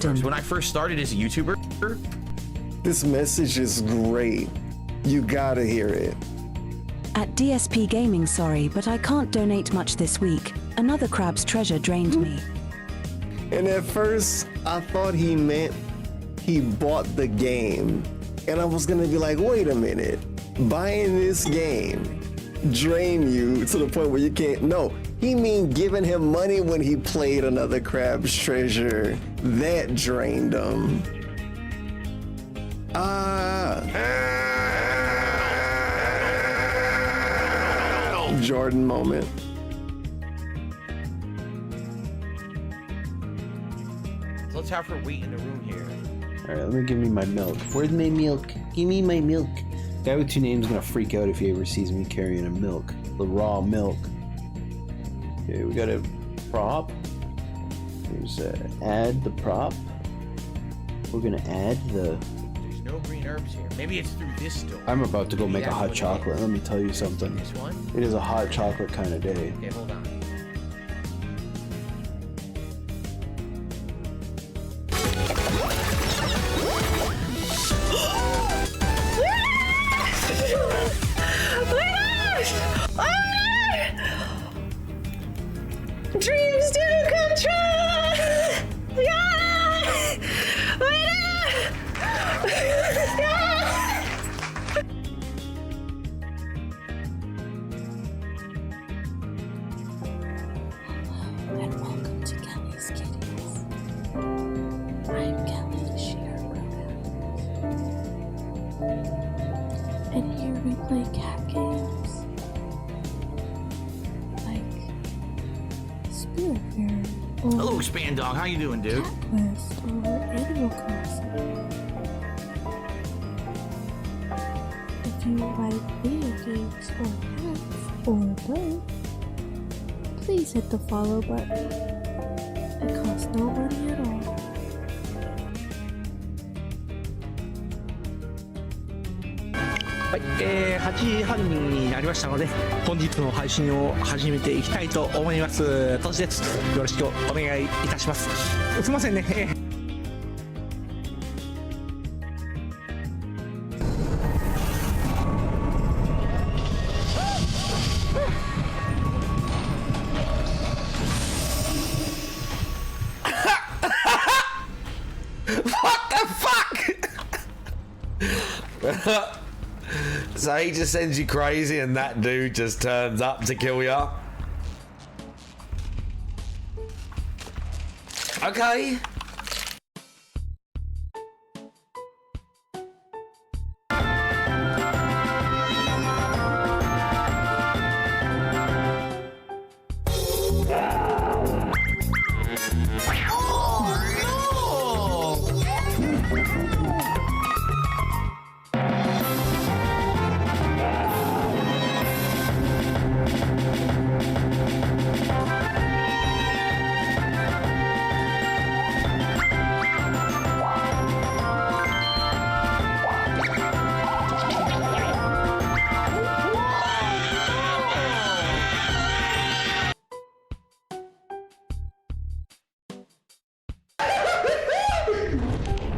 Jordan. When I first started as a YouTuber. This message is great. You gotta hear it. At DSP Gaming, sorry, but I can't donate much this week. Another crab's treasure drained me. And at first, I thought he meant he bought the game. And I was gonna be like, wait a minute, buying this game drain you to the point where you can't, no. He mean giving him money when he played Another Crab's Treasure. That drained him. Jordan moment. So let's have her wait in the room here. Alright, let me give me my milk. Where's my milk? Give me my milk. Guy with two names gonna freak out if he ever sees me carrying a milk. The raw milk. Okay, we got a prop. Here's add the prop. We're gonna add the... There's no green herbs here. Maybe it's through this door. I'm about to go make a hot chocolate. Let me tell you something. This one? It is a hot chocolate kind of day. Okay, hold on. Dreams do come true! Yeah! And welcome to Kelly's Kitties. I'm Kelly, the Sheer and here we play cat games. Like Spirit Fairy or Hello, Span Dog. How you doing, dude? Cat Quest or Animal Crossing. If you like video games or pets or both, please hit the follow button. It costs no money at all. はい、8時半になりましたので、本日の配信を始めていきたいと思います。トシです。よろしくお願いいたします。すいませんね。So he just sends you crazy and that dude just turns up to kill you. Okay.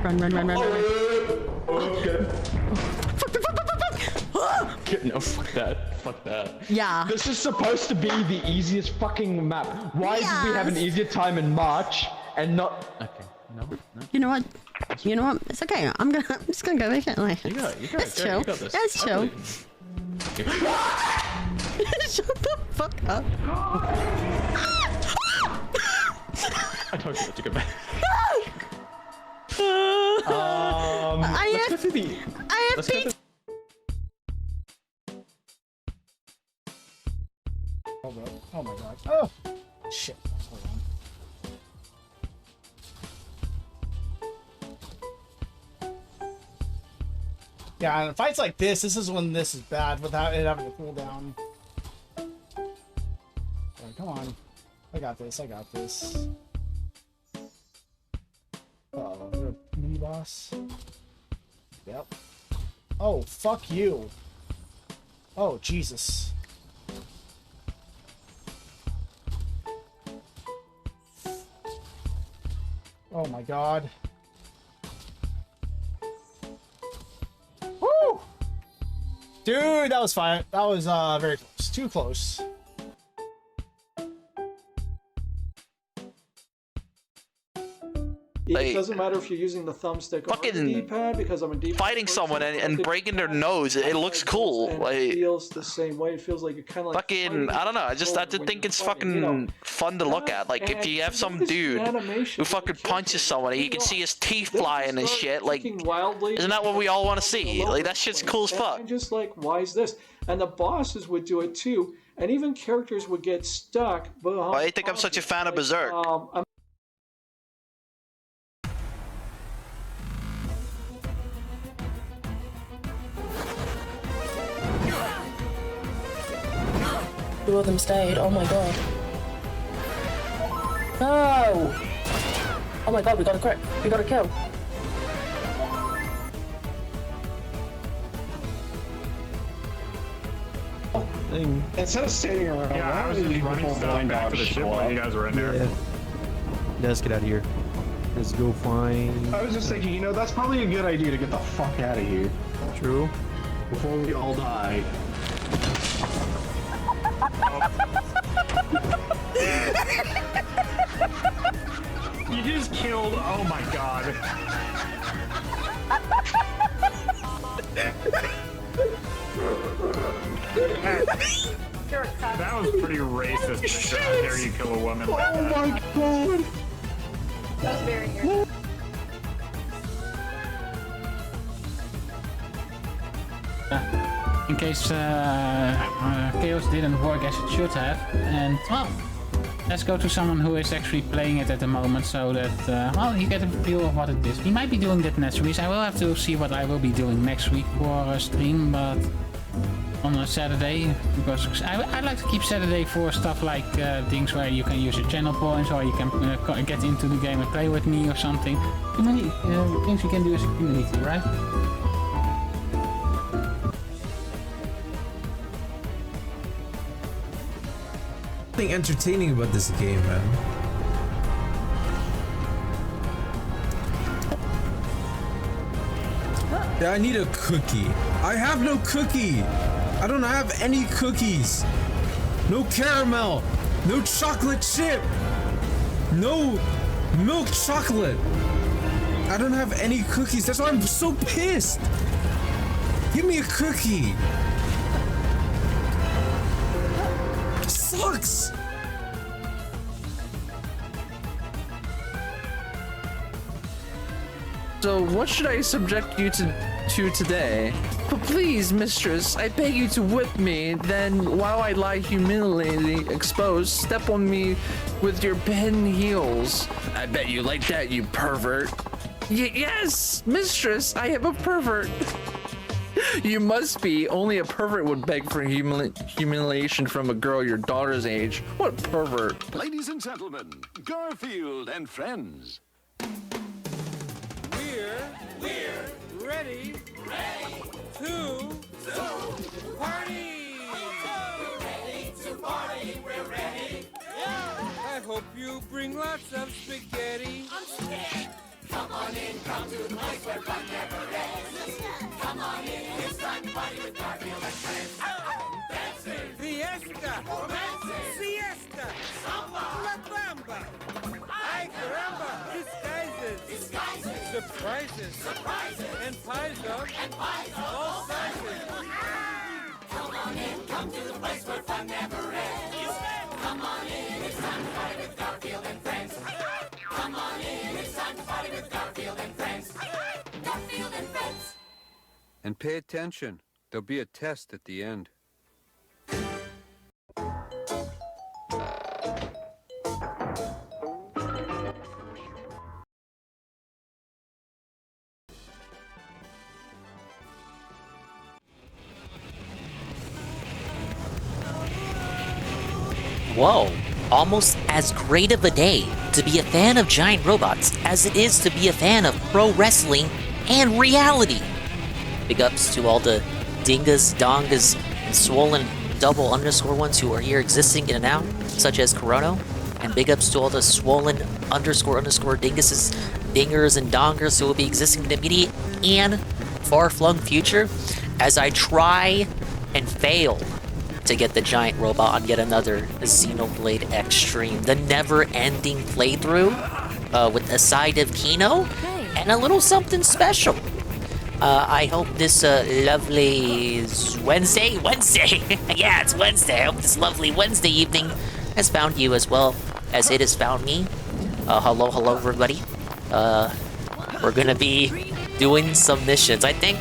Run. Okay. Fuck. No, fuck that. Yeah. This is supposed to be the easiest fucking map. Why did we have an easier time in March and not... Okay, no. You know what? It's okay. I'm just gonna go make it like. You got It's it, chill. you got this. It's chill. Shut the fuck up. I told you to go back. I let's go to the... have pizza. Oh my god. Oh! Shit. Hold on. Yeah, in fights like this is when this is bad without it having to cool down. Alright, come on. I got this. Uh-oh, is there a mini boss? Yep. Oh, fuck you. Oh, Jesus. Oh Oh my god. Woo! Dude, that was fine. That was very close. Too close. It doesn't matter if you're using the thumbstick or the D-pad because I'm a D-pad fighting someone and breaking their nose. It looks cool. Like, it feels the same way. It feels like you're kind of like fucking. I don't know. I just think it's fucking fun to look at. Like if you have some dude who fucking punches someone, you can see his teeth flying and shit. Like, isn't that what we all want to see? Like that shit's cool as fuck. And just like, why is this? And the bosses would do it too. And even characters would get stuck. Why do you think I'm such a fan of Berserk? Two of them stayed. Oh my god. No! Oh my god, we got a crit. We got a kill. Instead of standing around, I was just running stuff back to the ship while you guys were in there. Yeah. Let's get out of here. Let's go find... I was just thinking, you know, that's probably a good idea to get the fuck out of here. True. Before we all die. You just killed. Oh my god. That was pretty racist. To how dare you kill a woman like that? Oh my god. That was very weird. In case Chaos didn't work as it should have, and well, let's go to someone who is actually playing it at the moment so that well, you get a feel of what it is. We might be doing that next week. I will have to see what I will be doing next week for a stream, but on a Saturday, because I like to keep Saturday for stuff like things where you can use your channel points or you can get into the game and play with me or something. Too many things you can do as a community, right? Nothing entertaining about this game, man. Yeah, I need a cookie. I have no cookie. I don't have any cookies. No caramel. No chocolate chip. No milk chocolate. I don't have any cookies. That's why I'm so pissed. Give me a cookie. Sucks. So what should I subject you to today? But please, mistress, I beg you to whip me, then while I lie humiliatingly exposed, step on me with your pen heels. I bet you like that, you pervert. Yes, mistress, I am a pervert. You must be. Only a pervert would beg for humiliation from a girl your daughter's age. What pervert? Ladies and gentlemen, Garfield and friends. We're ready to party. We're ready to party. We're ready. I hope you bring lots of spaghetti. I'm scared. Come on in, come to the place where fun never ends. Come on in, it's time to party with Garfield and friends. Dancing, fiesta, romancing, siesta, samba, la bamba, ay caramba, disguises, surprises, and pies of all sizes. Come on in, come to the place where fun never ends. Come on in, it's time to party with Garfield and friends. Come on in, it's time to party with Garfield and friends. Garfield and friends. And pay attention. There'll be a test at the end. Whoa, almost as great of a day to be a fan of giant robots as it is to be a fan of pro wrestling and reality. Big ups to all the dingas, dongas, and swollen double underscore ones who are here existing in and out, such as Chrono, and big ups to all the swollen underscore dinguses dingers and dongers who will be existing in the immediate and far-flung future as I try and fail to get the giant robot on yet another Xenoblade Extreme, the never-ending playthrough with a side of Kino and a little something special. I hope this lovely Wednesday? Yeah, it's Wednesday. I hope this lovely Wednesday evening has found you as well as it has found me. Hello, everybody. We're gonna be doing some missions. I think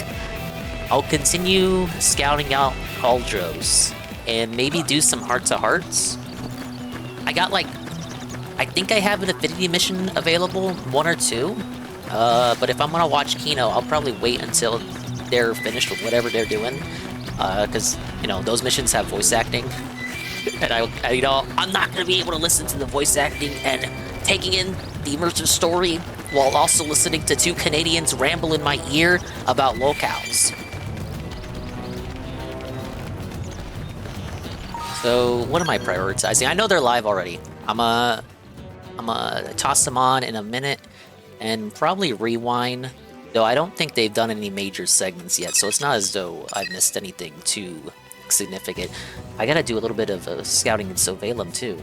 I'll continue scouting out Cauldros and maybe do some heart-to-hearts. I got I think I have an affinity mission available, 1 or 2. But if I'm gonna watch Kino, I'll probably wait until they're finished with whatever they're doing. Because, you know, those missions have voice acting. And I'm not gonna be able to listen to the voice acting and taking in the immersive story while also listening to 2 Canadians ramble in my ear about locales. So, what am I prioritizing? I know they're live already. I'm gonna toss them on in a minute and probably rewind, though I don't think they've done any major segments yet, so it's not as though I've missed anything too significant. I gotta do a little bit of scouting in Sovalum too.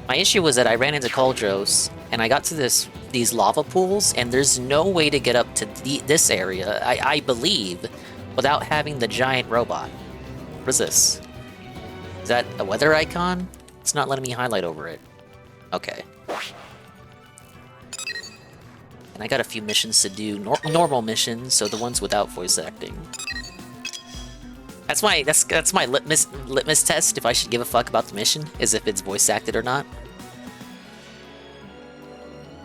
My issue was that I ran into Cauldros, and I got to these lava pools, and there's no way to get up to this area, I believe, without having the giant robot. What is this? Is that a weather icon? It's not letting me highlight over it. Okay. And I got a few missions to do, normal missions, so the ones without voice acting. That's my litmus test if I should give a fuck about the mission, is if it's voice acted or not.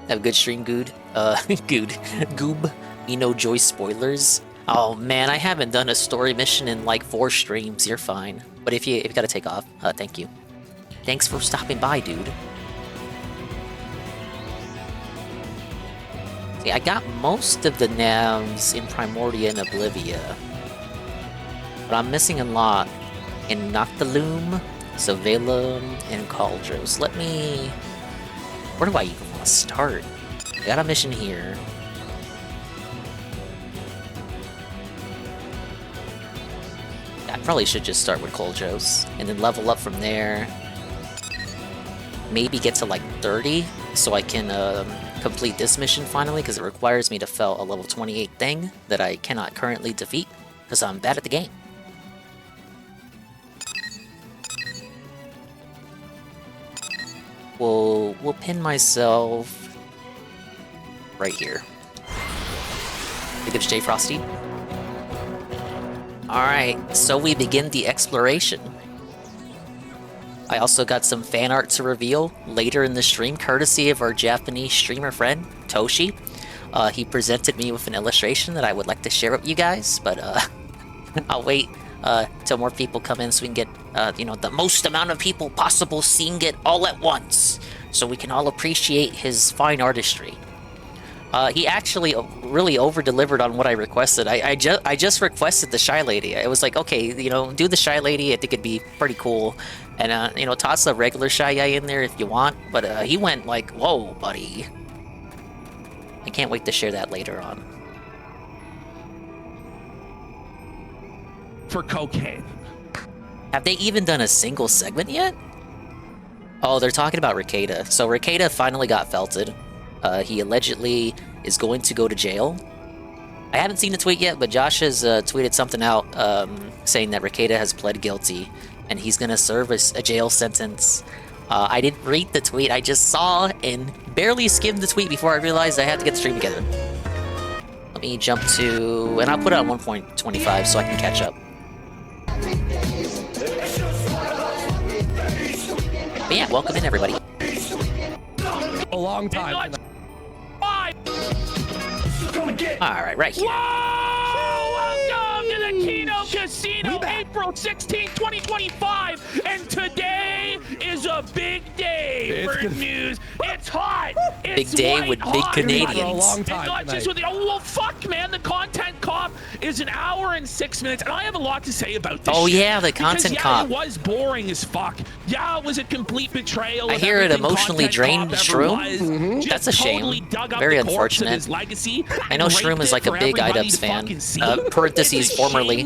Have a good stream, Good. Goob. You know, Joy spoilers. Oh man, I haven't done a story mission in like 4 streams. You're fine. But if you gotta take off, thank you. Thanks for stopping by, dude. See, I got most of the navs in Primordia and Oblivia. But I'm missing a lot in Noctiluum, Sovalum, and Cauldros. Where do I even want to start? I got a mission here. I probably should just start with Cauldros, and then level up from there. Maybe get to like 30, so I can complete this mission finally, because it requires me to fell a level 28 thing that I cannot currently defeat, because I'm bad at the game. We'll pin myself right here. Big ups, J Frosty. Alright, so we begin the exploration. I also got some fan art to reveal later in the stream, courtesy of our Japanese streamer friend, Toshi. He presented me with an illustration that I would like to share with you guys, but I'll wait till more people come in so we can get, the most amount of people possible seeing it all at once, so we can all appreciate his fine artistry. He actually really over-delivered on what I requested. I just requested the Shy Lady. I was like, okay, do the Shy Lady. I think it'd be pretty cool. And, toss a regular Shy Guy in there if you want. But he went like, whoa, buddy. I can't wait to share that later on. For cocaine. Have they even done a single segment yet? Oh, they're talking about Ricada. So Ricada finally got felted. He allegedly is going to go to jail. I haven't seen the tweet yet, but Josh has tweeted something out saying that Ricada has pled guilty and he's going to serve a jail sentence. I didn't read the tweet, I just saw and barely skimmed the tweet before I realized I had to get the stream together. Let me jump to... and I'll put it on 1.25 so I can catch up. But yeah, welcome in everybody. A long time. Alright, right here. Whoa! Welcome to the Kino Casino, April 16, 2025, and today is a big day for news. It's hot. Big day with big Canadians. For a long time. Not just with the, oh well, fuck, man. The content cop is 1 hour and 6 minutes, and I have a lot to say about this. Oh shit. yeah, the content cop. It was boring as fuck. Yeah, it was a complete betrayal. I hear it emotionally drained Shroom. That's a shame. Very unfortunate. I know Shroom is like a big IDubbbz fan. Parentheses, formerly.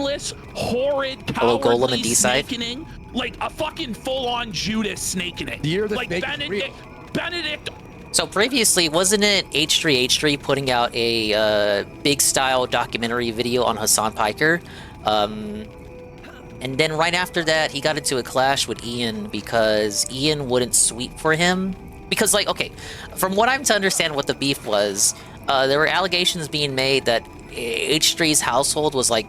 Horrid, hello, Golem and D-side. Like a fucking full-on Judas snaking it. Like Benedict. So previously, wasn't it H3H3 putting out a big style documentary video on Hassan Piker? And then right after that, he got into a clash with Ian because Ian wouldn't sweep for him. Because, like, okay, from what I'm to understand what the beef was, there were allegations being made that H3's household was like,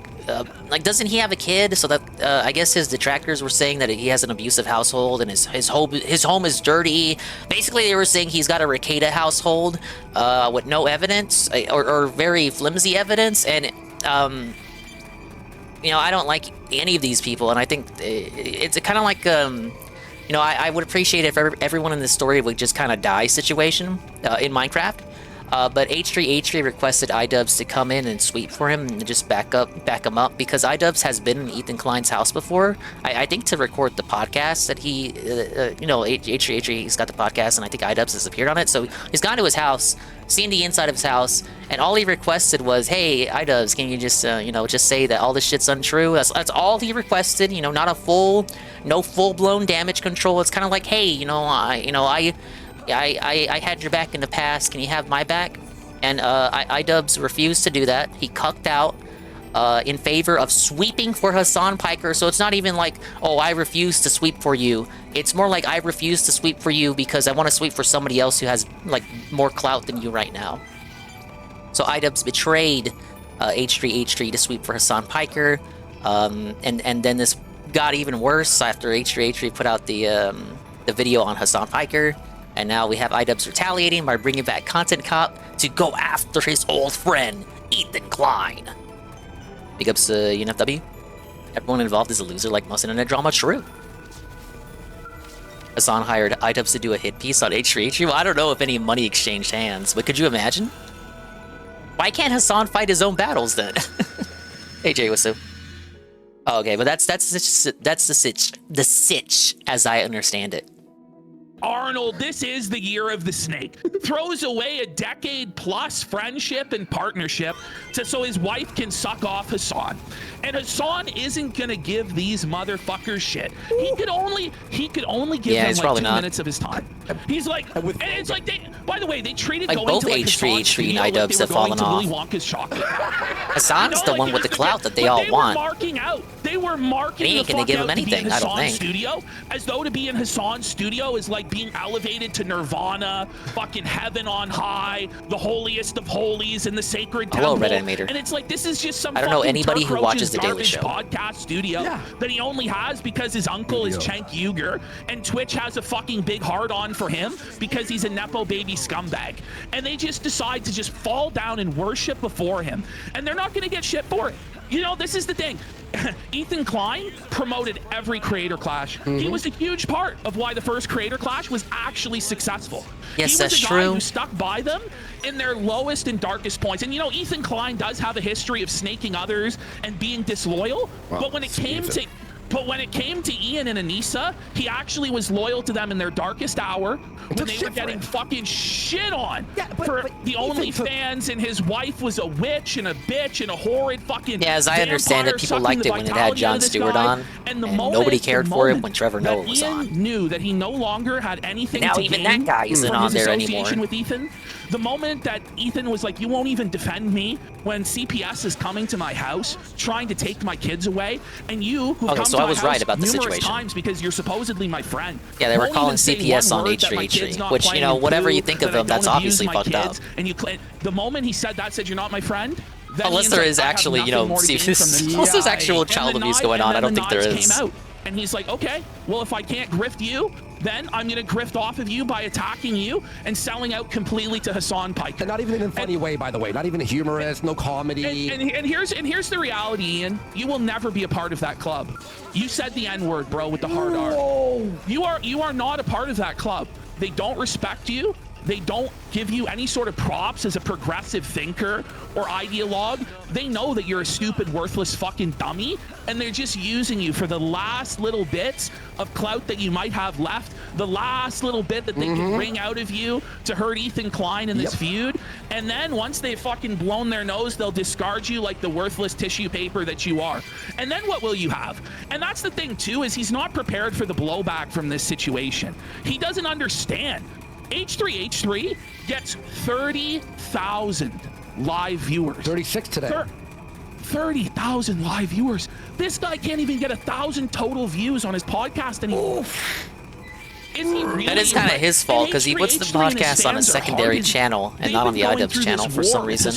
doesn't he have a kid? So that, I guess his detractors were saying that he has an abusive household and his home is dirty. Basically, they were saying he's got a Ricada household with no evidence or very flimsy evidence. And, you know, I don't like any of these people, and I think it's kind of like, you know, I would appreciate if everyone in this story would just kind of die situation in Minecraft. But H3H3 requested IDubbbz to come in and sweep for him and just back him up because IDubbbz has been in Ethan Klein's house before. I think to record the podcast that he, you know, H3H3, he's got the podcast, and I think IDubbbz has appeared on it. So he's gone to his house, seen the inside of his house, and all he requested was, "Hey, IDubbbz, can you just, you know, just say that all this shit's untrue?" That's all he requested. You know, not no full-blown damage control. It's kind of like, "Hey, you know, I had your back in the past. Can you have my back?" And IDubbbz refused to do that. He cucked out in favor of sweeping for Hassan Piker. So it's not even like, "Oh, I refuse to sweep for you." It's more like, "I refuse to sweep for you because I want to sweep for somebody else who has like more clout than you right now." So IDubbbz betrayed H3H3 to sweep for Hassan Piker, and then this got even worse after H3H3 put out the video on Hassan Piker. And now we have IDubbbz retaliating by bringing back Content Cop to go after his old friend, Ethan Klein. Big ups to UNFW. Everyone involved is a loser like most internet drama. True. Hassan hired IDubbbz to do a hit piece on H3H3. Well, I don't know if any money exchanged hands, but could you imagine? Why can't Hassan fight his own battles then? Hey Jay, what's up? Oh, okay, but that's the sitch as I understand it. Arnold, this is the year of the snake. Throws away a decade-plus friendship and partnership so his wife can suck off Hassan. And Hassan isn't gonna give these motherfuckers shit. He could only give them like 2 minutes of his time. He's like, and it's like by the way, they treated like going both to like H3H3 and IDubbbz have fallen off. Willy Wonka's chocolate. Hassan's the one with the clout that they all want. They were marking the fuck give him out to be in anything, I don't Hassan's think. studio, as though to be in Hassan's studio is like being elevated to Nirvana, fucking heaven on high, the holiest of holies in the sacred temple. Hello, Red Animator. And it's like, this is just some I don't know fucking anybody who Turk watches Roach's The Daily garbage Show. podcast studio that he only has because his uncle is Cenk Uygur, and Twitch has a fucking big hard-on for him because he's a Nepo baby scumbag. And they just decide to just fall down and worship before him. And they're not gonna get shit for it. You know, this is the thing. Ethan Klein promoted every creator clash. He was a huge part of why the first creator clash was actually successful. Yes, he was that's a guy true. who stuck by them in their lowest and darkest points. And you know, Ethan Klein does have a history of snaking others and being disloyal. Well, but when it came to Ian and Anissa, he actually was loyal to them in their darkest hour when they were getting fucking shit on for the OnlyFans, and his wife was a witch and a bitch and a horrid fucking Yeah, as I understand it, people liked it when it had Jon Stewart on, and nobody cared for it when Trevor Noah was on. Ian knew that he no longer had anything Now to even gain that guy isn't from on his there association anymore. with Ethan, the moment that Ethan was like, "You won't even defend me when CPS is coming to my house trying to take my kids away, and you who've come so to I my was house right about the numerous situation. times because you're supposedly my friend." Yeah, they were won't calling even say CPS one on word that my kid's H3H3, not which, you playing know, whatever poo, you think of that I them, that's don't abuse obviously my fucked up. kids, and the moment he said that, said, "You're not my friend," then Unless Ian's there like, is "I have actually, you nothing know, more to gain from this." unless there's actual And child the abuse knife- going on, and I don't then think the there knives is. came out. And he's like, "Okay, well, if I can't grift you, then I'm gonna grift off of you by attacking you and selling out completely to Hassan Piker." And not even in a funny way, by the way. Not even humorous, no comedy. And here's the reality, Ian. You will never be a part of that club. You said the N-word, bro, with the hard R. You are not a part of that club. They don't respect you. they don't give you any sort of props as a progressive thinker or ideologue. They know that you're a stupid, worthless fucking dummy, and they're just using you for the last little bits of clout that you might have left, the last little bit that they can wring out of you to hurt Ethan Klein in this feud. And then once they've fucking blown their nose, they'll discard you like the worthless tissue paper that you are. And then what will you have? And that's the thing too, is he's not prepared for the blowback from this situation. He doesn't understand. H3H3 gets 30,000 live viewers. 36 today. 30,000 live viewers. This guy can't even get 1,000 total views on his podcast anymore. Is he really? That is kind of his fault because he puts the podcast on a secondary channel and not on the iDubbbz channel for some reason.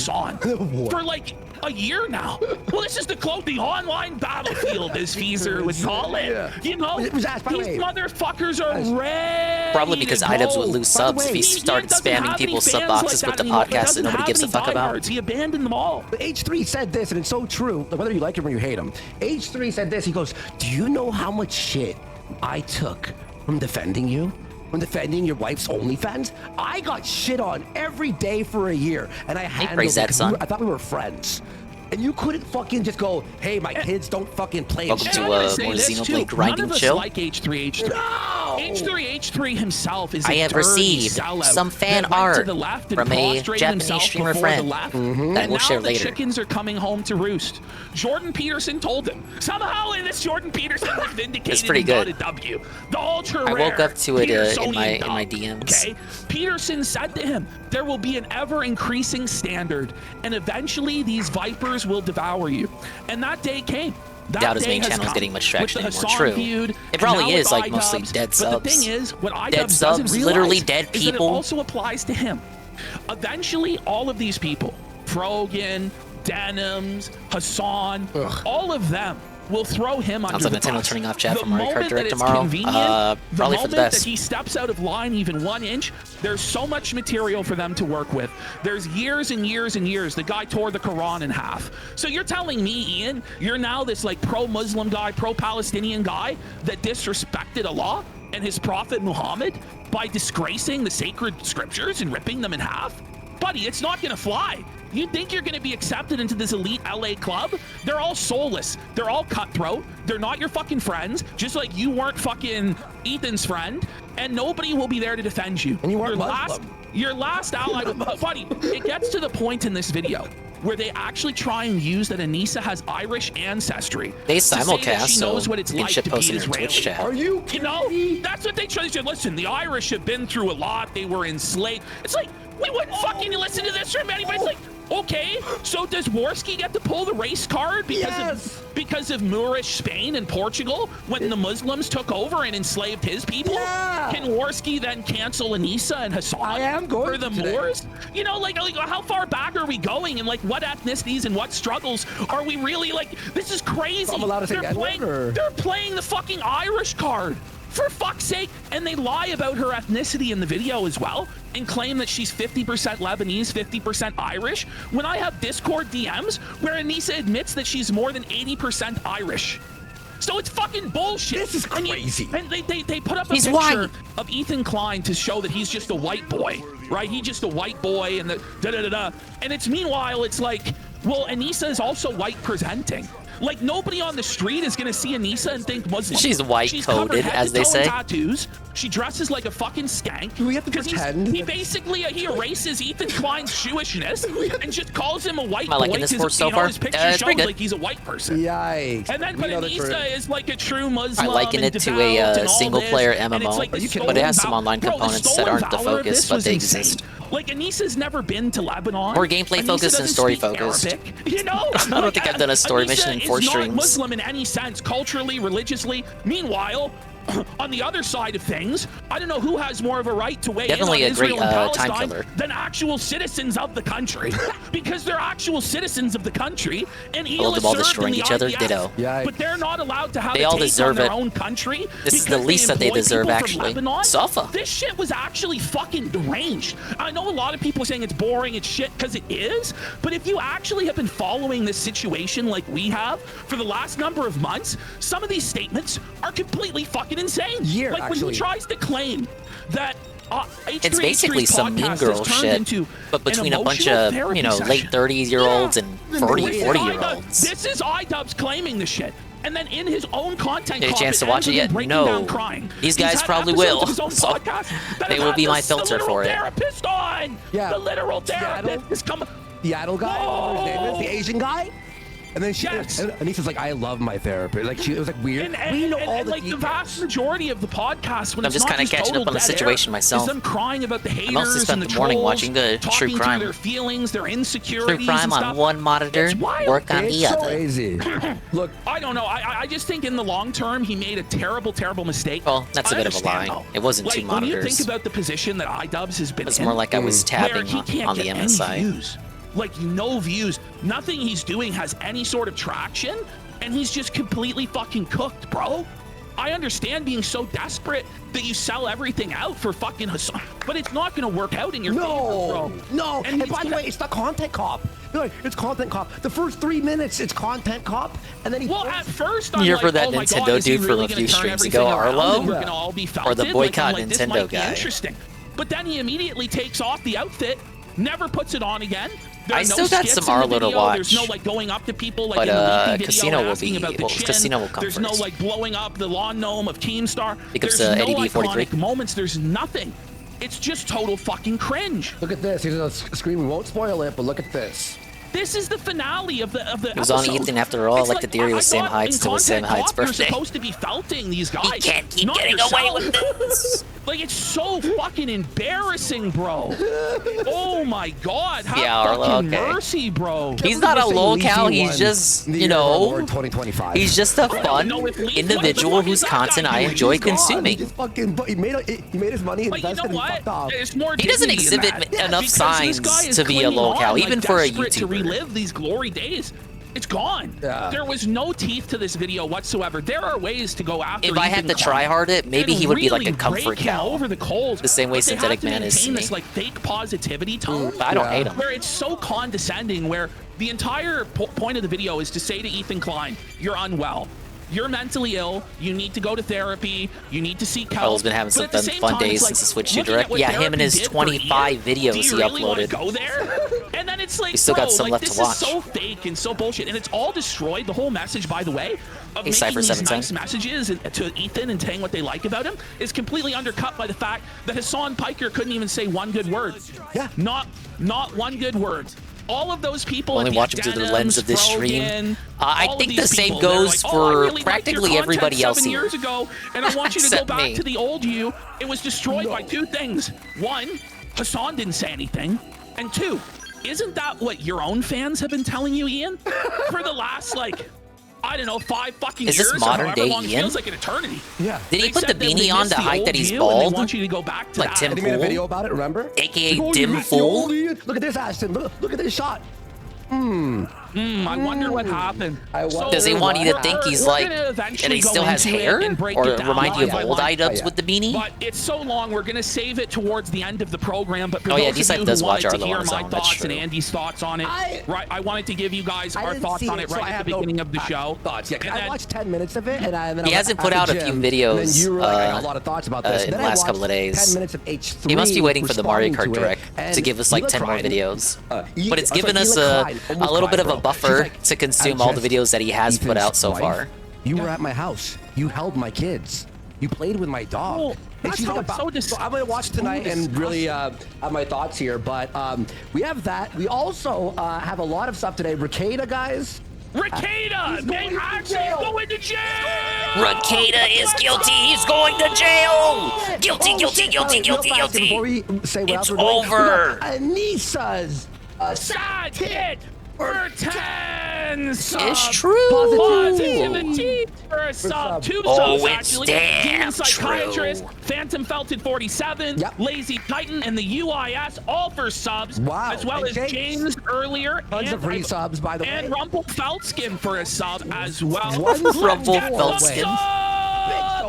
For like a year now. Well, this is the online battlefield, as Feezer would call it. You know, these motherfuckers are ready. Probably because iDubbbz would lose subs if he started spamming people's sub boxes with the podcast that nobody gives a fuck about. He abandoned them all. But H3 said this, and it's so true, whether you like him or you hate him. H3 said this, he goes, do you know how much shit I took from defending you? From defending your wife's OnlyFans? I got shit on every day for a year, and I handled it. I thought we were friends. And you couldn't fucking just go, hey, my kids don't fucking play. Welcome to more Xenoblade grinding chill. Like H3H3. No! H3H3 himself is I have received some fan art from a Japanese streamer friend that we'll share later. The chickens are coming home to roost. Jordan Peterson told him. Somehow in this Jordan Peterson was vindicated. It's pretty good. And got a W. The ultra rare. I woke up to it in my DMs. Okay? Peterson said to him, there will be an ever-increasing standard, and eventually these vipers will devour you. And that day came. Doubt his main channel is getting much traction anymore. True. Feud, it probably is like mostly dead subs. But the thing is, what dead subs, literally dead people. It also applies to him. Eventually, all of these people, Frogan, Denims, Hassan, all of them will throw him under the bus. Nintendo turning off chat for Mario Kart Direct tomorrow. Probably for the best. That he steps out of line even 1 inch, there's so much material for them to work with. There's years and years and years. The guy tore the Quran in half. So you're telling me, Ian, you're now this like pro-Muslim guy, pro-Palestinian guy that disrespected Allah and his prophet Muhammad by disgracing the sacred scriptures and ripping them in half? Buddy, it's not gonna fly. You think you're going to be accepted into this elite LA club? They're all soulless. They're all cutthroat. They're not your fucking friends, just like you weren't fucking Ethan's friend, and nobody will be there to defend you. And you weren't your last ally, buddy, it gets to the point in this video where they actually try and use that Anissa has Irish ancestry. They simulcast, she knows what it's like to be Israeli. Twitch chat. Are you know, that's what they try to say. Listen, the Irish have been through a lot. They were enslaved. It's like, we wouldn't fucking listen to this from anybody. It's like, okay, so does Worski get to pull the race card because of Moorish Spain and Portugal when the Muslims took over and enslaved his people? Can Worski then cancel Anissa and Hassan for the Moors? You know, like how far back are we going, and like what ethnicities and what struggles are we really like? This is crazy. I'm allowed to say they're playing the fucking Irish card. For fuck's sake. And they lie about her ethnicity in the video as well and claim that she's 50% Lebanese, 50% Irish, when I have Discord DMs where Anissa admits that she's more than 80% Irish. So it's fucking bullshit. This is crazy. And they put up a picture of Ethan Klein to show that he's just a white boy, right? He's just a white boy and the da-da-da-da. And it's meanwhile, it's like, well, Anissa is also white presenting. Like, nobody on the street is gonna see Anissa and think Muslim. She's white-coded, as they say. Tattoos. She dresses like a fucking skank. Do we have to pretend? He basically he erases Ethan Klein's Jewishness and just calls him a white boy. Am I liking this so far? His picture shows like he's a white person. Yikes. And then, but Anissa is like a true Muslim. I liken it to a single-player MMO, but it has some online components that aren't the focus, but they exist. Like, Anissa's never been to Lebanon. More gameplay focused and story focused. You know? I don't think I've done a story mission in 4 streams. Not Muslim in any sense, culturally, religiously. Meanwhile, on the other side of things, I don't know who has more of a right to weigh in on Israel and Palestine than actual citizens of the country, because they're actual citizens of the country, and all them all destroying each other. Ditto. But they're not allowed to have they all deserve their own country. This is the least that they deserve, actually. Safa. This shit was actually fucking deranged. I know a lot of people are saying it's boring, it's shit, because it is. But if you actually have been following this situation like we have for the last number of months, some of these statements are completely fucking insane. Like when he tries to claim that It's basically some Mean Girl shit, but between a bunch of, you know, late 30-year-olds and 40-year-olds. This is iDubbbz claiming the shit. And then in his own content, Get a chance to watch it yet? No. These guys probably will. So they will be my filter for it. Therapist on. Yeah. The literal therapist is coming. The idol guy, whatever his name is, the Asian guy. And then she, and he says like, "I love my therapist." Like it was like weird. We know all the details. The vast majority of the podcast, when I'm just kind of catching up on the situation myself. Is them crying about the haters I mostly spent the morning watching the true crime. Their feelings, their insecurities. True crime on one monitor, work on the other. Crazy. Look, I don't know. I just think in the long term he made a terrible mistake. Well, that's a bit of a lie. It wasn't two monitors. When you think about the position that iDubbbz has been in, it's more like I was tapping on the MSI. Like no views, nothing he's doing has any sort of traction, and he's just completely fucking cooked, bro. I understand being so desperate that you sell everything out for fucking Hassan, but it's not gonna work out in your favor, bro. No, and by the way, it's the content cop. It's content cop. The first 3 minutes, it's content cop, and then he. Well, at first, I'm you're like, for that oh my Nintendo God, dude from really a few streams everything ago, Arlo, we're gonna all be or the boycott like, Nintendo guy. Interesting, but then he immediately takes off the outfit, never puts it on again. I still got some Arlo to watch. There's no like going up to people like but in the video Casino will asking be about the chin. Casino will come There's first. no like blowing up the lawn gnome of Keemstar. Because There's no Eddie iconic B43 moments. There's nothing. It's just total fucking cringe. Look at this. Here's a screen. We won't spoil it, but look at this. This is the finale of the It was on Ethan after all. Like the theory was Sam Hyde's till Sam Hyde's birthday. You're supposed to be felting these guys. He can't keep getting away with this. Like it's so fucking embarrassing, bro. Oh my God. Have Arlo, fucking mercy, bro. He's not a locale. He's just, you know, 2025. he's just a fun individual whose content I enjoy consuming. He made his money. Like, you know what? He doesn't exhibit enough signs to be a locale, even for a YouTuber. To relive these glory days. It's gone. Yeah. There was no teeth to this video whatsoever. There are ways to go after. If I had to try hard it, maybe he would be like a comfort cow. Over the coals. The same way Synthetic Man is to me. This like fake positivity tone. I don't hate him. Where it's so condescending. Where the entire point of the video is to say to Ethan Klein, "You're unwell. You're mentally ill. You need to go to therapy. You need to seek help." Carl's been having some fun days since the Switch 2 Direct. Yeah, him and his 25 videos he uploaded. Go there? And then it's like, we still got some left this to watch. Is so fake and so bullshit, and it's all destroyed. The whole message, by the way, of making these nice messages to Ethan and saying what they like about him is completely undercut by the fact that Hassan Piker couldn't even say one good word. Yeah, not one good word. All of those people only watch him through the lens of this stream. I think the same goes for practically everybody else here. 7 years ago, and I want you to go back to the old you. It was destroyed by two things. One, Hassan didn't say anything, and two, isn't that what your own fans have been telling you, Ian, for the last I don't know, 5 fucking years. Is this modern day Ian? Feels like an eternity. Yeah. Did he put the beanie on to hide that he's bald? They want you to go back to like Tim Fool? He made a video about it, remember? AKA Dim Fool. Look at this, Ashton. Look at this shot. I wonder what happened. Does he want you to think he's like, and he still has hair? Or remind you of old iDubbbz with the beanie? But it's so long, we're going to save it towards the end of the program. But for oh, yeah, those of you does who watch wanted to Arlo hear my on thoughts and Andy's thoughts on it, I wanted to give you guys our thoughts on it right at the beginning of the show. I watched 10 minutes of it, and then he hasn't put out a few videos you were like, I got a lot of thoughts about this. in the last couple of days. 10 minutes of H3 he must be waiting for the Mario Kart Direct to give us like 10 more videos. But it's given us a little bit of a buffer to consume all the videos that he has put out so far. You were at my house. You held my kids. You played with my dog. Well, that's how it's so I'm gonna watch tonight and really have my thoughts here. But we have that. We also have a lot of stuff today. Ricada, guys. Ricada! They actually going to jail! Ricada is guilty. He's going to jail. Guilty, guilty, guilty, guilty, guilty. Before we say what it's over. Anissa's sad hit for 10 subs. It's true. Positivity for a sub. 2 subs, actually. Damn Psychiatrist, true. Phantom Felted 47, Lazy Titan, and the UIS, all for subs. Wow. As well as James earlier. Tons of free subs, by the way. And Rumpelfeldskin for a sub as well. Rumpelfeldskin.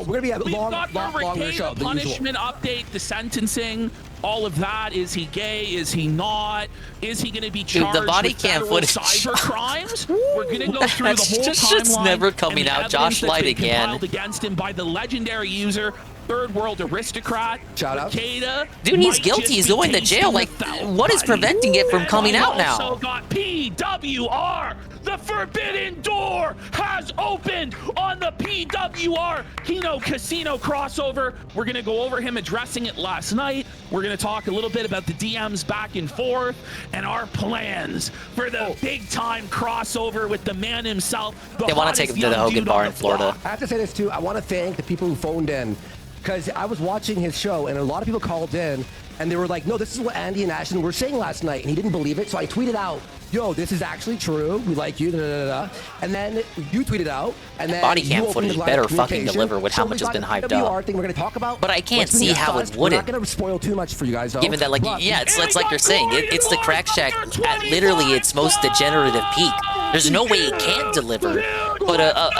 We're gonna be a longer show. The punishment update, the sentencing, all of that. Is he gay? Is he not? Is he going to be charged the body with cam federal footage. cyber crimes? We're going to go through the whole timeline. Never coming out. Josh Light again. Compiled against him by the legendary user third world aristocrat. Shout out. Takeda Dude, he's might guilty. just He's be going to jail. tasting Like, the fountain, what is buddy. preventing it from coming out We now? also got PWR. The forbidden door has opened on the PWR Kino Casino crossover. We're going to go over him addressing it last night. We're going to talk a little bit about the DMs back and forth and our plans for the big time crossover with the man himself. They want to take him to the Hogan bar in Florida. I have to say this too. I want to thank the people who phoned in, because I was watching his show and a lot of people called in and they were like, no, this is what Andy and Ashton were saying last night, and he didn't believe it. So I tweeted out, yo, this is actually true. We like you. Da, da, da, da. And then you tweeted out, and then Body cam you opened footage the line better of fucking communication. deliver with how So much we has been got hyped the WR up. thing we're going to talk about. But I can't What's been see how it discussed. We're wouldn't. not going to spoil too much for you guys, though. Given that, like, But- yeah, it's like you're saying, it's the Crack Shack at literally its most degenerative peak. There's no way it can't deliver. But,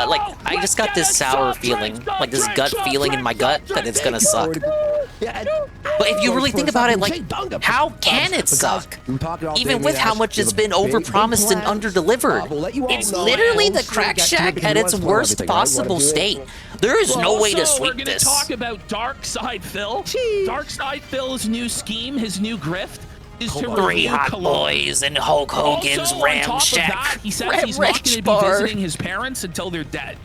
like, I just got this sour feeling, like this gut feeling in my gut that it's gonna suck. But if you really think about it, like, how can it suck? Even with how much it's been overpromised and underdelivered. It's literally the Crack Shack at its worst possible state. There is no way to We're sweep going to this. talk about Dark Side Phil. Dark Side Phil's new scheme, his new grift, is to 3 review hot Cologne. boys and Hulk Hogan's Also, on Ram top of Shack. that, he says Ram he's not going to be Bar. visiting his parents until they're dead.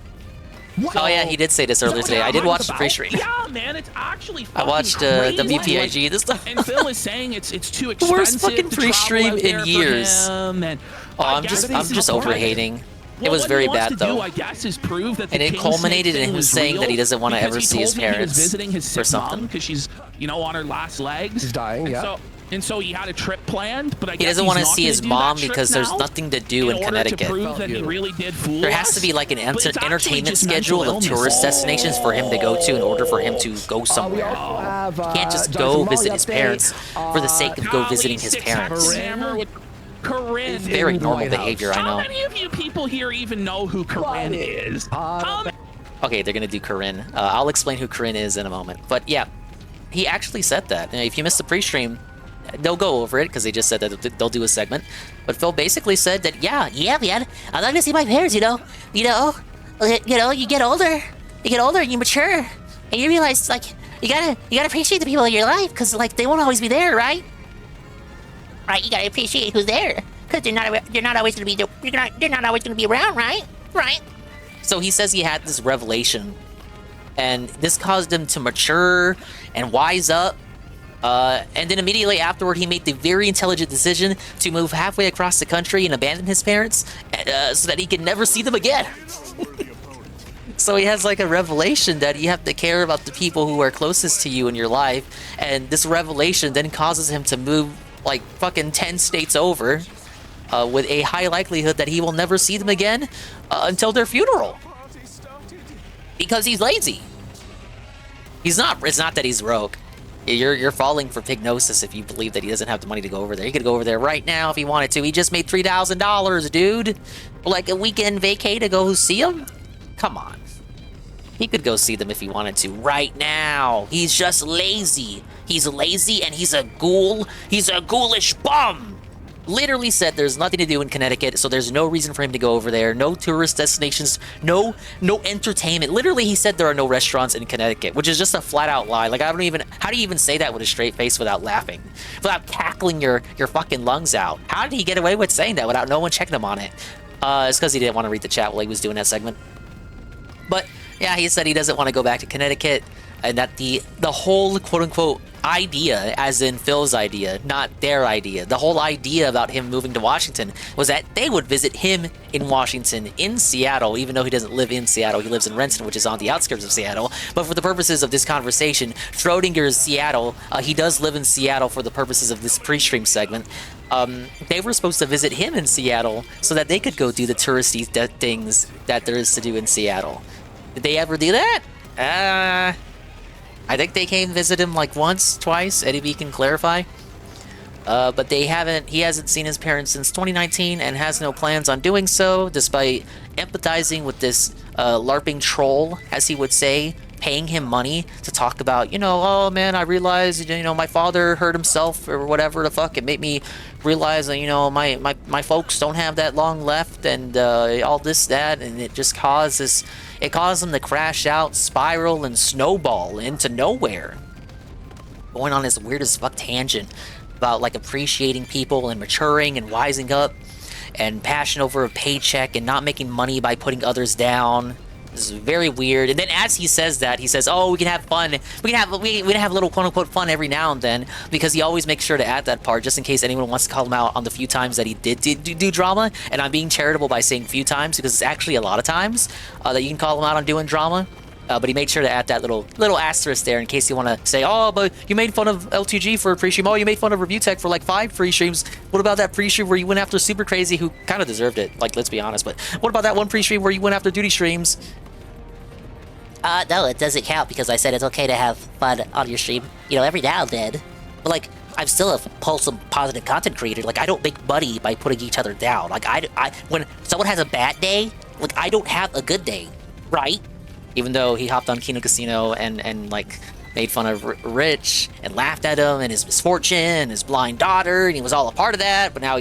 Oh yeah, he did say this earlier today. I did watch the pre-stream. Yeah, man, it's actually I watched WPIG this stuff. And Phil is saying it's too The worst expensive fucking to pre-stream travel out there in for years. him, and Oh, I I'm guess just he's over right. hating. It Well, was what very he wants bad to though. do, I guess, is prove that the And it King culminated Snake in thing him was saying real, that he doesn't want to because ever he see his told me he was parents visiting his or sick mom something. because she's, on her last legs. She's dying, And yeah. And so he had a trip planned, but I He guess doesn't want to see his mom because there's nothing to do in order Connecticut. To prove that he really did fool There has us. to be like an But it's actually entertainment just schedule mental of illness. tourist destinations for him to go to in order for him to go somewhere. He can't just go visit his parents for the sake of go visiting his parents. Corinne. Very normal behavior, I How know. many of you people here even know who Corinne is? Okay, they're gonna do Corinne. I'll explain who Corinne is in a moment. But yeah, he actually said that. If you missed the pre-stream, they'll go over it because they just said that they'll do a segment. But Phil basically said that, yeah, man, I'm not gonna see my parents. You get older, and you mature, and you realize like you gotta appreciate the people in your life because like they won't always be there, right? Right, you gotta appreciate who's there because they're not always gonna be around, right? Right. So he says he had this revelation, and this caused him to mature and wise up. And then immediately afterward, he made the very intelligent decision to move halfway across the country and abandon his parents so that he could never see them again. So he has like a revelation that you have to care about the people who are closest to you in your life. And this revelation then causes him to move like fucking 10 states over with a high likelihood that he will never see them again until their funeral. Because he's lazy. It's not that he's rogue. You're falling for Pignosis if you believe that he doesn't have the money to go over there. He could go over there right now if he wanted to. He just made $3,000, dude. Like a weekend vacay to go see him? Come on. He could go see them if he wanted to right now. He's just lazy. He's lazy and he's a ghoul. He's a ghoulish bum. Literally said there's nothing to do in Connecticut, so there's no reason for him to go over there. No tourist destinations, no entertainment. Literally, he said there are no restaurants in Connecticut, which is just a flat-out lie. Like, how do you even say that with a straight face without laughing? Without cackling your fucking lungs out? How did he get away with saying that without no one checking him on it? It's because he didn't want to read the chat while he was doing that segment. But, yeah, he said he doesn't want to go back to Connecticut, and that the whole quote-unquote idea, as in Phil's idea, not their idea, the whole idea about him moving to Washington was that they would visit him in Washington, in Seattle, even though he doesn't live in Seattle. He lives in Renton, which is on the outskirts of Seattle. But for the purposes of this conversation, Schrodinger's Seattle, he does live in Seattle for the purposes of this pre-stream segment. They were supposed to visit him in Seattle so that they could go do the touristy things that there is to do in Seattle. Did they ever do that? I think they came visit him like once, twice. Eddie B can clarify. But he hasn't seen his parents since 2019 and has no plans on doing so, despite empathizing with this LARPing troll, as he would say, paying him money to talk about, you know, oh man, I realized, you know, my father hurt himself or whatever the fuck. It made me realize that, you know, my folks don't have that long left, and all this, that, and it just caused them to crash out, spiral, and snowball into nowhere. Going on this weird as fuck tangent about like appreciating people and maturing and wising up and passion over a paycheck and not making money by putting others down. This is very weird. And then as he says that, he says, oh, we can have fun. We can have a little quote-unquote fun every now and then, because he always makes sure to add that part just in case anyone wants to call him out on the few times that he did do drama. And I'm being charitable by saying few times, because it's actually a lot of times that you can call him out on doing drama. But he made sure to add that little asterisk there in case you want to say, oh, but you made fun of LTG for a pre-stream. Oh, you made fun of Review Tech for like 5 pre-streams. What about that pre-stream where you went after Super Crazy, who kind of deserved it? Like, let's be honest. But what about that one pre-stream where you went after Duty Streams? No, it doesn't count because I said it's okay to have fun on your stream, you know, every now and then. But like, I'm still a wholesome, positive content creator. Like, I don't make money by putting each other down. Like, when someone has a bad day, like, I don't have a good day, right? Even though he hopped on Kino Casino and like made fun of Rich and laughed at him and his misfortune and his blind daughter, and he was all a part of that. But now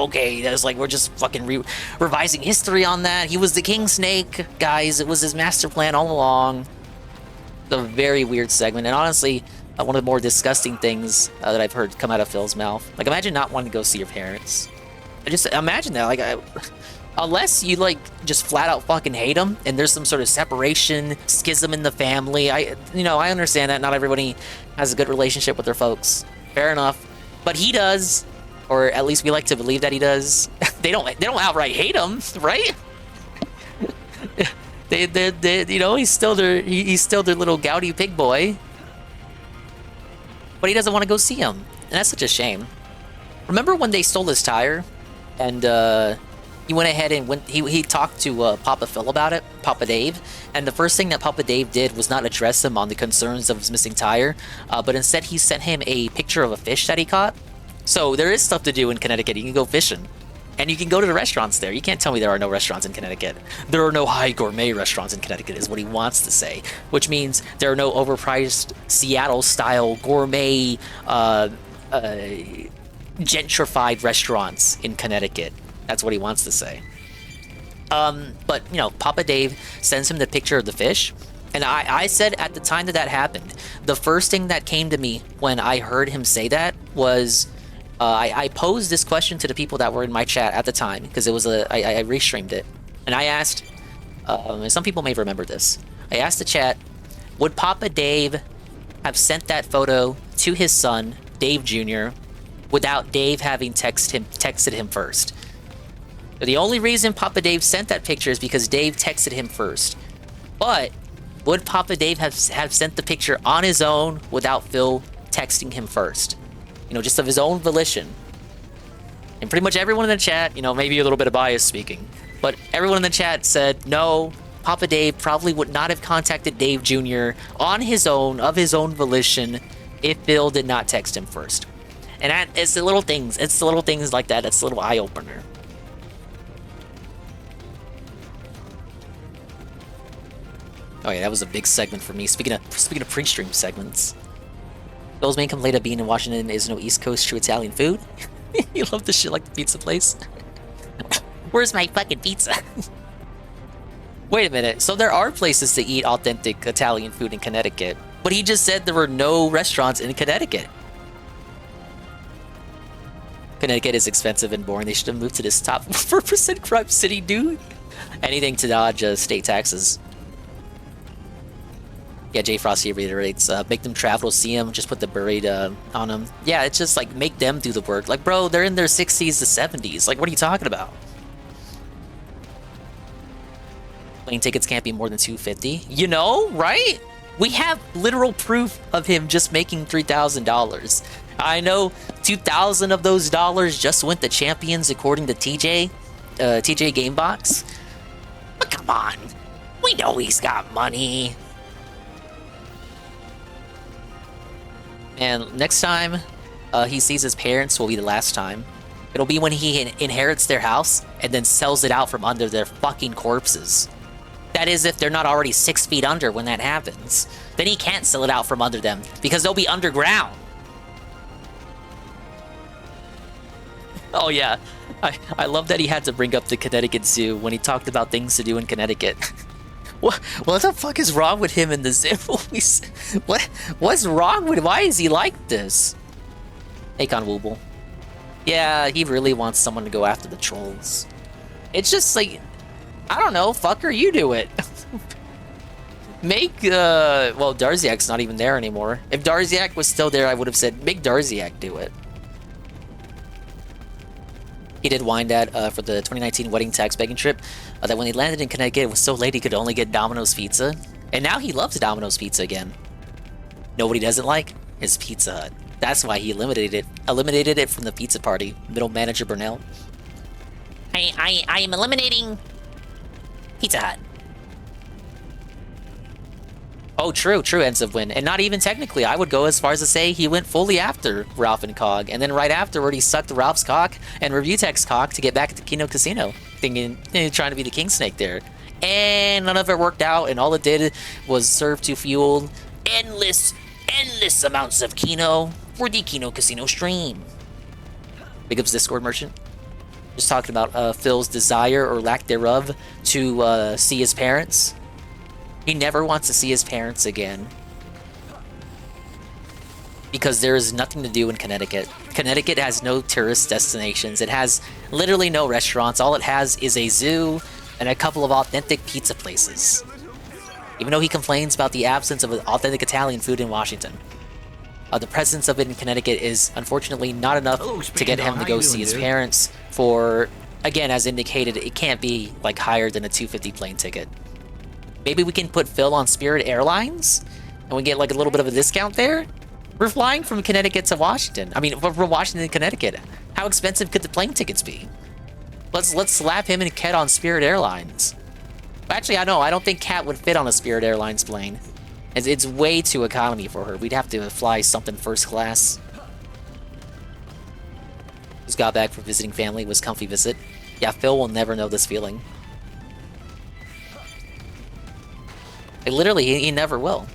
okay, that's like we're just fucking revising history on that. He was the King Snake, guys. It was his master plan all along. It's a very weird segment, and honestly, one of the more disgusting things that I've heard come out of Phil's mouth. Like, imagine not wanting to go see your parents. Just imagine that. Like, unless you like just flat out fucking hate them and there's some sort of separation, schism in the family. I understand that not everybody has a good relationship with their folks. Fair enough. But he does, or at least we like to believe that he does. They don't outright hate him, right? they you know, he's still their little gouty pig boy. But he doesn't want to go see him. And that's such a shame. Remember when they stole his tire and he went ahead and he talked to Papa Phil about it, Papa Dave, and the first thing that Papa Dave did was not address him on the concerns of his missing tire, but instead he sent him a picture of a fish that he caught. So there is stuff to do in Connecticut. You can go fishing, and you can go to the restaurants there. You can't tell me there are no restaurants in Connecticut. There are no high gourmet restaurants in Connecticut, is what he wants to say, which means there are no overpriced Seattle-style gourmet, gentrified restaurants in Connecticut. That's what he wants to say. But, you know, Papa Dave sends him the picture of the fish. And I said at the time that happened, the first thing that came to me when I heard him say that was, I posed this question to the people that were in my chat at the time, because it was I restreamed it. And I asked, and some people may remember this. I asked the chat, would Papa Dave have sent that photo to his son, Dave Jr., without Dave having texted him first? The only reason Papa Dave sent that picture is because Dave texted him first. But would Papa Dave have sent the picture on his own without Phil texting him first? You know, just of his own volition. And pretty much everyone in the chat, you know, maybe a little bit of bias speaking, but everyone in the chat said, no, Papa Dave probably would not have contacted Dave Jr. on his own, of his own volition, if Phil did not text him first. And it's the little things. It's the little things like that. It's a little eye-opener. Oh yeah, that was a big segment for me. Speaking of pre-stream segments, Phil's main complaint of being in Washington is no East Coast true Italian food. You love this shit like the pizza place. Where's my fucking pizza? Wait a minute. So there are places to eat authentic Italian food in Connecticut, but he just said there were no restaurants in Connecticut. Connecticut is expensive and boring. They should have moved to this top 4% crime city, dude. Anything to dodge state taxes. Yeah, J Frosty reiterates, make them travel to see him, just put the burrito on them. Yeah, it's just like, make them do the work. Like, bro, they're in their 60s to 70s. Like, what are you talking about? Plane tickets can't be more than $250. You know, right? We have literal proof of him just making $3,000. I know 2,000 of those dollars just went to champions according to TJ Gamebox. But come on. We know he's got money. And next time he sees his parents will be the last time. It'll be when he inherits their house and then sells it out from under their fucking corpses. That is, if they're not already 6 feet under when that happens. Then he can't sell it out from under them because they'll be underground. Oh yeah, I love that he had to bring up the Connecticut Zoo when he talked about things to do in Connecticut. What the fuck is wrong with him in the zoo? What's wrong with? Why is he like this? Hey, Conwooble. Yeah, he really wants someone to go after the trolls. It's just like, I don't know, fucker, you do it. Make, well, Darziak's not even there anymore. If Darziak was still there, I would have said, make Darziak do it. He did whine that for the 2019 wedding tax begging trip, that when he landed in Connecticut, it was so late he could only get Domino's pizza. And now he loves Domino's pizza again. Know what he doesn't like? His Pizza Hut. That's why he eliminated it from the pizza party. Middle manager Burnell. I am eliminating Pizza Hut. Oh, true, ends of win. And not even technically, I would go as far as to say he went fully after Ralph and Cog, and then right afterward he sucked Ralph's cock and Reviewtech's cock to get back at the Kino Casino, thinking, trying to be the king snake there. And none of it worked out, and all it did was serve to fuel endless amounts of Kino for the Kino Casino stream. Big ups Discord merchant. Just talking about Phil's desire or lack thereof to see his parents. He never wants to see his parents again. Because there is nothing to do in Connecticut. Connecticut has no tourist destinations. It has literally no restaurants. All it has is a zoo and a couple of authentic pizza places. Even though he complains about the absence of authentic Italian food in Washington. The presence of it in Connecticut is unfortunately not enough to get him to go see his parents for, again, as indicated, it can't be like higher than a $250 plane ticket. Maybe we can put Phil on Spirit Airlines and we get like a little bit of a discount there. We're flying from Connecticut to Washington. I mean, from Washington to Connecticut. How expensive could the plane tickets be? Let's slap him and Kat on Spirit Airlines. Actually, I don't think Kat would fit on a Spirit Airlines plane. It's way too economy for her. We'd have to fly something first class. Just got back from visiting family. Was comfy visit. Yeah, Phil will never know this feeling. Literally, he never will.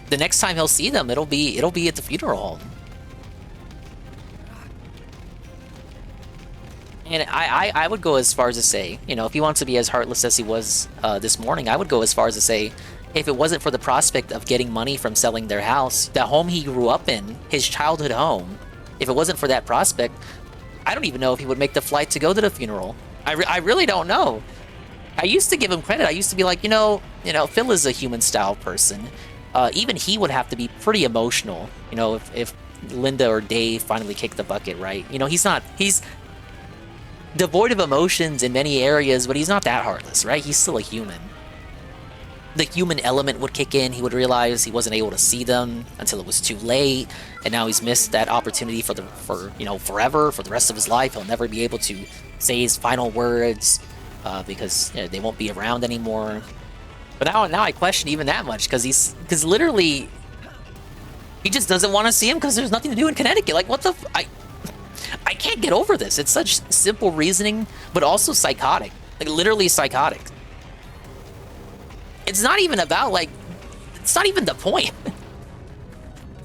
The next time he'll see them, it'll be at the funeral home. And I would go as far as to say, you know, if he wants to be as heartless as he was this morning, I would go as far as to say, if it wasn't for the prospect of getting money from selling their house, the home he grew up in, his childhood home, if it wasn't for that prospect, I don't even know if he would make the flight to go to the funeral. I really don't know. I used to give him credit. I used to be like, you know, Phil is a human-style person. Even he would have to be pretty emotional, you know, if Linda or Dave finally kicked the bucket, right? You know, he's devoid of emotions in many areas, but he's not that heartless, right? He's still a human. The human element would kick in. He would realize he wasn't able to see them until it was too late, and now he's missed that opportunity for forever, for the rest of his life. He'll never be able to say his final words because they won't be around anymore. But now I question even that much because literally he just doesn't want to see him because there's nothing to do in Connecticut. Like, what the I can't get over this. It's such simple reasoning, but also psychotic. Like, literally psychotic. It's not even about, like, it's not even the point.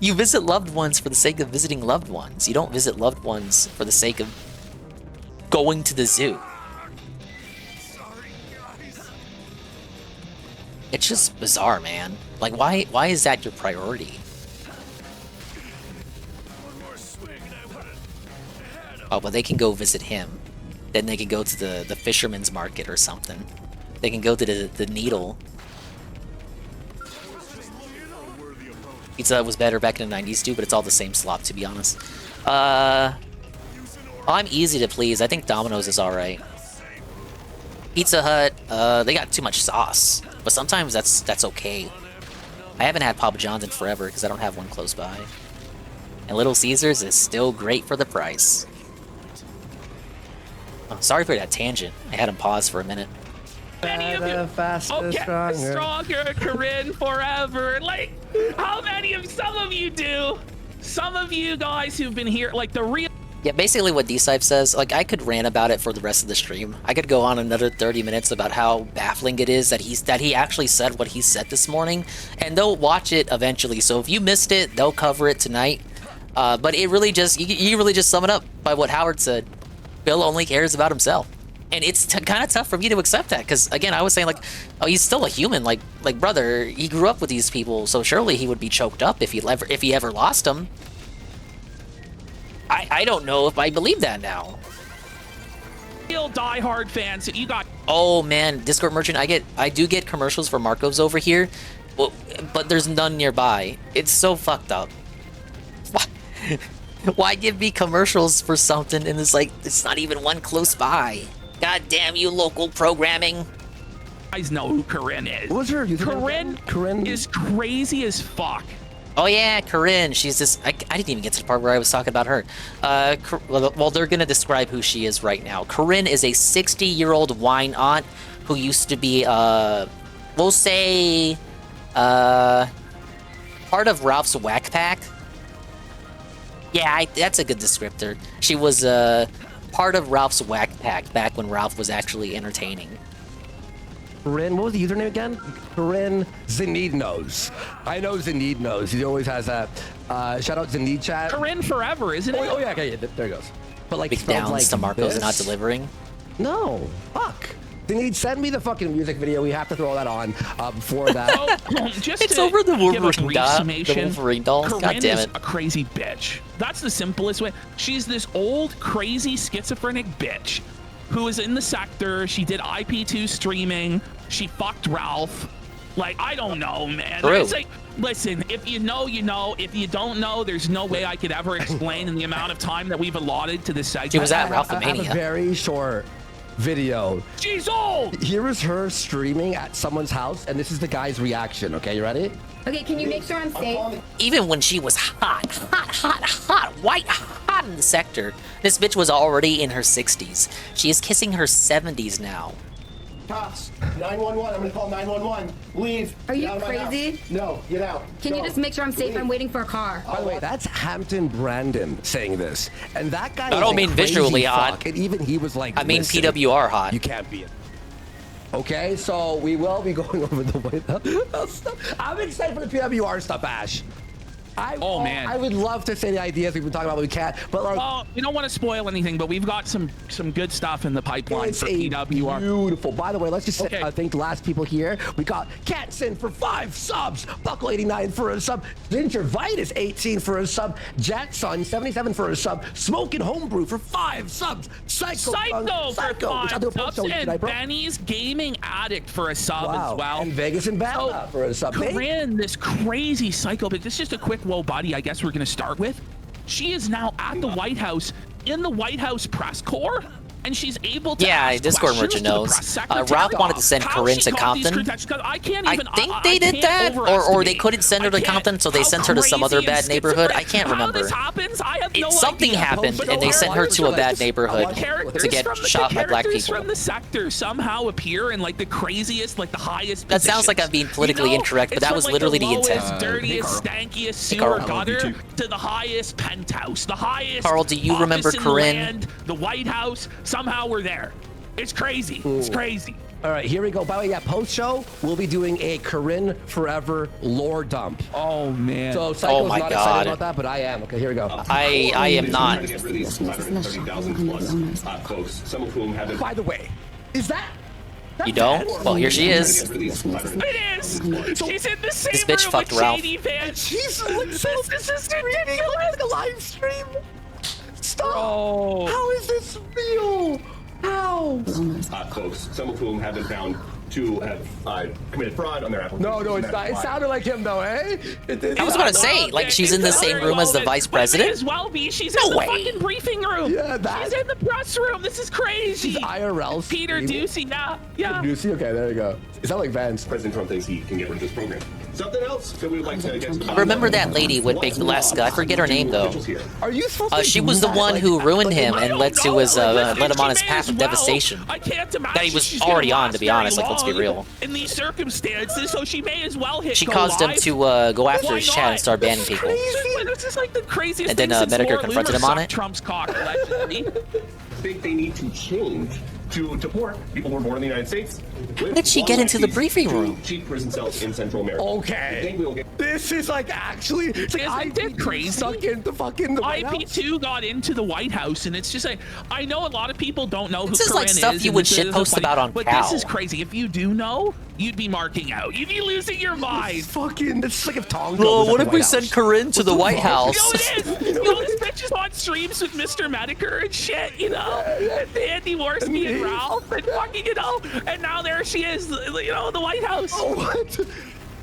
You visit loved ones for the sake of visiting loved ones. You don't visit loved ones for the sake of going to the zoo. It's just bizarre, man. Like, why is that your priority? Oh, but they can go visit him. Then they can go to the fisherman's market or something. They can go to the Needle. Pizza was better back in the 90s too, but it's all the same slop, to be honest. I'm easy to please. I think Domino's is alright. Pizza Hut, they got too much sauce. But sometimes that's okay. I haven't had Papa John's in forever because I don't have one close by. And Little Caesars is still great for the price. Oh, sorry for that tangent. I had him pause for a minute. Many of you, faster, stronger, Corinne forever. Like, how many of some of you do? Some of you guys who've been here, like the real. Yeah, basically what D-Cypher says, like, I could rant about it for the rest of the stream. I could go on another 30 minutes about how baffling it is that he actually said what he said this morning, and they'll watch it eventually. So if you missed it, they'll cover it tonight. But it really just, you really just sum it up by what Howard said. Bill only cares about himself. And it's kind of tough for me to accept that, because again, I was saying like, oh, he's still a human. Like brother, he grew up with these people, so surely he would be choked up if he ever lost them. I don't know if I believe that now. Real diehard fans, you got. Oh man, Discord merchant, I do get commercials for Marcos over here, but there's none nearby. It's so fucked up. Why give me commercials for something and it's not even one close by? God damn you, local programming. You guys know who Corinne is. What's her username? Corinne is crazy as fuck. Oh yeah, Corinne. She's this. I didn't even get to the part where I was talking about her. Well, they're gonna describe who she is right now. Corinne is a 60-year-old wine aunt who used to be, we'll say, part of Ralph's Whack Pack. Yeah, that's a good descriptor. She was part of Ralph's Whack Pack back when Ralph was actually entertaining. Corinne, what was the username again? Corinne Zanid knows. I know Zanid knows. He always has a shout out Zanid chat. Corinne forever, isn't it? Oh yeah, okay, yeah, there it goes. But like big downs like to Marcos this? not delivering. No, fuck. Zanid, send me the fucking music video. We have to throw that on before that. Just it's to over the give a Wolverine brief doll. summation, The Wolverine doll. Corinne God damn is it. a crazy bitch. That's the simplest way. She's this old, crazy, schizophrenic bitch who is in the sector. She did IP2 streaming. She fucked Ralph. Like, I don't know, man. True. It's like, listen, if you know, you know. If you don't know, there's no way I could ever explain in the amount of time that we've allotted to this segment. She was at I have a Ralphomania. very short video. She's old! Here is her streaming at someone's house, and this is the guy's reaction. Okay, you ready? Okay, can you make sure I'm safe? Even when she was hot, white hot in the sector, this bitch was already in her 60s. She is kissing her 70s now. Cops, 911. I'm gonna call 911. Leave. Are you crazy? No, get out. Can you just make sure I'm safe? I'm waiting for a car. By the way, that's Hampton Brandon saying this, and that guy. I don't mean visually hot. And even he was like, I mean "Listen, PWR hot. You can't be it." Okay, so we will be going over the White House stuff. I'm excited for the PWR stuff, Ash. Man, I would love to say the ideas we've been talking about, but we can't. But like, well, we don't want to spoil anything, but we've got some good stuff in the pipeline for PWR. Beautiful. By the way, let's just Okay. thank the last people here. We got Catson for 5 subs, Buckle 89 for a sub, Gingervitis 18 for a sub, Jackson 77 for a sub, Smoking Homebrew for 5 subs, Psycho for which I'll do a 5 post subs, show and tonight, bro. Benny's Gaming Addict for a sub as well. And Vegas and Bama for a sub. Corinne, this crazy psycho, but this is just a quick whoa buddy I guess we're gonna start with. She is now at the White House, in the White House press corps, and she's able to ask Discord questions merchant to the knows. press secretary. Ralph wanted to send How Corinne she to got these Compton. credentials, 'cause I can't even, I think they did that, or they couldn't send her to Compton, so they sent her to some other bad neighborhood. I can't remember. How this happens, I have no Something idea. happened, But and they sent her to a bad neighborhood characters to get from shot by black characters people. from the sector somehow appear in like the craziest, like the highest That sounds like I'm being politically incorrect, but that was literally the intent. Dirtiest, stankiest sewer gutter to the highest penthouse, the highest. Carl, do you remember office in the Corinne? land, the White House? Somehow we're there. It's crazy. It's crazy. All right, here we go. By the way, yeah, post-show, we'll be doing a Corinne Forever lore dump. Oh, man. So Psycho's my not God. excited about that, but I am. Okay, here we go. I am not. By the way, is that... You don't? Well, here she is. It is. She's in the same This bitch room fucked with Ralph. Shady Van. She's This is ridiculous. like a live stream. Stop. Oh. How is this real? How? Folks, some of whom have been found to have committed fraud on their application. No, it's not. It sounded like him, though, eh? I was gonna say, like, she's in the same room as the vice president? As well be. She's No in the way. fucking briefing room. Yeah, She's in the press room. This is crazy. She's IRL. Peter streaming. Ducey, yeah. Ducey? Okay, there you go. Is that like Vance? President Trump thinks he can get rid of this program. Something else that we would like to get. I remember that lady with big Alaska. I forget her name though. Are you supposed to She do was the that? one Like, who ruined him I and don't led to know. his Listen, led him on she his may path as of well. devastation. I can't imagine That he was she's gonna already on, last to be very honest, like the let's be real. in these circumstances, so she may as well hit She go caused live. him to go after his chat and start banning people. This is like the craziest And then thing since Medicare Laura confronted Loomer him on sucked it. Trump's cock, allegedly. I think they need to change to deport people who were born in the United States. How did she get into the briefing room? Cheap prison cells in Central America. Okay. I think we'll get This is like actually, it's like Isn't it crazy? Stuck into fucking the White House. IP2 got into the White House, and it's just like, I know a lot of people don't know who This is like Corinne stuff is, you and would this is shitpost funny, about on but Cal. this is crazy. If you do know, you'd be marking out. You'd be losing your mind. Fucking, this is like if Tonga Well, was at what the if we White send House. Corinne to the White House? You know it is. You know, this bitch is on streams with Mr. Medicare and shit, you know? And Andy Worski and Ralph and fucking, you know? And now there she is, you know, in the White House. Oh, what?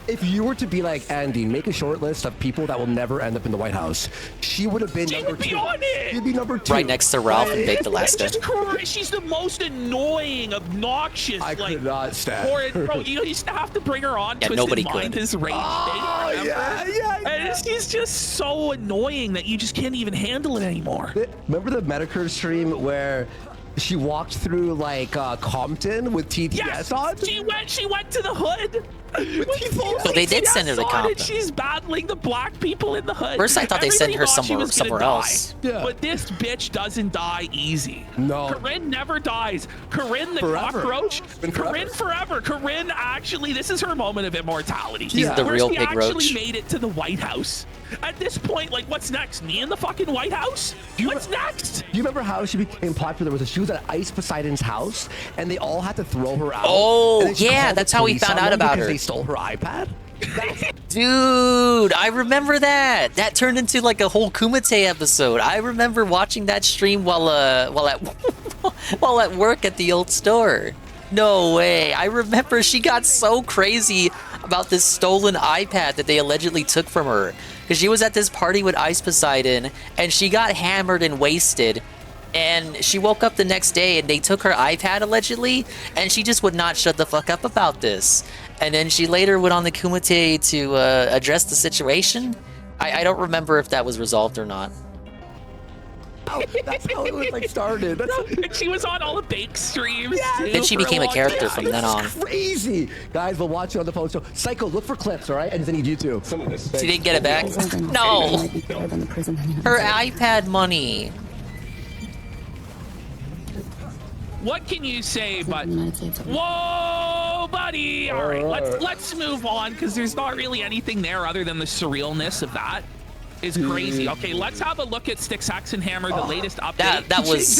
If you were to be like Andy, make a short list of people that will never end up in the White House, she would have been She number would be 2. on it. She'd be number 2. Right next to Ralph and Baked Alaska. It's just crazy. She's the most annoying, obnoxious. I like, could not stand Corinne, her. bro, you used to have to bring her on. Yeah, Twisted nobody Mind, could. His rage Oh, thing, yeah. And she's just so annoying that you just can't even handle it anymore. Remember the Medicare stream where she walked through like Compton with TTS on? She went to the hood. So they did send her to Compton. She's battling the black people in the hood. First, I thought they sent her Everybody thought she was somewhere gonna else. die. But this bitch doesn't die easy. No. Corinne never dies. Corinne the Forever. cockroach. Been forever. Corinne forever. Corinne actually, this is her moment of immortality. She's the where real she big actually roach. made it to the White House. At this point, like, what's next? Me in the fucking White House? What's next? Do you remember how she became popular? She was at Ice Poseidon's house, and they all had to throw her out. Oh, And then she yeah, called the that's how we police found on out them about because her. They stole her iPad. Dude, I remember that. That turned into like a whole Kumite episode. I remember watching that stream while at while at work at the old store. No way. I remember she got so crazy about this stolen iPad that they allegedly took from her. Because she was at this party with Ice Poseidon, and she got hammered and wasted. And she woke up the next day, and they took her iPad, allegedly, and she just would not shut the fuck up about this. And then she later went on the Kumite to address the situation. I don't remember if that was resolved or not. That's how it was like started. And she was on all the bake streams. too, Then she for a became a long character time. from then on. Crazy. Guys, we'll watch it on the post show. Psycho, look for clips, all right? And then need you too. She didn't get it back? No! Her iPad money. What can you say, but whoa, buddy! All right, let's move on because there's not really anything there other than the surrealness of that. Is crazy. Okay, let's have a look at Styx Hexenhammer, the latest update. That was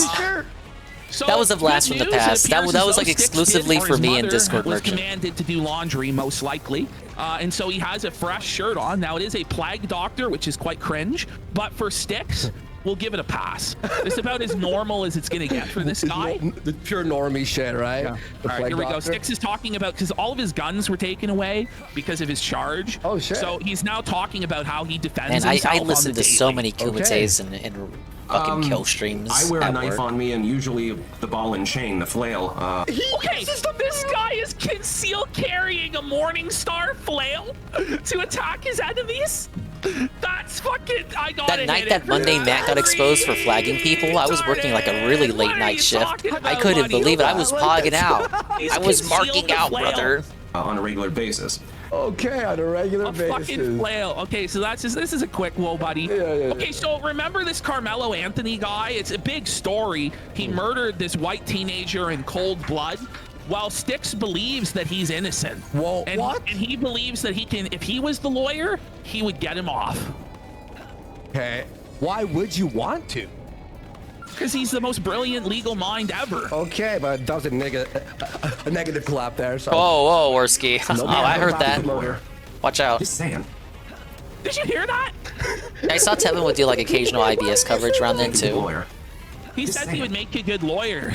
So, that was a blast good from the news, past. it That appears was as like though Styx exclusively did, or for his me and mother Discord was Merchant. commanded to do laundry, most likely. And so he has a fresh shirt on. Now, it is a Plague Doctor, which is quite cringe. But for Styx, we'll give it a pass. It's about as normal as it's going to get for this guy. The pure normie shit, right? Yeah. All right, here we go. Styx is talking about, because all of his guns were taken away because of his charge. Oh, shit. So he's now talking about how he defends And himself I on listened the to so daily. many Kumites and fucking kill streams. I wear a at knife work. on me and usually the ball and chain, the flail. Okay, this guy is concealed carrying a Morningstar flail to attack his enemies. That's fucking. I got That night that Monday Matt got exposed for flagging people, I was working like a really late night shift. I couldn't believe it. I was pogging out. I was marking out, brother. On a regular basis. Okay, on a regular basis. Fucking flail. Okay, so that's just, this is a quick whoa, buddy. Okay, so remember this Carmelo Anthony guy? It's a big story. He murdered this white teenager in cold blood. While Styx believes that he's innocent. Whoa, and, what? And he believes that he can, if he was the lawyer, he would get him off. Okay. Why would you want to? Because he's the most brilliant legal mind ever. Okay, but that was a negative clap there. So. Whoa, Worski. No, Oh, I heard that. promoter. Watch out. Just saying. Did you hear that? I saw Tevin would do like occasional IBS coverage around then too. He said he would make a good lawyer.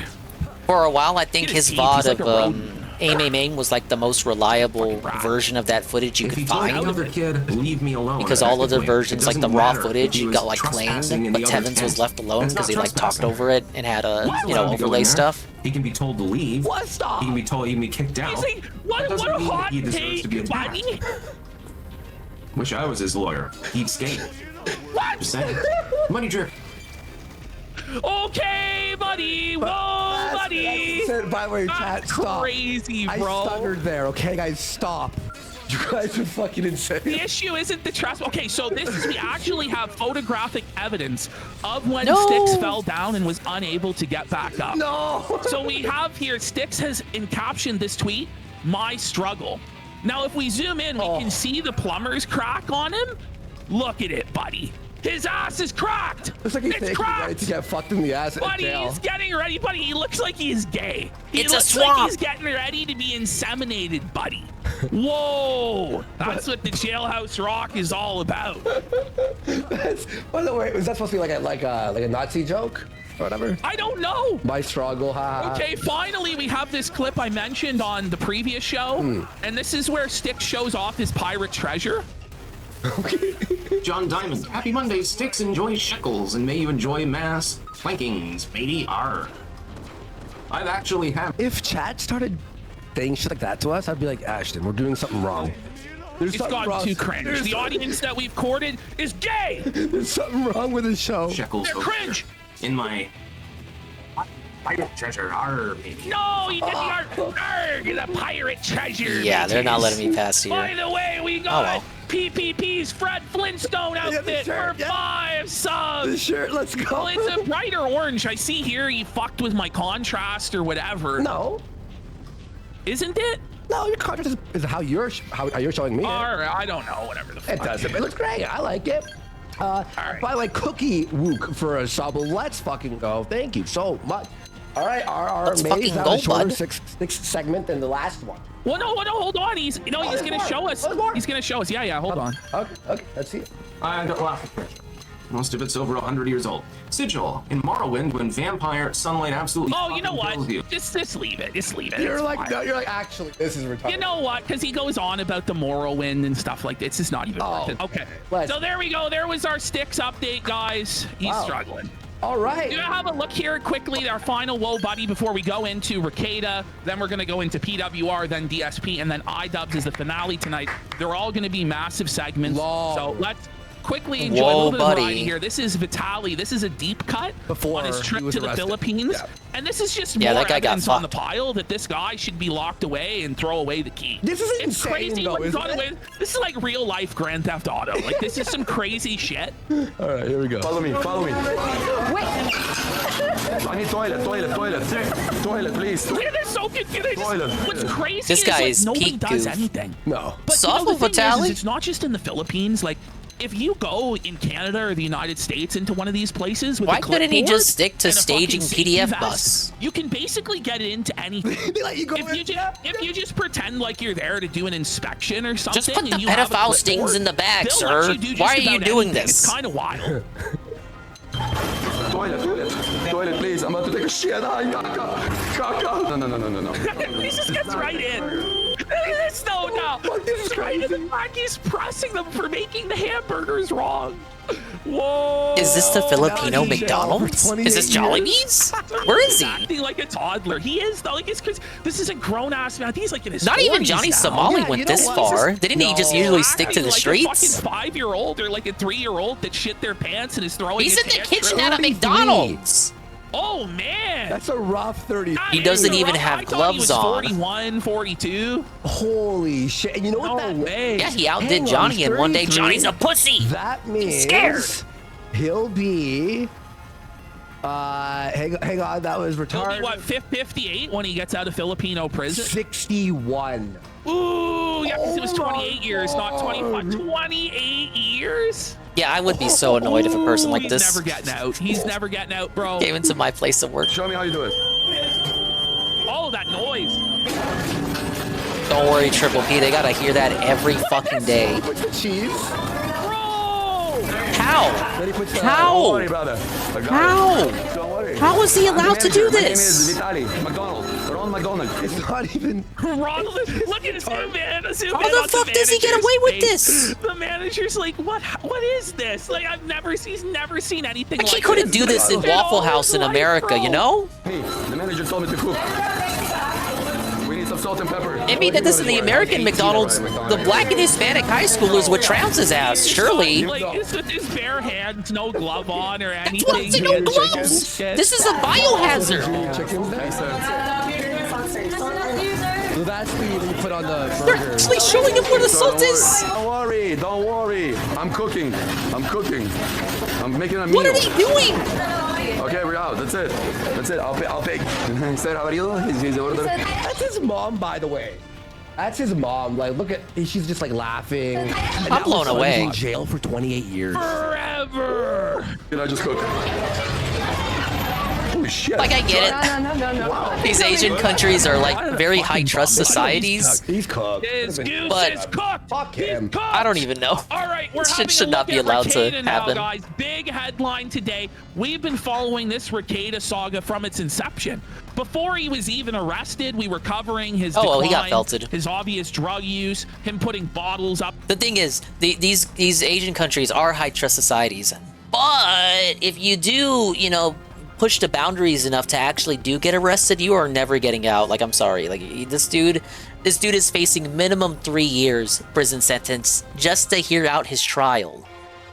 For a while, I think Look at his his teeth, VOD he's like of a rodent. Aim was like the most reliable version of that footage you If could he told find. another kid, leave me alone. Because all other effectively. versions, It like the doesn't raw matter footage, if he was got like claimed, trespassing in but the other Tevin's was tent. left alone That's because he not like talked trespassing. over it and had a He's you know allowed to go in overlay there. stuff. He can be told to leave. What? Stop. He can be told. He can be kicked out. He's like, That what doesn't a mean that hot he deserves to be take, attacked. buddy. Wish I was his lawyer. He'd skate. What? Just saying. Money drip. Okay, buddy. Whoa, buddy. said, by the way, chat, stop. Crazy, bro. I stuttered there. Okay, guys, stop. You guys are fucking insane. The issue isn't the trust. Okay, so this is we actually have photographic evidence of when No. Styx fell down and was unable to get back up. No. So we have here Styx has encaptioned this tweet, "My struggle." Now, if we zoom in, we can see the plumber's crack on him. Look at it, buddy. His ass is cracked. Looks like he's It's taking ready cracked. to get fucked in the ass in Buddy, jail. he's getting ready. Buddy, he looks like he's gay. He It's a looks like swamp. he's getting ready to be inseminated, buddy. Whoa. That's what the jailhouse rock is all about. By the way, was that supposed to be like a Nazi joke or whatever? I don't know. My struggle, ha. Okay, finally we have this clip I mentioned on the previous show, and this is where Styx shows off his pirate treasure. John Diamond, happy Monday. Styx enjoy shekels, and may you enjoy mass plankings, matey. R. I've actually had. If chat started saying shit like that to us, I'd be like, Ashton, we're doing something wrong. There's It's something gone wrong. too cringe. The audience that we've courted is gay. There's something wrong with the show. Shekels. They're cringe. In my pirate treasure. R. Matey. No, you did the art. Arrgh, the pirate treasure. Yeah, they're not letting me pass By here. the way, we Oh, got well. PPP's Fred Flintstone outfit for 5 subs. The shirt, let's go. Well, it's a brighter orange. I see here you fucked with my contrast or whatever. No. Isn't it? No, your contrast is how you're showing me. All right, I don't know. Whatever the fuck. It does. It looks great. I like it. By the way, Cookie Wook for a sub. Let's fucking go. Thank you so much. All right, our Let's maze fucking had go, a shorter bud. sixth segment than the last one. Well, no, hold on. He's gonna show us. He's gonna show us. Yeah, hold on. Okay, let's see it. I got laughing. Most of it's over 100 years old. Sigil in Morrowind, when vampire sunlight absolutely. Oh, you know what? kills you. Just leave it. Just leave it. You're It's like, fine. no, you're like, actually, this is retarded. You know what? Because he goes on about the Morrowind and stuff like that. It's just not even worth it. Okay. So there we go. There was our Styx update, guys. He's struggling. All right. Do you have a look here quickly? Our final Whoa Buddy before we go into Ricada. Then we're going to go into PWR, then DSP, and then iDubbbz is the finale tonight. They're all going to be massive segments. So let's quickly enjoy a Whoa, little bit of buddy. variety here. This is Vitali. This is a deep cut Before on his he trip was to the arrested. Philippines. Yeah. And this is just Yeah, more that guy got evidence on the fucked. pile that this guy should be locked away and throw away the key. This is It's insane, crazy though, what he's isn't got it? away. This is like real life Grand Theft Auto. Like this is some crazy shit. All right, here we go. Follow me, follow me. I need toilet, please. Look at this, so good. What's crazy This guy is is like, nobody peak does goof. anything. No. But Soft the thing Vitali? is, it's not just in the Philippines. Like, if you go in Canada or the United States into one of these places with Why a couldn't he clipboard just stick to and a staging fucking safety PDF vest, bus? You can basically get it into anything. They let you go in, if you just pretend like you're there to do an inspection or something, Just put the and you have a pedophile stings clipboard, in the bag, they'll sir. let you do just Why are you about doing anything. this? It's kind of wild. Toilet, please. I'm about to take a shit. Caca. No. He just gets right in. Look at this though now. This is crazy. The fact he's pressing them for making the hamburgers wrong. Whoa. Is this the Filipino That was McDonald's? for Is this 28 Jollibee's? Where is he? Acting like a toddler. He is though. Like it's because this is a grown ass man. I think he's like in his Not even 40s Johnny now. Somali Yeah, went you know this what? far. Didn't he just usually stick to the Acting like streets? a fucking 5-year-old or like a 3-year-old that shit their pants and is throwing. He's a in the tantrum. kitchen at a 33. McDonald's. Oh man. That's a rough 30. He doesn't even I have thought he was gloves on. 41, 42. Holy shit. And you know what No that way. Yeah, he Hang outdid on, Johnny, and one day 33. Johnny's a pussy. That means scared. he'll be. Hang on, that was He'll be retarded. what 58 when he gets out of Filipino prison. 61. Ooh, yeah, because it was Oh my 28 years, not 25. 28 years? Yeah, I would be so annoyed if a person like He's this never getting out. He's never getting out, bro. came into my place of work. Show me how you do it. Oh, that noise. Don't worry, Triple P. They gotta hear that every fucking day. Puts the cheese. Bro! How? Then he puts the. Don't How? worry, brother. I got How? it. Don't worry. How is he allowed to do My name this? is Vitali. McDonald. Ronald McDonald. It's not even. Ronald, look at his zoom in. How the fuck does he get away with this? The manager's like, what is this? Like, he's never seen anything Like like he couldn't do this in Waffle House in America, you know? Me. The manager told me to cook. We need some salt and pepper. Maybe he did this in the American McDonald's. The black and Hispanic high schoolers would trounce his ass, surely. Like, it's with his bare hands, no glove on or anything. What's no gloves? This is a biohazard. Chickens there? That's the you put on the burger. They're actually showing him where the salt is. Don't worry, don't worry. I'm cooking. I'm making a meal. What are they doing? Okay, we're out. That's it. I'll pay. Sir, how are you? Is order? That's his mom, by the way. That's his mom. Like, look at, she's just like laughing. And I'm blown away. He's in jail for 28 years. Forever. Can I just cook? Holy shit. Like, I get it. No. Wow. These Asian countries are like very high trust societies. He's cooked. His goose But- is cooked. Fuck him. I don't even know. All right, we're This having shit should a not look be at allowed to Rekieta now, happen. guys. Big headline today. We've been following this Rekieta saga from its inception. Before he was even arrested, we were covering his Oh, well, he got decline, felted. his obvious drug use, him putting bottles up. The thing is, these Asian countries are high trust societies. But if you do, you know, push the boundaries enough to actually do get arrested, you are never getting out. Like, I'm sorry. Like, this dude is facing minimum 3 years prison sentence just to hear out his trial.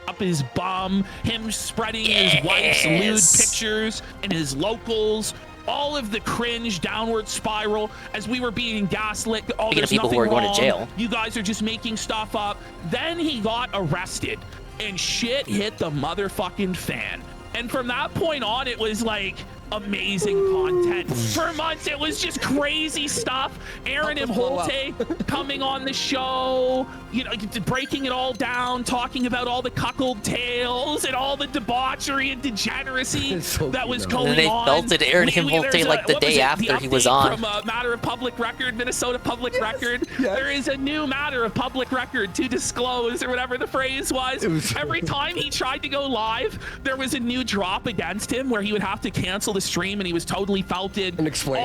Up his bum, him spreading his wife's lewd pictures and his locals, all of the cringe downward spiral as we were being gaslit. Oh, Speaking there's of people who nothing are going to wrong. jail. You guys are just making stuff up. Then he got arrested and shit hit the motherfucking fan. And from that point on, it was like amazing content. For months, it was just crazy stuff. Aaron and Holte coming on the show, you know, breaking it all down, talking about all the cuckold tales and all the debauchery and degeneracy that was going And they on. belted Aaron and There's Holte like the what was day it? after The he was update on. From Matter of Public Record, Minnesota Public Record. There is a new Matter of Public Record to disclose, or whatever the phrase was. Every time he tried to go live, there was a new drop against him where he would have to cancel the stream, and he was totally felted. And explain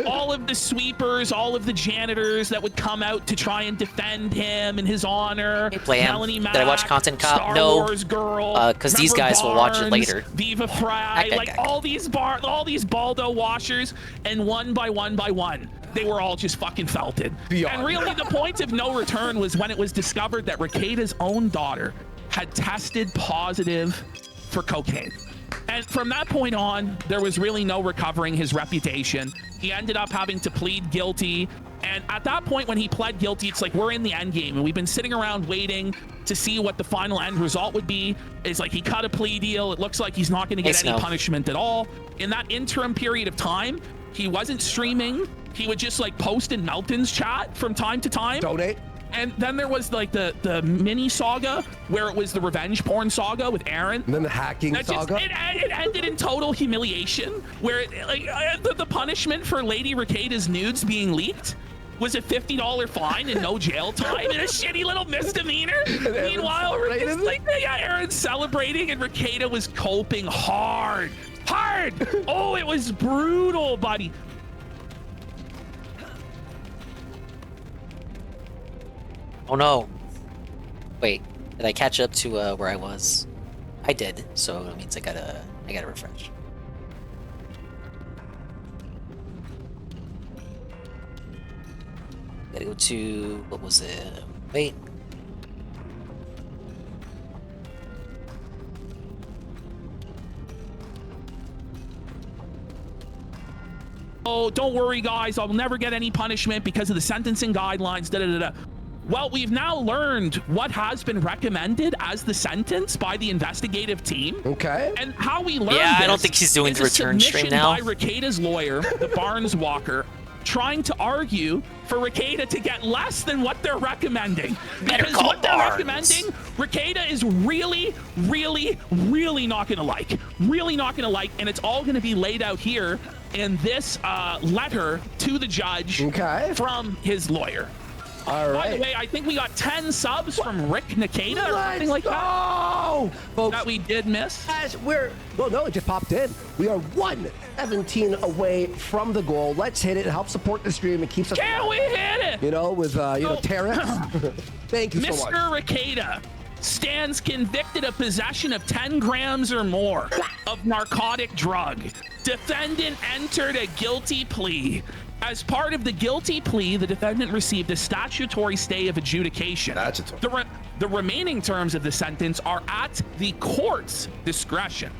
all of the sweepers, all of the janitors that would come out to try and defend him and his honor. Melanie Mack, Did I watch Content Cop? Star No. Wars Girl, Because these Remember guys will watch it Barnes, later. Viva Fry, like all these Baldo washers, and one by one, they were all just fucking felted. And really, the point of no return was when it was discovered that Rekieta's own daughter had tested positive for cocaine. And from that point on, there was really no recovering his reputation. He ended up having to plead guilty. And at that point, when he pled guilty, it's like we're in the end game, and we've been sitting around waiting to see what the final end result would be. It's like he cut a plea deal. It looks like he's not going to get any punishment at all. In that interim period of time, he wasn't streaming. He would just like post in Melton's chat from time to time. Donate. And then there was like the mini saga where it was the revenge porn saga with Aaron. And then the hacking saga. It ended in total humiliation, where the punishment for Lady Rekieta's nudes being leaked was a $50 fine and no jail time and a shitty little misdemeanor. Meanwhile, Aaron's celebrating and Rekieta was coping hard. Oh, it was brutal, buddy. Oh no. Wait, did I catch up to where I was? I did, so it means I gotta refresh. Gotta go to, what was it? Wait. Oh, don't worry, guys. I'll never get any punishment because of the sentencing guidelines. Well, we've now learned what has been recommended as the sentence by the investigative team. Okay. And how we learned Yeah, I don't this think he's doing is the return stream now. by Rekieta's lawyer, the Barnes Walker, trying to argue for Rekieta to get less than what they're recommending. Because what they're recommending, Rekieta is really, really, really not going to like. Really not going to like, and it's all going to be laid out here in this letter to the judge from his lawyer. All right. By the way, I think we got 10 subs from Rick Nikita or something like that. Folks, that we did miss. No, it just popped in. We are 117 away from the goal. Let's hit it. Help support the stream. It keeps us. Can we hit it? You know, with tariffs. Thank you so much. Mr. Rekieta stands convicted of possession of 10 grams or more of narcotic drug. Defendant entered a guilty plea. As part of the guilty plea, the defendant received a statutory stay of adjudication. The remaining terms of the sentence are at the court's discretion.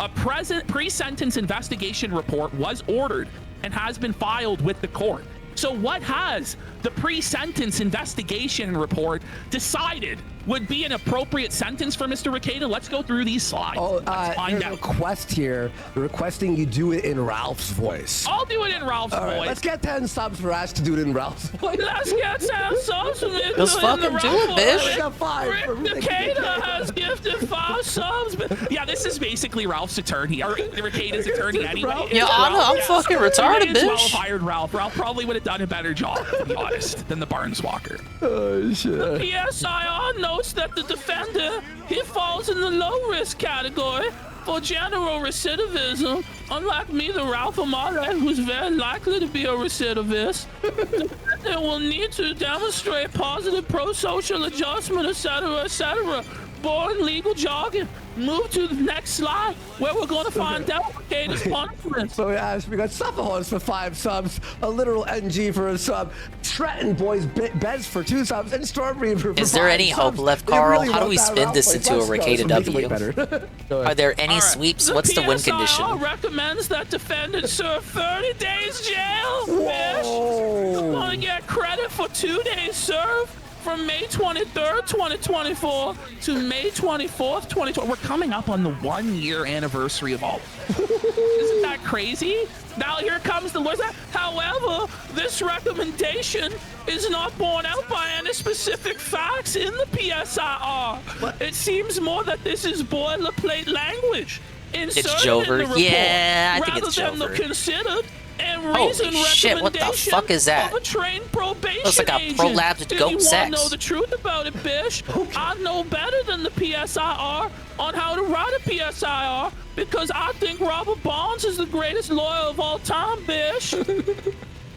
A pre-sentence investigation report was ordered and has been filed with the court. So what has the pre-sentence investigation report decided would be an appropriate sentence for Mr. Rekieta? Let's go through these slides. Let's find there's out. a request here. They're requesting you do it in Ralph's voice. I'll do it in Ralph's All right, voice. let's get 10 subs for Ash to do it in Ralph's voice. Let's get 10 subs from it. Let's fucking do it, bitch. We got 5. Rekieta has gifted 5 subs. Yeah, this is basically Ralph's attorney, or Rekieta's attorney anyway. Yeah, I'm fucking retarded, Well bitch. hired Ralph. Ralph probably would have done a better job, to be honest, than the Barnswalker. Oh, shit. The PSIR notes that the defender, he falls in the low-risk category for general recidivism. Unlike me, the Ralph Amare, who's very likely to be a recidivist, the defender will need to demonstrate positive pro-social adjustment, etc., etc. Boring legal jargon. Move to the next slide, where we're going to find out Rekieta's punishment. So Ash, we got Sufferhorse for 5 subs, a literal NG for a sub, Stratton Boys Bez for 2 subs, and Storm Reaver for 5 Is there any hope subs. left, They Carl? really How do want we that spin Ralph this voice. into a Let's go. Rekieta So make it way W? better. Are there any sweeps? What's the win condition? PSIR recommends that defendant serve 30 days jail. Whoa. Want to get credit for 2 days served from May 23rd, 2024 to May 24th, 2020. We're coming up on the 1-year anniversary of all. Isn't that crazy? Now here comes the Lord. However, this recommendation is not borne out by any specific facts in the PSIR. It seems more that this is boilerplate language inserted Jover. in the report, Yeah, I think rather it's than the Jover. considered and Holy reasoned shit, what the recommendation fuck is that? of a trained probation Looks like a agent. prolapsed If goat you want sex. to know the truth about it, Bish, I know better than the PSIR on how to write a PSIR because I think Robert Barnes is the greatest lawyer of all time, Bish.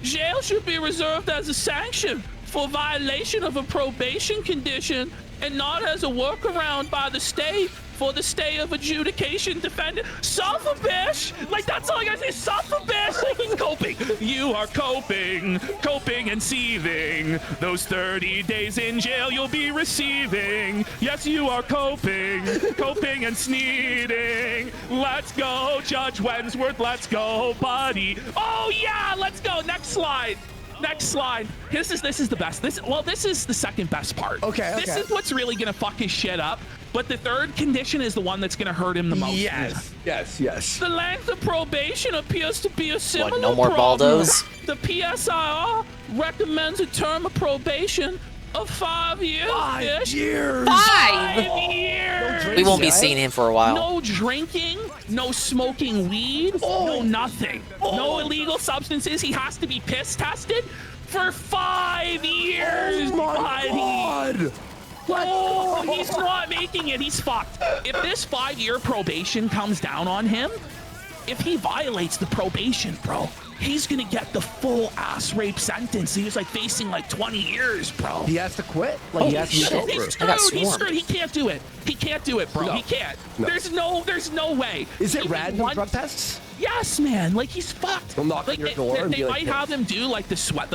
Jail should be reserved as a sanction for violation of a probation condition and not as a workaround by the state for the stay of adjudication defendant. Suffer, Bish! Like, that's all I gotta say. Suffer, Bish! Like, he's coping. You are coping and seething. Those 30 days in jail you'll be receiving. Yes, you are coping and sneezing. Let's go, Judge Wentworth. Let's go, buddy. Oh, yeah, let's go. Next slide. Next slide. This is the best. This is the second best part. Okay. This is what's really gonna fuck his shit up. But the third condition is the one that's gonna hurt him the most. Yes. The length of probation appears to be a similar no more problem. Baldos? The PSIR recommends a term of probation of 5 years. 5 years. 5 years. We won't be seeing him for a while. No drinking, no smoking weed, no nothing. No illegal substances. He has to be piss tested for 5 years. Oh my God. Oh, he's not making it. He's fucked. If this 5-year probation comes down on him, if he violates the probation, bro, he's gonna get the full ass rape sentence. He was like facing like 20 years, bro. He has to quit? Like, he has to Shit, be he's over. screwed. He's screwed. He can't do it. He can't do it, bro. No. He can't. No. There's no way. Is it Even random one- drug tests? Yes, man. Like, he's fucked. He'll knock on Like, your door and they be like, might have him do like the sweat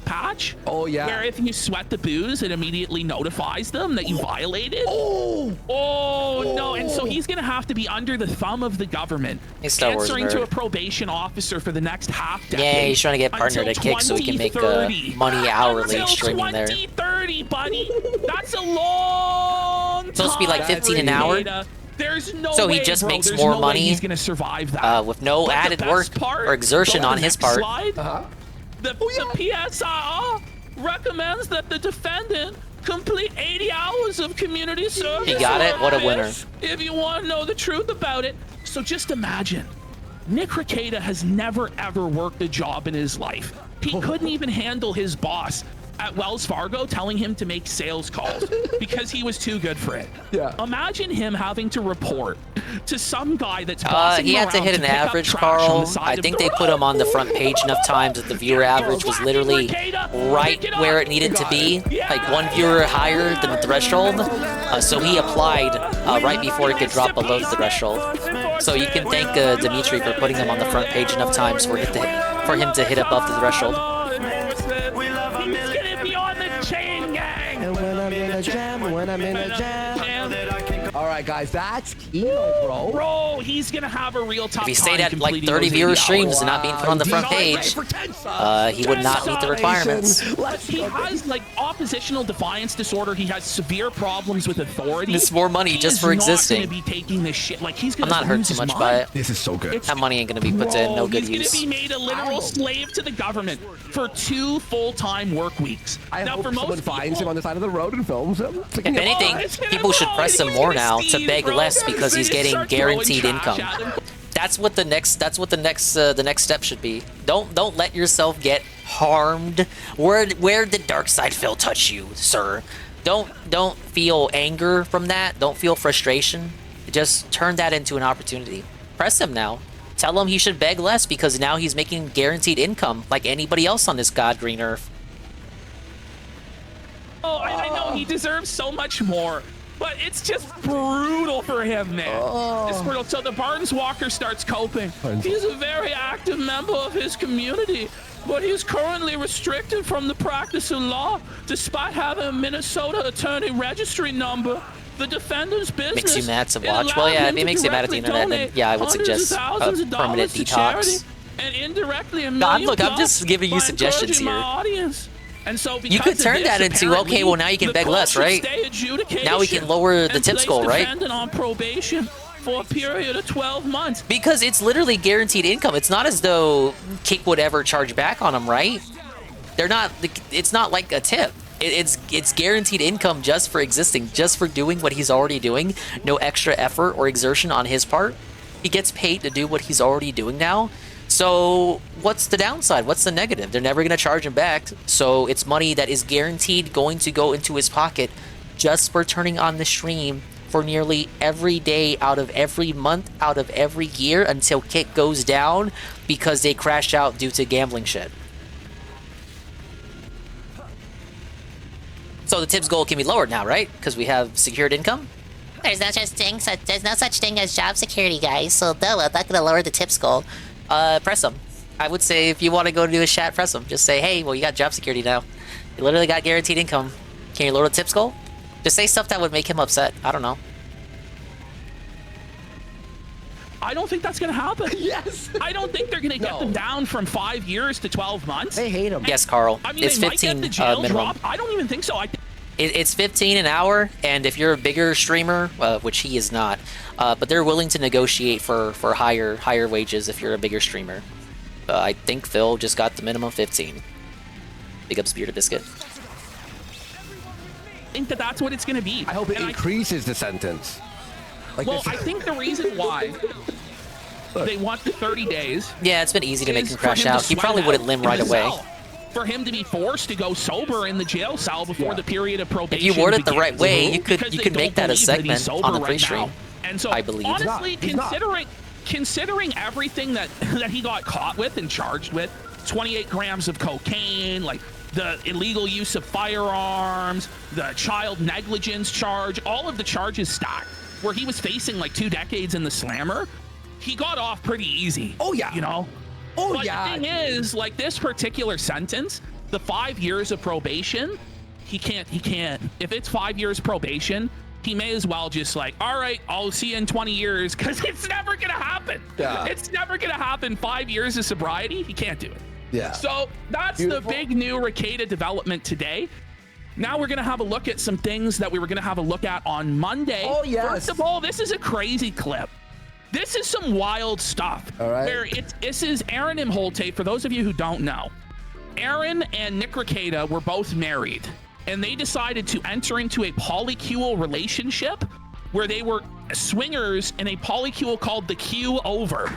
patch. Oh, yeah. Where if you sweat the booze, it immediately notifies them that you violated. Oh no. And so he's gonna have to be under the thumb of the government, Hey, Star Wars answering to nerd. a probation officer for the next half decade. Yeah, he's trying to get partner until to kick so he can make 2030. money hourly Until streaming there. 2030, buddy. That's a long time. Supposed to be like 15 an hour? Rekieta. There's no So he way, just bro. makes There's more no way money, he's gonna survive that. with no But the added best work part, or exertion go to on the his next part. slide. The PSIR recommends that the defendant complete 80 hours of community service. He got it? What a work, winner. Bish, if you want to know the truth about it. So just imagine, Nick Rekieta has never ever worked a job in his life. He couldn't even handle his boss at Wells Fargo telling him to make sales calls because he was too good for it. Yeah. Imagine him having to report to some guy that's bossing He him had to around hit an pick up average, trash on the Carl. side I of think the they put road. him on the front page enough times that the viewer average was literally right where it needed to be, like one viewer higher than the threshold. So he applied right before he could drop below the threshold. So you can thank Dimitri for putting him on the front page enough times for him to hit above the threshold. He's gonna be on the chain gang. And when I'm in a jam, All right, that, guys. That's key, bro. Bro, he's gonna have a real tough time. If he stayed at like completing 30 those viewer 80 streams hours. and not being put on the front page, he would not meet the requirements. But he has like oppositional defiance disorder. He has severe problems with authority. It's more money just for existing. He's not gonna be taking this shit. Like he's gonna I'm not hurt lose too his much mind. by it. This is so good. That money ain't gonna be put to no good use. He's gonna be made a literal slave to the government for 2 full-time work weeks. I now, hope for someone most finds him on the side of the road and films him. If anything, people should press him more now to beg less because he's getting guaranteed income. That's what the next step should be. Don't let yourself get harmed. Where did dark side Phil touch you, sir? Don't feel anger from that. Don't feel frustration. Just turn that into an opportunity. Press him now. Tell him he should beg less because now he's making guaranteed income like anybody else on this god green earth. Oh, I know he deserves so much more, but it's just brutal for him, man. It's brutal. So the Barnes Walker starts coping. He's a very active member of his community, but he's currently restricted from the practice of law despite having a Minnesota attorney registry number. The defendant's business Makes you mad to watch? Well, yeah, if it makes you mad at the internet, then yeah, I would suggest a permanent detox. And indirectly, God, look, I'm just giving you suggestions here. Audience. And so you could turn that into, okay, well, now you can beg less, right? Now we can lower the tips goal, right? On probation for a period of 12 months. Because it's literally guaranteed income. It's not as though Kick would ever charge back on him, right? They're not. It's not like a tip. It's guaranteed income just for existing, just for doing what he's already doing. No extra effort or exertion on his part. He gets paid to do what he's already doing now. So what's the downside? What's the negative? They're never going to charge him back. So it's money that is guaranteed going to go into his pocket just for turning on the stream for nearly every day out of every month, out of every year until Kick goes down because they crash out due to gambling shit. So the tips goal can be lowered now, right? Because we have secured income? There's no such thing as job security, guys. So no, I'm not gonna lower the tips goal. Press him. I would say if you want to go do a chat, press him. Just say, hey, well, you got job security now. You literally got guaranteed income. Can you lower the tips goal? Just say stuff that would make him upset. I don't know. I don't think that's going to happen. Yes. I don't think they're going to get them down from 5 years to 12 months. They hate him. Yes, Carl. I mean, it's they 15 might get the jail minimum. drop. I don't even think so. It's 15 an hour, and if you're a bigger streamer, which he is not, but they're willing to negotiate for higher wages if you're a bigger streamer. I think Phil just got the minimum 15. Big up Spirit Biscuit. I think that's what it's going to be. I hope it increases the sentence. Like well, I think the reason why they want the 30 days. Yeah, it's been easy to make him crash out. He probably wouldn't limb right away. For him to be forced to go sober in the jail cell before the period of probation. If you word it the right way, you could make that a segment on the pre-stream. And so, I believe. honestly, considering everything that he got caught with and charged with, 28 grams of cocaine, like the illegal use of firearms, the child negligence charge, all of the charges stacked, where he was facing like 2 decades in the slammer, he got off pretty easy. Oh yeah. You know? Oh but yeah. the thing is, like this particular sentence, the 5 years of probation, he can't. If it's 5 years probation, he may as well just like, all right, I'll see you in 20 years, because it's never gonna happen. Yeah. It's never gonna happen. 5 years of sobriety, he can't do it. Yeah. So that's the big new Ricada development today. Now we're gonna have a look at some things that we were gonna have a look at on Monday. Oh yes. First of all, this is a crazy clip. This is some wild stuff. All right. Where this is Aaron Imholte. For those of you who don't know, Aaron and Nick Ricada were both married, and they decided to enter into a polycule relationship where they were swingers in a polycule called the Q Over.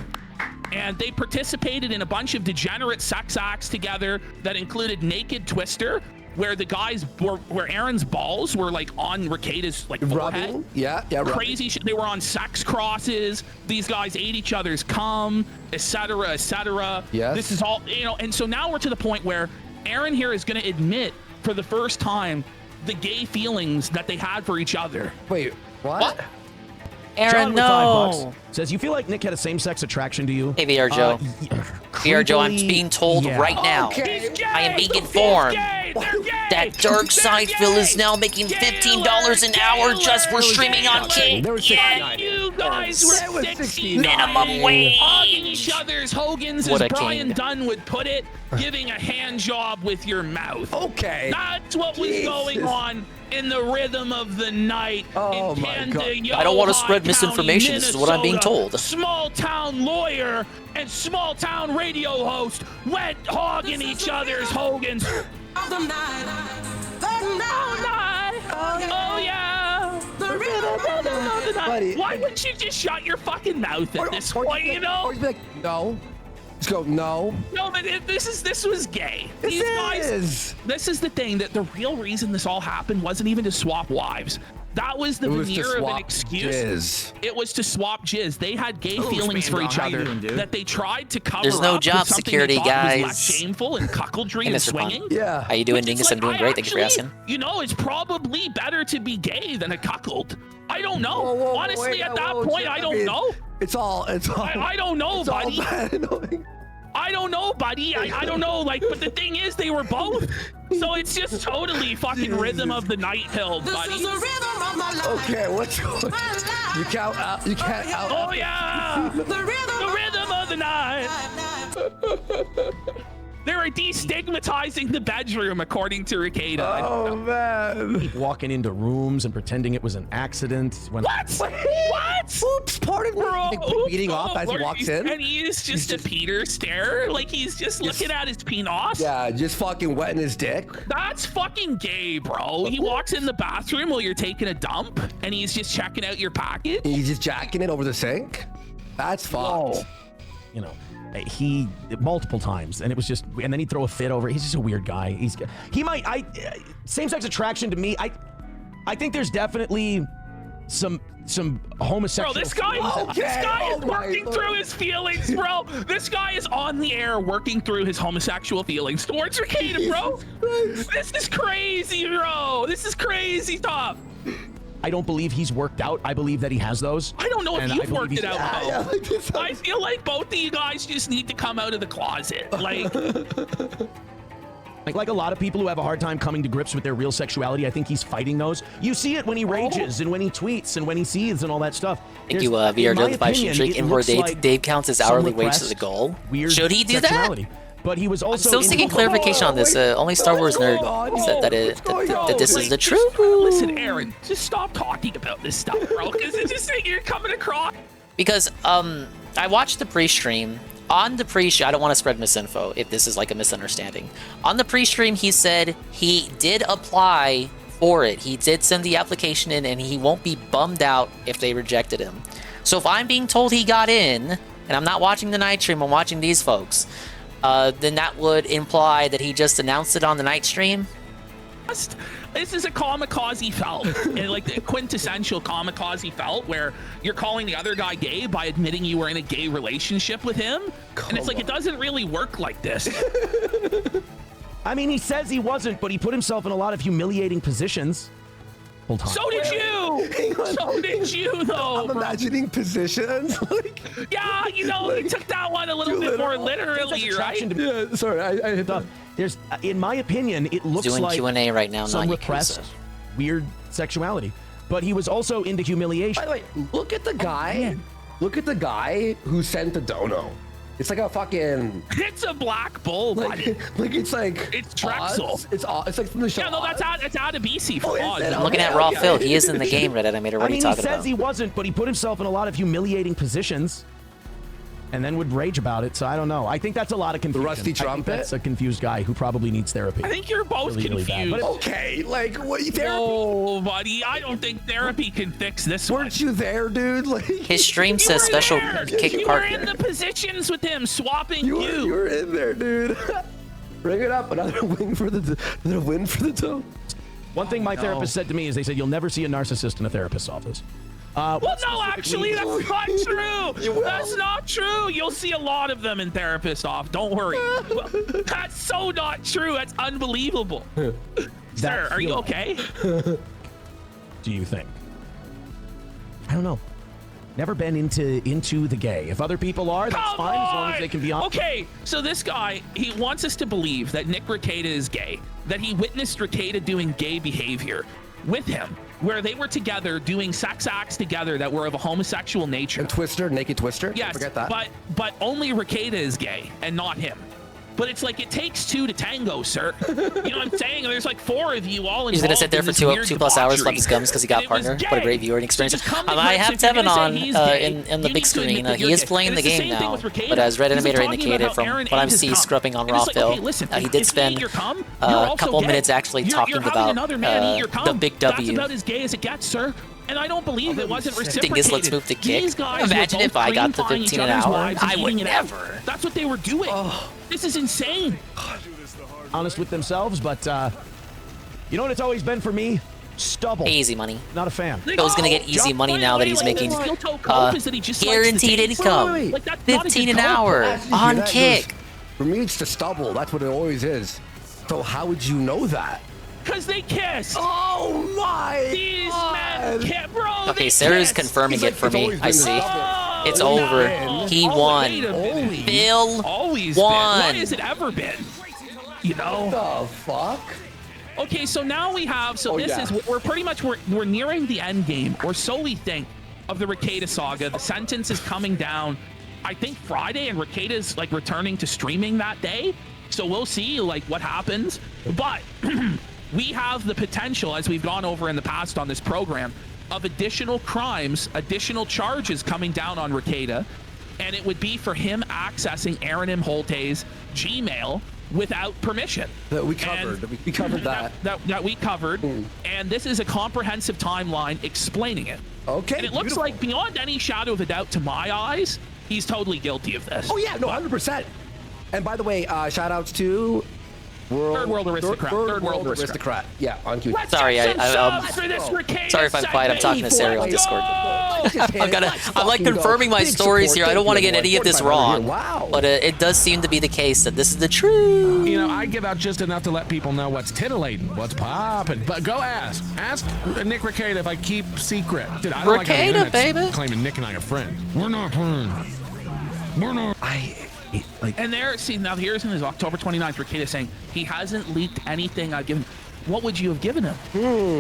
And they participated in a bunch of degenerate sex acts together that included Naked Twister, where the guys where Aaron's balls were like on Ricada's like forehead. Yeah, crazy shit. They were on sex crosses. These guys ate each other's cum, etc., etc. Yes. This is all, you know. And so now we're to the point where Aaron here is going to admit for the first time the gay feelings that they had for each other. Wait, what? Aaron, John with no. $5 says, you feel like Nick had a same-sex attraction to you? Hey, VR Joe. VR Joe, I'm creepily, being told yeah. right now. I am being informed that Dark Side Phil is now making $15 an hour just for streaming on King. Yeah, you guys were 60 minimum wage. Hogging each other's Hogans, What as a Brian king. Dunn would put it, giving a hand job with your mouth. Okay. That's what was going on in the rhythm of the night in Panda, I don't want to Yoho spread misinformation. County, This is what I'm being Minnesota. told. Small town lawyer and small town radio host went hogging each other's Hogans. Oh yeah. The rhythm of the night. Why wouldn't you just shut your fucking mouth at this point, you know? Or you'd be like, no. Just go, no. No, but this was gay. These guys. This is the thing, that the real reason this all happened wasn't even to swap wives. That was the veneer of an excuse. Jizz. It was to swap jizz. They had gay feelings for each other that they tried to cover There's no up job with something security, they thought was less guys. shameful and cuckoldry Hey, and Mr. Pond. swinging. Yeah. How you doing, Which is Dingus? I'm doing I great. Thank you for actually, asking. You know, it's probably better to be gay than a cuckold. I don't know. Honestly, at that point, I don't know. It's all. I don't know, buddy. I don't know, buddy. I don't know. Like, but the thing is, they were both. So it's just totally fucking rhythm of the night hill, buddy. Okay, what's going on? You count out. You can't out. Oh yeah. The rhythm of the night. They were destigmatizing the bedroom, according to Ricada. Oh man! Walking into rooms and pretending it was an accident. When What? Oops, pardon me. Bro, Beating off as he walks in. And he's just a Peter stare, like he's just looking at his penis. Yeah, just fucking wetting his dick. That's fucking gay, bro. He walks in the bathroom while you're taking a dump, and he's just checking out your package. He's just jacking it over the sink. That's fucked. You know, he multiple times, and it was just, and then he'd throw a fit over. He's just a weird guy. He might. Same-sex attraction to me. I think there's definitely some homosexual. Bro, this guy is working through his feelings, bro. This guy is on the air working through his homosexual feelings towards Ricada, bro. This is crazy, bro. This is crazy stuff. I don't believe he's worked out. I believe that he has those. I don't know if you've worked it out, Yeah, though. I feel like both of you guys just need to come out of the closet. Like a lot of people who have a hard time coming to grips with their real sexuality, I think he's fighting those. You see it when he rages and when he tweets and when he seethes and all that stuff. Thank you, VR Joe, the 5 streak. And for Dave counts his hourly wage as a goal. Should he do that? But he was also. I'm still seeking clarification on this. Only Star Wars nerd said that this is the truth. Listen, Aaron, just stop talking about this stuff, bro, because it's just like you're coming across. Because I watched the pre-stream. On the pre-stream, I don't want to spread misinfo if this is like a misunderstanding. On the pre-stream, he said he did apply for it. He did send the application in, and he won't be bummed out if they rejected him. So if I'm being told he got in, and I'm not watching the night stream, I'm watching these folks, then that would imply that he just announced it on the night stream. This is a kamikaze felt, and like the quintessential kamikaze felt, where you're calling the other guy gay by admitting you were in a gay relationship with him, and it's like it doesn't really work like this. I mean, he says he wasn't, but he put himself in a lot of humiliating positions. Hold on. So did you. So did you, though. I'm imagining positions. Yeah, you know, he took that one a little bit more literally, right? Yeah, sorry, I hit that. There's, in my opinion, it looks Doing like Q&A right now, some not repressed, weird sexuality. But he was also into humiliation. By the way, look at the guy. Look at the guy who sent the dono. It's like a fucking. It's a black bull, buddy. It's like. It's Drexel. It's like from the show. Yeah, no, that's out of BC for Oz. I'm looking at Raw Phil. He is in the game, Red Animator. What are you talking he says about? he wasn't, but he put himself in a lot of humiliating positions and then would rage about it. So I don't know. I think that's a lot of confusion. The rusty trumpet? That's a confused guy who probably needs therapy. I think you're both Really, really confused. bad. But okay, like what? Therapy? No, buddy. I don't think therapy can fix this. Weren't you there, dude? Like his stream says special kick You were partner. in the positions with him, swapping you were in there, dude. Bring it up. Another win for the toe. One thing my therapist said to me is they said you'll never see a narcissist in a therapist's office. Well, no, actually, that's not true. That's not true. You'll see a lot of them in therapist off. Don't worry. That's so not true. That's unbelievable. Sir, are you okay? Do you think? I don't know. Never been into the gay. If other people are, that's fine as long as they can be on. Okay, so this guy, he wants us to believe that Nick Rekieta is gay, that he witnessed Rekieta doing gay behavior with him, where they were together doing sex acts together that were of a homosexual nature. And Twister, naked Twister. Yes, Forget that. but only Rekieta is gay and not him. But it's like it takes two to tango, sir. You know what I'm saying? There's like 4 of you all involved. He's gonna sit there for two plus hours, flip his gums because he got partner. What a great viewing experience. I have Tevin on in the big screen. He is playing the game now, but as Red Animator indicated from what I'm seeing scrubbing on Rawphil, he did spend a couple minutes actually talking about the big W. That's about as gay as it gets, sir. And I don't believe it wasn't reciprocated. Let's move to kick. Imagine if I got the 15 an hour. I would never. That's what they were doing. This is insane. Honest with themselves, but you know what it's always been for me? Stubble. Easy money. Not a fan. Phil's gonna get easy money now that he's making guaranteed income. 15 an hour on kick. For me, it's the stubble. That's what it always is. So how would you know that? Because they kissed. Oh my! These men can't, bro. Okay, Sarah's confirming it for me. I see. It's over. He won. Phil always won. Why has it ever been? You know? The fuck? Okay, so now we have. So this is we're pretty much we're nearing the end game, or so we think, of the Rekieta saga. The sentence is coming down, I think Friday, and Rekieta's like returning to streaming that day. So we'll see like what happens, but. We have the potential, as we've gone over in the past on this program, of additional crimes, additional charges coming down on Rekieta, and it would be for him accessing Aaron M. Holte's Gmail without permission. That we covered. We covered that. That we covered, and this is a comprehensive timeline explaining it. Okay. And it looks like, beyond any shadow of a doubt to my eyes, he's totally guilty of this. Oh yeah, no, 100%. And by the way, shout outs to Third World Aristocrat. Third World Aristocrat. Yeah, on Q. Sorry, sorry if I'm quiet. I'm talking to Sarah on Discord. I'm like confirming my stories here. I don't want to get any of this wrong. Wow. But it does seem to be the case that this is the truth. You know, I give out just enough to let people know what's titillating, what's popping. But go ask Nick Rekieta if I keep secret. Dude, I don't Rekieta, like baby. Claiming Nick and I are friends. We're not friends. We're not. And there, see, now here's in his October 29th, Rekieta saying he hasn't leaked anything I've given. What would you have given him?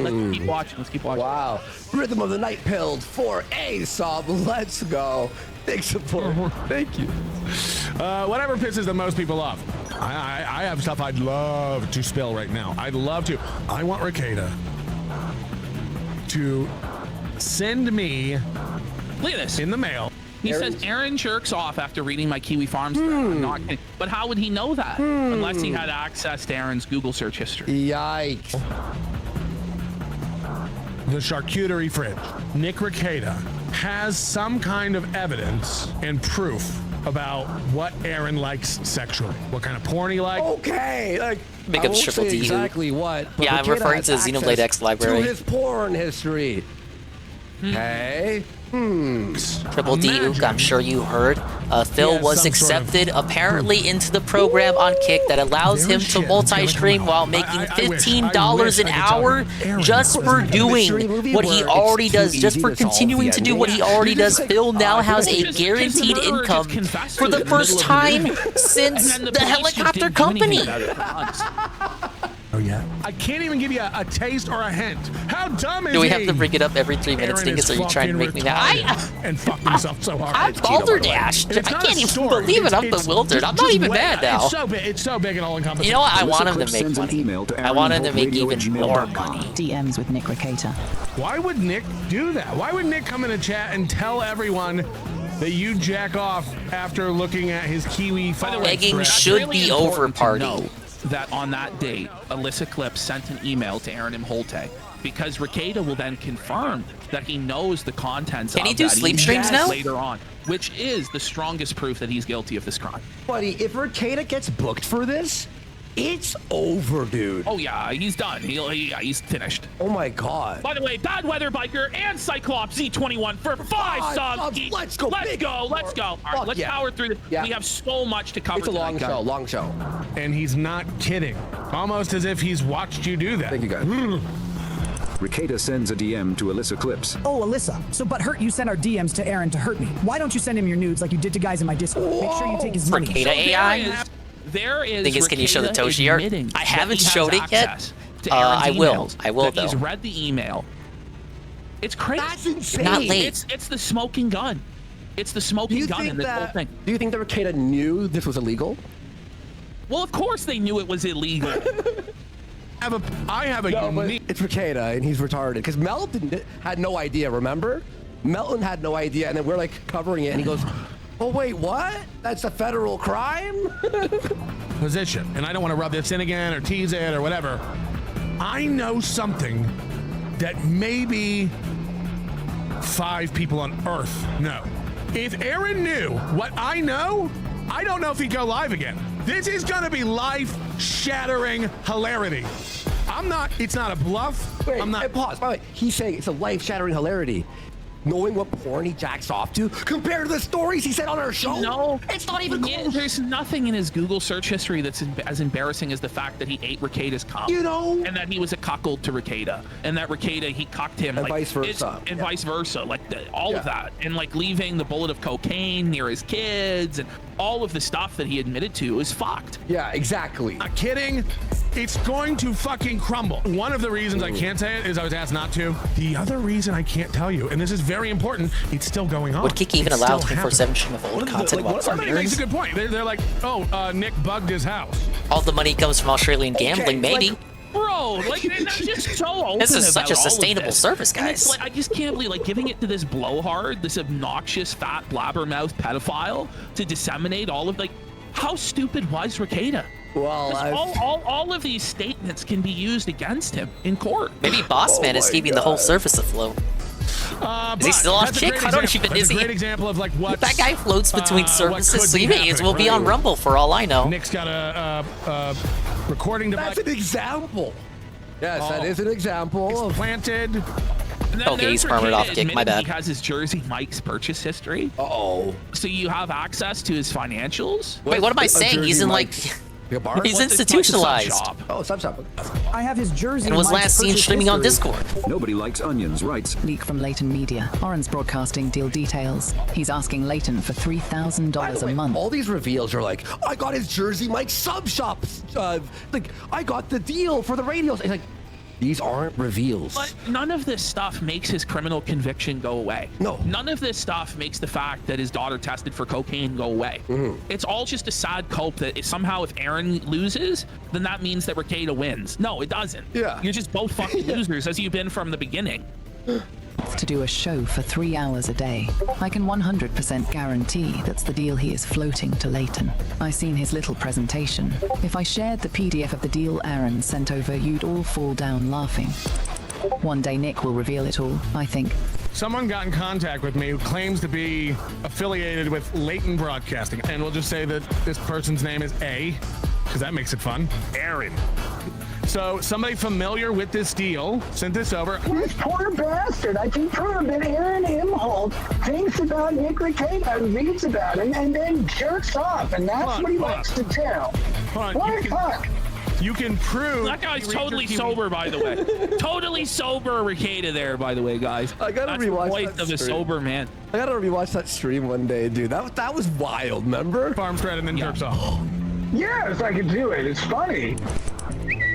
Let's keep watching. Let's keep watching. Wow. Rhythm of the Night pilled for a sub. Let's go. Big support. Thank you. Whatever pisses the most people off. I have stuff I'd love to spill right now. I'd love to. I want Rekieta to send me. Look at this. In the mail. He says Aaron jerks off after reading my Kiwi Farms. I'm not kidding. But how would he know that? Unless he had access to Aaron's Google search history. Yikes. The charcuterie fridge. Nick Rekieta has some kind of evidence and proof about what Aaron likes sexually. What kind of porn he likes. Okay. Like, Big up Triple D. Exactly what. Yeah, I'm referring to Xenoblade X library. To his porn history. Hey. Triple D, Ook, I'm sure you heard. Phil was accepted apparently into the program on Kick that allows him to multi-stream while making $15 an hour just for doing what he already does, just for continuing to do what he already does. Phil now has a guaranteed income for the first time since the helicopter company. Oh yeah. I can't even give you a taste or a hint. How dumb is he? Do we have to bring it up every 3 minutes? Dingus, are you trying to make me mad? And fuck himself so hard. I'm balderdashed. I can't even believe it. I'm bewildered. I'm not even mad now. It's so big and all encompassing. You know what? I want him to make money. I want him to make even more money. DMs with Nick Rekieta. Why would Nick do that? Why would Nick come in a chat and tell everyone that you jack off after looking at his Kiwi Farms? Begging should be over, party. That on that date, Alyssa Clip sent an email to Aaron M. Holte, because Rekieta will then confirm that he knows the contents Can he of do that sleep email streams now? later on, which is the strongest proof that he's guilty of this crime. Buddy, if Rekieta gets booked for this, it's over, dude. Oh yeah, he's done. He's finished. Oh my god. By the way, Bad Weather Biker and Cyclops Z21 for 5 subs. Let's go. Let's go. All right, let's power through this. We have so much to cover. It's a long show. Long show. And he's not kidding. Almost as if he's watched you do that. Thank you, guys. Rekieta sends a DM to Alyssa Clips. Oh, Alyssa. So, but hurt you sent our DMs to Aaron to hurt me. Why don't you send him your nudes like you did to guys in my Discord? Make sure you take his money. Rekieta AI? There is. Thing is, can you show the Rekieta Toshi art? admitting I haven't that he showed has it yet. access to Aaron's I will. emails, I will, that He's though. read the email. It's crazy. That's insane. Not late. It's the smoking gun. It's the smoking gun in this whole thing. Do you think that Rekieta knew this was illegal? Well, of course they knew it was illegal. I have a unique... It's Rekieta, and he's retarded. Because Melton had no idea, remember? Melton had no idea, and then we're, like, covering it, and he goes, oh, wait, what? That's a federal crime? Position, and I don't want to rub this in again or tease it or whatever. I know something that maybe 5 people on Earth know. If Aaron knew what I know, I don't know if he'd go live again. This is gonna be life-shattering hilarity. It's not a bluff. Wait, I'm not. Hey, pause. By the way, he's saying it's a life-shattering hilarity. Knowing what porn he jacks off to compared to the stories he said on our show. No, it's not even close. There's nothing in his Google search history that's as embarrassing as the fact that he ate Rekieta's cum. You know, and that he was a cuckold to Rekieta, and that Rekieta he cucked him, and like, vice versa, and vice versa, like all of that, and like leaving the bullet of cocaine near his kids, and all of the stuff that he admitted to is fucked. Yeah, exactly. Not kidding. It's going to fucking crumble. One of the reasons I can't say it is I was asked not to. The other reason I can't tell you, and this is very important, it's still going on. Would Kiki even allow 24/7 stream of old content while it's on Somebody makes a good point. They're like, oh, Nick bugged his house. All the money comes from Australian gambling, maybe. Bro, like they're just so open. This is such a about all of sustainable this. service, And it's guys. like, I just can't believe, like, giving it to this blowhard, this obnoxious, fat, blabbermouth pedophile to disseminate all of, like, how stupid was Rekieta? Well, all of these statements can be used against him in court. Maybe Bossman is keeping the whole service afloat. Is he still off chick? I don't even. Is That's a he? great example of like what That guy floats between services, so he may as well be on Rumble for all I know. Nick's got a recording device. That's an example. Yes, that is an example. It's planted. And then Okay, there's he's armored off Rekieta kick, my admitting bad. He has his Jersey Mike's purchase history. Uh-oh. So you have access to his financials. Wait, what am I saying? He's in like. He's institutionalized. Oh, sub shop. I have his jersey. And was Mike's last seen purchase streaming on history. Discord. Nobody Likes Onions writes. Leak from Leighton Media. Orange Broadcasting deal details. He's asking Leighton for $3,000 a month. All these reveals are like, I got his jersey Mike sub shops. Like, I got the deal for the radios. It's like, these aren't reveals. But none of this stuff makes his criminal conviction go away. No. None of this stuff makes the fact that his daughter tested for cocaine go away. It's all just a sad cope that if somehow if Aaron loses, then that means that Rekieta wins. No, it doesn't. Yeah. You're just both fucking losers as you've been from the beginning. To do a show for 3 hours a day. I can 100% guarantee that's the deal he is floating to Leighton. I seen his little presentation. If I shared the PDF of the deal Aaron sent over, you'd all fall down laughing. One day Nick will reveal it all, I think. Someone got in contact with me who claims to be affiliated with Leighton Broadcasting, and we'll just say that this person's name is A, because that makes it fun. Aaron. So somebody familiar with this deal sent this over. This poor bastard. I confirm that Aaron Imholt thinks about Nick Rekieta and reads about him and then jerks off, and that's what he likes to do. What the fuck? You can prove that guy's totally sober, by the way. Totally sober, Rekieta there, by the way, guys. I gotta That's rewatch the voice that of a stream. sober man. I gotta rewatch that stream one day, dude. That was wild, remember? Farm credit and then jerks off. Yes, I can do it. It's funny.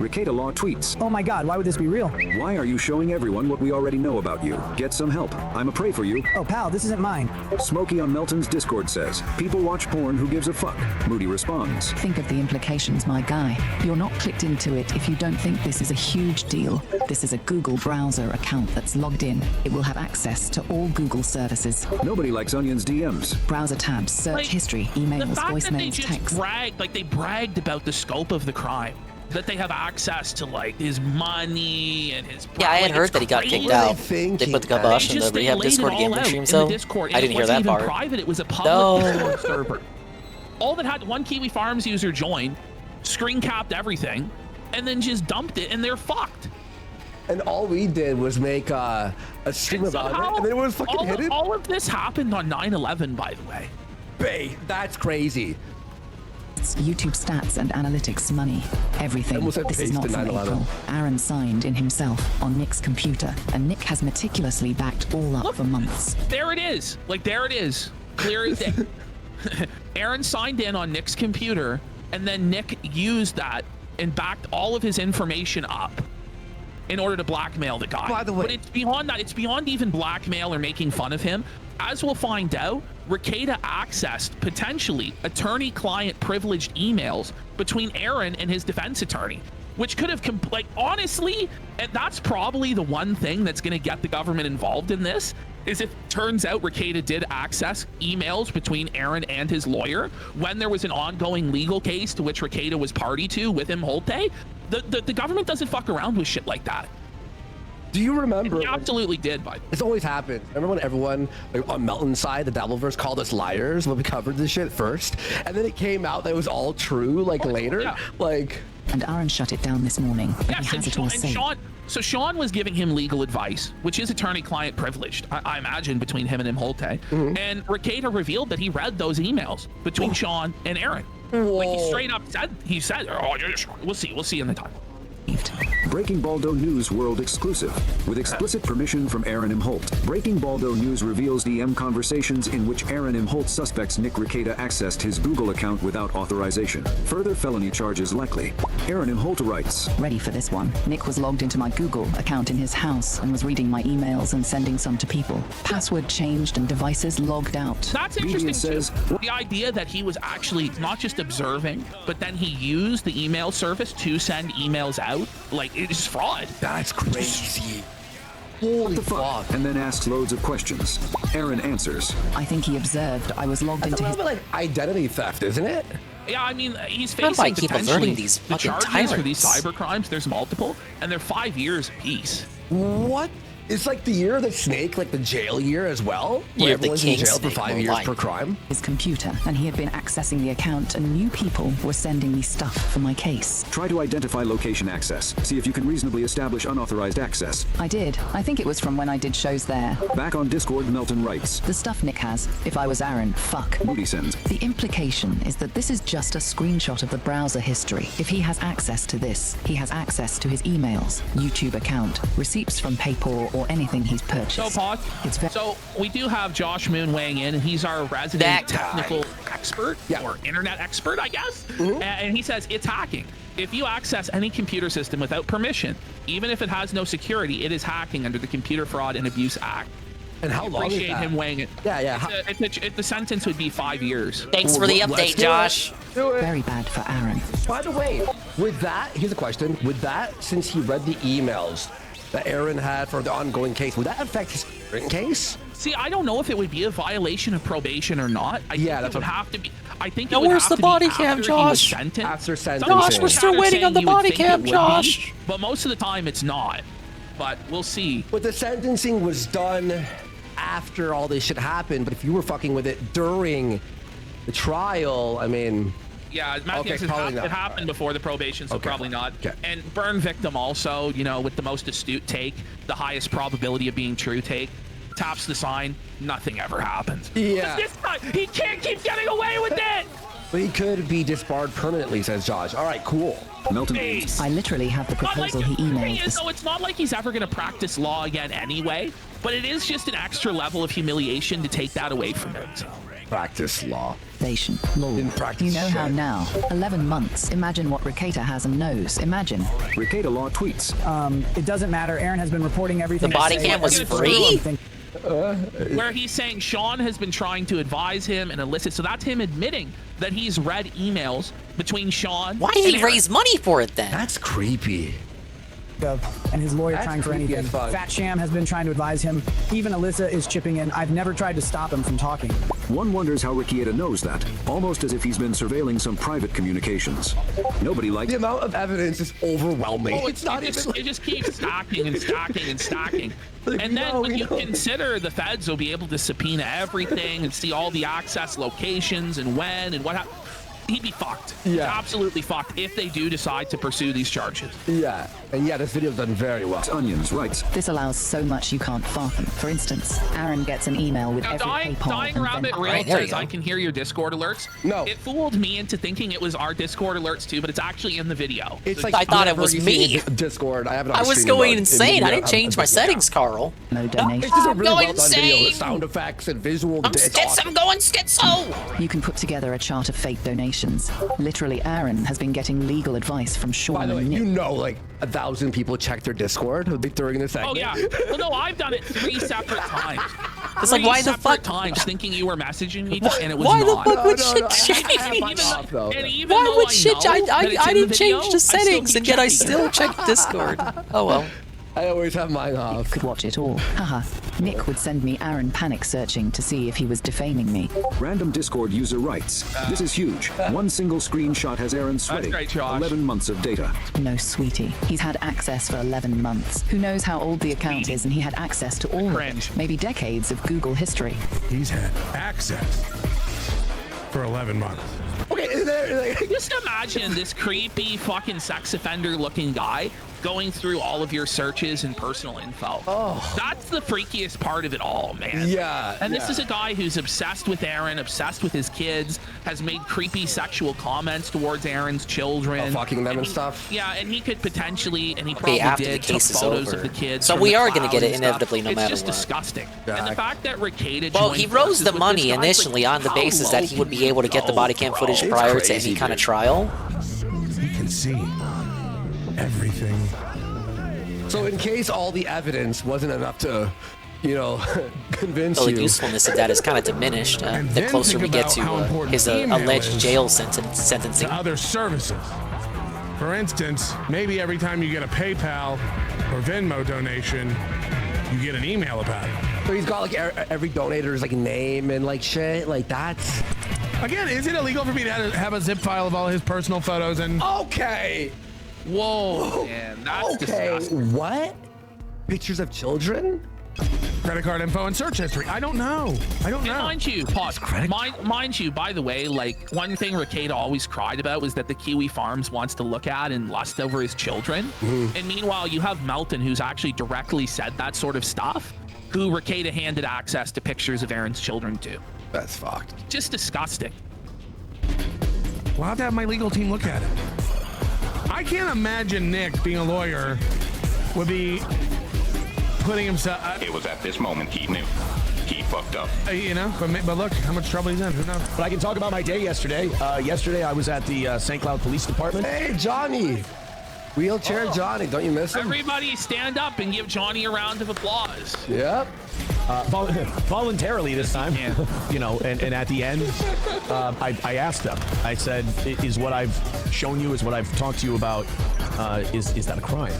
Rekieta Law tweets. Oh my god, why would this be real? Why are you showing everyone what we already know about you? Get some help. I'ma pray for you. Oh pal, this isn't mine. Smokey on Melton's Discord says, people watch porn, who gives a fuck? Moody responds. Think of the implications, my guy. You're not clicked into it if you don't think this is a huge deal. This is a Google browser account that's logged in. It will have access to all Google services. Nobody Likes Onions DMs. Browser tabs, search Like, history, The emails, fact that they voicemails, just texts. bragged about the scope of the crime. That they have access to like his money and his. Yeah, I had like, heard it's that he got crazy. kicked out. They put the kibosh in the They rehab laid it Discord all gambling out stream, in so the Discord, I and didn't hear it that wasn't even part. private. It was a public No. Discord server. All that had one Kiwi Farms user join, screen capped everything, and then just dumped it, and they're fucked. And all we did was make a stream about it, and then it was fucking hidden. All of this happened on 9/11, by the way. That's crazy. posts, YouTube stats, and analytics money. Everything. Almost said This is paste not in from 9/11. April. Aaron signed in himself on Nick's computer, and Nick has meticulously backed all up for months. There it is. Like, there it is. Clear as day. Aaron signed in on Nick's computer, and then Nick used that and backed all of his information up in order to blackmail the guy. By the way, but it's beyond that. It's beyond even blackmail or making fun of him. As we'll find out, Rekieta accessed potentially attorney-client privileged emails between Aaron and his defense attorney, which could have, like, honestly, and that's probably the one thing that's going to get the government involved in this, is if it turns out Rekieta did access emails between Aaron and his lawyer when there was an ongoing legal case to which Rekieta was party to with Imholte. The government doesn't fuck around with shit like that. Do you remember? It absolutely did, but it's always happened. Remember when everyone like, on Melton's side, the Devilverse, called us liars when we covered this shit first, and then it came out that it was all true like later, yeah. Like. And Aaron shut it down this morning. Yes, he has it all safe. So Sean was giving him legal advice, which is attorney-client privileged, I imagine, between him and Imholte. And Rekieta revealed that he read those emails between Sean and Aaron. Like, he straight up said, oh, we'll see in the time. Breaking Baldo News World exclusive. With explicit permission from Aaron Imholt, Breaking Baldo News reveals DM conversations in which Aaron Imholt suspects Nick Rekieta accessed his Google account without authorization. Further felony charges likely. Aaron Imholt writes, Ready for this one. Nick was logged into my Google account in his house and was reading my emails and sending some to people. Password changed and devices logged out. That's interesting too. The idea that he was actually not just observing, but then he used the email service to send emails out. Like, it's fraud. That's crazy. What the fuck? And then asks loads of questions. Aaron answers. I think he observed I was logged into his... like identity theft, isn't it? Yeah, I mean, he's How do I facing keep potentially alerting these the fucking charges for these tyrants? cyber crimes. There's multiple, and they're 5 years apiece. What? It's like the year of the snake, like the jail year as well? Year Where of the everyone's in king jail for snake, 5 more years like. per crime? His computer, and he had been accessing the account, and new people were sending me stuff for my case. Try to identify location access. See if you can reasonably establish unauthorized access. I did. I think it was from when I did shows there. Back on Discord, Melton writes. The stuff Nick has, if I was Aaron, fuck. Moody sends. The implication is that this is just a screenshot of the browser history. If he has access to this, he has access to his emails, YouTube account, receipts from PayPal, or anything he's purchased. So, Pod, so we do have Josh Moon weighing in, and he's our resident technical expert, or internet expert, I guess. And he says it's hacking. If you access any computer system without permission, even if it has no security, it is hacking under the Computer Fraud and Abuse Act. And how long is Appreciate that? him weighing it. Yeah. The sentence would be 5 years. Thanks for the update, Josh. Very bad for Aaron. By the way, with that, here's a question. With that, since he read the emails that Aaron had for the ongoing case, would that affect his current case? See, I don't know if it would be a violation of probation or not. I think it would have to be. I think Now, it would where's have the to body be cam, after he was Josh? sentenced. After sentencing. Josh, we're still waiting on the body cam, Josh. But most of the time, it's not. But we'll see. But the sentencing was done after all this shit happened. But if you were fucking with it during the trial, I mean... Yeah, Matthew says it happened before the probation, so probably not. And burn victim also, you know, with the most astute take, the highest probability of being true take, taps the sign, nothing ever happens. Yeah. This guy, he can't keep getting away with it! But he could be disbarred permanently, says Josh. All right, cool. Melton. I literally have the proposal he The thing emailed. is, though, it's not like he's ever going to practice law again anyway, but it is just an extra level of humiliation to take that away from him. So. Practice law. Lord. You know how now. 11 months. Imagine what Rekieta has and knows. Imagine. Rekieta law tweets. It doesn't matter. Aaron has been reporting everything. The body cam was free? Where he's saying Sean has been trying to advise him and elicit. So that's him admitting that he's read emails between Sean. Why did he raise money for it then? That's creepy. And his lawyer That's trying for creepy anything. as fuck. Fat Sham has been trying to advise him. Even Alyssa is chipping in. I've never tried to stop him from talking. One wonders how Rekieta knows that, almost as if he's been surveilling some private communications. Nobody likes... The amount of evidence is overwhelming. Oh, It's not it even... just keeps stacking and stacking and stacking. And then when you consider the feds will be able to subpoena everything and see all the access locations and when and what happened. he'd be fucked. Yeah. Absolutely fucked if they do decide to pursue these charges. Yeah, and yeah, this video's done very well. Onions writes. This allows so much you can't fathom. For instance, Aaron gets an email with Now, every PayPal Dying and Rabbit then... Real says I can hear your Discord alerts. No. It fooled me into thinking it was our Discord alerts too, but it's actually in the video. It's So like I thought it was me. Discord. I have it on I was streaming going mode. insane. I didn't I'm- change my settings, Carl. No donation. It's just a I'm really going well done video with insane. sound effects and visual. I'm it's awesome. I'm going schizo. You can put together a chart of fake donations. Literally, Aaron has been getting legal advice from Sean By the way, and Nick. you know, like 1,000 people check their Discord during the segment. Oh yeah. Well, no, I've done it 3 separate times. It's like, why the fuck? Times thinking you were messaging me, and it was Why not. the fuck would No, shit no, change? Why Why would shit? I didn't change the settings, and yet I still check Discord. Oh well. I always have mine off. Could watch it all. Haha. Nick would send me Aaron panic searching to see if he was defaming me. Random Discord user writes. This is huge. One single screenshot has Aaron sweating. great, Josh. 11 months of data. No, sweetie. He's had access for 11 months. Who knows how old the account is, and he had access to all of it. Maybe decades of Google history. He's had access for 11 months. Okay, is there, like, Just imagine this creepy fucking sex offender looking guy going through all of your searches and personal info. Oh. That's the freakiest part of it all, man. Yeah. And this yeah. is a guy who's obsessed with Aaron, obsessed with his kids, has made creepy sexual comments towards Aaron's children. Fucking them and stuff. Yeah, and he could potentially, and he probably after the did, took case is photos over. of the kids. So from we the are gonna cloud get it and stuff. inevitably no matter It's just what. disgusting. And the fact that Rekieta Well, joined he rose forces the with money this guy, initially like, on the how basis that he would be able to get the body cam footage It's prior to crazy, any kind of dude. trial. You can see everything. So in case all the evidence wasn't enough to, you know, convince So the you. usefulness of that is kind of diminished And the then closer think we get about to how important his email alleged is jail sentencing. to other services. For instance, maybe every time you get a PayPal or Venmo donation, you get an email about it. So he's got like every donator's like name and like shit, like that's. Again, is it illegal for me to have a zip file of all his personal photos and? Okay. Whoa, man, that's disgusting. What? Pictures of children? Credit card info and search history. I don't know. And mind you, pause. Mind you, by the way, like one thing Rekieta always cried about was that the Kiwi Farms wants to look at and lust over his children. And meanwhile, you have Melton, who's actually directly said that sort of stuff, who Rekieta handed access to pictures of Aaron's children to. That's fucked. Just disgusting. Well, I'll have to have my legal team look at it. I can't imagine Nick, being a lawyer, would be putting himself. It was at this moment he knew. He fucked up. You know, but look how much trouble he's in. Who knows? But I can talk about my day yesterday. Yesterday I was at the St. Cloud Police Department. Hey, Johnny. Wheelchair Johnny. Don't you miss him? Everybody stand up and give Johnny a round of applause. Yep. Voluntarily this time. Yeah. You know, and at the end, I asked them. I said, "Is what I've shown you, is what I've talked to you about, is that a crime?"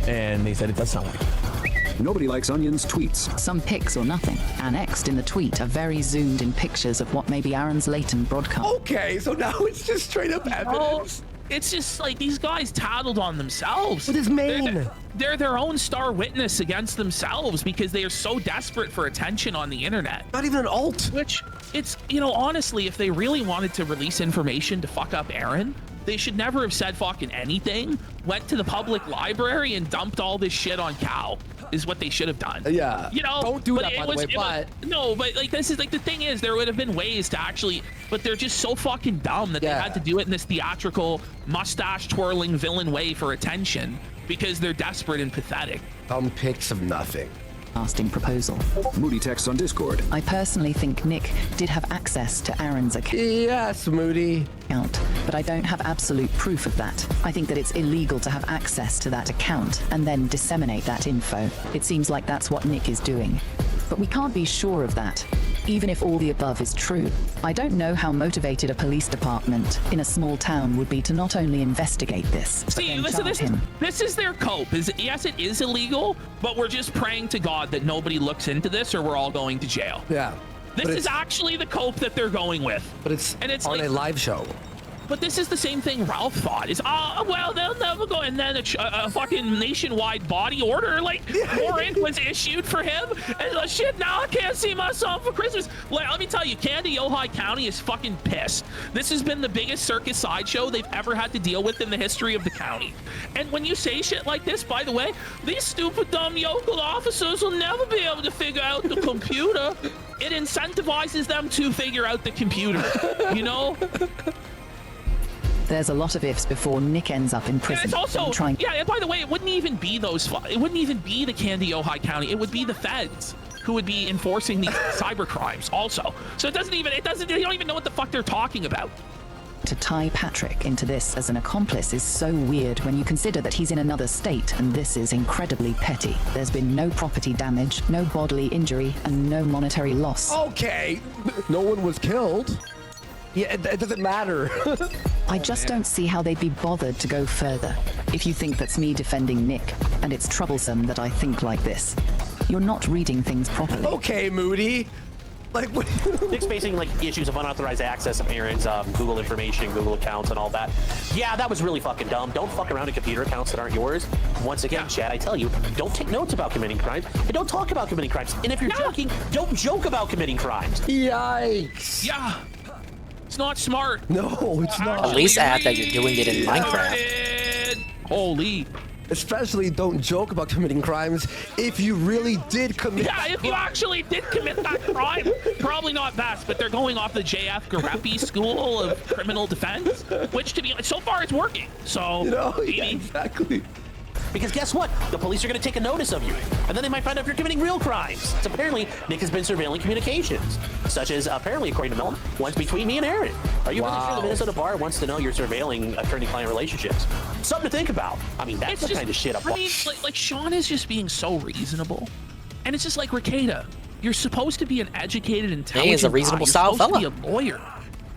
And they said, "It does sound like it." Nobody likes Onion's tweets. Some pics or nothing. Annexed in the tweet are very zoomed in pictures of what may be Aaron's latent broadcast. Okay, so now it's just straight up evidence. It's just like these guys tattled on themselves. What is Maine? They're their own star witness against themselves because they are so desperate for attention on the internet. Not even an alt. Which, it's, you know, honestly, if they really wanted to release information to fuck up Aaron, they should never have said fucking anything, went to the public library and dumped all this shit on Cal, is what they should have done. Yeah. You know, don't do that, by the way, but. No, but like, this is like, the thing is, there would have been ways to actually, but they're just so fucking dumb that they had to do it in this theatrical, mustache twirling villain way for attention because they're desperate and pathetic. Dumb pics of nothing. Casting proposal. Moody text on Discord. I personally think Nick did have access to Aaron's account. Yes, Moody. But I don't have absolute proof of that. I think that it's illegal to have access to that account and then disseminate that info. It seems like that's what Nick is doing. But we can't be sure of that, even if all the above is true. I don't know how motivated a police department in a small town would be to not only investigate this, but See, then listen, charge this is their cope. Yes, it is illegal, but we're just praying to God that nobody looks into this or we're all going to jail. Yeah. This is actually the cope that they're going with. But it's and it's on like, a live show. But this is the same thing Ralph thought. Is well, they'll never go. And then a fucking nationwide body order warrant was issued for him. And shit, now I can't see my son for Christmas. Let me tell you, Candy Ojai County is fucking pissed. This has been the biggest circus sideshow they've ever had to deal with in the history of the county. And when you say shit like this, by the way, these stupid dumb yokel officers will never be able to figure out the computer. It incentivizes them to figure out the computer, you know? There's a lot of ifs before Nick ends up in prison. And it's also, and by the way, it wouldn't even be it wouldn't even be the Candy Ojai County. It would be the feds who would be enforcing these cyber crimes also. So they don't even know what the fuck they're talking about. To tie Patrick into this as an accomplice is so weird when you consider that he's in another state, and this is incredibly petty. There's been no property damage, no bodily injury, and no monetary loss. Okay, no one was killed. Yeah, it doesn't matter. I just don't see how they'd be bothered to go further. If you think that's me defending Nick, and it's troublesome that I think like this, you're not reading things properly. Okay, Moody. Like, what? Nick's facing issues of unauthorized access of Aaron's Google information, Google accounts, and all that. Yeah, that was really fucking dumb. Don't fuck around in computer accounts that aren't yours. Once again, Chad, I tell you, don't take notes about committing crimes, and don't talk about committing crimes. And if you're joking, don't joke about committing crimes. Yikes. Yeah. It's not smart. No, it's not. At least add that you're doing it in Minecraft. Holy. Especially don't joke about committing crimes if you really did commit. Yeah, if you actually did commit that crime, probably not best, but they're going off the JF Garepi School of Criminal Defense, which to be so far it's working. So, exactly. Because guess what? The police are going to take a notice of you, and then they might find out if you're committing real crimes. So apparently, Nick has been surveilling communications, such as apparently, according to Melon, ones between me and Aaron. Are you really sure the Minnesota Bar wants to know you're surveilling attorney-client relationships? Something to think about. I mean, that's the kind of shit I'm. I mean, like Sean is just being so reasonable, and it's just like Ricada. You're supposed to be an educated, intelligent. He is a reasonable style fella. You're supposed to be a lawyer.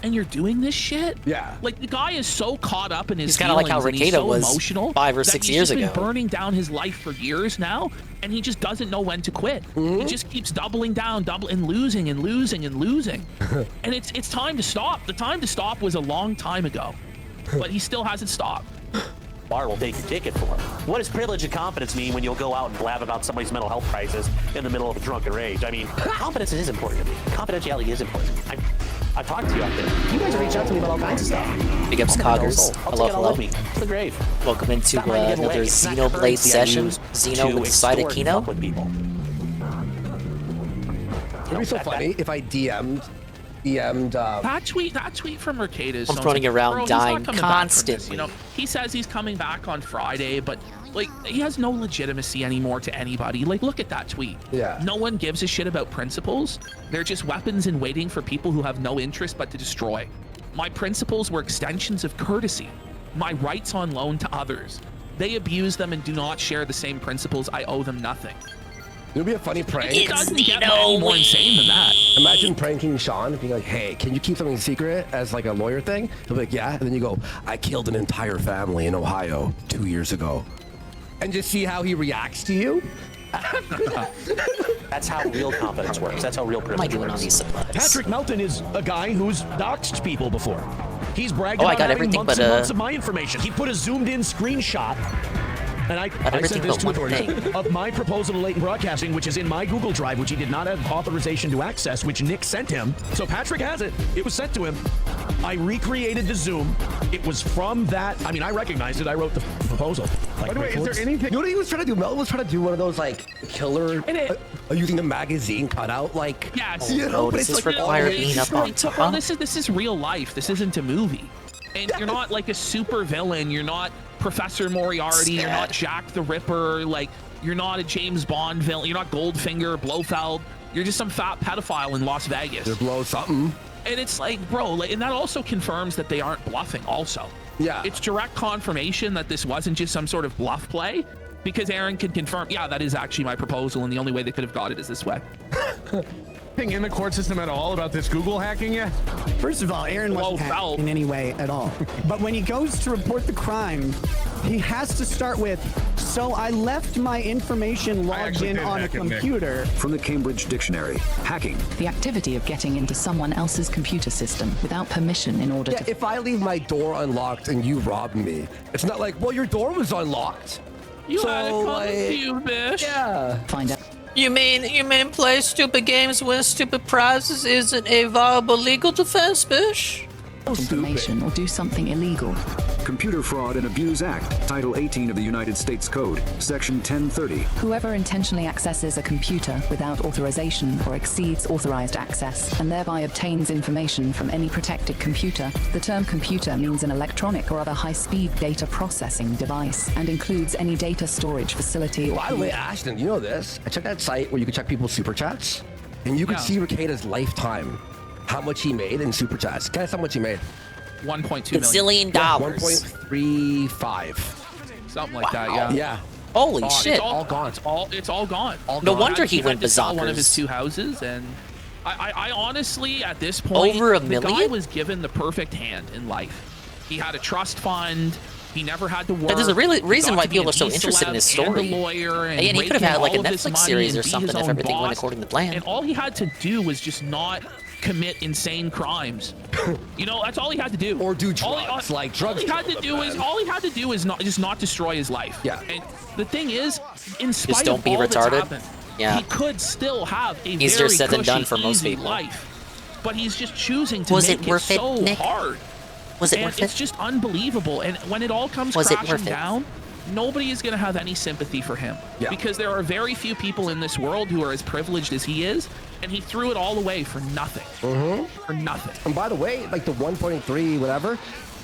And you're doing this shit? Yeah. Like, the guy is so caught up in his He's kind of like how Ricada was emotional 5 or 6 years ago. He's been burning down his life for years now, and he just doesn't know when to quit. He just keeps doubling down, and losing and losing and losing. And it's time to stop. The time to stop was a long time ago, but he still hasn't stopped. Bar will take your ticket for it. What does privilege and confidence mean when you'll go out and blab about somebody's mental health crisis in the middle of a drunken rage? I mean, confidence is important to me. Confidentiality is important. I've talked to you out there. You guys have reached out to me about all kinds of stuff. Big ups, Coggers. Hello. Me to the grave. Welcome into another Xenoblade session. Xeno with Side Kino. It'd be so funny if I DM'd. That tweet from Ricada is I'm running around dying constantly. You know, he says he's coming back on Friday, but he has no legitimacy anymore to anybody. Like, look at that tweet. Yeah. No one gives a shit about principles. They're just weapons in waiting for people who have no interest but to destroy. My principles were extensions of courtesy. My rights on loan to others. They abuse them and do not share the same principles. I owe them nothing. It would be a funny prank. It doesn't get any more insane than that. Imagine pranking Sean and being like, hey, can you keep something secret as like a lawyer thing? He'll be like, yeah. And then you go, I killed an entire family in Ohio 2 years ago. And just see how he reacts to you. That's how real confidence works. That's how real privilege works. Patrick Melton is a guy who's doxed people before. He's bragged I about got having everything months but, and months of my information. He put a zoomed-in screenshot, and I sent this to authority, of my proposal to Latent Broadcasting, which is in my Google Drive, which he did not have authorization to access, which Nick sent him. So Patrick has it. It was sent to him. I recreated the Zoom. It was from that. I mean, I recognized it. I wrote the proposal. By the way, is there anything? You know what he was trying to do? Mel was trying to do one of those killer using the magazine cutout, Yes. You know, this is required being up on top. This is real life. This isn't a movie. And you're not like a super villain. You're not Professor Moriarty. You're not Jack the Ripper. You're not a James Bond villain. You're not Goldfinger, Blofeld. You're just some fat pedophile in Las Vegas. They blow something. And it's like, bro, and that also confirms that they aren't bluffing also. Yeah. It's direct confirmation that this wasn't just some sort of bluff play, because Aaron can confirm, yeah, that is actually my proposal, and the only way they could have got it is this way. In the court system at all about this Google hacking yet? First of all, Aaron wasn't hacked in any way at all. But when he goes to report the crime, He has to start with, so I left my information logged in on a computer. From the Cambridge Dictionary, hacking. The activity of getting into someone else's computer system without permission in order to... If I leave my door unlocked and you rob me, it's not like, well, your door was unlocked. You so, had it coming like, to you, bitch. Yeah. Find out. You mean play stupid games, win stupid prizes isn't a viable legal defense, bish? Information or do something illegal. Computer Fraud and Abuse Act, Title 18 of the United States Code, Section 1030. Whoever intentionally accesses a computer without authorization or exceeds authorized access and thereby obtains information from any protected computer. The term computer means an electronic or other high-speed data processing device and includes any data storage facility. By the way, Ashton, you know this? I checked that site where you can check people's super chats, and you can see Rekida's lifetime, how much he made in super chats. Guess how much he made? $1.2 million. $1.35. Something like that, yeah. Yeah. Holy shit. It's all gone. It's all gone. No wonder he went to sell one of his bazonkers. 2 houses, and I honestly, at this point, Over $1 the million? guy was given the perfect hand in life. He had a trust fund. He never had to work. There's a reason He got why to be people a are so B interested in his celeb and story. a lawyer and He could have had like a all of this Netflix money series and or be something his if own everything went boss. according to plan. And all he had to do was just not commit insane crimes. You know, that's all he had to do. Or do drugs, like drugs. All he had to do is not destroy his life. Yeah. And the thing is, in spite Just don't of be all that's retarded. happened, Yeah. he could still have a Easier very said than done cushy, for most easy people. life. But he's just choosing to Was make it worth it, so Nick? hard. Was it And worth it's it? just unbelievable. And when it all comes Was it crashing worth it? down, nobody is going to have any sympathy for him. Yeah. Because there are very few people in this world who are as privileged as he is, and he threw it all away for nothing. For nothing. And by the way, like the 1.3, whatever,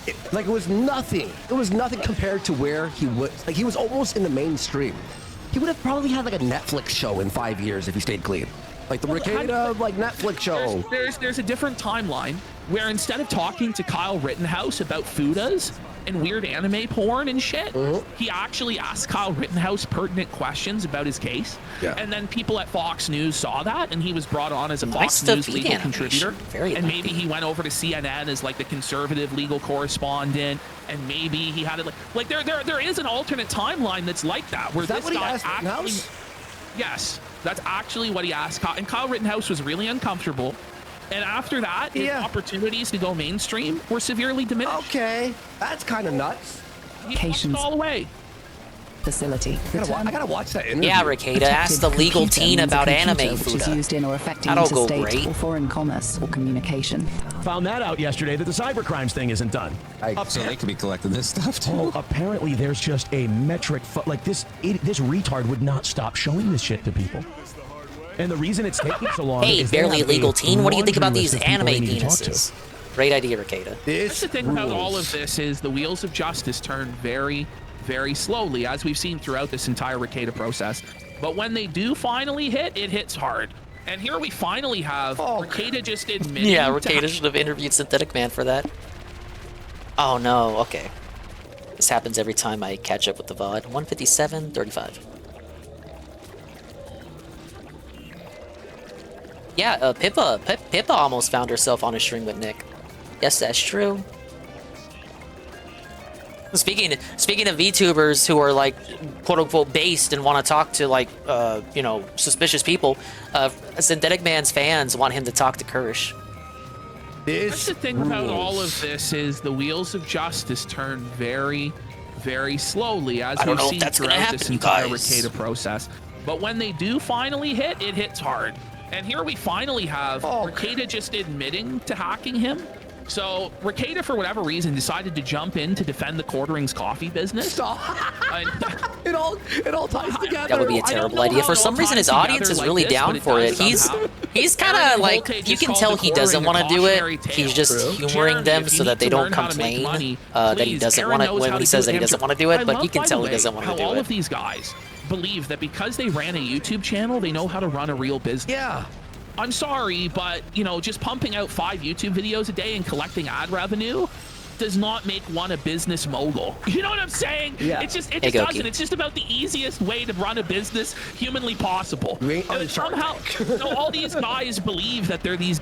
it was nothing. It was nothing compared to where he was. Like, he was almost in the mainstream. He would have probably had like a Netflix show in 5 years if he stayed clean. Like the Ricada, like Netflix show. There's a different timeline where instead of talking to Kyle Rittenhouse about Fudas and weird anime porn and shit, he actually asked Kyle Rittenhouse pertinent questions about his case. Yeah. And then people at Fox News saw that, and he was brought on as a Nice Fox to News feed legal animation. contributor. Very and maybe lengthy. he went over to CNN as like the conservative legal correspondent, and maybe he had it like there is an alternate timeline that's like that, where Is that this what he guy asked actually. Rittenhouse? Yes, that's actually what he asked. And Kyle Rittenhouse was really uncomfortable. And after that, his opportunities to go mainstream were severely diminished. Okay, that's kind of nuts. He fucked it all away. Facility. I gotta watch that interview. Yeah, Ricada, ask the legal Computer teen means a about computer anime which is Fuda. used in or affecting That'll go interstate great. or foreign commerce or communication. Found that out yesterday that the cybercrimes thing isn't done. So they could be collecting this stuff too. Oh, apparently there's just a metric like this retard would not stop showing this shit to people. And the reason it's taking so long Hey, is they barely have legal a teen, what do you think about laundry these list of people anime they need to talk to. penises? Great idea, Ricada. That's the thing about all of this is the wheels of justice turn very, very slowly, as we've seen throughout this entire Ricada process. But when they do finally hit, it hits hard. And here we finally have Ricada just admitting Yeah, to Ricada should have interviewed Synthetic Man for that. Oh no, okay. This happens every time I catch up with the VOD. 157.35. Yeah, Pippa almost found herself on a string with Nick. Yes, that's true. Speaking of VTubers who are like quote unquote based and want to talk to like suspicious people, Synthetic Man's fans want him to talk to Kurish. That's the thing about all of this is the wheels of justice turn very, very slowly, as I don't we've know if seen that's gonna throughout this happen, entire guys. Ricada process. But when they do finally hit, it hits hard. And here we finally have Ricada just admitting to hacking him. So Ricada, for whatever reason, decided to jump in to defend the Quarterings coffee business. It all ties together. That would be a terrible idea. For some reason, his audience is really down for it. He's kind of like, you can tell he doesn't want to do it. He's just humoring them so that they don't complain that he doesn't want to, when he says that he doesn't want to do it, but you can tell he doesn't want to do all it. of these guys believe that because they ran a YouTube channel, they know how to run a real business. Yeah. I'm sorry, but, just pumping out 5 YouTube videos a day and collecting ad revenue does not make one a business mogul. You know what I'm saying? Yeah. It just Hey, doesn't. Goki. It's just about the easiest way to run a business humanly possible. You ain't on the Somehow, all these guys believe that they're these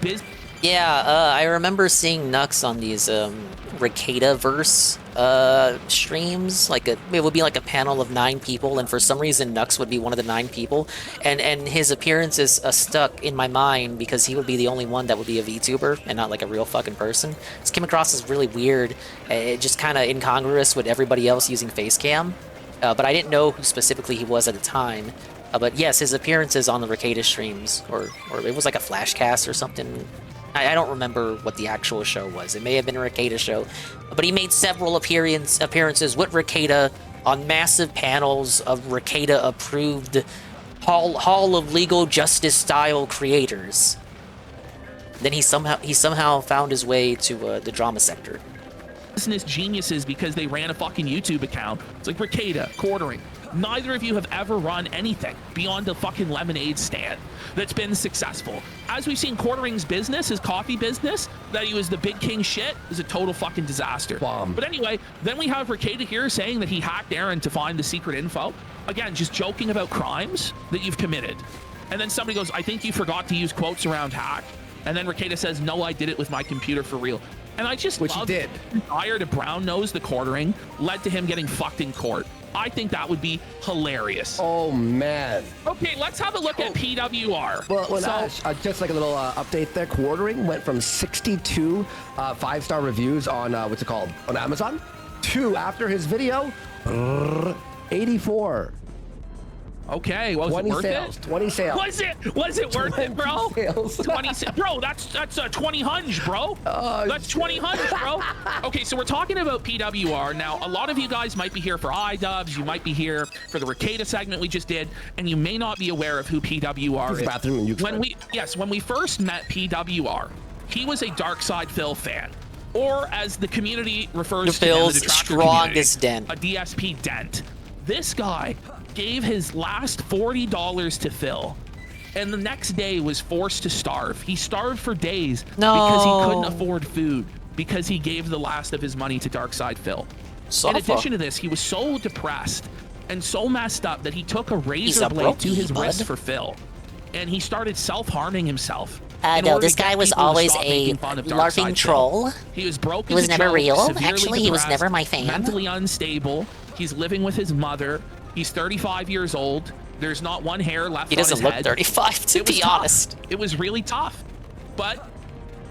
Yeah, I remember seeing Nux on these Ricada-verse streams. It would be like a panel of 9 people, and for some reason Nux would be one of the 9 people. And his appearance is stuck in my mind because he would be the only one that would be a VTuber and not like a real fucking person. This came across as really weird. It just kind of incongruous with everybody else using Facecam. But I didn't know who specifically he was at the time. But yes, his appearances on the Ricada streams, or it was like a flashcast or something. I don't remember what the actual show was. It may have been a Ricada show. But he made several appearances with Ricada on massive panels of Ricada-approved Hall of Legal Justice style creators. Then he somehow found his way to the drama sector. Business geniuses because they ran a fucking YouTube account. It's like Ricada, quartering. Neither of you have ever run anything beyond a fucking lemonade stand that's been successful. As we've seen, Quartering's business, his coffee business, that he was the big king shit, is a total fucking disaster. Bomb. But anyway, then we have Ricada here saying that he hacked Aaron to find the secret info. Again, just joking about crimes that you've committed. And then somebody goes, I think you forgot to use quotes around hack. And then Ricada says, no, I did it with my computer for real. And I just love the desire to brown nose the quartering led to him getting fucked in court. I think that would be hilarious. Oh, man. Okay, let's have a look at PWR. Well, just like a little update there. Quartering went from 62 5-star reviews on, what's it called, on Amazon, to, after his video, 84. Okay, was it worth sales, it? 20 sales. Was it worth it, bro? 20 sales. Bro, that's 20 hunch, bro. That's 20 hunch, bro. Okay, so we're talking about PWR. Now, a lot of you guys might be here for iDubbbz. You might be here for the Ricada segment we just did, and you may not be aware of who PWR is. When we first met PWR, he was a Darkside Phil fan. Or as the community refers to him, Phil's strongest dent. A DSP dent. This guy gave his last $40 to Phil, and the next day was forced to starve. He starved for days because he couldn't afford food because he gave the last of his money to Darkside Phil. In addition to this, he was so depressed and so messed up that he took a razor blade to his wrist for Phil, and he started self-harming himself. No, this guy was always a LARPing troll. He was broke. He was never real. Actually, he was never my fan. Mentally unstable. He's living with his mother. He's 35 years old. There's not one hair left on his head. He doesn't look 35, to be honest. It was really tough. But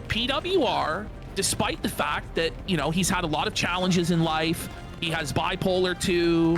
PWR, despite the fact that, you know, he's had a lot of challenges in life, he has bipolar 2,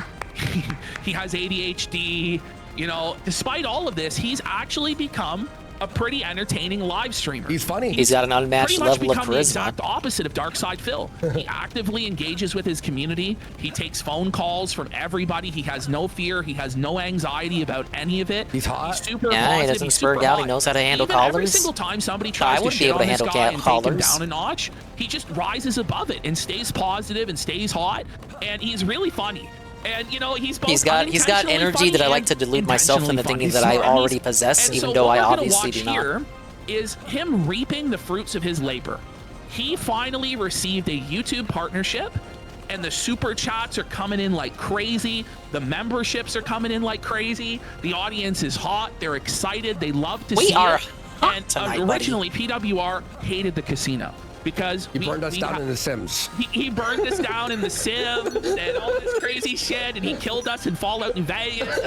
he has ADHD, you know, despite all of this, he's actually become a pretty entertaining live streamer. He's funny. He's got an unmatched level of charisma. The exact opposite of Darkside Phil. He actively engages with his community. He takes phone calls from everybody. He has no fear. He has no anxiety about any of it. He's hot. He's super positive. He doesn't spurg out. He knows how to handle callers. Every single time somebody tries to shit on this guy and take him down a notch, he just rises above it and stays positive and stays hot. And he's really funny. And you know, he's got energy that I like to delude myself into thinking that I already possess, even though I obviously do not. Here is him reaping the fruits of his labor. He finally received a YouTube partnership, and the super chats are coming in like crazy. The memberships are coming in like crazy. The audience is hot. They're excited. They love to see it. We are hot and tonight, originally, PWR hated the casino. Because he burned us down in The Sims. He burned us down in The Sims and all this crazy shit, and he killed us in Fallout New Vegas,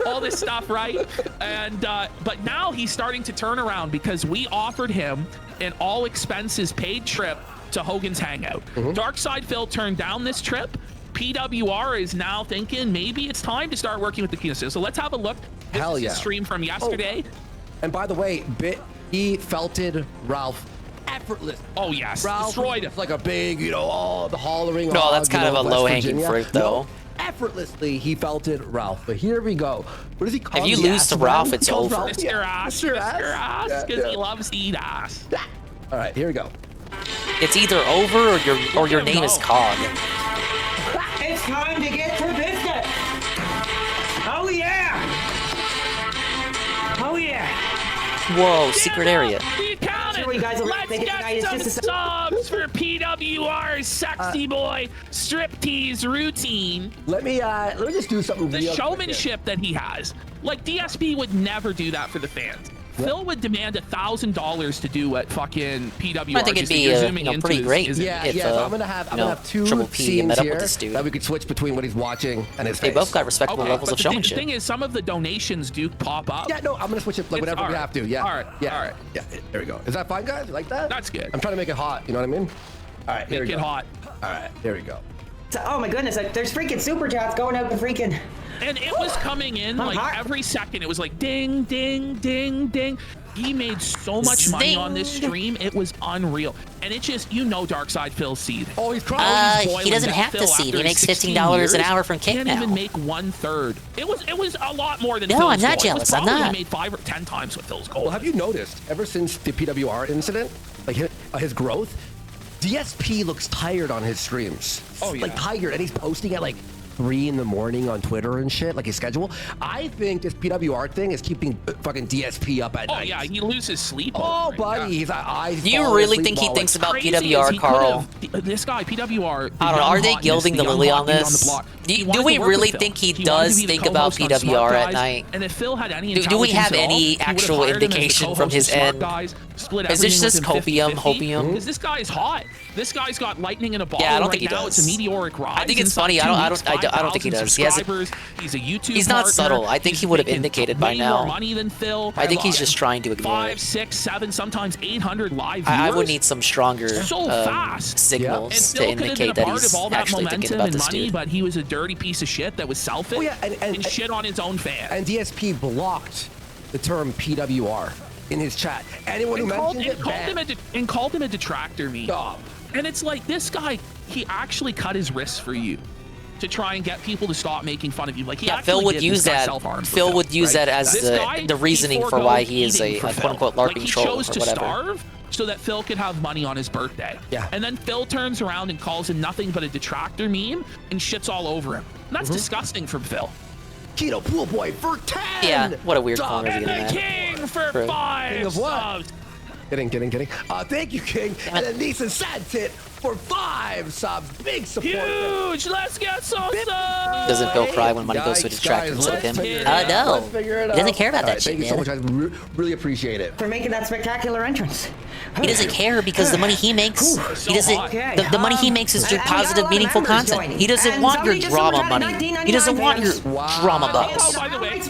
all this stuff, right? And but now he's starting to turn around because we offered him an all expenses paid trip to Hogan's Hangout. Darkside Phil turned down this trip. PWR is now thinking maybe it's time to start working with the casino. So let's have a look. Hell yeah! Stream from yesterday. Oh. And by the way, he felted Ralph. Effortless. Oh yes, Ralph destroyed him. Like a big, you know, the hollering. No, that's kind of a low-hanging fruit, though. No, effortlessly, he felted Ralph. But here we go. What does he call? If you lose to Ralph, it's over. Mr. Ass, Mr. Ass, because he loves to eat ass. All right, here we go. It's either over or your name is Cog. It's time to get to business. Oh yeah. Oh yeah. Whoa, secret area. Let's get some subs for PWR's sexy boy striptease routine. Let me just do something. The showmanship that he has. Like DSP would never do that for the fans. Phil would demand $1,000 to do what fucking PWR. I think it'd be pretty great. If I'm gonna have two Triple P scenes met up here with this dude. that we could switch between what he's watching and his They face. both got respectable levels but of showmanship. The thing is, some of the donations do pop up. Yeah, no, I'm gonna switch it like whenever we have to. Yeah. All right. Yeah. All right. Yeah. There we go. Is that fine, guys? You like that? That's good. I'm trying to make it hot. You know what I mean? All right. Here we Make it go. hot. All right. There we go. Oh my goodness, there's freaking super chats going out to freaking. And it was coming in like every second. It was like ding, ding, ding, ding. He made so much money on this stream. It was unreal. And it just, Darkside Phil's seed. Oh, he's crying. He doesn't have to seed. He makes $15 an hour from Kick now. He now. can't even make 1/3. It was a lot more than No, Phil's I'm not goal. jealous. It was I'm probably not. He made 5 or 10 times what Phil's goal. Well, have you noticed ever since the PWR incident, like his growth, DSP looks tired on his streams. Oh yeah. Like tired, and he's posting at like 3 in the morning on Twitter and shit, like his schedule. I think this PWR thing is keeping fucking DSP up at night. Oh yeah, he loses sleep. Oh, over it, buddy, yeah. he's eyes. Do you really think he thinks about PWR, Carl? This guy, PWR. I don't know. Are they gilding the lily on this? Do we really think he does think about PWR at night? And if Phil had any do we have intelligence at all, any he would have actual hired him as the indication co-host from of his Smart end? Guys, split Is this everything just with him hopium? Because this guy is hot. This guy's got lightning in a bottle. Yeah, I don't right think he now. does. It's a meteoric rise. I think it's Inside funny. 2 I weeks, don't think he 5,000 does. He hasn't. subscribers. He's a YouTube. He's not partner. subtle. I think he would have indicated by way now. More money than Phil. I think he's just trying to ignore 5, it. 6, 7, sometimes 800 live viewers. I would need some stronger fast signals and to Phil could have been indicate a that part he's of all that actually thinking momentum about and this money, dude. but he was a dirty piece of shit that was selfish and shit on his own fans. And DSP blocked the term PWR in his chat. Anyone who mentioned it called him a detractor meme. Stop. And it's like, this guy, he actually cut his wrists for you to try and get people to stop making fun of you. Like, he Yeah, Phil would use that. Phil would use that as the reasoning for why he is a quote-unquote LARPing troll or chose to whatever. starve so that Phil could have money on his birthday. Yeah. And then Phil turns around and calls him nothing but a detractor meme and shits all over him. And that's disgusting from Phil. Keto Pool Boy for 10. Yeah, what a weird corner And of the the internet. king for True. 5 King of what? subs. Kidding. Thank you, King. And then Nisa Santit for 5 subs. Big support. Huge! Let's get some subs! Doesn't Phil cry when money goes to a detractor instead of him? No. Let's figure it He doesn't out. care about All that right, shit, Thank you so man. much. I really appreciate it. For making that spectacular entrance. He doesn't care because the money he makes, he doesn't. Okay, The money he makes is just and we got a positive, lot of meaningful members content. joining. He doesn't And want your somebody just drama superchatted money. He doesn't want your drama bucks. Oh, by the way,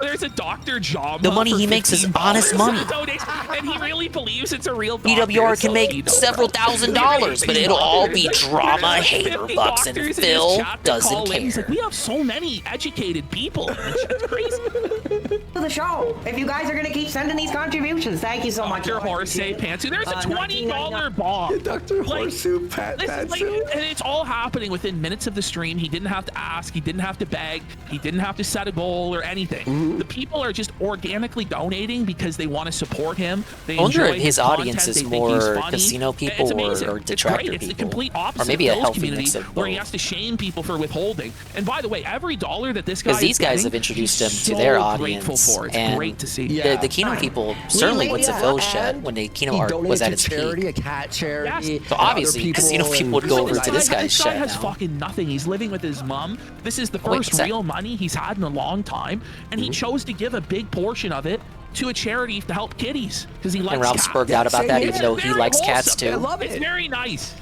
there's a Dr. Jama. The money for he makes is $15 honest money. And he really believes it's a real doctor. PWR can make several $1,000s, but it'll all be drama, hater bucks, and Phil doesn't He's like, care. we have so many educated people. It's crazy. To the show. If you guys are going to keep sending these contributions, thank you so much. Dr. Horsey Pantsu. There's a $20 bomb. Dr. Horsey Pantsu. And it's all happening within minutes of the stream. He didn't have to ask. He didn't have to beg. He didn't have to set a goal or anything. The people are just organically donating because they want to support him. They I wonder enjoy if his content, audience is they think he's more funny. casino people It's amazing. or It's detractor great. It's the people. complete opposite Or maybe of a Phil's healthy community, mix of where he both. has to shame people for withholding. And by the way, every dollar that this guy Because these is guys getting, have introduced him he's to their so audience. grateful for. It's and great to see. The Kino people certainly went to Phil's chat when the Kino art was at its charity, peak. a cat charity. Yes. So obviously, casino people would go over to this guy's This guy chat has now. fucking nothing. He's living with his mom. This is the Oh, wait, first what's that? real money he's had in a long time, and he chose to give a big portion of it to a charity to help kitties because he likes And Ralph's cats. burged out about that, even though he Very likes cats wholesome. too. I love it. It's very nice.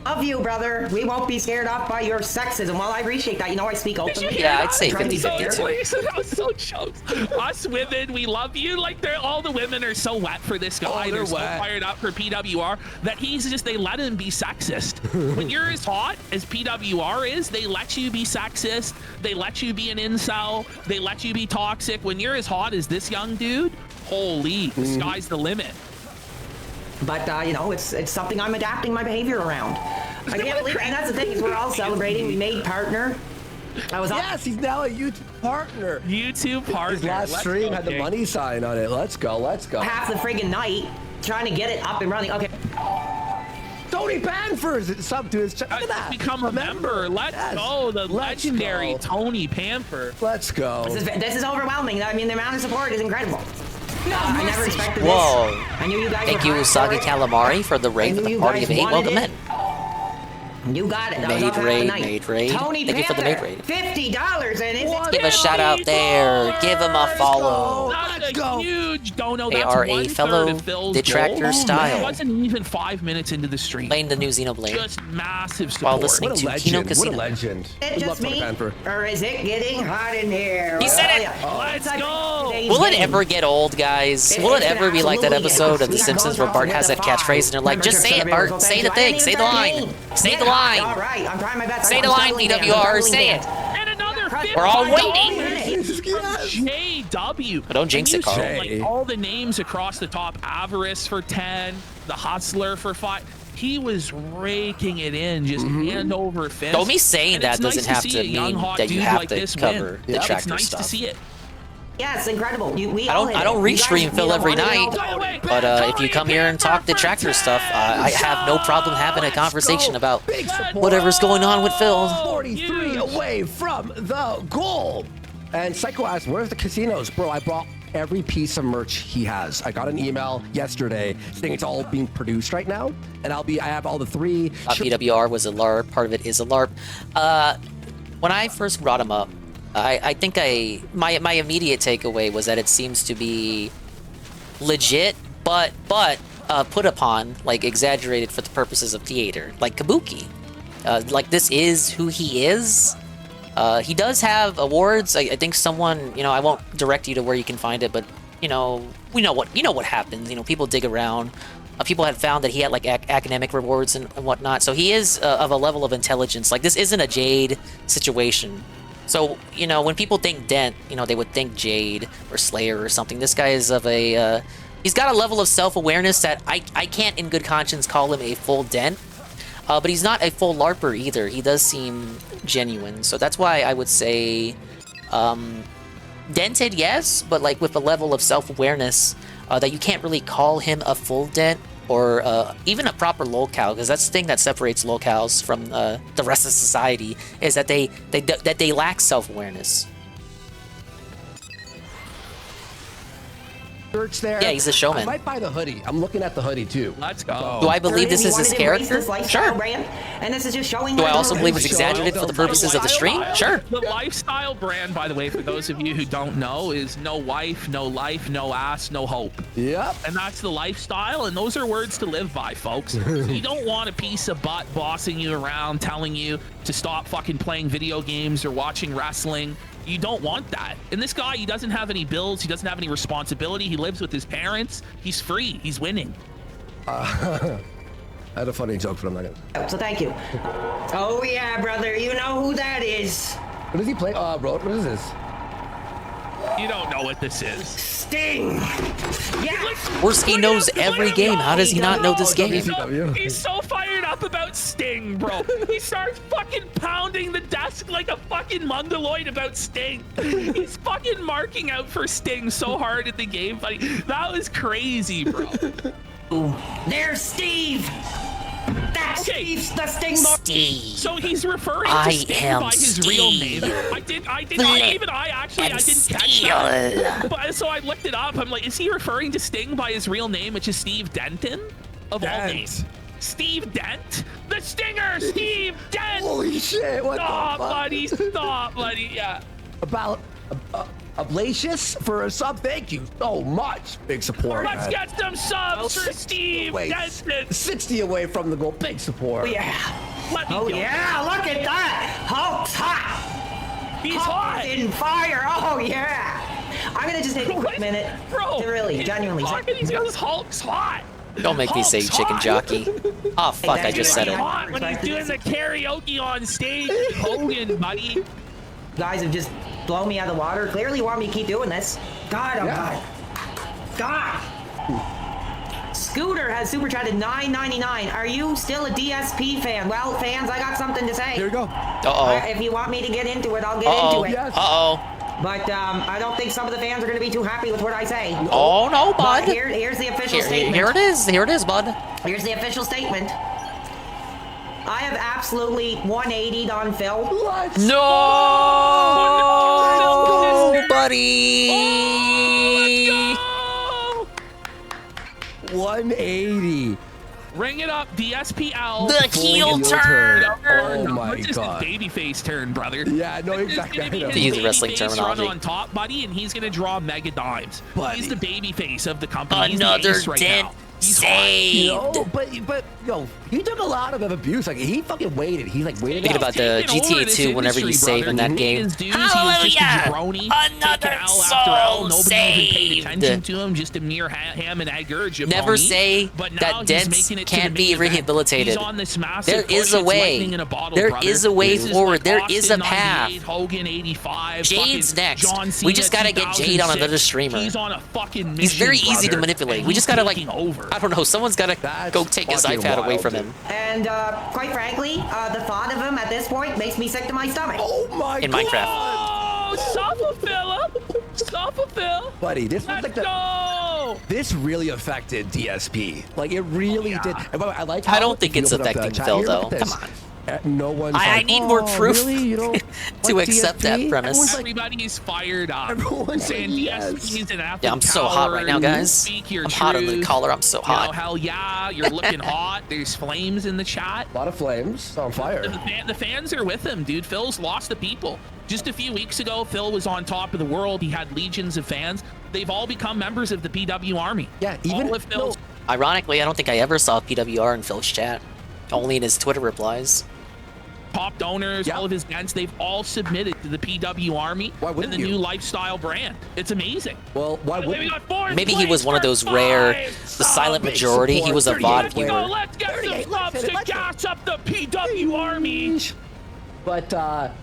Love you, brother. We won't be scared off by your sexism. Well, I appreciate that. You know, I speak openly. Yeah, I'd say Trying to be 50-50 fair. That was so jokes. Us women, we love you. Like, all the women are so wet for this guy. they're They're so wet. fired up for PWR that they let him be sexist. When you're as hot as PWR is, they let you be sexist. They let you be an incel. They let you be toxic. When you're as hot as this young dude, holy, the sky's the limit. But, you know, it's something I'm adapting my behavior around. I can't believe, and that's the thing, is we're all celebrating. We made partner. I was Yes, he's now a YouTube partner. YouTube partner. His last stream had the money sign on it. Let's go. half the friggin' night trying to get it up and running. Okay. Tony Banford's sub to his channel. Look at that. Become a member. Let's go. The legendary Tony Pamper. Let's go. This is overwhelming. I mean, the amount of support is incredible. I never expected Whoa. this. I knew you guys Thank you, were hot Usagi for it. Calamari, for the raid I for knew the you party guys of 8. wanted Welcome it. in. You got it. Maid raid. Tony Thank you for the maid Panther, raid. $50 and it's Give a shout out there. Give him a follow. That's a huge dono. They That's are a 1/3 fellow of Phil's detractor goal. style. It wasn't even 5 minutes into the stream. Playing the new Xenoblade. Just massive support. While listening to Kino Casino. What a legend. Is it just me, or is it getting hot in here? He said it. Let's go. Will it ever get old, guys? Will it ever be like that episode of The Simpsons where Bart has that catchphrase and they're like, just say it, Bart. Say the thing. Say the line. Say the line. All right, I'm trying my best. Say the line, DWR. Say it. And another 50. We're all waiting. JW. Don't jinx it, Carl. Like all the names across the top. Avarice for 10. The Hustler for 5. He was raking it in, just hand over fist. Don't be saying And that it's doesn't nice have see to a young, mean hot that you dude have like to this cover win. the tractor It's nice stuff. to see it. Yes, incredible. We I don't restream Phil every night, but if you come here and talk detractor stuff, I have no problem having a conversation about whatever's going on with Phil. 43 away from the goal. And Psycho asked, where's the casinos? Bro, I bought every piece of merch he has. I got an email yesterday saying it's all being produced right now. And I have all the 3. PWR was a LARP. Part of it is a LARP. When I first brought him up, I think my immediate takeaway was that it seems to be legit, but put upon, like exaggerated for the purposes of theater, like Kabuki. Like this is who he is. He does have awards. I think someone, I won't direct you to where you can find it, but we know what happens. People dig around. People had found that he had like academic rewards and whatnot. So he is of a level of intelligence. Like this isn't a Jade situation. So, when people think Dent, they would think Jade or Slayer or something. This guy is of a, he's got a level of self-awareness that I can't in good conscience call him a full Dent. But he's not a full LARPer either. He does seem genuine. So that's why I would say dented, yes, but like with a level of self-awareness that you can't really call him a full Dent or even a proper lolcow, because that's the thing that separates lolcows from the rest of society, is that they lack self-awareness. Search there. Yeah, he's a showman. I might buy the hoodie. I'm looking at the hoodie too. Let's go. Do I believe this is his character? Sure. Brand, and this is just showing. Do I also believe it's exaggerated for the purposes of the stream? Sure. The lifestyle brand, by the way, for those of you who don't know, is no wife, no life, no ass, no hope. Yep. And that's the lifestyle, and those are words to live by, folks. You don't want a piece of butt bossing you around, telling you to stop fucking playing video games or watching wrestling. You don't want that. And this guy, he doesn't have any bills. He doesn't have any responsibility. He lives with his parents. He's free. He's winning. I had a funny joke, but I'm not gonna. So thank you. Oh yeah, brother. You know who that is. What does he play? Bro, what is this? You don't know what this is. Sting. Yeah. Worski knows every game. How does he not know this game? He's so fired up about Sting, bro. He starts fucking pounding the desk like a fucking mongoloid about Sting. He's fucking marking out for Sting so hard at the game, buddy. That was crazy, bro. There's Steve. That's Steve's the Sting boy. Steve. So he's referring to Sting by his real name. I didn't catch that. But so I looked it up. I'm like, is he referring to Sting by his real name, which is Steve Denton? Of all names. Steve Dent? The Stinger, Steve Dent! Holy shit, what Stop, the fuck? buddy, stop, buddy, yeah. About Ablatius for a sub, thank you so much. Big support. Let's get some subs for Steve Denton. 60 away from the goal, big support. Oh yeah. Oh yeah, look at that. Hulk's hot. He's hot. In fire. Oh yeah. I'm gonna just take a quick minute to really genuinely say. He's got his Hulk's hot. Don't make me say chicken jockey. Oh fuck, I just said it. When he's doing the karaoke on stage, Hogan, buddy. You guys have just blown me out of the water. Clearly want me to keep doing this. God, oh God. Scooter has super chatted $9.99. Are you still a DSP fan? Well, fans, I got something to say. Here we go. If you want me to get into it, I'll get into it. Yes. But I don't think some of the fans are going to be too happy with what I say. Oh no, bud. But here's the official statement. Here it is. Here it is, bud. Here's the official statement. I have absolutely 180'd on Phil. What? No, buddy. Oh, 180. Bring it up, DSPL. The heel turn. Oh my What's his god. Babyface turn, brother? Yeah, no, exactly. To use wrestling terminology. Run on top, buddy, and he's gonna draw mega dimes. Buddy. He's the babyface of the company. He's Another the ace right dent now. He's saved. No, but yo, he took a lot of abuse. Like he fucking waited. He like waited. Thinking about the GTA 2 whenever you save in that game. Hallelujah! Another soul saved. Attention to him, just a mere ham and egg jabroni. Never say But now that he's dents making it to can't the be main event. rehabilitated. He's on this massive There is push. a It's way. lightning in a bottle, There brother. is a way This is forward. like There is a Austin path. 98, Hogan 85. Jade's fucking next. John We Cena just gotta get Jade on another 2006. streamer. He's on a fucking mission, He's very easy to brother, manipulate. and We he's just gotta like, taking over. I don't know. Someone's gotta go take his fucking iPad away wild, from dude. him. And quite frankly, the thought of him at this point makes me sick to my stomach. Oh my In god. Minecraft. Oh, suffer, Philip. Suffer, Phil. Buddy, this was Let's like the. go. This really affected DSP. Like it really did. And by the way, I like. I how don't think if you it's open up the affecting chat Phil, here, look though. at this. Come on. No one's I like, need more "Oh, proof really? You know, to like accept that DSP?" premise. Everyone's like, Everybody's fired up. Everyone's saying like, DSP is an Yeah, I'm so hot right now, guys. Speak your I'm hot under the truth. collar. I'm so You know, hot. hell yeah, you're looking hot. There's flames in the chat. a lot of flames on fire. The fans are with him, dude. Phil's lost the people. Just a few weeks ago, Phil was on top of the world. He had legions of fans. They've all become members of the PW Army. Yeah, even all of Phil's. Ironically, I don't think I ever saw PWR in Phil's chat. Only in his Twitter replies. Top donors, all of his events, they've all submitted to the PW Army and the new lifestyle brand. It's amazing. Well, why wouldn't Maybe he was one of those rare, the silent majority. He was a VOD viewer. Let's get some subs to gas up the PW Army. But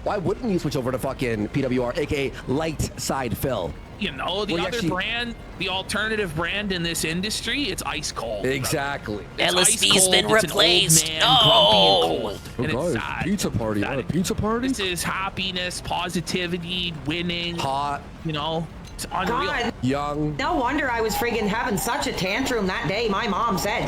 why wouldn't you switch over to fucking PWR, aka Light Side Phil? You know, the Well, other actually- brand, the alternative brand in this industry, it's ice cold. bro. Exactly. It's LSP's ice cold, been it's an old replaced. man, No. grumpy and cold, and it's guys, sad. pizza party. Want a pizza party? This is happiness, positivity, winning. Hot. You know, it's unreal. God, Young. no wonder I was friggin' having such a tantrum that day. My mom said,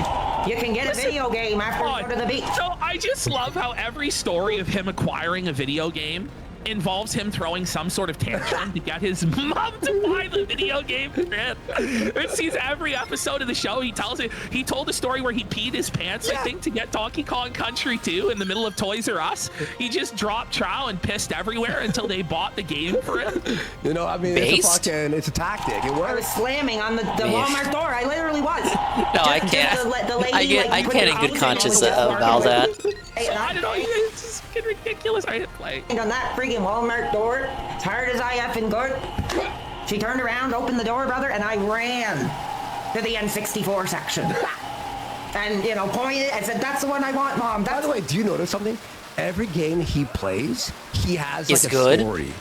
you can get a video game after you go to the beach. So I just love how every story of him acquiring a video game involves him throwing some sort of tantrum to get his mom to buy the video game for him. It's every episode of the show. He told a story where he peed his pants, I think, to get Donkey Kong Country 2 in the middle of Toys R Us. He just dropped trow and pissed everywhere until they bought the game for him. You know, I mean, it's a tactic. It I was works. slamming on the Walmart door. I literally was. No, I can't. The lady, I can't in good conscience about that. I don't know. It's just fucking ridiculous. I hit play. On that friggin' Walmart door, as hard as I effing could. She turned around, opened the door, brother, and I ran to the N64 section. And, you know, pointed and said, that's the one I want, Mom. By the way, do you notice something? Every game he plays, he has like It's a good. story.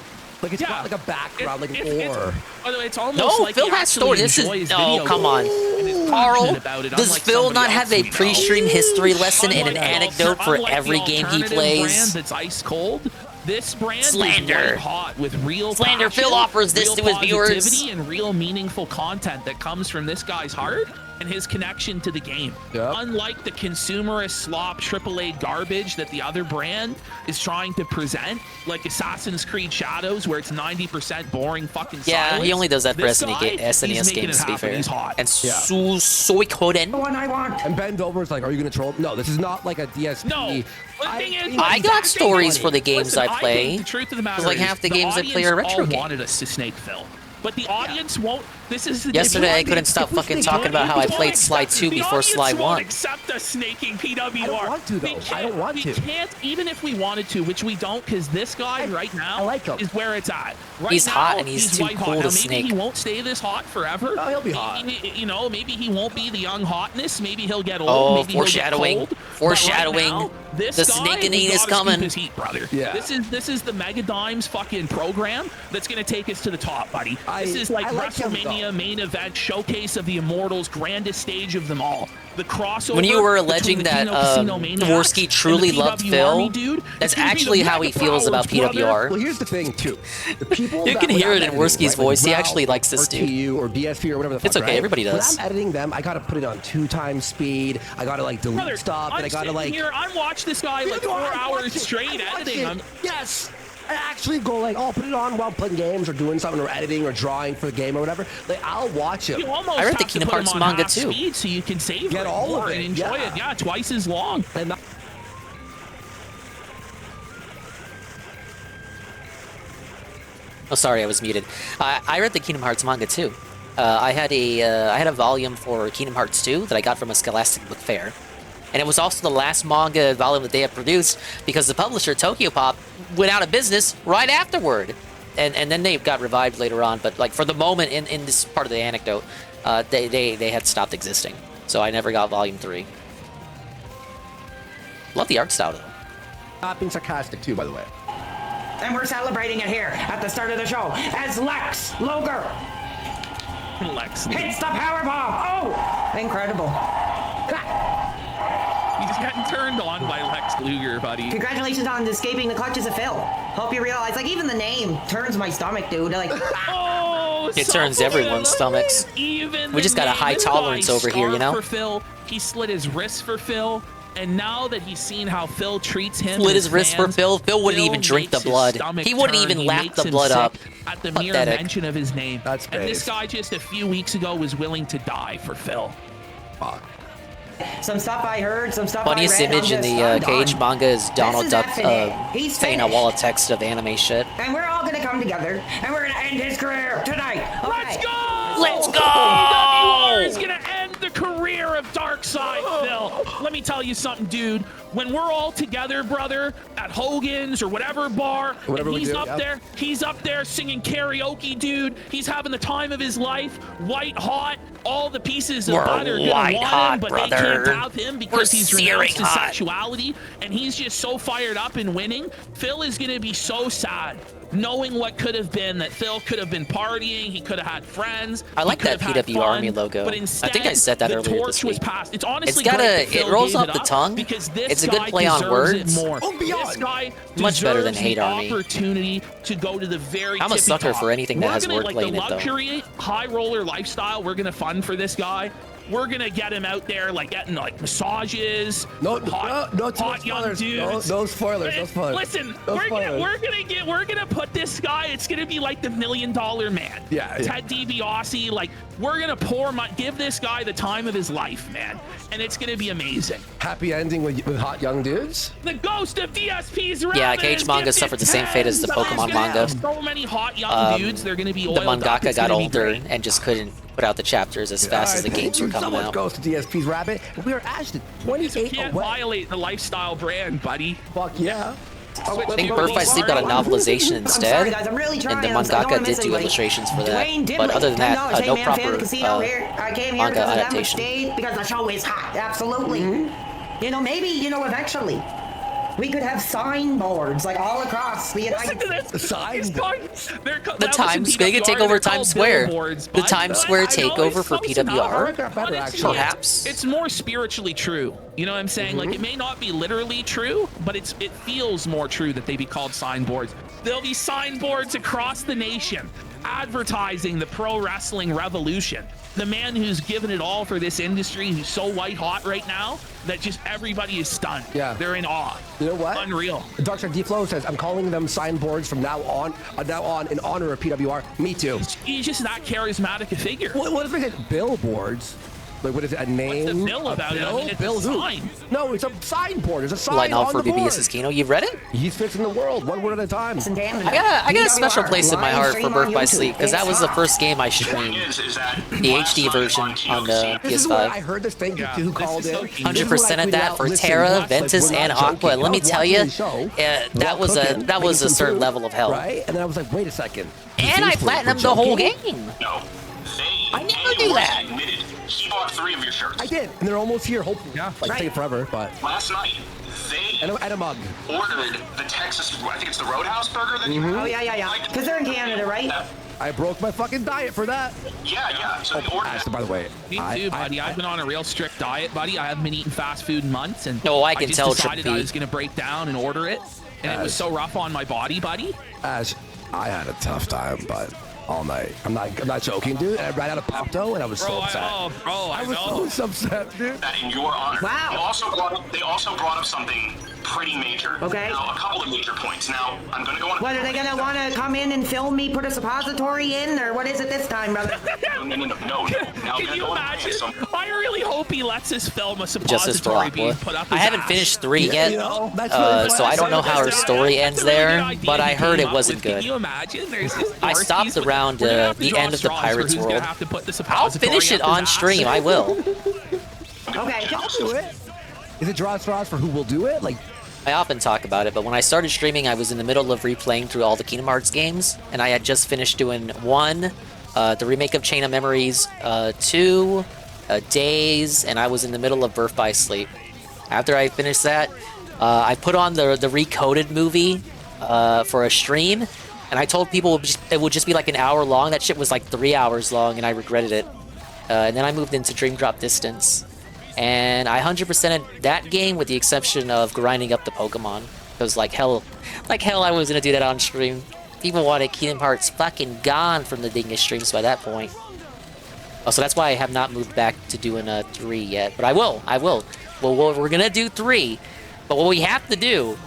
Like it's got like a background, like an ore. By the way, it's almost No, like Phil he has actually story. This is enjoys no. video Come on, games. Carl. About it, Does unlike Phil somebody not else have a we know. pre-stream history lesson and an Unlike the anecdote for unlike every the game he alternative plays? Brand that's ice cold. This brand Slander. is white hot with real Slander. passion, Phil offers this real to his viewers. positivity and real meaningful content that comes from this guy's heart and his connection to the game. Yep. Unlike the consumerist slop AAA garbage that the other brand is trying to present, like Assassin's Creed Shadows, where it's 90% boring fucking Yeah, silence. he only does that for This SNES, guy, SNES he's making games, it to be happen. fair. He's hot. And Yeah. Suikoden. The one I want. And Ben Dover's like, are you gonna troll? No, this is not like a DSP. No. The thing is, I got stories for the games listen, I play. think the truth of the matter It's like is half the the games I play are audience retro all games. wanted us to snake Phil. But the audience won't. This is the Yesterday, I the- couldn't stop the fucking thing, talking about how I the played audience Sly won't 2 before accept- Sly the audience 1. won't accept us snaking PWR. I don't want to, though. I don't want to. We can't, even if we wanted to, which we don't, because this guy right now I like him. is where it's at. Right He's now, hot and he's too white cool hot. to Now, maybe snake. he won't stay this hot forever. No, he'll be hot. You know, maybe he won't be the young hotness. Maybe he'll get old. Oh, maybe foreshadowing. He'll get cold. Foreshadowing. But right now, this The guy, snakening we is gotta coming. scoop his heat, brother. Yeah. This is the Mega Dimes fucking program that's gonna take us to the top, buddy. This is like I like him, WrestleMania though. main event showcase of the Immortals, grandest stage of them all. The crossover. When you were between alleging the that Kino Casino Maniacs Dvorsky and truly the loved PW Phil, Army, dude, that's it's gonna be the actually how he Mega feels about Powers, brother. PWR. Well, here's the thing too. The people You that can when hear I'm it in editing, Worski's right, voice. He Ralph actually likes this or dude. TU or DSP or whatever the fuck. It's okay, right? everybody does. When I'm editing them, I gotta put it on 2x speed. I gotta like delete Brother, stuff, and I gotta sitting like. here, I'm watching this guy like 4 hours straight editing. Yes. I actually go like, oh, put it on while I'm playing games or doing something or editing or drawing for the game or whatever. Like, I'll watch it. You almost I read the have to Kingdom put 'em Hearts on manga half too. Speed so you can save Get all of it, and enjoy yeah. it. Yeah, twice as long. And Oh, sorry, I was muted. I read the Kingdom Hearts manga too. I had a volume for Kingdom Hearts 2 that I got from a Scholastic book fair, and it was also the last manga volume that they had produced because the publisher Tokyopop went out of business right afterward, and then they got revived later on. But like for the moment in this part of the anecdote, they had stopped existing, so I never got volume 3. Love the art style though. Not being sarcastic too, by the way. And we're celebrating it here at the start of the show as Lex Luger Lex hits the powerbomb. Oh, incredible. He's getting turned on by Lex Luger, buddy. Congratulations on escaping the clutches of Phil. Hope you realize, like, even the name turns my stomach, dude. Like, oh, it turns everyone's stomachs. Even We just got a high tolerance over here, you know? For Phil, he slit his wrist for Phil, and now that he's seen how Phil treats him, Slit his wrist for Phil. Phil wouldn't even drink the blood. He wouldn't even lap the blood up. At the mere Pathetic. mention of his name. That's and this guy just a few weeks ago was willing to die for Phil. Fuck. some stuff I heard, some stuff Funniest I read. image in the Cage manga is Donald Duck He's saying a finished. wall of text of anime shit. And we're all gonna come together, and we're gonna end his career tonight. Let's go! Let's go! PWR is gonna end the career of Darkseid, Phil. Let me tell you something, dude. When we're all together, brother, at Hogan's or whatever bar, Whatever and we he's do, up yeah. there, he's up there singing karaoke, dude. He's having the time of his life, white hot. All the pieces of We're butter gonna white want hot, him, but brother. they can't have him because We're he's searing renounced his hot. sexuality, and he's just so fired up and winning. Phil is gonna be so sad, knowing what could have been. That Phil could have been partying, he could have had friends. I like he could that have had PW fun, Army logo. But I instead, think I said that the earlier torch this was week. passed. It's honestly It's got great a- that it Phil rolls gave off it the up tongue. because this It's a good guy play on deserves words. it more. Oh, beyond. This guy Much better than deserves Hate the Army. opportunity to go to the very I'm a tippy sucker top. for anything that We're has gonna, wordplay like, the in it, though. luxury high roller lifestyle. We're gonna fund for this guy. We're gonna get him out there, like getting like massages. No hot young spoilers. dudes. No spoilers. No spoilers. Listen, No we're spoilers. gonna put this guy. It's gonna be like the $1 Million Man. Yeah. Ted DiBiase. Like we're gonna give this guy the time of his life, man, and it's gonna be amazing. Happy ending with hot young dudes. The ghost of DSP's Yeah, Rabbit Cage is manga gifted suffered the same fate as the 10. Pokemon He's gonna manga. have so many hot young dudes. They're gonna be The oiled up. mangaka It's got gonna be older great. and just couldn't put out the chapters as fast as the games were coming out. Goes to DSP's Rabbit. We are actually 28 You can't away. violate the lifestyle brand, buddy. Fuck yeah. I think Birth by Sleep got a novelization instead, sorry, guys, I'm really and trying. the I don't mangaka wanna did miss do anybody. illustrations for that. Dwayne Dimley, But other than that, $10. Hey, no man, fan of proper the casino here. I came here manga because of them, which adaptation. stayed because the show is hot. Absolutely. You know, maybe, eventually we could have signboards like all across the United States. The Times Square could take over Times Square. The Times Square takeover for PWR. Perhaps. It's more spiritually true. You know what I'm saying? Like, it may not be literally true, but it feels more true that they be called signboards. There'll be signboards across the nation advertising the pro wrestling revolution. The man who's given it all for this industry, who's so white hot right now that just everybody is stunned. Yeah. They're in awe. You know what? Unreal. Dr. D-Flow says, I'm calling them signboards from now on in honor of PWR. Me too. He's just that charismatic a figure. What if they said billboards? Like, what is it, a name? What's the bill about it? I mean, it's Bill a who? sign. No, it's a signboard. There's a sign Lighting on off for the board. BBS's Kino. You've read it? He's fixing the world, one word at a time. I got a special place in my heart for Birth by Sleep because that was the first game I streamed. The HD version on the This is what I PS5. heard this thing who called it. 100% of that for Terra, Ventus, and Aqua. Let me tell you, that was a certain level of hell. Right? And then I was like, wait a second. And I platinumed the whole game. No. I never do that. Admitted he bought 3 of your shirts. I did, and they're almost here. Hopefully, like take forever, but Last night, they and a mug. ordered the Texas, I think it's the Roadhouse burger that you Oh, yeah. Because they're in Canada, right? I broke my fucking diet for that. Yeah. So they ordered Actually, by the way, Me too, buddy. I've been on a real strict diet, buddy. I haven't been eating fast food in months, and I can just tell decided Triple I P. was going to break down and order it, and it was so rough on my body, buddy. Ash, I had a tough time, but all night. I'm not joking, dude. And I ran out of Pepto, and I was so upset. I was so upset, dude. that in your honor. Wow. They also brought up something pretty major. Okay. Now, a couple of major points. Now, I'm going to go on. What, are they gonna want to come in and film me, put a suppository in, or what is it this time, brother? No. Now, Can you imagine? I really hope he lets us film a Justice for suppository being Aqua. put up I his haven't ass. finished 3 yet, You know, that's really so I don't know how her story ends there, but I heard it wasn't Can good. you imagine? There's this I stopped around the end of the Pirates World. I'll finish it on stream, I will. Okay, I'll do it. Is it draw straws for who will do it? Like, I often talk about it, but when I started streaming, I was in the middle of replaying through all the Kingdom Hearts games, and I had just finished doing 1, the remake of Chain of Memories, 2, Days, and I was in the middle of Birth by Sleep. After I finished that, I put on the recoded movie for a stream, and I told people it would just be like an hour long. That shit was like 3 hours long, and I regretted it. And then I moved into Dream Drop Distance. And I 100%ed that game with the exception of grinding up the Pokemon. Because like hell I was gonna do that on stream. People wanted Kingdom Hearts fucking gone from the Dingus streams by that point. Oh, so that's why I have not moved back to doing 3 yet. But I will. Well, we're gonna do 3. But what we have to do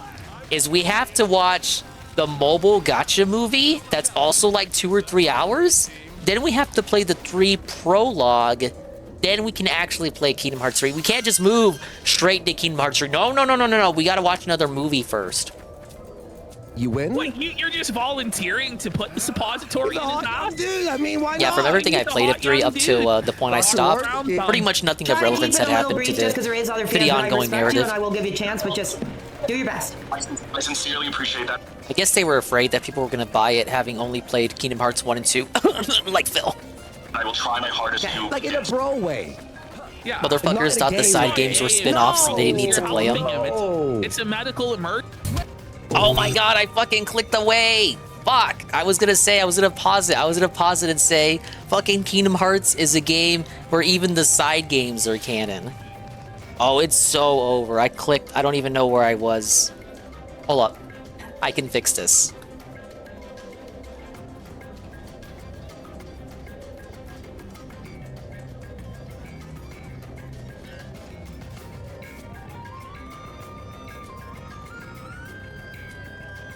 is we have to watch the mobile gacha movie that's also like 2 or 3 hours. Then we have to play the 3 prologue. Then we can actually play Kingdom Hearts 3. We can't just move straight to Kingdom Hearts 3. No. We gotta watch another movie first. You win? Wait, you're just volunteering to put the suppository in his ass? Dude, I mean, why not? Yeah, from everything I played of 3 up to the point I stopped, pretty much nothing of relevance had happened to the ongoing narrative. I will give you a chance, but just do your best. I sincerely appreciate that. I guess they were afraid that people were gonna buy it having only played Kingdom Hearts 1 and 2, like Phil. I will try my hardest to. Like in a bro way. Yeah. Motherfuckers thought the side games were spin-offs and they need to play them. It's a medical emergency. Oh my god, I fucking clicked away! Fuck! I was gonna pause it. I was gonna pause it and say, fucking Kingdom Hearts is a game where even the side games are canon. Oh, it's so over. I clicked. I don't even know where I was. Hold up. I can fix this.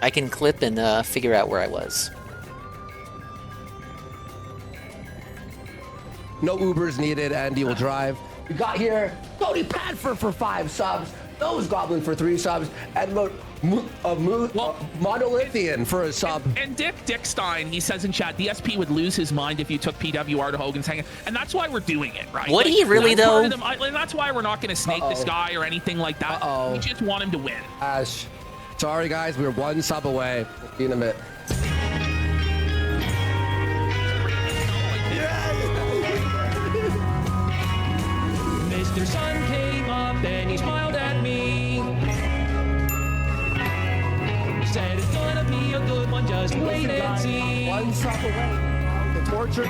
I can clip and figure out where I was. No Ubers needed. Andy will drive. We got here Cody Padford for 5 subs. Those Goblin for 3 subs. And Monolithian for a sub. And Dick Dickstein, he says in chat, DSP would lose his mind if you took PWR to Hogan's Hangout. And that's why we're doing it, right? Would he really, though? That's why we're not going to snake this guy or anything like that. We just want him to win. Ash. Sorry, guys. We're 1 sub away. We'll see you in a minute. Mr. Sun came up and he smiled at me. Said it's gonna be a good one, just wait and see. 1 sub away. The torture.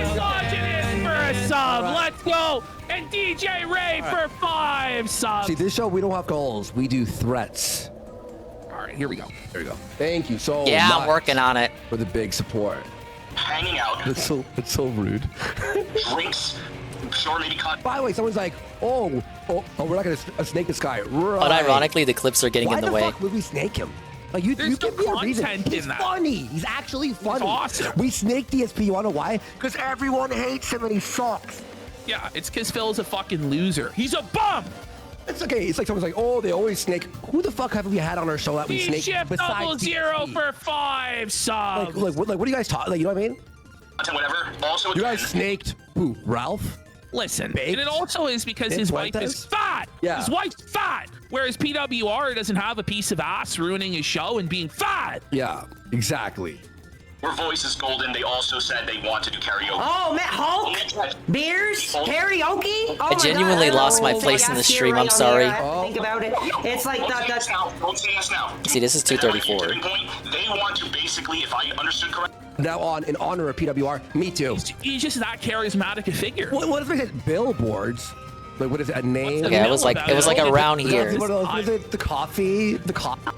Misogynist for a sub. Let's go. And DJ Ray for 5 subs. See, this show, we don't have goals. We do threats. All right, here we go. There we go. Thank you so much. Yeah, I'm working on it. For the big support. Hanging out. It's so rude. Drinks. Sure, maybe cut. By the way, someone's like, we're not going to snake this guy. Right. But ironically, the clips are getting in the way. Why the fuck would we snake him? Like, you give me a reason. He's funny. He's actually funny. He's awesome. We snake DSP. You want to know why? Because everyone hates him and he sucks. Yeah, it's because Phil's a fucking loser. He's a bum. It's okay. It's like someone's like, they always snake. Who the fuck have we had on our show that we snake besides DSP? for 5 subs. Like, what do you guys talk? Like, you know what I mean? Whatever. Also, you guys snaked who? Ralph? Listen, and it also is because his wife is fat. Yeah. His wife's fat. Whereas PWR doesn't have a piece of ass ruining his show and being fat. Yeah, exactly. Her voice is golden. They also said they want to do karaoke. Oh, man, Hulk? Beers? Karaoke? Oh I genuinely lost my place in the stream. I'm sorry. Think about it. It's like that. Don't say yes now. See, this is 234. They want to basically, if I understood correctly. Now on in honor of PWR, me too. He's just that charismatic a figure. What if I said billboards? Like, what is it? A name? Okay, it was like around here. What is it? The coffee? The coffee?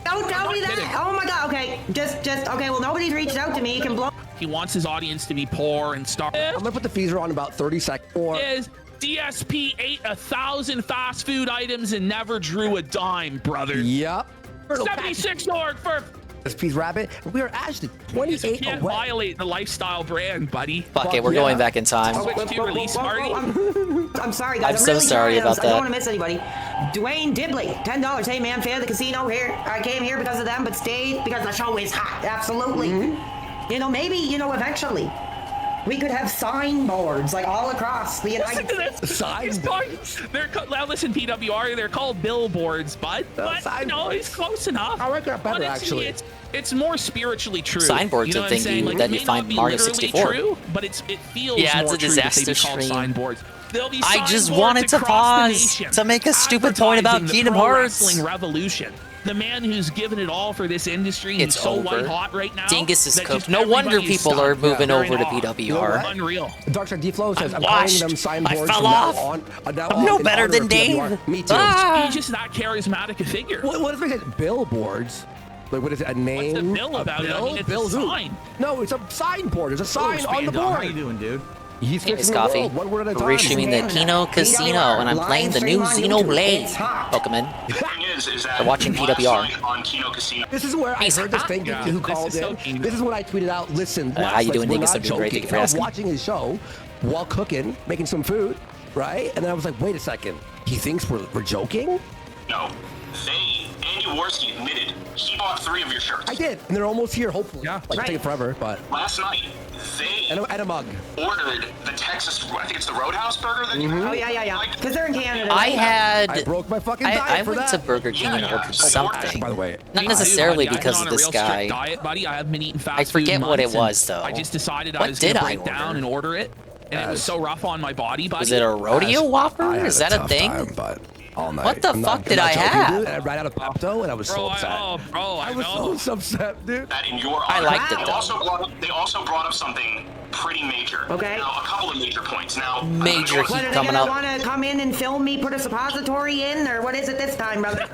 Don't tell me that. Oh my god. Okay, just okay. Well, nobody's reached out to me. You can blow. He wants his audience to be poor and starving. I'm gonna put the feezer on in about 30 seconds. Or is DSP ate 1,000 fast food items and never drew a dime, brother. Yep. $76 for DSP's rabbit. We are actually 28 You can't away. violate the lifestyle brand, buddy. Fuck it, we're going back in time. Switch to release party. I'm sorry, guys. I'm so really sorry about I don't that. want to miss anybody. Dwayne Dibley, $10. Hey, man, fan of the casino here. I came here because of them, but stayed because the show is hot. Absolutely. You know, maybe, eventually we could have signboards like all across the United States. Signboards? Now listen, PWR, they're called billboards, bud. But, it's close enough. I like that better, Honestly, actually. It's more spiritually true. Signboards you know are what I'm thing saying? you- Like, that it you may find not be Mario literally 64. True, but it feels Yeah, it's more a true that they disaster be called stream. signboards. There'll be I just signboards wanted to across pause the nation to make a stupid point about advertising the Kingdom pro Hearts. wrestling revolution. The man who's given it all for this industry. It's He's so over. white hot right now. Dingus is that cooked. just No wonder everybody is people are stunned. moving They're over in to awe. PWR. Unreal. Darkside D-Flow says, I'm washed. calling them signboards. I fell from now off. on- now I'm on no in better honor than of Dave. PWR. Me too. Ah. He's just that charismatic a figure. What is it? Billboards? Like, what is it? A name? What's the bill about it? I mean, it's bill a who? sign. No, it's a signboard. There's a sign on the board. How you doing, dude? He's Hey, fixing Miss the Coffee. world, one word at a time. We're streaming the Kino Casino, and I'm playing the new Xenoblade Pokemon. The thing is that They're watching last PWR. night on Kino Casino. This is where I heard this thing Yeah, who this called is so in. keen. This is when I tweeted out, listen, how you doing, we're Dingus? not I'm doing great. Thank you for joking. I was asking. watching his show while cooking, making some food, right? And then I was like, wait a second. He thinks we're joking? No, Andy Worski admitted he bought 3 of your shirts. I did. And they're almost here, hopefully. Yeah. Like, it'll take it forever, but. Last night, they And a mug. ordered the Texas, I think it's the Roadhouse burger that you Oh, yeah. Because they're in Canada. I had. I broke my fucking diet I for went that. to Burger King and ordered something. By the way. Not necessarily I've been because on of a this real strict guy. diet, buddy. I haven't been eating fast I forget food in what it months, and was, though. I just decided I What was did gonna I break down order? and order it, and it was so rough on my body, buddy. Was it a rodeo whopper? Is that a thing? But all night. What the I'm fuck not- did I'm I not joking, have? dude. And I ran out of Pepto, and I was so upset. I was so upset, dude. that in your I honor. liked it, They also brought up something pretty major. Okay. Now, a couple of major points. Now, Major What, heat are they coming gonna up. want to come in and film me, put a suppository in, or what is it this time, brother?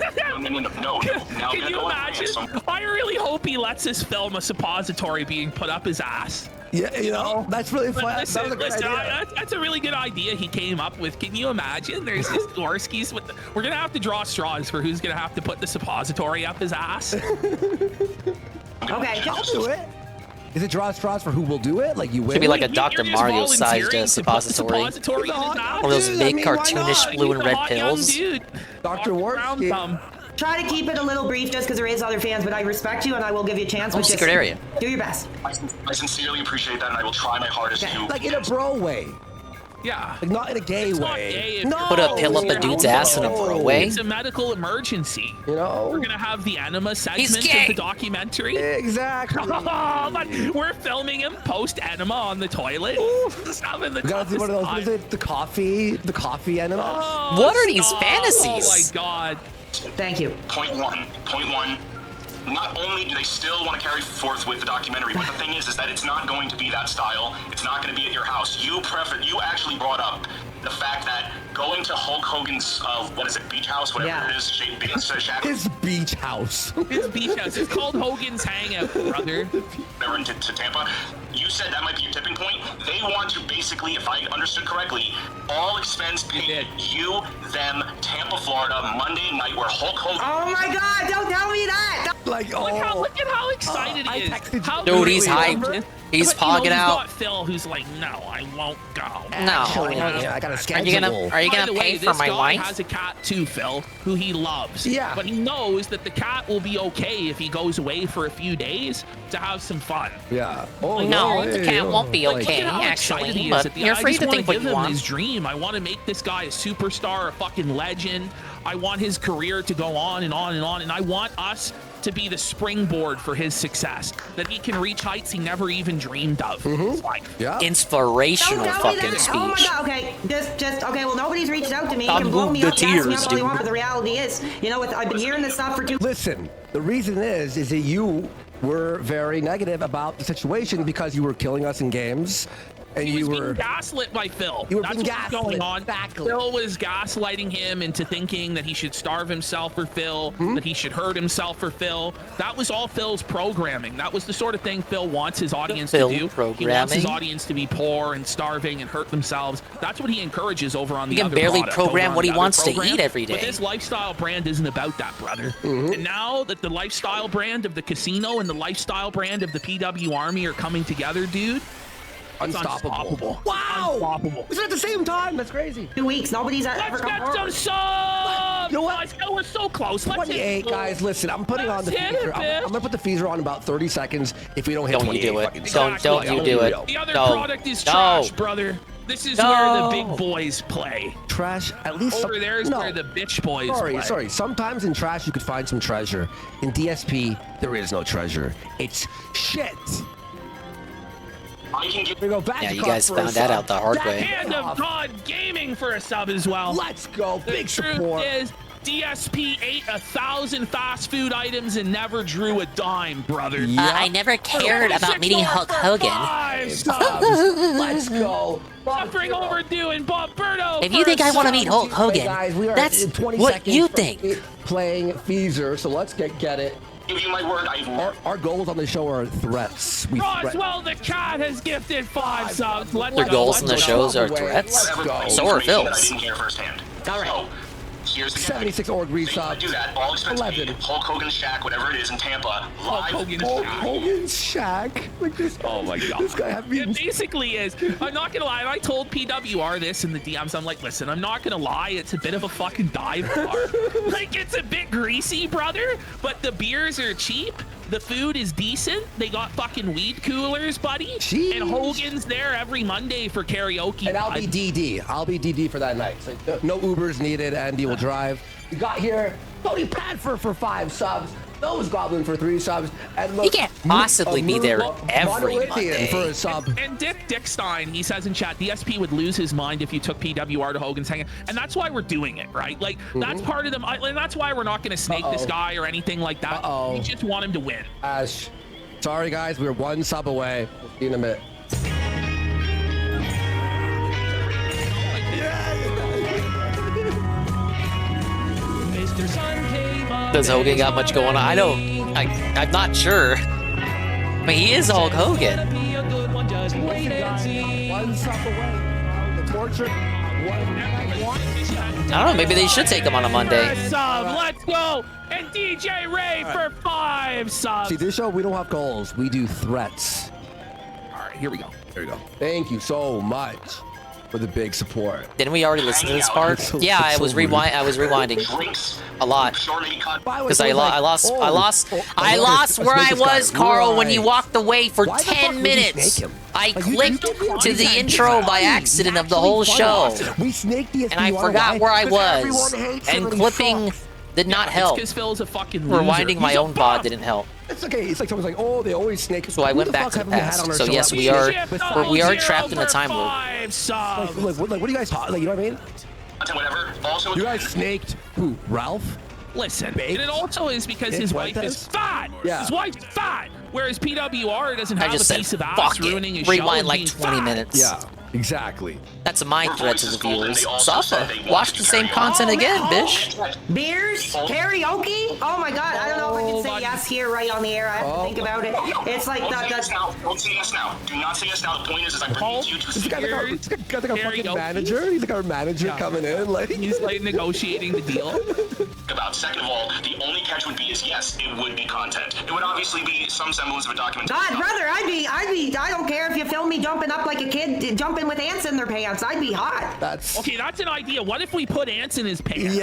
No. Now, Can you imagine? I really hope he lets us film a suppository being put up his ass. Yeah, you know, that's really fun. That was a good Listen, idea. that's a really good idea he came up with. Can you imagine? There's this Gorski's with we're gonna have to draw straws for who's gonna have to put the suppository up his ass. Okay. I'll do it. Is it draw straws for who will do it? Like you win? Could be like a You're Dr. just Mario-sized volunteering to put the suppository. suppository in his mouth? Or those Dude, big I mean, why cartoonish not? blue and He's a red hot young pills. dude. Dr. Warski. Try to keep it a little brief just because there is other fans, but I respect you and I will give you a chance. Oh, but just secret area. Do your best. I sincerely appreciate that, and I will try my hardest to. Like in a bro way. Yeah. Like not in a gay Not way. gay if No. you're Put a pill up a dude's ass in a bro way. It's a medical emergency. You know? We're gonna have the enema segment gay. of the documentary. Exactly. Oh, but we're filming him post enema on the toilet. Just having the We gotta do one of those. toughest What is it? The coffee enema. time. What are these stop. fantasies? Oh my god. Thank you. Point one. Not only do they still want to carry forth with the documentary, but the thing is that it's not going to be that style. It's not going to be at your house. You actually brought up the fact that going to Hulk Hogan's, what is it, beach house, whatever it is, shack. His beach house. His beach house. It's called Hogan's Hangout, brother. Never into Tampa. You said that might be your tipping point. They want to basically, if I understood correctly, all expense paid. You, them, Tampa, Florida, Monday night, where Hulk Hogan. Oh my God! Don't tell me that. Like, Look at how excited he is. How Dude, he's really hyped. He's but, you know, pogging he's out. got Phil, who's like, no, I won't go. No. I got a schedule. Are you By gonna the way, pay for this my guy wife? has a cat too, Phil, who he loves. Yeah. But he knows that the cat will be okay if he goes away for a few days to have some fun. Yeah. Oh No, the cat won't be Like, okay, look at how excited actually. he is But at the- you're I free just to wanna think what give you him want. his dream. I want to make this guy a superstar, a fucking legend. I want his career to go on and on and on, and I want us to be the springboard for his success, that he can reach heights he never even dreamed of in his life. Yeah. Inspirational Don't tell me fucking that. speech. Oh my God. Okay. Just. Okay. Well, nobody's reached out to me. You I'll can blow move me the up, gas me tears, up all you want, dude. but the reality is, I've been hearing this stuff for too. Listen, the reason is that you were very negative about the situation because you were killing us in games And he you was were being gaslit by Phil. You were That's being what was going on. Exactly. Phil was gaslighting him into thinking that he should starve himself for Phil, that he should hurt himself for Phil. That was all Phil's programming. That was the sort of thing Phil wants his audience to do. He wants his audience to be poor and starving and hurt themselves. That's what he encourages over on the He other can barely product, program over on what he the other wants to program. eat every day. But this lifestyle brand isn't about that, brother. And now that the lifestyle brand of the casino and the lifestyle brand of the PW Army are coming together, dude, it's unstoppable. Wow! Unstoppable. Is it at the same time? That's crazy. 2 weeks. Nobody's ever Let's come get forward. some subs! You know what? Let's go. We're so close. Let's 28, guys. Listen, I'm putting on the hit it, feature. I'm gonna put the feature on in about 30 seconds. If we don't hit Don't 28, you do it. fucking Don't you do it. The other No. product is No. trash, brother. This is where the big boys play. Trash, at least Over there is where the bitch boys play. Sorry. Sometimes in trash you could find some treasure. In DSP, there is no treasure. It's shit. We go back. Yeah, to you Carl guys for a found that sub. out the hard way. Hand of God Gaming for a sub as well. Let's go. The Big truth support. is, DSP ate 1,000 fast food items and never drew a dime, brother. I never cared about meeting Hulk Hogan. Let's go. Suffering overdue and Bomberto. If you think I want to meet Hulk Hogan, Hey guys, we are that's in 20 what seconds you from think. Playing Feezer, so let's get it. Give you my word, Our goals on the show are threats. We Roswell the cat has gifted 5 subs. Let's Their go. goals in the Let's shows go. are threats. Let's go. So are That I Phil's. didn't hear firsthand. All right. So, here's the 76 org So you resubs. do that. All expense 11. paid. Hulk Hogan's Shack, whatever it is in Tampa. Live. Hogan's Shack. Like this. Oh my god. This guy have It basically is. I'm not gonna lie. I told PWR this in the DMs. I'm like, listen, I'm not gonna lie. It's a bit of a fucking dive bar. Like, it's a bit greasy, brother. But the beers are cheap. The food is decent. They got fucking weed coolers, buddy. Jeez. And Hogan's there every Monday for karaoke. And I'll be DD. I'll be DD for that night. So no Ubers needed. Andy will drive. We got here Tony Padford for 5 subs. Those Goblin for 3 subs. And look, He can't possibly be there every Monolithian Monday. for a sub. And Dick Stein, he says in chat, DSP would lose his mind if you took PWR to Hogan's Hangout. And that's why we're doing it, right? Like, that's part of them. And that's why we're not going to snake this guy or anything like that. We just want him to win. Ash, sorry guys, we're 1 sub away. We'll see you in a minute. Mr. Sun came up. Does Hogan got much going on? I'm not sure. I mean, he is Hulk Hogan. Be a good one, just wait and see. 1 sub away. The portrait. I don't know, maybe they should take him on a Monday. Sub, let's go. And DJ Ray for 5 subs. See, this show, we don't have goals. We do threats. All right, here we go. There you go. Thank you so much for the big support. Didn't we already listen to this part? Yeah, I was rewinding a lot because I lost where I was, Carl, when you walked away for 10 minutes. I clicked to the intro by accident of the whole show, and I forgot where I was. And clipping did not help. Because Phil's a fucking loser. Rewinding my own pod didn't help. It's okay. It's like someone's like, oh, they always snake. So I went back to the past. So yes, we are trapped in a time loop. Like, what do you guys talk? Like, you know what I mean? Whatever. Also, You guys snaked who? Ralph? Listen, and it also is because his wife is fat. Yeah. His wife's fat. Whereas PWR doesn't I have just a said, piece of ass fuck ruining it. his show. Rewind and like being 20 fat. minutes. Yeah, exactly. That's my threat to the viewers. Suffer. Watch the same content again, bish. Beers, karaoke. Oh my god, I don't know if I can say yes here right on the air. I have to think about it. It's like Don't say that. yes now. Don't say yes now. Do not say yes now. The point is I'm bringing you to He's got like our fucking Karaoke. manager. He's like our manager coming in. Like He's like negotiating the deal. about. Second of all, the only catch would be is yes, it would be content. It would obviously be some semblance of a documentary. God, brother, I don't care if you film me jumping up like a kid jumping with ants in their pants. I'd be hot. Okay, that's an idea. What if we put ants in his pants?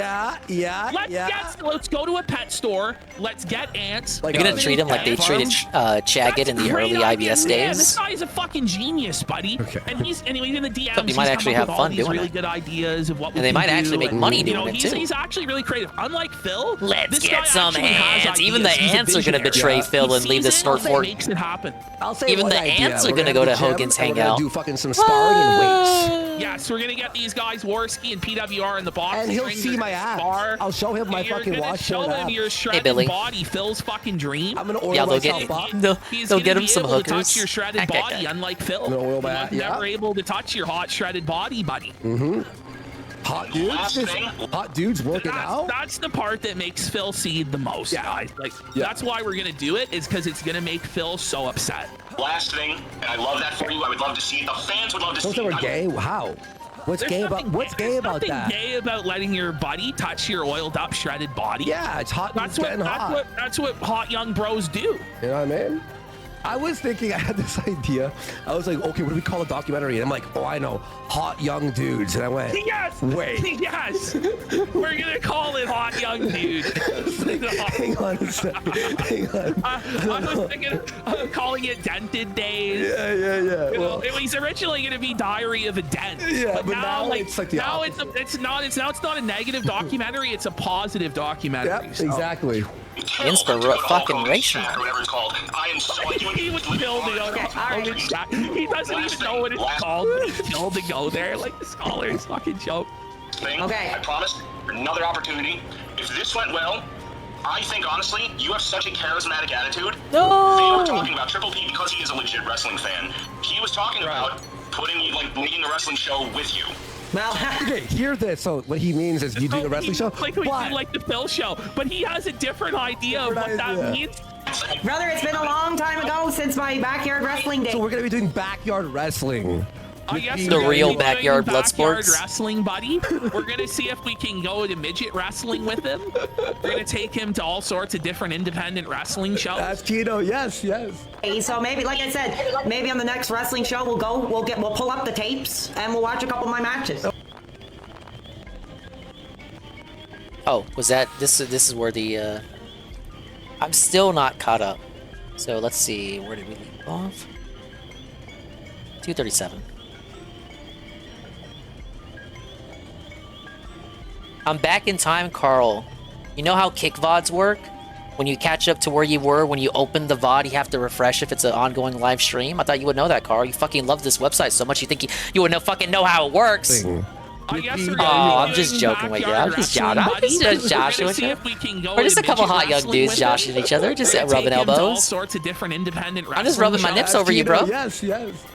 Let's go to a pet store. Let's get ants. You're gonna treat him like they treated Chagget in the early IBS Man, this days. guy's a fucking genius, buddy. Okay. And he's anyway in the DMs. Except he might actually have fun doing really it. good ideas of what we And they can might do, actually make money doing it, he's, too. He's actually really creative. Unlike Phil, Let's this get guy some actually has ants. Even the ideas. He's a ants are gonna visionary. betray Phil He and leave the sees it, snort fort. makes it happen. I'll say Even one the idea. ants are We're gonna hit go the to gym Hogan's and we're gonna hangout. do fucking some sparring. bringing weights. Yes, we're gonna get these guys Worski and PWR in the box. And he'll see my abs. I'll show him my fucking washboard show him abs. your shredded body, Phil's fucking dream. I'm gonna oil myself up. They'll get him some able hookers. to touch your shredded body, unlike Phil. I'm gonna oil my He was never able to touch your hot shredded body, buddy. Hot dudes working out. That's the part that makes Phil seed the most, guys. Like that's why we're gonna do it, is because it's gonna make Phil so upset. Last thing, and I love that for you. I would love to see it. The fans would love to see it. Those that were gay? How? What's gay about that? There's nothing gay about letting your buddy touch your oiled up shredded body. Yeah, it's hot. That's what hot young bros do. You know what I mean? I was thinking, I had this idea. I was like, okay, what do we call a documentary? And I'm like, oh, I know, hot young dudes. And I went, yes, wait, yes, we're gonna call it hot young dudes. hang on a second. Hang on. I was thinking of calling it Dented Days. Yeah. You know, it was originally gonna be Diary of a Dent. Yeah, but now it's like the now it's not a negative documentary. It's a positive documentary. Yep, exactly. Fucking-rational. Whatever it's called. I am so He would kill to go there. He doesn't even know what it's called, but he killed to go there. Like the scholar's fucking joke. Okay. I promise. Another opportunity. If this went well, I think honestly, you have such a charismatic attitude. No. They were talking about Triple P because he is a legit wrestling fan. He was talking about making a wrestling show with you. Well, okay, hear this. So what he means is you doing a wrestling show? Like we do like the Phil show, but he has a different idea of what that means. Brother, it's been a long time ago since my backyard wrestling day. So we're gonna be doing backyard wrestling. I guess the real backyard blood sports wrestling, buddy. We're gonna see if we can go to midget wrestling with him. We're gonna take him to all sorts of different independent wrestling shows. That's Kino. Yes. Hey, so maybe, like I said, maybe on the next wrestling show we'll pull up the tapes and we'll watch a couple of my matches. Oh, was that this is where the I'm still not caught up. So let's see, where did we leave off? 237. I'm back in time, Carl. You know how kick VODs work? When you catch up to where you were, when you open the VOD, you have to refresh if it's an ongoing live stream. I thought you would know that, Carl. You fucking love this website so much you think you would fucking know how it works. I'm just joking with you. I'm just joshing with you. We're just a couple hot young dudes joshing each other, just rubbing elbows. All sorts of different independent I'm just rubbing my nips over you, bro. Yes.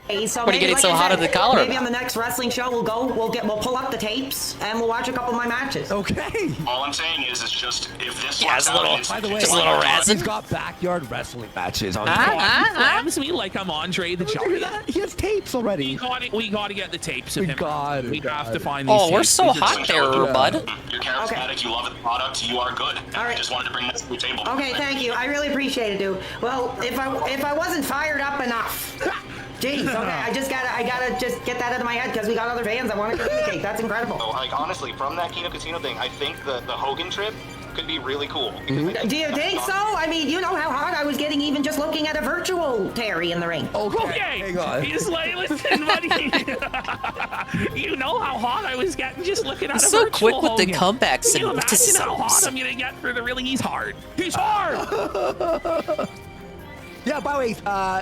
Hey, so what are you getting so hot under the collar? Maybe on the next wrestling show we'll pull up the tapes and we'll watch a couple of my matches. Okay. All I'm saying is, it's just if this it's a little, by the way, just a little resin. He's got backyard wrestling matches on. Slams me like I'm Andre the Giant. He has tapes already. We gotta get the tapes of him. We have to find these. Oh, we're so hot there, bud. You're charismatic. You love the product. You are good. All right. I just wanted to bring that to the table. Okay, thank you. I really appreciate it, dude. Well, if I wasn't fired up enough. Jeez, okay, I gotta just get that out of my head because we got other fans I want to communicate. That's incredible. So, like, honestly, from that Kino Casino thing, I think the Hogan trip could be really cool. Do you think so? I mean, you know how hot I was getting even just looking at a virtual Terry in the ring. Okay. Hang on. He's like, listen, buddy. You know how hot I was getting just looking at a so virtual quick with Hogan. the comebacks. Can you and imagine how hot I'm gonna get for the really? He's hard. He's hard. Yeah, by the way,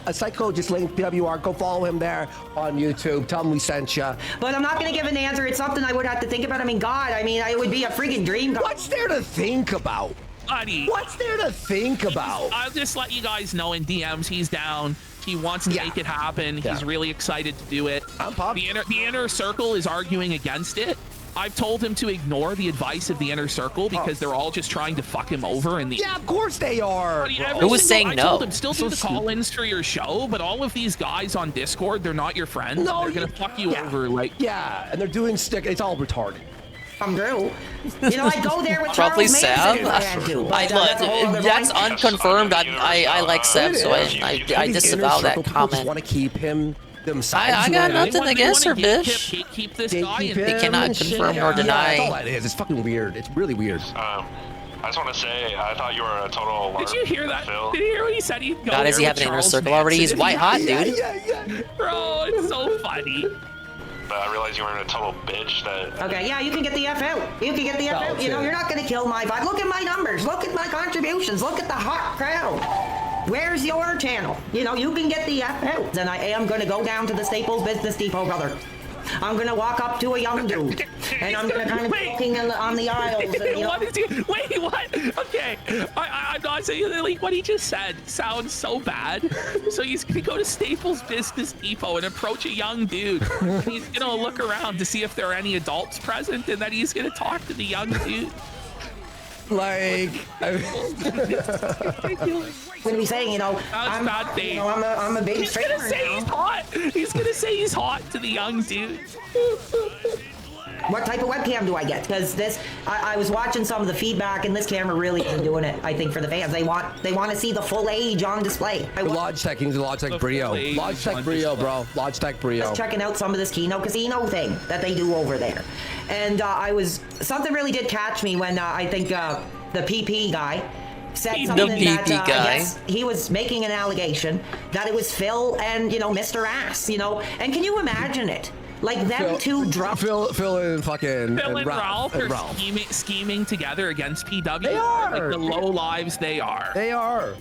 a Psycho just linked PWR. Go follow him there on YouTube. Tell him we sent you. But I'm not going to give an answer. It's something I would have to think about. I mean, God, it would be a freaking dream. What's there to think about? Buddy. What's there to think about? I'll just let you guys know in DMs he's down. He wants to make it happen. He's really excited to do it. I'm pumped. The inner circle is arguing against it. I've told him to ignore the advice of the inner circle because they're all just trying to fuck him over. Yeah, of course they are. Who was saying I no? told him still do the call-ins for your show, but all of these guys on Discord, they're not your friends. No, they're gonna fuck you over. Like, and they're doing stick. It's all retarded. I'm Drew. You know, I'd go there with probably Charles Sam. Manson if I had to, but that's unconfirmed. I like Seb, so I disavow that comment. Want to keep him themselves. I got nothing against her, bitch. Keep this guy. They cannot confirm nor deny. That's all that is. It's fucking weird. It's really weird. I just want to say, I thought you were a total. Did you hear that? Did you hear what he said? He'd go God, does he have an inner circle already? He's white hot, dude. Yeah. Bro, it's so funny. I realized you were a total bitch. Okay, yeah, you can get the F out. You can get the F out. You know, you're not going to kill my vibe. Look at my numbers. Look at my contributions. Look at the hot crowd. Where's your channel? You know, you can get the F out. And I am going to go down to the Staples Business Depot, brother. I'm going to walk up to a young dude, and I'm going to kind of be looking on the aisles. And, you know, What is he? Wait, what? Okay, I'm not saying like what he just said sounds so bad. So he's gonna go to Staples Business Depot and approach a young dude. And he's gonna look around to see if there are any adults present, and then he's gonna talk to the young dude. Like, I'm gonna be saying, you know, I'm a big He's gonna say now. he's hot. He's gonna say he's hot to the young dude. What type of webcam do I get? Because this, I was watching some of the feedback, and this camera really isn't doing it. I think for the fans, they want to see the full age on display. Logitech, he needs a Logitech Brio. Logitech Brio, bro. Logitech Brio. Just checking out some of this Kino Casino thing that they do over there, and something really did catch me when I think the PP guy said something that I guess he was making an allegation that it was Phil and, you know, Mr. Ass, you know, and can you imagine it? Like them two drunk. Phil and fucking Phil and Ralph are scheming together against PW. They are. Like the low lives they are. They are.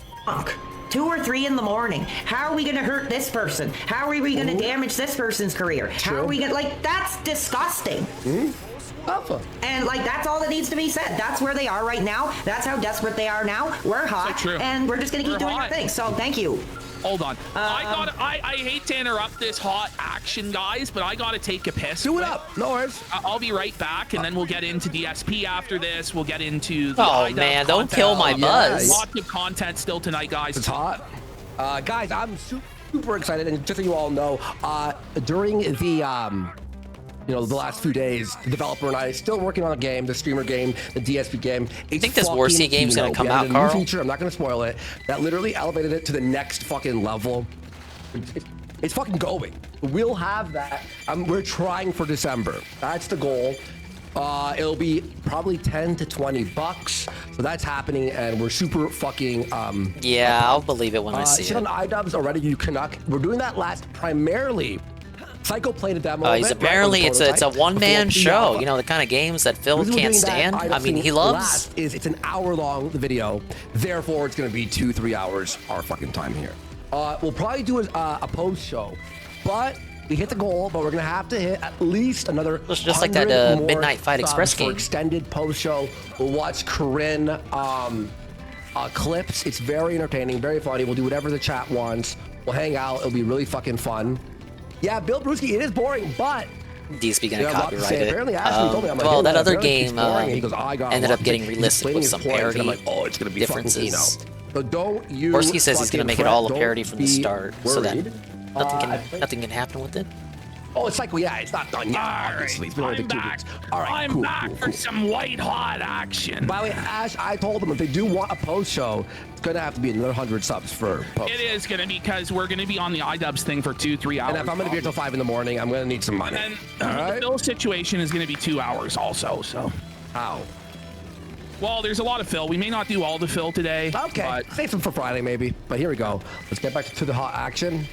2 or 3 in the morning. How are we going to hurt this person? How are we going to damage this person's career? How are we going to, like, that's disgusting. And like that's all that needs to be said. That's where they are right now. That's how desperate they are now. We're hot, and we're just gonna keep doing our thing. So thank you. Hold on. I hate to interrupt this hot action, guys, but I gotta take a piss. Do it up. No worries. I'll be right back, and then we'll get into DSP after this. We'll get into the Oh man, don't kill my buzz. Lots of content still tonight, guys. It's hot. Guys, I'm super excited, and just so you all know, during the you know, the last few days, the developer and I are still working on a game, the streamer game, the DSP game. You think this Warsea game's gonna come out, Carl? Carl? New feature, I'm not gonna spoil it. That literally elevated it to the next fucking level. It's fucking going. We'll have that. We're trying for December. That's the goal. It'll be probably $10 to $20, so that's happening, and we're super fucking. Yeah, I'll believe it when I see it. On iDubbbz already. You cannot. We're doing that last primarily. Psycho played a demo. He's apparently it's a one-man show. You know, the kind of games that Phil can't stand. I mean, he loves. It's an hour long, the video. Therefore, it's going to be 2-3 hours our fucking time here. We'll probably do a post show, but we hit the goal. But we're going to have to hit at least another. Just like that Midnight Fight Express game. Extended post show. We'll watch Corinne clips. It's very entertaining, very funny. We'll do whatever the chat wants. We'll hang out. It'll be really fucking fun. Yeah, Bill Brewski, it is boring, but DSP gonna copyright it. Apparently, Ashley told me, I'm like, well, that other game he goes, ended up getting relisted with some parody it's gonna be differences. So don't you? Borski says he's gonna make it all a parody from the start, so that nothing can happen with it. Oh, it's like, well, yeah, it's not done yet. Obviously, it's been only 2 weeks. All right, I'm back for some white hot action. By the way, Ash, I told them if they do want a post show, it's gonna have to be another 100 subs for post. It is gonna be because we're gonna be on the iDubbbz thing for 2-3 hours. And if I'm gonna be here till 5 in the morning, I'm gonna need some money. And the Phil situation is gonna be 2 hours also. So how? Well, there's a lot of Phil. We may not do all the Phil today. Okay, but save some for Friday maybe. But here we go. Let's get back to the hot action.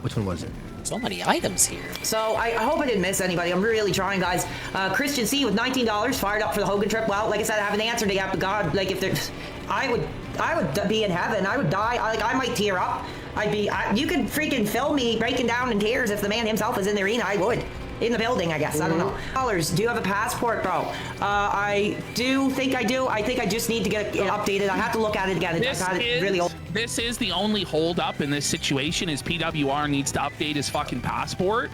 Which one was it? So many items here. So I hope I didn't miss anybody. I'm really trying, guys. Christian C with $19 fired up for the Hogan trip. Well, like I said, I haven't answered it yet, but God, like if there's, I would be in heaven. I would die. I might tear up. You could freaking film me breaking down in tears if the man himself is in the arena. I would. In the building, I guess. I don't know. Do you have a passport, bro? I do think I do. I think I just need to get it updated. I have to look at it again. It's really old. This is the only hold up in this situation is PWR needs to update his fucking passport.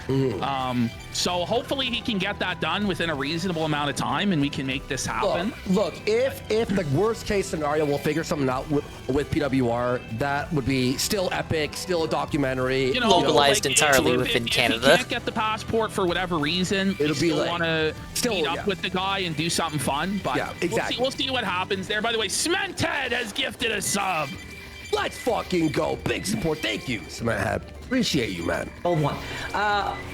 So hopefully he can get that done within a reasonable amount of time and we can make this happen. Look, if the worst case scenario, we'll figure something out with PWR, that would be still epic, still a documentary. You know, localized entirely within Canada. If you can't get the passport for whatever reason, it'll be like, want to meet up with the guy and do something fun. But yeah, exactly. We'll see what happens there. By the way, Cementhead has gifted a sub. Let's fucking go. Big support. Thank you, Cementhead. Appreciate you, man. Old one.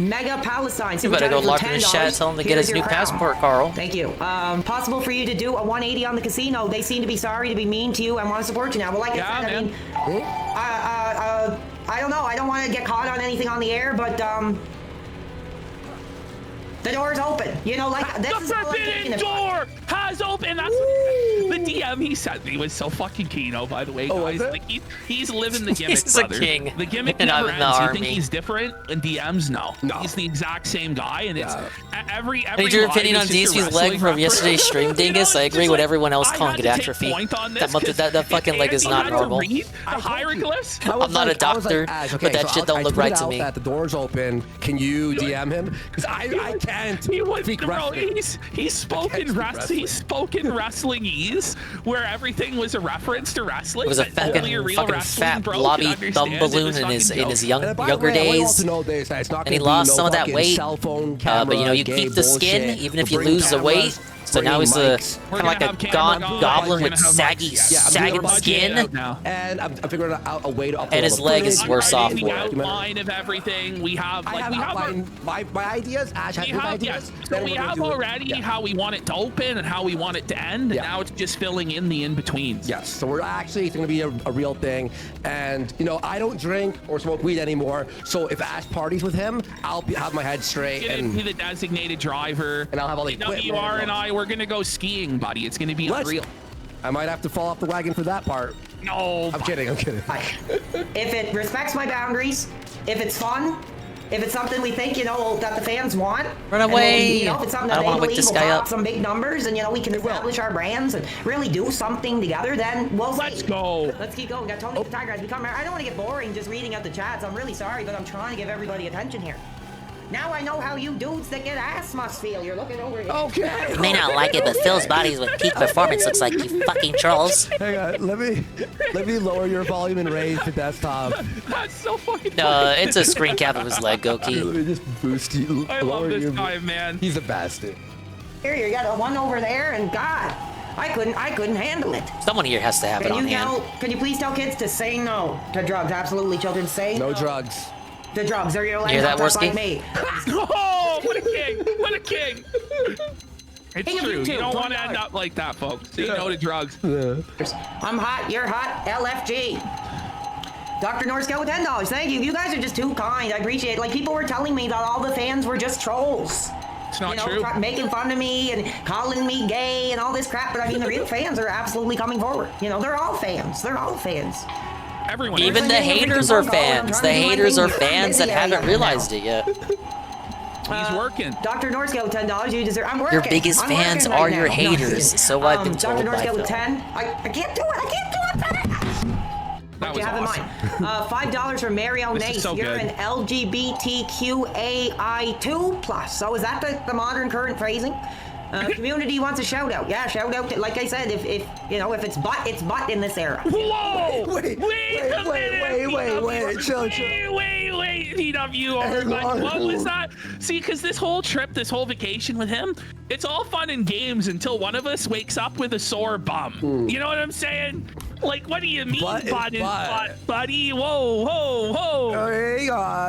Mega Palestine. You better go lock in his chat, tell him to get his new passport, Carl. Thank you. Possible for you to do a 180 on the casino. They seem to be sorry to be mean to you and want to support you now. Well, like I said, I mean, I don't know. I don't want to get caught on anything on the air, but the door's open. You know, like this the forbidden door has opened. That's what the DM he sent me was so fucking Kino, by the way, guys. Oh, was it? Like he's living the gimmick, He's a brother. king. The gimmick And I'm never in the ends. You army. think he's different in DMs? No. He's the exact same guy, and it's every I need your line opinion is on just a DSP's leg wrestling from yesterday's reference. stream, Dingus. I agree with everyone else calling it atrophy. That fucking leg is not normal. The hieroglyphs. I'm not a doctor, but that shit don't look right to me. That the door's open. Can you DM him? Because I can't speak wrestling. He's spoken wrestling-ese, where everything was a reference to wrestling. It was a fucking fat blobby thumb balloon in his younger days, and he lost some of that weight. But you know, you keep the skin even if you lose the weight. So now he's kind of like a goblin with sagging skin. And I'm figuring out a way to. And his leg is worse off for it. Outline of everything. We have my ideas. Ash has ideas. So we have already how we want it to open and how we want it to end, and now it's just filling in the in-betweens. Yes, so we're actually, it's going to be a real thing. And, you know, I don't drink or smoke weed anymore, so if Ash parties with him, I'll have my head straight. And be the designated driver. And I'll have all the equipment. WR and I, we're going to go skiing, buddy. It's going to be unreal. I might have to fall off the wagon for that part. No. I'm kidding. If it respects my boundaries, if it's fun, if it's something we think, you know, that the fans want. Run away. You know, if it's something I that don't they wanna wake believe this will guy pop up. some big numbers and, you know, we can establish our brands and really do something together, then we'll Let's go. Let's keep going. We got Tony the Tiger has become. I don't want to get boring just reading out the chats. I'm really sorry, but I'm trying to give everybody attention here. Now I know how you dudes that get ass must feel. You're looking over here. Okay. You may not like it, but Phil's bodies with peak performance looks like you fucking trolls. Hang on, let me lower your volume and raise the desktop. That's so fucking it's a screen cap of his leg, Goki. Let me just boost you. I love this guy, man. He's the best. Here, you got one over there, and God, I couldn't handle it. Someone here has to have it on hand. Can you please tell kids to say no to drugs? Absolutely, children, say no. No drugs. The drugs are your life. Hear that, Worski? Like me. Oh, what a king! What a king! It's King of true. YouTube, You don't want to $20. end up like that, folks. Say no to drugs. I'm hot. You're hot. LFG. Dr. Norsko with $10. Thank you. You guys are just too kind. I appreciate it. Like, people were telling me that all the fans were just trolls. It's not true. Making fun of me and calling me gay and all this crap. But I mean, the real fans are absolutely coming forward. You know, they're all fans. They're all fans. Everyone. Even the haters are fans. The haters are fans that haven't realized it yet. He's working. Dr. Norsko, $10. You deserve. I'm working. Your biggest I'm fans working are right your now. haters. So I've been told Dr. by Norsko Phil. with 10. I can't do it. I can't do it. That What do you have awesome. in mind? $5 for Mario This is Nace. so You're good. an LGBTQAI2+. So is that the modern current phrasing? Community wants a shout out. Yeah, shout out. Like I said, if you know, if it's butt in this era. Whoa! Wait, chill. Wait, DW, what was that? See, because this whole trip, this whole vacation with him, it's all fun and games until one of us wakes up with a sore bum. You know what I'm saying? Like, what do you mean, buddy? Whoa.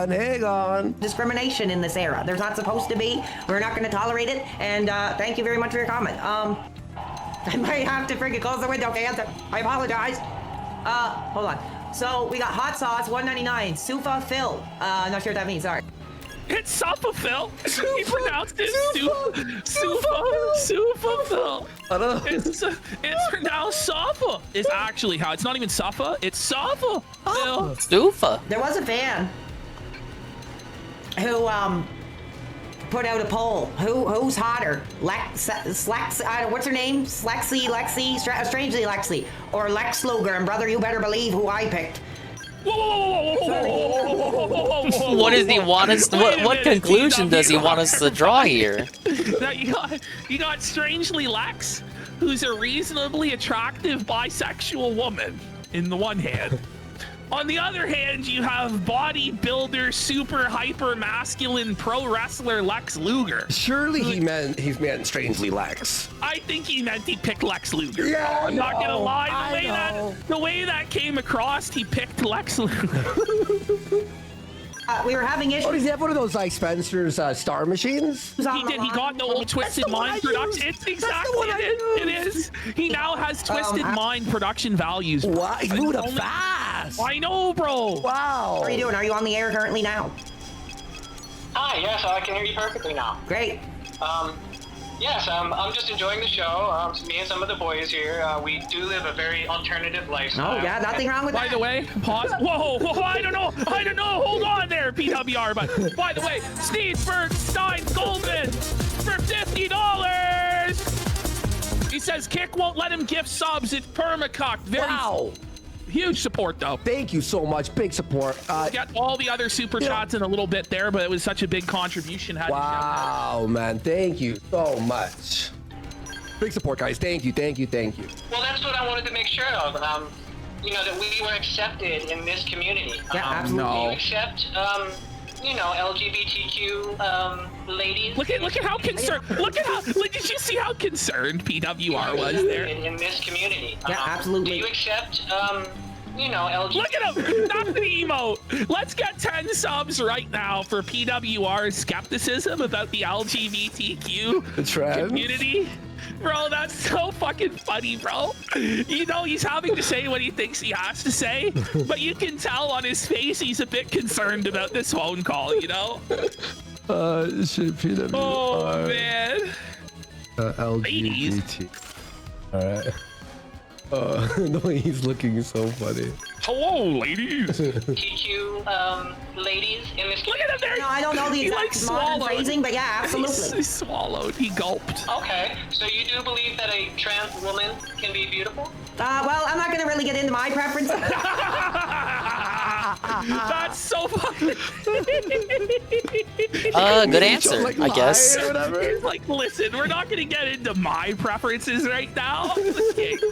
Hang on. Discrimination in this era. There's not supposed to be. We're not going to tolerate it. And thank you very much for your comment. I might have to freaking close the window, Cancer. I apologize. Hold on. So we got hot sauce, $1.99. Sufa Phil. I'm not sure what that means. Sorry. It's Sufa Phil. He pronounced it Sufa Phil. It's pronounced Safa. It's actually how. It's not even Safa. It's Safa. Phil. Sufa. There was a fan who put out a poll. Who's hotter? What's her name? Strangely Lexi, or Lex Luger? And brother, you better believe who I picked. Whoa. What does he want us? What conclusion does he want us to draw here? You got Strangely Lex, who's a reasonably attractive bisexual woman in the one hand. On the other hand, you have bodybuilder, super hyper masculine pro wrestler Lex Luger. Surely he meant Strangely Lex. I think he meant he picked Lex Luger. Yeah, I'm not gonna lie. The way that came across, he picked Lex Luger. We were having issues. Oh, does he have one of those like Spencer's Star Machines? He did. He got the old Twisted Mind production. It's exactly it is. He now has Twisted Mind production values. Wow, he moved up fast. I know, bro. Wow. How are you doing? Are you on the air currently now? Hi, yes, I can hear you perfectly now. Great. Yes, I'm just enjoying the show. Me and some of the boys here, we do live a very alternative lifestyle. Oh, yeah, nothing wrong with that. By the way, pause. Whoa, I don't know. Hold on there, PWR. But by the way, Sneedberg Stein Goldman for $50. He says Kick won't let him gift subs. It's permacuck. Wow. Huge support, though. Thank you so much. Big support. Got all the other super chats in a little bit there, but it was such a big contribution. Wow, man. Thank you so much. Big support, guys. Thank you. Well, that's what I wanted to make sure of. That we were accepted in this community. Yeah, absolutely. Do you accept, LGBTQ ladies? Look at how concerned. Did you see how concerned PWR was there? In this community. Yeah, absolutely. Do you accept, LGBT? Look at him. That's the emote. Let's get 10 subs right now for PWR's skepticism about the LGBTQ community. Bro, that's so fucking funny, bro. He's having to say what he thinks he has to say, but you can tell on his face he's a bit concerned about this phone call, Shit, PWR. Oh, man. LGBT. Alright. No, he's looking so funny. Hello, ladies. TQ ladies in this. Look at him there. No, I don't know the exact modern phrasing, but yeah, absolutely. He swallowed. He gulped. Okay, so you do believe that a trans woman can be beautiful? Well, I'm not going to really get into my preferences. That's so funny. Good answer, I guess. He's like, listen, we're not going to get into my preferences right now.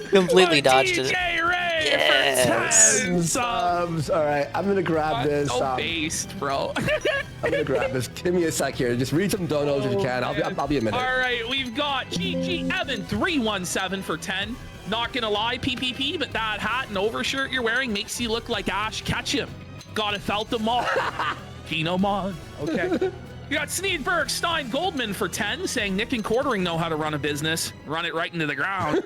Completely dodged it. DJ Ray Yes. for 10 subs. All right, I'm gonna grab this. So based, bro. I'm gonna grab this. Give me a sec here. Just read some donos if you can. I'll be a minute. All right, we've got GG Evan 317 for 10. Not gonna lie, PPP, but that hat and overshirt you're wearing makes you look like Ash Ketchum. Gotta felt them all. Kino Mod. Okay. You got Sneedberg Stein Goldman for 10, saying Nick and Quartering know how to run a business. Run it right into the ground.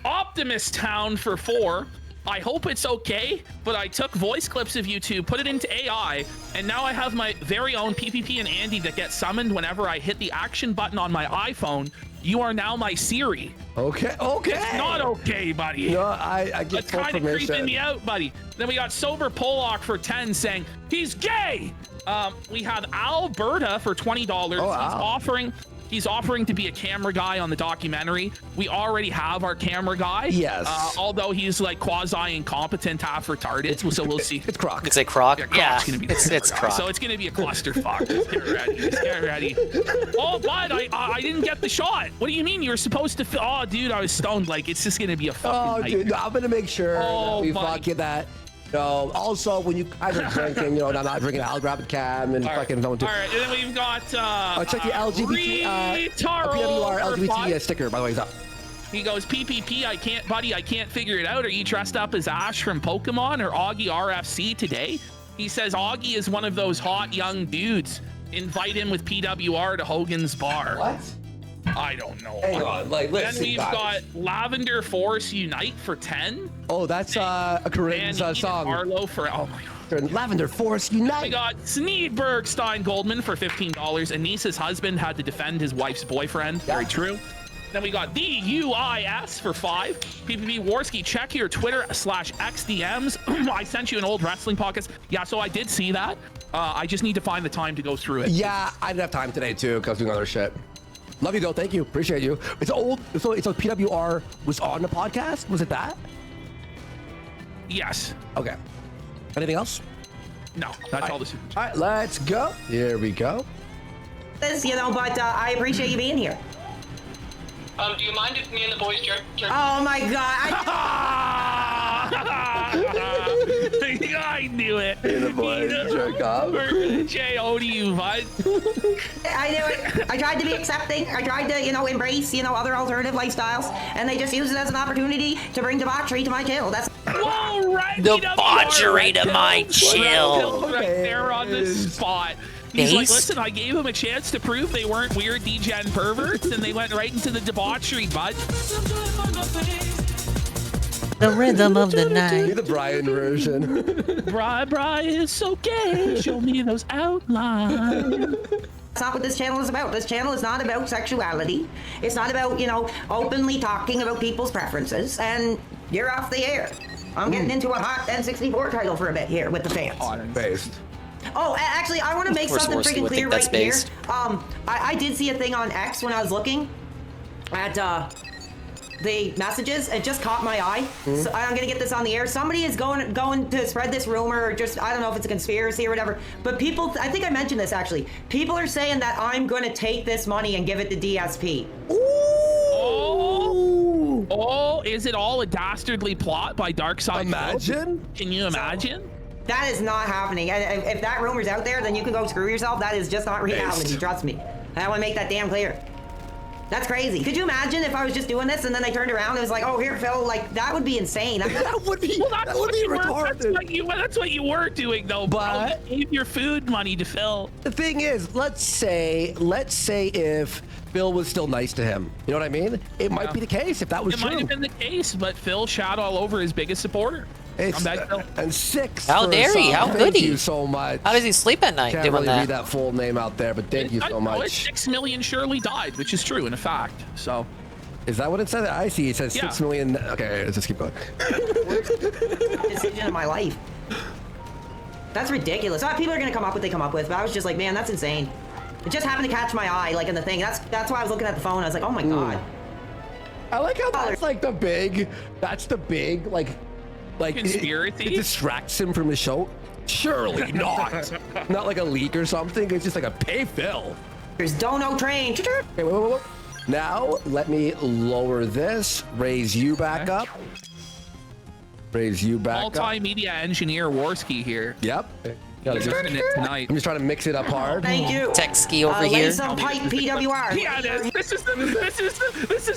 Optimist Town for 4. I hope it's okay, but I took voice clips of you two, put it into AI, and now I have my very own PPP and Andy that gets summoned whenever I hit the action button on my iPhone. You are now my Siri. Okay. It's not okay, buddy. No, I get That's kind of creeping me out, buddy. Then we got Sober Pollock for 10 saying, he's gay! We have Alberta for $20. He's offering to be a camera guy on the documentary. We already have our camera guy. Yes. Although he's like quasi-incompetent, half retarded, so we'll see. It's Croc. It's a Croc? Yeah, gonna be it's Croc. So it's going to be a clusterfuck. Just get ready. Oh, but I didn't get the shot. What do you mean? You were supposed to... Oh, dude, I was stoned. Like, it's just going to be a fucking nightmare. Dude, I'm going to make sure that we fucking that. Also, when you guys are drinking, I'm not drinking, I'll grab a cab and fucking don't do. All right, and then we've got check the LGBT PWR LGBT sticker, by the way, he's up. He goes, PPP, I can't figure it out. Are you dressed up as Ash from Pokemon or Augie RFC today? He says Augie is one of those hot young dudes. Invite him with PWR to Hogan's Bar. What? I don't know. Hang on, like, listen, then we've got Lavender Force Unite for 10. Oh, that's a Corinne's song. Arlo for, oh my God. Lavender Force Unite. We got Sneedberg Stein Goldman for $15. Anissa's husband had to defend his wife's boyfriend. Very true. Then we got the UIS for 5. PPP Warski, check your Twitter/XDMs. I sent you an old wrestling podcast. Yeah, so I did see that. I just need to find the time to go through it. Yeah, I didn't have time today too because doing other shit. Love you though. Thank you. Appreciate you. It's old. So PWR was on the podcast. Was it that? Yes. Okay. Anything else? No. That's all the super. All right, let's go. Here we go. But I appreciate you being here. Do you mind if me and the boys jerk? Oh my God! I knew it. Hey, the boys jerk off. J.O. to you, bud. I knew it. I tried to be accepting. I tried to, embrace, other alternative lifestyles, and they just used it as an opportunity to bring debauchery to my kill. That's. Whoa, right. Debauchery to my chill. Right there on the spot. He's like, listen, I gave him a chance to prove they weren't weird degen perverts, and they went right into the debauchery, bud. The rhythm of the night. You're the Brian version. Brian is so gay. Show me those outlines. That's not what this channel is about. This channel is not about sexuality. It's not about, you know, openly talking about people's preferences. And you're off the air. I'm getting into a hot N64 title for a bit here with the fans. Based. Oh, actually, I want to make something freaking clear right here. I did see a thing on X when I was looking at the messages. It just caught my eye. So I'm gonna get this on the air. Somebody is going to spread this rumor, or just, I don't know if it's a conspiracy or whatever. But people, I think I mentioned this actually. People are saying that I'm gonna take this money and give it to DSP. Oh, is it all a dastardly plot by Darkside? Imagine. Can you imagine? That is not happening. If that rumor's out there, then you can go screw yourself. That is just not reality. Trust me. And I want to make that damn clear. That's crazy. Could you imagine if I was just doing this and then they turned around and it was like, oh, here, Phil, like, that would be insane. That would be, well, that would be retarded. That's what you were doing, though, but you gave your food money to Phil. The thing is, let's say if Phil was still nice to him. You know what I mean? It might be the case if that was true. It might have been the case, but Phil shat all over his biggest supporter. And 6. How dare he? How could he? Thank you so much. How does he sleep at night Can't doing really that? read that full name out there, but thank you so much. 6 million surely died, which is true in a fact. So, is that what it said? I see. It says 6 million. Okay, let's just keep going. Decision of my life. That's ridiculous. People are gonna come up with what they come up with, but I was just like, man, that's insane. It just happened to catch my eye, like in the thing. That's why I was looking at the phone. I was like, oh my god. I like how that's like the big. That's the big like conspiracy. It distracts him from his show. Surely not. Not like a leak or something. It's just like a pay Phil. There's Dono Train. Okay, wait. Now let me lower this. Raise you back up. Raise you back up. Multimedia engineer Warski here. Yep. He's doing it tonight. I'm just trying to mix it up hard. Thank you. Tech ski over here. Lay some pipe PWR. Yeah, this is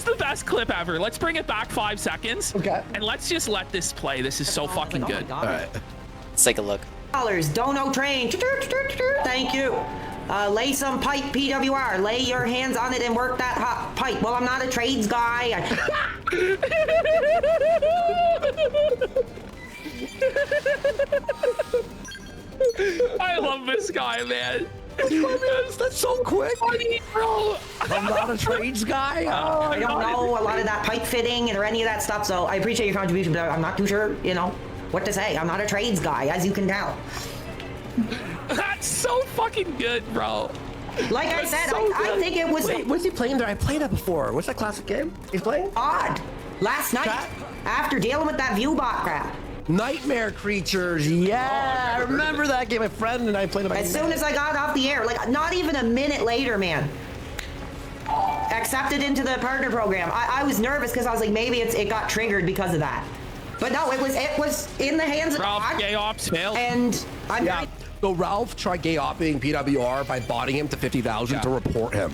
the best clip ever. Let's bring it back 5 seconds. Okay. And let's just let this play. This is so fucking good. All right. Let's take a look. Dono Train. Thank you. Lay some pipe PWR. Lay your hands on it and work that hot pipe. Well, I'm not a trades guy. I love this guy, man. That's so quick. Funny, bro. I'm not a trades guy. I don't know a lot of that pipe fitting or any of that stuff, so I appreciate your contribution, but I'm not too sure, you know, what to say. I'm not a trades guy, as you can tell. That's so fucking good, bro. Like I said, so I think it was... Wait, what's he playing there? I played that before. What's that classic game he's playing? Odd. Last night, after dealing with that ViewBot crap. Nightmare Creatures, yeah, I remember that game. My friend and I played it. As soon as I got off the air, like not even a minute later, man. Accepted into the partner program. I was nervous because I was like, maybe it got triggered because of that. But no, it was in the hands of Ralph Gay Ops failed. And I'm so Ralph tried gay opping PWR by botting him to 50,000 to report him.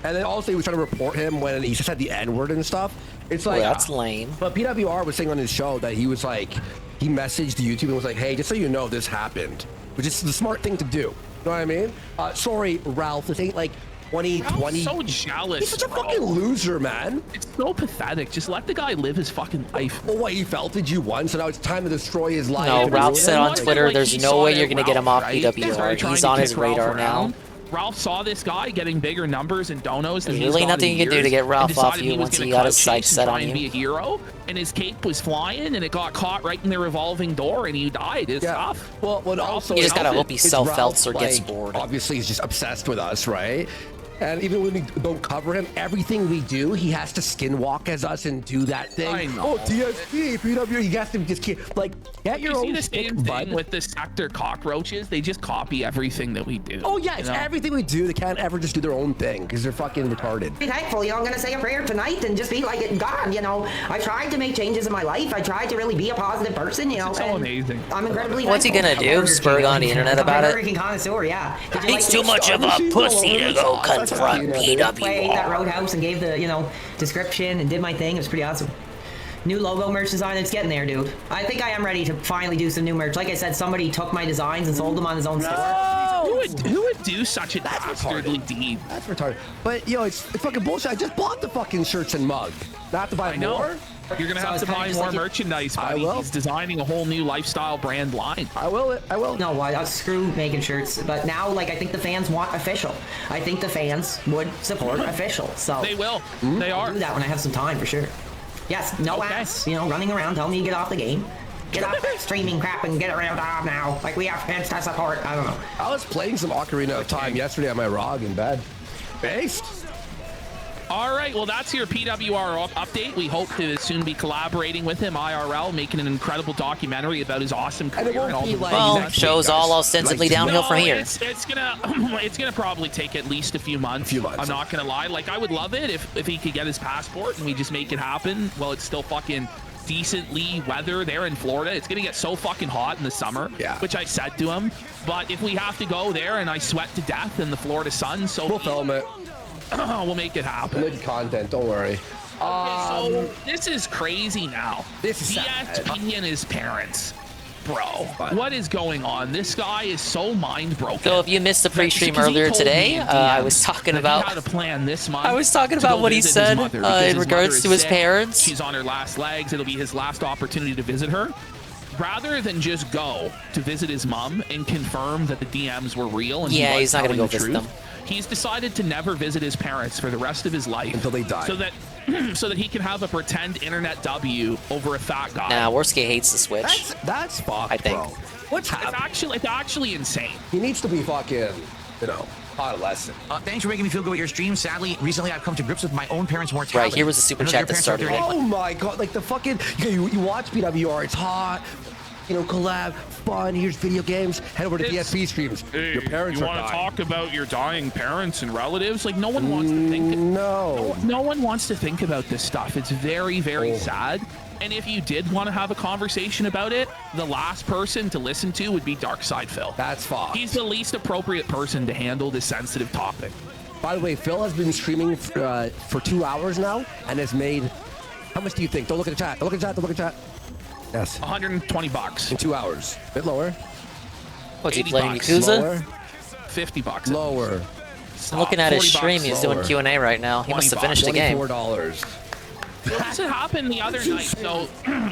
And then also he was trying to report him when he just had the N-word and stuff. It's like, that's lame. But PWR was saying on his show that he was like, he messaged YouTube and was like, hey, just so you know, this happened, which is the smart thing to do. You know what I mean? Sorry, Ralph, this ain't like 2020. So jealous. He's such a fucking loser, man. It's so pathetic. Just let the guy live his fucking life. Well, what, he felted you once, so now it's time to destroy his life. No, Ralph said on Twitter, there's no way you're going to get him off PWR. He's on his radar now. Ralph saw this guy getting bigger numbers and donos. There's really nothing you can do to get Ralph off you once he got his sights set on you. Be a hero, and his cape was flying, and it got caught right in the revolving door, and he died. It's tough. Well, also you just gotta hope he self-felts or gets bored. Obviously, he's just obsessed with us, right? And even when we don't cover him, everything we do, he has to skinwalk as us and do that thing. I know. Oh, TSP, PW, you have to just keep, like, get your own stick, same thing with the sector cockroaches. They just copy everything that we do. Oh, yeah, it's everything we do. They can't ever just do their own thing because they're fucking retarded. Be thankful, you know, I'm going to say a prayer tonight and just be like, God, you know, I tried to make changes in my life. I tried to really be a positive person, you know. It's so amazing. I'm incredibly What's he going to do? Spurg on the internet about it? American connoisseur, yeah. He's too much of a pussy to go confront PWR. Played that Roadhouse and gave the, you know, description and did my thing. It was pretty awesome. New logo merch design. It's getting there, dude. I think I am ready to finally do some new merch. Like I said, somebody took my designs and sold them on his own store. Who would do such a dastardly deed? That's retarded. But, yo, it's fucking bullshit. I just bought the fucking shirts and mug. Not to buy more? You're gonna have to buy more merchandise, buddy. He's designing a whole new lifestyle brand line. I will. No, screw making shirts. But now, like, I think the fans want official. I think the fans would support official. So they will. They are. I'll do that when I have some time for sure. Yes, no ass. Running around telling me to get off the game. Get off that streaming crap and get around now. Like, we have fans to support. I don't know. I was playing some Ocarina of Time yesterday on my ROG in bed. Based. All right, well, that's your PWR update. We hope to soon be collaborating with him IRL, making an incredible documentary about his awesome career. And all well, show's all ostensibly downhill from here. It's gonna probably take at least a few months. I'm not gonna lie. Like, I would love it if he could get his passport and we just make it happen. Well, it's still fucking decently weather there in Florida. It's gonna get so fucking hot in the summer, which I said to him. But if we have to go there and I sweat to death in the Florida sun, so we'll film it. We'll make it happen. Good content, don't worry. Okay, so this is crazy now. This is DSP and his parents. Bro, what is going on? This guy is so mind broken. So if you missed the pre-stream earlier today, I was talking about how to plan this month. I was talking about what he said in regards to his parents. She's on her last legs. It'll be his last opportunity to visit her. Rather than just go to visit his mom and confirm that the DMs were real and he's not gonna go visit them. He's decided to never visit his parents for the rest of his life until they die, so that he can have a pretend internet W over a fat guy. Nah, Worski hates the Switch. That's fucked, I think. bro. What's happening? It's actually insane. He needs to be fucking, adolescent. Thanks for making me feel good with your stream. Sadly, recently I've come to grips with my own parents' mortality. Right, here was the super chat that started it. Oh my god, like the fucking, you watch PWR, it's hot. Collab, fun, here's video games, head over to DSP streams. Hey, your parents you are want dying. to talk about your dying parents and relatives? Like, no one wants to think. No one wants to think about this stuff. It's very, very sad. And if you did want to have a conversation about it, the last person to listen to would be Darkside Phil. That's fine. He's the least appropriate person to handle this sensitive topic. By the way, Phil has been streaming for 2 hours now and has made, how much do you think? Don't look at the chat. Don't look at the chat. Don't look at the chat. Yes. $120 in 2 hours. A bit lower. What's he playing Yakuza? Lower. $50. Lower. I'm looking at his stream. He's doing Q&A right now. He must have finished the game. $24. This had happened the other night. So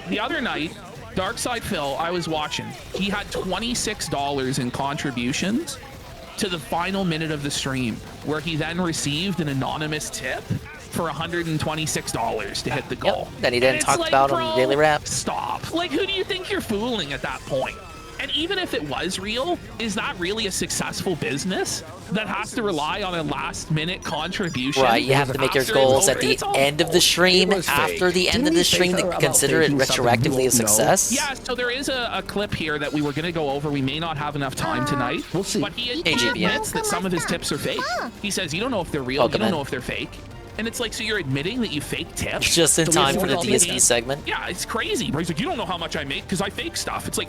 the other night, Darkside Phil, I was watching. He had $26 in contributions to the final minute of the stream, where he then received an anonymous tip for $126 to hit the goal. That he didn't talk about on the Daily Wrap. Stop. Like, who do you think you're fooling at that point? And even if it was real, is that really a successful business that has to rely on a last-minute contribution? Right, you have to make your goals at the end of the stream, after the end of the stream, to consider it retroactively a success. Yeah, so there is a clip here that we were going to go over. We may not have enough time tonight. We'll see. But he admits that some of his tips are fake. He says, you don't know if they're real, you don't know if they're fake. And it's like, so you're admitting that you fake tips? Just in time for the DSP segment. Yeah, it's crazy. He's like, you don't know how much I make because I fake stuff. It's like,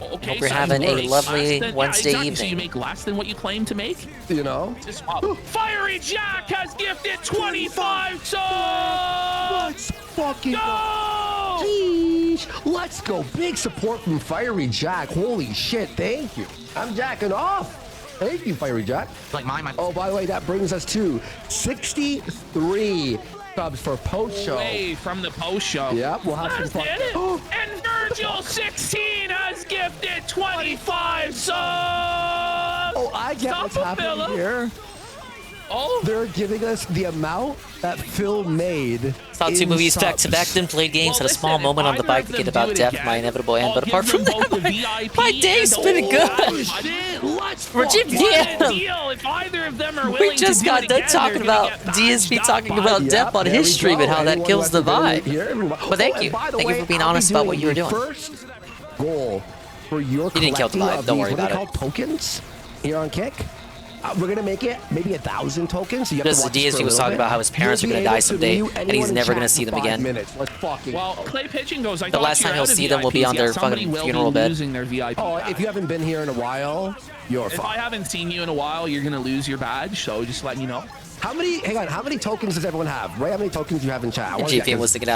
okay, hope you're having a lovely Wednesday evening. So you make less than what you claim to make? Just Fiery Jack has gifted 25 subs! Let's fucking go! Jeez. Let's go. Big support from Fiery Jack. Holy shit, thank you. I'm jacking off. Thank you, Fiery Jack. Like mine. Oh, by the way, that brings us to 63 subs for post show. Away from the post show. Yeah, we'll have some fun. And Virgil 16 has gifted 25 subs. Oh, I get what's happening here. Oh, they're giving us the amount that Phil made. Saw two movies back to back, then played games, had a small moment on the bike thinking about death, my inevitable end. But apart from that, my day's been good. We just got done talking about DSP talking about death on his stream and how that kills the vibe. But thank you. Thank you for being honest about what you were doing. First goal for your you didn't kill the vibe. Don't worry about it. Tokens here on Kick. We're gonna make it maybe 1,000 tokens. So you have just the DSP was talking about how his parents are gonna die someday, and he's never gonna see them again. Well, Clay Pitching goes. The last time he'll see them will be on their fucking funeral bed. Oh, if you haven't been here in a while, you're fine. If I haven't seen you in a while, you're gonna lose your badge. So just letting you know. How many? Hang on. How many tokens does everyone have? Right? How many tokens do you have in chat? GP was thinking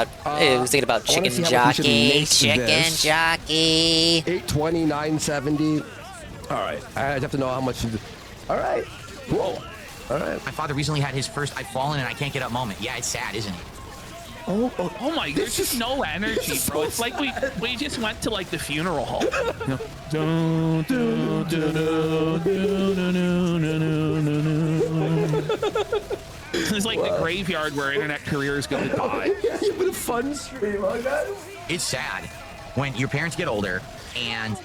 about chicken jockey. Chicken jockey. 820, 970. All right. I have to know how much. All right. Cool. All right. My father recently had his first "I've fallen and I can't get up" moment. Yeah, it's sad, isn't it? Oh my, there's just no energy, bro. It's like we just went to like the funeral home. It's like the graveyard where internet careers go to die. It's been a fun stream, guys. It's sad when your parents get older and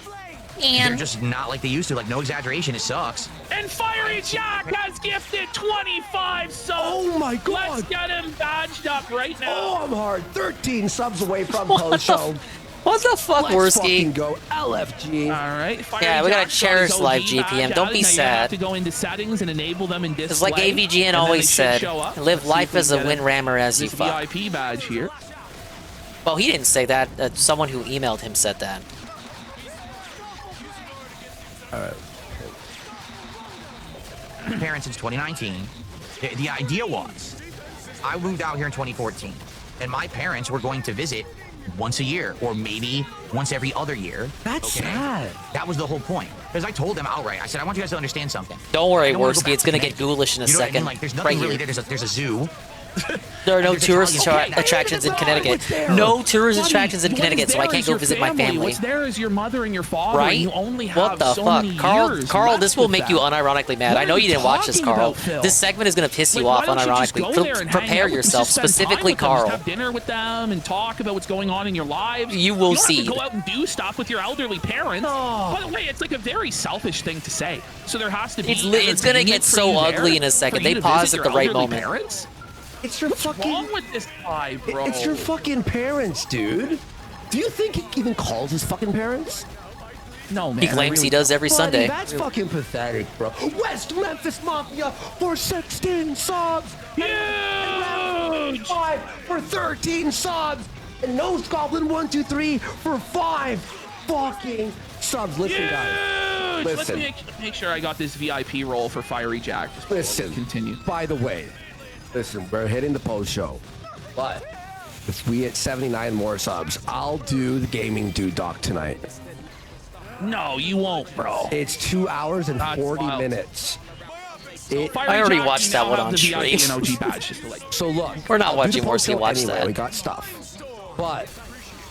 they're just not like they used to. Like, no exaggeration, it sucks. And Fiery Jack has gifted 25 subs. Oh my god. Let's get him badged up right now. Oh, I'm hard. 13 subs away from post show. What the fuck, Let's Worski? fucking go LFG. All right. Yeah, we gotta cherish live GPM. Don't be Now you have sad. to go into settings and enable them in display. It's like AVGN always said, live life as a win-rammer as you fuck. VIP badge here. Well, he didn't say that. Someone who emailed him said that. All right. Parents since 2019. The idea was, I moved out here in 2014, and my parents were going to visit once a year, or maybe once every other year. That's sad. That was the whole point. Because I told them outright, I said, I want you guys to understand something. Don't worry, I wanna go Worski. back It's gonna to get ghoulish in a you know what I mean? second. Like, there's nothing Right really here. there. There's a zoo. There are no There's tourist Italian- attractions in Connecticut. No tourist attractions in Connecticut, so I can't go visit my family. What's there is your mother and your father. Right? And you only have What the so fuck? many Carl, years Carl, this will left make with you that. unironically mad. What I know are you didn't watch this, talking Carl. about, Phil? This segment is going to piss you Like, off why don't you just unironically. go there and hang Prepare out with them, yourself, just spend time specifically with them, just Carl. have dinner with them and talk about what's going on in your lives. You will don't see. Have to go out and do stuff with your elderly parents. By the way, it's like a very selfish thing to say. So there has to be. It's going to get so ugly in a second. They paused at the right moment. Parents? It's your fucking. What's wrong with this guy, bro? It's your fucking parents, dude. Do you think he even calls his fucking parents? No, man. He claims he does every Buddy, Sunday. That's fucking pathetic, bro. West Memphis Mafia for 16 subs. Huge! 5 for 13 subs. And Nose Goblin 123 for 5 fucking subs. Listen, guys. Listen. Let's make sure I got this VIP roll for Fiery Jack. Listen. Continue. By the way, listen, we're hitting the post show, but if we hit 79 more subs, I'll do the Gaming Dude doc tonight. No, you won't, bro. It's 2 hours and 40 minutes. I already watched that one on stream. So look, We're not I'll do watching the more, post so you show watch anyway. that. We got stuff, but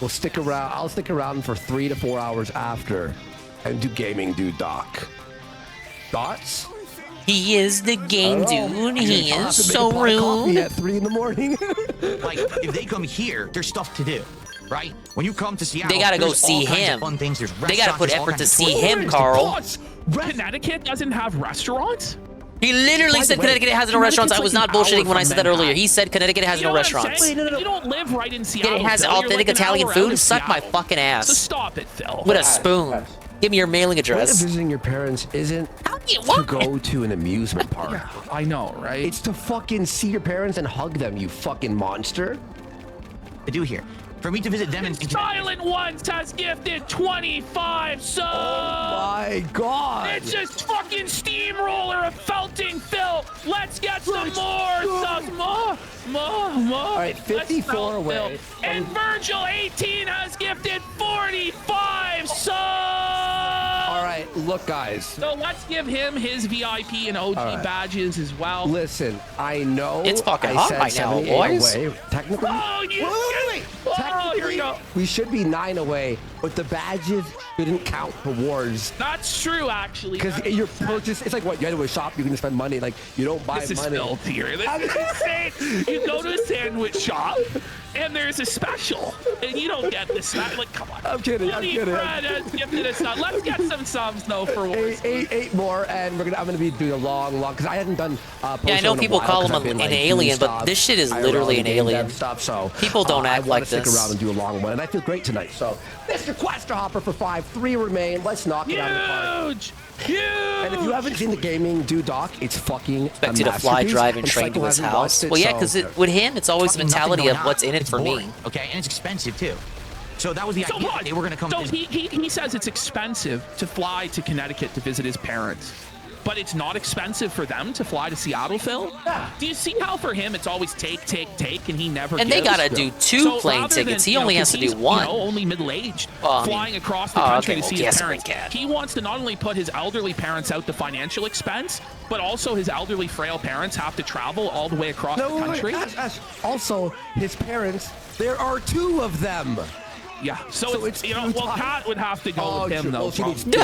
we'll stick around. I'll stick around for 3 to 4 hours after and do Gaming Dude doc. Thoughts? He is the game dude. He I'll have is to make so a pot of coffee rude. at 3 in the morning. Like, if they come here, there's stuff to do, right? When you come to Seattle, They gotta go there's all see kinds of him. Fun things. There's They gotta restaurants, put there's all effort to kinds of see tours. him, Carl. Connecticut doesn't have restaurants? He literally said Connecticut has no restaurants. I was not bullshitting when I said that earlier. He said Connecticut has no restaurants. You don't live right in Seattle. It has Phil. You're authentic like an Italian hour out food? of Suck my Seattle. fucking ass. So stop it, Phil. With a spoon. Give me your mailing What if address. visiting your parents isn't to go to an amusement park? I know, right? It's to fucking see your parents and hug them, you fucking monster. To do here. For me to visit them and Silent Ones has gifted 25 subs. Oh my god. It's just fucking steamroller of felting Phil. Let's get some more subs. More. All right, 54 away. And Virgil 18 has gifted 45 subs. All right, look, guys. So let's give him his VIP and OG All right. badges as well. Listen, I know It's fucking I hot said right now, 78 boys. away. Technically, Oh, you wait. Oh, here we go. We should be 9 away, but the badges shouldn't count towards. That's true, actually. Because your purchase, it's like what you go to a shop, you can spend money. Like you don't buy This is money. filth here. This is insane. You go to a sandwich shop, and there's a special, and you don't get this. Like, come on. I'm kidding. I'm kidding. Fred has gifted us some. Let's get some subs though for once. Eight more, and I'm gonna be doing a long, because I hadn't done. Yeah, I know in a people while, call 'cause him I've been, an like, alien, doing but stuff, this shit is IRL literally an game dev alien. stuff. So People don't I act wanna like stick this. around and do a long one, and I feel great tonight. So, Mr. Quester Hopper for 5, 3 remain. Let's knock it out of the park. Huge. And if you haven't seen the Gaming Dude doc, it's fucking Expect you to fly, drive, and train to his house. Well, yeah, because with him, it's always the Fucking nothing mentality of going on. what's in it It's for boring, me. Okay, and it's expensive too. So that was the idea. They were gonna come. So he says it's expensive to fly to Connecticut to visit his parents. but it's not expensive for them to fly to Seattle, Phil. Do you see how for him it's always take, and he never And gives? they gotta do 2 plane tickets. He only has to do 1. Only middle-aged, Well, I mean- flying across the country okay, to see well, his yes, parents. He wants to not only put his elderly parents out the financial expense, but also his elderly, frail parents have to travel all the way across the country. Also, his parents, there are 2 of them. Yeah, so it's Kat would have to go with him, though. Well, she needs 2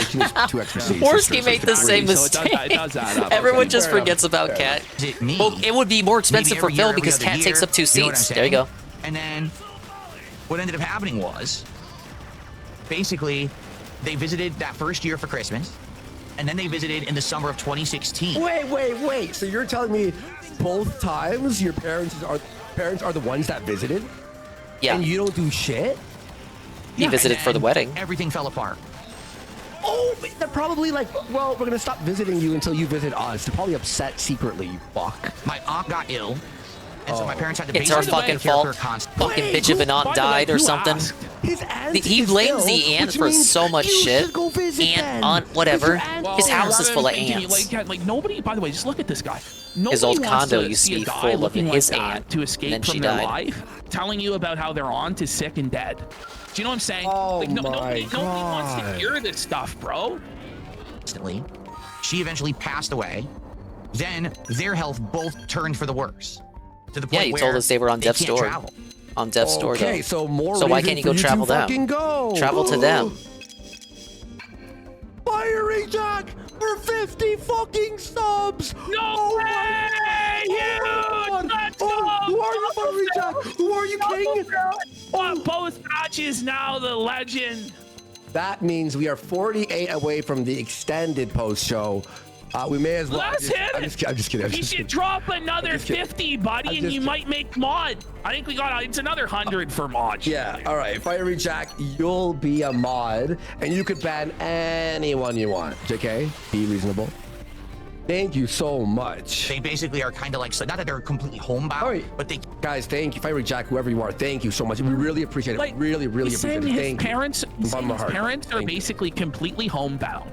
extra seats. Forsky made the same So it mistake. does add up. Everyone Okay. just Fair forgets enough. about Fair Kat. Is it me? Well, it would be more expensive Maybe for every Phil year, because every other Kat takes year, up 2 you know what I'm seats. There you go. saying? And then what ended up happening was, basically, they visited that first year for Christmas, and then they visited in the summer of 2016. Wait. So you're telling me both times your parents are the ones that visited? Yeah. And you don't do shit? He visited for the wedding. Everything fell apart. Oh, they're probably like, well, we're gonna stop visiting you until you visit us. They're probably upset secretly, you fuck. My aunt got ill, and so my parents had to It's our fucking fault. Fucking bitch of an aunt died or something. He blames the aunt for so much shit. Aunt, whatever. His house is full of ants. Like nobody. By the way, just look at this guy. Nobody His old wants condo to used to see a be guy full of looking his like that aunt, to and escape then from she their died. life, telling you about how their aunt is sick and dead. Do you know what I'm saying? Like, nobody wants to hear this stuff, bro. Instantly, she eventually passed away. Then their health both turned for the worse. To the point Yeah, you told where us they were on they death's can't door. travel. On death's door, though. Okay, so more So why reason can't you for go you to travel them? fucking go. Travel to them. Firing Jack for 50 fucking subs! No way! Huge! Let's go! Who are you, Firing Jack? Who are you, King? Both matches now, the legend. That means we are 48 away from the extended post show. We may as well. Let's hit it. I'm just kidding. You should drop another 50, buddy, and you might make mod. I think we got it's another 100 for mod. Yeah, all right. Fiery Jack, you'll be a mod, and you could ban anyone you want. JK, be reasonable. Thank you so much. They basically are kind of like, so not that they're completely homebound, but they. Guys, thank you. Fiery Jack, whoever you are, thank you so much. We really appreciate it. Like, really he's appreciate saying it. his Thank parents, you. From my his heart. parents are Thank you. basically completely homebound,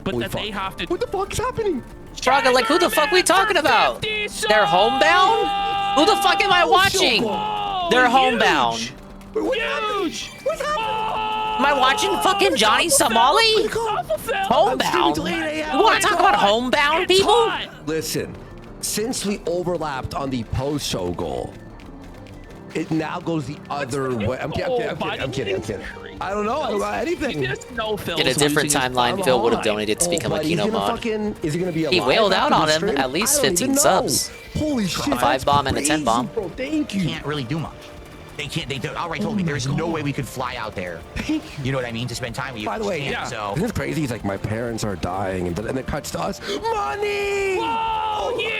but Holy that fuck. they have to. What the fuck is happening? Braga, like, who the fuck we talking about? They're homebound? Who the fuck am I watching? They're homebound. Huge! What's happening? Am I watching fucking Johnny Somali? Homebound? You want to talk about homebound people? Listen, since we overlapped on the post-show goal, it now goes the other way. I'm kidding. I don't know. I don't know anything. In a different timeline, Phil would have donated to become a Kino mod. Is he gonna be He alive wailed out after on the him stream? at least I don't 15 even know. subs. Holy shit. A 5 bomb and a 10 bomb. Bro, thank you. Can't really do much. They can't. They outright told me there's no way we could fly out there. You know what I mean? To spend time with you. By the way, So isn't this crazy? He's like, my parents are dying, and then it cuts to us. Money! Whoa, huge!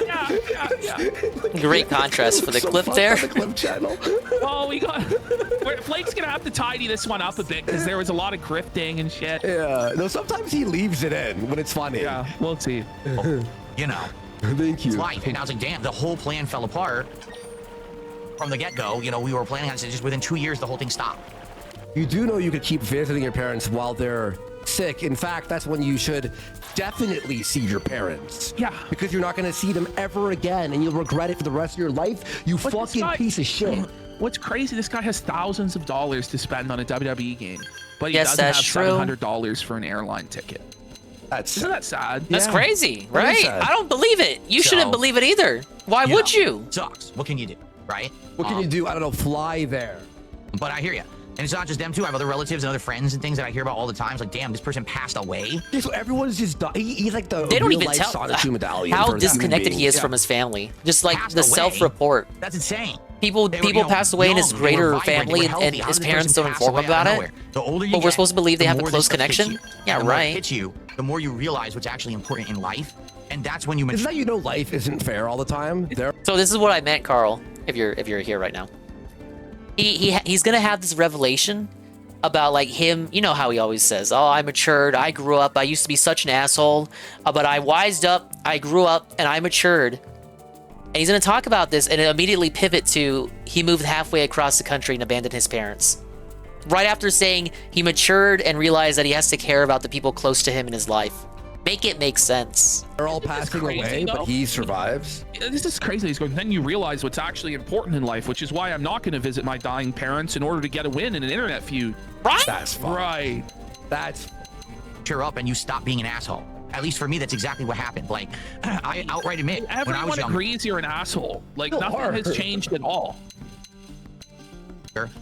Yeah. Great contrast for the So clip fucked there. on the clip channel. Oh, we got. Flake's gonna have to tidy this one up a bit because there was a lot of grifting and shit. Yeah. No, sometimes he leaves it in when it's funny. Yeah, we'll see. you know, thank you. It's life. And I was like, damn, the whole plan fell apart from the get-go. You know, we were planning on it. Just within 2 years, the whole thing stopped. You do know you could keep visiting your parents while they're sick. In fact, that's when you should definitely see your parents. Yeah. Because you're not going to see them ever again, and you'll regret it for the rest of your life. You fucking piece of shit. What's crazy? This guy has thousands of dollars to spend on a WWE game, but he Yes, doesn't that's have true. $700 for an airline ticket. Isn't that sad? That's crazy, That is right? sad. I don't believe it. You shouldn't believe it either. Why would you? Sucks. What can you do, right? What can you do? I don't know. Fly there. But I hear you. And it's not just them too. I have other relatives and other friends and things that I hear about all the time. It's like, damn, this person passed away. Yeah, so everyone's just he's like the They don't even real-life tell Sonic 2 medallion how for human disconnected he is beings. from his family. Just like Passed the away? self-report. That's insane. People pass away in his young, they were greater vibrant, they family, were and healthy. How his does a parents person don't pass inform away about out of it. nowhere? The older you But we're get, supposed to believe they the have a more close this stuff hits connection. you. Yeah, And the more it right. hits you, the more you realize what's actually important in life, and that's when you. Isn't that you know life isn't fair all the time? So this is what I meant, Carl. If you're here right now, he's gonna have this revelation about like him. You know how he always says, "Oh, I matured. I grew up. I used to be such an asshole, but I wised up. I grew up, and I matured." And he's gonna talk about this and immediately pivot to he moved halfway across the country and abandoned his parents. Right after saying he matured and realized that he has to care about the people close to him in his life. Make it make sense. They're all passing away, but he survives. This is crazy. He's going, then you realize what's actually important in life, which is why I'm not going to visit my dying parents in order to get a win in an internet feud. Right? That's fine. Right. That's cheer up and you stop being an asshole. At least for me, that's exactly what happened. Like, I outright admit, when I was Everyone young, agrees you're an asshole. Like, nothing has changed at all.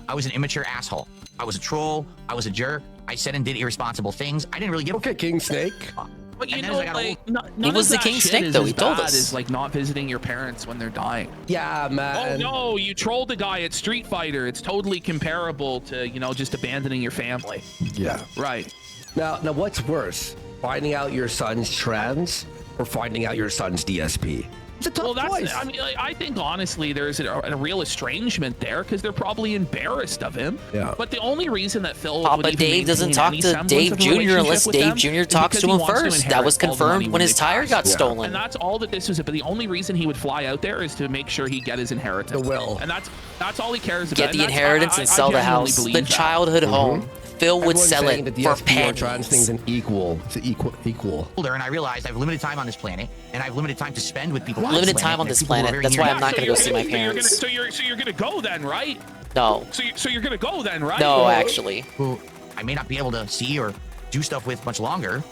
I was an immature asshole. I was a troll. I was a jerk. I said and did irresponsible things. I didn't really give a King Snake. But you And then know, as I got like, He was the King Snake, though. He told us. Is like not visiting your parents when they're dying. Yeah, man. Oh no, you trolled a guy at Street Fighter. It's totally comparable to, you know, just abandoning your family. Yeah. Right. Now, what's worse? Finding out your son's trans or finding out your son's DSP? It's a tough choice. I mean, like, I think honestly, there's a real estrangement there because they're probably embarrassed of him. Yeah. But the only reason that Phil would Papa even Dave doesn't maintain talk any to semblance Dave of a Jr. relationship unless with Dave them Jr. is talks because to he him wants first. That inherit was all the money confirmed when his they tire pass. got stolen. And that's all that this was. But the only reason he would fly out there is to make sure he get his inheritance. The will. And that's all he cares about. Get the And that's- inheritance I and sell the genuinely house. believe The that. childhood home. Phil would Everyone's sell saying it that the for DSP or trans thing's pennies. an equal. It's an equal. older, and I realized I have limited time on this planet, and I have limited time to spend with people. Limited time on this planet. That's why I'm not going to go see my parents. So you're gonna go then, right? No. So you're gonna go then, right? No, actually. Who I may not be able to see or do stuff with much longer.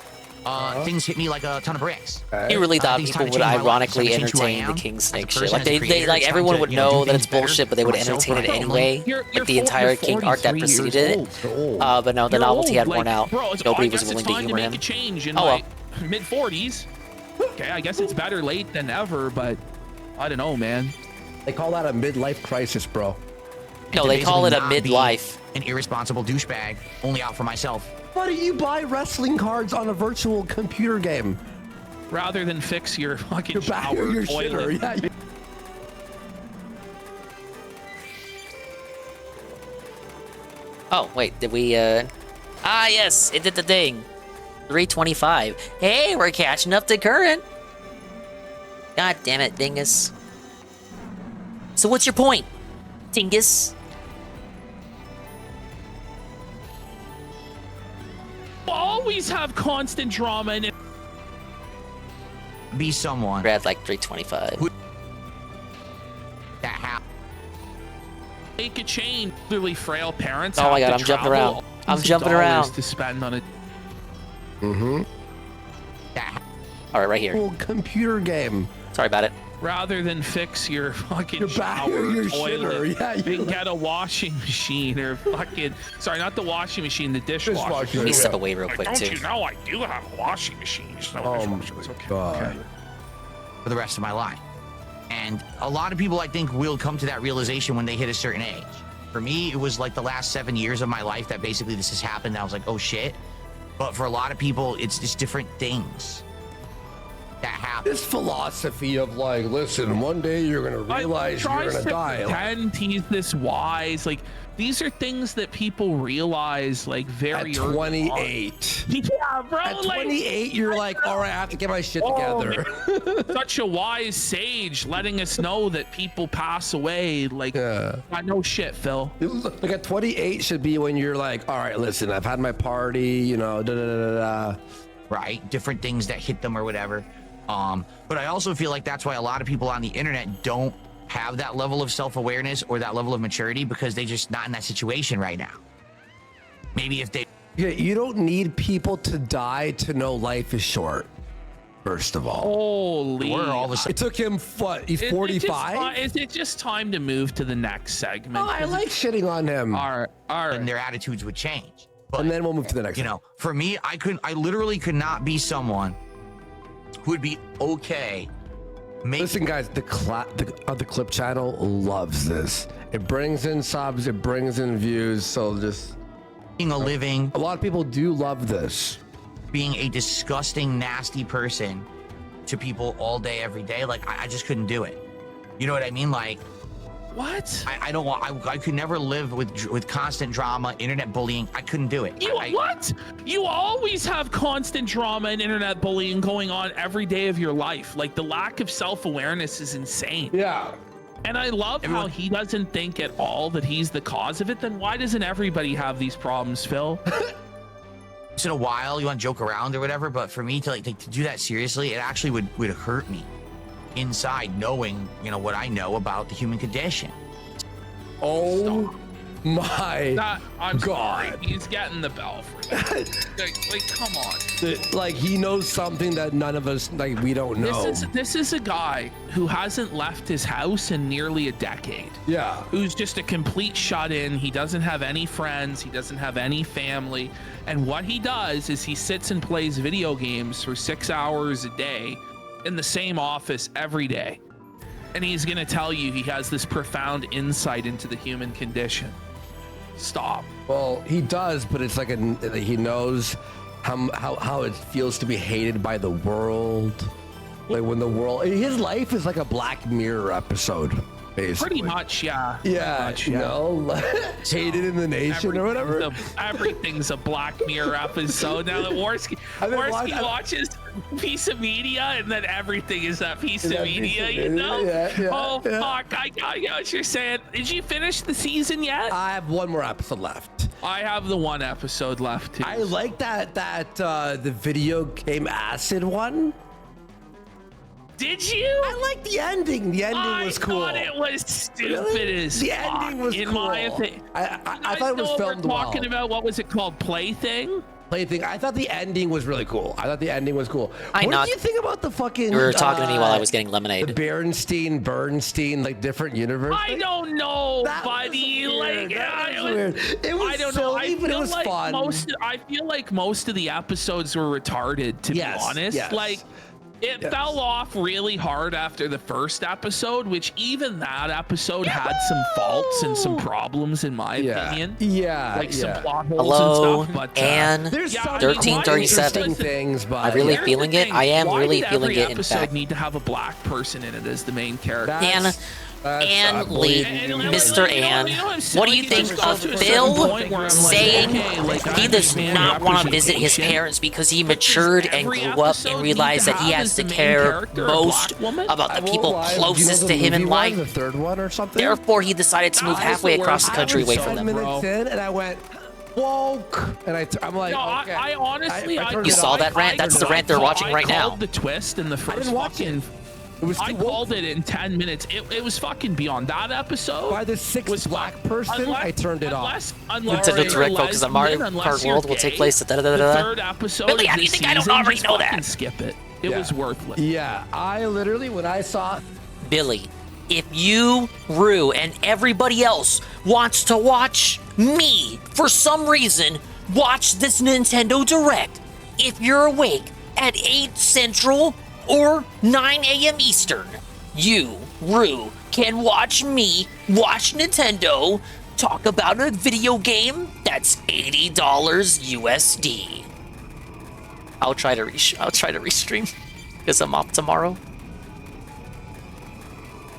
Things hit me like a ton of bricks. He really thought Things people kinda would changed my life. ironically It's time to change who I entertain the am King as a Snake person, shit. Like as a they creator. like It's time everyone to, would you know, do know that things it's better bullshit, but they for would myself, entertain for it my anyway. family. Like the entire King arc that preceded it. But no, the You're novelty had old. worn Like, out. Bro, Nobody I was guess willing it's to time humor make him. a change in Oh, well. my mid-40s. Okay, I guess it's better late than ever, but I don't know, man. They call that a midlife crisis, bro. No, they call it a Basically not be midlife. An irresponsible douchebag, only out for myself. Why don't you buy wrestling cards on a virtual computer game? Rather than fix your fucking Back shower your toilet. shitter. Yeah. Oh, wait, did we, Ah, yes, it did the thing. 325. Hey, we're catching up to current. God damn it, dingus. So what's your point, dingus? We'll always have constant drama in it. Be someone. We're at like 325. That happened. Make a change. Literally frail parents. Oh have my God, to I'm jumping travel around. I'm $1,000s jumping around. to spend on it. All right, right here. Cool computer game. Sorry about it. Rather than fix your fucking Your back shower or your toilet, shitter. Yeah, you can get a washing machine or fucking. Sorry, not the washing machine, the dishwasher. Let me step away real quick Don't too. you know I do have a washing machine? It's not a dishwasher. It's okay. Okay. For the rest of my life. And a lot of people, I think, will come to that realization when they hit a certain age. For me, it was like the last 7 years of my life that basically this has happened. I was like, oh shit. But for a lot of people, it's just different things that happen. This philosophy of like, listen, one day you're gonna realize you're Tries gonna to die. pretend he's this wise. Like, these are things that people realize like very At early 28. on. Yeah, bro. At like, 28, you're like, all right, I have to get my shit oh, together. such a wise sage, letting us know that people pass away. Like, I know shit, Phil. Like at 28 should be when you're like, all right, listen, I've had my party, you know, da da da da. Right? Different things that hit them or whatever. But I also feel like that's why a lot of people on the internet don't have that level of self-awareness or that level of maturity because they're just not in that situation right now. Maybe if they... Yeah, you don't need people to die to know life is short. First of all, Holy! We're all the same. It took him what? He's 45. Is it just time to move to the next segment? Oh, I like shitting on him. All right. And their attitudes would change. But, and then we'll move to the next. You know, for me, I literally could not be someone who would be okay. Listen, guys, the clip channel loves this. It brings in subs, it brings in views. So just being a living. A lot of people do love this. Being a disgusting, nasty person to people all day, every day. Like I just couldn't do it. You know what I mean? Like, what? I don't want. I could never live with constant drama, internet bullying. I couldn't do it. What? You always have constant drama and internet bullying going on every day of your life. Like, the lack of self-awareness is insane. Yeah. And I love how he doesn't think at all that he's the cause of it. Then why doesn't everybody have these problems, Phil? in a while you want to joke around or whatever, but for me to to do that seriously, it actually would hurt me inside, knowing what I know about the human condition. Oh my I'm God. sorry. He's getting the bell for like, come on. Like he knows something that none of us we don't know. This is a guy who hasn't left his house in nearly a decade. Yeah. Who's just a complete shut-in. He doesn't have any friends. He doesn't have any family. And what he does is he sits and plays video games for 6 hours a day in the same office every day. And he's going to tell you he has this profound insight into the human condition. Stop. Well, he does, but it's like he knows how it feels to be hated by the world. Like when the world, his life is like a Black Mirror episode, basically. Pretty much, yeah. Yeah, hated in the nation or whatever. Everything's a Black Mirror episode now that Warski watches a piece of media, and then everything is that piece of media, fuck, I get what you're saying. Did you finish the season yet? I have one more episode left. I have the one episode left too. I like that the video game Acid one. Did you? I like the ending. The ending was cool. I thought it was stupid as The fuck, ending was in cool. my opinion. I thought it was filmed well. We're talking about, what was it called? Plaything? Plaything. I thought the ending was really cool. What do you think about the fucking... You were talking to me while I was getting lemonade. The Bernstein, like different universe. I don't know, buddy. Weird. Like, Weird. It was silly, but it was fun. I feel like most of the episodes were retarded, to be honest. Yes. Like, it fell off really hard after the first episode, which even that episode had some faults and some problems, in my opinion. Yeah. Like some plot holes Hello, and stuff. But and 1337. things, but I'm really feeling it. I am Why really did feeling every it. In episode fact, need to have a black person in it as the main character? Ann Lee, Mr. Ann, what do you think of Bill saying he does not want to visit his parents because he matured and grew up and realized that he has to care most about the people closest to him in life? The third one or something. Therefore, he decided to move halfway across the country away from them. 5 minutes in, and I went woke, and I'm like, okay. I honestly, you saw that rant? That's the rant they're watching right now. I called the twist in the first fucking. I called it in 10 minutes. It was fucking beyond that episode. By the sixth black person, I turned it off. Nintendo Direct focus on Mario Kart World will take place at the third episode. Billy, how do you think I don't already know that? Skip it. It was worthless. Yeah, I literally, when I saw... Billy, if you, Rue, and everybody else wants to watch me, for some reason, watch this Nintendo Direct, if you're awake at 8 Central or 9 a.m. Eastern, you, Rue, can watch me watch Nintendo talk about a video game that's $80 USD. I'll try to restream because I'm off tomorrow.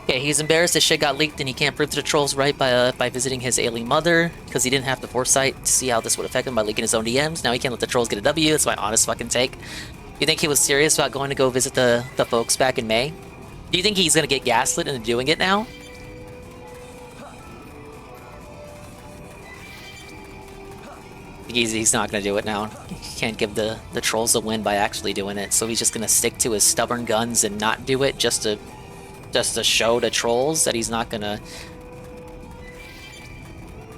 Okay, he's embarrassed his shit got leaked and he can't prove to the trolls right by visiting his ailing mother because he didn't have the foresight to see how this would affect him by leaking his own DMs. Now he can't let the trolls get a W. That's my honest fucking take. You think he was serious about going to go visit the folks back in May? Do you think he's gonna get gaslit into doing it now? He's not gonna do it now. He can't give the trolls a win by actually doing it, so he's just gonna stick to his stubborn guns and not do it just to show the trolls that he's not gonna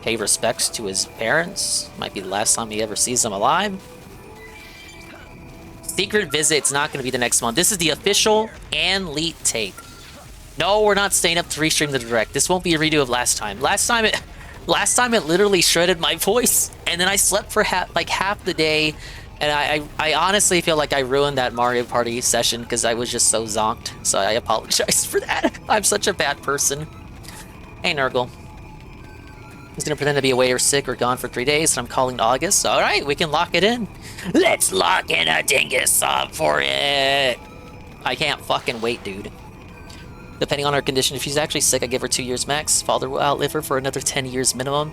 pay respects to his parents. Might be the last time he ever sees them alive. Secret visit's not going to be the next month. This is the official and leak take. No, we're not staying up to restream the direct. This won't be a redo of last time. Last time it literally shredded my voice, and then I slept for half the day, and I honestly feel like I ruined that Mario Party session because I was just so zonked. So I apologize for that. I'm such a bad person. Hey, Nurgle. He's gonna pretend to be away or sick or gone for 3 days, and I'm calling August. All right, we can lock it in. Let's lock in a dingus sub for it. I can't fucking wait, dude. Depending on her condition, if she's actually sick, I give her 2 years max. Father will outlive her for another 10 years minimum.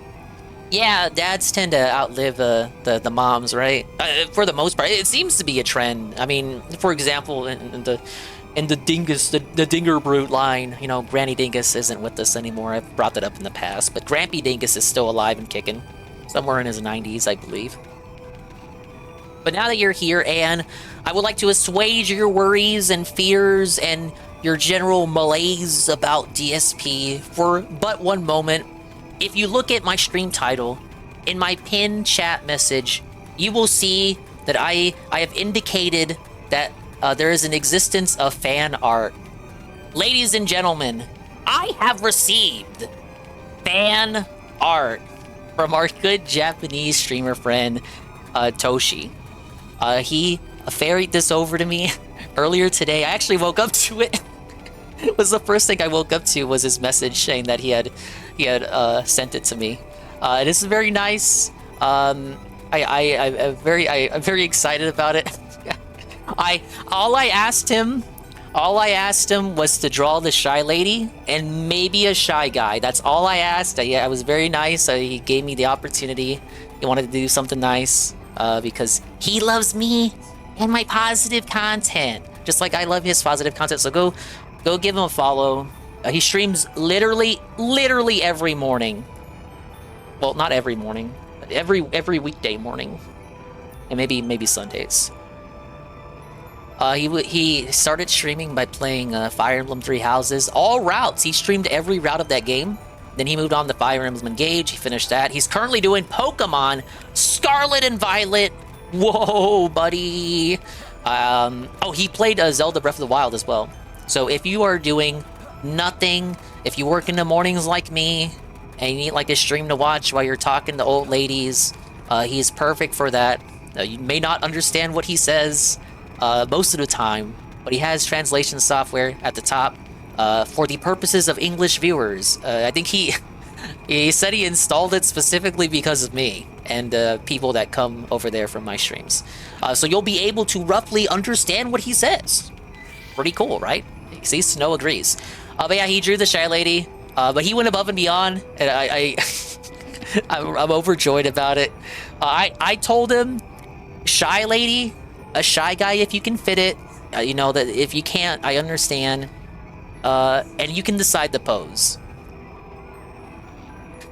Yeah, dads tend to outlive the moms, right? For the most part, it seems to be a trend. I mean, for example, in the dingus, the Dinger Brute line, you know, Granny Dingus isn't with us anymore. I've brought that up in the past, but Grampy Dingus is still alive and kicking. Somewhere in his 90s, I believe. But now that you're here, Anne, I would like to assuage your worries and fears and your general malaise about DSP for but one moment. If you look at my stream title, in my pinned chat message, you will see that I have indicated that there is an existence of fan art. Ladies and gentlemen, I have received fan art from our good Japanese streamer friend, Toshi. He ferried this over to me earlier today. I actually woke up to it. It was the first thing I woke up to was his message saying that he had sent it to me. This is very nice. I'm very excited about it. All I asked him was to draw the shy lady and maybe a shy guy. That's all I asked. I was very nice. He gave me the opportunity. He wanted to do something nice because he loves me and my positive content, just like I love his positive content. So go give him a follow. He streams literally every morning. Well, not every morning, but every weekday morning, and maybe Sundays. He started streaming by playing Fire Emblem Three Houses, all routes. He streamed every route of that game. Then he moved on to Fire Emblem Engage. He finished that. He's currently doing Pokemon Scarlet and Violet. Whoa, buddy. He played Zelda Breath of the Wild as well. So if you are doing nothing, if you work in the mornings like me, and you need like a stream to watch while you're talking to old ladies, he's perfect for that. You may not understand what he says most of the time, but he has translation software at the top for the purposes of English viewers. I think he said he installed it specifically because of me and people that come over there from my streams. So you'll be able to roughly understand what he says. Pretty cool, right? See, Snow agrees. But yeah, he drew the shy lady. But he went above and beyond, and I'm overjoyed about it. I told him, shy lady, a shy guy if you can fit it. You know, that if you can't, I understand. And you can decide the pose.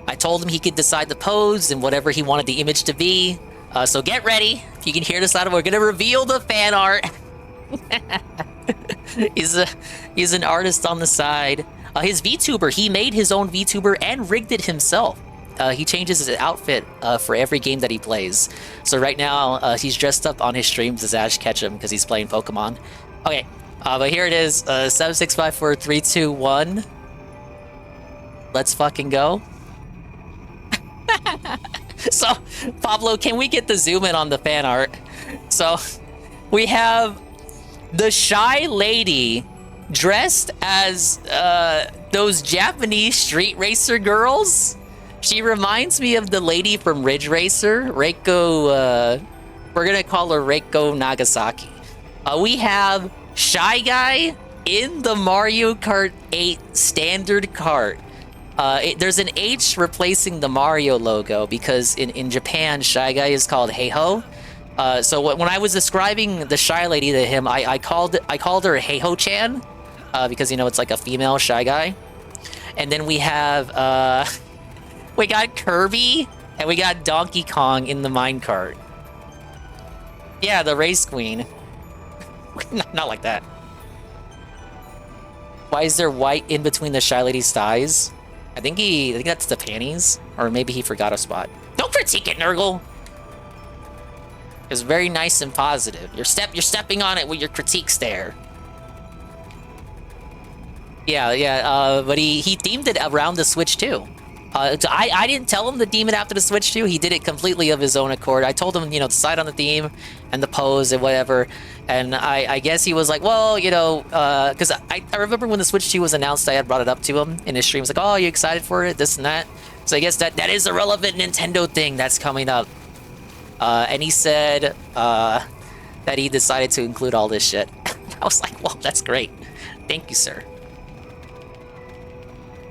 I told him he could decide the pose and whatever he wanted the image to be. So get ready. If you can hear this out, we're gonna reveal the fan art. He's an artist on the side. His VTuber, he made his own VTuber and rigged it himself. He changes his outfit for every game that he plays. So right now, he's dressed up on his streams as Ash Ketchum because he's playing Pokemon. Okay, but here it is, 7654-321. Let's fucking go. So, Pablo, can we get the zoom in on the fan art? So, we have the shy lady dressed as those Japanese street racer girls. She reminds me of the lady from Ridge Racer, Reiko. We're gonna call her Reiko Nagasaki. We have Shy Guy in the Mario Kart 8 standard cart. There's an H replacing the Mario logo because in Japan, Shy Guy is called Heiho. So when I was describing the shy lady to him, I called her Heiho-chan. Because, you know, it's like a female shy guy. And then we have, we got Kirby, and we got Donkey Kong in the minecart. Yeah, the race queen. Not like that. Why is there white in between the shy lady's thighs? I think that's the panties, or maybe he forgot a spot. Don't critique it, Nurgle! It's very nice and positive. You're stepping on it with your critiques there. Yeah, but he themed it around the Switch too. I didn't tell him to theme it after the Switch too. He did it completely of his own accord. I told him, you know, decide on the theme and the pose and whatever. And I guess he was like, well, you know, because I remember when the Switch 2 was announced, I had brought it up to him in his stream. He was like, oh, are you excited for it? This and that. So I guess that is a relevant Nintendo thing that's coming up. And he said that he decided to include all this shit. I was like, well, that's great. Thank you, sir.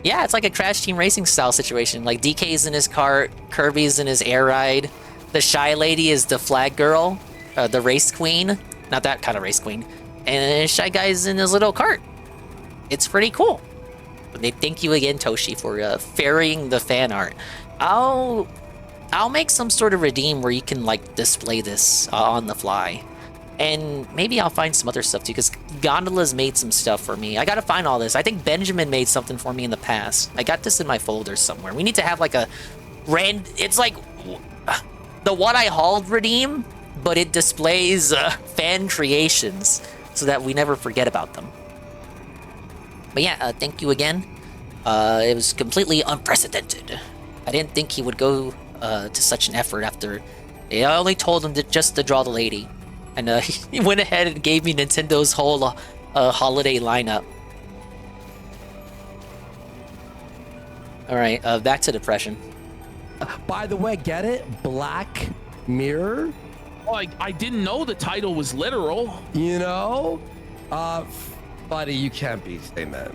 Yeah, it's like a Crash Team Racing style situation. Like DK's in his cart, Kirby's in his air ride, the shy lady is the flag girl, the race queen, not that kind of race queen, and Shy Guy's in his little cart. It's pretty cool. But thank you again, Toshi, for ferrying the fan art. I'll I'll make some sort of redeem where you can like display this on the fly. And maybe I'll find some other stuff too, because Gondola's made some stuff for me. I gotta find all this. I think Benjamin made something for me in the past. I got this in my folder somewhere. We need to have like a it's like the What I Hauled redeem, but it displays fan creations so that we never forget about them. But yeah, thank you again. It was completely unprecedented. I didn't think he would go to such an effort after I only told him just to draw the lady. And he went ahead and gave me Nintendo's whole holiday lineup. All right, back to depression. By the way, get it? Black Mirror? Oh, I didn't know the title was literal. You know? Buddy, you can't be saying that.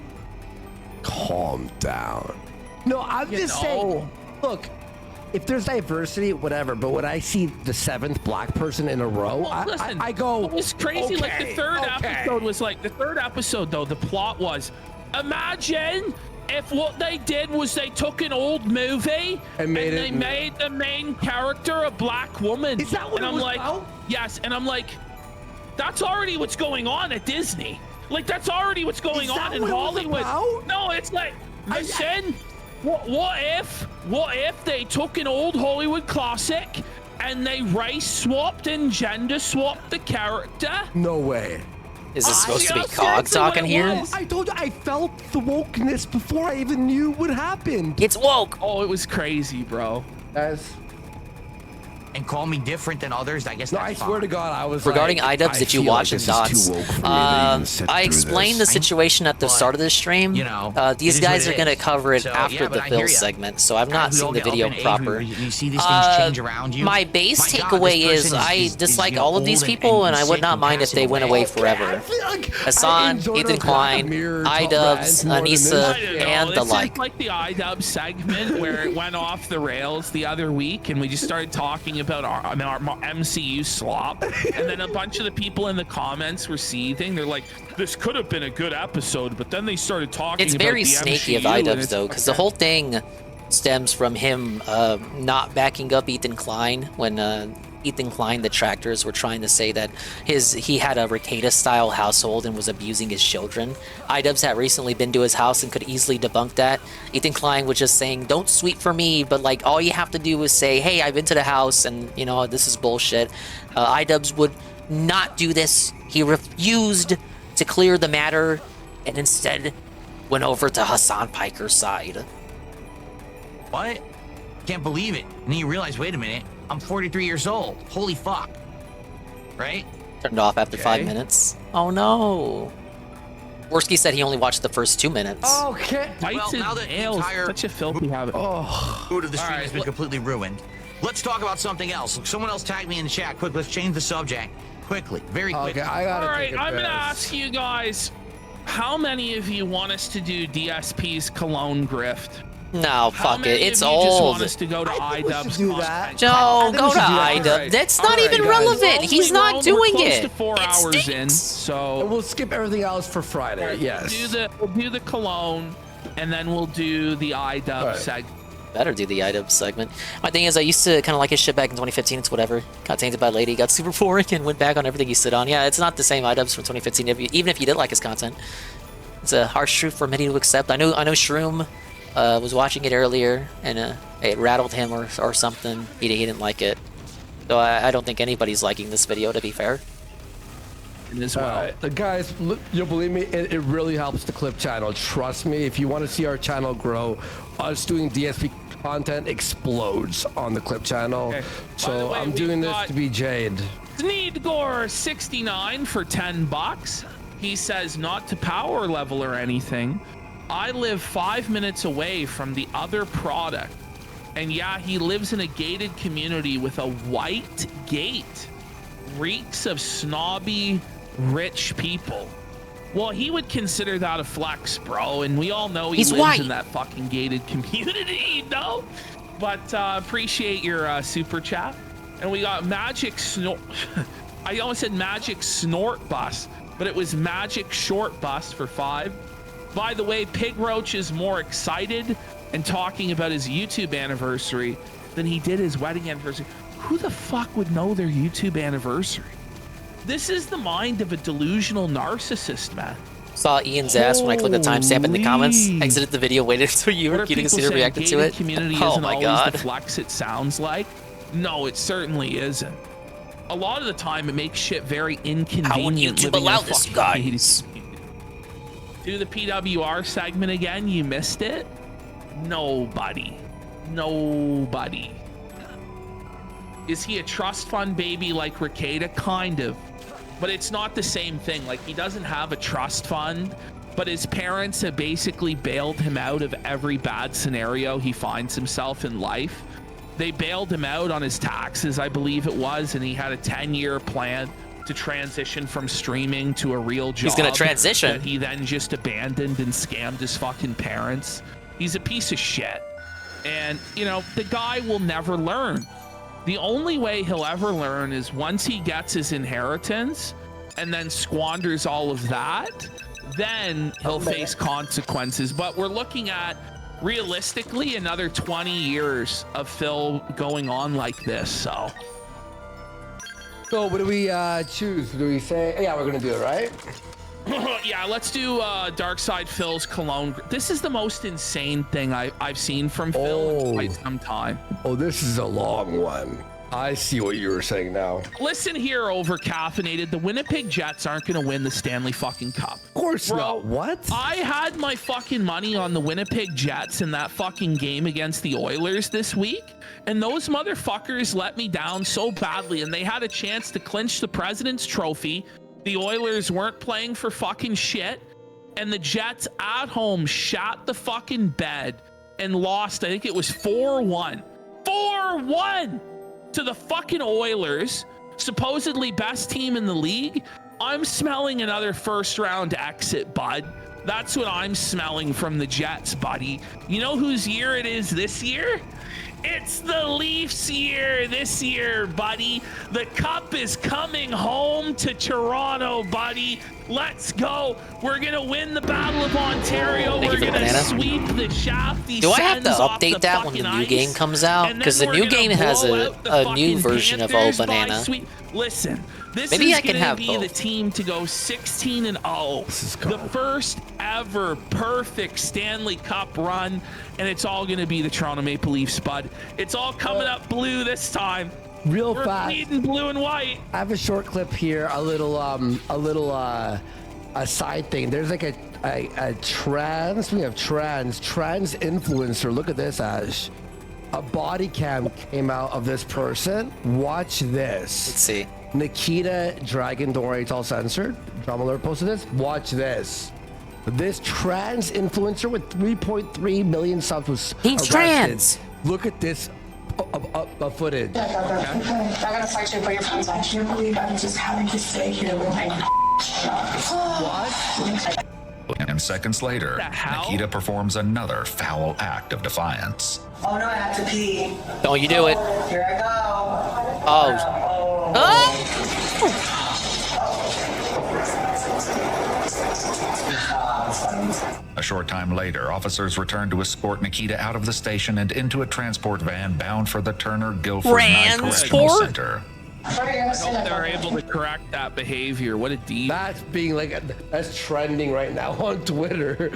Calm down. No, I'm just saying, look, if there's diversity, whatever, but when I see the 7th black person in a row, I go, it was crazy. Okay, like the third episode was like, the third episode though, the plot was, imagine if what they did was they took an old movie and they made the main character a black woman. Is that what and it I'm was like, about? yes, and I'm like, that's already what's going on at Disney. Like that's already what's going on in Hollywood. No, it's like, listen, what if they took an old Hollywood classic and they race swapped and gender swapped the character? No way. Is this supposed to be Cog talking here? I told you, I felt the wokeness before I even knew what happened. It's woke. Oh, it was crazy, bro. Guys. And call me different than others, I guess. No, that's I swear to God, I was regarding like, iDubbbz that you watch in dots. I explained the this. situation at the start of the stream. You know, these it is guys what are it going to is. cover it So, after yeah, the but I hear Bill ya. segment, so I've not We all seen the get video up in age, proper. you see these things change around you. My base My God, takeaway this is person I dislike all of these old people, and I would sick not and mind if they passing went away. away forever. Hassan, Ethan Klein, iDubbbz, Anissa, and the like. It's like the iDubbbz segment where it went off the rails the other week, and we just started talking about our MCU slop, and then a bunch of the people in the comments were seething. They're like, this could have been a good episode, but then they started talking It's about very the snaky of MCU, iDubbbz though, because the whole thing stems from him not backing up Ethan Klein when Ethan Klein detractors were trying to say that he had a Rekieta style household and was abusing his children. iDubbbz had recently been to his house and could easily debunk that. Ethan Klein was just saying, don't sweep for me, but like all you have to do is say, hey, I've been to the house and you know this is bullshit. iDubbbz would not do this. He refused to clear the matter and instead went over to Hassan Piker's side. What? Can't believe it. And then you realize, wait a minute, I'm 43 years old. Holy fuck. Right? Turned off after 5 minutes. Oh no. Worski said he only watched the first 2 minutes. Okay. Well, now that the entire such a filthy habit. mood of the stream has been completely ruined, let's talk about something else. Someone else tagged me in the chat. Quick, let's change the subject. Quickly. Very quickly. All right, I'm going to ask you guys, how many of you want us to do DSP's cologne grift? No, fuck it. It's How many of you just old. want us to go to iDubbbz? do that. Joe, go to iDubbbz. That's not even relevant. He's not doing We're close it. to 4 hours in, so we'll skip everything else for Friday. Yes. We'll do the cologne, and then we'll do the iDubbbz segment. Better do the iDubbbz segment. My thing is, I used to kind of like his shit back in 2015. It's whatever. Got tainted by a lady, got super boring, and went back on everything he stood on. Yeah, it's not the same iDubbbz from 2015, even if you did like his content. It's a harsh truth for many to accept. I know Shroom was watching it earlier, and it rattled him or something. He didn't like it. So I don't think anybody's liking this video, to be fair. As well. Guys, you'll believe me, it really helps the Clip channel. Trust me, if you want to see our channel grow, us doing DSP content explodes on the Clip channel. Okay. So I'm doing this to be Jade. Sneedgore69 for $10. He says not to power level or anything. I live 5 minutes away from the other product. And yeah, he lives in a gated community with a white gate. Reeks of snobby, rich people. Well, he would consider that a flex, bro. And we all know he lives white. in that fucking gated community, you know? But appreciate your super chat. And we got Magic Snort. I almost said Magic Snort Bus, but it was Magic Short Bus for 5. By the way, Pig Roach is more excited and talking about his YouTube anniversary than he did his wedding anniversary. Who the fuck would know their YouTube anniversary? This is the mind of a delusional narcissist, man. Saw Ian's ass when I clicked the timestamp in the comments. Exited the video, waited until you were getting to reacted to it. Community Oh isn't my always god. the flex it sounds like. No, it certainly isn't. A lot of the time, it makes shit very inconvenient. How would YouTube living in allow a this, fucking guys? Do the PWR segment again. You missed it. Nobody. Is he a trust fund baby like Ricada? Kind of. But it's not the same thing. Like, he doesn't have a trust fund, but his parents have basically bailed him out of every bad scenario he finds himself in life. They bailed him out on his taxes, I believe it was, and he had a 10-year plan to transition from streaming to a real job. He's gonna transition. That he then just abandoned and scammed his fucking parents. He's a piece of shit. And, you know, the guy will never learn. The only way he'll ever learn is once he gets his inheritance and then squanders all of that, then he'll face consequences. But we're looking at, realistically, another 20 years of Phil going on like this, so. So what do we choose? Do we say, yeah, we're gonna do it, right? Yeah, let's do Darkside Phil's cologne. This is the most insane thing I've seen from Phil in quite some time. Oh, this is a long one. I see what you were saying now. Listen here, over caffeinated. The Winnipeg Jets aren't going to win the Stanley fucking Cup. Of course not. What? I had my fucking money on the Winnipeg Jets in that fucking game against the Oilers this week, and those motherfuckers let me down so badly, and they had a chance to clinch the President's Trophy. The Oilers weren't playing for fucking shit, and the Jets at home shot the fucking bed and lost. I think it was 4-1. 4-1 to the fucking Oilers, supposedly best team in the league. I'm smelling another first round exit, bud. That's what I'm smelling from the Jets, buddy. You know whose year it is this year? It's the Leafs year this year, buddy. The cup is coming home to Toronto, buddy. Let's go. We're going to win the Battle of Ontario. We're going to sweep the Shafty. Do I have to update that when the new game comes out? Because the new game has a new version of Oh Banana. Listen, this Maybe is I can going to have be both. the team to go 16-0. The first ever perfect Stanley Cup run, and it's all going to be the Toronto Maple Leafs, bud. It's all coming up blue this time. Real We're fast. bleeding blue and white. I have a short clip here, a side thing. There's like a trans influencer. Look at this, Ash. A body cam came out of this person. Watch this. Let's see. Nikita Dragon, don't worry, it's all censored. Drama Alert posted this. Watch this. This trans influencer with 3.3 million subs was He's arrested. trans. Look at this footage. I gotta fight you for your friends. I can't believe I'm just having to stay here with my What? And seconds later, Nikita performs another foul act of defiance. Oh no, I have to pee. Don't you do it. Here I go. Oh. A short time later, officers returned to escort Nikita out of the station and into a transport van bound for the Turner Guilford Night Correctional Center. I hope they're able to correct that behavior. What a deed. That's being that's trending right now on Twitter.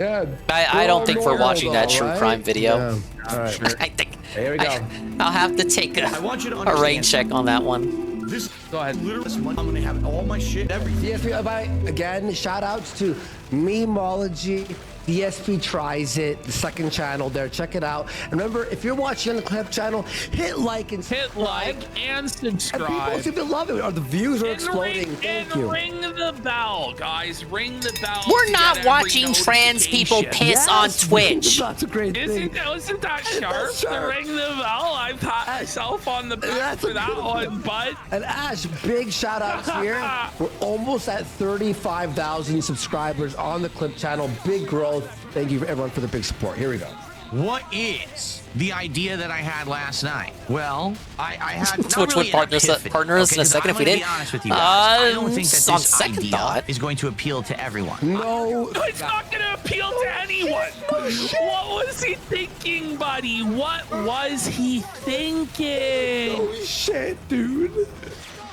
Yeah. I don't think we're watching that true right? crime video. Yeah. All right. I think There we go. I'll have to take a rain check on that one. This go ahead. I'm gonna have all my shit, everything. DSP, again, shout outs to Memology. DSP tries it, the second channel there. Check it out. And remember, if you're watching on the Clip channel, hit like and subscribe. And subscribe. And people seem to love it. The views are exploding. Thank you. Ring the bell, guys. Ring the bell. We're not watching trans people piss on Twitch. That's a great thing. Isn't that sharp? To ring the bell. I pat myself on the back for that one, bud. And Ash, big shout outs here. We're almost at 35,000 subscribers on the Clip channel. Big growth. Thank you everyone for the big support. Here we go. what is the idea that I had last night? Well, I had not Twitch really would partner us in a second if we did. Be honest with you guys. I don't think that on this second idea thought. is going to appeal to everyone. No. It's not going to appeal to anyone. What was he thinking, buddy? What was he thinking? Oh, shit, dude.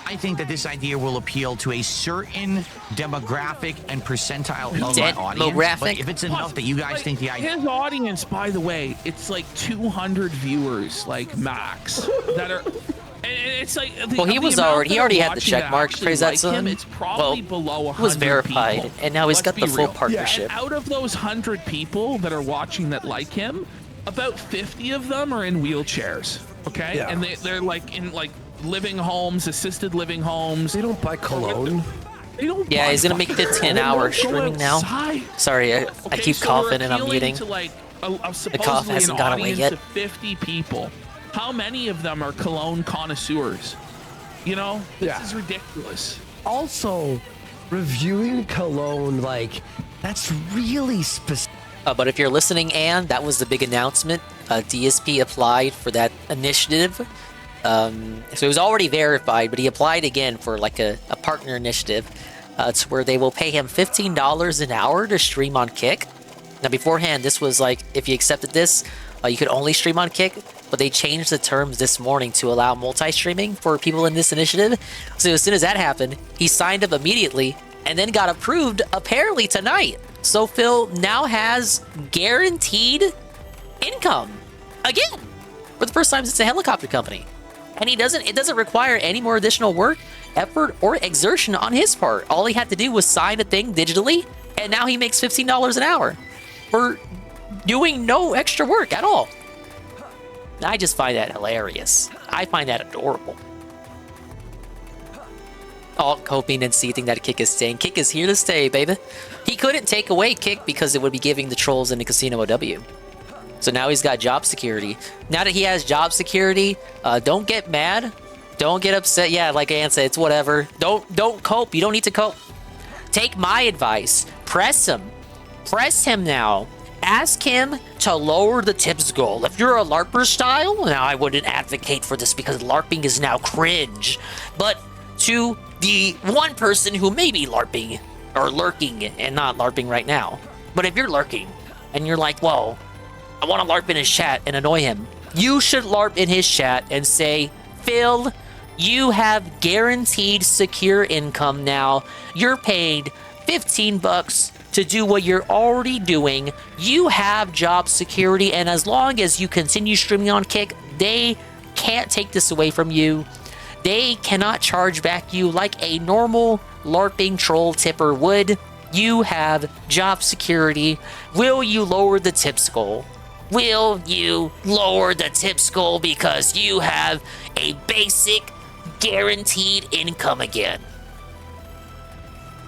I think that this idea will appeal to a certain demographic and percentile of my audience. But if it's enough that you guys think the idea... His audience, by the way, it's like 200 viewers, like max, that are... And it's like well, he already had the check mark. Praise that son. It's probably below 100 was verified, people. and now he's got the full real. partnership. Yeah, out of those 100 people that are watching that like him, about 50 of them are in wheelchairs. Okay, Yeah. and they're like in like living homes, assisted living homes. They don't buy cologne. They don't. Yeah, he's gonna make 15 an hour streaming now. Sorry, I keep so coughing and I'm appealing muting. To like The cough hasn't gone away yet. Of 50 people. How many of them are cologne connoisseurs? You know, this is ridiculous. Also, reviewing cologne, like, that's really specific. But if you're listening, Anne, that was the big announcement. DSP applied for that initiative. So it was already verified, but he applied again for like a partner initiative. It's where they will pay him $15 an hour to stream on Kick. Now beforehand, this was like, if you accepted this, you could only stream on Kick, but they changed the terms this morning to allow multi-streaming for people in this initiative. So as soon as that happened, he signed up immediately and then got approved apparently tonight. So Phil now has guaranteed income again for the first time since a helicopter company. And it doesn't require any more additional work, effort, or exertion on his part. All he had to do was sign a thing digitally, and now he makes $15 an hour for doing no extra work at all. I just find that hilarious. I find that adorable. All hoping and seething that Kick is staying. Kick is here to stay, baby. He couldn't take away Kick because it would be giving the trolls in the casino a W. So now he's got job security. Now that he has job security, don't get mad. Don't get upset. Yeah, like Ann said, it's whatever. Don't cope. You don't need to cope. Take my advice. Press him. Press him now. Ask him to lower the tips goal. If you're a LARPer style, now I wouldn't advocate for this because LARPing is now cringe. But to the one person who may be LARPing or lurking and not LARPing right now. But if you're lurking and you're like, whoa, I want to LARP in his chat and annoy him. You should LARP in his chat and say, Phil, you have guaranteed secure income now. You're paid $15 to do what you're already doing. You have job security, and as long as you continue streaming on Kick, they can't take this away from you. They cannot charge back you like a normal LARPing troll tipper would. You have job security. Will you lower the tips goal? Will you lower the tips goal because you have a basic guaranteed income again?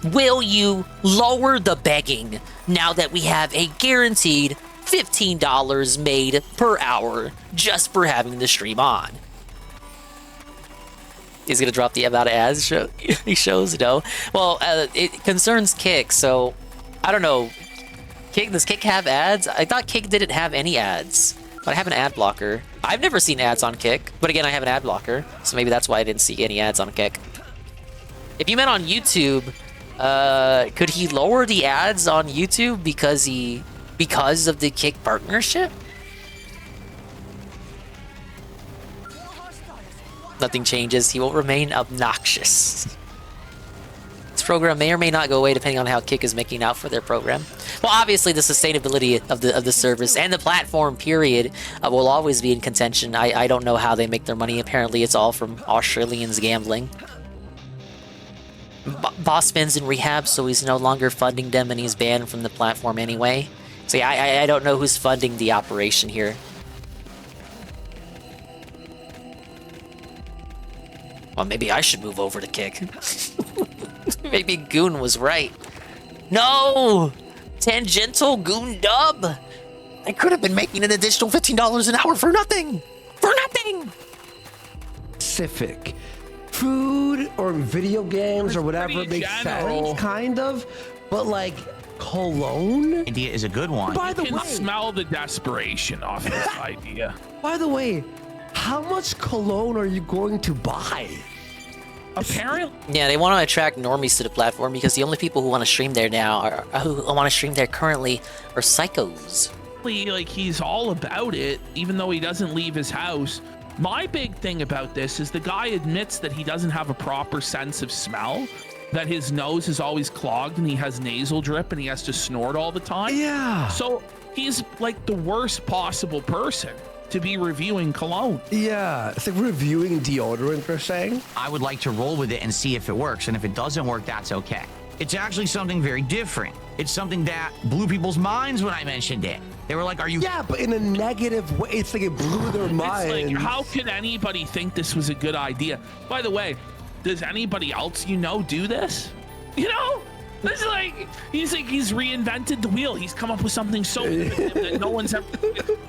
Will you lower the begging now that we have a guaranteed $15 made per hour just for having the stream on? He's gonna drop the about ads he shows? No. Well, it concerns Kick, so I don't know. Does Kick have ads? I thought Kick didn't have any ads, but I have an ad blocker. I've never seen ads on Kick, but again, I have an ad blocker, so maybe that's why I didn't see any ads on Kick. If you meant on YouTube, could he lower the ads on YouTube because of the Kick partnership? Nothing changes. He will remain obnoxious. This program may or may not go away depending on how Kick is making out for their program. Well, obviously the sustainability of the service and the platform period will always be in contention. I don't know how they make their money. Apparently it's all from Australians gambling. Bossman's in rehab, so he's no longer funding them, and he's banned from the platform anyway. So yeah, I don't know who's funding the operation here. Well, maybe I should move over to Kick. Maybe Goon was right. No! Tangential Goon dub! I could have been making an additional $15 an hour for nothing! For nothing! Specific. Food or video games or whatever makes sense, kind of. but like cologne. Idea is a good one. By the You can way, smell the desperation off this idea. by the way, how much cologne are you going to buy? Apparently, Yeah, they want to attract normies to the platform because the only people who want to stream there now who want to stream there currently are psychos. like he's all about it, even though he doesn't leave his house. My big thing about this is the guy admits that he doesn't have a proper sense of smell, that his nose is always clogged and he has nasal drip and he has to snort all the time. Yeah. So he's like the worst possible person to be reviewing cologne. Yeah, it's like reviewing deodorant, you're saying? I would like to roll with it and see if it works. And if it doesn't work, that's okay. It's actually something very different. It's something that blew people's minds when I mentioned it. They were like, are you... Yeah, but in a negative way. It's like it blew their minds. It's like, how could anybody think this was a good idea? By the way, does anybody else you know do this? You know? It's like he's reinvented the wheel. He's come up with something so innovative that no one's ever...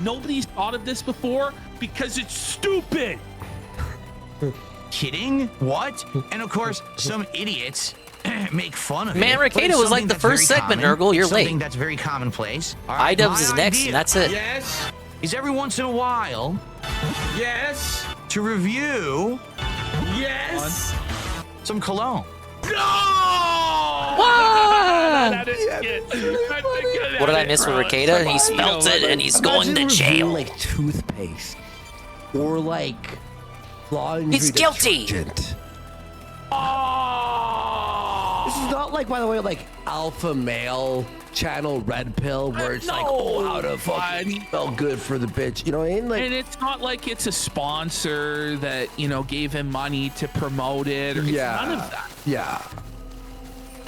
Nobody's thought of this before because it's stupid. Kidding? What? And of course, some idiots make fun of it. Man, but it's Ricada was like something the that's first very segment, common. Nurgle. You're Something late. that's very commonplace. iDubbbz is My next, idea, and that's it. Yes. Is every once in a while. Yes. To review. Yes. Some cologne. That is good. What did I miss with Ricada? He smelt it and he's going to jail. Like toothpaste or like laundry He's guilty. detergent. This is not like, by the way, like alpha male channel red pill where it's like, oh, how to fucking smell good for the bitch. You know what I mean? Like, and it's not like it's a sponsor that, you know, gave him money to promote it. Or yeah, it's none of that. Yeah.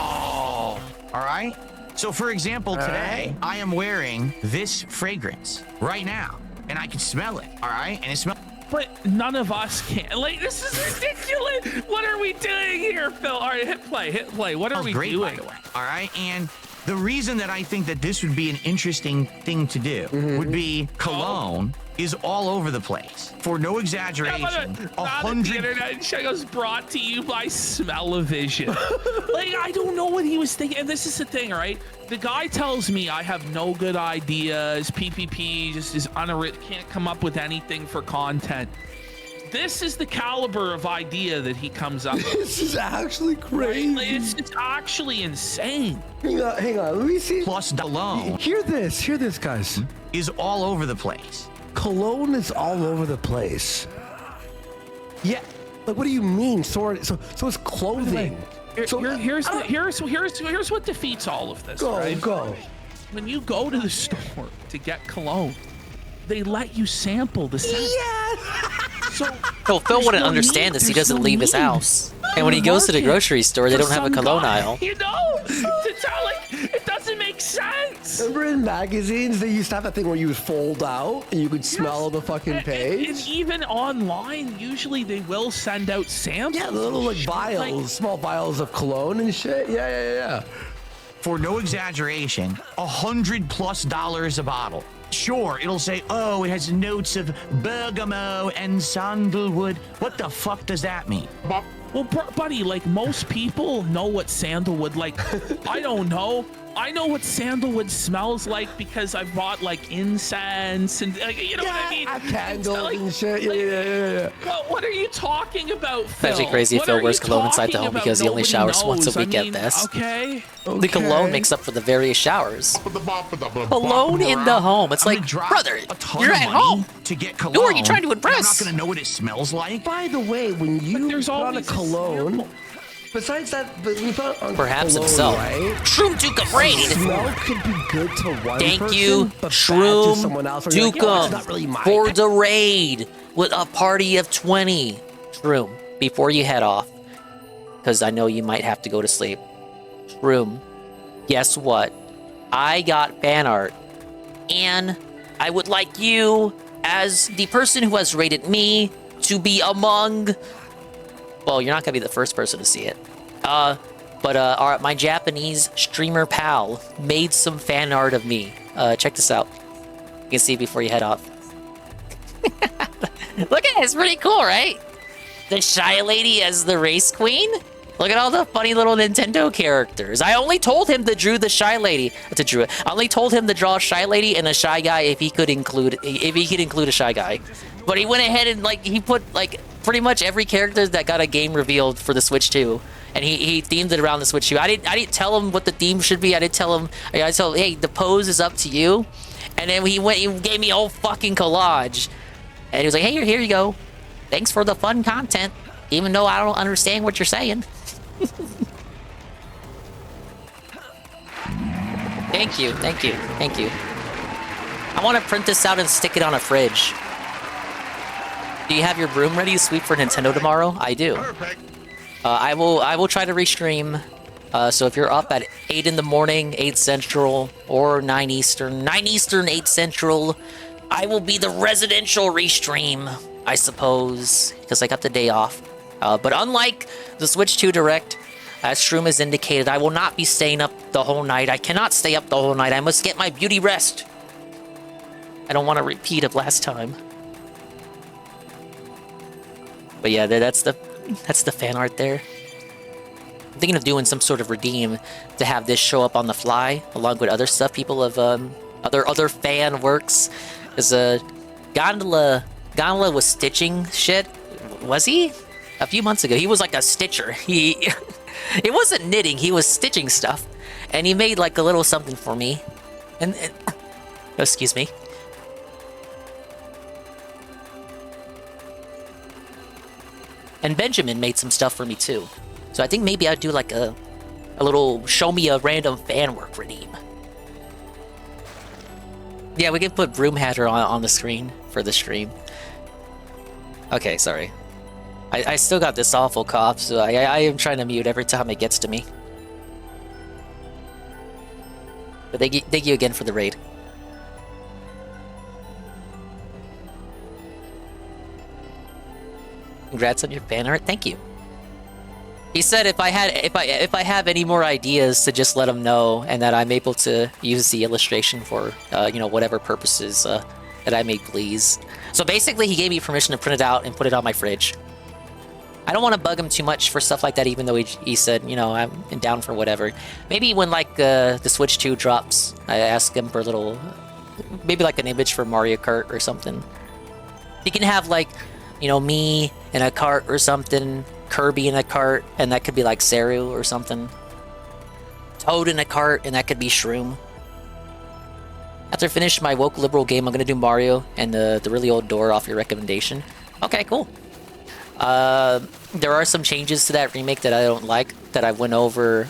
Oh, all right. So, for example, today I am wearing this fragrance right now, and I can smell it. All right, and it smells. But none of us can. Like, this is ridiculous. What are we doing here, Phil? All right, hit play. Hit play. What are we great, doing? by the way. All right, and the reason that I think that this would be an interesting thing to do would be cologne is all over the place. For no exaggeration, The internet show is brought to you by Smell-O-Vision. Like, I don't know what he was thinking. And this is the thing, right? The guy tells me I have no good ideas. PPP just is can't come up with anything for content. This is the caliber of idea that he comes up with. This is actually crazy. Like, it's actually insane. Hang on, let me see. Plus cologne. Hear this, guys. Is all over the place. Cologne is all over the place. Yeah, like what do you mean? So it's clothing. Here's what defeats all of this. Right? Go. When you go to the store to get cologne, they let you sample the scent. Yes. So Phil wouldn't understand this. He doesn't leave his house. And when he goes to the grocery store, they don't have a cologne aisle. You know, to tell like it doesn't make sense. Remember in magazines they used to have that thing where you would fold out and you could smell the fucking page. And even online, usually they will send out samples. Yeah, little like vials, small vials of cologne and shit. Yeah. For no exaggeration, $100+ a bottle. Sure, it'll say, oh, it has notes of bergamot and sandalwood. What the fuck does that mean? Well, buddy, like most people know what sandalwood, like, I don't know. I know what sandalwood smells like because I've bought like incense and you know what I mean? Candles and shit. Yeah. What are you talking about, Phil? It's actually crazy if Phil wears cologne inside the home because he only showers once a week at best. Okay. The cologne makes up for the various showers. Cologne in the home. It's like, brother, you're at home. To get cologne. Who are you trying to impress? I'm not going to know what it smells like. By the way, when you put on a cologne, besides that, but when you put on perhaps cologne, himself. right? Shroom Duke Raid. Smell could be good to one Thank person, you, but bad to Shroom someone else. Or you're like, Dukem, it's not really my for the raid with a party of 20. Shroom, before you head off, because I know you might have to go to sleep. Shroom, guess what? I got fan art, and I would like you, as the person who has rated me, to be among... Well, you're not going to be the first person to see it. But my Japanese streamer pal made some fan art of me. Check this out. You can see it before you head off. Look at it. It's pretty cool, right? The Shy Lady as the race queen. Look at all the funny little Nintendo characters. I only told him to draw the Shy Lady. I only told him to draw a Shy Lady and a Shy Guy if he could include a Shy Guy. But he went ahead and like he put like pretty much every character that got a game revealed for the Switch 2. And he themed it around the Switch 2. I didn't tell him what the theme should be. I didn't tell him. I told him, hey, the pose is up to you. And then he gave me a whole fucking collage. And he was like, hey, here you go. Thanks for the fun content. Even though I don't understand what you're saying. Thank you. I want to print this out and stick it on a fridge. Do you have your broom ready to sweep for Nintendo tomorrow? I do. Perfect. I will try to restream. So if you're up at 8 in the morning, 8 Central, or 9 Eastern, 9 Eastern, 8 Central, I will be the residential restream, I suppose, because I got the day off. But unlike the Switch 2 Direct, as Shroom has indicated, I will not be staying up the whole night. I cannot stay up the whole night. I must get my beauty rest. I don't want to repeat of last time. But yeah, that's the fan art there. I'm thinking of doing some sort of redeem to have this show up on the fly, along with other stuff people have, other fan works. There's Gondola was stitching shit. Was he? A few months ago, he was like a stitcher. It wasn't knitting, he was stitching stuff. And he made like a little something for me. And excuse me. And Benjamin made some stuff for me too. So I think maybe I'd do like a little show me a random fan work redeem. Yeah, we can put Broom Hatter on the screen for the stream. Okay, sorry. I still got this awful cough, so I am trying to mute every time it gets to me. But thank you again for the raid. Congrats on your fan art. Thank you. He said if I have any more ideas to just let him know, and that I'm able to use the illustration for whatever purposes that I may please. So basically, he gave me permission to print it out and put it on my fridge. I don't want to bug him too much for stuff like that, even though he said, I'm down for whatever. Maybe when like the Switch 2 drops, I ask him for a little, maybe like an image for Mario Kart or something. He can have like, me in a cart or something, Kirby in a cart, and that could be like Saru or something. Toad in a cart, and that could be Shroom. After I finish my woke liberal game, I'm gonna do Mario and the really old door off your recommendation. Okay, cool. There are some changes to that remake that I don't like, that I went over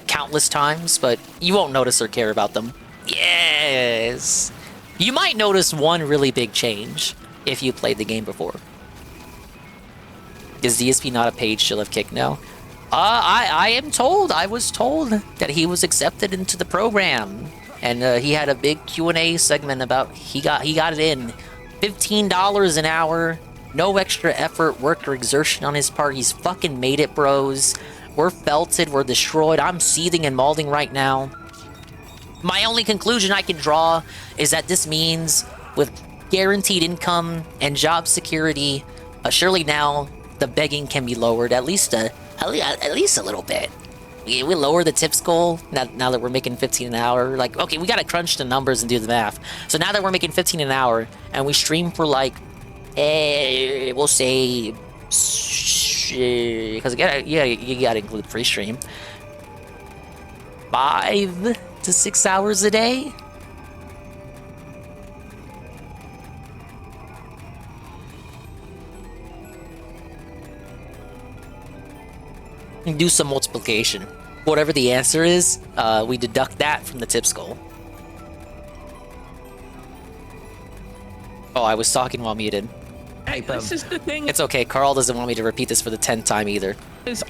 countless times, but you won't notice or care about them. Yes! You might notice one really big change if you played the game before. Is DSP not a page she'll have kicked now? I was told that he was accepted into the program. And he had a big Q&A segment about he got it in. $15 an hour, no extra effort, work, or exertion on his part. He's fucking made it, bros. We're felted, we're destroyed. I'm seething and malding right now. My only conclusion I can draw is that this means with guaranteed income and job security, surely now the begging can be lowered at least a little bit. We lower the tips goal now that we're making 15 an hour. Like, okay, we gotta crunch the numbers and do the math. So now that we're making 15 an hour and we stream for like, we'll say, because you gotta include pre-stream, 5 to 6 hours a day. Do some multiplication. Whatever the answer is, we deduct that from the tips goal. Oh, I was talking while muted. Hey, this is the thing. It's okay. Carl doesn't want me to repeat this for the 10th time either.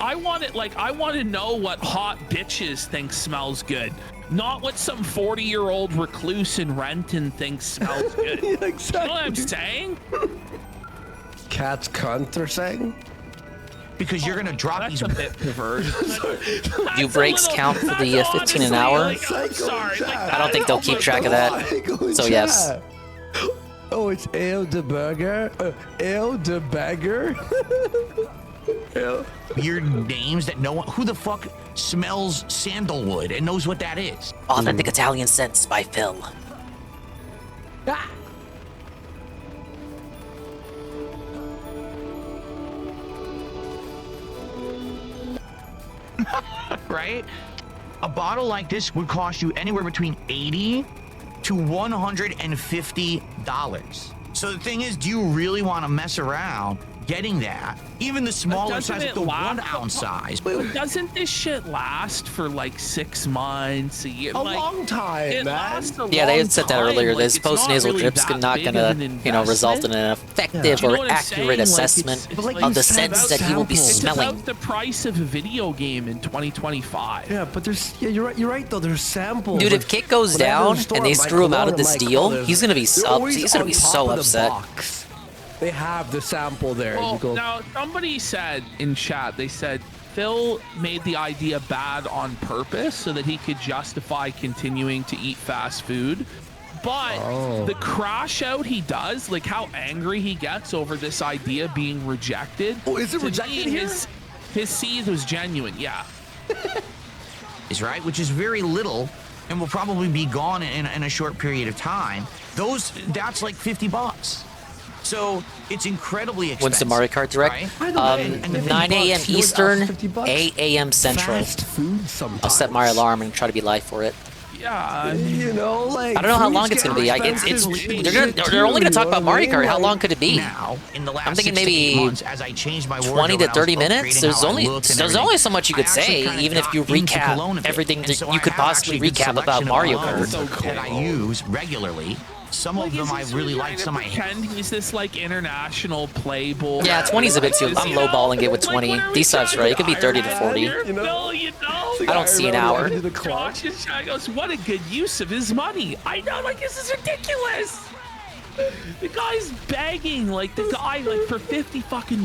I want to know what hot bitches think smells good. Not what some 40-year-old recluse in Renton thinks smells good. Yeah, exactly. You know what I'm saying? Cat's cunt, they're saying? Because you're gonna drop these. A bit perverted. Do breaks count for the 15 an hour? I don't think they'll keep track of that. So yes. Oh, it's Ale the Burger? Ale the Bagger? Weird names that no one. Who the fuck smells sandalwood and knows what that is? Authentic Italian Scents by Phil. Right? A bottle like this would cost you anywhere between $80 to $150. So the thing is, do you really want to mess around getting that? Even the smaller size, like the 1 ounce size. Doesn't this shit last for like 6 months, a year? A long time, it man. lasts a Yeah, they long had said that time. earlier. Like, This it's not post-nasal really drip's that not big gonna, of an result in an investment. effective You know or what I'm accurate saying? Like, assessment it's like of you the said scents about that he will be samples. smelling. It's about the price of a video game in 2025. Yeah, but you're right though. There's samples. Dude, if Kit goes down and they screw him out of this deal, he's gonna be so upset. They have the sample there. Well, You go, now somebody said in chat, they said Phil made the idea bad on purpose so that he could justify continuing to eat fast food. But the crash out he does, like how angry he gets over this idea being rejected. Oh, is it to rejected me, here? His seed was genuine, yeah. Is right, which is very little and will probably be gone in a short period of time. That's like $50. So it's incredibly expensive. When's the Mario Kart Direct? Right? 9 a.m. Eastern, 8 a.m. Central. Fast food sometimes. I'll set my alarm and try to be live for it. Yeah, you know, like I don't know how food's long it's gonna be. getting It's expensive they're only gonna talk about Mario Kart. Like, How long could it be? Now, in the last I'm thinking 6 to 8 maybe months, as I changed my 20 to 30 minutes. There's only there's so much you could say, even if you recap everything that you could possibly recap about Mario Kart. that I use regularly. Some of them I really like, some I hate. Pretend he's this like international playboy. Yeah, 20's a bit too. I'm lowballing it with 20. D-Sub's right. It could be 30 to 40. You know. I don't see an hour. Josh goes, what a good use of his money. I know, like, this is ridiculous. The guy's begging, like, the guy, like, for $50 fucking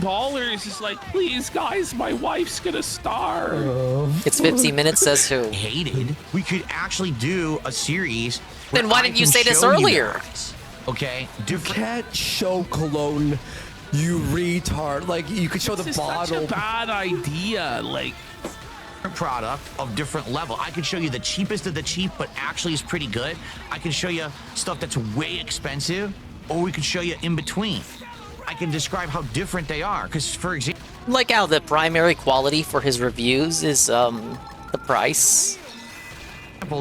is like, please, guys, my wife's gonna starve. It's 15 minutes, says who? Hated. We could actually do a series. Then why didn't you say this earlier? Okay. You can't show cologne, you retard. Like, you could show the This bottle. is such a bad idea. Like, product of different level. I could show you the cheapest of the cheap, but actually is pretty good. I can show you stuff that's way expensive, or we could show you in between. I can describe how different they are. Because, for example, Like how the primary quality for his reviews is the price.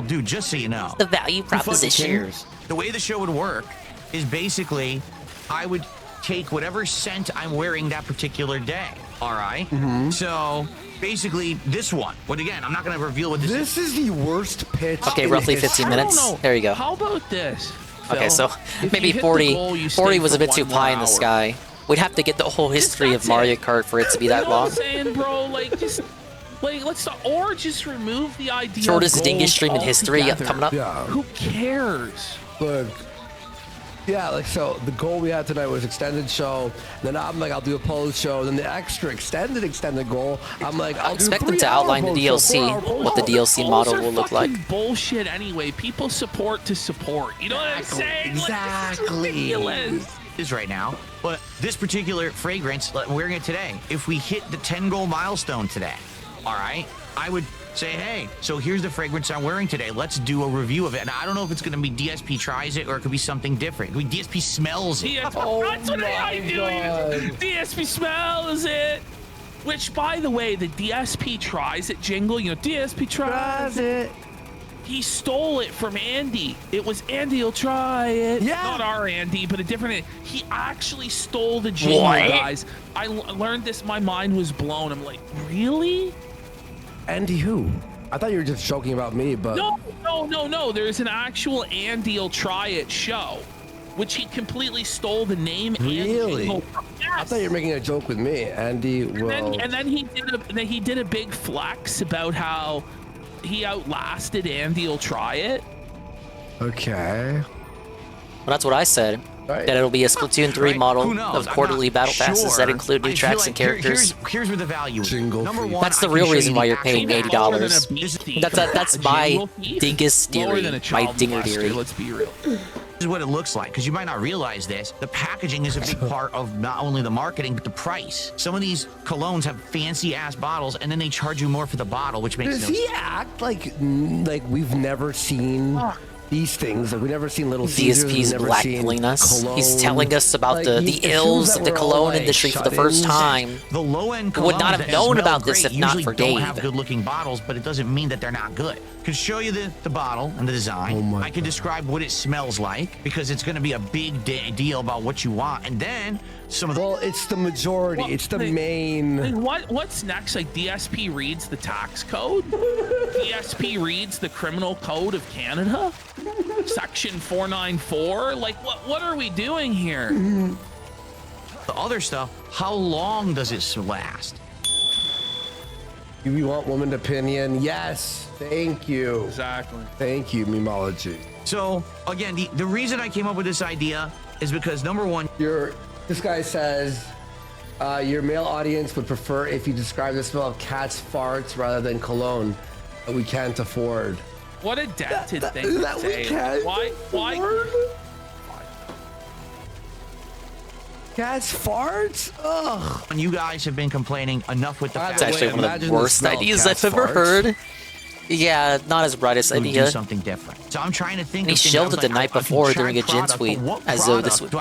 Dude, just so you know, The value proposition. The way the show would work is basically I would take whatever scent I'm wearing that particular day. All right. So basically this one. But again, I'm not going to reveal what this is. This is the worst pitch. Okay, in roughly history. 15 minutes. There you go. how about this? Okay, Phil? so If maybe you hit the 40, goal, you 40 stay was a for bit too one more pie in the hour. sky. We'd have to get the whole history of That's Mario it. Kart for it to be You that know what long. I'm saying, bro? Like, just like or just remove the idea. Shortest of dingus goals stream in history altogether. coming up. Yeah. Who cares? Look. Yeah, like, so the goal we had tonight was extended show. Then I'm like, I'll do a post show. Then the extra extended goal, I'm like, I'll Expect do them to outline the DLC, what the DLC model Goals are will look like. fucking bullshit anyway. People support to support. You know what I'm saying? Exactly. Like, this is ridiculous. Is right now, but this particular fragrance, like, wearing it today, if we hit the 10 goal milestone today, all right, I would say, hey, so here's the fragrance I'm wearing today. Let's do a review of it. And I don't know if it's going to be DSP tries it or it could be something different. It could be DSP smells it. That's what I do. DSP smells it. Which, by the way, the DSP tries it jingle, you know, DSP tries it. He stole it from Andy. It was Andy will try it. Yeah. Not our Andy, but a different. He actually stole the jingle, guys. I learned this. My mind was blown. I'm like, really? Andy who? I thought you were just joking about me, but No. There's an actual Andy'll try it show, which he completely stole the name. Really? And jingle from. Yes. I thought you were making a joke with me. Andy will. And then he did a big flex about how he outlasted Andy'll try it. Okay. Well, that's what I said. Right. That it'll be a Splatoon 3 model of quarterly battle passes that include new I feel tracks like and characters. Here's where the value is. Number one, That's the I can real show reason you why the you're paying actual- $80. That's my dingus theory, Lower than a my child dinger molester, theory. let's be real. This is what it looks like, because you might not realize this. The packaging is a big part of not only the marketing, but the price. Some of these colognes have fancy-ass bottles, and then they charge you more for the bottle, which makes no sense. Does he act like we've never seen these things? Like we've never seen Little Caesars. DSP's blackmailing us. He's telling us about the ills of the cologne industry for the first time. The low-end would not have known about this if not for Dave. Dave. Don't have good-looking bottles, but it doesn't mean that they're not good. I can show you the bottle and the design. I can describe what it smells like, because it's going to be a big deal about what you want. And then some of the... Well, it's the majority. It's the main... What's next? Like, DSP reads the tax code? DSP reads the criminal code of Canada? Section 494? Like, what are we doing here? The other stuff, how long does it last? We want woman opinion. Yes. Thank you. Exactly. Thank you, Memology. So, again, the reason I came up with this idea is because, number one... This guy says, your male audience would prefer if you describe the smell of cat's farts rather than cologne that we can't afford. What a dented thing to say. Why? Cat's farts? Ugh. And you guys have been complaining enough with the fact... It's actually one of the worst ideas I've ever heard. Yeah, not his brightest idea. Do something different. So I'm trying to think. And he shelved it the night before during a Gen Suite, as though this would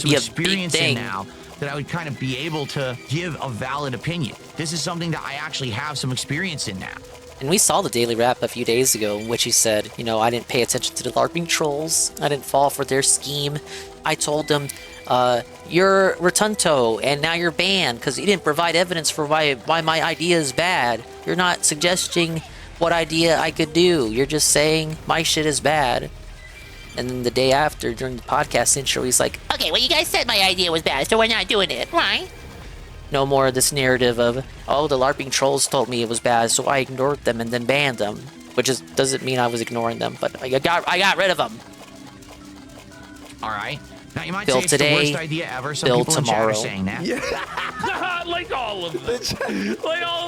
be a big thing. Now that I would kind of be able to give a valid opinion. This is something that I actually have some experience in now. And we saw the Daily Wrap a few days ago, in which he said, you know, I didn't pay attention to the LARPing trolls. I didn't fall for their scheme. I told them, you're Rotunto, and now you're banned because you didn't provide evidence for why my idea is bad. You're not suggesting what idea I could do. You're just saying my shit is bad. And then the day after, during the podcast intro, he's like, okay, well, you guys said my idea was bad, so we're not doing it, right? No more of this narrative of, oh, the LARPing trolls told me it was bad, so I ignored them and then banned them. Which doesn't mean I was ignoring them, but I got rid of them. All right. Now, you might Build say it's today, the worst idea ever. Some build people tomorrow. in chat are saying that. Yeah. Like all of them.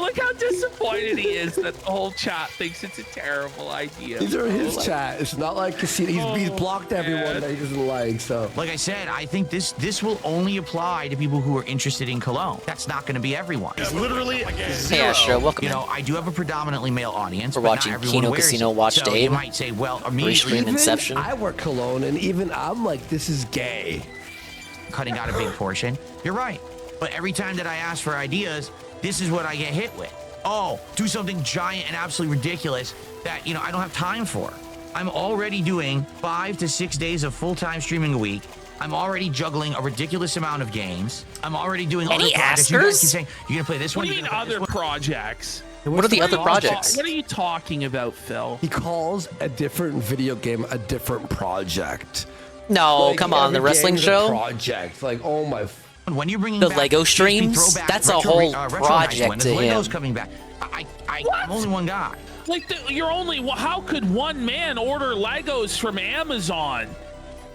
Look how disappointed he is that the whole chat thinks it's a terrible idea. These are his chat. It's not like Casino. He's blocked everyone that he doesn't like. So, like I said, I think this will only apply to people who are interested in cologne. That's not going to be everyone. It's literally Hey, Astro, welcome You know, I do have a predominantly male audience. We're but watching not everyone Kino wears Casino it. Watch So Dave. you might say, well, immediately Restream Inception. I wear cologne, and even I'm like, this is gay. Cutting out a big portion. You're right. But every time that I ask for ideas, this is what I get hit with. Oh, do something giant and absolutely ridiculous that, you know, I don't have time for. I'm already doing 5 to 6 days of full-time streaming a week. I'm already juggling a ridiculous amount of games. I'm already doing Any other projects. You guys askers? keep saying, you're gonna play this What one. do you mean other projects? What are the other projects? What are you talking about, Phil? He calls a different video game a different project. No, Like, come on, the every wrestling game's a show? project. Like, oh my. When you're bringing The back Lego PSP streams? throwback That's a retro- whole retro project nights to when Lego's him. coming back. I'm only one guy. Like, you're only. How could one man order Legos from Amazon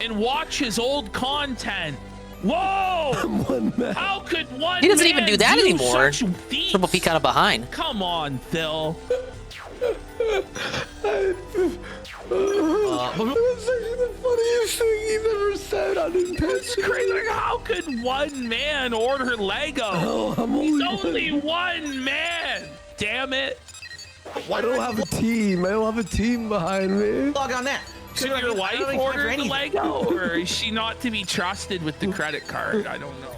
and watch his old content? Whoa! One man. How could one? He doesn't man even do that anymore. Such feats? Triple P kind of behind. Come on, Phil. That's actually the funniest thing he's ever said on his It's crazy. Like, how could one man order Lego? Oh, He's only one man. Damn it. I don't have a team. I don't have a team behind me. Log on that. Could your wife order the Lego, or is she not to be trusted with the credit card? I don't know.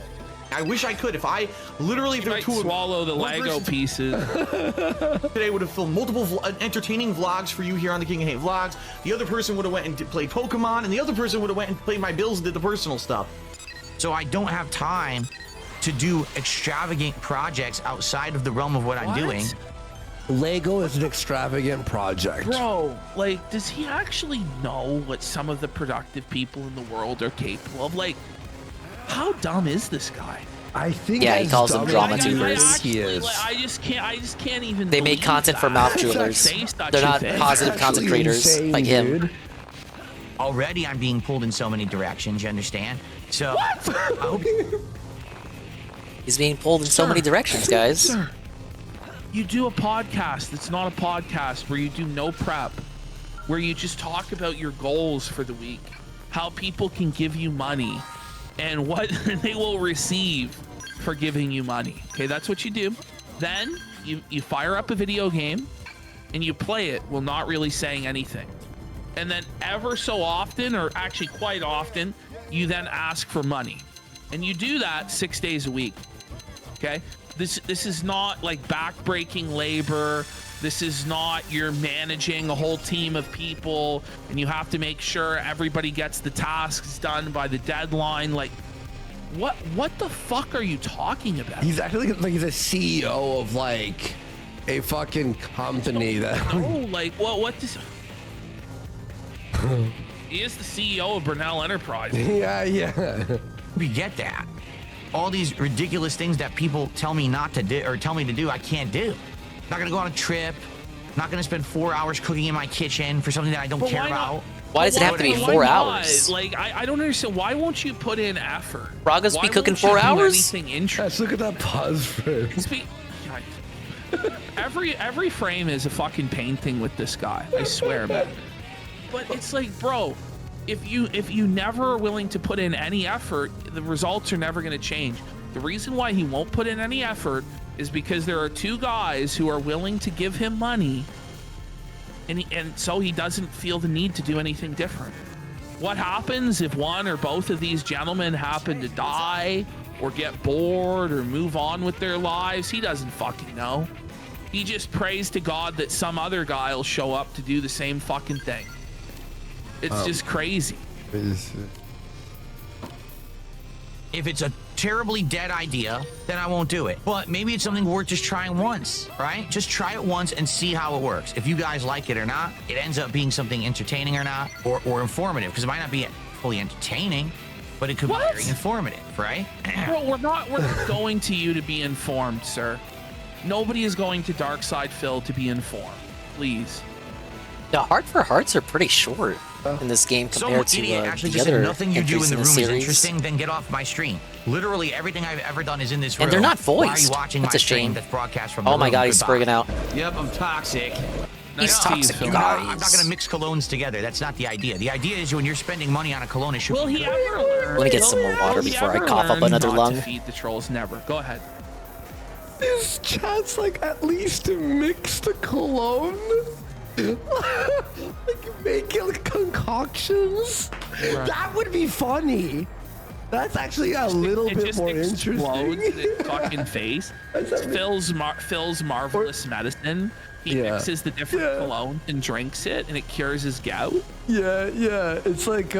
I wish I could. If I literally You might swallow the Lego pieces. Today would have filmed multiple entertaining vlogs for you here on the King of Hate Vlogs. The other person would have went and played Pokemon, and the other person would have went and played my bills and did the personal stuff. So I don't have time to do extravagant projects outside of the realm of what I'm doing. Lego is an extravagant project. Bro, like, does he actually know what some of the productive people in the world are capable of? Like, how dumb is this guy? I think. Yeah, he calls them drama tubers. He is. I just can't even. They make content for mouth jewelers. They're not positive content creators like him. Dude. Already I'm being pulled in so many directions, you understand? So I hope He's being pulled in so many directions, guys. Sir, you do a podcast. It's not a podcast where you do no prep, where you just talk about your goals for the week. how people can give you money and what they will receive for giving you money. Okay, that's what you do. Then you fire up a video game and you play it while not really saying anything. And then ever so often, or actually quite often, you then ask for money. And you do that 6 days a week. Okay? This is not like back-breaking labor. This is not you're managing a whole team of people and you have to make sure everybody gets the tasks done by the deadline. Like, what the fuck are you talking about? He's actually like he's a CEO of like a fucking company that. Oh, like what does? He is the CEO of Brunel Enterprises. Yeah. We get that. All these ridiculous things that people tell me not to do or tell me to do, I can't do. Not gonna go on a trip. Not gonna spend 4 hours cooking in my kitchen for something that I don't care about. Why does it have to be 4 hours? Like, I don't understand. Why won't you put in effort? Braga's be cooking 4 hours? Let's look at that pause frame. Every frame is a fucking painting with this guy. I swear, man. But it's like, bro, if you never are willing to put in any effort, the results are never going to change. The reason why he won't put in any effort is because there are two guys who are willing to give him money, and so he doesn't feel the need to do anything different. What happens if one or both of these gentlemen happen to die or get bored or move on with their lives? He doesn't fucking know. He just prays to God that some other guy will show up to do the same fucking thing. It's just crazy. If it's a terribly dead idea, then I won't do it. But maybe it's something worth just trying once, right? Just try it once and see how it works. If you guys like it or not, it ends up being something entertaining or not, or informative, because it might not be fully entertaining, but it could be very informative, right? Bro, we're not going to you to be informed, sir. Nobody is going to Darkside Phil to be informed. Please. The Heart for Hearts are pretty short in this game compared to idiot actually the just said other nothing you do in entries the in the room is series. interesting, then get off my stream. Literally everything I've ever done is in this room. And they're not Why are you voiced. watching That's my a shame. stream that's broadcast from Oh the my room? god, he's Goodbye. friggin' out. Yep, I'm toxic. He's toxic, you I'm guys. not gonna mix colognes together. That's not the idea. The idea is when you're spending money on a cologne, it should Will be he good. ever learn? Let me get some more water Will he before I ever cough up learn another not lung. To feed the trolls, never. Go ahead. This chat's like at least to mix the cologne. Like making like concoctions. Right. That would be funny. That's actually a little bit more interesting. In his fucking face. Phil's marvelous medicine. He mixes the different cologne and drinks it, and it cures his gout. Yeah. It's like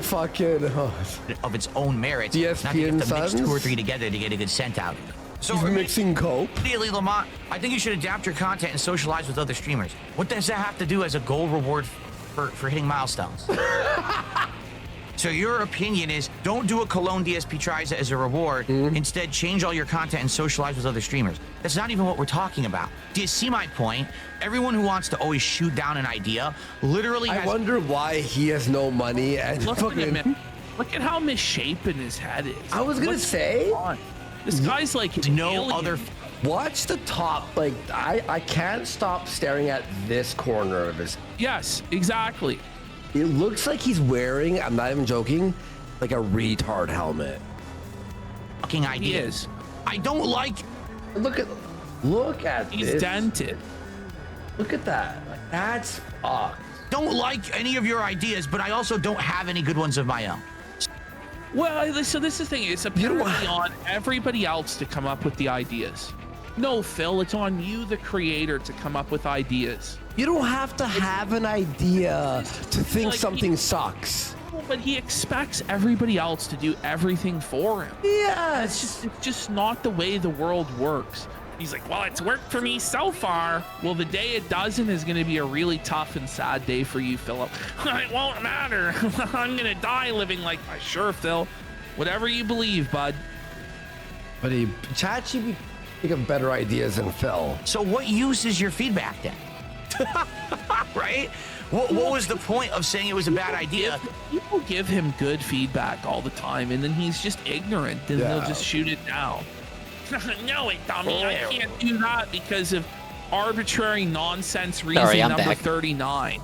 fucking of its own merits. ESPN not to get to mix Suns? 2 or 3 together to get a good scent out. So He's mixing coke. Immediately, Lamont, I think you should adapt your content and socialize with other streamers. What does that have to do as a goal reward for hitting milestones? So your opinion is don't do a cologne DSP tries as a reward. Instead, change all your content and socialize with other streamers. That's not even what we're talking about. Do you see my point? Everyone who wants to always shoot down an idea literally I wonder why he has no money and Look at how misshapen his head is. I was gonna say this guy's like no other. Watch the top. Like I can't stop staring at this corner of his. Yes, exactly. It looks like he's wearing, I'm not even joking, like a retard helmet. Fucking ideas. I don't like. Look at He's this. dented. Look at that. Like, that's fucked. Don't like any of your ideas, but I also don't have any good ones of my own. Well, so this is the thing. It's apparently on everybody else to come up with the ideas. No, Phil, it's on you, the creator, to come up with ideas. You don't have to have an idea to think like something sucks. But he expects everybody else to do everything for him. Yes. It's just not the way the world works. He's like, well, it's worked for me so far. Well, the day it doesn't is going to be a really tough and sad day for you, Philip. It won't matter. I'm going to die living like, sure, Phil. Whatever you believe, bud. But ChatGPT think of better ideas than Phil. So what use is your feedback then? Right? What was the point of saying it was a bad idea? People give him good feedback all the time, and then he's just ignorant, and they'll just shoot it down. No, dummy, I can't do that because of arbitrary nonsense reason Sorry, I'm number back. 39.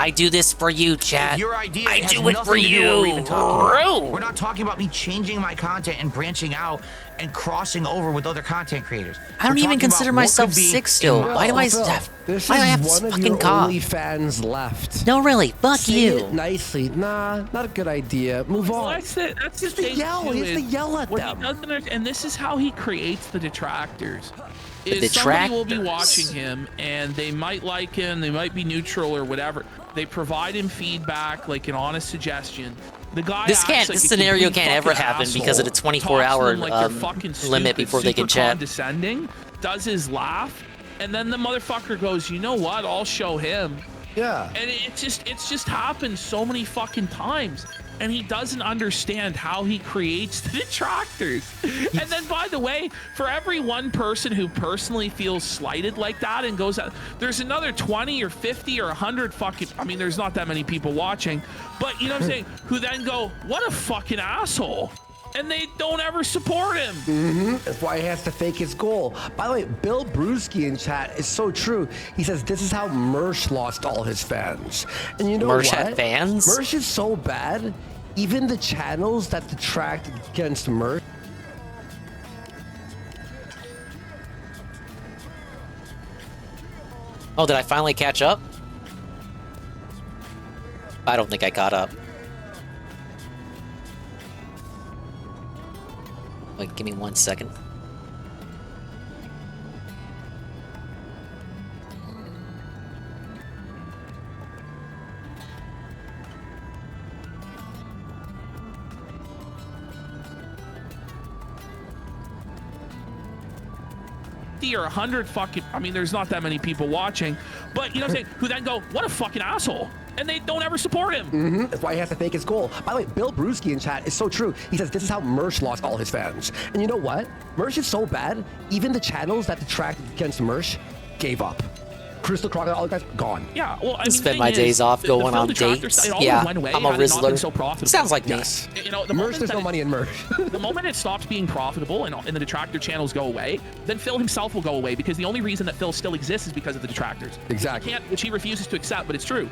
I do this for you, chat. Your idea I has do it nothing for to do with what we're you, even talking about. bro. We're not talking about me changing my content and branching out and crossing over with other content creators. I don't We're even talking consider about what myself could be sick still. in Why do I Phil, have? this Why do I have is this one of fucking your cough? only fans left. No, really. Fuck Say you. it nicely. Nah, not a good idea. Move Well, on. that's it. That's Just the to thing, yell. too, He has to is yell at what them. he doesn't understand, and this is how he creates the detractors. The Is somebody will be detractors. watching him, and they might like him, they might be neutral or whatever. They provide him feedback, like an honest suggestion. The guy This acts like this a scenario complete can't ever fucking happen asshole, because of the talks to 24-hour them like they're fucking limit stupid, before they can super chat. condescending, does his laugh, and then the motherfucker goes, you know what? I'll show him. Yeah. And it's just happened so many fucking times. And he doesn't understand how he creates the detractors. And then, by the way, for every one person who personally feels slighted like that and goes out, there's another 20 or 50 or 100 fucking, I mean, there's not that many people watching, but you know what I'm saying, who then go, what a fucking asshole. And they don't ever support him. That's why he has to fake his goal. By the way, Bill Brewski in chat is so true. He says this is how Mersh lost all his fans. And you know Mersh what? had fans? Mersh is so bad, even the channels that detract against Mersh. Oh, did I finally catch up? I don't think I caught up. Wait, give me 1 second. Or 100 fucking, I mean, there's not that many people watching, but you know what I'm saying, who then go, what a fucking asshole. And they don't ever support him. That's why he has to fake his goal. By the way, Bill Brewski in chat is so true. He says this is how Mersh lost all his fans. And you know what? Mersh is so bad, even the channels that detract against Mersh gave up. Crystal Crocodile, all the guys, gone. Yeah, well, I mean, Spend the my thing days is, off the going Phil on detractor dates. side always Yeah, went away I'm a had it not been Rizzler. so profitable. Sounds like me. Yes. You know, the Mersh, moment there's that no it- money in Mersh. The moment it stops being profitable and the detractor channels go away, then Phil himself will go away, because the only reason that Phil still exists is because of the detractors. Exactly. Which he refuses to accept, but it's true.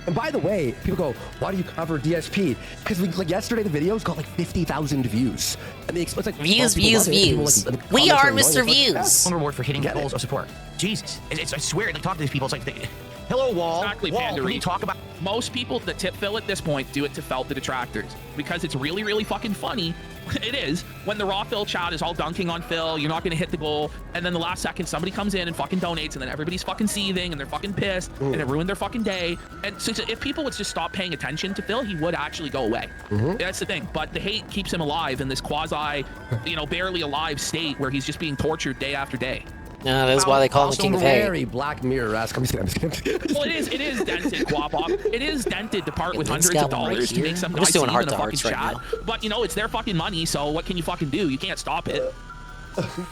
And by the way, people go, why do you cover DSP? Because like yesterday, the videos got like 50,000 views. And it's like Views, people love it. People, views. like, We comments are annoying. Mr. It's like, Views. yes. One reward for hitting Get goals it. of support. Jesus, I swear, like talk to these people. It's like, hello, Wall. Exactly, Wall, can we Pandaree. talk about? Most people that tip Phil at this point do it to felt the detractors, because it's really, really fucking funny. It is, when the raw Phil chat is all dunking on Phil, you're not going to hit the goal, and then the last second somebody comes in and fucking donates, and then everybody's fucking seething and they're fucking pissed, and it ruined their fucking day. And so if people would just stop paying attention to Phil, he would actually go away. That's the thing. But the hate keeps him alive in this quasi, barely alive state where he's just being tortured day after day. Yeah, that's why they call him the King of Hate. Very Black Mirror-esque. I'm just kidding. Well, it is dented, Guapop. It is dented to part with Link's hundreds of got one right dollars to here. make some I'm guy just doing see heart in a to fucking hearts right chat. But, it's their fucking money, so what can you fucking do? You can't stop it.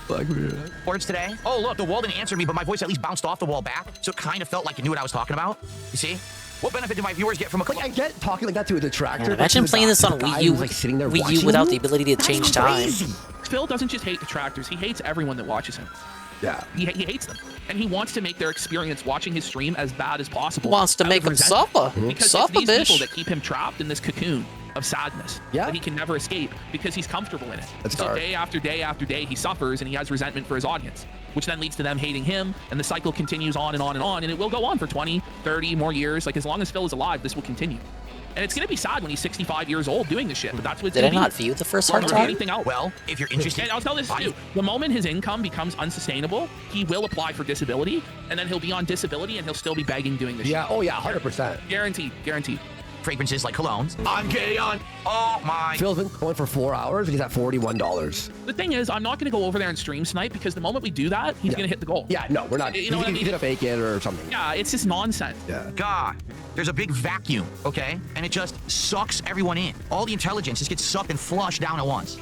Black Mirror. Words today. Oh, look, the wall didn't answer me, but my voice at least bounced off the wall back, so it kind of felt like it knew what I was talking about. You see? What benefit do my viewers get from a Like, I get talking like that to a detractor. Man, but imagine to playing the this on guy Wii U, who's, like, sitting there Wii U watching without you? the ability to That's change crazy. time. Phil doesn't just hate detractors, he hates everyone that watches him. Yeah. He hates them. And he wants to make their experience watching his stream as bad as possible. Wants to make them suffer. Because Suffer, it's these bitch. people that keep him trapped in this cocoon of sadness that he can never escape because he's comfortable in it. That's so dark. day after day after day, he suffers and he has resentment for his audience, which then leads to them hating him, and the cycle continues on and on and on, and it will go on for 20, 30 more years. Like, as long as Phil is alive, this will continue. And it's going to be sad when he's 65 years old doing this shit, but that's what it's Did I gonna be. not view the first Or Heart never Attack? anything else. Well, if you're interested, And I'll tell this too. The moment his income becomes unsustainable, he will apply for disability, and then he'll be on disability and he'll still be begging doing this Yeah, shit. oh yeah, 100%. Guaranteed. fragrances like colognes. I'm gay on. Oh my. Phil's been going for 4 hours and he's at $41. The thing is, I'm not going to go over there and stream tonight because the moment we do that, he's going to hit the goal. Yeah, no, we're not. You know what I mean? He's gonna fake it or something. Yeah, it's just nonsense. Yeah. God, there's a big vacuum, okay? And it just sucks everyone in. All the intelligence just gets sucked and flushed down at once.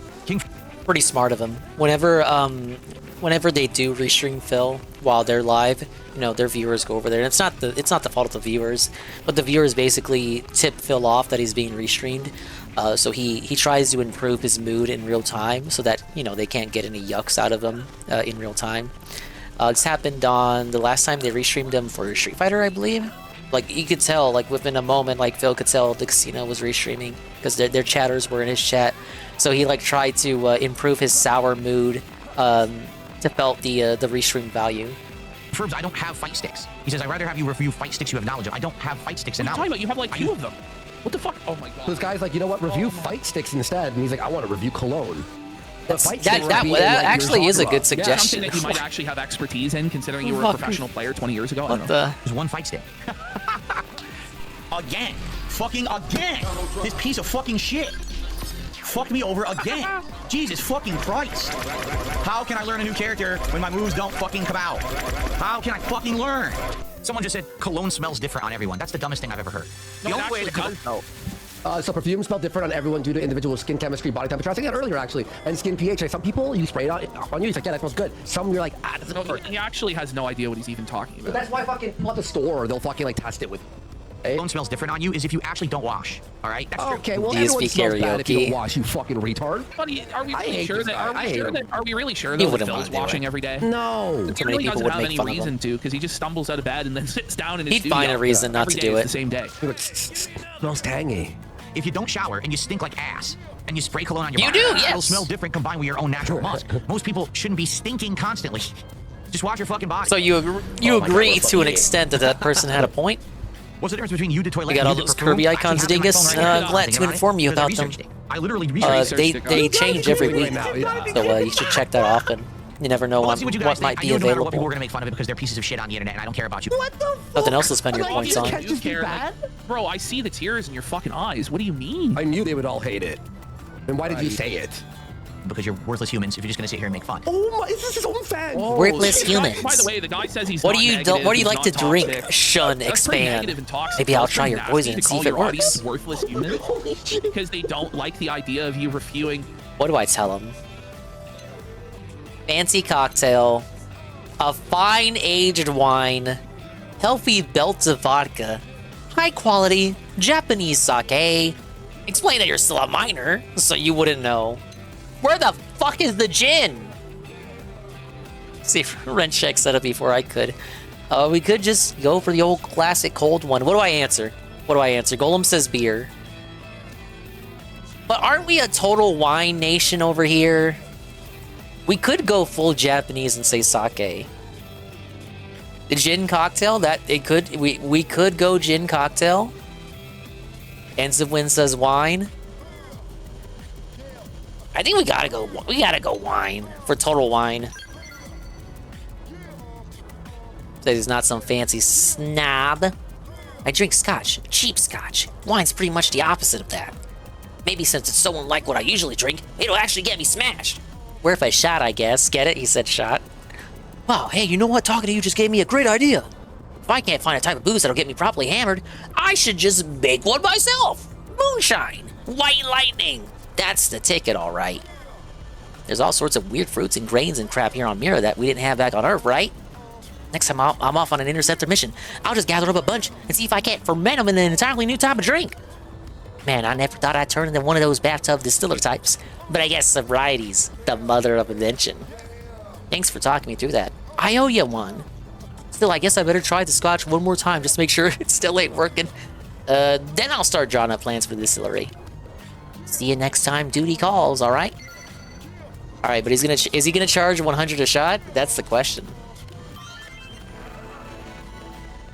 Pretty smart of him. Whenever they do restream Phil while they're live, their viewers go over there. And it's not the fault of the viewers, but the viewers basically tip Phil off that he's being restreamed. So he tries to improve his mood in real time so that they can't get any yucks out of him in real time. This happened on the last time they restreamed him for Street Fighter, I believe. Like, you could tell, like, within a moment, like, Phil could tell the casino was restreaming because their chatters were in his chat. So he, like, tried to improve his sour mood to felt the restream value. Furbs, I don't have fight sticks. He says, I'd rather have you review fight sticks you have knowledge of. I don't have fight sticks and What are you knowledge. talking about? You have, like, 2 of them. What the fuck? Oh, my God. This guy's like, you know what? Review fight sticks instead. And he's like, I want to review cologne. That actually is a good suggestion. Something that you might actually have expertise in, considering you were a professional player 20 years ago. I don't know. There's one fight stick. Again. Fucking again. This piece of fucking shit. Fucked me over again. Jesus fucking Christ. How can I learn a new character when my moves don't fucking come out? How can I fucking learn? Someone just said cologne smells different on everyone. That's the dumbest thing I've ever heard. The only way to So perfume smell different on everyone due to individual skin chemistry, body temperature. I was saying that earlier, actually. And skin pH. Like, some people, you spray it on you, he's like, yeah, that smells good. Some, you're like, ah, doesn't feel He actually has no idea what he's even talking But about. that's why fucking people at the store, they'll fucking, like, test it with cologne smells different on you is if you actually don't wash. All right? That's true. Okay, well, everyone smells bad if you don't wash, you fucking retard. Buddy, are we really sure that? Are we really sure He that wouldn't Phil's wanna do washing it. every day? No. He really doesn't have any reason to, because he just stumbles out of bed and then sits down in his He'd studio. find a reason not Every to day do is it. the same day. Smells tangy. If you don't shower and you stink like ass and you spray cologne on your You body, do, it'll yes. smell different combined with your own natural musk. Most people shouldn't be stinking constantly. Just wash your fucking body. So you agree to an extent that that person had a point? What's the difference between you, the toilet? We got all those Kirby icons, Dingus. Glad to inform you about them. I literally researched They change every week, so you should check that often. You never know what might be I know no matter what people available. are gonna make fun of it because they're pieces of shit on the internet, and I don't care about you. What the fuck? Nothing else to spend your Like, points you on. can't just care. Like, bro, I see the tears in your fucking eyes. What do you mean? I knew they would all hate it. Then why did you say it? Because you're worthless humans if you're just gonna sit here and make fun. Oh my, is this his own fan? Worthless humans. By the way, the guy says he's What not do you negative, What do you he's like to not drink? toxic. Shun, That's pretty expand. negative and toxic. Maybe I'll That's try pretty your nasty poison to and see call if it your audience works. Worthless humans because they don't like the idea of you reviewing. What do I tell them? Fancy cocktail, a fine aged wine, healthy belts of vodka, high quality Japanese sake. Explain that you're still a minor, so you wouldn't know. Where the fuck is the gin? See, Rencheck said it before I could. We could just go for the old classic cold one. What do I answer? Golem says beer. But aren't we a total wine nation over here? We could go full Japanese and say sake. The gin cocktail, we could go gin cocktail. Enzawin says wine. I think we gotta go wine for total wine. Says he's not some fancy snob. I drink scotch, cheap scotch. Wine's pretty much the opposite of that. Maybe since it's so unlike what I usually drink, it'll actually get me smashed. Worth a shot, I guess. Get it? He said shot. Wow, hey, you know what? Talking to you just gave me a great idea. If I can't find a type of booze that'll get me properly hammered, I should just make one myself. Moonshine. White lightning. That's the ticket, all right. There's all sorts of weird fruits and grains and crap here on Mira that we didn't have back on Earth, right? Next time I'm off on an interceptor mission, I'll just gather up a bunch and see if I can't ferment them in an entirely new type of drink. Man, I never thought I'd turn into one of those bathtub distiller types. But I guess sobriety's the mother of invention. Thanks for talking me through that. I owe you one. Still, I guess I better try the scotch one more time just to make sure it still ain't working. Then I'll start drawing up plans for the distillery. See you next time duty calls, alright? Alright, but is he gonna charge 100 a shot? That's the question.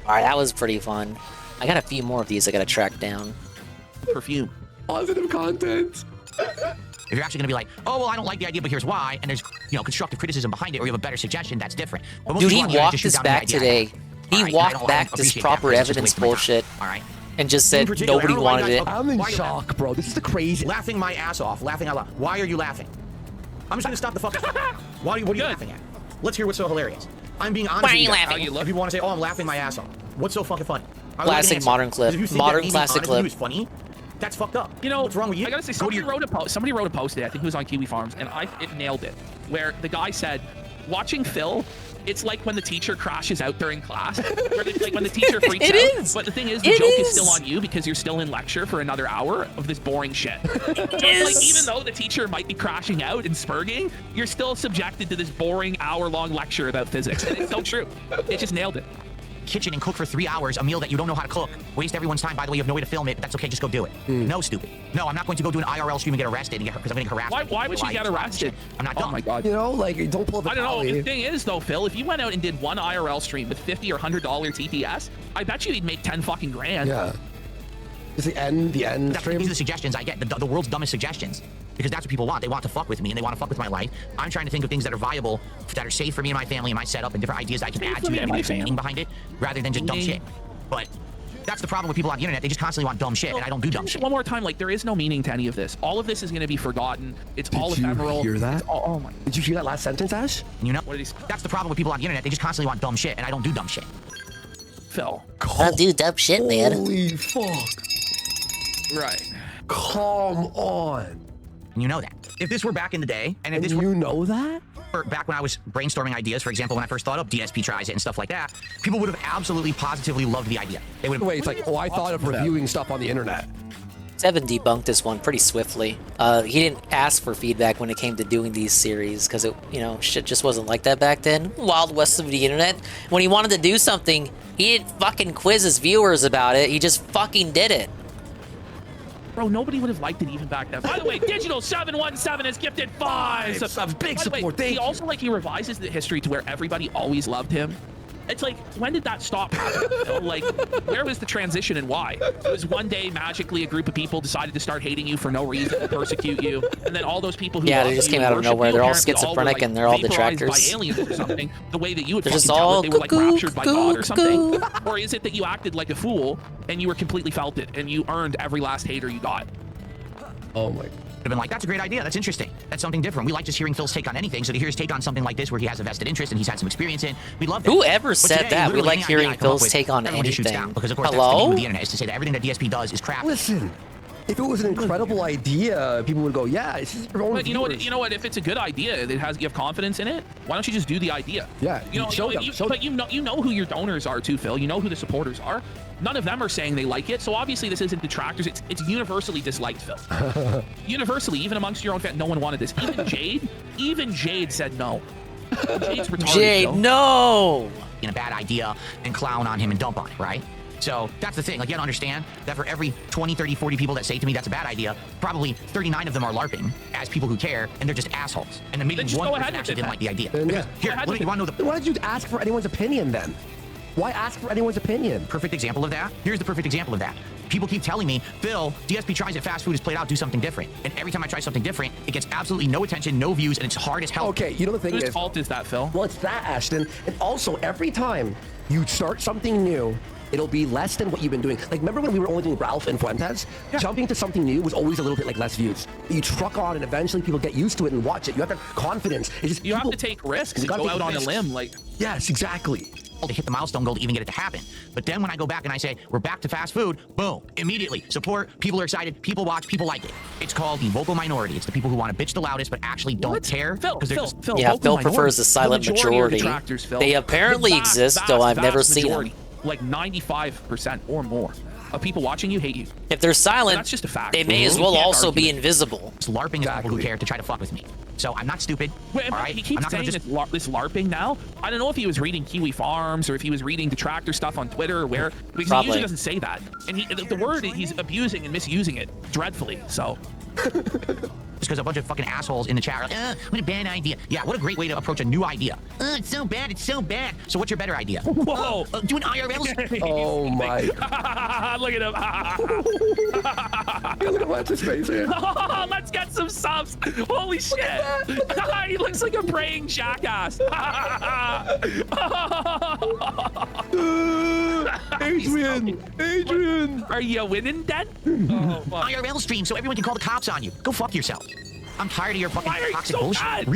Alright, that was pretty fun. I got a few more of these I gotta track down. Perfume. Positive content. If you're actually going to be like, oh, well, I don't like the idea, but here's why, and there's, constructive criticism behind it, or you have a better suggestion, that's different. But most Dude, people he want you to walked just shoot this down the back idea. today. He Alright, walked back this appreciate proper that, because it's evidence just a waste of my bullshit. time. All right. And just said particular, nobody I don't know why wanted you it. guys- I'm in why are you shock, bro. This is the crazy. Laughing my ass off, laughing out loud. Why are you laughing? I'm just going to stop the fucking. What are you laughing at? Let's hear what's so hilarious. I'm being honest. Why are with you guys. laughing? If you want to say, oh, I'm laughing my ass off. What's so fucking funny? Classic modern clip. Modern classic clip. Funny. That's fucked up. What's wrong with you? I gotta say, somebody wrote a post today. I think it was on Kiwi Farms, and it nailed it. Where the guy said, "Watching Phil, it's like when the teacher crashes out during class. Like when the teacher freaks out. Is. But the thing is, the joke is still on you because you're still in lecture for another hour of this boring shit. Like even though the teacher might be crashing out and spurging, you're still subjected to this boring hour-long lecture about physics. And it's so true. It just nailed it. kitchen and cook for 3 hours a meal that you don't know how to cook, waste everyone's time. By the way, you have no way to film it, but that's okay, just go do it. No, stupid. No, I'm not going to go do an IRL stream and get arrested and get because I'm getting harassed. Why would you get arrested? I'm not dumb. Oh my god. You know, like, don't pull the I don't know. The thing is, though, Phil, if you went out and did one IRL stream with $50 or $100 TTS, I bet you you'd make 10 fucking grand. Yeah. Is the end stream? These are the suggestions I get, the world's dumbest suggestions. Because that's what people want. They want to fuck with me and they want to fuck with my life. I'm trying to think of things that are viable, that are safe for me and my family and my setup, and different ideas I can add to it and maybe some meaning behind it, rather than just dumb shit. But that's the problem with people on the internet. They just constantly want dumb shit, and I don't do dumb shit. One more time, like, there is no meaning to any of this. All of this is going to be forgotten. It's all ephemeral. Did you hear that? Oh my. Did you hear that last sentence, Ash? You know, that's the problem with people on the internet. They just constantly want dumb shit, and I don't do dumb shit. Phil. I don't do dumb shit, man. Holy fuck. Right. Come on. And you know that. If this were back in the day, and if this were... You know that? Or back when I was brainstorming ideas, for example, when I first thought up DSP tries it and stuff like that, people would have absolutely, positively loved the idea. They would have... Wait, it's like, I thought of reviewing stuff on the internet. Seven debunked this one pretty swiftly. He didn't ask for feedback when it came to doing these series because it, shit just wasn't like that back then. Wild west of the internet. When he wanted to do something, he didn't fucking quiz his viewers about it. He just fucking did it. Bro, nobody would have liked it even back then. By the way, Digital717 has gifted 5 subs. Big support. He also, he revises the history to where everybody always loved him. It's like, when did that stop happening? Like, where was the transition and why? It was one day, magically, a group of people decided to start hating you for no reason and persecute you. And then all those people who they just came out of nowhere. They're all schizophrenic and they're all detractors. By aliens or something, the way that you would they're fucking just all tell that they were, raptured by God or something. Or is it that you acted like a fool and you were completely felt it and you earned every last hater you got? Oh my. I've been like, that's a great idea. That's interesting. That's something different. We like just hearing Phil's take on anything. So to hear his take on something like this, where he has a vested interest and he's had some experience in, we love that. Whoever said that? We like hearing Phil's take on anything. Because of course, that's the name of the internet, is to say that everything that DSP does is crap. Listen, if it was an incredible idea, people would go, yeah, it's just your own. But you know what? If it's a good idea, you have confidence in it. Why don't you just do the idea? Yeah, but you know who your donors are too, Phil. You know who the supporters are. None of them are saying they like it, so obviously this isn't detractors. It's universally disliked, Phil. Universally, even amongst your own fans, no one wanted this. Even Jade said no. Jade's retarded, Jade, Phil. no! In a bad idea and clown on him and dump on it, right? So that's the thing. Like, you gotta understand that for every 20, 30, 40 people that say to me that's a bad idea, probably 39 of them are LARPing as people who care, and they're just assholes. And then maybe one person actually didn't like the idea. Here, you want to know the... Why did you ask for anyone's opinion then? Why ask for anyone's opinion? Perfect example of that. Here's the perfect example of that. People keep telling me, Phil, DSP tries it, fast food is played out, do something different. And every time I try something different, it gets absolutely no attention, no views, and it's hard as hell. Okay, you know the thing is... Whose fault is that, Phil? Well, it's that, Ashton. And also, every time you start something new, it'll be less than what you've been doing. Like, remember when we were only doing Ralph and Fuentes? Yeah. Jumping to something new was always a little bit like less views. You truck on and eventually people get used to it and watch it. You have to have confidence. It's just you have to take risks and go out on a limb. Like, yes, exactly. To hit the milestone goal to even get it to happen. But then when I go back and I say, we're back to fast food, boom, immediately, support, people are excited, people watch, people like it. It's called the vocal minority. It's the people who want to bitch the loudest but actually don't care. Phil prefers the silent majority. They apparently exist, though I've never seen them. Like 95% or more of people watching you hate you. If they're silent, that's just a fact. They may as well also be invisible. It's LARPing is people who care to try to fuck with me. So I'm not stupid. Wait, he keeps saying this LARPing now. I don't know if he was reading Kiwi Farms or if he was reading detractor stuff on Twitter or where, because he usually doesn't say that. And the word, he's abusing and misusing it dreadfully, so. Just because a bunch of fucking assholes in the chat are like, what a bad idea. Yeah, what a great way to approach a new idea. It's so bad, it's so bad. So what's your better idea? Whoa. Do an IRL. Oh my. Look at him. Look at what's his face here. Let's get some subs. Holy shit. He looks like a praying jackass. Adrian. Are you winning, then? IRL stream so everyone can call the cops on you. Go fuck yourself. I'm tired of your fucking toxic bullshit.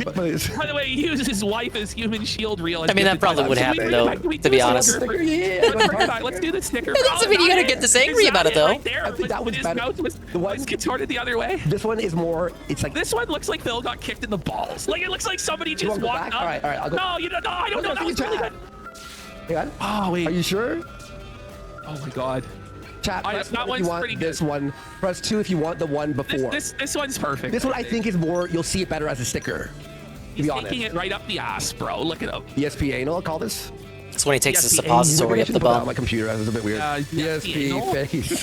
By the way, he uses his wife as human shield reel. I mean, that probably would happen, though, to be honest. Let's do the sticker. That doesn't mean you gotta get this angry about it, though. I think that was better. The one contorted the other way. This one is more, it's like... This one looks like Phil got kicked in the balls. Like, it looks like somebody just walked up. All right, I'll go. No, I don't know. That was really good. Hang on. Oh, wait. Are you sure? Oh, my God. Chat, press that one if you want this one. Press 2 if you want the one before. This one's perfect. This one I think is more, you'll see it better as a sticker. He's taking it right up the ass, bro. Look at him. ESP anal, I'll call this. That's when he takes his suppository up the bum. My computer, that was a bit weird. DSP face.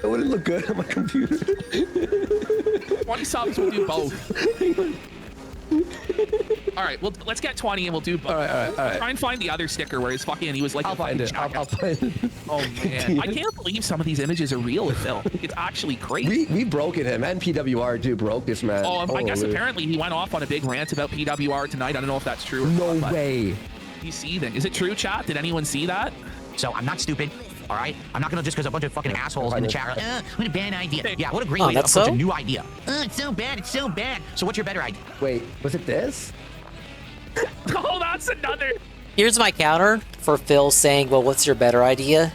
That wouldn't look good on my computer. 20 subs, we'll do both. All right, well, let's get 20 and we'll do both. All right. Try and find the other sticker where it's fucking, he was like, I'll find it. I'll find it. Oh, man. I can't believe some of these images are real, Phil. It's actually crazy. We broken him, and PWR too broke this man. Oh, I guess apparently he went off on a big rant about PWR tonight. I don't know if that's true or not. No way. He's seething. Is it true, chat? Did anyone see that? So I'm not stupid. All right, I'm not gonna just because a bunch of fucking assholes in the chat are what a bad idea. Yeah, what a great way to approach a new idea. It's so bad, it's so bad. So what's your better idea? Wait, was it this? Oh, that's another. Here's my counter for Phil saying, well, what's your better idea?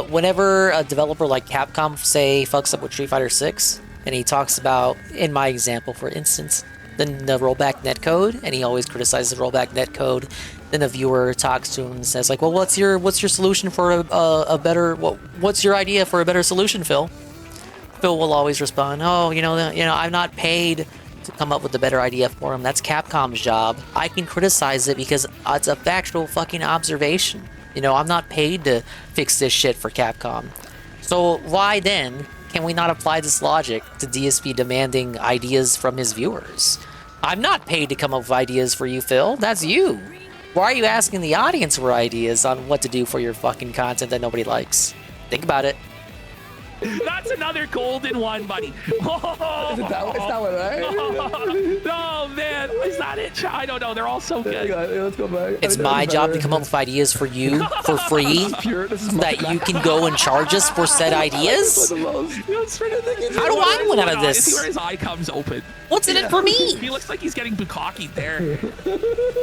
Whenever a developer like Capcom, say, fucks up with Street Fighter 6, and he talks about, in my example, for instance, the rollback netcode, and he always criticizes the rollback netcode, then a viewer talks to him and says, like, well, what's your solution for a better, what's your idea for a better solution, Phil? Phil will always respond, oh, you know, I'm not paid to come up with a better idea for him. That's Capcom's job. I can criticize it because it's a factual fucking observation. You know, I'm not paid to fix this shit for Capcom. So why then can we not apply this logic to DSP demanding ideas from his viewers? I'm not paid to come up with ideas for you, Phil. That's you. Why are you asking the audience for ideas on what to do for your fucking content that nobody likes? Think about it. That's another golden one, buddy. Oh, Is that one, right? Oh, man. Is that it? I don't know. They're all so good. Let's go back. It's my job to come up with ideas for you for free so that you can go and charge us for said ideas? How do I win out of this? See where his eye comes open. What's in it for me? He looks like he's getting bukkaki'd there.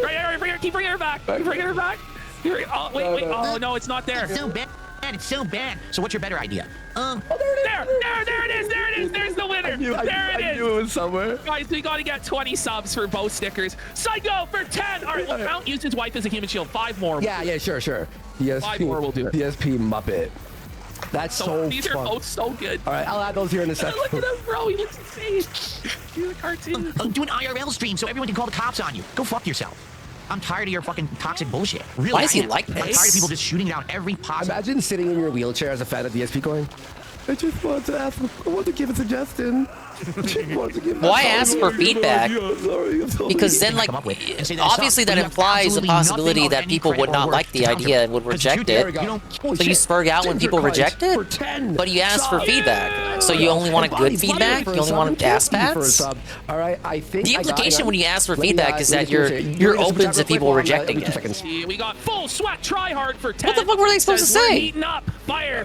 Right, keep bringing her back. Keep bringing her back. Oh, wait. Oh, no, it's not there. It's so bad. It's so bad. So what's your better idea? There it is. There's the winner. I knew it was somewhere. Guys, we got to get 20 subs for both stickers. Psycho for 10. All right, well, Mount used his wife as a human shield. 5 more. Yeah, sure. DSP, 5 more will do. DSP Muppet. That's so These fun. are both so good. All right, I'll add those here in a second. Look at him, bro. He looks insane. He's a cartoon. Do an IRL stream so everyone can call the cops on you. Go fuck yourself. I'm tired of your fucking toxic bullshit. Really, why is he like this? I'm tired of people just shooting down every possible. Imagine sitting in your wheelchair as a fan of DSP going, I just want to ask, I want to give a suggestion. Why ask for feedback? Because then, like, obviously that implies a possibility that people would not like the idea and would reject it. So you spurg out when people reject it, but you ask for feedback. So you only want a good feedback? You only want ass pats? All right, I think the implication when you ask for feedback is that you're open to people rejecting it. We got full sweat, try hard for 10. What the fuck were they supposed to say? We're heating up. Fire.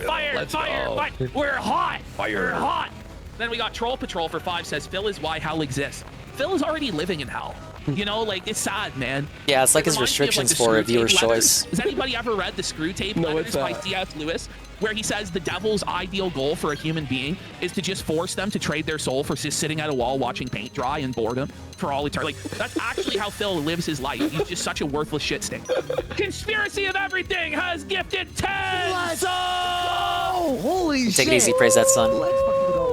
We're hot. We're hot. Then we got Troll Patrol for 5 says, Phil is why hell exists. Phil is already living in hell. You know, like, it's sad, man. Yeah, it's like his restrictions for a viewer's choice. Has anybody ever read the Screw Tape Letters by C.S. Lewis, where he says the devil's ideal goal for a human being is to just force them to trade their soul for just sitting at a wall watching paint dry and boredom for all eternity? Like, that's actually how Phil lives his life. He's just such a worthless shit stick. Conspiracy of Everything has gifted 10 subs! Holy shit! Take it easy, praise that son.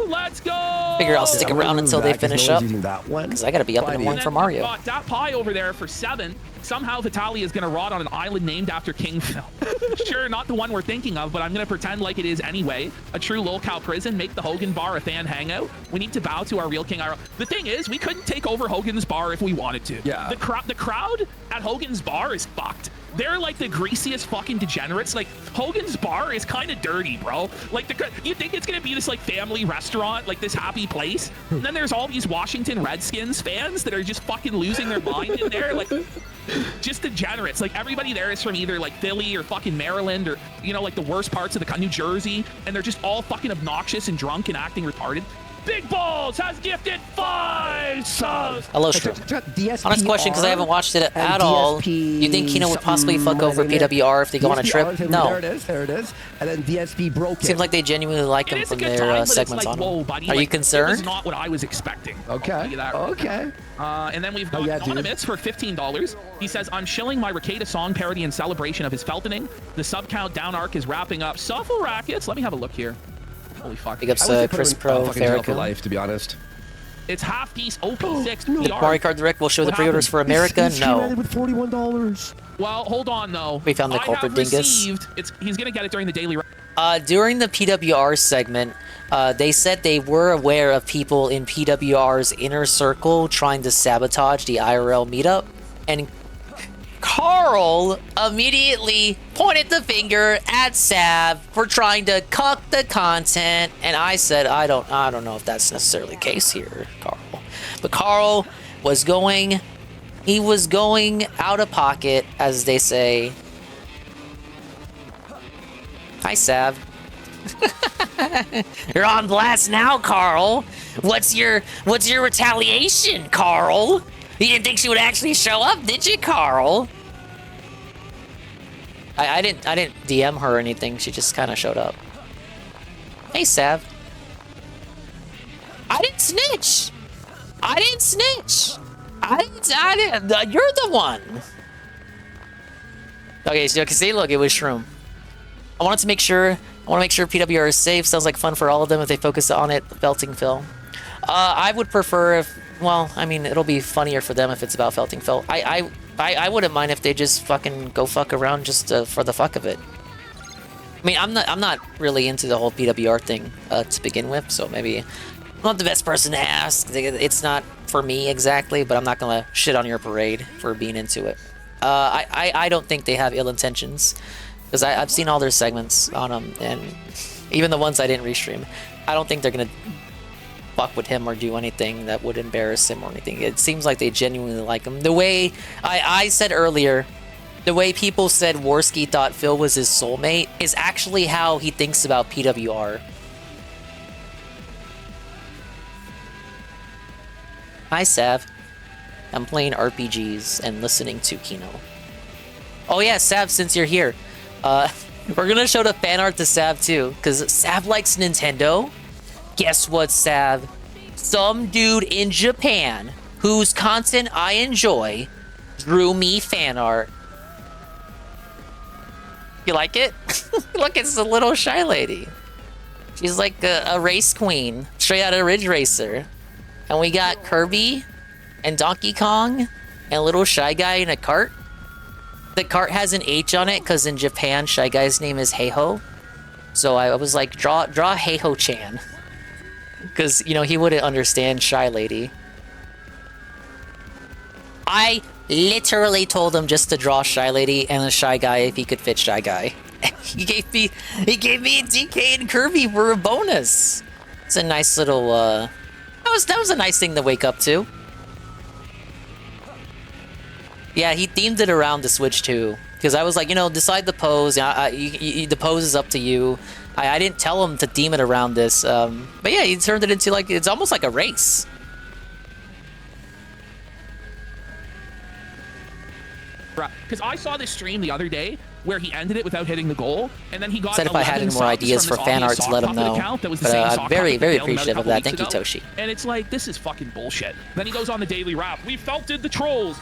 Let's go! Figure I'll stick around until they finish up, because I gotta be up in the morning for Mario. Got that pie over there for 7. Somehow Vitaly is gonna rot on an island named after King Phil. Sure, not the one we're thinking of, but I'm gonna pretend like it is anyway. A true lolcow prison, make the Hogan Bar a fan hangout. We need to bow to our real King IRL. The thing is, we couldn't take over Hogan's Bar if we wanted to. Yeah. The crowd at Hogan's Bar is fucked. They're like the greasiest fucking degenerates. Like, Hogan's Bar is kind of dirty, bro. Like, you think it's gonna be this like family restaurant, like this happy place, and then there's all these Washington Redskins fans that are just fucking losing their mind in there, like just degenerates. Like, everybody there is from either like Philly or fucking Maryland or, you know, like the worst parts of the New Jersey, and they're just all fucking obnoxious and drunk and acting retarded. Big Balls has gifted 5 subs. Hello, Stream. Honest question, because I haven't watched it at all. You think Kino would possibly fuck over PWR if they go on a trip? No. There it is. And then DSP broke it. Seems like they genuinely like him from their segments on him. Are you concerned? That's not what I was expecting. Okay. Okay. And then we've got Anonymous for $15. He says, I'm shilling my Ricada song parody in celebration of his feltoning. The sub count down arc is wrapping up. Shuffle Rackets. Let me have a look here. Holy fuck. Big ups Chris Pro, Farrakhan. For life, to be honest. It's half piece OP6. The Mario Kart Direct will show the pre-orders for America. No. With $41. Well, hold on though. We found the culprit dingus. He's gonna get it during the daily. During the PWR segment, they said they were aware of people in PWR's inner circle trying to sabotage the IRL meetup, and Carl immediately pointed the finger at Sav for trying to cuck the content, and I said, I don't know if that's necessarily the case here, Carl. But Carl was going out of pocket, as they say. Hi, Sav. You're on blast now, Carl. What's your retaliation, Carl? You didn't think she would actually show up, did you, Carl? I didn't DM her or anything. She just kind of showed up. Hey, Sav. I didn't snitch. I didn't snitch. I didn't. You're the one. Okay, so see, look, it was Shroom. I want to make sure PWR is safe. Sounds like fun for all of them if they focus on it. Felting Phil. I would prefer if. Well, I mean, it'll be funnier for them if it's about Felting Phil. I wouldn't mind if they just fucking go fuck around just for the fuck of it. I mean, I'm not really into the whole PWR thing to begin with, so maybe I'm not the best person to ask. It's not for me exactly, but I'm not gonna shit on your parade for being into it. I don't think they have ill intentions, because I've seen all their segments on them, and even the ones I didn't restream. I don't think they're gonna fuck with him or do anything that would embarrass him or anything. It seems like they genuinely like him. The way I said earlier, the way people said Worski thought Phil was his soulmate is actually how he thinks about PWR. Hi, Sav. I'm playing RPGs and listening to Kino. Oh yeah, Sav, since you're here, we're gonna show the fan art to Sav too, because Sav likes Nintendo. Guess what, Sav? Some dude in Japan whose content I enjoy drew me fan art. You like it? Look, it's a little shy lady. She's like a race queen, straight out of Ridge Racer. And we got Kirby and Donkey Kong and a little Shy Guy in a cart. The cart has an H on it because in Japan, Shy Guy's name is Heiho. So I was like, draw Heiho-chan. Because, you know, he wouldn't understand Shy Lady. I literally told him just to draw Shy Lady and a Shy Guy if he could fit Shy Guy. he gave me a DK and Kirby for a bonus. It's a nice little, that was a nice thing to wake up to. Yeah, he themed it around the Switch too. Because I was like, you know, decide the pose. The pose is up to you. I didn't tell him to theme it around this. But yeah, he turned it into like, it's almost like a race. Right. Because I saw this stream the other day where he ended it without hitting the goal, and then he got. Said if I had any more ideas for fan art to let him know. But I'm very, very appreciative of that. Thank you, Toshi. And it's like, this is fucking bullshit. Then he goes on the daily wrap. We felted the trolls.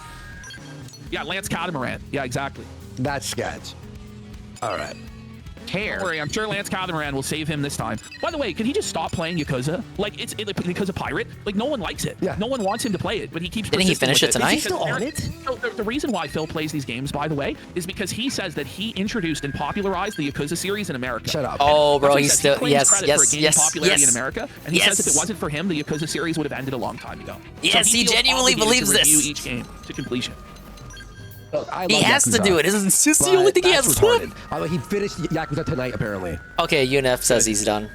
Yeah, Lance Catamaran. Yeah, exactly. That's sketch. All right. Don't worry, I'm sure Lance Catamaran will save him this time. By the way, could he just stop playing Yakuza? Like, it's because of Pirate. Like, no one likes it. Yeah. No one wants him to play it, but he keeps. Didn't he finish it tonight? Is he still on it? So the reason why Phil plays these games, by the way, is because he says that he introduced and popularized the Yakuza series in America. Shut up. Oh, bro, he's still popularity in America, and he says if it wasn't for him, the Yakuza series would have ended a long time ago. Yes, so he genuinely believes this. Review each game to completion. Look, he has to do it. It's just the only thing he has to do. He finished Yakuza tonight, apparently. Okay, UNF says he's done.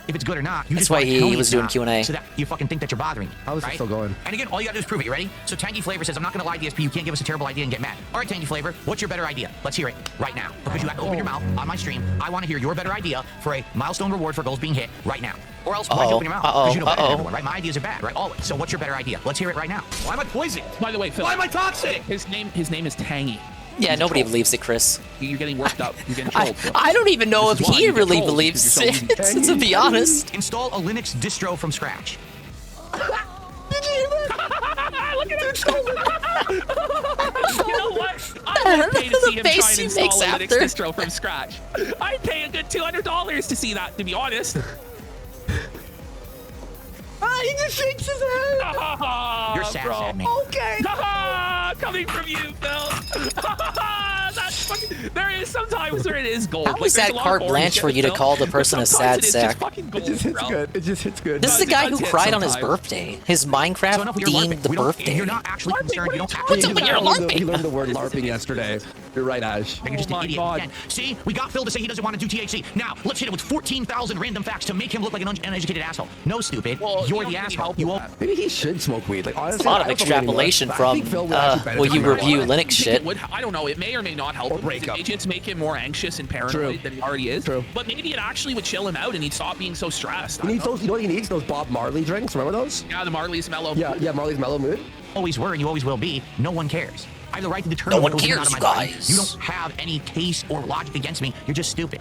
If it's good or not, that's why he was doing Q&A. So that you fucking think that you're bothering me. How is it still going? And again, all you gotta do is prove it. You ready? So Tangy Flavor says, I'm not gonna lie, DSP, you can't give us a terrible idea and get mad. All right, Tangy Flavor, what's your better idea? Let's hear it right now. Because you have to open your mouth on my stream. I want to hear your better idea for a milestone reward for goals being hit right now. Or else, why'd you open your mouth? Because you know better than everyone, right? My ideas are bad, right? Always. So what's your better idea? Let's hear it right now. Why am I poisoned? By the way, Phil. Why am I toxic? His name is Tangy. Yeah, nobody believes it, Chris. You're getting worked up. You're getting trolled. I don't even know if he really believes it, to be honest. Install a Linux distro from scratch. Look at him. You know what? I would pay to see him try and install a Linux distro from scratch. I'd pay a good $200 to see that, to be honest. He just shakes his head. You're sad, man. Okay. Coming from you, Phil. That's fucking. There is sometimes where it is gold. How is that carte blanche for you to call the person a sad sack? It just hits good. It just hits good. This is the guy who cried on his birthday. His Minecraft themed the birthday. You're not actually concerned. You don't What's up with your LARPing? He learned the word LARPing yesterday. You're right, Ash. You're just an idiot again. See, we got Phil to say he doesn't want to do THC. Now, let's hit it with 14,000 random facts to make him look like an uneducated asshole. No, stupid. You're the asshole. You won't. Maybe he should smoke weed. Like honestly, It's a lot of extrapolation from you review Linux shit. I don't know. It may or may not help. Agents make him more anxious and paranoid than he already is. True. But maybe it actually would chill him out and he'd stop being so stressed. He needs those. You know what he needs? Those Bob Marley drinks. Remember those? Yeah, the Marley's mellow. Yeah, Marley's mellow mood. Always were, and you always will be. No one cares. I have the right to determine No one what goes in and cares, out of my body. guys. You don't have any case or logic against me. You're just stupid.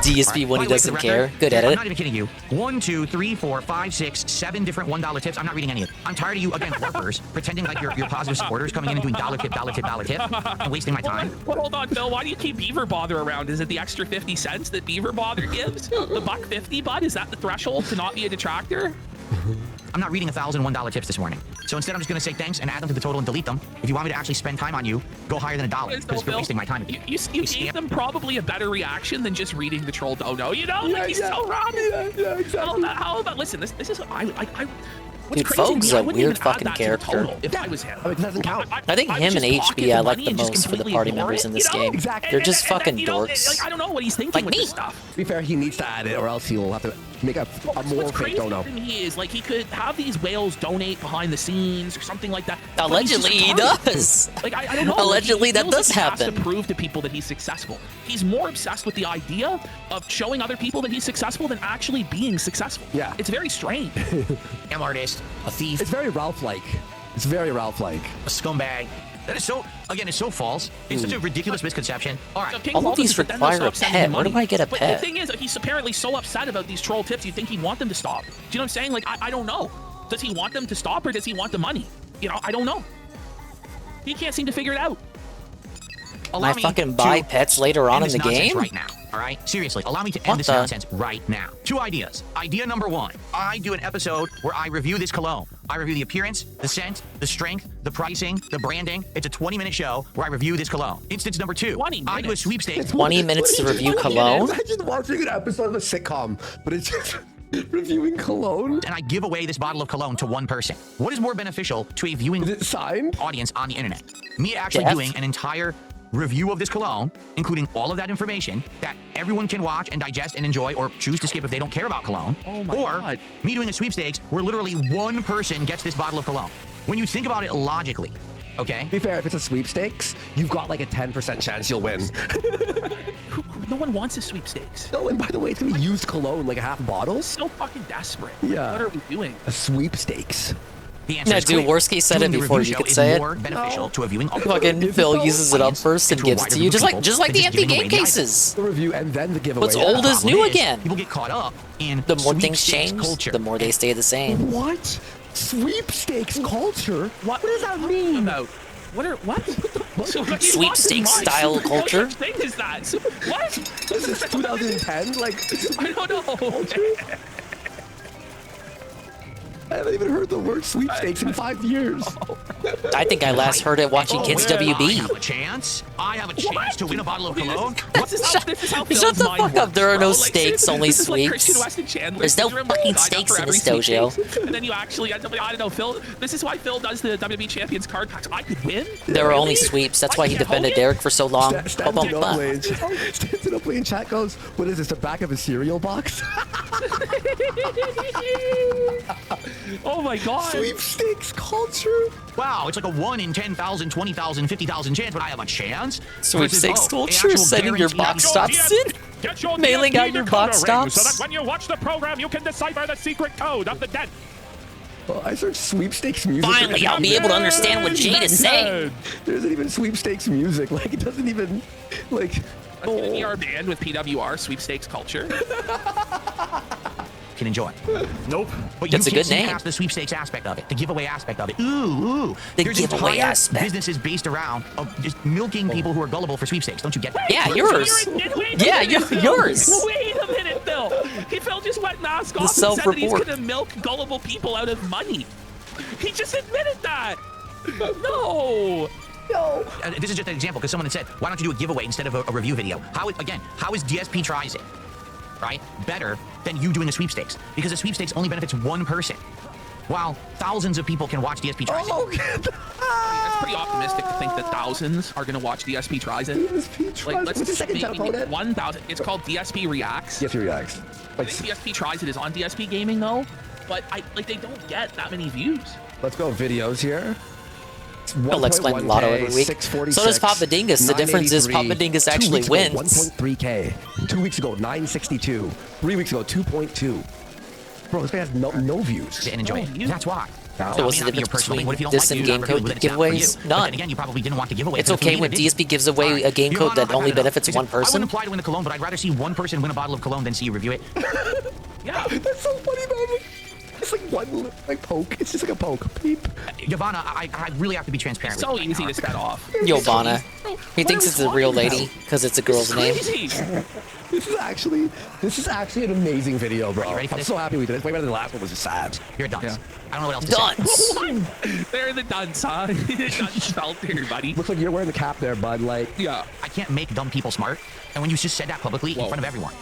DSP when he doesn't care. Good I'm edit. not even kidding you. 1, 2, 3, 4, 5, 6, 7 different $1 tips. I'm not reading any of them. I'm tired of you, again, LARPers, pretending like you're positive supporters, coming in and doing dollar tip, and wasting my time. Well, hold on, Phil. Why do you keep Beaver Bother around? Is it the extra 50 cents that Beaver Bother gives? The $1.50, bud? Is that the threshold to not be a detractor? I'm not reading 1,000 $1 tips this morning. So instead, I'm just going to say thanks and add them to the total and delete them. If you want me to actually spend time on you, go higher than $1 because you're wasting my time. You gave them probably a better reaction than just reading the troll dono. You know, like he's so wrong. Yeah, exactly. How about listen? This is what's Dude, crazy to Fogg's me, I a wouldn't weird even add fucking that to the character. total if I was him. It doesn't count. I think would him and just pocket HB I the like money the and just most for the completely party ignore members it, in this you know? game. Exactly. They're just fucking you know, dorks. I don't know what he's thinking Like with me. this stuff. To be fair, he needs to add it, or else he'll have to make a more What's fake crazy dono. to me is like he could have these whales donate behind the scenes or something like that. but Allegedly, he's he just does. Like I don't know. Allegedly, he that feels does like he has happen. to prove to people that he's successful. He's more obsessed with the idea of showing other people that he's successful than actually being successful. Yeah. It's very strange. I'm artist, a thief, It's very Ralph-like. It's very Ralph-like. a scumbag. That is so, again, it's so false. It's such a ridiculous misconception. All right. So King All of Paul these said, but then they'll require a stop sending pet. him Where do money. I get a But pet? the thing is, he's apparently so upset about these troll tips, you'd think he'd want them to stop. Do you know what I'm saying? Like, I don't know. Does he want them to stop or does he want the money? You know, I don't know. He can't seem to figure it out. Can I fucking buy pets later on in the game? Right now, all right? Seriously, allow me to end What this the? nonsense right now. 2 ideas. Idea number 1, I do an episode where I review this cologne. I review the appearance, the scent, the strength, the pricing, the branding. It's a 20-minute show where I review this cologne. Instance number 2, I do a sweepstakes. 20 minutes to review cologne? Imagine watching an episode of a sitcom, but it's just reviewing cologne. And I give away this bottle of cologne to one person. What is more beneficial to a viewing audience on the internet? Me actually Death? doing an entire review of this cologne, including all of that information that everyone can watch and digest and enjoy or choose to skip if they don't care about cologne. Oh my God. Me doing a sweepstakes where literally one person gets this bottle of cologne. When you think about it logically, okay? To be fair, if it's a sweepstakes, you've got like a 10% chance you'll win. No one wants a sweepstakes. No, and by the way, it's gonna be used cologne, like a half bottle. So fucking desperate. Yeah. What are we doing? A sweepstakes. The answer No, is dude, clear. worst case said Doing it the before review you show could is say it. more beneficial to a viewing Fucking Phil uses it up first and to a gives it wider to you, group just of like people the than empty giving game away the item. cases. The review and then the giveaway. What's old is new again. People get caught up in The more things sweepstakes change, culture. the more they stay the same. What? Sweepstakes culture? What does that mean? About what? Sweepstakes style culture? What thing is that? What? This is 2010? Like, I don't know. I haven't even heard the word sweepstakes in 5 years. I think I last heard it watching Kids I WB. have a chance. I have a chance to win a bottle of cologne. This is how Shut Phil's the mind fuck up. works, There are bro. no Like, stakes, only this is like sweeps. Christian Weston Chandler There's no syndrome, where fucking you sign up stakes for in this every dojo. sweepstakes, and then you actually end up, I don't know, Phil. This is why Phil does the WWE Champions card packs. I could win. There are only sweeps. That's why he defended Derek for so long. Stanton in chat goes, what is this, the back of a cereal box? Oh my god. Sweepstakes culture? Wow, it's like a 1 in 10,000, 20,000, 50,000 chance, but I have a chance. Sweepstakes Versus, culture, actual sending your guaranteed- box stops in? Get your Mailing DMP out your decoder box ring stops? so that when you watch the program, you can decipher the secret code of the dead. Well, I searched sweepstakes music. Finally, I'll be able to understand what Jade is saying. There isn't even sweepstakes music. Like, it doesn't even, like... That's gonna be our band with PWR, Sweepstakes Culture. Can enjoy. Nope. But That's you a can't good see name. past the sweepstakes aspect of it, the giveaway aspect of it. Ooh. The There's giveaway entire aspect. businesses based around of just milking people who are gullible for sweepstakes. Don't you get that? Yeah, yours. Yeah, yours. Wait a minute, Phil. Phil. Phil just went mask off and said that he's gonna milk gullible people out of money. He just admitted that. No. This is just an example because someone had said, why don't you do a giveaway instead of a review video? How is DSP Tries It, right, better than you doing a sweepstakes? Because a sweepstakes only benefits one person, while thousands of people can watch DSP Tries It. That's pretty optimistic to think that thousands are going to watch DSP Tries It. Like, let's just maybe 1,000. It's called DSP Reacts. DSP Reacts. I think DSP Tries It is on DSP Gaming though, but they don't get that many views. Let's go videos here. He'll explain Lotto every week. So does Papa Dingus. The difference is Papa Dingus actually wins. 1.3K. 2 weeks ago, 962. 3 weeks ago, 2.2. Bro, this guy has no views. And enjoy it. That's why. So what's the difference between this and game code giveaways? None. Again, you probably didn't want the giveaway. It's okay when DSP gives away a game code that only benefits one I person. wouldn't apply to win the cologne, but I'd rather see one person win a bottle of cologne than see you review it. Yeah. That's so funny, man. It's like one poke. It's just like a poke. Peep. Giovanna, I really have to be transparent. It's so easy to set off. Giovanna. He thinks it's a real lady because it's a girl's name. This is actually an amazing video, bro. I'm so happy we did it. It's way better than the last one, was just sad. You're a dunce. Yeah. I don't know what else to say. They're the dunce, huh? Dunce felt here, buddy. Looks like you're wearing the cap there, bud. Like, yeah. I can't make dumb people smart. And when you just said that publicly in front of everyone,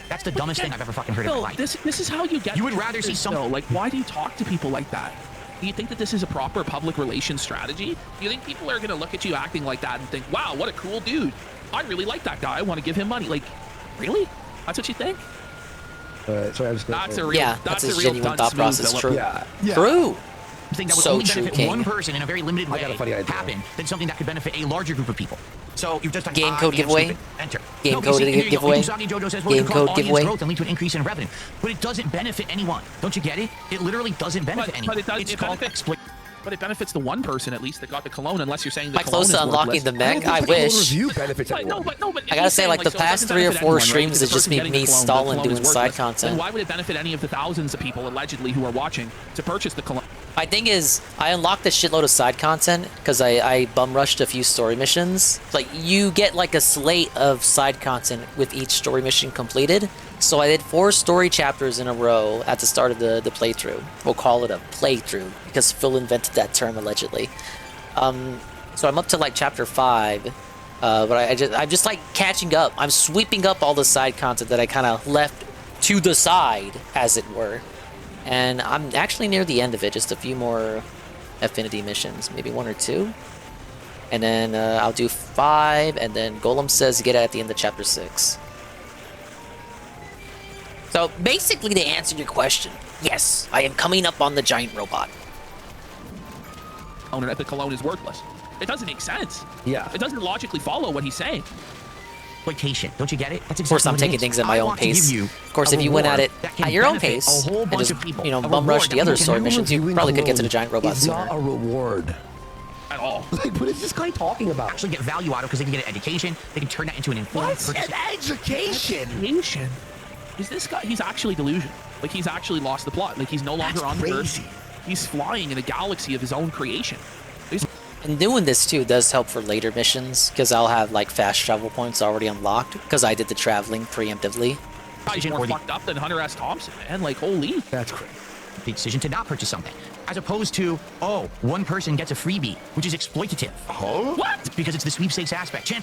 that's the dumbest thing I've ever fucking heard in my life. This is how you get. You would rather see something like, why do you talk to people like that? Do you think that this is a proper public relations strategy? Do you think people are gonna look at you acting like that and think, wow, what a cool dude. I really like that guy. I want to give him money. Like, really? That's what you think? Sorry, I just that's a real. Yeah, that's a genuine thought process. True. Yeah. True. Thing that would only benefit one person in a very limited way happen than something that could benefit a larger group of people. So you've just done game code giveaway. Enter. Game code giveaway. Game code giveaway. Growth and lead to an increase in revenue, but it doesn't benefit anyone. Don't you get it? It literally doesn't benefit anyone. It's called exploit. But it benefits the one person at least that got the cologne, unless you're saying the cologne is worthless. Am I close to unlocking the mech? I wish. I gotta say, like, the past 3 or 4 streams is just me stalling doing side content. Then why would it benefit any of the thousands of people allegedly who are watching to purchase the cologne? My thing is, I unlocked a shitload of side content because I bum rushed a few story missions. Like, you get like a slate of side content with each story mission completed. So I did 4 story chapters in a row at the start of the playthrough. We'll call it a playthrough because Phil invented that term allegedly. So I'm up to like chapter 5, but I'm just like catching up. I'm sweeping up all the side content that I kind of left to the side, as it were. And I'm actually near the end of it, just a few more affinity missions, maybe 1 or 2. And then I'll do 5, and then Golem says get it at the end of chapter 6. So basically, to answer your question, yes, I am coming up on the giant robot. Owner at the cologne is worthless. It doesn't make sense. Yeah. It doesn't logically follow what he's saying. Exploitation. Don't you get it? That's exactly of course, I'm taking things at my own pace. Of course, if you went at it at your own pace and just, bum rush the other story missions, you probably could get to the giant robot sooner. It's not a reward. At all. Like, what is this guy talking about? Actually get value out of because they can get an education. They can turn that into an informed purchase. An education? Education? Is this guy, he's actually delusional. Like, he's actually lost the plot. Like, he's no longer on the earth. He's flying in a galaxy of his own creation. And doing this too does help for later missions, because I'll have like fast travel points already unlocked, because I did the traveling preemptively. He's more fucked up than Hunter S. Thompson, man. Like, holy. That's crazy. The decision to not purchase something, as opposed to, oh, one person gets a freebie, which is exploitative. Huh? What? Because it's the sweepstakes aspect. Chin.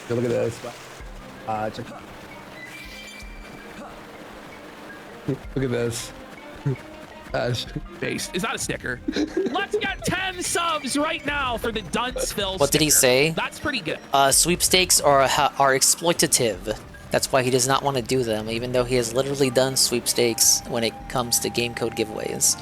Go look at this. Check. Look at this. Base. Is that a sticker? Let's get 10 subs right now for the Dunce Phil. What did he say? That's pretty good. Sweepstakes are exploitative. That's why he does not want to do them, even though he has literally done sweepstakes when it comes to game code giveaways.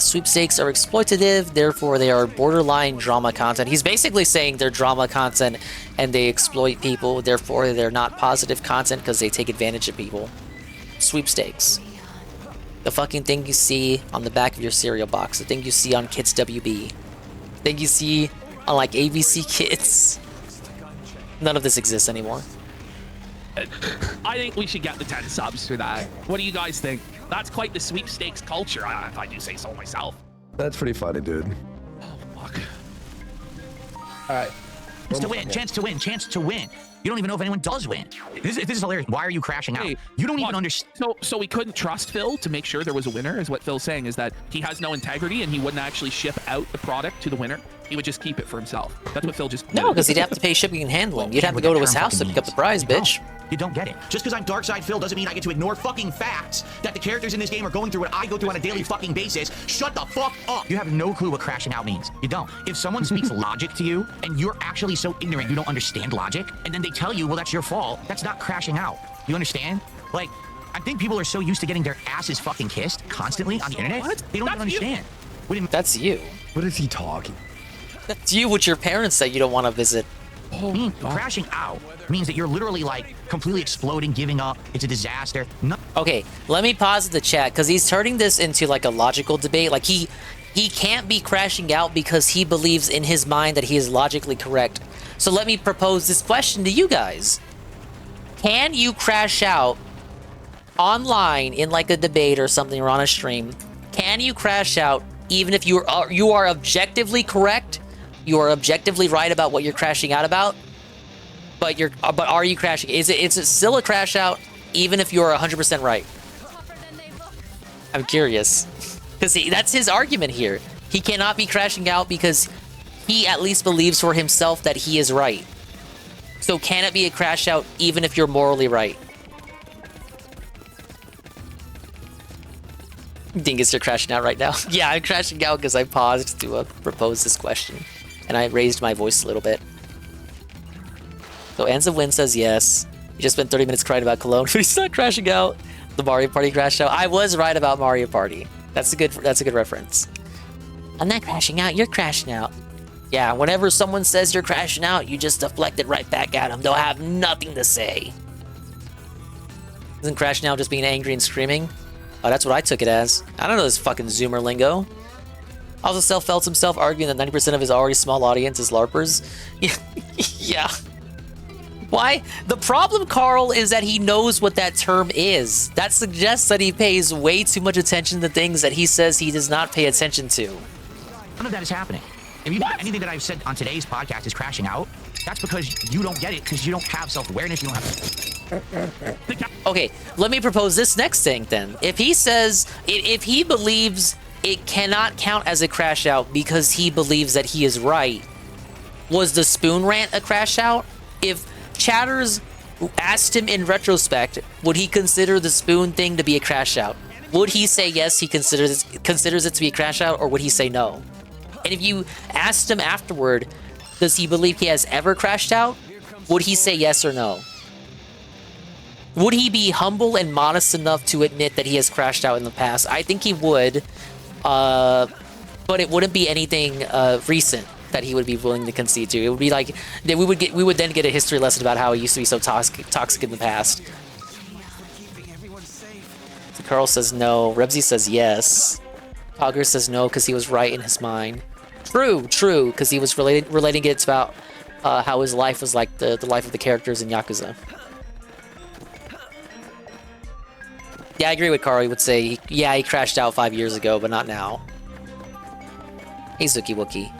Sweepstakes are exploitative, therefore they are borderline drama content. He's basically saying they're drama content and they exploit people, therefore they're not positive content because they take advantage of people. Sweepstakes. The fucking thing you see on the back of your cereal box, the thing you see on Kids WB, the thing you see on like ABC Kids. None of this exists anymore. I think we should get the 10 subs for that. What do you guys think? That's quite the sweepstakes culture, if I do say so myself. That's pretty funny, dude. Oh, fuck. Alright. Chance to win. You don't even know if anyone does win. This is hilarious. Why are you crashing out? You don't even understand. So we couldn't trust Phil to make sure there was a winner, is what Phil's saying, is that he has no integrity and he wouldn't actually ship out the product to the winner. He would just keep it for himself. That's what Phil just did. No, because he'd have to pay shipping and handling. You'd have to go to his house to pick up the prize, bitch. You don't get it. Just because I'm Darkside Phil doesn't mean I get to ignore fucking facts that the characters in this game are going through what I go through on a daily fucking basis. Shut the fuck up. You have no clue what crashing out means. You don't. If someone speaks logic to you and you're actually so ignorant you don't understand logic, and then they tell you, well, that's your fault, that's not crashing out. You understand? Like, I think people are so used to getting their asses fucking kissed constantly on the internet. What? They don't even understand. That's you. What is he talking? That's you, what your parents say you don't want to visit. Crashing out means that you're literally like completely exploding, giving up. It's a disaster. Okay, let me pause the chat because he's turning this into like a logical debate. Like he can't be crashing out because he believes in his mind that he is logically correct. So let me propose this question to you guys. Can you crash out online in like a debate or something or on a stream? Can you crash out even if you are objectively correct? You are objectively right about what you're crashing out about, but are you crashing? Is it still a crash out even if you're 100% right? I'm curious because that's his argument here. He cannot be crashing out because he at least believes for himself that he is right. So can it be a crash out even if you're morally right? Dingus, you're crashing out right now. Yeah, I'm crashing out because I paused to propose this question. And I raised my voice a little bit. So Ends of Win says yes. He just spent 30 minutes crying about Cologne, but he's not crashing out. The Mario Party crashed out. I was right about Mario Party. That's a good reference. I'm not crashing out, you're crashing out. Yeah, whenever someone says you're crashing out, you just deflect it right back at them. They'll have nothing to say. Isn't crashing out just being angry and screaming? Oh, that's what I took it as. I don't know this fucking Zoomer lingo. Also, Self felt himself arguing that 90% of his already small audience is LARPers. Yeah. Why? The problem, Carl, is that he knows what that term is. That suggests that he pays way too much attention to things that he says he does not pay attention to. None of that is happening. If you anything that I've said on today's podcast is crashing out, that's because you don't get it, because you don't have self-awareness, you don't have... Okay, let me propose this next thing then. If he says, if he believes it cannot count as a crash out because he believes that he is right, was the spoon rant a crash out? If chatters asked him in retrospect, would he consider the spoon thing to be a crash out? Would he say yes, he considers it to be a crash out, or would he say no? And if you asked him afterward, does he believe he has ever crashed out? Would he say yes or no? Would he be humble and modest enough to admit that he has crashed out in the past? I think he would, but it wouldn't be anything recent that he would be willing to concede to. It would be like we would then get a history lesson about how he used to be so toxic in the past. So Carl says no. Rebsy says yes. Cogger says no because he was right in his mind. True, because he was relating it about how his life was like the life of the characters in Yakuza. Yeah, I agree with Carl. He would say, yeah, he crashed out 5 years ago, but not now. Hey, Zuki Wookie.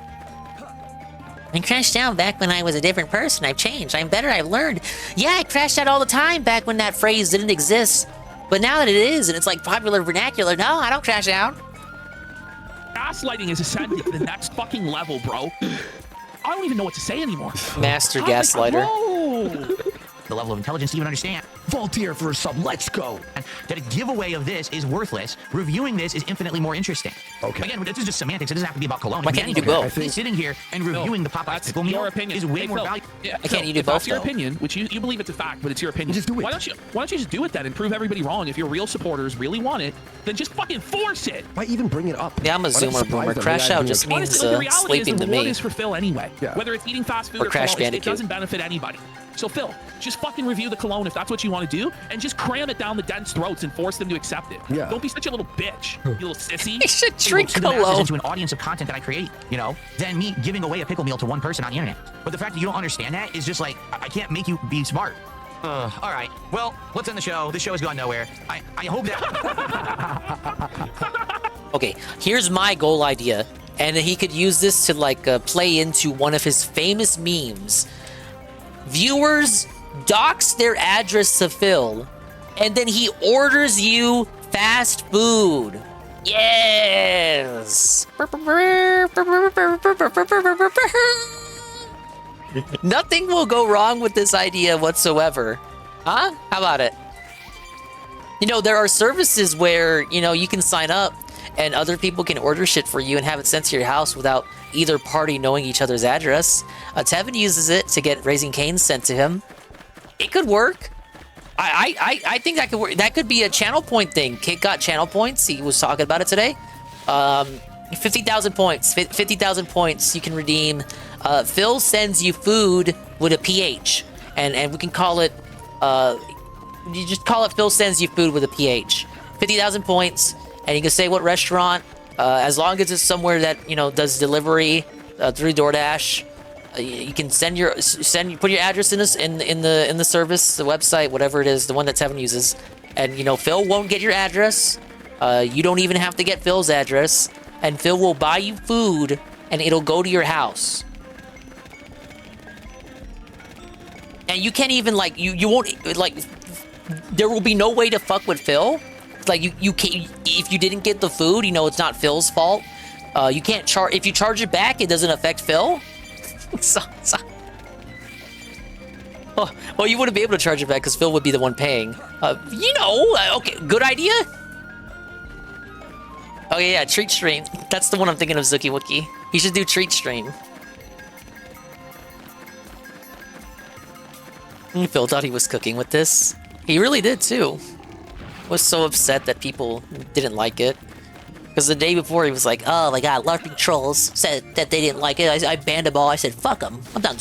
I crashed out back when I was a different person. I've changed. I'm better. I've learned. Yeah, I crashed out all the time back when that phrase didn't exist. But now that it is, and it's like popular vernacular, no, I don't crash out. Gaslighting is ascending to the next fucking level, bro. I don't even know what to say anymore. Master gaslighter. The level of intelligence to even understand. Volunteer for a sub, let's go. And that a giveaway of this is worthless. Reviewing this is infinitely more interesting. Okay. Again, this is just semantics. It doesn't have to be about Cologne. Why can't you do both? Sitting here and reviewing the Popeye pickle meal is way more valuable. Yeah, Why can't you do both? That's your opinion, which you believe it's a fact, but it's your opinion. Just do it. Why don't you just do it then and prove everybody wrong? If your real supporters really want it, then just fucking force it. Why even bring it up? Yeah, I'm a Zoomer boomer. Crash out just means sleeping to me. The reward is for Phil anyway. Yeah. Whether it's eating fast food or Crash Cologne, it Bandicoot. doesn't benefit anybody. So Phil, just fucking review the Cologne if that's what you want to do, and just cram it down the dense throats and force them to accept it. Yeah. Don't be such a little bitch, you little sissy. You should drink To the masses, Cologne. into an audience of content that I create, you know, than me giving away a pickle meal to one person on the internet. But the fact that you don't understand that is just like, I can't make you be smart. All right. Well, let's end the show. This show has gone nowhere. I hope that... Okay, here's my goal idea. and he could use this to like play into one of his famous memes. Viewers dox their address to Phil, and then he orders you fast food. Yes. Nothing will go wrong with this idea whatsoever. Huh? How about it? You know, there are services where, you know, you can sign up and other people can order shit for you and have it sent to your house without either party knowing each other's address. Tevin uses it to get Raising Cane's sent to him. It could work. I think that could work. That could be a channel point thing. Kid got channel points. He was talking about it today. 50,000 points. 50,000 points you can redeem. Phil sends you food with a PH. And we can call it... you just call it Phil sends you food with a PH. 50,000 points, and you can say what restaurant, as long as it's somewhere that, you know, does delivery through DoorDash. You can put your address in the service, the website, whatever it is, the one that Tevin uses, and you know Phil won't get your address. You don't even have to get Phil's address, and Phil will buy you food, and it'll go to your house. And you can't even like you won't like. There will be no way to fuck with Phil. Like you can't, if you didn't get the food, you know it's not Phil's fault. You can't charge if you charge it back. It doesn't affect Phil. Well, you wouldn't be able to charge it back because Phil would be the one paying. You know, okay, good idea. Oh yeah, treat stream. That's the one I'm thinking of, Zuki Wookie. He should do treat stream. Phil thought he was cooking with this. He really did too. Was so upset that people didn't like it. Because the day before he was like, oh my god, LARPing trolls said that they didn't like it. I banned them all. I said, fuck them. I'm not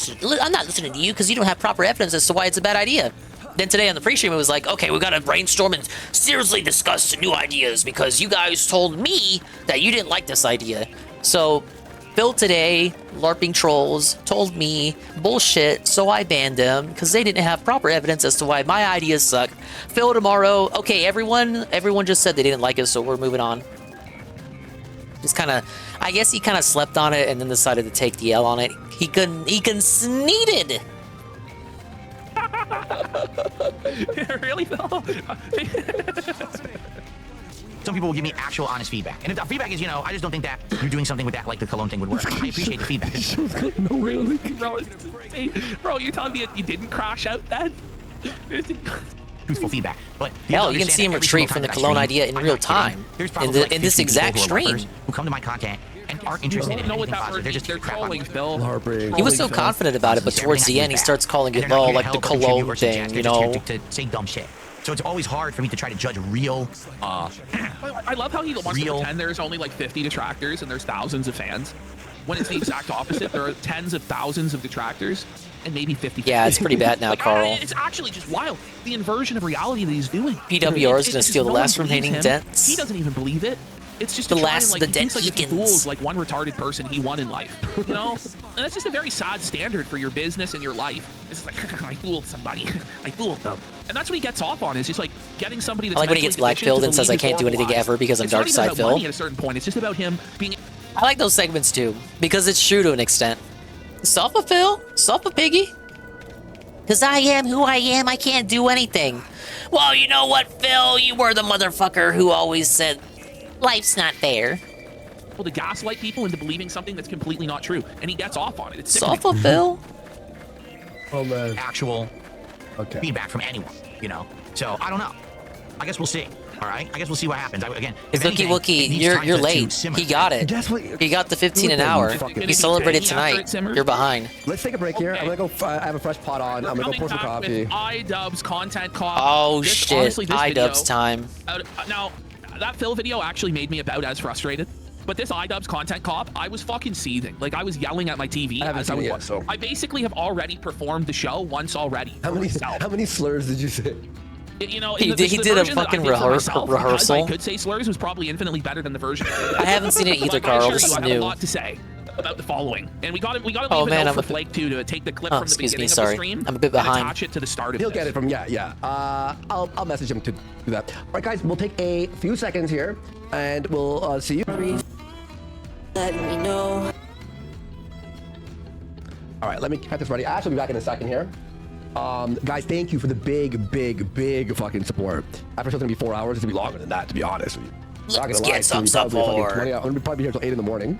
listening to you because you don't have proper evidence as to why it's a bad idea. Then today on the pre-stream it was like, okay, we gotta brainstorm and seriously discuss new ideas because you guys told me that you didn't like this idea. So Phil today, LARPing trolls, told me bullshit, so I banned them because they didn't have proper evidence as to why my ideas suck. Phil tomorrow, okay, everyone just said they didn't like it, so we're moving on. Just kind of, I guess he kind of slept on it and then decided to take the L on it. He conceded. Really, Phil? Some people will give me actual honest feedback. And if the feedback is, you know, I just don't think that you're doing something with that like the cologne thing would work. I appreciate the feedback. Bro, you're telling me you didn't crash out then? Truthful feedback. But hell, you can see him retreat from the cologne idea in real time in this exact stream. Who come to my content and aren't interested in anything positive. They're just trolling, Phil. He was so confident about it, but towards the end he starts calling it low, like the cologne thing, you know. To say dumb shit. So it's always hard for me to try to judge real. I love how he wants to pretend there's only like 50 detractors and there's thousands of fans. When it's the exact opposite, there are tens of thousands of detractors and maybe 50. Yeah, it's pretty bad now, Carl. It's actually just wild. The inversion of reality that he's doing. PWR is going to steal the last remaining dents. He doesn't even believe it. It's just the last of the dent like he fools like one retarded person he won in life. You know? And that's just a very sad standard for your business and your life. It's like, I fooled somebody. I fooled them. And that's what he gets off on, is just like getting somebody that's I like when he gets black-pilled and says I can't do anything ever because I'm dark side Phil. At a certain point, it's just about him being... I like those segments too, because it's true to an extent. Sulfa Phil? Sulfa Piggy? Because I am who I am, I can't do anything. Well, you know what, Phil? You were the motherfucker who always said, life's not fair. Well, to gaslight people into believing something that's completely not true, and he gets off on it. It's Sulfa Phil? Oh, man. Actual feedback from anyone, you know? So, I don't know. I guess we'll see. All right, I guess we'll see what happens. Again, Zuki Wookie, you're late. He got it. He got the 15 an hour. He celebrated tonight. You're behind. Let's take a break here. I'm gonna go. I have a fresh pot on. I'm gonna go pour some coffee. iDubbbz content cop. Oh shit! iDubbbz time. Now, that Phil video actually made me about as frustrated. But this iDubbbz content cop, I was fucking seething. Like, I was yelling at my TV as I was watching. So. I basically have already performed the show once already. How many slurs did you say? You know, he did a fucking rehearsal. I could say slurs was probably infinitely better than the version. I haven't seen it either, Carl. This is I new. have a lot to say about the following, and we got to leave it out for Flake too to take the clip from the beginning of the stream. I'm a bit behind. And attach it to the start of He'll get it from I'll message him to do that. All right, guys, we'll take a few seconds here, and we'll see you. Let me know. All right, let me get this ready. Ash will be back in a second here. Guys, thank you for the big fucking support. After show's gonna be 4 hours. It's gonna be longer than that, to be honest with you. Let's get some support. I'm gonna probably be here till 8 in the morning.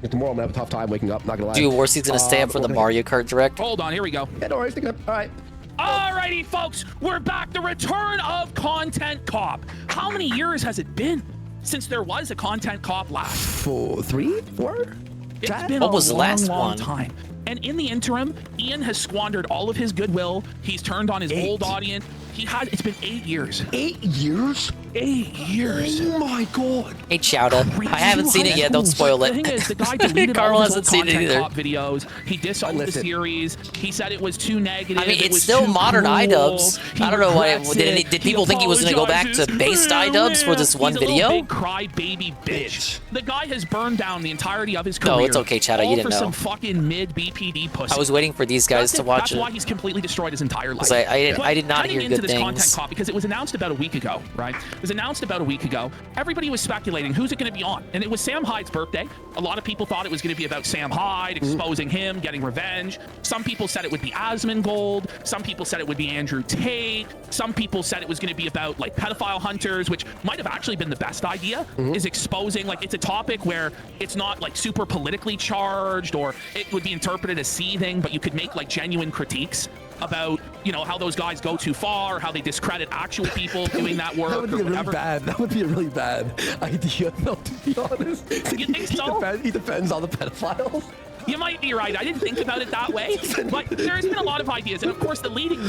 And tomorrow I'm gonna have a tough time waking up. Not gonna lie. Dude, Warsy's gonna stay up for the Mario Kart Direct. Hold on, here we go. Yeah, no worries. All right. Alrighty, folks, we're back. The return of Content Cop. How many years has it been since there was a Content Cop last? 3, 4? It's been What was a the last long one? time. And in the interim, Ian has squandered all of his goodwill. He's turned on his old audience. It's been 8 years. 8 years? 8 years. Oh my god. Hey, Chowda. I haven't seen it yet. Don't spoil it. The thing is, the guy deleted Carl all his hasn't old seen it Content either. Cop videos. He disowned the series. He said it was too negative. I mean, it it's was still too modern cruel. iDubbbz. He I don't know why. regrets it. Did people think he was going to go back to based iDubbbz for this one He's video? A little big crybaby bitch. The guy has burned down the entirety of his career. No, it's okay, Chowda. You didn't all for know. some fucking mid BPD pussy. I was waiting for these guys to watch That's it. why he's completely destroyed his entire life. 'Cause I did not Heading hear into good this things. Content Cop, because it was announced about a week ago, right? It was announced about a week ago. Everybody was speculating who's it going to be on, and it was Sam Hyde's birthday. A lot of people thought it was going to be about Sam Hyde exposing him, getting revenge. Some people said it would be Asmongold. Some people said it would be Andrew Tate. Some people said it was going to be about like pedophile hunters, which might have actually been the best idea. Is exposing, like, it's a topic where it's not like super politically charged, or it would be interpreted as seething, but you could make like genuine critiques about, you know, how those guys go too far, how they discredit actual people doing that work. That would be really bad. That would be a really bad idea, though, to be honest. You think so? He defends all the pedophiles. You might be right. I didn't think about it that way, but there's been a lot of ideas, and of course, the leading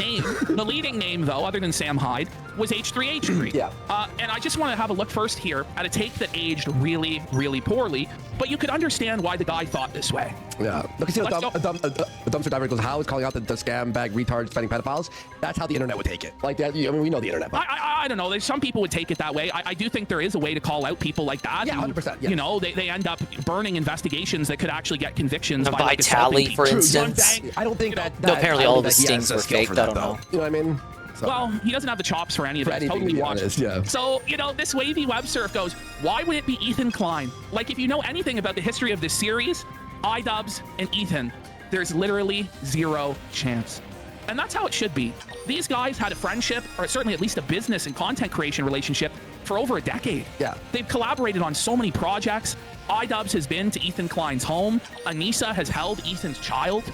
name though, other than Sam Hyde, was H3H3. Yeah. And I just want to have a look first here at a take that aged really, really poorly, but you could understand why the guy thought this way. Yeah. Look, see, a dumpster diver goes, how is calling out the scam bag retards defending pedophiles? That's how the internet would take it. Like that. I mean, we know the internet. But. I don't know. Some people would take it that way. I do think there is a way to call out people like that. Yeah, 100%. Yeah. You know, they end up burning investigations that could actually get convictions. By like, Vitali, for people. instance. I don't think that. No, apparently all of his stings were faked. I don't know. You know what I mean? So. Well, he doesn't have the chops for any of it. It's totally watched. Yeah. So, you know, this wavy web surf goes, why would it be Ethan Klein? Like, if you know anything about the history of this series, iDubbbz and Ethan, there's literally zero chance. And that's how it should be. These guys had a friendship, or certainly at least a business and content creation relationship, for over a decade. Yeah. They've collaborated on so many projects. iDubbbz has been to Ethan Klein's home. Anissa has held Ethan's child.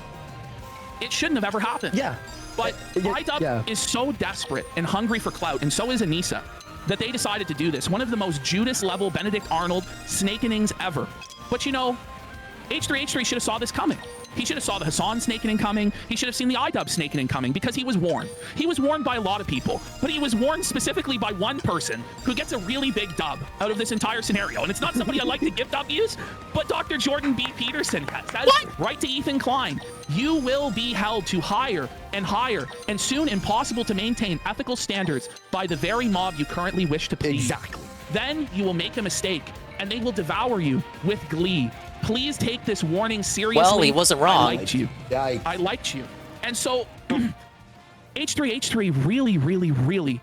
It shouldn't have ever happened. Yeah. But iDubbbz is so desperate and hungry for clout, and so is Anissa, that they decided to do this. One of the most Judas-level Benedict Arnold snake innings ever. But you know, H3H3 should have saw this coming. He should have saw the Hassan snake inning coming. He should have seen the iDubbbz snake inning coming, because he was warned. He was warned by a lot of people, but he was warned specifically by one person who gets a really big dub out of this entire scenario. And it's not somebody I like to give W's, but Dr. Jordan B. Peterson says right to Ethan Klein, you will be held to higher and soon impossible to maintain ethical standards by the very mob you currently wish to please. Exactly. Then you will make a mistake, and they will devour you with glee. Please take this warning seriously. Well, he wasn't wrong. I liked you. Yeah, I liked you. And so, H3H3 really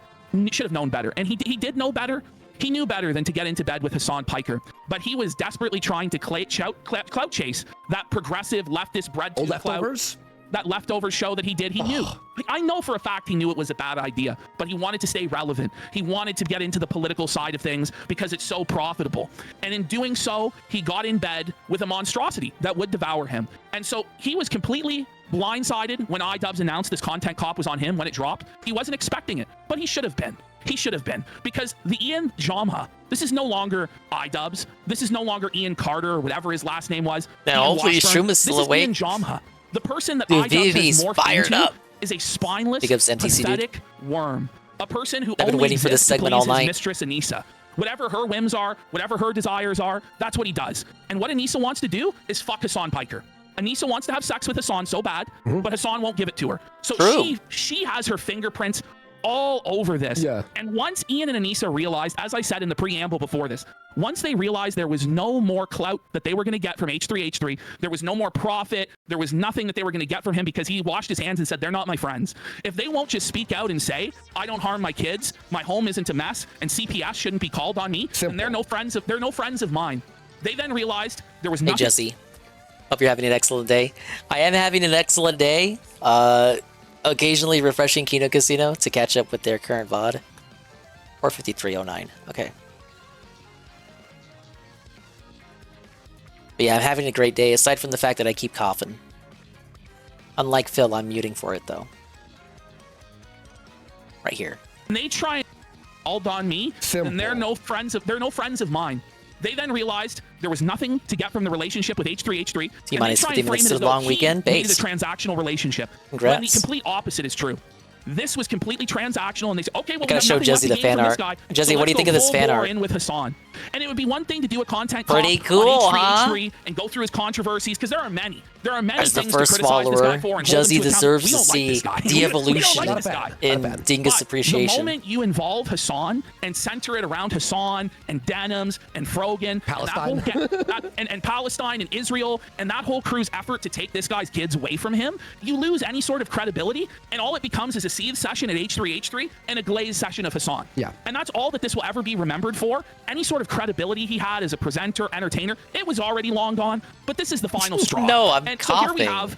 should have known better. And he did know better. He knew better than to get into bed with Hassan Piker. But he was desperately trying to clout chase that progressive leftist bread to leftovers. That leftover show that he did, he knew. I know for a fact he knew it was a bad idea, but he wanted to stay relevant. He wanted to get into the political side of things because it's so profitable. And in doing so, he got in bed with a monstrosity that would devour him. And so he was completely blindsided when iDubbbz announced this Content Cop was on him when it dropped. He wasn't expecting it, but he should have been. He should have been, because the Ian Jamha, this is no longer iDubbbz. This is no longer Ian Carter or whatever his last name was. Now, hopefully his Shroom is still awake. This is Ian Jamha. The person that Dude, iDubbbz he's has morphed fired into up. is a spineless, pathetic worm. A person who I've been only waiting for this exists to segment please all night. his mistress Anissa. Whatever her whims are, whatever her desires are, that's what he does. And what Anissa wants to do is fuck Hassan Piker. Anissa wants to have sex with Hassan so bad, but Hassan won't give it to her. So she has her fingerprints all over this. Yeah. And once Ian and Anissa realized, as I said in the preamble before this, once they realized there was no more clout that they were going to get from H3H3, there was no more profit, there was nothing that they were going to get from him, because he washed his hands and said, they're not my friends. If they won't just speak out and say, I don't harm my kids, my home isn't a mess, and CPS shouldn't be called on me, and they're no friends of mine. They then realized there was Hey, nothing. Jesse. Hope you're having an excellent day. I am having an excellent day. Occasionally refreshing Kino Casino to catch up with their current VOD. 45309. Okay. But yeah, I'm having a great day, aside from the fact that I keep coughing. Unlike Phil, I'm muting for it, though. Right here. And they try and all on me, and they're no friends of mine. They then realized there was nothing to get from the relationship with H3H3. T-minus 50 minutes to the long weekend. It's Base. a transactional relationship. Congrats. When the complete opposite is true. This was completely transactional, and they said, okay, well, I gotta we have show nothing Jesse left the to gain fan from this art. guy, Jesse, so what do you let's think go of this full fan bore art? in with Hassan. And it would be one thing to do a content Pretty cop cool, on huh? H3H3 and go through his controversies, because there are many. There are many As the things to first criticize this guy follower, for and hold him Jesse to account. deserves We to don't like see this guy. the We don't evolution like this guy. in Dingus But appreciation. the moment you involve Hassan and center it around Hassan and Denims and Frogan and Palestine and Israel and that whole crew's effort to take this guy's kids away from him, you lose any sort of credibility, and all it becomes is a seethe session at H3H3 and a glazed session of Hassan. Yeah. And that's all that this will ever be remembered for. Any sort of credibility he had as a presenter, entertainer, it was already long gone. But this is the final straw. No, I'm and coughing. So here we have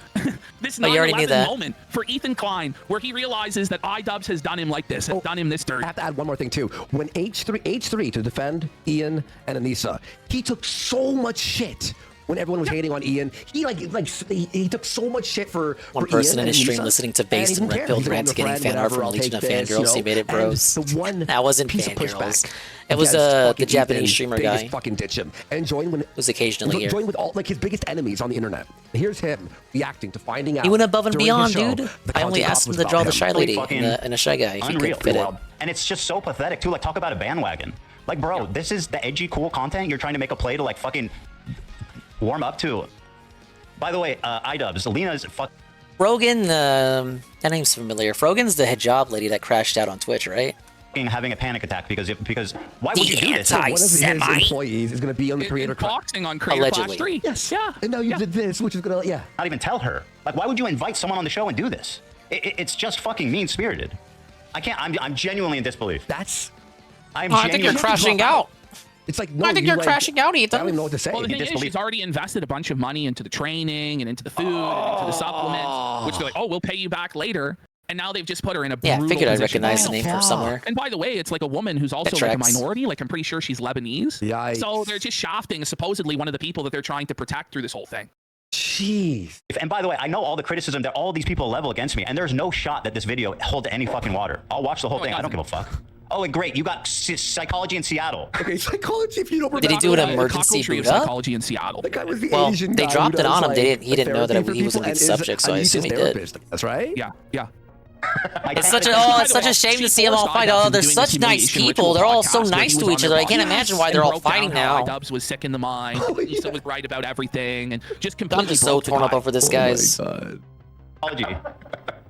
this Oh, you already knew 9/11 that. moment for Ethan Klein, where he realizes that iDubbbz has done him like this, has done him this dirt. I have to add one more thing too. When H3 to defend Ian and Anissa, he took so much shit when everyone was hating on Ian. He took so much shit for One for person Ian in his and stream Anissa, listening to and Based he and didn't Red care. Pilled He's like, Rants I'm getting your fan friend, art from whatever, Legion I'll of take this, Fangirls. He you made it know? bros. And the one That wasn't piece of fangirls. pushback It was against the fucking Japanese Ethan, streamer they guy. just fucking ditch him and join when was occasionally here. join with all like his biggest enemies on the internet. Here's him reacting to finding out. He went above and during beyond, his show, dude. the I only content asked him was to about draw the him. shy lady Fucking and a shy guy if he unreal. could fit it. And it's just so pathetic too. Like, talk about a bandwagon. Like, bro, this is the edgy, cool content you're trying to make a play to like fucking warm up to. By the way, iDubbbz, Lena's fuck. Frogan, that name's familiar. Frogan's the hijab lady that crashed out on Twitch, right? Having a panic attack because why would you do this? One of his employees is going to be on the creator boxing on Creator Class 3. Yes. Yeah. And now you did this, which is going to Not even tell her. Like, why would you invite someone on the show and do this? It's just fucking mean spirited. I can't. I'm genuinely in disbelief. I'm I think you're crashing out. It's like I think you're crashing out, Ethan. I don't even know what to say. Well, the thing is, she's already invested a bunch of money into the training and into the food and into the supplements, which they're like, oh, we'll pay you back later. And now they've just put her in a Yeah, I brutal figured I'd position. recognize the name from somewhere. And by the way, it's like a woman who's also like a tracks. minority. Like, I'm pretty sure she's Lebanese. Yikes. So they're just shafting supposedly one of the people that they're trying to protect through this whole thing. Jeez. And by the way, I know all the criticism that all these people level against me, and there's no shot that this video holds any fucking water. I'll watch the whole thing. I don't give a fuck. Oh, great. You got psychology in Seattle. Okay, psychology, if you don't Did he do an emergency Cockle tree of boot up? psychology in Seattle. The guy was the Well, Asian they guy dropped who it on does, him. He didn't know that therapy for he was a people lead and is subject, so I Anissa's assume he did. therapist. That's right? Yeah. It's such a shame to see them all fight. Oh, they're such nice people. They're all so nice to each other. I can't imagine why they're all fighting now. iDubbbz was sick in the mind. Lisa was right about everything, and just completely. I'm just so torn up over this, guys. Psychology.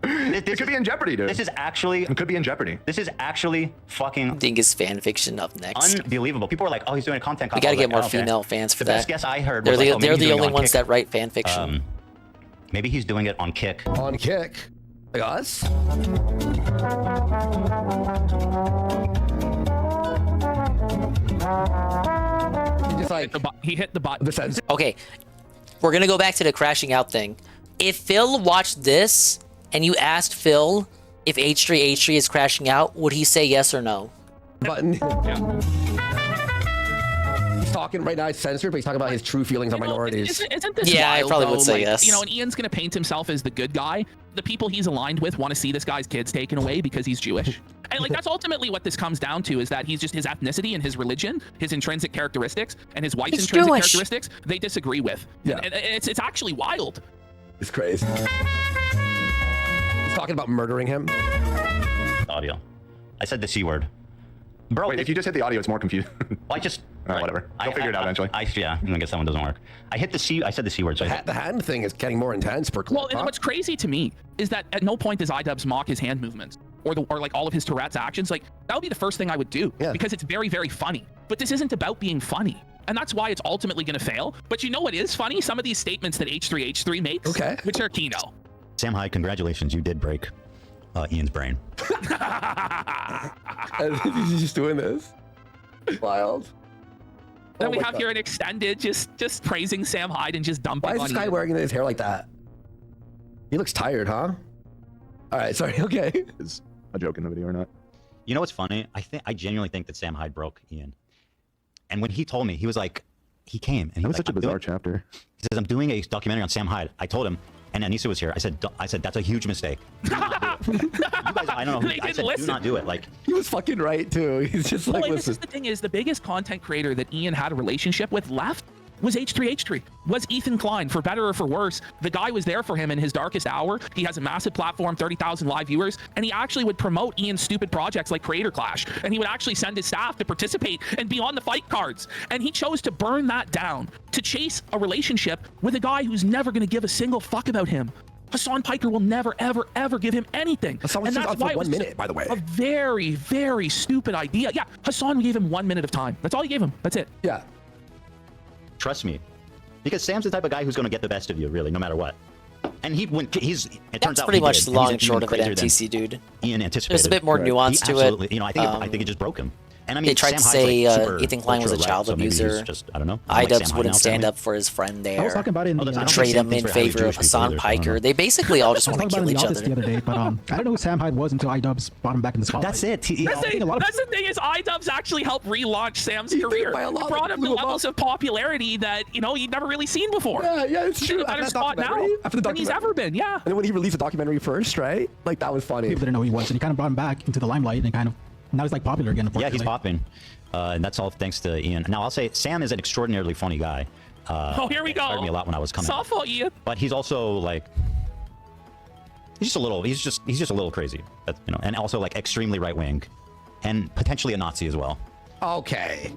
It could be in jeopardy, dude. This is actually. It could be in jeopardy. This is actually fucking. Dingus fan fiction up next. Unbelievable. People are like, oh, he's doing a content. We gotta get more female fans for the that. best guess I heard. They're Was the, like, oh, they're maybe he's the doing it only on ones Kick. that write fan fiction. Maybe he's doing it on Kick. On Kick. Like us? Just like he hit the button. Okay, we're gonna go back to the crashing out thing. If Phil watched this and you asked Phil if H3H3 is crashing out, would he say yes or no? Button. He's talking right now, it's censored, but he's talking about his true feelings on minorities. Isn't this Yeah, I wild, probably would though? say Like, yes. You know, and Ian's gonna paint himself as the good guy. The people he's aligned with want to see this guy's kids taken away because he's Jewish. And like that's ultimately what this comes down to, is that he's just his ethnicity and his religion, his intrinsic characteristics, and his wife's He's intrinsic Jewish. characteristics, they disagree with. Yeah. And it's actually wild. It's crazy. He's talking about murdering him. Audio. I said the C word. Bro, wait, if you just hit the audio, it's more confusing. I just. Whatever. They'll figure it out eventually. Yeah, I guess that one doesn't work. I hit the C. I said the C word. So The hand thing is getting more intense per clip. Well, and what's crazy to me is that at no point does iDubbbz mock his hand movements or like all of his Tourette's actions. Like that would be the first thing I would do because it's very, very funny. But this isn't about being funny. And that's why it's ultimately going to fail. But you know what is funny? Some of these statements that H3H3 makes, which are Kino. Sam Hyde, congratulations. You did break Ian's brain. He's just doing this. Wild. Then we have here an extended, just praising Sam Hyde and just dumping on Why is this guy Ian. wearing his hair like that? He looks tired, huh? All right, sorry. Okay. Is a joke in the video or not? You know what's funny? I genuinely think that Sam Hyde broke Ian. And when he told me, he was like, he came and he was such a bizarre chapter. He says, I'm doing a documentary on Sam Hyde. I told him, and Anissa was here. I said, that's a huge mistake. You guys, I don't know. I said, do not do it. Like, he was fucking right too. He's just like, Well, listen. this is the thing is the biggest content creator that Ian had a relationship with left was H3H3, was Ethan Klein, for better or for worse. The guy was there for him in his darkest hour. He has a massive platform, 30,000 live viewers, and he actually would promote Ian's stupid projects like Creator Clash, and he would actually send his staff to participate and be on the fight cards. And he chose to burn that down to chase a relationship with a guy who's never going to give a single fuck about him. Hassan Piker will never, ever, ever give him anything. Hassan and was that's on why for it was 1 minute, by the way. a very, very stupid idea. Yeah, Hassan gave him 1 minute of time. That's all he gave him. That's it. Yeah. trust me. Because Sam's the type of guy who's going to get the best of you, really, no matter what. And it turns out pretty he much did. the And long he's and short of it, crazier than MTC dude. Ian anticipated. There's a bit more nuance He to absolutely, it. You know, I think it just broke him. And I mean, They tried Sam to Hyde's, say like, super Ethan Klein was a ultra child right, so maybe he's abuser. just, I don't know. Like iDubbbz Sam wouldn't Hyde stand now, up for his friend there. I was talking about it in the and trade him in favor of Hassan Piker. They basically all just I was want to talking kill about it in each the office other. the other day, but I don't know who Sam Hyde was until iDubbbz brought him back in the spotlight. That's it. That's the thing is iDubbbz actually helped relaunch Sam's career. It brought him to levels of popularity that, you know, he'd never really seen before. Yeah, it's He's in true. a better After that spot now documentary- after the than he's ever been, yeah. And then when he released the documentary first, right? Like, that was funny. People didn't know who he was, and he kind of brought him back into the limelight, and kind of now he's like popular again. Yeah, he's popping. And that's all thanks to Ian. Now, I'll say Sam is an extraordinarily funny guy. Oh, here we go. It hurt me a lot when I was coming. Softball, Ian. But he's also like, he's just a little crazy, you know, and also like extremely right wing, and potentially a Nazi as well. Okay.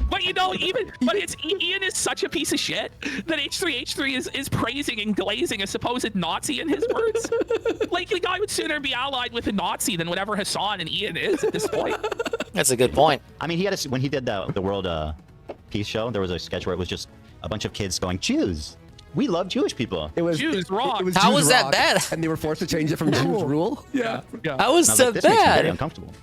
But you know, Ian is such a piece of shit that H3H3 is praising and glazing a supposed Nazi in his words. Like, the guy would sooner be allied with a Nazi than whatever Hassan and Ian is at this point. That's a good point. I mean, when he did the World Peace Show, there was a sketch where it was just a bunch of kids going, Jews. We love Jewish people. It was Jews rock. How Jews was that rock, bad? And they were forced to change it from Jews rule. Yeah. How was And I that this makes me very bad? uncomfortable.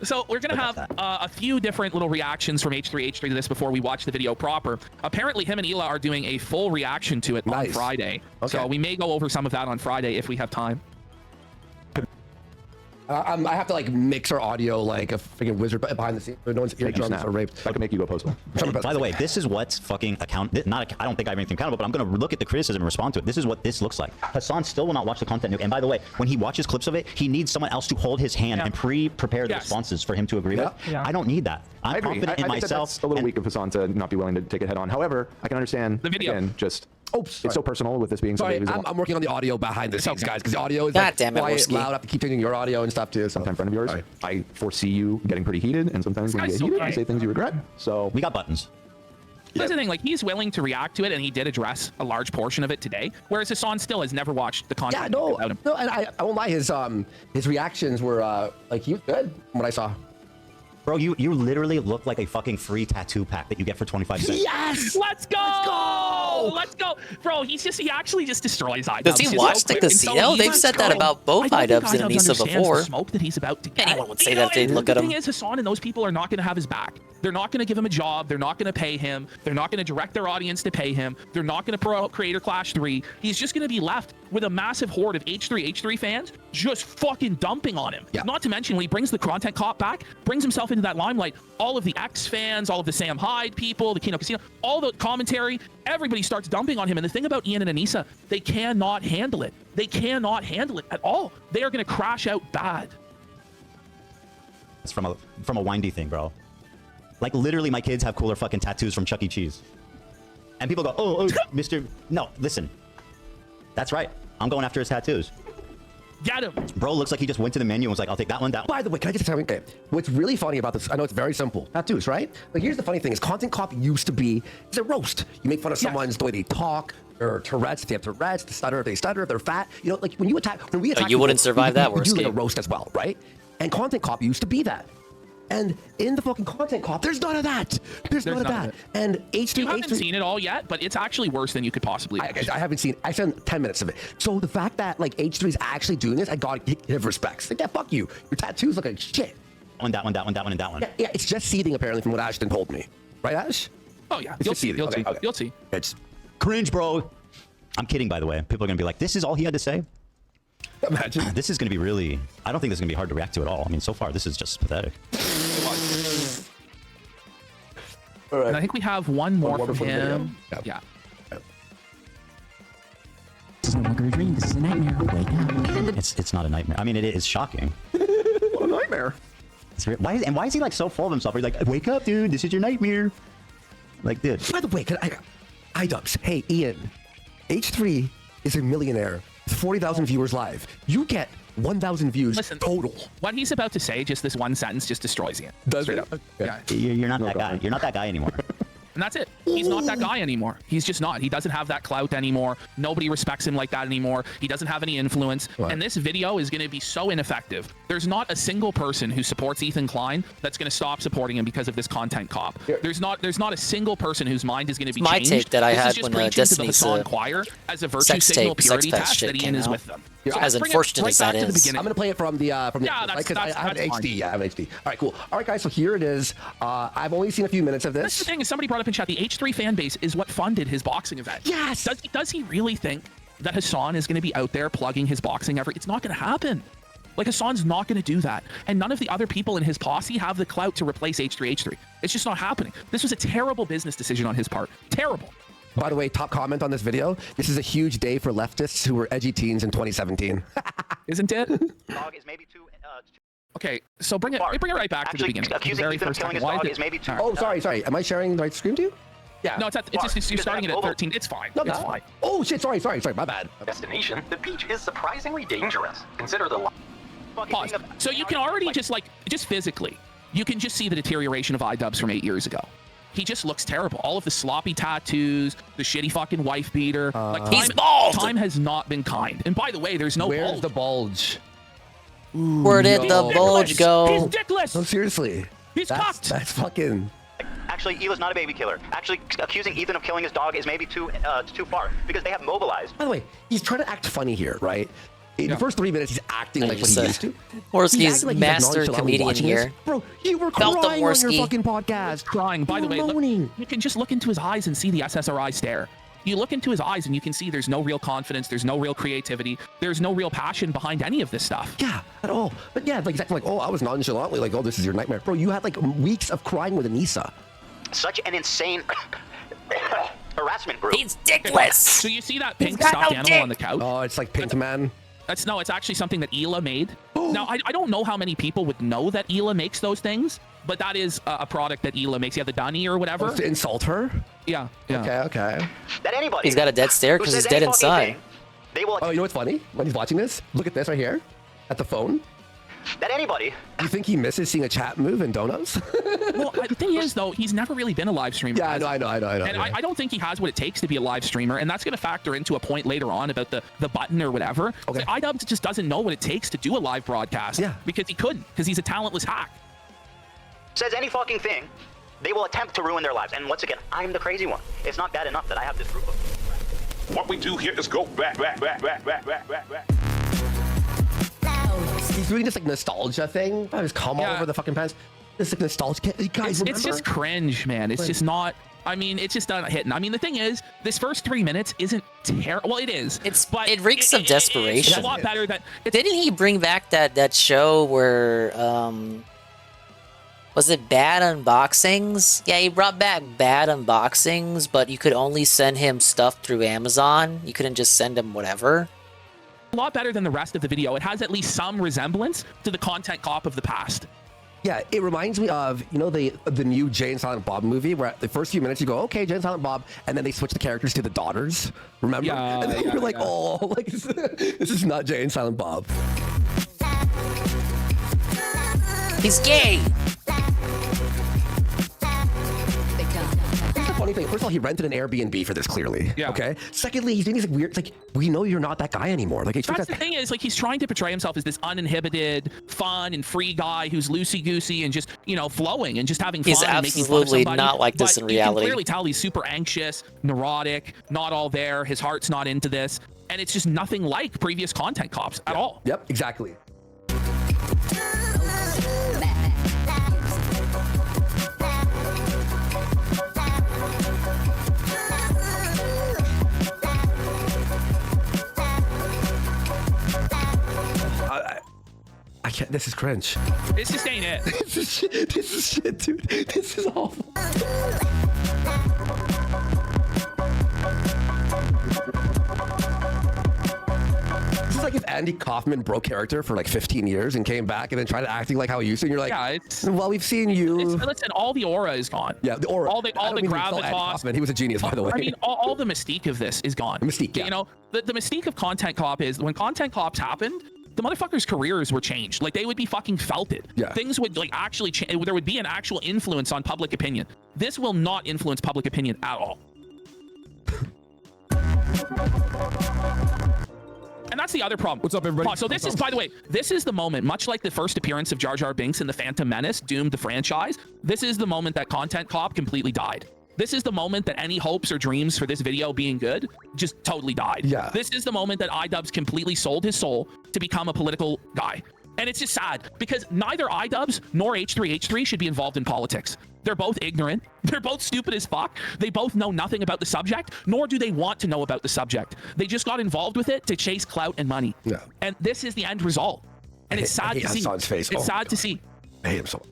So we're going to have a few different little reactions from H3H3 to this before we watch the video proper. Apparently, him and Hila are doing a full reaction to it on Friday. Okay. So we may go over some of that on Friday if we have time. I have to like mix our audio like a freaking wizard behind the scenes. So no one's eardrums are raped. I can make you go postal. By the way, this is what's fucking I don't think I have anything accountable, but I'm going to look at the criticism and respond to it. This is what this looks like. Hassan still will not watch the content. And by the way, when he watches clips of it, he needs someone else to hold his hand and prepare the responses for him to agree with. Yeah. I don't need that. I'm agree. confident in I think myself. that's a little weak of Hassan to not be willing to take it head on. However, I can understand the video. Again, just it's so personal with this being Sorry, somebody I'm working on the audio behind the scenes, guys, because the audio is God like, damn it, quiet, Worski. loud. I have to keep taking your audio and stuff too. So. Sometimes friend of yours. I foresee you getting pretty heated, and sometimes when you guy's get so heated, funny. you say things you regret. So we got buttons. That's the thing, like, he's willing to react to it, and he did address a large portion of it today, whereas Hassan still has never watched the content about him. No, and I won't lie, his reactions were like, he was good from what I saw. Bro, you literally look like a fucking free tattoo pack that you get for 25 cents. Yes! Let's go! Let's go! Bro, he actually just destroys iDubbbz. Does he watch the casino? They've said that about both iDubbbz and Anissa before. The smoke that he's about to get. Anyone would say that if they look at him. The thing is, Hassan and those people are not going to have his back. They're not going to give him a job. They're not going to pay him. They're not going to direct their audience to pay him. They're not going to promote Creator Clash 3. He's just going to be left with a massive horde of H3H3 fans just fucking dumping on him. Yeah. Not to mention, when he brings the content cop back, brings himself into that limelight, all of the X fans, all of the Sam Hyde people, the Kino Casino, all the commentary, everybody starts dumping on him. And the thing about Ian and Anissa, they cannot handle it. They cannot handle it at all. They are going to crash out bad. It's from a windy thing, bro. Like, literally, my kids have cooler fucking tattoos from Chuck E. Cheese. And people go, oh, Mr. No, listen. That's right. I'm going after his tattoos. Get him. Bro looks like he just went to the menu and was like, I'll take that one, that one. By the way, can I just tell you, okay, what's really funny about this, I know it's very simple, tattoos, right? But here's the funny thing is content copy used to be, it's a roast. You make fun of someone's the way they talk, or Tourette's, if they have Tourette's, the stutter, if they stutter, if they're fat. You know, like when we attack you people, wouldn't survive that, we do like a Worski. roast as well, right? And content copy used to be that. And in the fucking content cop, there's none of that. There's none of that. And H3, You haven't seen it all yet, but it's actually worse than you could possibly watch. I haven't seen. I spent 10 minutes of it. So the fact that like H3 is actually doing this, I gotta give respects. Like, yeah, fuck you. Your tattoos look like shit. That one, and that one. Yeah, it's just seething apparently from what Ashton told me. Right, Ash? Oh yeah, you'll see. You'll see. You'll see. It's cringe, bro. I'm kidding, by the way. People are gonna be like, "This is all he had to say." Imagine. This is gonna be really. I don't think this is gonna be hard to react to at all. I mean, so far this is just pathetic. All right. And I think we have one more from him. Yeah. This is no longer a dream. This is a nightmare. Wake up. It's not a nightmare. I mean, it is shocking. What a nightmare. Why is he like so full of himself? He's like, "Wake up, dude. This is your nightmare." Like, dude. By the way, iDubbbz. Hey, Ian. H3 is a millionaire with 40,000 viewers live. You get 1,000 views total. What he's about to say, just this one sentence, just destroys Ian. Does Straight it? up. Okay. Yeah. You're not that guy. You're not that guy anymore. And that's it. He's not that guy anymore. He's just not. He doesn't have that clout anymore. Nobody respects him like that anymore. He doesn't have any influence. What? And this video is going to be so ineffective. There's not a single person who supports Ethan Klein that's going to stop supporting him because of this content cop. There's not a single person whose mind is going to be My changed. take that I This is had just when preaching to the Destiny's Hassan choir as a virtue sex signal tape, purity sex pest test shit that came Ian is out. with them. Yeah, So as let's bring it unfortunate right as back that to the is. beginning. I'm gonna play it from the Yeah, like, 'cause I have an that's HD. fine. Yeah, I have an HD. All right, cool. All right, guys. So here it is. I've only seen a few minutes of That's the this. thing is somebody brought up in chat, the H3 fan base is what funded his boxing event. Yes. Does he really think that Hassan is going to be out there plugging his boxing effort? It's not going to happen. Like, Hassan's not going to do that. And none of the other people in his posse have the clout to replace H3. It's just not happening. This was a terrible business decision on his part. Terrible. By the way, top comment on this video. This is a huge day for leftists who were edgy teens in 2017. Isn't it? Dog is maybe too. Okay, so bring it right back to the beginning. Accusing Very Ethan of first killing his second. Why dog is is maybe too. Oh, sorry. Am I sharing the right screen to you? Yeah. No, it's just you're starting it at 13. It's fine. No, it's no. fine. Oh shit! Sorry. My bad. Destination, the beach is surprisingly dangerous. Consider the Pause. So you can already just physically, you can just see the deterioration of iDubbbz from 8 years ago. He just looks terrible. All of the sloppy tattoos, the shitty fucking wife beater. He's bald. Time has not been kind. And by the way, there's no Where's bulge. the bulge? Where did the bulge go? He's dickless. No, seriously. He's cocked. That's fucking. Actually, Hila's not a baby killer. Actually, accusing Ethan of killing his dog is maybe too far because they have mobilized. By the way, he's trying to act funny here, right? In the first 3 minutes, he's acting like what he used to. Worski's acting like he's master nonchalantly comedian watching here. this. Bro, you were Felt the crying on your Worski. fucking podcast. Crying. By the way, look, moaning. you can just look into his eyes and see the SSRI stare. You look into his eyes and you can see there's no real confidence, there's no real creativity, there's no real passion behind any of this stuff. Yeah, at all. But yeah, like exactly like, oh, I was nonchalantly like, oh, this is your nightmare. Bro, you had like weeks of crying with Anissa. Such an insane harassment group. He's dickless. So you see that pink got stuffed no animal dick. on the couch? Oh, it's like Pink Man. It's actually something that Hila made. Now, I don't know how many people would know that Hila makes those things, but that is a product that Hila makes. Yeah, the Dunny or whatever. To insult her? Yeah. Okay. That anybody. He's got a dead stare because he's dead inside. They will. Oh, you know what's funny? When he's watching this, look at this right here, at the phone. That anybody. You think he misses seeing a chat move in donuts? Well, the thing is, though, he's never really been a live streamer. Yeah, I know. And yeah. I don't think he has what it takes to be a live streamer, and that's going to factor into a point later on about the button or whatever. Okay. So iDubbbz just doesn't know what it takes to do a live broadcast. Yeah. Because he couldn't, because he's a talentless hack. Says any fucking thing, they will attempt to ruin their lives. And once again, I'm the crazy one. It's not bad enough that I have this group of. What we do here is go back. He's doing this like nostalgia thing. I just come all over the fucking pants. This like nostalgia. You guys It's just cringe, man. It's just not. I mean, it's just not hitting. I mean, the thing is, this first 3 minutes isn't terrible. Well, it is. But it reeks of desperation. It's a lot better than. Didn't he bring back that show where was it Bad Unboxings? Yeah, he brought back Bad Unboxings, but you could only send him stuff through Amazon. You couldn't just send him whatever. A lot better than the rest of the video. It has at least some resemblance to the content cop of the past. Yeah, it reminds me of, you know, the new Jay and Silent Bob movie where the first few minutes you go, okay, Jay and Silent Bob, and then they switch the characters to the daughters. Remember? Yeah, and then you're like, oh, like this is not Jay and Silent Bob. He's gay. Here's the funny thing. First of all, he rented an Airbnb for this, clearly. Yeah. Okay. Secondly, he's doing these like weird. It's like we know you're not that guy anymore. Like that's the thing is, like, he's trying to portray himself as this uninhibited, fun and free guy who's loosey goosey and just, you know, flowing and just having fun. He's and making fun of absolutely somebody. not like this But in you reality. can clearly tell he's super anxious, neurotic, not all there. His heart's not into this, and it's just nothing like previous content cops at all. Yep. Exactly. This is cringe. This just ain't it. This is shit. This is shit, dude. This is awful. This is like if Andy Kaufman broke character for like 15 years and came back and then tried acting like how he used to. And you're like, yeah, it's, well, we've seen you. Listen, all the aura is gone. Yeah, the aura. All the gravitas. He was a genius, by the way. I mean, all the mystique of this is gone. The mystique, yeah. You know, the mystique of Content Cop is when Content Cops happened, the motherfuckers' careers were changed. Like, they would be fucking felted. Yeah. Things would, like, actually change. There would be an actual influence on public opinion. This will not influence public opinion at all. And that's the other problem. What's up, everybody? So this is, by the way, this is the moment, much like the first appearance of Jar Jar Binks in The Phantom Menace doomed the franchise, this is the moment that Content Cop completely died. This is the moment that any hopes or dreams for this video being good just totally died. Yeah. This is the moment that iDubbbz completely sold his soul to become a political guy. And it's just sad because neither iDubbbz nor H3H3 should be involved in politics. They're both ignorant. They're both stupid as fuck. They both know nothing about the subject, nor do they want to know about the subject. They just got involved with it to chase clout and money. Yeah. And this is the end result. And it's sad to see. Hassan's face. It's sad to see. I hate him so much.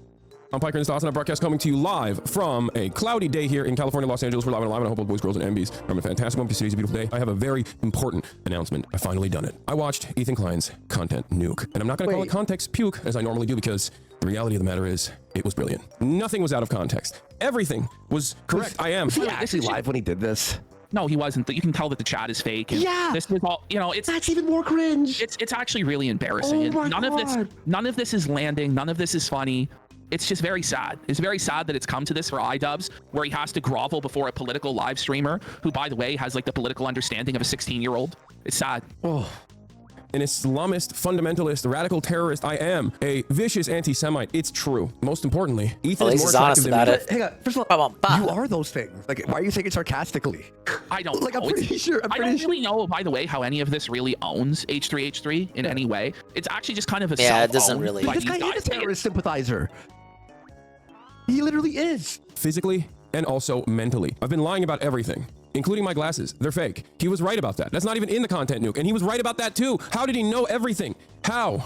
I'm Piker and Stas, and I'm broadcast coming to you live from a cloudy day here in California, Los Angeles. We're live and live, and I hope all the boys, girls, and MBs are having a fantastic one because today's a beautiful day. I have a very important announcement. I finally done it. I watched Ethan Klein's Content Nuke, and I'm not going to call it Context Puke as I normally do because the reality of the matter is it was brilliant. Nothing was out of context. Everything was correct. Was he actually live when he did this? No, he wasn't. You can tell that the chat is fake. And yeah. This was all, you know, that's even more cringe. It's actually really embarrassing. Oh my God. None of this is landing. None of this is funny. It's just very sad. It's very sad that it's come to this for iDubbbz, where he has to grovel before a political live streamer who, by the way, has like the political understanding of a 16-year-old. It's sad. Oh. An Islamist, fundamentalist, radical terrorist. I am a vicious anti-Semite. It's true. Most importantly, Ethan is more attractive than me. Hang on. First of all, you are those things. Like, why are you saying it sarcastically? I don't like, know. I'm pretty sure. I don't really know, by the way, how any of this really owns H3H3 in any way. It's actually just kind of a it doesn't really. This guy is a terrorist sympathizer. He literally is. Physically and also mentally. I've been lying about everything, including my glasses. They're fake. He was right about that. That's not even in the Content Nuke. And he was right about that too. How did he know everything? How?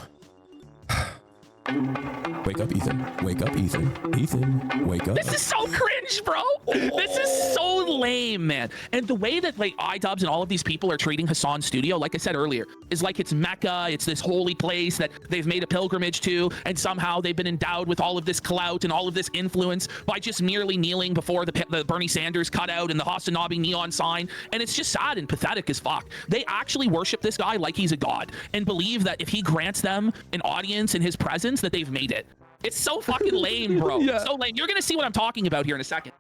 Wake up, Ethan. Wake up, Ethan. Ethan, wake up. This is so cringe, bro. This is so lame, man. And the way that like iDubbbz and all of these people are treating Hassan's studio, like I said earlier, is like it's Mecca. It's this holy place that they've made a pilgrimage to, and somehow they've been endowed with all of this clout and all of this influence by just merely kneeling before the Bernie Sanders cutout and the Hasanabi neon sign. And it's just sad and pathetic as fuck. They actually worship this guy like he's a god and believe that if he grants them an audience in his presence, that they've made it. It's so fucking lame, bro. Yeah. So lame. You're gonna see what I'm talking about here in a second.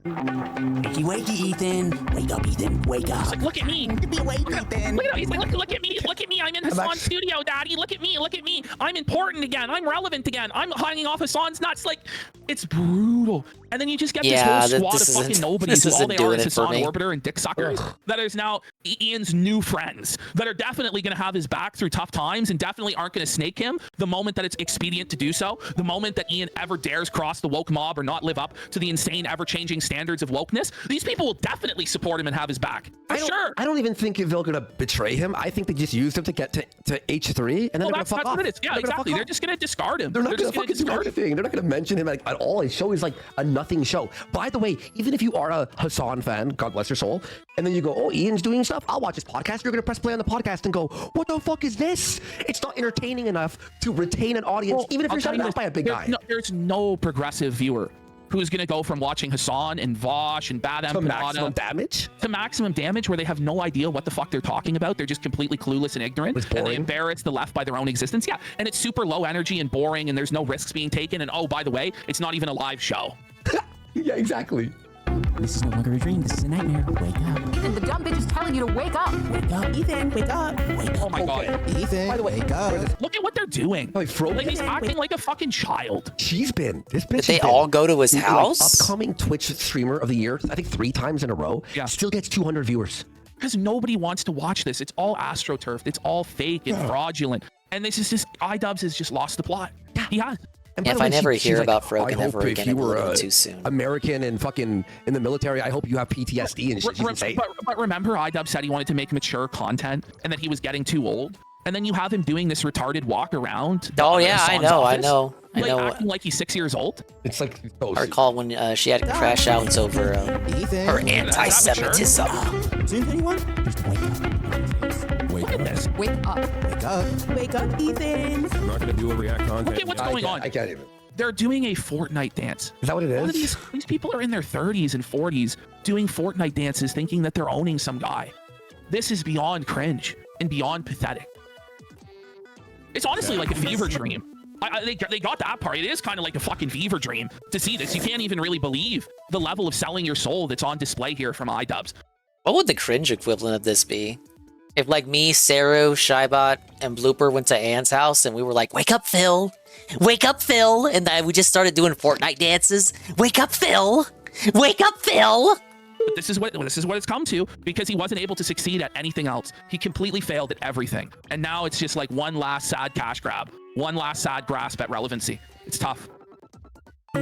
Wakey, wakey, Ethan. Wake up, Ethan. Wake up. He's like, look at me. Wake, Ethan. Look at him. He's like, look at me. Look at me. I'm in Hassan's studio, daddy. Look at me. Look at me. I'm important again. I'm relevant again. I'm hanging off Hassan's nuts. Like, it's brutal. And then you just get this whole squad of fucking nobodies who all they are is Hassan Orbiter and Dick Suckers that is now Ian's new friends that are definitely going to have his back through tough times and definitely aren't going to snake him the moment that it's expedient to do so. The moment that Ian ever dares cross the woke mob or not live up to the insane, ever-changing standards of wokeness, these people will definitely support him and have his back. For sure. I don't even think they're going to betray him. I think they just used him to get to H3, and then they're going to fuck off. What it is. Yeah, exactly. They're just going to discard him. They're not just going to do anything. They're not going to mention him at all. His show is like a nothing show. By the way, even if you are a Hassan fan, God bless your soul, and then you go, oh, Ian's doing stuff, I'll watch his podcast. You're going to press play on the podcast and go, what the fuck is this? It's not entertaining enough to retain an audience, even if you're shutting up by a big guy. There's no progressive viewer who's going to go from watching Hassan and Vosh and Bad M to maximum damage? To maximum damage, where they have no idea what the fuck they're talking about. They're just completely clueless and ignorant. And they embarrass the left by their own existence. Yeah, and it's super low energy and boring, and there's no risks being taken. And oh, by the way, it's not even a live show. Yeah, exactly. This is no longer a dream. This is a nightmare. Wake up. Ethan, the dumb bitch is telling you to wake up. Wake up, Ethan. Wake up. Wake up. Oh my God. Ethan, by the way, wake up. Look at what they're doing. Like he's acting like a fucking child. This bitch Did they all go to his house? Like, upcoming Twitch streamer of the year, I think 3 times in a row. Yeah. Still gets 200 viewers. Because nobody wants to watch this. It's all astroturfed. It's all fake and fraudulent. And this is just, iDubbbz has just lost the plot. Yeah, he has. Yeah, if I never hear about Frogan ever again, if you were too soon. American and fucking in the military, I hope you have PTSD and shit. But remember, iDubbbz said he wanted to make mature content and that he was getting too old. And then you have him doing this retarded walk around. Oh yeah, I know. Like acting like he's 6 years old. It's like I recall when she had crash outs over her anti-Semitism. Anyone? Wake up. Wake up. Wake up. Wake up, Ethan. I'm not gonna do a react content. Okay, what's going on? I can't even. They're doing a Fortnite dance. Is that what it All of is? these people are in their 30s and 40s doing Fortnite dances thinking that they're owning some guy. This is beyond cringe and beyond pathetic. It's honestly like a fever dream. They got that part. It is kind of like a fucking fever dream to see this. You can't even really believe the level of selling your soul that's on display here from iDubbbz. What would the cringe equivalent of this be? If like me, Saru, Shybot, and Blooper went to Anne's house and we were like, "Wake up, Phil! Wake up, Phil!" And then we just started doing Fortnite dances. "Wake up, Phil! Wake up, Phil!" But this is what it's come to because he wasn't able to succeed at anything else. He completely failed at everything. And now it's just like one last sad cash grab, one last sad grasp at relevancy. It's tough. Oh,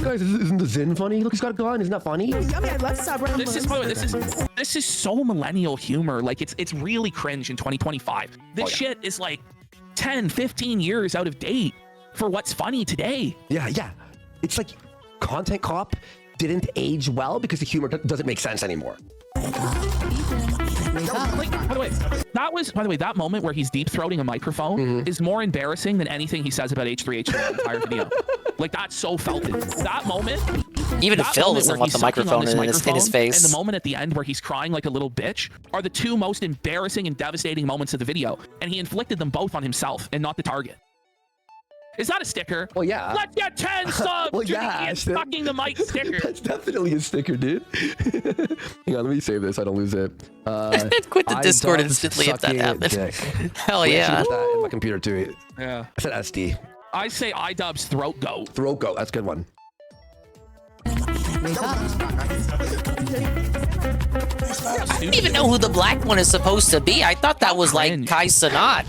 guys, isn't the Zin funny? Look, he's got a gun. Isn't that funny? Yummy, I love Sabra. This is, by the way, this is so millennial humor. Like it's really cringe in 2025. This shit is like 10, 15 years out of date for what's funny today. Yeah. It's like Content Cop didn't age well because the humor doesn't make sense anymore. Like, by the way, that moment where he's deep throating a microphone is more embarrassing than anything he says about H3H3 in the entire video. Like, that's so felted. That moment, even Phil doesn't want the microphone in his face. And the moment at the end where he's crying like a little bitch are the two most embarrassing and devastating moments of the video. And he inflicted them both on himself and not the target. Is that a sticker? Well, yeah. Let's get 10 subs Well, to yeah, the Ian fucking the mic sticker. That's definitely a sticker, dude. Hang on, let me save this so I don't lose it. Quit the Discord instantly if that happened. Hell yeah. Put that in my computer too. Yeah. I said SD. I say iDubbbz throat goat. Throat goat, that's a good one. I don't even know who the black one is supposed to be. I thought that was like Kai Cenat.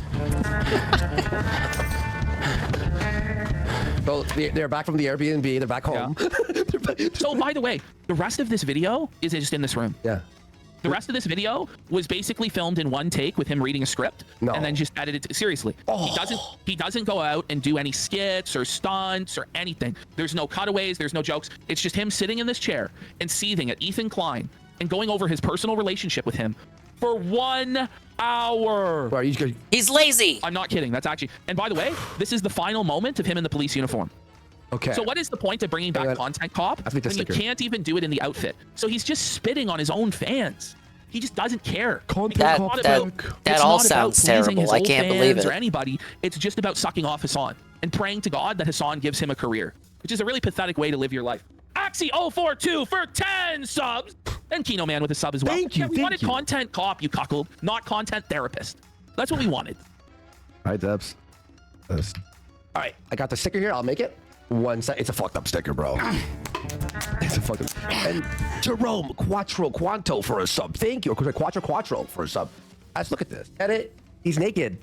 So they're back from the Airbnb. They're back home. Yeah. So, by the way, the rest of this video is just in this room. Yeah. The rest of this video was basically filmed in one take with him reading a script and then just edited. Seriously, he doesn't go out and do any skits or stunts or anything. There's no cutaways. There's no jokes. It's just him sitting in this chair and seething at Ethan Klein and going over his personal relationship with him for 1 hour. He's lazy. I'm not kidding. That's actually. And by the way, this is the final moment of him in the police uniform. Okay. So what is the point of bringing back Content Cop when you can't even do it in the outfit? So he's just spitting on his own fans. He just doesn't care. That all sounds terrible. I can't believe it. Or anybody. It's just about sucking off Hassan and praying to God that Hassan gives him a career, which is a really pathetic way to live your life. Axie042 for 10 subs. And Kino Man with a sub as well. Thank you. We wanted Content Cop, you cuckold, not Content Therapist. That's what we wanted. All right, Dubs. All right, I got the sticker here. I'll make it. 1 sec. It's a fucked up sticker, bro. It's a fucked up. And Jerome Quanto for a sub. Thank you. Quattro for a sub. Let's look at this. Get it? He's naked.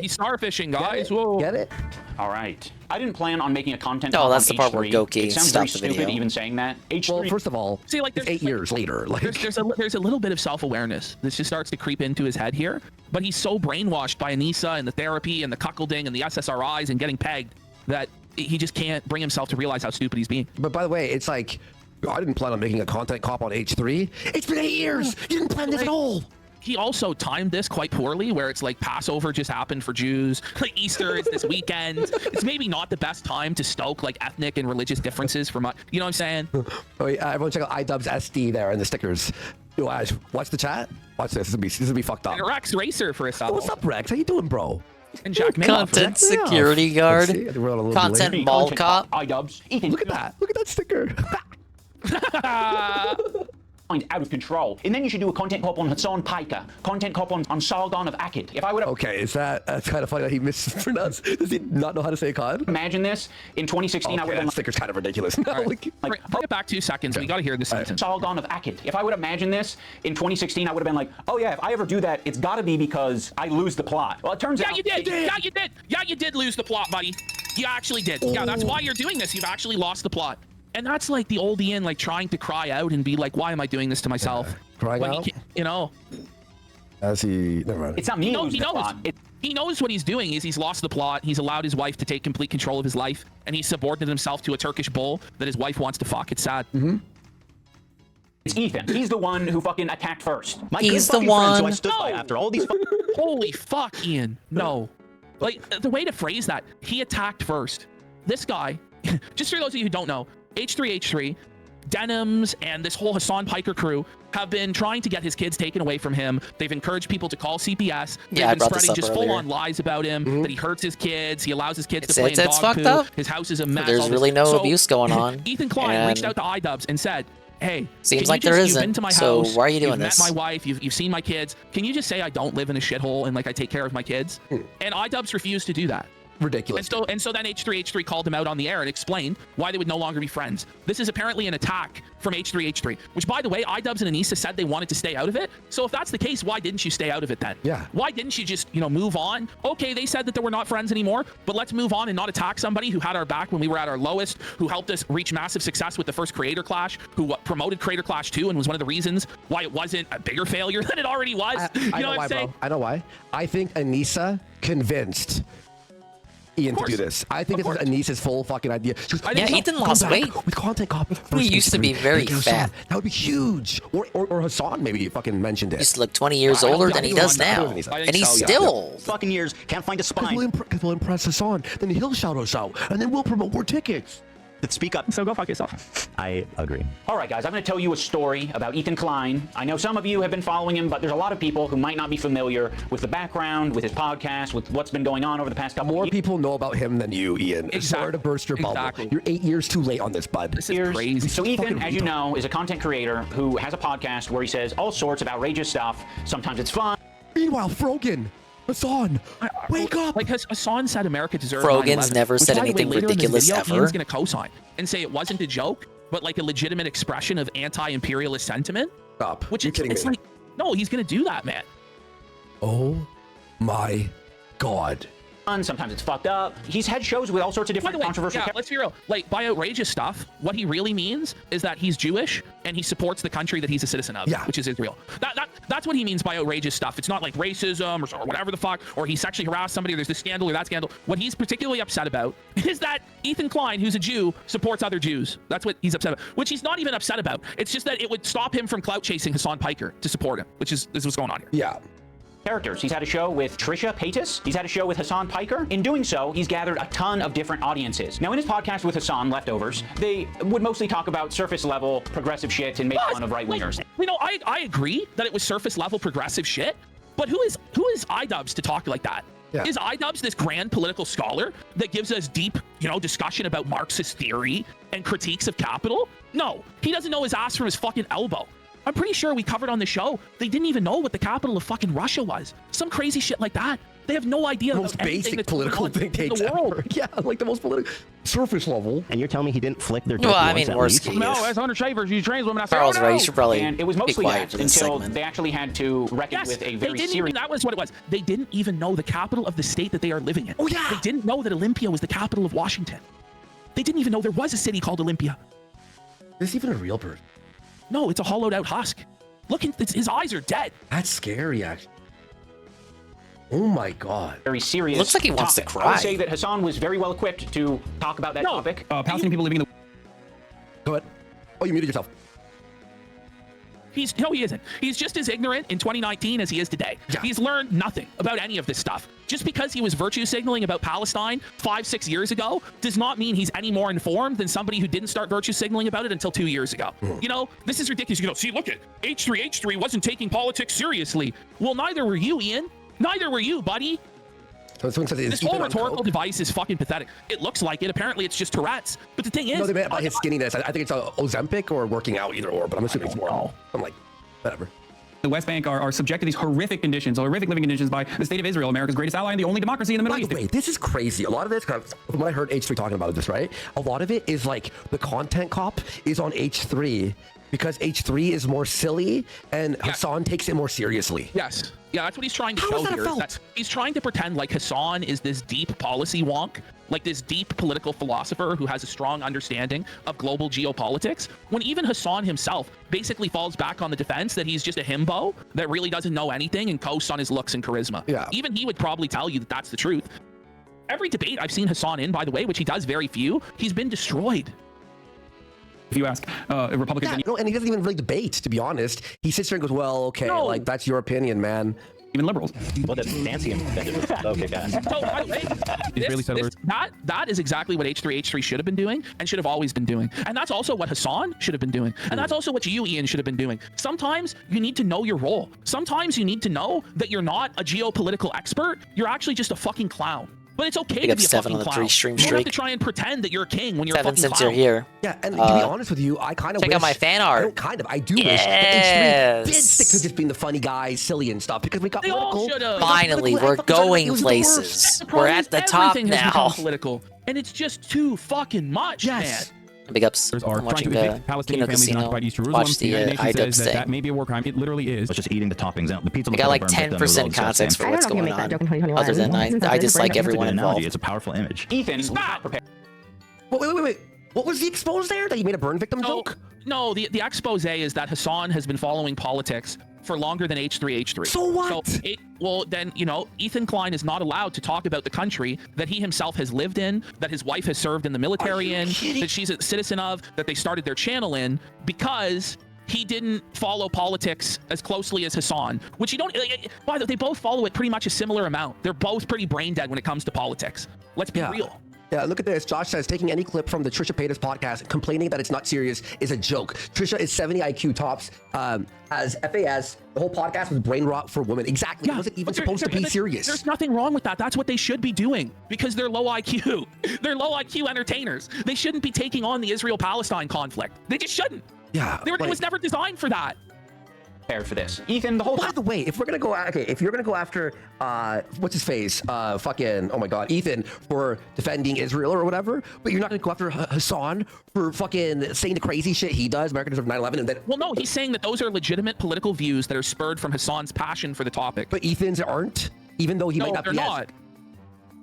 He's starfishing, guys. Whoa. Get it? All right. I didn't plan on making a content. No, that's the part H3. where Goki It sounds very stopped the stupid video. even saying that. H3. Well, first of all, see, like, it's 8 years later. Like, there's a little bit of self-awareness. This just starts to creep into his head here. But he's so brainwashed by Anissa and the therapy and the cuckolding and the SSRIs and getting pegged that he just can't bring himself to realize how stupid he's being. But by the way, it's like, I didn't plan on making a Content Cop on H3. It's been 8 years. You didn't plan this at all. He also timed this quite poorly, where it's like Passover just happened for Jews, like Easter is this weekend. It's maybe not the best time to stoke like ethnic and religious differences from, you know what I'm saying? Oh, yeah, everyone check out iDubbbz SD there and the stickers. Yo, Ash, watch the chat. Watch this. This will be fucked up. And Rex Racer for a sub. What's up, Rex? How you doing, bro? And Jack Content security guard. Content ball cop. iDubbbz. Ethan, look at that. Look at that sticker. Out of control. And then you should do a content cop on Hassan Piker, content cop on Sargon of Akkad. If I would have... Okay, that's kind of funny that he mispronounced. Does he not know how to say Khan? Imagine this. In 2016, I would have... That sticker's kind of ridiculous. Bring it back 2 seconds. We got to hear this sentence. Sargon of Akkad. If I would imagine this in 2016, I would have been like, oh yeah, if I ever do that, it's got to be because I lose the plot. Well, it turns out... You did. Yeah, you did. Yeah, you did lose the plot, buddy. You actually did. Yeah, that's why you're doing this. You've actually lost the plot. And that's like the old Ian, like trying to cry out and be like, why am I doing this to myself? Crying when out? You know. Never mind. It's not me. He knows what he's doing is he's lost the plot. He's allowed his wife to take complete control of his life, and he's subordinated himself to a Turkish bull that his wife wants to fuck. It's sad. It's Ethan. He's the one who fucking attacked first. He's the one. So I stood by after all these. Holy fuck, Ian. No. Like, the way to phrase that, he attacked first. This guy, just for those of you who don't know, H3H3, Denims, and this whole Hassan Piker crew have been trying to get his kids taken away from him. They've encouraged people to call CPS. They've been spreading just full-on lies about him, that he hurts his kids, he allows his kids to play in dog poo, his house is a mess. There's really no abuse going on. Ethan Klein reached out to iDubbbz and said, hey, seems like there isn't. You've been to my so house, why are you doing this? this? You've met my wife. You've seen my kids. Can you just say I don't live in a shithole and like I take care of my kids? And iDubbbz refused to do that. Ridiculous. And so then H3H3 called him out on the air and explained why they would no longer be friends. This is apparently an attack from H3H3, which, by the way, iDubbbz and Anissa said they wanted to stay out of it. So if that's the case, why didn't you stay out of it then? Yeah. Why didn't you just, move on? Okay, they said that they were not friends anymore, but let's move on and not attack somebody who had our back when we were at our lowest, who helped us reach massive success with the first Creator Clash, who promoted Creator Clash 2 and was one of the reasons why it wasn't a bigger failure than it already was. I know why, bro. I know why. I think Anissa convinced Ian to do this. I think it's Anissa's full fucking idea. Yeah, Ethan lost weight. With content cop. He used to be very fat. That would be huge. Or Hassan maybe fucking mentioned it. He used to look 20 years older than he does now. And he's still fucking years. Can't find a spine. Because we'll impress Hassan. Then he'll shout us out. And then we'll promote more tickets. Speak up. So go fuck yourself. I agree. All right, guys, I'm going to tell you a story about Ethan Klein. I know some of you have been following him, but there's a lot of people who might not be familiar with the background, with his podcast, with what's been going on over the past couple More of years. people know about him than you, Ian. Exactly. Sorry to burst your bubble. Exactly. You're 8 years too late on this, bud. This is crazy. So Ethan, as you know, is a content creator who has a podcast where he says all sorts of outrageous stuff. Sometimes it's fun. Meanwhile, Frogan, Hassan, wake up! Like Hassan said, America deserves. Frogan's 9/11, never which, said by the way, anything later in this ridiculous video, ever. Ian's going to co-sign and say it wasn't a joke, but like a legitimate expression of anti-imperialist sentiment. Stop. Which You're kidding it's me. like, no, he's going to do that, man. Oh my God. Sometimes it's fucked up. He's had shows with all sorts of By different the way, controversial. let's be real. Like, by outrageous stuff, what he really means is that he's Jewish and he supports the country that he's a citizen of, which is Israel. That's what he means by outrageous stuff. It's not like racism or whatever the fuck, or he sexually harassed somebody, or there's this scandal or that scandal. What he's particularly upset about is that Ethan Klein, who's a Jew, supports other Jews. That's what he's upset about, which he's not even upset about. It's just that it would stop him from clout chasing Hassan Piker to support him, which is what's going on here. Yeah. Characters. He's had a show with Trisha Paytas. He's had a show with Hassan Piker. In doing so, he's gathered a ton of different audiences. Now, in his podcast with Hassan, Leftovers, they would mostly talk about surface level progressive shit and make fun of right wingers. I agree that it was surface level progressive shit, but who is iDubbbz to talk like that? Yeah. Is iDubbbz this grand political scholar that gives us deep, discussion about Marxist theory and critiques of capital? No, he doesn't know his ass from his fucking elbow. I'm pretty sure we covered on the show, they didn't even know what the capital of fucking Russia was. Some crazy shit like that. They have no idea. The most basic political dictates in the world. Yeah, like the most political surface level. And you're telling me he didn't flick their Well, I mean, worst case. No, as under shavers, you trans women. I say, Charles, oh, no. right? You should probably And it was be mostly quiet that for this until segment. they actually had to reckon with a very serious. That was what it was. They didn't even know the capital of the state that they are living in. Oh, yeah. They didn't know that Olympia was the capital of Washington. They didn't even know there was a city called Olympia. Is this even a real person? No, it's a hollowed out husk. Look, his eyes are dead. That's scary, actually. Oh my God. Very serious. Looks like he wants to topic. I cry. would say that Hassan was very well equipped to talk about that topic. Palestinian people living in the. Go ahead. Oh, you muted yourself. He isn't. He's just as ignorant in 2019 as he is today. Yeah. He's learned nothing about any of this stuff. Just because he was virtue signaling about Palestine 5-6 years ago does not mean he's any more informed than somebody who didn't start virtue signaling about it until 2 years ago. This is ridiculous. See, look at H3H3 wasn't taking politics seriously. Well, neither were you, Ian. Neither were you, buddy. This whole rhetorical device is fucking pathetic. It looks like it. Apparently, it's just Tourette's. But the thing is, No, they meant about his skinniness. I think it's Ozempic or working out, either or. But I'm assuming it's more. I'm like, whatever. The West Bank are subject to these horrific conditions, horrific living conditions by the state of Israel, America's greatest ally and the only democracy in the Middle East. Wait, this is crazy. A lot of this, from what I heard H3 talking about this, right? A lot of it is like the content cop is on H3 because H3 is more silly and Hassan takes it more seriously. Yes. Yeah, that's what he's trying to How show is that a here. fault? That he's trying to pretend like Hassan is this deep policy wonk, like this deep political philosopher who has a strong understanding of global geopolitics, when even Hassan himself basically falls back on the defense that he's just a himbo that really doesn't know anything and coasts on his looks and charisma. Yeah. Even he would probably tell you that that's the truth. Every debate I've seen Hassan in, by the way, which he does very few, he's been destroyed. If you ask Republicans, Yeah, no, and he doesn't even really debate, to be honest. He sits there and goes, well, okay, like, that's your opinion, man. even liberals. Well, that's Nancy invented it. Okay, guys. So, by the way, that is exactly what H3 should have been doing and should have always been doing. And that's also what Hassan should have been doing. And that's also what you, Ian, should have been doing. Sometimes you need to know your role. Sometimes you need to know that you're not a geopolitical expert. You're actually just a fucking clown. But it's okay to be a fucking clown. You don't have to try and pretend that you're a king when you're a fucking since clown. you're here. Yeah, and to be honest with you, I kind of check wish... out my fan art. I do wish that H3 did stick to just being the funny guy, silly and stuff, because we got political. Finally, we're going places. We're at the top Everything has now. become political, and it's just too fucking much, man. Big ups. Are trying to evict Palestinian families in occupied East Jerusalem. Watch the United Nations iDubbbz says thing. that may be a war crime. It literally is. It's just eating the toppings out. The pizza. I got like 10% context for what's going on. Other than I dislike everyone involved. It's a powerful image. Ethan was not prepared. Wait. What was the expose there? That he made a burn victim joke? No, the expose is that Hassan has been following politics for longer than H3. So what? So well, then, you know, Ethan Klein is not allowed to talk about the country that he himself has lived in, that his wife has served in the military in, that she's a citizen of, that they started their channel in, because he didn't follow politics as closely as Hassan, which you don't, by the way, they both follow it pretty much a similar amount. They're both pretty brain dead when it comes to politics. Let's be real. Yeah, look at this. Josh says, taking any clip from the Trisha Paytas podcast, complaining that it's not serious is a joke. Trisha is 70 IQ tops, as FAS. The whole podcast was brain rot for women. Exactly. It wasn't even supposed to be serious. There's nothing wrong with that. That's what they should be doing because they're low IQ. They're low IQ entertainers. They shouldn't be taking on the Israel-Palestine conflict. They just shouldn't. Yeah. It was never designed for that. Prepared for this. Ethan, the whole By the way, if we're gonna go, if you're gonna go after, what's his face, fucking, oh my God, Ethan for defending Israel or whatever, but you're not gonna go after Hassan for fucking saying the crazy shit he does, America deserves 9/11, and then. Well, no, he's saying that those are legitimate political views that are spurred from Hassan's passion for the topic. But Ethan's aren't, even though he might not be. No, they're not.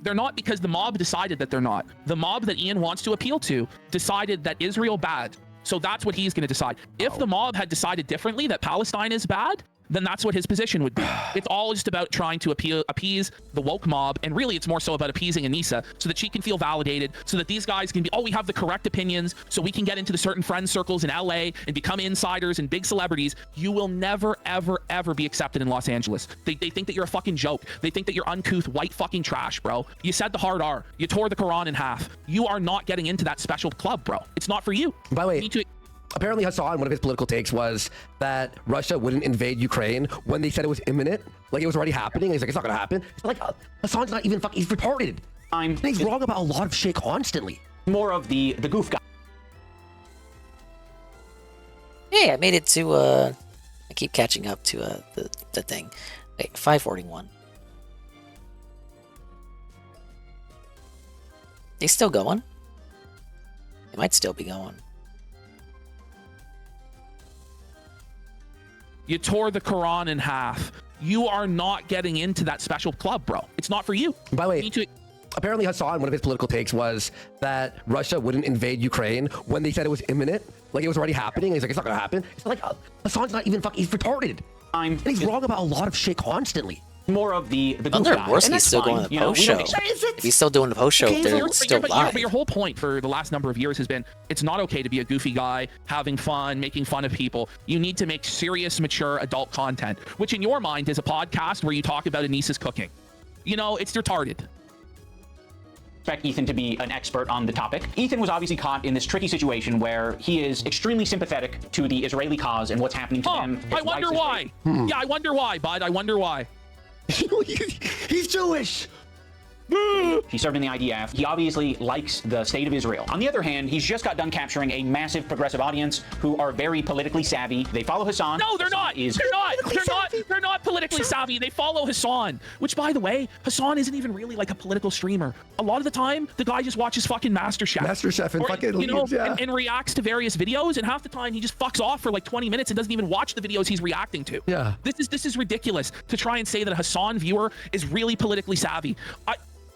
They're not because the mob decided that they're not. The mob that Ian wants to appeal to decided that Israel bad. So that's what he's going to decide. If the mob had decided differently, that Palestine is bad, then that's what his position would be. It's all just about trying to appease the woke mob, and really it's more so about appeasing Anissa so that she can feel validated, so that these guys can be, we have the correct opinions, so we can get into the certain friend circles in LA and become insiders and big celebrities. You will never, ever, ever be accepted in Los Angeles. They think that you're a fucking joke. They think that you're uncouth white fucking trash, bro. You said the hard R. You tore the Quran in half. You are not getting into that special club, bro. It's not for you. By the way, apparently Hassan, one of his political takes was that Russia wouldn't invade Ukraine when they said it was imminent. Like it was already happening. He's like, it's not gonna happen. It's like, Hassan's not even fucking, he's retarded. He's wrong about a lot of shit constantly. More of the goof guy. Hey, I made it to, I keep catching up to the thing. Wait, 541. They still going? They might still be going. You tore the Quran in half. You are not getting into that special club, bro. It's not for you. By the way, apparently Hassan, one of his political takes was that Russia wouldn't invade Ukraine when they said it was imminent. Like it was already happening. He's like, it's not gonna happen. It's like, Hassan's not even fucking, he's retarded. And he's wrong about a lot of shit constantly. More of the goof Under guy. Worski's still going to the post show. If he's still doing the post show, they're still live. But your whole point for the last number of years has been it's not okay to be a goofy guy, having fun, making fun of people. You need to make serious, mature adult content, which in your mind is a podcast where you talk about Anissa's cooking. You know, it's retarded. Expect Ethan to be an expert on the topic. Ethan was obviously caught in this tricky situation where he is extremely sympathetic to the Israeli cause and what's happening to him. I wonder why. Yeah, I wonder why, bud. I wonder why. He's Jewish. He served in the IDF. He obviously likes the state of Israel. On the other hand, he's just got done capturing a massive progressive audience who are very politically savvy. They follow Hassan. No, they're not. They're not politically politically savvy. They follow Hassan, which, by the way, Hassan isn't even really like a political streamer. A lot of the time, the guy just watches fucking MasterChef. And fucking leaves, and reacts to various videos, and half the time he just fucks off for like 20 minutes and doesn't even watch the videos he's reacting to. Yeah. This is ridiculous to try and say that a Hassan viewer is really politically savvy.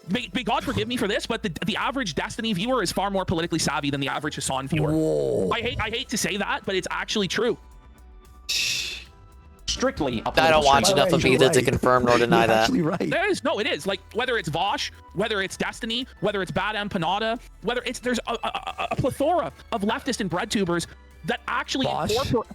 May God forgive me for this, but the average Destiny viewer is far more politically savvy than the average Hassan viewer. Whoa. I hate to say that, but it's actually true. Strictly a I don't watch enough of either to confirm nor deny that. Right. It is like whether it's Vosh, whether it's Destiny, whether it's Bad Empanada, there's a plethora of leftist and bread tubers that actually incorporate.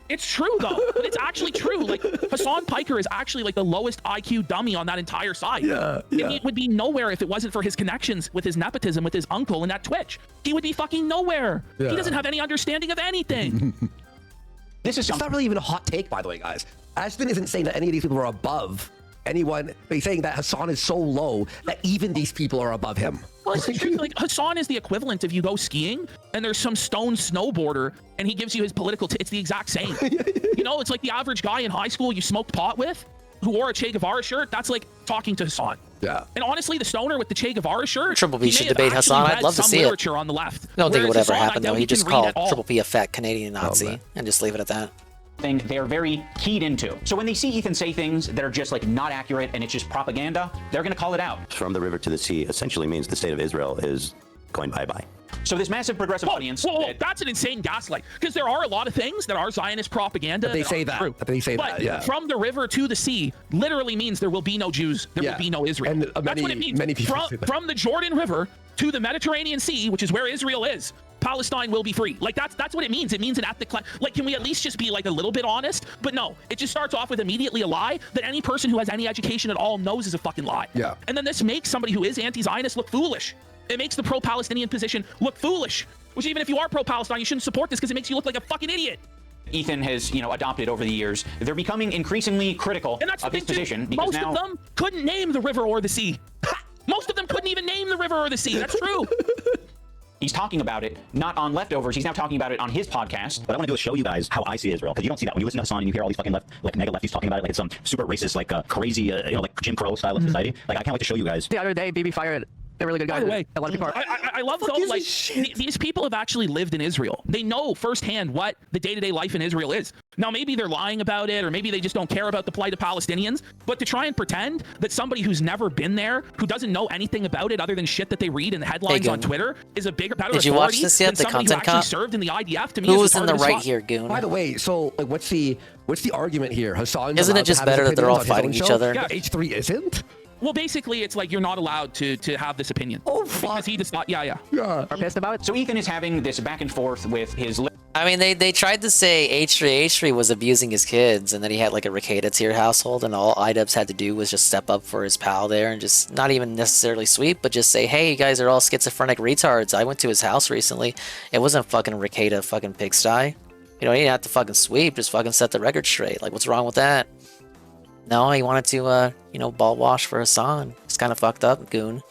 It's true though, but it's actually true. Like Hassan Piker is actually like the lowest IQ dummy on that entire side. Yeah. He would be nowhere if it wasn't for his connections with his nepotism with his uncle and at Twitch. He would be fucking nowhere. Yeah. He doesn't have any understanding of anything. It's not really even a hot take, by the way, guys. Aston isn't saying that any of these people are above anyone, but he's saying that Hassan is so low that even these people are above him. Well, it's true. Like Hassan is the equivalent if you go skiing and there's some stone snowboarder and he gives you his political. It's the exact same. You know, it's like the average guy in high school you smoked pot with, who wore a Che Guevara shirt. That's like talking to Hassan. Yeah. And honestly, the stoner with the Che Guevara shirt. Triple P should debate Hassan. I'd love to see it. On the left. I don't think it would ever Hassan, happen though. He just called Triple P a fat Canadian Oh, Nazi and just leave it at that. Thing they're very keyed into. So when they see Ethan say things that are just like not accurate and it's just propaganda, they're going to call it out. From the river to the sea essentially means the state of Israel is going bye-bye. So this massive progressive audience. Whoa, that's an insane gaslight. Because there are a lot of things that are Zionist propaganda. But they say that. But they say that, yeah. From the river to the sea literally means there will be no Jews. There will be no Israel. And that's what it means. Many people from the Jordan River to the Mediterranean Sea, which is where Israel is, Palestine will be free. Like that's what it means. It means an ethnic like, can we at least just be like a little bit honest? But no, it just starts off with immediately a lie that any person who has any education at all knows is a fucking lie. Yeah. And then this makes somebody who is anti-Zionist look foolish. It makes the pro-Palestinian position look foolish. Which even if you are pro-Palestine, you shouldn't support this because it makes you look like a fucking idiot. Ethan has, adopted over the years. They're becoming increasingly critical of his position because most of them couldn't name the river or the sea. Most of them couldn't even name the river or the sea. That's true. He's talking about it, not on Leftovers. He's now talking about it on his podcast. What I want to do is show you guys how I see Israel, because you don't see that. When you listen to Hassan and you hear all these fucking mega lefties talking about it like it's some super racist, like crazy, like Jim Crow style of society. Like I can't wait to show you guys. The other day, BB fired a really good guy. By the way, a lot of people are. I love though, like these people have actually lived in Israel. They know firsthand what the day-to-day life in Israel is. Now, maybe they're lying about it, or maybe they just don't care about the plight of Palestinians. But to try and pretend that somebody who's never been there, who doesn't know anything about it other than shit that they read in the headlines on Twitter, is a better Did you watch this yet? than The somebody content who actually cop? served in the IDF. To me, Who is was in the part of his right here, Goon? By the way, so like, what's the argument here? Hassan Isn't it just better that they're all fighting each other? Yeah, H3 isn't. Well, basically, it's like you're not allowed to have this opinion. Oh, fuck. Because he just thought, yeah. Yeah. Are pissed about it. So Ethan is having this back and forth with his. I mean, they tried to say H3 was abusing his kids, and then he had like a Ricada tier household, and all iDubbbz had to do was just step up for his pal there and just not even necessarily sweep, but just say, hey, you guys are all schizophrenic retards. I went to his house recently. It wasn't fucking Ricada fucking pigsty. You know, he didn't have to fucking sweep, just fucking set the record straight. Like, what's wrong with that? No, he wanted to, ball wash for Hassan. It's kind of fucked up, Goon.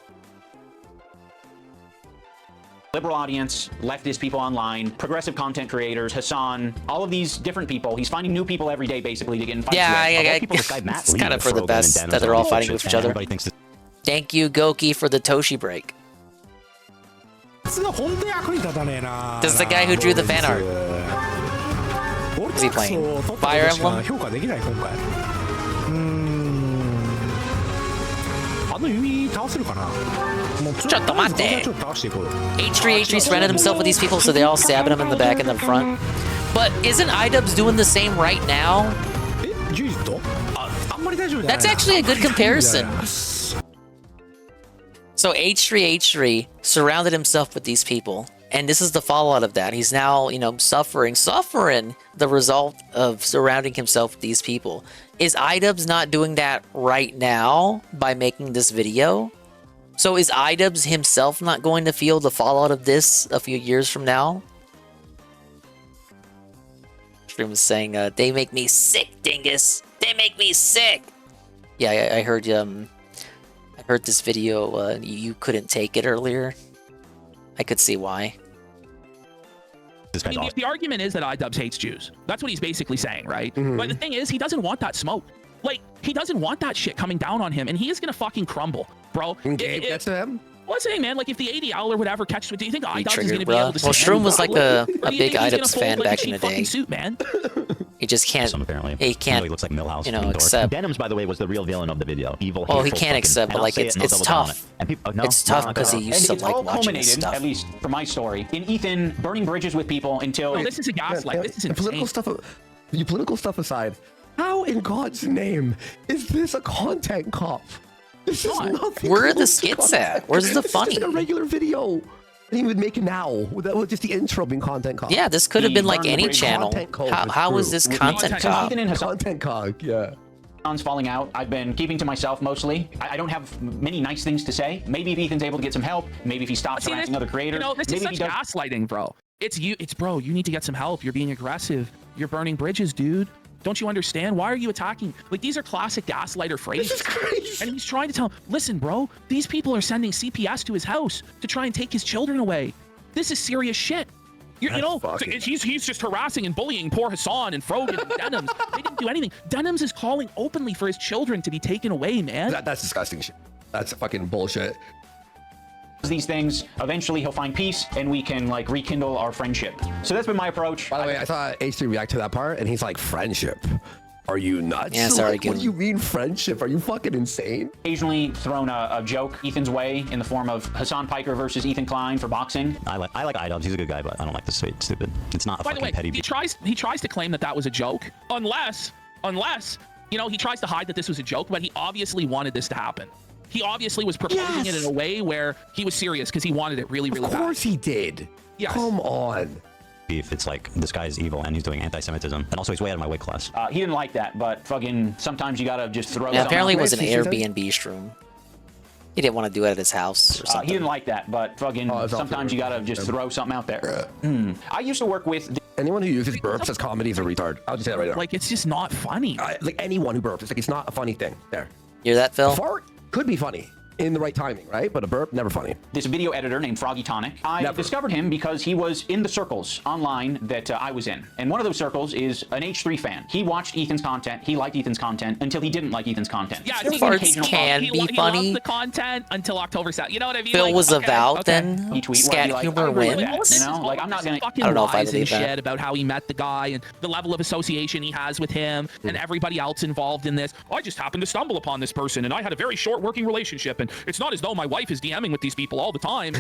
Liberal audience, leftist people online, progressive content creators, Hassan, all of these different people. He's finding new people every day, basically, to get in fights with. It's kind of for the best that they're all fighting with each other. Thank you, Goki, for the Toshi break. This is the guy who drew the fan art. Is he playing Fire Emblem? H3 surrounded himself with these people, so they all stabbing him in the back and the front. But isn't iDubbbz doing the same right now? That's actually a good comparison. So H3 surrounded himself with these people, and this is the fallout of that. He's now, suffering the result of surrounding himself with these people. Is iDubbbz not doing that right now by making this video? So is iDubbbz himself not going to feel the fallout of this a few years from now? Stream was saying, they make me sick, dingus. They make me sick. Yeah, I heard this video, you couldn't take it earlier. I could see why. I mean, the argument is that iDubbbz hates Jews. That's what he's basically saying, right? But the thing is, he doesn't want that smoke. Like, he doesn't want that shit coming down on him, and he is gonna fucking crumble, bro. Gabe gets to him. What's saying, man? Like, if the ADL or whatever catches it, do you think iDubbbz is gonna be able to? Well, Shroom was like a big iDubbbz iDubbbz fan back in the day. Suit, man. He just can't. Apparently. He can't. He looks like Millhouse. You know, accept. Denims, by the way, was the real villain of the video. Evil. Well, he hateful, can't fucking- accept, but and I'll like say it's it and I'll double down on tough. it. And people, no, It's tough no, because he no. used to It's like all watching this culminated, stuff. at least for my story, in Ethan burning bridges with people until. No, this is a gaslight. This is insane. Political stuff aside, how in God's name is this a content cop? This is nothing. Where are the close to skits content. at? Where's the This is funny? just like a regular video. And he would make it now. That was just the intro being content cop. Yeah, this could have been like any channel. How is this content cop? Content cog, yeah. Hassan's falling out. I've been keeping to myself mostly. I don't have many nice things to say. Maybe if Ethan's able to get some help, maybe if he stops harassing other creators. You know, this is maybe such gaslighting, bro. Bro, you need to get some help. You're being aggressive. You're burning bridges, dude. Don't you understand? Why are you attacking? Like, these are classic gaslighter phrases. This is crazy. And he's trying to tell him, listen, bro, these people are sending CPS to his house to try and take his children away. This is serious shit. You know, he's just harassing and bullying poor Hassan and Frogan and Denims. They didn't do anything. Denims is calling openly for his children to be taken away, man. That's disgusting shit. That's fucking bullshit. These things, eventually he'll find peace and we can like rekindle our friendship. So that's been my approach. By the way, I saw H3 react to that part and he's like, friendship. Are you nuts? Yeah, sorry, like, what do you mean friendship? Are you fucking insane? Occasionally thrown a joke Ethan's way in the form of Hassan Piker versus Ethan Klein for boxing. I like iDubbbz. He's a good guy, but I don't like this stupid. It's not a By the fucking way, petty. he tries to claim that was a joke, unless you know, he tries to hide that this was a joke, but he obviously wanted this to happen. He obviously was proposing it in a way where he was serious because he wanted it really, really bad. Of course he did. Yes. Come on. Beef. It's like this guy is evil and he's doing anti-Semitism, and also he's way out of my weight class. He didn't like that, but fucking sometimes you gotta just throw. Yeah, apparently it was an Airbnb Shroom. He didn't want to do it at his house or something. He didn't like that, but fucking sometimes you gotta just throw something out there. I used to work with anyone who uses burps as comedy is a retard. I'll just say that right now. Like, it's just not funny. Like anyone who burps, it's like it's not a funny thing. There. Hear that, Phil? A fart could be funny in the right timing, right? But a burp, never funny. This video editor named Froggy Tonic. I discovered him because he was in the circles online that I was in. And one of those circles is an H3 fan. He watched Ethan's content. He liked Ethan's content until he didn't like Ethan's content. Yeah, farts can be funny. He loved the content until October 2nd. You know what I mean? Phil like, was okay, avowed okay. then. Scat humor wins. You know, like I'm not gonna. Fucking I don't know if I lies and believe that. shit about how he met the guy and the level of association he has with him and everybody else involved in this. I just happened to stumble upon this person and I had a very short working relationship, and it's not as though my wife is DMing with these people all the time.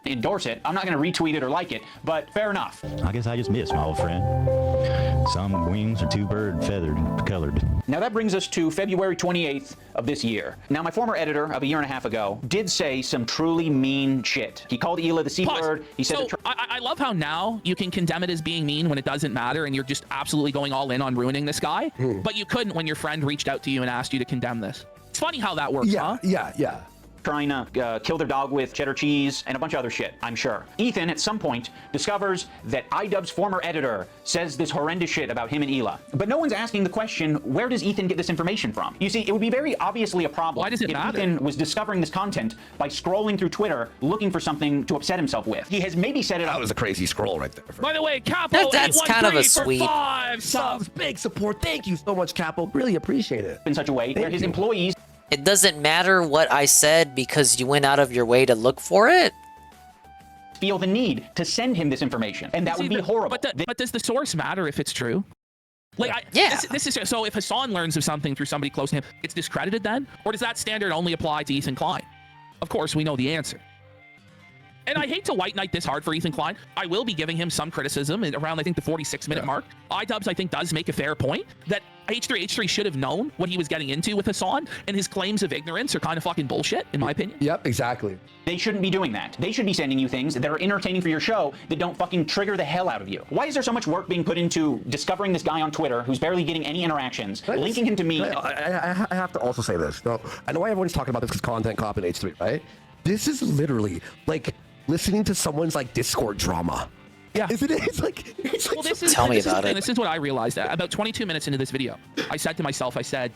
Endorse it. I'm not going to retweet it or like it, but fair enough. I guess I just missed my old friend. Some wings are too bird feathered colored. Now that brings us to February 28th of this year. Now my former editor of a year and a half ago did say some truly mean shit. He called Hila the C-word. He said so I love how now you can condemn it as being mean when it doesn't matter and you're just absolutely going all in on ruining this guy, but you couldn't when your friend reached out to you and asked you to condemn this. It's funny how that works, huh? Yeah. Trying to kill their dog with cheddar cheese and a bunch of other shit, I'm sure. Ethan, at some point, discovers that iDubbbz's former editor says this horrendous shit about him and Hila. But no one's asking the question, where does Ethan get this information from? You see, it would be very obviously a problem if Ethan was discovering this content by scrolling through Twitter looking for something to upset himself with. He has maybe set it up. That was a crazy scroll right there. By the way, Capo, that's kind of a sweep. 5 subs. Big support. Thank you so much, Capo. Really appreciate it. In such a way where his employees. It doesn't matter what I said because you went out of your way to look for it? Feel the need to send him this information, and that would be horrible. But does the source matter if it's true? Like, this is so if Hassan learns of something through somebody close to him, it's discredited then? Or does that standard only apply to Ethan Klein? Of course, we know the answer. And I hate to white knight this hard for Ethan Klein. I will be giving him some criticism around, I think, the 46-minute mark. iDubbbz, I think, does make a fair point that H3 should have known what he was getting into with Hassan, and his claims of ignorance are kind of fucking bullshit, in my opinion. Yep, exactly. They shouldn't be doing that. They should be sending you things that are entertaining for your show that don't fucking trigger the hell out of you. Why is there so much work being put into discovering this guy on Twitter who's barely getting any interactions, linking him to me? I have to also say this. No, I know everyone's talking about this because content cop in H3, right? This is literally like listening to someone's like Discord drama. Yeah. Isn't it? It's like Tell me about it. And this is what I realized about 22 minutes into this video. I said to myself, I said,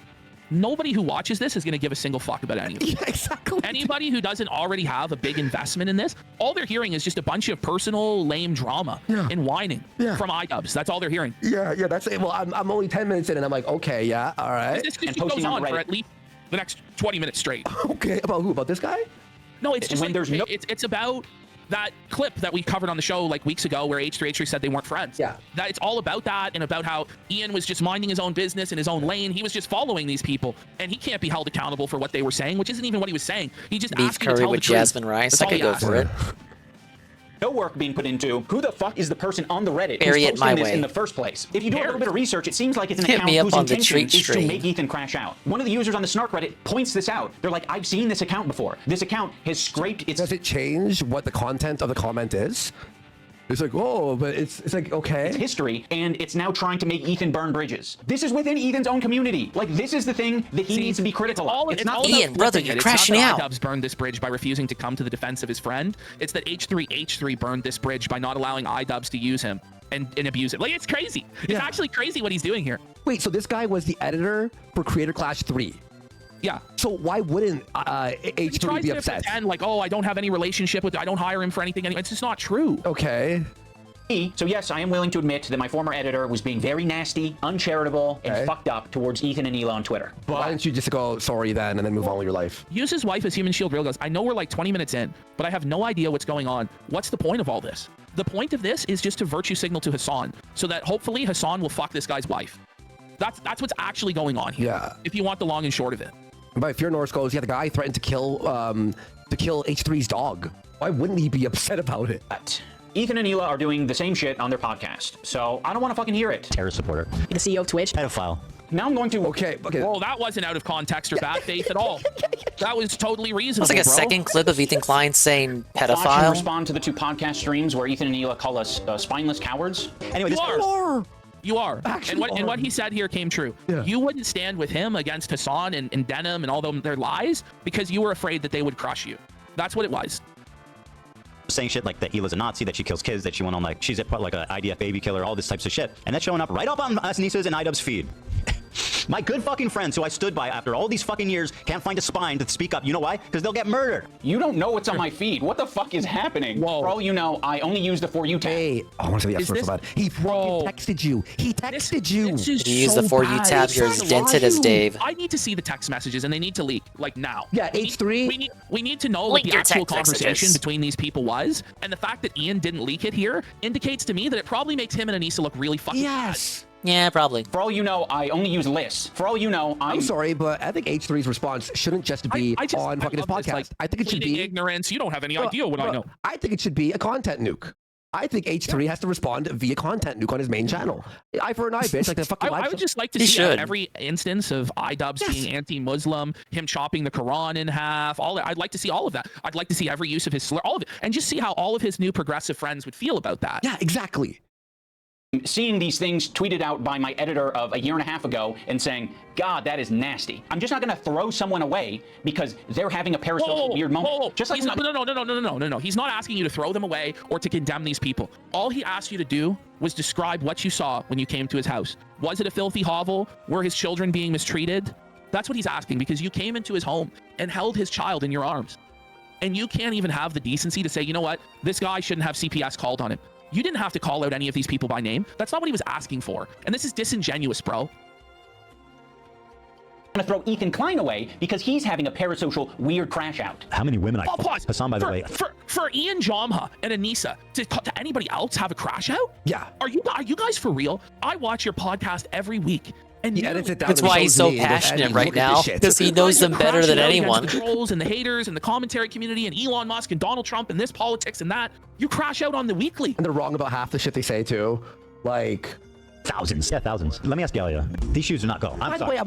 Nobody who watches this is going to give a single fuck about any of it. Yeah, exactly. Anybody who doesn't already have a big investment in this, all they're hearing is just a bunch of personal lame drama and whining from iDubbbz. That's all they're hearing. Yeah, that's it. Well, I'm only 10 minutes in, and I'm like, okay, yeah, all right. This just goes on for at least the next 20 minutes straight. Okay, about who? About this guy? No, it's just it's about that clip that we covered on the show like weeks ago where H3H3 said they weren't friends. Yeah. That it's all about that, and about how Ian was just minding his own business in his own lane. He was just following these people, and he can't be held accountable for what they were saying, which isn't even what he was saying. He just beef asked you to curry tell with the truth. jasmine rice. That's I all could he go asked. for it. No work being put into who the fuck is the person on the Reddit Bury who's it posting my this way. in the first place. If you do a little bit of research, it seems like it's an Hit account me up whose on the intention treat is to stream. make Ethan crash out. One of the users on the Snark Reddit points this out. They're like, I've seen this account before. This account has scraped its... Does it change what the content of the comment is? It's like, oh, but it's like, okay. It's history, and it's now trying to make Ethan burn bridges. This is within Ethan's own community. Like, this is the thing that he needs to be critical of. It's not Ian, brother, you're crashing it's not out. that iDubbbz burned this bridge by refusing to come to the defense of his friend. It's that H3H3 burned this bridge by not allowing iDubbbz to use him and abuse it. Like, it's crazy. It's actually crazy what he's doing here. Wait, so this guy was the editor for Creator Clash 3? Yeah. So why wouldn't H3 be upset? Pretend like, oh, I don't have any relationship with, I don't hire him for anything. It's just not true. Okay. So yes, I am willing to admit that my former editor was being very nasty, uncharitable, and fucked up towards Ethan and Ela on Twitter. But why don't you just go sorry then and then move on with your life? Use his wife as human shield. Real goes, I know we're like 20 minutes in, but I have no idea what's going on. What's the point of all this? The point of this is just to virtue signal to Hassan so that hopefully Hassan will fuck this guy's wife. That's what's actually going on here. Yeah. If you want the long and short of it. But Fear Norse goes, yeah, the guy threatened to kill H3's dog. Why wouldn't he be upset about it? Ethan and Ela are doing the same shit on their podcast, so I don't want to fucking hear it. Terrorist supporter. The CEO of Twitch. Pedophile. Now I'm going to... Okay. Well, that wasn't out of context or bad faith at all. That was totally reasonable, That's like a second clip of Ethan Klein saying pedophile. Watch and respond to the 2 podcast streams where Ethan and Ela call us spineless cowards. Anyway, You are. And what he said here came true. Yeah. You wouldn't stand with him against Hassan and Denim and all their lies because you were afraid that they would crush you. That's what it was. Saying shit like that Ela's a Nazi, that she kills kids, that she went on like she's like an IDF baby killer, all this types of shit, and that's showing up right up on us Nisa's and iDubbbz feed. My good fucking friends who I stood by after all these fucking years can't find a spine to speak up. You know why? Because they'll get murdered. You don't know what's on my feed. What the fuck is happening? Whoa. For all you know, I only use the For You tab. Hey, I want to say yes first about He texted you. He texted you. This is If you use so the For You bad. tab, you're as dented as Dave. I need to see the text messages, and they need to leak, like, now. Yeah, H3. We need to know what Leak the your actual text conversation messages. between these people was, and the fact that Ian didn't leak it here indicates to me that it probably makes him and Anissa look really fucking bad. Yeah, probably. For all you know, I only use lists. For all you know, I'm sorry, but I think H3's response shouldn't just be on fucking his podcast. Like, I think it should be ignorance. You don't have any idea what I know. I think it should be a content nuke. I think H3 has to respond via content nuke on his main channel. Eye for an eye, bitch. Like the fucking I would just like to see every instance of iDubbbz being anti-Muslim, him chopping the Quran in half. I'd like to see all of that. I'd like to see every use of his slur, all of it, and just see how all of his new progressive friends would feel about that. Yeah, exactly. Seeing these things tweeted out by my editor of a year and a half ago and saying, God, that is nasty. I'm just not going to throw someone away because they're having a parasocial weird moment. Just like He's not, no. He's not asking you to throw them away or to condemn these people. All he asked you to do was describe what you saw when you came to his house. Was it a filthy hovel? Were his children being mistreated? That's what he's asking, because you came into his home and held his child in your arms. And you can't even have the decency to say, you know what? This guy shouldn't have CPS called on him. You didn't have to call out any of these people by name. That's not what he was asking for. And this is disingenuous, bro. I'm going to throw Ethan Klein away because he's having a parasocial weird crash out. How many women I pause. Hassan, by the way. For Ian Jamha and Anissa to anybody else have a crash out? Yeah. Are you guys for real? I watch your podcast every week. And he edits it down. That's why he's so passionate right now, because he knows them better than anyone. The trolls and the haters and the commentary community and Elon Musk and Donald Trump and this politics and that. You crash out on the weekly. And they're wrong about half the shit they say too. Like thousands. Yeah, thousands. Let me ask Galia. These shoes do not go. By the way,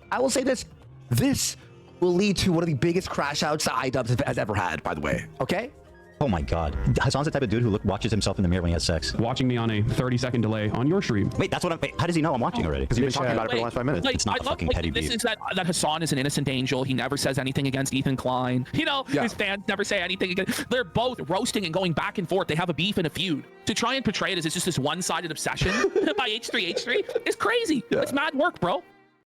I will say this. This will lead to one of the biggest crash outs that iDubbbz has ever had, by the way. Okay? Oh my God. Hassan's the type of dude who watches himself in the mirror when he has sex. Watching me on a 30-second delay on your stream. Wait, that's what how does he know I'm watching already? Because you've been talking about it for the last 5 minutes. Like, it's not fucking petty beef. This is that Hassan is an innocent angel. He never says anything against Ethan Klein. You know, his fans never say anything against. They're both roasting and going back and forth. They have a beef and a feud. To try and portray it as it's just this one-sided obsession by H3H3 is crazy. It's mad work, bro.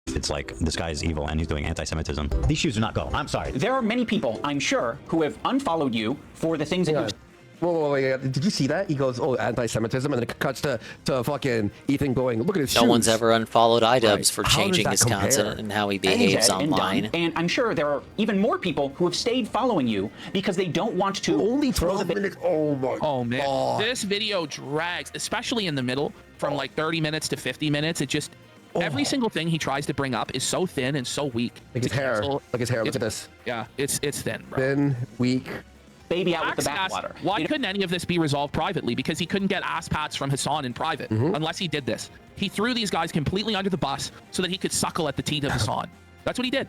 It's like, this guy is evil and he's doing anti-Semitism. These shoes do not go. I'm sorry. There are many people, I'm sure, who have unfollowed you for the things that you've... Whoa, did you see that? He goes, oh, anti-Semitism, and then it cuts to fucking Ethan going, look at his shoes. No one's ever unfollowed iDubbbz for changing his content and how he behaves online. And I'm sure there are even more people who have stayed following you because they don't want to only throw the minutes. Oh man, this video drags, especially in the middle, from like 30 minutes to 50 minutes. It just every single thing he tries to bring up is so thin and so weak. Like his hair. Like his hair. Look at this. Yeah, it's thin, bro. Thin, weak. Baby out with the bathwater. Why couldn't any of this be resolved privately? Because he couldn't get ass pats from Hassan in private unless he did this. He threw these guys completely under the bus so that he could suckle at the teat of Hassan. That's what he did.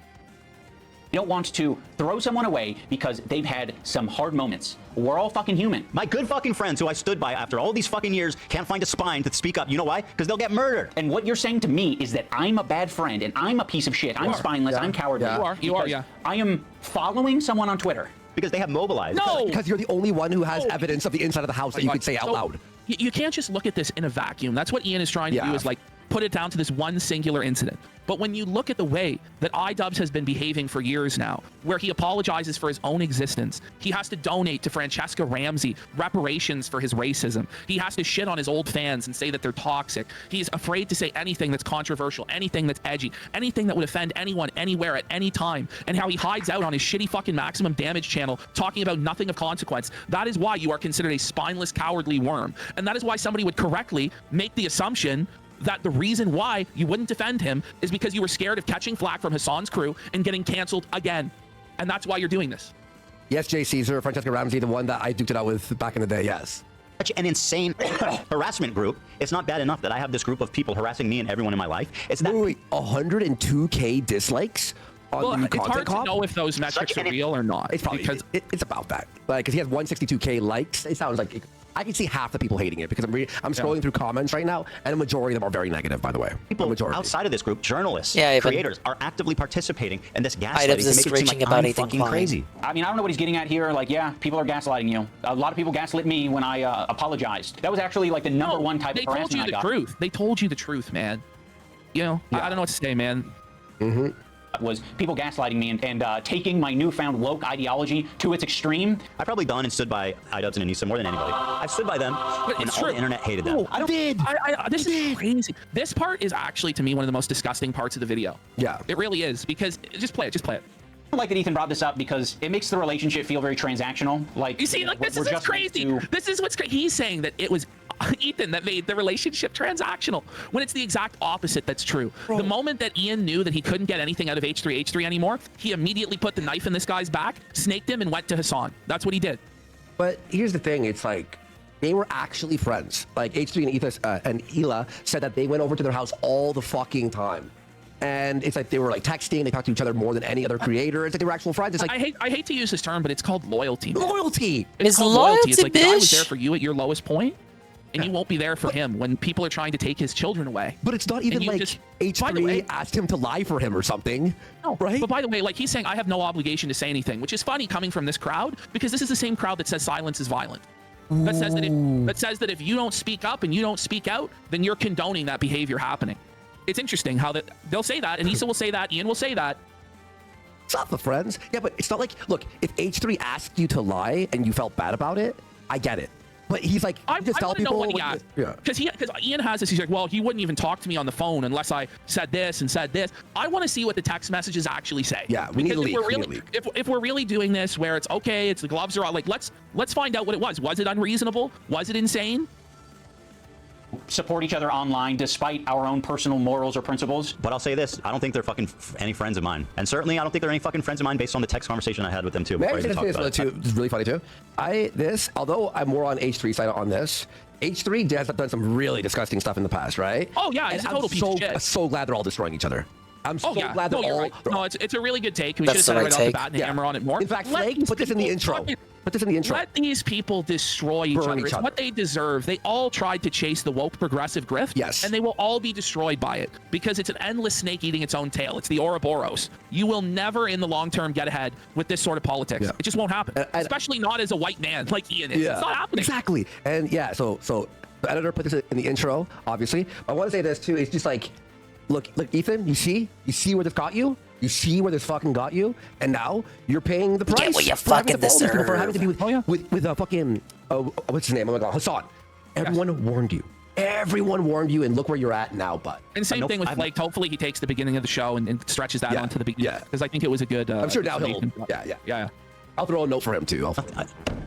You don't want to throw someone away because they've had some hard moments. We're all fucking human. My good fucking friends who I stood by after all these fucking years can't find a spine to speak up. You know why? Because they'll get murdered. And what you're saying to me is that I'm a bad friend and I'm a piece of shit. I'm spineless. I'm cowardly. You are, yeah. I am following someone on Twitter. Because they have mobilized. No! Because you're the only one who has evidence of the inside of the house that you could say out loud. You can't just look at this in a vacuum. That's what Ian is trying to do, is like put it down to this one singular incident. But when you look at the way that iDubbbz has been behaving for years now, where he apologizes for his own existence, he has to donate to Francesca Ramsey reparations for his racism. He has to shit on his old fans and say that they're toxic. He's afraid to say anything that's controversial, anything that's edgy, anything that would offend anyone, anywhere, at any time. And how he hides out on his shitty fucking Maximum Damage channel talking about nothing of consequence. That is why you are considered a spineless, cowardly worm. And that is why somebody would correctly make the assumption that the reason why you wouldn't defend him is because you were scared of catching flack from Hassan's crew and getting canceled again. And that's why you're doing this. Yes, Jay Caesar, Francesca Ramsey, the one that I duked it out with back in the day, yes. Such an insane harassment group. It's not bad enough that I have this group of people harassing me and everyone in my life. It's that... Wait, 102K dislikes? On the it's hard to know if those metrics are real or not. It's probably, because it's about that. Like, because he has 162K likes. It sounds like I can see half the people hating it because I'm scrolling through comments right now, and a majority of them are very negative, by the way. People outside of this group, journalists, creators, are actively participating in this gaslighting to make it seem like I'm fucking crazy. I mean, I don't know what he's getting at here. Like, yeah, people are gaslighting you. A lot of people gaslit me when I apologized. That was actually like the number one type of harassment I got. They told you the truth. They told you the truth, man. You know, I don't know what to say, man. Was people gaslighting me and taking my newfound woke ideology to its extreme. I've probably done and stood by iDubbbz and Anissa more than anybody. I've stood by them, and all the internet hated them. No, this is crazy. This part is actually, to me, one of the most disgusting parts of the video. Yeah. It really is, because just play it. I like that Ethan brought this up because it makes the relationship feel very transactional. Like, you see, like, this is crazy. This is what's crazy. He's saying that it was Ethan that made the relationship transactional, when it's the exact opposite that's true. Bro. The moment that Ian knew that he couldn't get anything out of H3 anymore, he immediately put the knife in this guy's back, snaked him, and went to Hassan. That's what he did. But here's the thing. It's like, they were actually friends. Like, H3 and Hila said that they went over to their house all the fucking time. And it's like they were like texting, they talked to each other more than any other creator. It's like they were actual friends. It's like, I hate to use this term, but it's called loyalty. Man. Loyalty! It's called loyalty. It's like the guy was there for you at your lowest point, and you won't be there for him when people are trying to take his children away. But it's not even like H3 asked him to lie for him or something. No, right? But by the way, like, he's saying, I have no obligation to say anything, which is funny coming from this crowd, because this is the same crowd that says silence is violent. That says that if you don't speak up and you don't speak out, then you're condoning that behavior happening. It's interesting how that they'll say that, and Issa will say that, Ian will say that. It's not the friends. Yeah, but it's not like, look, if H3 asked you to lie and you felt bad about it, I get it. But he's like, I want to know what he asked. Because Ian has this, he's like, well, he wouldn't even talk to me on the phone unless I said this and said this. I want to see what the text messages actually say. Yeah, we need to leak. If we're really doing this where it's okay, it's the gloves are all, like, let's find out what it was. Was it unreasonable? Was it insane? Support each other online despite our own personal morals or principles. But I'll say this, I don't think they're fucking any friends of mine. And certainly I don't think they're any fucking friends of mine based on the text conversation I had with them too. It's really funny too. Although I'm more on H3's side on this, H3 has done some really disgusting stuff in the past, right? Oh yeah, he's a total piece of shit. I'm so glad they're all destroying each other. I'm so glad they're all... Right. No, it's a really good take. We should have said it right off the bat and hammer on it more. In fact, Flake, put this in the intro. Let these people destroy each other. It's what they deserve. They all tried to chase the woke progressive grift. Yes. And they will all be destroyed by it because it's an endless snake eating its own tail. It's the Ouroboros. You will never in the long term get ahead with this sort of politics. Yeah. It just won't happen. Especially not as a white man like Ian is. Yeah. It's not happening. Exactly. And yeah, so the editor put this in the intro, obviously. I want to say this too. It's just like, Look, Ethan, you see where this got you? You see where this fucking got you? And now you're paying the price. Get what you for having fucking to follow these people, for deserve. having to be with a fucking, what's his name? Oh my God, Hassan. Everyone warned you. Everyone warned you, and look where you're at now, bud. And same thing with Flake. Hopefully he takes the beginning of the show and stretches that onto the beginning. Yeah. Because I think it was a good... I'm sure now he'll... Yeah. I'll throw a note for him, too.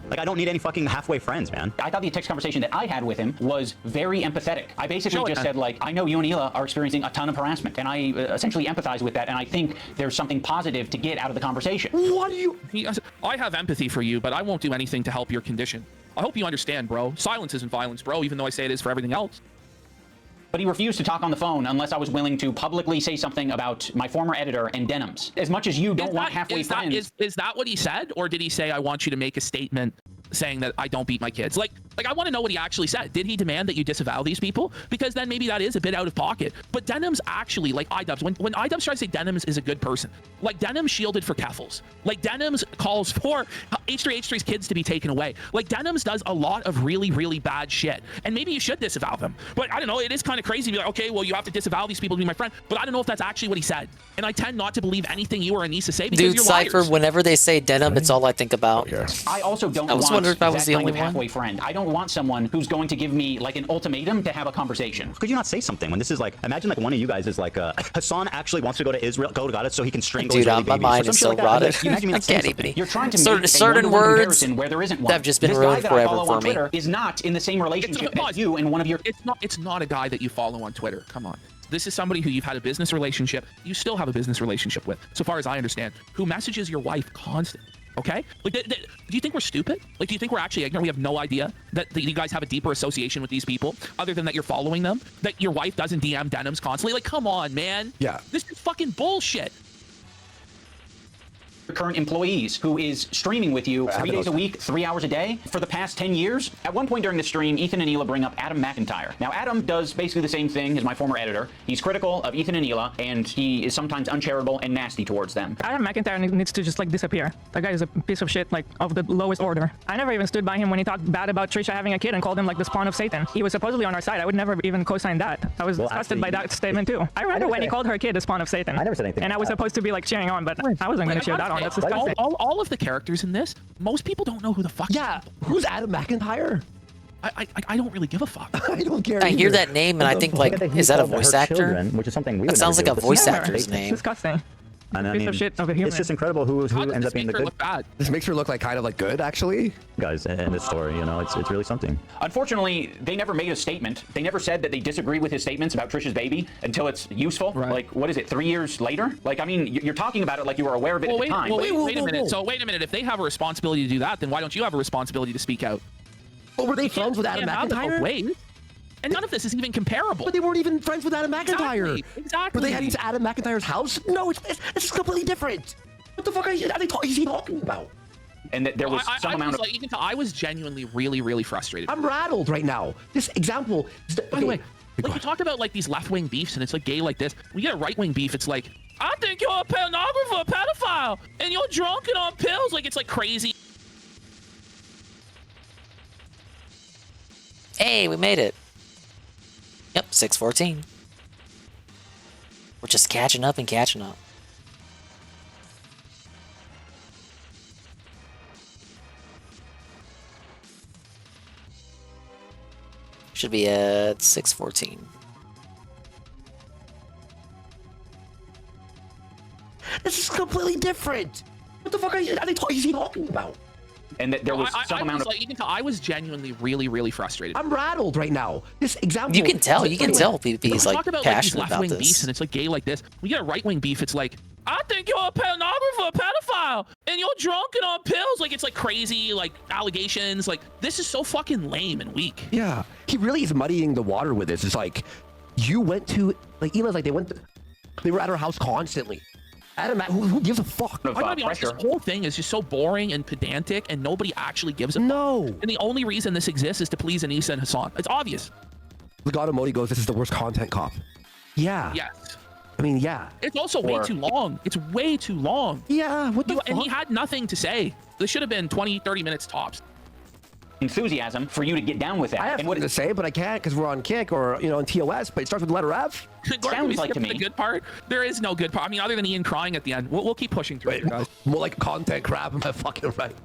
Like, I don't need any fucking halfway friends, man. I thought the text conversation that I had with him was very empathetic. I basically just said, like, I know you and Hila are experiencing a ton of harassment, and I essentially empathize with that, and I think there's something positive to get out of the conversation. What do you... I have empathy for you, but I won't do anything to help your condition. I hope you understand, bro. Silence isn't violence, bro, even though I say it is for everything else. But he refused to talk on the phone unless I was willing to publicly say something about my former editor and denims. As much as you don't want halfway friends. Is that what he said? Or did he say, I want you to make a statement saying that I don't beat my kids? Like I want to know what he actually said. Did he demand that you disavow these people? Because then maybe that is a bit out of pocket. But Denims actually, like iDubbbz, when iDubbbz tries to say Denims is a good person, like Denims shielded for Keffals. Like Denims calls for H3H3's kids to be taken away. Like Denims does a lot of really, really bad shit. And maybe you should disavow them. But I don't know, it is kind of crazy to be like, okay, well, you have to disavow these people to be my friend. But I don't know if that's actually what he said. And I tend not to believe anything you or Anissa say because you're Cypher, liars. Whenever they say denim, it's all I think about. I also don't want if I was the only one. Halfway friend. I don't want someone who's going to give me like an ultimatum to have a conversation. Could you not say something when this is like, imagine like one of you guys is like, Hassan actually wants to go to Israel, go to God so he can strangle Israeli babies. My mind is so rotted. I can't even. You're trying to make certain words where there isn't one. have just been ruined forever for me. Twitter is not in the same relationship as you and one of your. It's not a guy that you follow on Twitter. Come on. This is somebody who you've had a business relationship, you still have a business relationship with, so far as I understand, who messages your wife constantly. Okay? Like, do you think we're stupid? Like, do you think we're actually ignorant? We have no idea that you guys have a deeper association with these people, other than that you're following them? That your wife doesn't DM Denims constantly? Like, come on, man. Yeah. This is fucking bullshit. Current employees who is streaming with you 3 days a week, 3 hours a day for the past 10 years. At one point during the stream, Ethan and Hila bring up Adam McIntyre. Now, Adam does basically the same thing as my former editor. He's critical of Ethan and Hila, and he is sometimes uncharitable and nasty towards them. Adam McIntyre needs to just like disappear. That guy is a piece of shit, like of the lowest order. I never even stood by him when he talked bad about Trisha having a kid and called him like the spawn of Satan. He was supposedly on our side. I would never even co-sign that. I was disgusted by that statement too. I remember when he called her kid the spawn of Satan. I never said anything. And I was supposed to be like cheering on, but I wasn't going to cheer that on. That's disgusting. All of the characters in this, most people don't know who the fuck. Yeah, who's Adam McIntyre? I don't really give a fuck. I don't care. I hear that name and I think like, is that a voice actor? Children, which is something we that would sounds like never a do. voice Yeah. actor's name. Disgusting. And I Piece mean, of shit of a human. it's just incredible who ends up being the good This makes her look like kind of like good, actually. guys in this story. You know, it's really something. Unfortunately, they never made a statement. They never said that they disagree with his statements about Trisha's baby until it's useful. Right. Like, what is it, 3 years later? Like, I mean, you're talking about it like you were aware of it at the time. Wait a minute. So wait a minute. If they have a responsibility to do that, then why don't you have a responsibility to speak out? But were they friends with Adam McIntyre? Wait. And none of this is even comparable. But they weren't even friends with Adam McIntyre. Exactly. Were they heading to Adam McIntyre's house? No, this is completely different. What the fuck is he talking about? And that there was some amount of... I was genuinely really frustrated. I'm rattled right now. This example... By the way, like you talked about like these left-wing beefs and it's like gay like this. When you get a right-wing beef, it's like, I think you're a pornographer, a pedophile, and you're drunk and on pills. Like, it's like crazy. Hey, we made it. Yep, 6:14. We're just catching up and catching up. Should be at 6:14. This is completely different. What the fuck is he talking about? And that there was some amount of... I was genuinely really frustrated. I'm rattled right now. This example... You can tell PvP's like passionate about left-wing this. beefs and it's like gay like this. When you get a right-wing beef, it's like, I think you're a pornographer, a pedophile, and you're drunk and on pills. Like, it's like crazy, like allegations. Like, this is so fucking lame and weak. Yeah, he really is muddying the water with this. It's like, you went to, like, emails like they were at her house constantly. Adam, who gives a fuck? I'm gonna be honest, this whole thing is just so boring and pedantic, and nobody actually gives a fuck. And the only reason this exists is to please Anissa and Hassan. It's obvious. Legato Modi goes, this is the worst content cop. Yeah. Yes. I mean, yeah. It's also way too long. It's way too long. Yeah, what the fuck? And he had nothing to say. This should have been 20, 30 minutes tops. enthusiasm for you to get down with that. I have something to say, but I can't because we're on Kick or, you know, on TOS, but it starts with the letter F. Sounds like to me. The good part? There is no good part. I mean, other than Ian crying at the end. We'll keep pushing through it, guys. More like content crap, am I fucking right?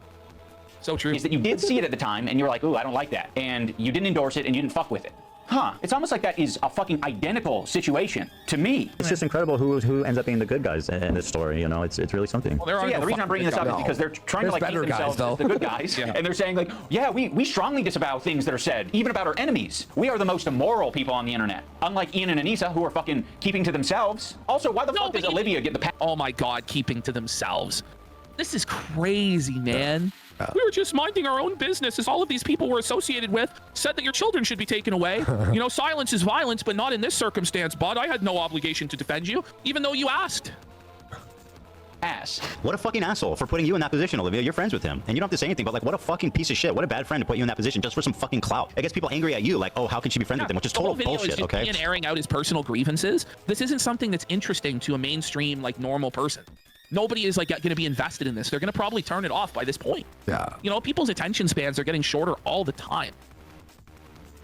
So true. Is that you did see it at the time, and you were like, ooh, I don't like that. And you didn't endorse it, and you didn't fuck with it. Huh. It's almost like that is a fucking identical situation to me. It's just incredible who ends up being the good guys in this story. You know, it's really something. Well, the reason I'm bringing this up is because they're trying to like paint themselves as the good guys, and they're saying like, yeah, we strongly disavow things that are said, even about our enemies. We are the most immoral people on the internet. Unlike Ian and Anissa, who are fucking keeping to themselves. Also, why the fuck does Olivia get the pass? Oh my God, keeping to themselves. This is crazy, man. We were just minding our own business as all of these people we're associated with said that your children should be taken away. You know, silence is violence, but not in this circumstance, bud. I had no obligation to defend you, even though you asked. Ass. What a fucking asshole for putting you in that position, Olivia. You're friends with him. And you don't have to say anything, but like, what a fucking piece of shit. What a bad friend to put you in that position just for some fucking clout. It gets people angry at you, like, oh, how can she be friends with him? Which is total bullshit, okay? Ian airing out his personal grievances. This isn't something that's interesting to a mainstream, like, normal person. Nobody is like going to be invested in this. They're going to probably turn it off by this point. Yeah. You know, people's attention spans are getting shorter all the time.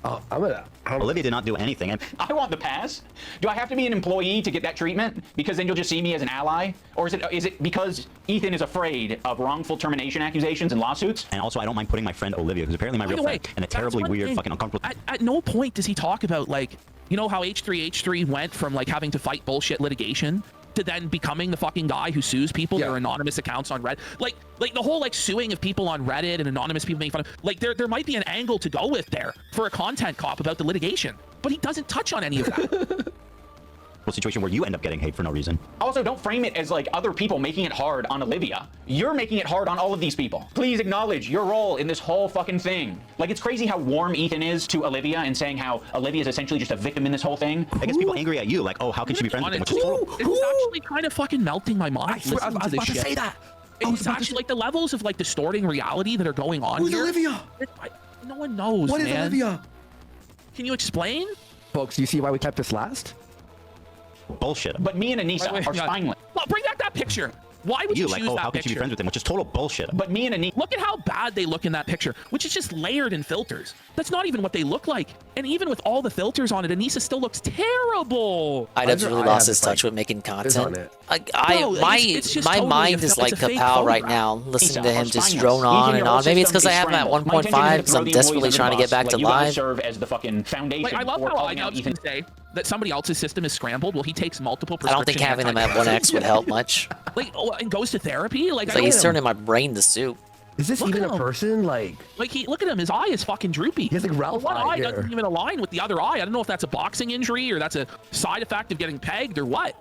Oh, Olivia did not do anything. I want the pass. Do I have to be an employee to get that treatment? Because then you'll just see me as an ally? Or is it because Ethan is afraid of wrongful termination accusations and lawsuits? And also, I don't mind putting my friend Olivia, who's apparently my real friend, in a terribly weird, fucking uncomfortable... At no point does he talk about, like, you know how H3H3 went from, like, having to fight bullshit litigation to then becoming the fucking guy who sues people their anonymous accounts on Reddit. Like the whole like suing of people on Reddit and anonymous people making fun of, like there might be an angle to go with there for a content cop about the litigation, but he doesn't touch on any of that. Situation where you end up getting hate for no reason. Also, don't frame it as like other people making it hard on Olivia. You're making it hard on all of these people. Please acknowledge your role in this whole fucking thing. Like, it's crazy how warm Ethan is to Olivia and saying how Olivia is essentially just a victim in this whole thing. It gets people angry at you, like, oh, how can she be friends with him? Which is total... It's actually kind of fucking melting my mind. I was about to say that. It's actually like the levels of like distorting reality that are going on. Who's Olivia? No one knows. What is man. Olivia? Can you explain? Folks, do you see why we kept this last? Bullshit. But me and Anissa are spineless. Well, bring back that picture. Why would you choose like, oh, that how can picture? she be friends with him? Which is total bullshit. But me and Anissa... Look at how bad they look in that picture, which is just layered in filters. That's not even what they look like. And even with all the filters on it, Anissa still looks terrible. IDubbbz really lost his touch with making content. My mind is like Kapow right now, listening to him just drone on and on. Maybe it's because I have him at 1.5 because I'm desperately trying to get back to live. Serve as the fucking foundation. Like, I love how IDubbbz can say that somebody else's system is scrambled. Well, he takes multiple I don't think having them at 1x would help much. Like, and goes to therapy. Like, it's like he's turning my brain to soup. Is this even a person? Like he look at him. His eye is fucking droopy. He has like Ralph one eye here. doesn't even align with the other eye. I don't know if that's a boxing injury or that's a side effect of getting pegged or what.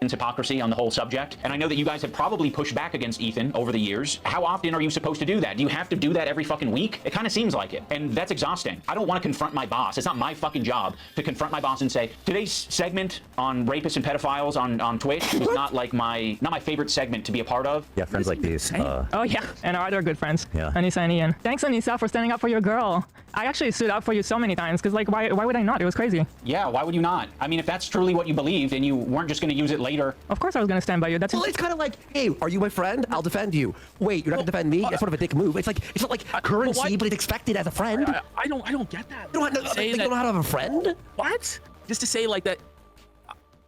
Hypocrisy on the whole subject, and I know that you guys have probably pushed back against Ethan over the years. How often are you supposed to do that? Do you have to do that every fucking week? It kind of seems like it, and that's exhausting. I don't want to confront my boss. It's not my fucking job to confront my boss and say, today's segment on rapists and pedophiles on Twitch was not my favorite segment to be a part of. Yeah, friends like these. Oh yeah, and our other good friends, yeah. Anissa and Ian. Thanks, Anissa, for standing up for your girl. I actually stood up for you so many times, because like, why would I not? It was crazy. Yeah, why would you not? I mean, if that's truly what you believed and you weren't just going to use it later. Of course I was going to stand by you. That's well, it's kind of like, hey, are you my friend? I'll defend you. Wait, you're not going to defend me? That's sort of a dick move. It's not like currency, but it's expected as a friend. I don't get that. You don't know how to have a friend? What? Just to say like that.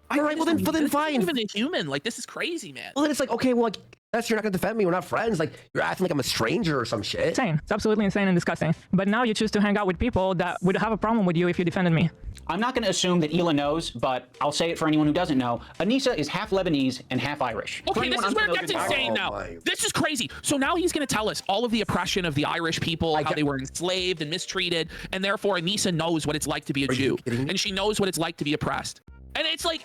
All right, well then fine. Even a human, like this is crazy, man. Well, then it's like, okay, well, like, you're not gonna defend me. We're not friends. Like, you're acting like I'm a stranger or some shit. Insane. It's absolutely insane and disgusting. But now you choose to hang out with people that would have a problem with you if you defended me. I'm not going to assume that Hila knows, but I'll say it for anyone who doesn't know. Anissa is half Lebanese and half Irish. Okay, this is where it gets insane now. This is crazy. So now he's going to tell us all of the oppression of the Irish people, how they were enslaved and mistreated, and therefore Anissa knows what it's like to be a Jew, and she knows what it's like to be oppressed. And it's like,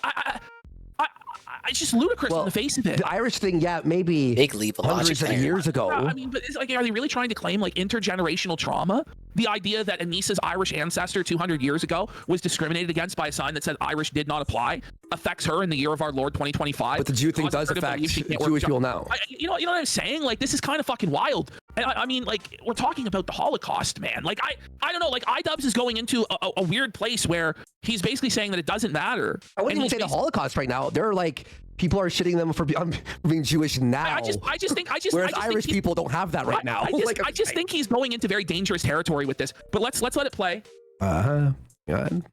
it's just ludicrous on the face of it. The Irish thing, yeah, maybe big leap of hundreds of years ago. I mean, but it's like, are they really trying to claim like intergenerational trauma? The idea that Anissa's Irish ancestor 200 years ago was discriminated against by a sign that said Irish did not apply affects her in the year of our Lord 2025. But the Jew thing does affect Jewish people now. You know what I'm saying? Like, this is kind of fucking wild. I mean, like, we're talking about the Holocaust, man. Like, I don't know. Like, IDubbbz is going into a weird place where he's basically saying that it doesn't matter. I wouldn't even say the Holocaust right now. They're like people are shitting them for being Jewish now. I just think whereas I just Irish think people don't have that right now. I just think he's going into very dangerous territory with this. But let's let it play. Good.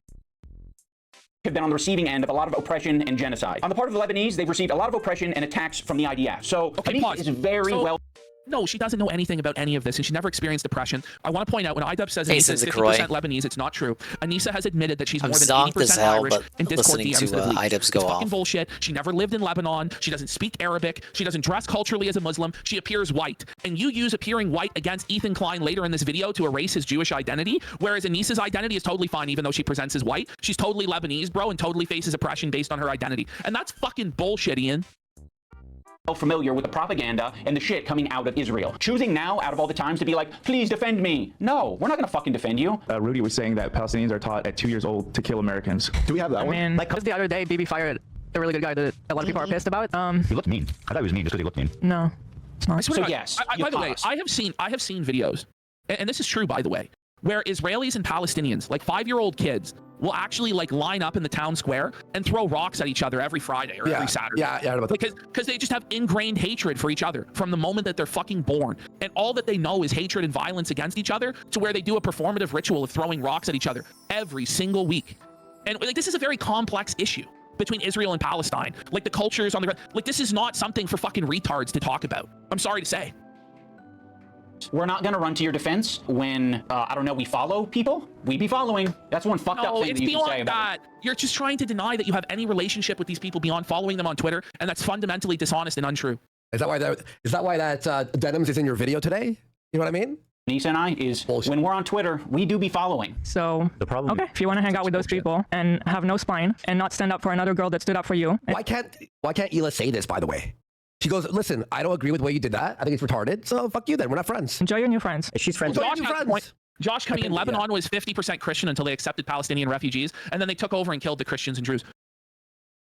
Have been on the receiving end of a lot of oppression and genocide. On the part of the Lebanese, they've received a lot of oppression and attacks from the IDF. So Anissa is very well. No, she doesn't know anything about any of this, and she never experienced oppression. I want to point out, when IDub says Hey, Anissa is 50% Lebanese, it's not true. Anissa has admitted that she's more than 80% Irish in Discord listening DMs. to IDubs go it's off. fucking bullshit. She never lived in Lebanon. She doesn't speak Arabic. She doesn't dress culturally as a Muslim. She appears white. And you use appearing white against Ethan Klein later in this video to erase his Jewish identity, whereas Anissa's identity is totally fine, even though she presents as white. She's totally Lebanese, bro, and totally faces oppression based on her identity. And that's fucking bullshit, Ian. Familiar with the propaganda and the shit coming out of Israel. Choosing now, out of all the times, to be like, please defend me. No, we're not gonna fucking defend you. Rudy was saying that Palestinians are taught at 2 years old to kill Americans. Do we have that one? I mean, just the other day, BB fired a really good guy that a lot of people are pissed about. He looked mean. I thought he was mean just because he looked mean. No, it's not. I swear to God, by the way, I have seen videos, and this is true, by the way, where Israelis and Palestinians, like 5-year-old kids, will actually like line up in the town square and throw rocks at each other every Friday or every Saturday. Yeah, because they just have ingrained hatred for each other from the moment that they're fucking born, and all that they know is hatred and violence against each other, to where they do a performative ritual of throwing rocks at each other every single week. And like, this is a very complex issue between Israel and Palestine. Like, the cultures on the like, this is not something for fucking retards to talk about. I'm sorry to say. We're not gonna run to your defense when, I don't know, we follow people. We be following. That's one fucked up thing that you can say about it. You're just trying to deny that you have any relationship with these people beyond following them on Twitter, and that's fundamentally dishonest and untrue. Is that why that Denims is in your video today? You know what I mean? Anissa and I is when we're on Twitter, we do be following. So, the problem, okay, if you want to hang out with those people and have no spine and not stand up for another girl that stood up for you. Why can't Hila say this, by the way? She goes, listen, I don't agree with the way you did that. I think it's retarded. So fuck you then. We're not friends. Enjoy your new friends. She's friends. Josh coming in, Lebanon was 50% Christian until they accepted Palestinian refugees, and then they took over and killed the Christians and Druze.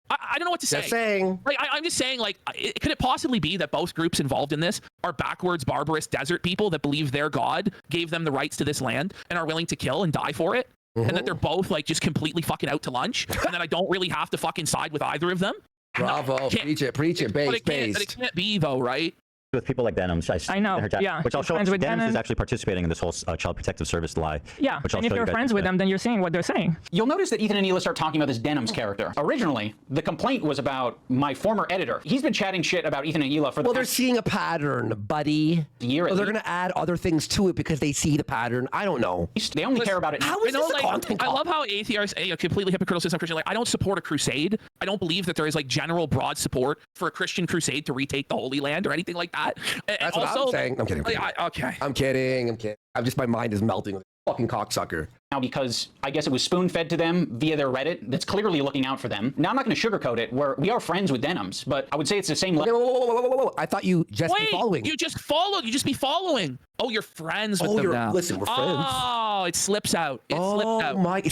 I don't know what to say. Just saying. Like, I'm just saying, like, could it possibly be that both groups involved in this are backwards, barbarous desert people that believe their God gave them the rights to this land and are willing to kill and die for it? And that they're both, like, just completely fucking out to lunch, and that I don't really have to fucking side with either of them? Bravo, preach it, based. But it can't be, though, right? With people like Denim, I know, yeah. Which I'll show. Denim Denim is actually participating in this whole Child Protective Service lie. Yeah, and if you're friends with them, then you're saying what they're saying. You'll notice that Ethan and Hila start talking about this Denim's character. Originally, the complaint was about my former editor. He's been chatting shit about Ethan and Hila for the they're seeing a pattern, buddy. Year. They're going to add other things to it because they see the pattern. I don't know. They only care about it. How is this a content? I love how atheists, a completely hypocritical system Christian, like, I don't support a crusade. I don't believe that there is like general broad support for a Christian crusade to retake the Holy Land or anything like that. That's what I'm saying. I'm kidding. Okay. I'm kidding. My mind is melting with a fucking cocksucker. Now, because I guess it was spoon-fed to them via their Reddit that's clearly looking out for them. Now, I'm not going to sugarcoat it. We are friends with Denims, but I would say it's the same level. Whoa. I thought you just be following. You just followed. You just be following. Oh, you're friends with them now. Listen, we're friends. Oh, it slips out. It slipped out. My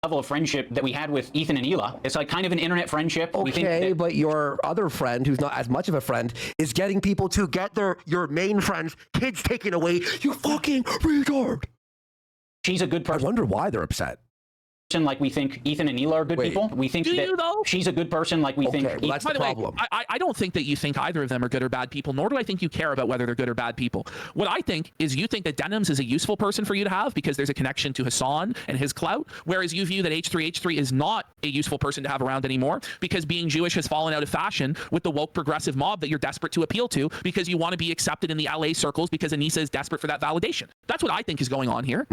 level of friendship that we had with Ethan and Hila. It's like kind of an internet friendship. Okay, but your other friend, who's not as much of a friend, is getting people to get your main friend's kids taken away. You fucking retard. She's a good person. I wonder why they're upset. Like we think Ethan and Hila are good people. We think that she's a good person like we think. Well, that's the problem. I don't think that you think either of them are good or bad people, nor do I think you care about whether they're good or bad people. What I think is you think that Denims is a useful person for you to have because there's a connection to Hassan and his clout, whereas you view that H3H3 is not a useful person to have around anymore because being Jewish has fallen out of fashion with the woke progressive mob that you're desperate to appeal to because you want to be accepted in the LA circles because Anissa is desperate for that validation. That's what I think is going on here.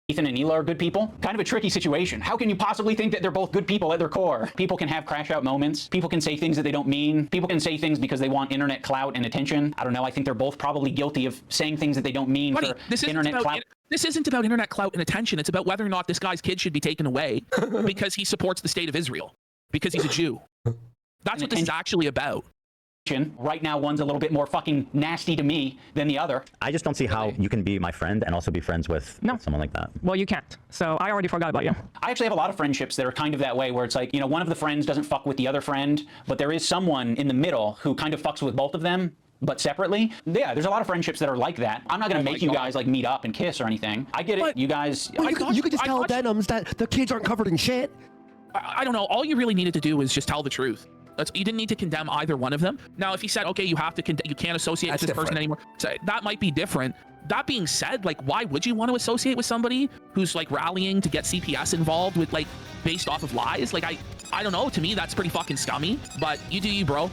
Ethan and Hila are good people. Kind of a tricky situation. How can you possibly think that they're both good people at their core? People can have crash out moments. People can say things that they don't mean. People can say things because they want internet clout and attention. I don't know. I think they're both probably guilty of saying things that they don't mean for internet clout. This isn't about internet clout and attention. It's about whether or not this guy's kid should be taken away because he supports the state of Israel, because he's a Jew. That's what this is actually about. Right now, one's a little bit more fucking nasty to me than the other. I just don't see how you can be my friend and also be friends with someone like that. Well, you can't. So I already forgot about you. I actually have a lot of friendships that are kind of that way, where it's like, you know, one of the friends doesn't fuck with the other friend, but there is someone in the middle who kind of fucks with both of them, but separately. Yeah, there's a lot of friendships that are like that. I'm not going to make you guys like meet up and kiss or anything. I get it. You guys... You could just tell Denims that the kids aren't covered in shit. I don't know. All you really needed to do was just tell the truth. You didn't need to condemn either one of them. Now, if he said, okay, you have to you can't associate with this person anymore, so that might be different. That being said, like, why would you want to associate with somebody who's like rallying to get CPS involved with like based off of lies? Like, I don't know. To me, that's pretty fucking scummy. But you do you, bro.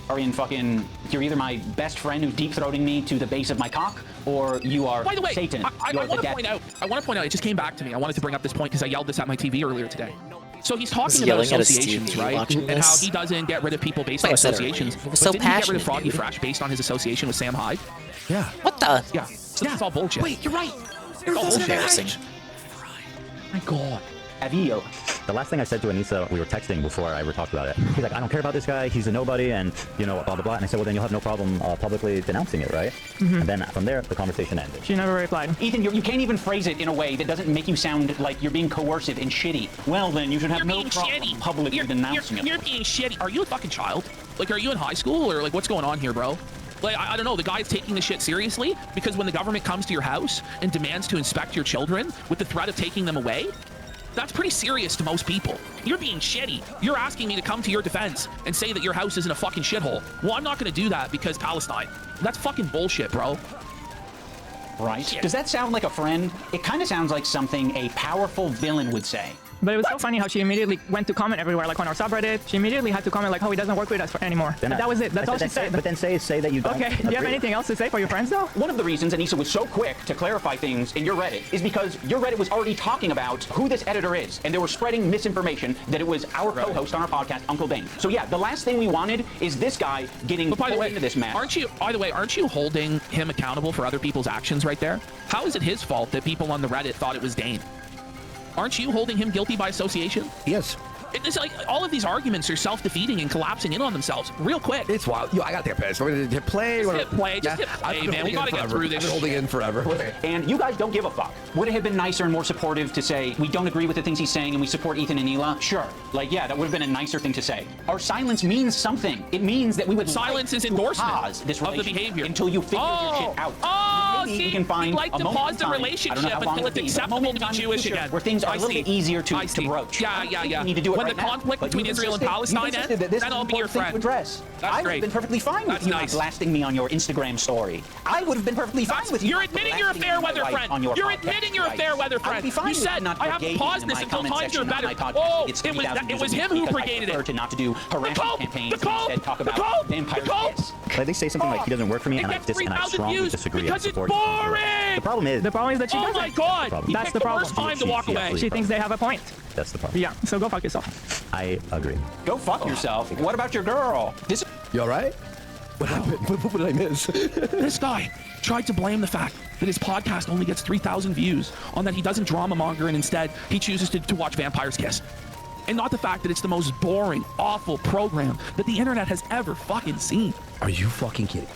And fucking, you're either my best friend who's deep throating me to the base of my cock, or you are By the way, Satan. I want to point out. I want to point out. It just came back to me. I wanted to bring up this point because I yelled this at my TV earlier today. So he's talking about associations, right? And how he doesn't get rid of people based on associations. He was so didn't he get rid of passionate, Froggy dude. Fresh based on his association with Sam Hyde? Yeah. What the? Yeah. So it's all bullshit. Wait, you're right. It's all bullshit. Embarrassing. My God. The last thing I said to Anissa, we were texting before I ever talked about it. He's like, I don't care about this guy. He's a nobody, and you know, blah blah blah. And I said, well, then you'll have no problem publicly denouncing it, right? And then from there, the conversation ended. She never replied. Ethan, you can't even phrase it in a way that doesn't make you sound like you're being coercive and shitty. Well, then you should have no problem publicly denouncing it. You're being shitty. Are you a fucking child? Like, are you in high school or like what's going on here, bro? Like, I don't know. The guy's taking this shit seriously because when the government comes to your house and demands to inspect your children with the threat of taking them away, that's pretty serious to most people. You're being shitty. You're asking me to come to your defense and say that your house isn't a fucking shithole. Well, I'm not going to do that because Palestine. That's fucking bullshit, bro. Right? Does that sound like a friend? It kind of sounds like something a powerful villain would say. But it was so funny how she immediately went to comment everywhere, like on our subreddit. She immediately had to comment like, oh, he doesn't work with us anymore. Then That was it. That's all she said. But then say that you don't. Okay, do you have anything else to say for your friends, though? One of the reasons Anissa was so quick to clarify things in your Reddit is because your Reddit was already talking about who this editor is, and they were spreading misinformation that it was our co-host on our podcast, Uncle Bane. So yeah, the last thing we wanted is this guy getting pulled into this mess. By the way, aren't you holding him accountable for other people's actions right there? How is it his fault that people on the Reddit thought it was Dane? Aren't you holding him guilty by association? Yes. It's like all of these arguments are self-defeating and collapsing in on themselves real quick. It's wild. Yo, I gotta take a piss. We're gonna hit play. Just hit play, man. We gotta get through this. I've been holding in forever. And you guys don't give a fuck. Would it have been nicer and more supportive to say, we don't agree with the things he's saying and we support Ethan and Hila? Sure. Like, yeah, that would have been a nicer thing to say. Our silence means something. It means that we would silence is endorsement this of the behavior until you figure your shit out. Oh, maybe see, we can find you'd like to pause the relationship until it's acceptable to be Jewish again. Where things are a little bit easier to broach. Yeah. You need to do it when right the conflict between Israel and Palestine ends, then I'll be your friend. That's I would have been perfectly fine with you not blasting me on your Instagram story. I would have been perfectly fine with you. You're admitting you're a fair weather friend. You're admitting you're a fair weather friend. You said I have to pause this until times are better. Oh, it was him who brigaded it. To not to do harassment campaigns and instead talk about vampire kiss. Like they say something like he doesn't work for me, and I strongly disagree. Because it's boring. The problem is that she doesn't. Oh my God! That's the problem. First time to walk away. She thinks they have a point. That's the problem. Yeah. So go fuck yourself. I agree. Go fuck yourself. What about your girl? You all right? What happened? What did I miss? This guy tried to blame the fact that his podcast only gets 3,000 views on that he doesn't drama monger and instead he chooses to watch vampires kiss. And not the fact that it's the most boring, awful program that the internet has ever fucking seen. Are you fucking kidding?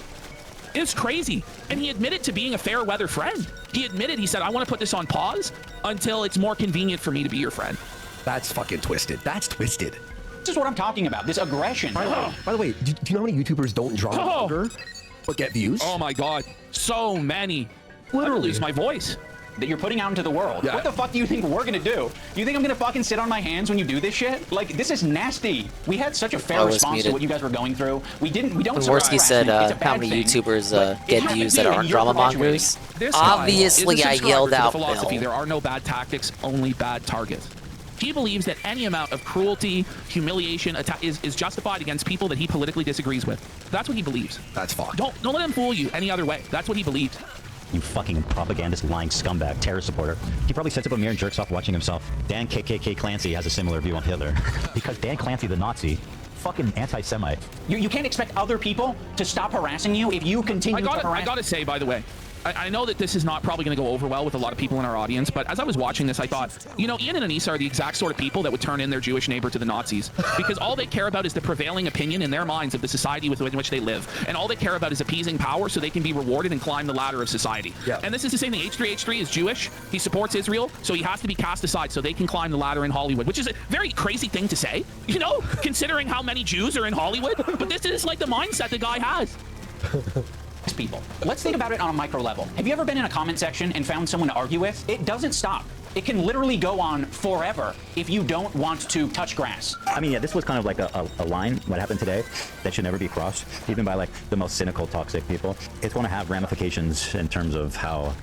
It's crazy. And he admitted to being a fair weather friend. He said, I want to put this on pause until it's more convenient for me to be your friend. That's fucking twisted. That's twisted. This is what I'm talking about, this aggression. By the way, do you know how many YouTubers don't drama monger but get views? Oh my God. So many. Literally. I lose my voice. That you're putting out into the world. Yeah. What the fuck do you think we're gonna do? You think I'm gonna fucking sit on my hands when you do this shit? Like, this is nasty. We had such a fair response to what you guys were going through. We don't Worski said how many YouTubers get views that aren't drama mongers. Obviously, I yelled out philosophy. There are no bad tactics, only bad targets. He believes that any amount of cruelty, humiliation is justified against people that he politically disagrees with. That's what he believes. That's fucked. Don't let him fool you any other way. That's what he believes. You fucking propagandist, lying scumbag, terror supporter. He probably sets up a mirror and jerks off watching himself. Dan KKK Clancy has a similar view on Hitler. Because Dan Clancy, the Nazi, fucking anti-Semite. You can't expect other people to stop harassing you if you continue to harass. I gotta say, by the way, I know that this is not probably going to go over well with a lot of people in our audience, but as I was watching this, I thought, you know, Ian and Anissa are the exact sort of people that would turn in their Jewish neighbor to the Nazis, because all they care about is the prevailing opinion in their minds of the society within which they live, and all they care about is appeasing power so they can be rewarded and climb the ladder of society. Yeah. And this is the same thing. H3H3 is Jewish. He supports Israel, so he has to be cast aside so they can climb the ladder in Hollywood, which is a very crazy thing to say, you know, considering how many Jews are in Hollywood. But this is like the mindset the guy has. People. Let's think about it on a micro level. Have you ever been in a comment section and found someone to argue with? It doesn't stop. It can literally go on forever if you don't want to touch grass. I mean, yeah, this was kind of like a line, what happened today, that should never be crossed, even by like the most cynical, toxic people. It's going to have ramifications in terms of how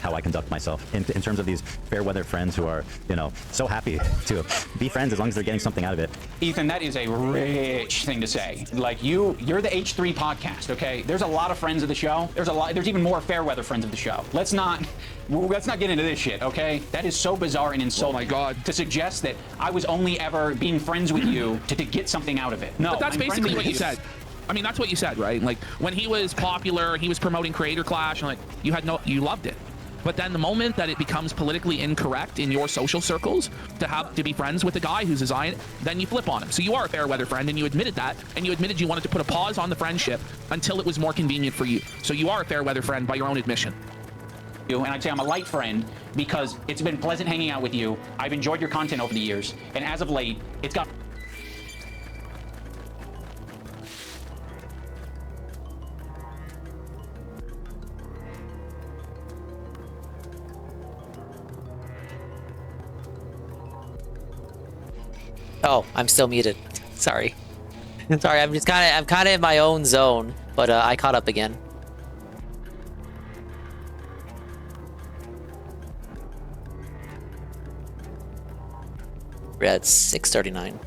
I conduct myself, in terms of these fair weather friends who are, you know, so happy to be friends as long as they're getting something out of it. Ethan, that is a rich thing to say. Like you're the H3 podcast, okay? There's a lot of friends of the show. There's even more fair weather friends of the show. Let's not get into this shit, okay? That is so bizarre and insulting. Oh my God. To suggest that I was only ever being friends with you to get something out of it. No, but that's I'm basically what you friends said. I mean, that's what you said, right? Like when he was popular, he was promoting Creator Clash, and like you loved it. But then the moment that it becomes politically incorrect in your social circles to be friends with a guy who's a Zion, then you flip on him. So you are a fair weather friend, and you admitted that, and you admitted you wanted to put a pause on the friendship until it was more convenient for you. So you are a fair weather friend by your own admission. And I'd say I'm a light friend because it's been pleasant hanging out with you. I've enjoyed your content over the years, and as of late, it's got... Oh, I'm still muted. Sorry. Sorry, I'm kind of in my own zone, but I caught up again. We're at 6:39.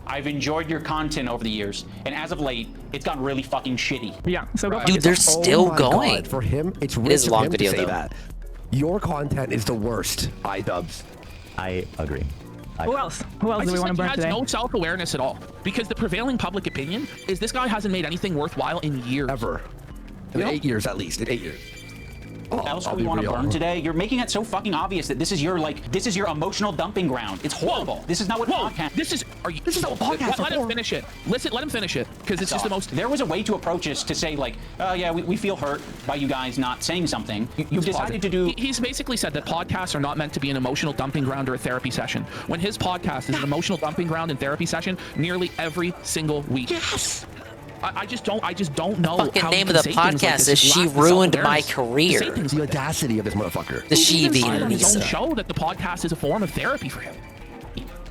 I've enjoyed your content over the years, and as of late, it's gotten really fucking shitty. Yeah, so go Dude, they're still my going. God. For him, it's It rich is a of long him video, to say though. that. Your content is the worst, iDubbbz. I agree. Who else? Who else I do we just want to think burn he has today? no self-awareness at all, because the prevailing public opinion is this guy hasn't made anything worthwhile in years. Ever. In 8 years at least. In 8 years. What else do we want to burn today? You're making it so fucking obvious that this is your emotional dumping ground. It's horrible. This is not what podcast. This is not what podcasts. Let him finish it. Listen, let him finish it, because it's just the most. There was a way to approach this to say like, yeah, we feel hurt by you guys not saying something. You decided to do. He's basically said that podcasts are not meant to be an emotional dumping ground or a therapy session. When his podcast is an emotional dumping ground and therapy session nearly every single week. Yes. I just don't know. Fucking how name he of can the say things like podcast this. is He She lacks the Ruined My self-awareness to Career. say things The like this. audacity of this motherfucker. The she being On his Lisa. own show that the podcast is a form of therapy for him.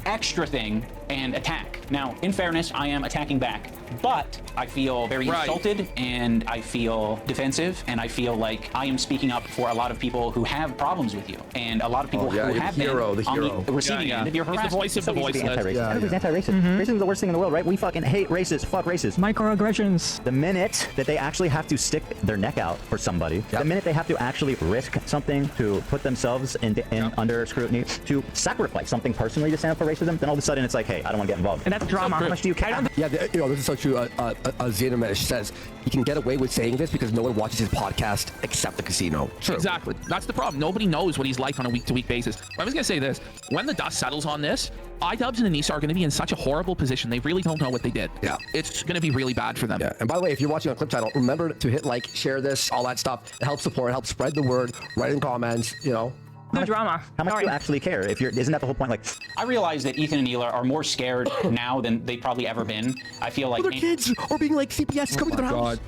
Extra thing and attack. Now, in fairness, I am attacking back, but I feel very insulted, and I feel defensive, and I feel like I am speaking up for a lot of people who have problems with you, and a lot of people who have been on the receiving end of your harassment. The voice of the voiceless. Everybody's anti-racist. Racism is the worst thing in the world, right? We fucking hate racists. Fuck racists. Microaggressions. The minute that they actually have to stick their neck out for somebody, the minute they have to actually risk something to put themselves in under scrutiny, to sacrifice something personally to stand up for racism, then all of a sudden it's like, hey, I don't want to get involved. And that's drama. How much do you care? Yeah, this is so true. Xenoblade says he can get away with saying this because no one watches his podcast except the casino. True. Exactly. That's the problem. Nobody knows what he's like on a week-to-week basis. I was going to say this. When the dust settles on this, iDubbbz and Anissa are going to be in such a horrible position. They really don't know what they did. Yeah. It's going to be really bad for them. Yeah. And by the way, if you're watching on Clip Channel, remember to hit like, share this, all that stuff. It helps support, it helps spread the word, write in comments, you know. No drama. How much do you actually care? Isn't that the whole point? Like, I realize that Ethan and Neela are more scared now than they've probably ever been. I feel like Other kids are being like CPS coming to their house.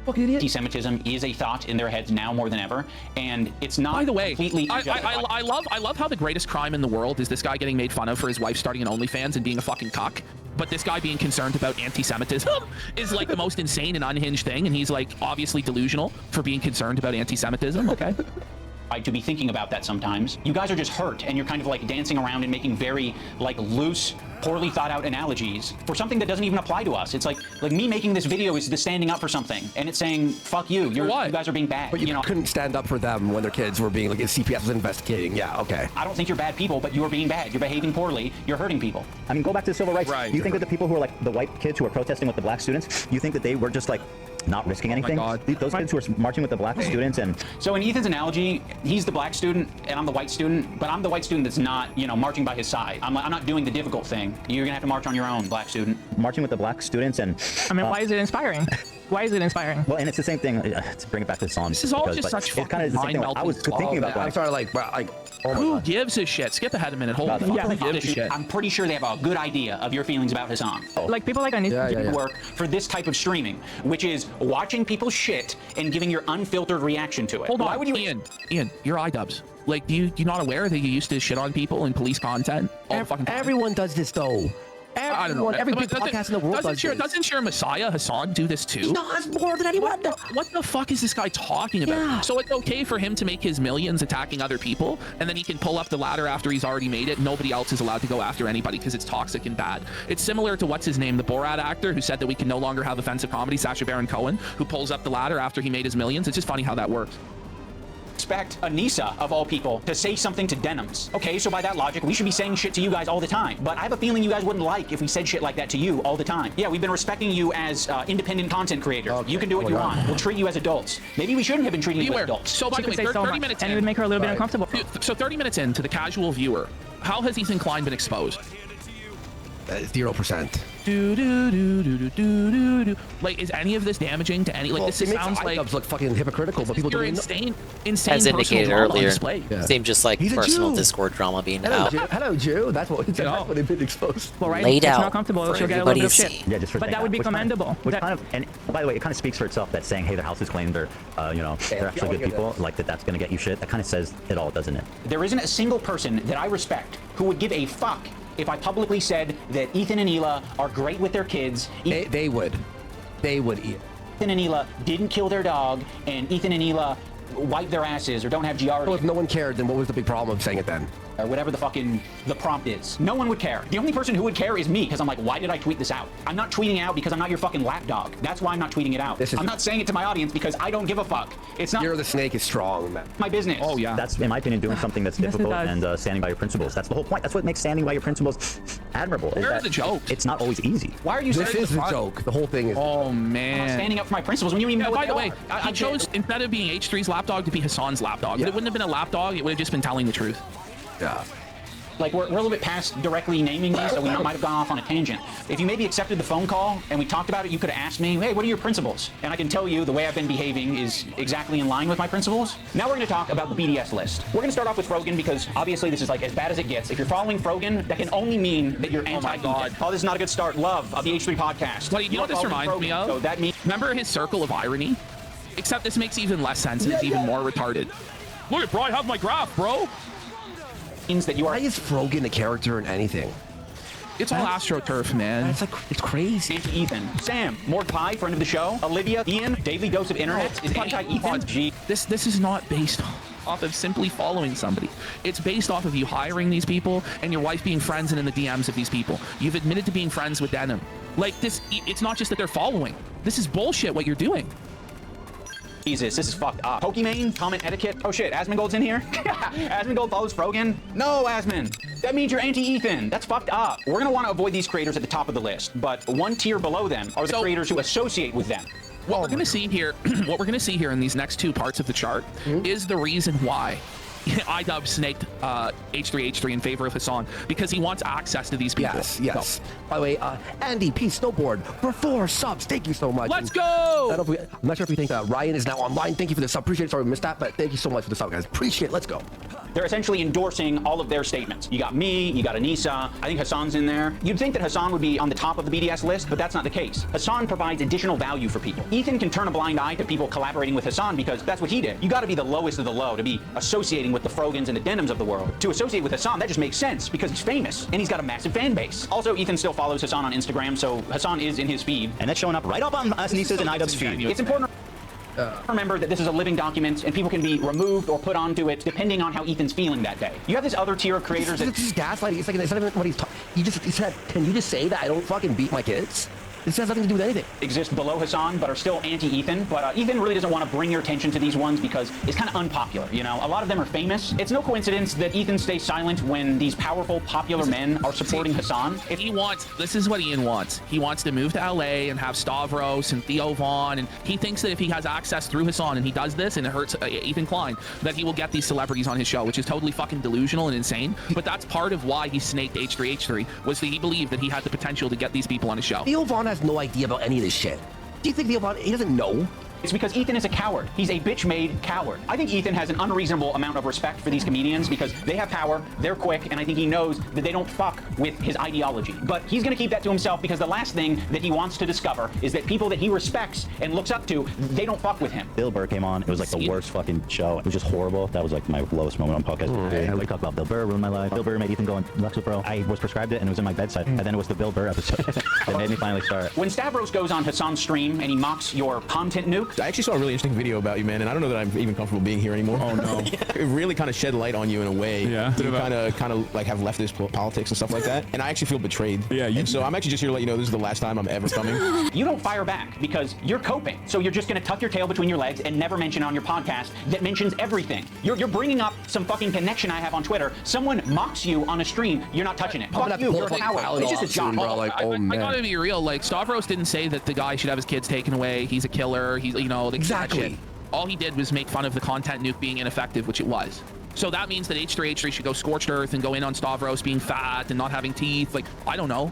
Fucking idiot. Anti-Semitism is a thought in their heads now more than ever, and it's not. By the way, completely. I love how the greatest crime in the world is this guy getting made fun of for his wife starting an OnlyFans and being a fucking cuck. But this guy being concerned about anti-Semitism is like the most insane and unhinged thing, and he's like obviously delusional for being concerned about anti-Semitism. Okay. To be thinking about that sometimes. You guys are just hurt, and you're kind of like dancing around and making very like loose, poorly thought out analogies for something that doesn't even apply to us. It's like me making this video is the standing up for something, and it's saying fuck you. You guys are being bad. But you couldn't stand up for them when their kids were being like CPS was investigating. Yeah, okay. I don't think you're bad people, but you are being bad. You're behaving poorly. You're hurting people. I mean, go back to civil rights. Right. You think that the people who are like the white kids who are protesting with the black students, you think that they were just like not risking anything? Those kids who are marching with the black students and... So in Ethan's analogy, he's the black student and I'm the white student, but I'm the white student that's not, marching by his side. I'm not doing the difficult thing. You're gonna have to march on your own, black student. Marching with the black students and... I mean, why is it inspiring? Why is it inspiring? Well, and it's the same thing, to bring it back to the song. This is all just such fucking kind of the same thing. I was thinking about I'm that. sorry, like, oh my Who God. gives a shit? Skip ahead a minute. Hold on. Who gives a shit? I'm pretty sure they have a good idea of your feelings about Hassan. Like people like I need to work for this type of streaming, which is watching people shit and giving your unfiltered reaction to it. Hold on, Why would you? Ian, you're iDubbbz. Like, you not aware that you used to shit on people in police content all the fucking time? Everyone does this though. I don't know. Every big podcast in the world does this. Doesn't your Messiah Hassan do this too? He does more than anyone. What the fuck is this guy talking about? Yeah. So it's okay for him to make his millions attacking other people, and then he can pull up the ladder after he's already made it. Nobody else is allowed to go after anybody because it's toxic and bad. It's similar to what's his name, the Borat actor who said that we can no longer have offensive comedy, Sacha Baron Cohen, who pulls up the ladder after he made his millions. It's just funny how that works. Expect Anissa, of all people, to say something to Denims. Okay, so by that logic, we should be saying shit to you guys all the time. But I have a feeling you guys wouldn't like if we said shit like that to you all the time. Yeah, we've been respecting you as independent content creators. Okay. You can do what you want. We'll treat you as adults. Maybe we shouldn't have been treating you as adults. So by the way, 30 minutes in, and it would make her a little bit uncomfortable. So 30 minutes in, to the casual viewer, how has Ethan Klein been exposed? 0%. Like, is any of this damaging to any? Like, this sounds like iDubbbz look fucking hypocritical, but people your don't insane As indicated earlier, Yeah. seemed just like He's a personal Jew. Discord drama being Hello, out. Jew. Hello, Jew. That's what they've been exposed. Well, right? Laid it's out not comfortable. for She'll get a little bit of everybody to shit. see. Yeah, just for But saying that would be which commendable. Which kind of, and by the way, it kind of speaks for itself that saying, hey, their house is clean, they're, they're actually good people, like that's going to get you shit. That kind of says it all, doesn't it? There isn't a single person that I respect who would give a fuck if I publicly said that Ethan and Hila are great with their kids. They would. They would eat. Ethan and Hila didn't kill their dog, and Ethan and Hila wipe their asses or don't have Giardia. Well, if no one cared, then what was the big problem of saying it then? Or whatever the prompt is. No one would care. The only person who would care is me, because I'm like, why did I tweet this out? I'm not tweeting out because I'm not your fucking lapdog. That's why I'm not tweeting it out. I'm not saying it to my audience because I don't give a fuck. It's not. You're the snake is strong, man. My business. Oh yeah. That's, in my opinion, doing something that's difficult and standing by your principles. That's the whole point. That's what makes standing by your principles admirable. Where are the jokes? It's not always easy. Why are you This is the joke. The whole thing is. Oh man. standing up for my principles when you even know what By they the way, are? I chose instead of being H3's lapdog to be Hassan's lapdog. But it wouldn't have been a lapdog. It would have just been telling the truth. Yeah. Like, we're a little bit past directly naming these, so we might have gone off on a tangent. If you maybe accepted the phone call and we talked about it, you could have asked me, hey, what are your principles? And I can tell you the way I've been behaving is exactly in line with my principles. Now we're going to talk about the BDS list. We're going to start off with Frogan because obviously this is like as bad as it gets. If you're following Frogan, that can only mean that you're anti-God. Oh, this is not a good start. Love of the H3 podcast. Well, you know what this reminds me of? So that means remember his circle of irony? Except this makes even less sense and it's even more retarded. Look, bro, I have my graph, bro. Means that you are. Why is Frogan a character in anything? It's all AstroTurf, man. It's like it's crazy. Ethan, Sam, Mordecai, friend of the show, Olivia, Ian, Daily Dose of Internet is anti-Ethan. This is not based off of simply following somebody. It's based off of you hiring these people and your wife being friends and in the DMs of these people. You've admitted to being friends with Denim. Like this, it's not just that they're following. This is bullshit what you're doing. Jesus, this is fucked up. Pokimane, comment etiquette. Oh shit, Asmongold's in here? Asmongold follows Frogan? No, Asmon. That means you're anti-Ethan. That's fucked up. We're gonna want to avoid these creators at the top of the list, but one tier below them are the creators who associate with them. What we're gonna see here, in these next two parts of the chart is the reason why iDubbbz snaked H3 in favor of Hassan, because he wants access to these people. Yes. By the way, Andy P Snowboard for 4 subs. Thank you so much. Let's go. I'm not sure if you think Ryan is now online. Thank you for the sub. Appreciate it. Sorry we missed that, but thank you so much for the sub, guys. Appreciate it. Let's go. They're essentially endorsing all of their statements. You got me, you got Anissa, I think Hassan's in there. You'd think that Hassan would be on the top of the BDS list, but that's not the case. Hassan provides additional value for people. Ethan can turn a blind eye to people collaborating with Hassan because that's what he did. You gotta be the lowest of the low to be associating with the Frogans and the Denims of the world. To associate with Hassan, that just makes sense because he's famous and he's got a massive fan base. Also, Ethan still follows Hassan on Instagram, so Hassan is in his feed. And that's showing up right up on Anissa's and iDubbbz's feed. It's important remember that this is a living document and people can be removed or put onto it depending on how Ethan's feeling that day. You have this other tier of creators that... This is gaslighting. It's like, it's not even what he's talking. He said, can you just say that I don't fucking beat my kids? This has nothing to do with anything. Exist below Hassan, but are still anti-Ethan. But Ethan really doesn't want to bring your attention to these ones because it's kind of unpopular, you know? A lot of them are famous. It's no coincidence that Ethan stays silent when these powerful, popular men are supporting Hassan. If he wants, this is what Ian wants. He wants to move to LA and have Stavros and Theo Vaughn, and he thinks that if he has access through Hassan and he does this and it hurts Ethan Klein, that he will get these celebrities on his show, which is totally fucking delusional and insane. But that's part of why he snaked H3, was that he believed that he had the potential to get these people on his show. Theo Vaughn has no idea about any of this shit. Do you think he doesn't know? It's because Ethan is a coward. He's a bitch-made coward. I think Ethan has an unreasonable amount of respect for these comedians because they have power, they're quick, and I think he knows that they don't fuck with his ideology. But he's gonna keep that to himself because the last thing that he wants to discover is that people that he respects and looks up to, they don't fuck with him. Bill Burr came on. It was like the worst fucking show. It was just horrible. That was like my lowest moment on podcast. We talked about Bill Burr ruined my life. Bill Burr made Ethan go on Lexus, bro. I was prescribed it and it was in my bedside. And then it was the Bill Burr episode that made me finally start. When Stavros goes on Hassan's stream and he mocks your content nuke, I actually saw a really interesting video about you, man, and I don't know that I'm even comfortable being here anymore. Oh no. It really kind of shed light on you in a way. Yeah. You kind of like have leftist politics and stuff like that, and I actually feel betrayed. Yeah. And so I'm actually just here to let you know this is the last time I'm ever coming. you don't fire back because you're coping. So you're just gonna tuck your tail between your legs and never mention on your podcast that mentions everything. You're bringing up some fucking connection I have on Twitter. Someone mocks you on a stream, you're not touching it. Fuck you, you're a coward. It's just a job. Bro, like, oh man. I gotta be real. Like Stavros didn't say that the guy should have his kids taken away. He's a killer. He's exactly. All he did was make fun of the content nuke being ineffective, which it was. So that means that H3H3 should go scorched earth and go in on Stavros being fat and not having teeth. Like, I don't know.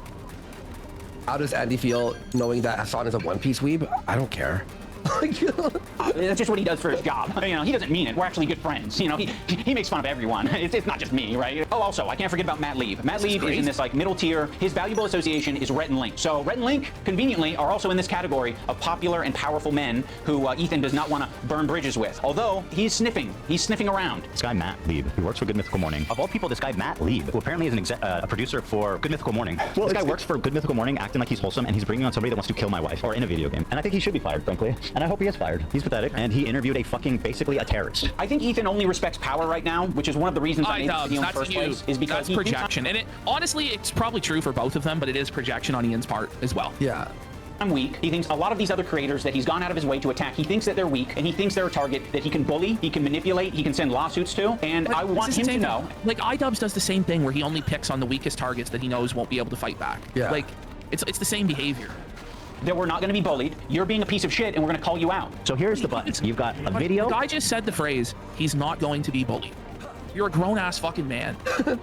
How does Andy feel knowing that Hassan is a One Piece weeb? I don't care. That's just what he does for his job. You know, he doesn't mean it. We're actually good friends. You know, he makes fun of everyone. It's not just me, right? Oh, also, I can't forget about Matt Lieb. Matt Lieb is in this like middle tier. His valuable association is Rhett and Link. So Rhett and Link, conveniently, are also in this category of popular and powerful men who Ethan does not want to burn bridges with. Although he's sniffing around. This guy Matt Lieb, he works for Good Mythical Morning. Of all people, this guy Matt Lieb, who apparently is a producer for Good Mythical Morning. Well, this guy works for Good Mythical Morning, acting like he's wholesome, and he's bringing on somebody that wants to kill my wife, or in a video game. And I think he should be fired, frankly. And I hope he is fired. He's pathetic, and he interviewed basically a terrorist. I think Ethan only respects power right now, which is one of the reasons I made this video in the first place, is because that's projection. And honestly, it's probably true for both of them, but it is projection on Ian's part as well. Yeah. I'm weak. He thinks a lot of these other creators that he's gone out of his way to attack, he thinks that they're weak, and he thinks they're a target that he can bully, he can manipulate, he can send lawsuits to, and I want him to know. Like, iDubbbz does the same thing where he only picks on the weakest targets that he knows won't be able to fight back. Yeah. Like, it's the same behavior. That we're not going to be bullied. You're being a piece of shit, and we're going to call you out. So here's the buttons. You've got a video. The guy just said the phrase, he's not going to be bullied. You're a grown-ass fucking man.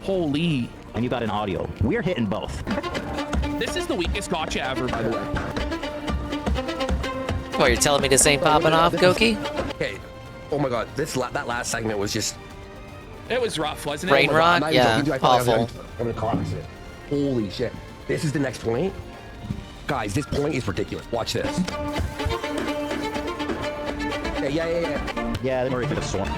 Holy. And you got an audio. We're hitting both. This is the weakest gotcha ever, by the way. What, you're telling me this ain't popping off, Goki? Okay. Oh my god, that last segment was just... It was rough, wasn't it? Brain rot? Yeah, awful. I'm gonna collapse it. Holy shit. This is the next point. Guys, this point is ridiculous. Watch this. Yeah. Yeah, they already could have sworn.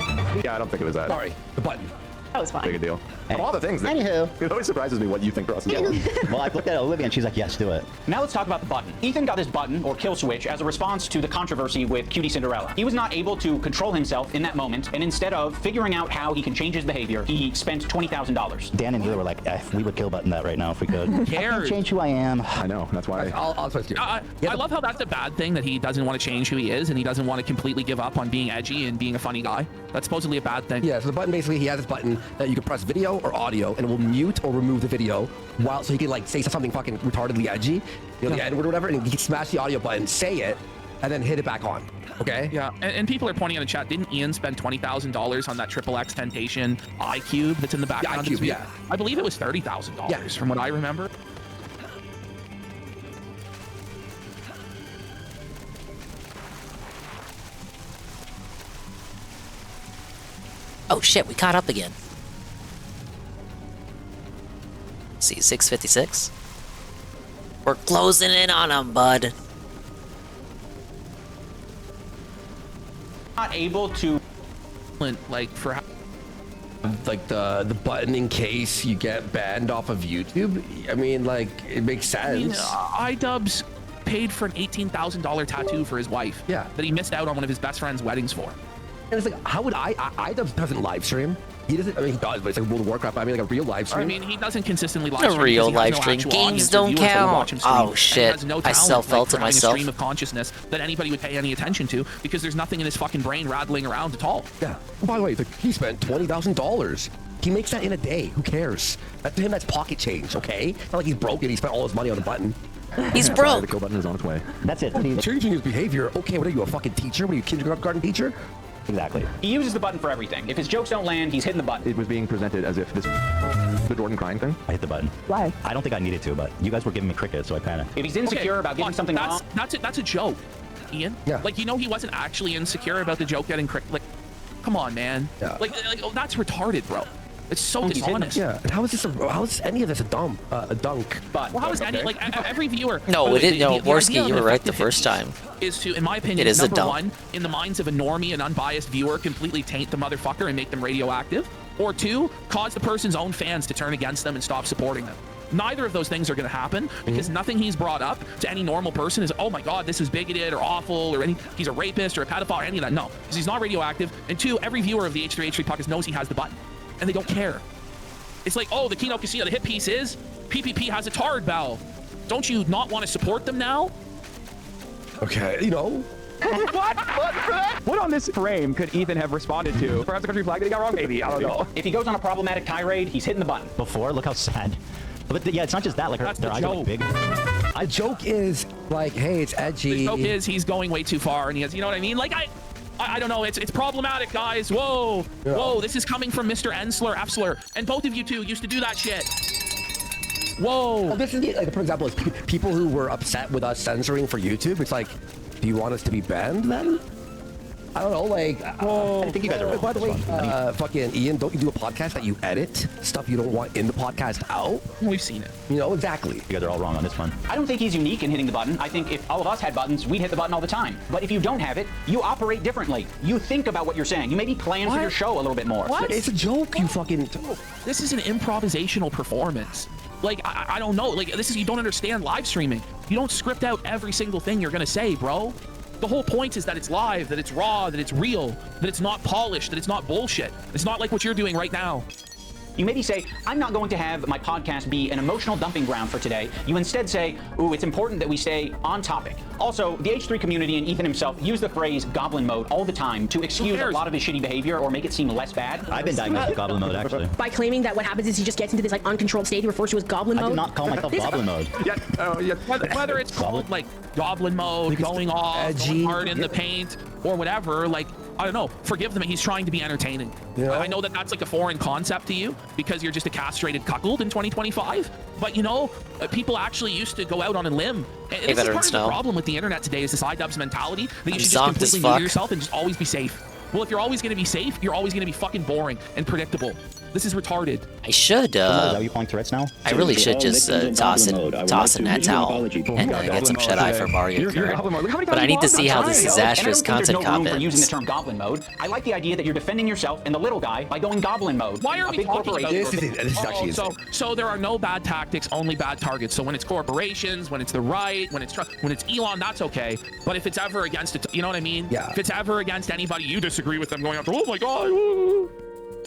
Yeah, I don't think it was that. Sorry, the button. That was fine. Big a deal. Of all the things, it always surprises me what you think Ross is doing. Well, I looked at Olivia and she's like, yes, do it. Now let's talk about the button. Ethan got his button, or kill switch, as a response to the controversy with Cutie Cinderella. He was not able to control himself in that moment, and instead of figuring out how he can change his behavior, he spent $20,000. Dan and Lily were like, we would kill button that right now if we could. Who cares? I can't change who I am. I know, that's why. I'll switch to I love how that's a bad thing, that he doesn't want to change who he is, and he doesn't want to completely give up on being edgy and being a funny guy. That's supposedly a bad thing. Yeah, so the button, basically, he has this button that you can press video or audio, and it will mute or remove the video, so he can like say something fucking retardedly edgy, the N-word or whatever, and he can smash the audio button, say it, and then hit it back on. Okay? Yeah, and people are pointing out in the chat, didn't Ian spend $20,000 on that XXX Temptation iCube that's in the background? Yeah, iCube, yeah. I believe it was $30,000 from what I remember. Oh shit, we caught up again. See, 656. We're closing in on him, bud. Not able to, like, for like the button in case you get banned off of YouTube. I mean, like, it makes sense. I mean, iDubbbz paid for an $18,000 tattoo for his wife. Yeah. That he missed out on one of his best friend's weddings for. And it's like, how would iDubbbz doesn't live stream? He doesn't. I mean, he does, but it's like World of Warcraft. I mean, like a real live stream. I mean, he doesn't consistently live stream. A real live stream. Games don't count. Oh shit! I self-felt it myself. A stream of consciousness that anybody would pay any attention to, because there's nothing in his fucking brain rattling around at all. Yeah. By the way, he spent $20,000. He makes that in a day. Who cares? To him, that's pocket change. Okay. Not like he's broke and he spent all his money on a button. He's broke. The kill button is on its way. That's it. Changing his behavior. Okay, what are you, a fucking teacher? What are you, a kindergarten teacher? Exactly. He uses the button for everything. If his jokes don't land, he's hitting the button. It was being presented as if the Jordan crying thing. I hit the button. Why? I don't think I needed to, but you guys were giving me crickets, so I panicked. If he's insecure about getting something wrong, that's a joke. Ian? Yeah. Like, you know, he wasn't actually insecure about the joke getting like, come on, man. Yeah. Like oh, that's retarded, bro. It's so dishonest. Yeah. And how is any of this a dunk? Well, how is any, like, every viewer... No, it didn't. No, Worski, idea you of were right the effective first time. Is to, in my opinion, It is a number dump. one, in the minds of a normie and unbiased viewer, completely taint the motherfucker and make them radioactive. Or two, cause the person's own fans to turn against them and stop supporting them. Neither of those things are going to happen because nothing he's brought up to any normal person is, oh my God, this is bigoted or awful or he's a rapist or a pedophile or any of that. No, because he's not radioactive. And two, every viewer of the H3H3 podcast knows he has the button and they don't care. It's like, oh, the Kino Casino, the hit piece is PPP has a tard bell. Don't you not want to support them now? Okay, you know. What on this frame could Ethan have responded to? Perhaps the country flag that he got wrong? Maybe. I don't know. If he goes on a problematic tirade, he's hitting the button. Before, look how sad. But yeah, it's not just that. Like their eyes are like big. The joke is like, hey, it's edgy. The joke is he's going way too far, and he has, you know what I mean? Like I don't know. It's problematic, guys. Whoa, yeah. Whoa. This is coming from Mr. Ensler, and both of you two used to do that shit. Whoa. Well, this is like, for example, is people who were upset with us censoring for YouTube. It's like, do you want us to be banned then? I don't know, like, I think you guys are by the way, fucking Ian, don't you do a podcast that you edit stuff you don't want in the podcast out? We've seen it. You know, exactly. You guys are all wrong on this one. I don't think he's unique in hitting the button. I think if all of us had buttons, we'd hit the button all the time. But if you don't have it, you operate differently. You think about what you're saying. You maybe plan for your show a little bit more. What? It's a joke, you fucking... This is an improvisational performance. Like, I don't know. Like, this is, you don't understand live streaming. You don't script out every single thing you're gonna say, bro. The whole point is that it's live, that it's raw, that it's real, that it's not polished, that it's not bullshit. It's not like what you're doing right now. You maybe say, I'm not going to have my podcast be an emotional dumping ground for today. You instead say, ooh, it's important that we stay on topic. Also, the H3 community and Ethan himself use the phrase goblin mode all the time to excuse a lot of his shitty behavior or make it seem less bad. I've been diagnosed with goblin mode, actually. By claiming that what happens is he just gets into this like uncontrolled state he refers to as goblin mode. I do not call myself goblin mode. Whether it's called like goblin mode, going off, going hard in the paint, or whatever, like, I don't know, forgive them, he's trying to be entertaining. Yeah. I know that that's like a foreign concept to you because you're just a castrated cuckold in 2025, but you know, people actually used to go out on a limb. And this is part of the problem with the internet today is this iDubbbz mentality that you should just completely mute yourself and just always be safe. Well, if you're always going to be safe, you're always going to be fucking boring and predictable. This is retarded. I should, Are you playing Tourette's now? I really should just toss in that towel and get some shut-eye for Mario Kart. But I need to see how this disastrous content no room for using the happens. term goblin mode. I like the idea that you're defending yourself and the little guy by going goblin mode. Why are we talking about this? This is actually so there are no bad tactics, only bad targets. So when it's corporations, when it's the right, when it's Elon, that's okay. But if it's ever against it, you know what I mean? Yeah. If it's ever against anybody, you disagree with them going after, oh my God.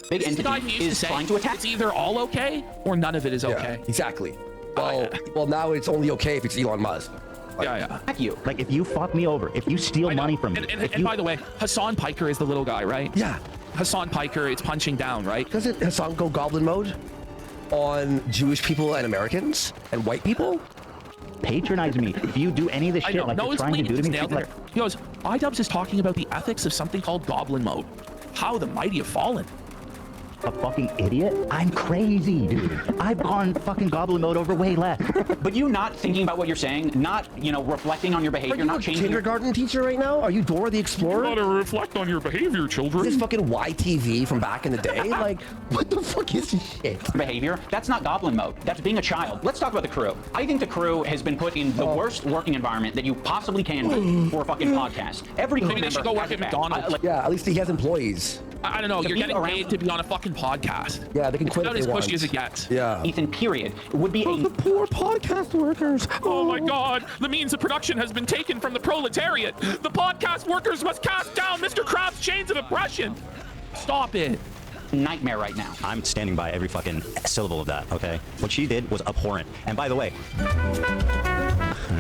Big entity is trying to attack. It's either all okay or none of it is okay. Yeah, exactly. Well, now it's only okay if it's Elon Musk. Like, yeah. Heck you. Like, if you fuck me over, if you steal money from me. And by the way, Hassan Piker is the little guy, right? Yeah. Hassan Piker, it's punching down, right? Doesn't Hassan go goblin mode on Jewish people and Americans and white people? Patronize me. If you do any of the shit like you're trying to do to me, like, he goes, iDubbbz is talking about the ethics of something called goblin mode. How the mighty have fallen. A fucking idiot? I'm crazy, dude. I've gone fucking goblin mode over way less. But you not thinking about what you're saying, not, reflecting on your behavior, Are you not a changing kindergarten teacher right now? Are you Dora the Explorer? You gotta reflect on your behavior, children. This fucking YTV from back in the day? Like, what the fuck is this shit? behavior. That's not goblin mode. That's being a child. Let's talk about the crew. I think the crew has been put in the worst working environment that you possibly can be for a fucking podcast. Every crew Maybe they should go work at McDonald's. Yeah, at least he has employees. I don't know. You're getting paid to be on a fucking podcast. Yeah, they can quit about if as they pushy want. as it gets. Yeah. Ethan, period. It would be the poor podcast workers. Oh my God. The means of production has been taken from the proletariat. The podcast workers must cast down Mr. Krabs' chains of oppression. Stop it. Nightmare right now. I'm standing by every fucking syllable of that, okay? What she did was abhorrent. And by the way...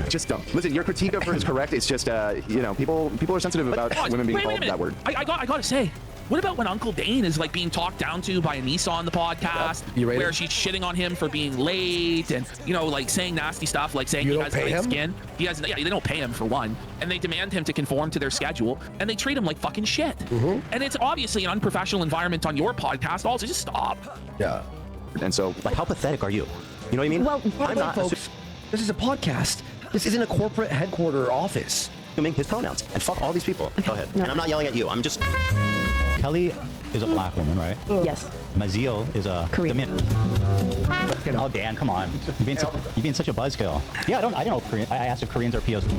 Just don't. Listen, your critique of her is correct. It's just, people are sensitive about women being called that word. I gotta say, what about when Uncle Dane is like being talked down to by Anissa on the podcast, where she's shitting on him for being late and like saying nasty stuff, like saying he has great skin. He has, they don't pay him for one, and they demand him to conform to their schedule, and they treat him like fucking shit. And it's obviously an unprofessional environment on your podcast. Also, just stop. Yeah. And so, like, how pathetic are you? You know what I mean? Well, I'm not, folks. This is a podcast. This isn't a corporate headquarter office. assuming his pronouns. And fuck all these people. Go ahead. And I'm not yelling at you. I'm just... Kelly is a black woman, right? Yes. Maziel is a... Korean. Oh, Dan, come on. You're being such a buzzkill. Yeah, I don't know Korean. I asked if Koreans are POC.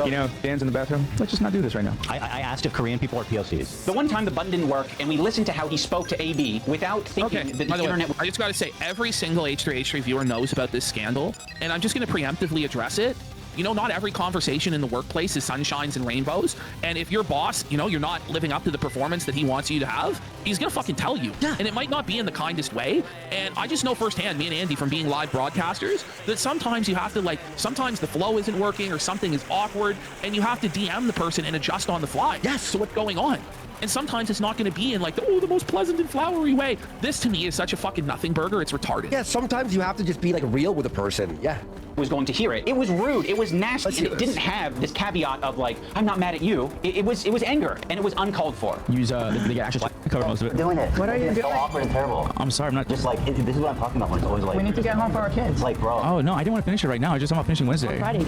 You know, Dan's in the bathroom. Let's just not do this right now. I asked if Korean people are POCs. The one time the button didn't work and we listened to how he spoke to AB without thinking that the internet... I just got to say, every single H3H3 viewer knows about this scandal, and I'm just going to preemptively address it. You know, not every conversation in the workplace is sunshines and rainbows. And if your boss, you know, you're not living up to the performance that he wants you to have, he's going to fucking tell you. Yeah. And it might not be in the kindest way. And I just know firsthand, me and Andy, from being live broadcasters, that sometimes you have to, like, sometimes the flow isn't working or something is awkward, and you have to DM the person and adjust on the fly. Yes. To what's going on. And sometimes it's not going to be in like, the most pleasant and flowery way. This to me is such a fucking nothing burger. It's retarded. Yeah, sometimes you have to just be like real with a person. Yeah. Was going to hear it. It was rude. It was nasty. And it didn't have this caveat of like, I'm not mad at you. It was anger, and it was uncalled for. Use the actually cover most of it. Doing it. What are you doing? So awkward and terrible. I'm sorry, I'm not just like this is what I'm talking about when it's always like. We need to get home for our kids. It's like, bro. Oh no, I didn't want to finish it right now. I just I'm finishing Wednesday. Friday.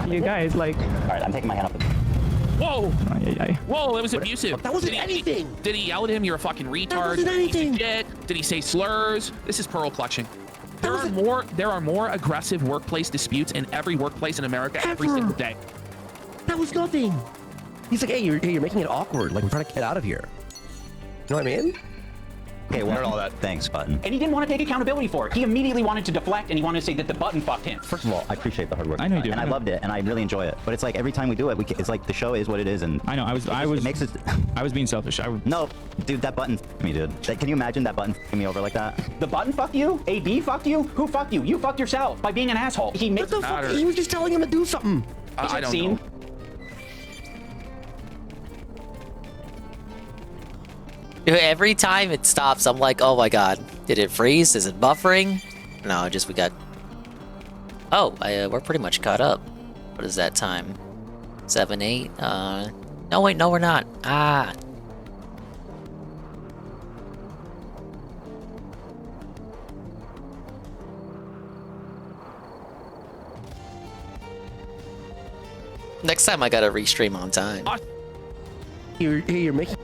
You guys like. All right, I'm taking my hand off. Whoa! Whoa, that was abusive. That wasn't anything. Did he yell at him? You're a fucking retard. That wasn't anything. Did he say slurs? This is pearl clutching. There are more aggressive workplace disputes in every workplace in America every single day. That was nothing. He's like, hey, you're making it awkward. Like, we're trying to get out of here. You know what I mean? Okay, well, all that. Thanks, Button. And he didn't want to take accountability for it. He immediately wanted to deflect, and he wanted to say that the button fucked him. First of all, I appreciate the hard work. I know you do. And I loved it, and I really enjoy it. But it's like every time we do it, it's like the show is what it is, and I know. I was being selfish. No, dude, that button me, dude. Can you imagine that button me over like that? The button fucked you? AB fucked you? Who fucked you? You fucked yourself by being an asshole. He makes what the fuck? He was just telling him to do something. I don't know. Every time it stops, I'm like, oh my god. Did it freeze? Is it buffering? No, just we got... Oh, we're pretty much caught up. What is that time? 7, 8? No, wait, no, we're not. Ah. Next time I gotta restream on time. You're making...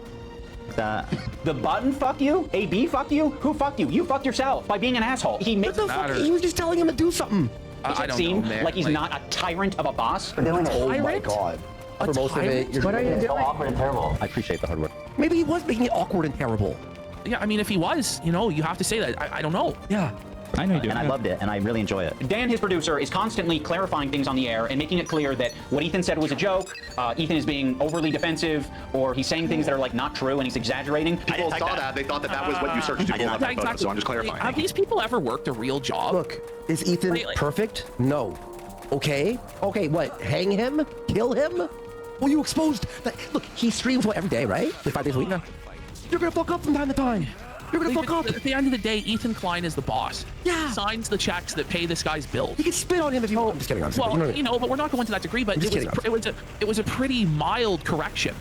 The button fucked you? AB fucked you? Who fucked you? You fucked yourself by being an asshole. He makes He was just telling him to do something. Does it seem like he's not a tyrant of a boss? Oh my god. For most of it, what are you doing? So awkward and terrible. I appreciate the hard work. Maybe he was making it awkward and terrible. Yeah, I mean, if he was, you know, you have to say that. I don't know. Yeah. I know you do. And I loved it, and I really enjoy it. Dan, his producer, is constantly clarifying things on the air and making it clear that what Ethan said was a joke. Ethan is being overly defensive, or he's saying things that are like not true and he's exagerating. People saw that. They thought that was what you searched to on that photo, so I'm just clarifying. Have these people ever worked a real job? Look, is Ethan perfect? No. Okay. Okay, what? Hang him? Kill him? Well, you exposed that. Look, he streams every day, right? Like 5 days a week? You're gonna fuck up from time to time. You're gonna fuck up. At the end of the day, Ethan Klein is the boss. Yeah. He signs the checks that pay this guy's bills. You can spit on him if you want. I'm just kidding. Well, you know, but we're not going to that degree. But it was a pretty mild correction.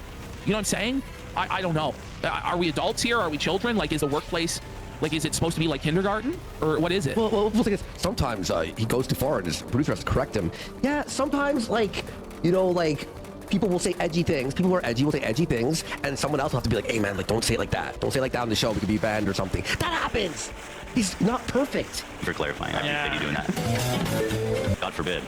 You know what I'm saying? I don't know. Are we adults here? Are we children? Like, is the workplace, like, is it supposed to be like kindergarten, or what is it? Well, the thing is, sometimes he goes too far, and his producer has to correct him. Yeah. Sometimes, like, you know, like, people will say edgy things. People who are edgy will say edgy things, and someone else will have to be like, hey, man, like, don't say it like that. Don't say it like that on the show. We could be banned or something. That happens. He's not perfect. For clarifying, I didn't think you doing that. God forbid.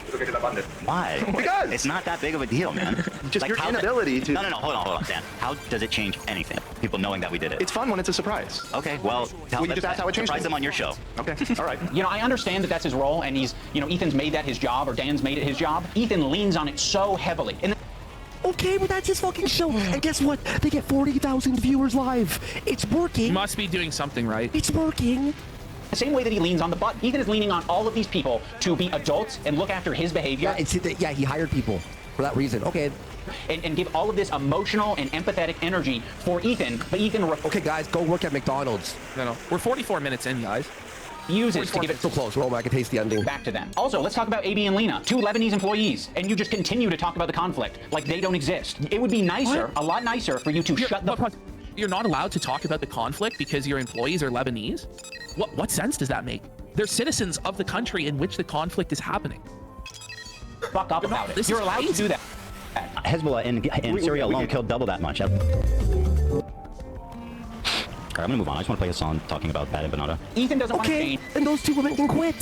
Why? Because it's not that big of a deal, man. Just like, your inability to... No, hold on, Dan. How does it change anything? People knowing that we did it. It's fun when it's a surprise. Okay, well, you just asked how it changed. Surprise them on your show. Okay, all right. You know, I understand that that's his role, and he's, you know, Ethan's made that his job, or Dan's made it his job. Ethan leans on it so heavily. And okay, but that's his fucking show. And guess what? They get 40,000 viewers live. It's working. He must be doing something right. It's working. The same way that he leans on the button, Ethan is leaning on all of these people to be adults and look after his behavior. Yeah, he hired people for that reason. Okay. And give all of this emotional and empathetic energy for Ethan. But Ethan... Okay, guys, go work at McDonald's. No. We're 44 minutes in, guys. Uses to give it so close. Oh, I can taste the ending. Back to them. Also, let's talk about AB and Lena, 2 Lebanese employees, and you just continue to talk about the conflict like they don't exist. It would be nicer, a lot nicer, for you to shut the... You're not allowed to talk about the conflict because your employees are Lebanese? What sense does that make? They're citizens of the country in which the conflict is happening. fuck up about it. You're allowed to do that. Hezbollah in Syria alone killed double that much. All right, I'm gonna move on. I just want to play a song talking about Bad and Banana. Ethan doesn't want to change. And those two women can quit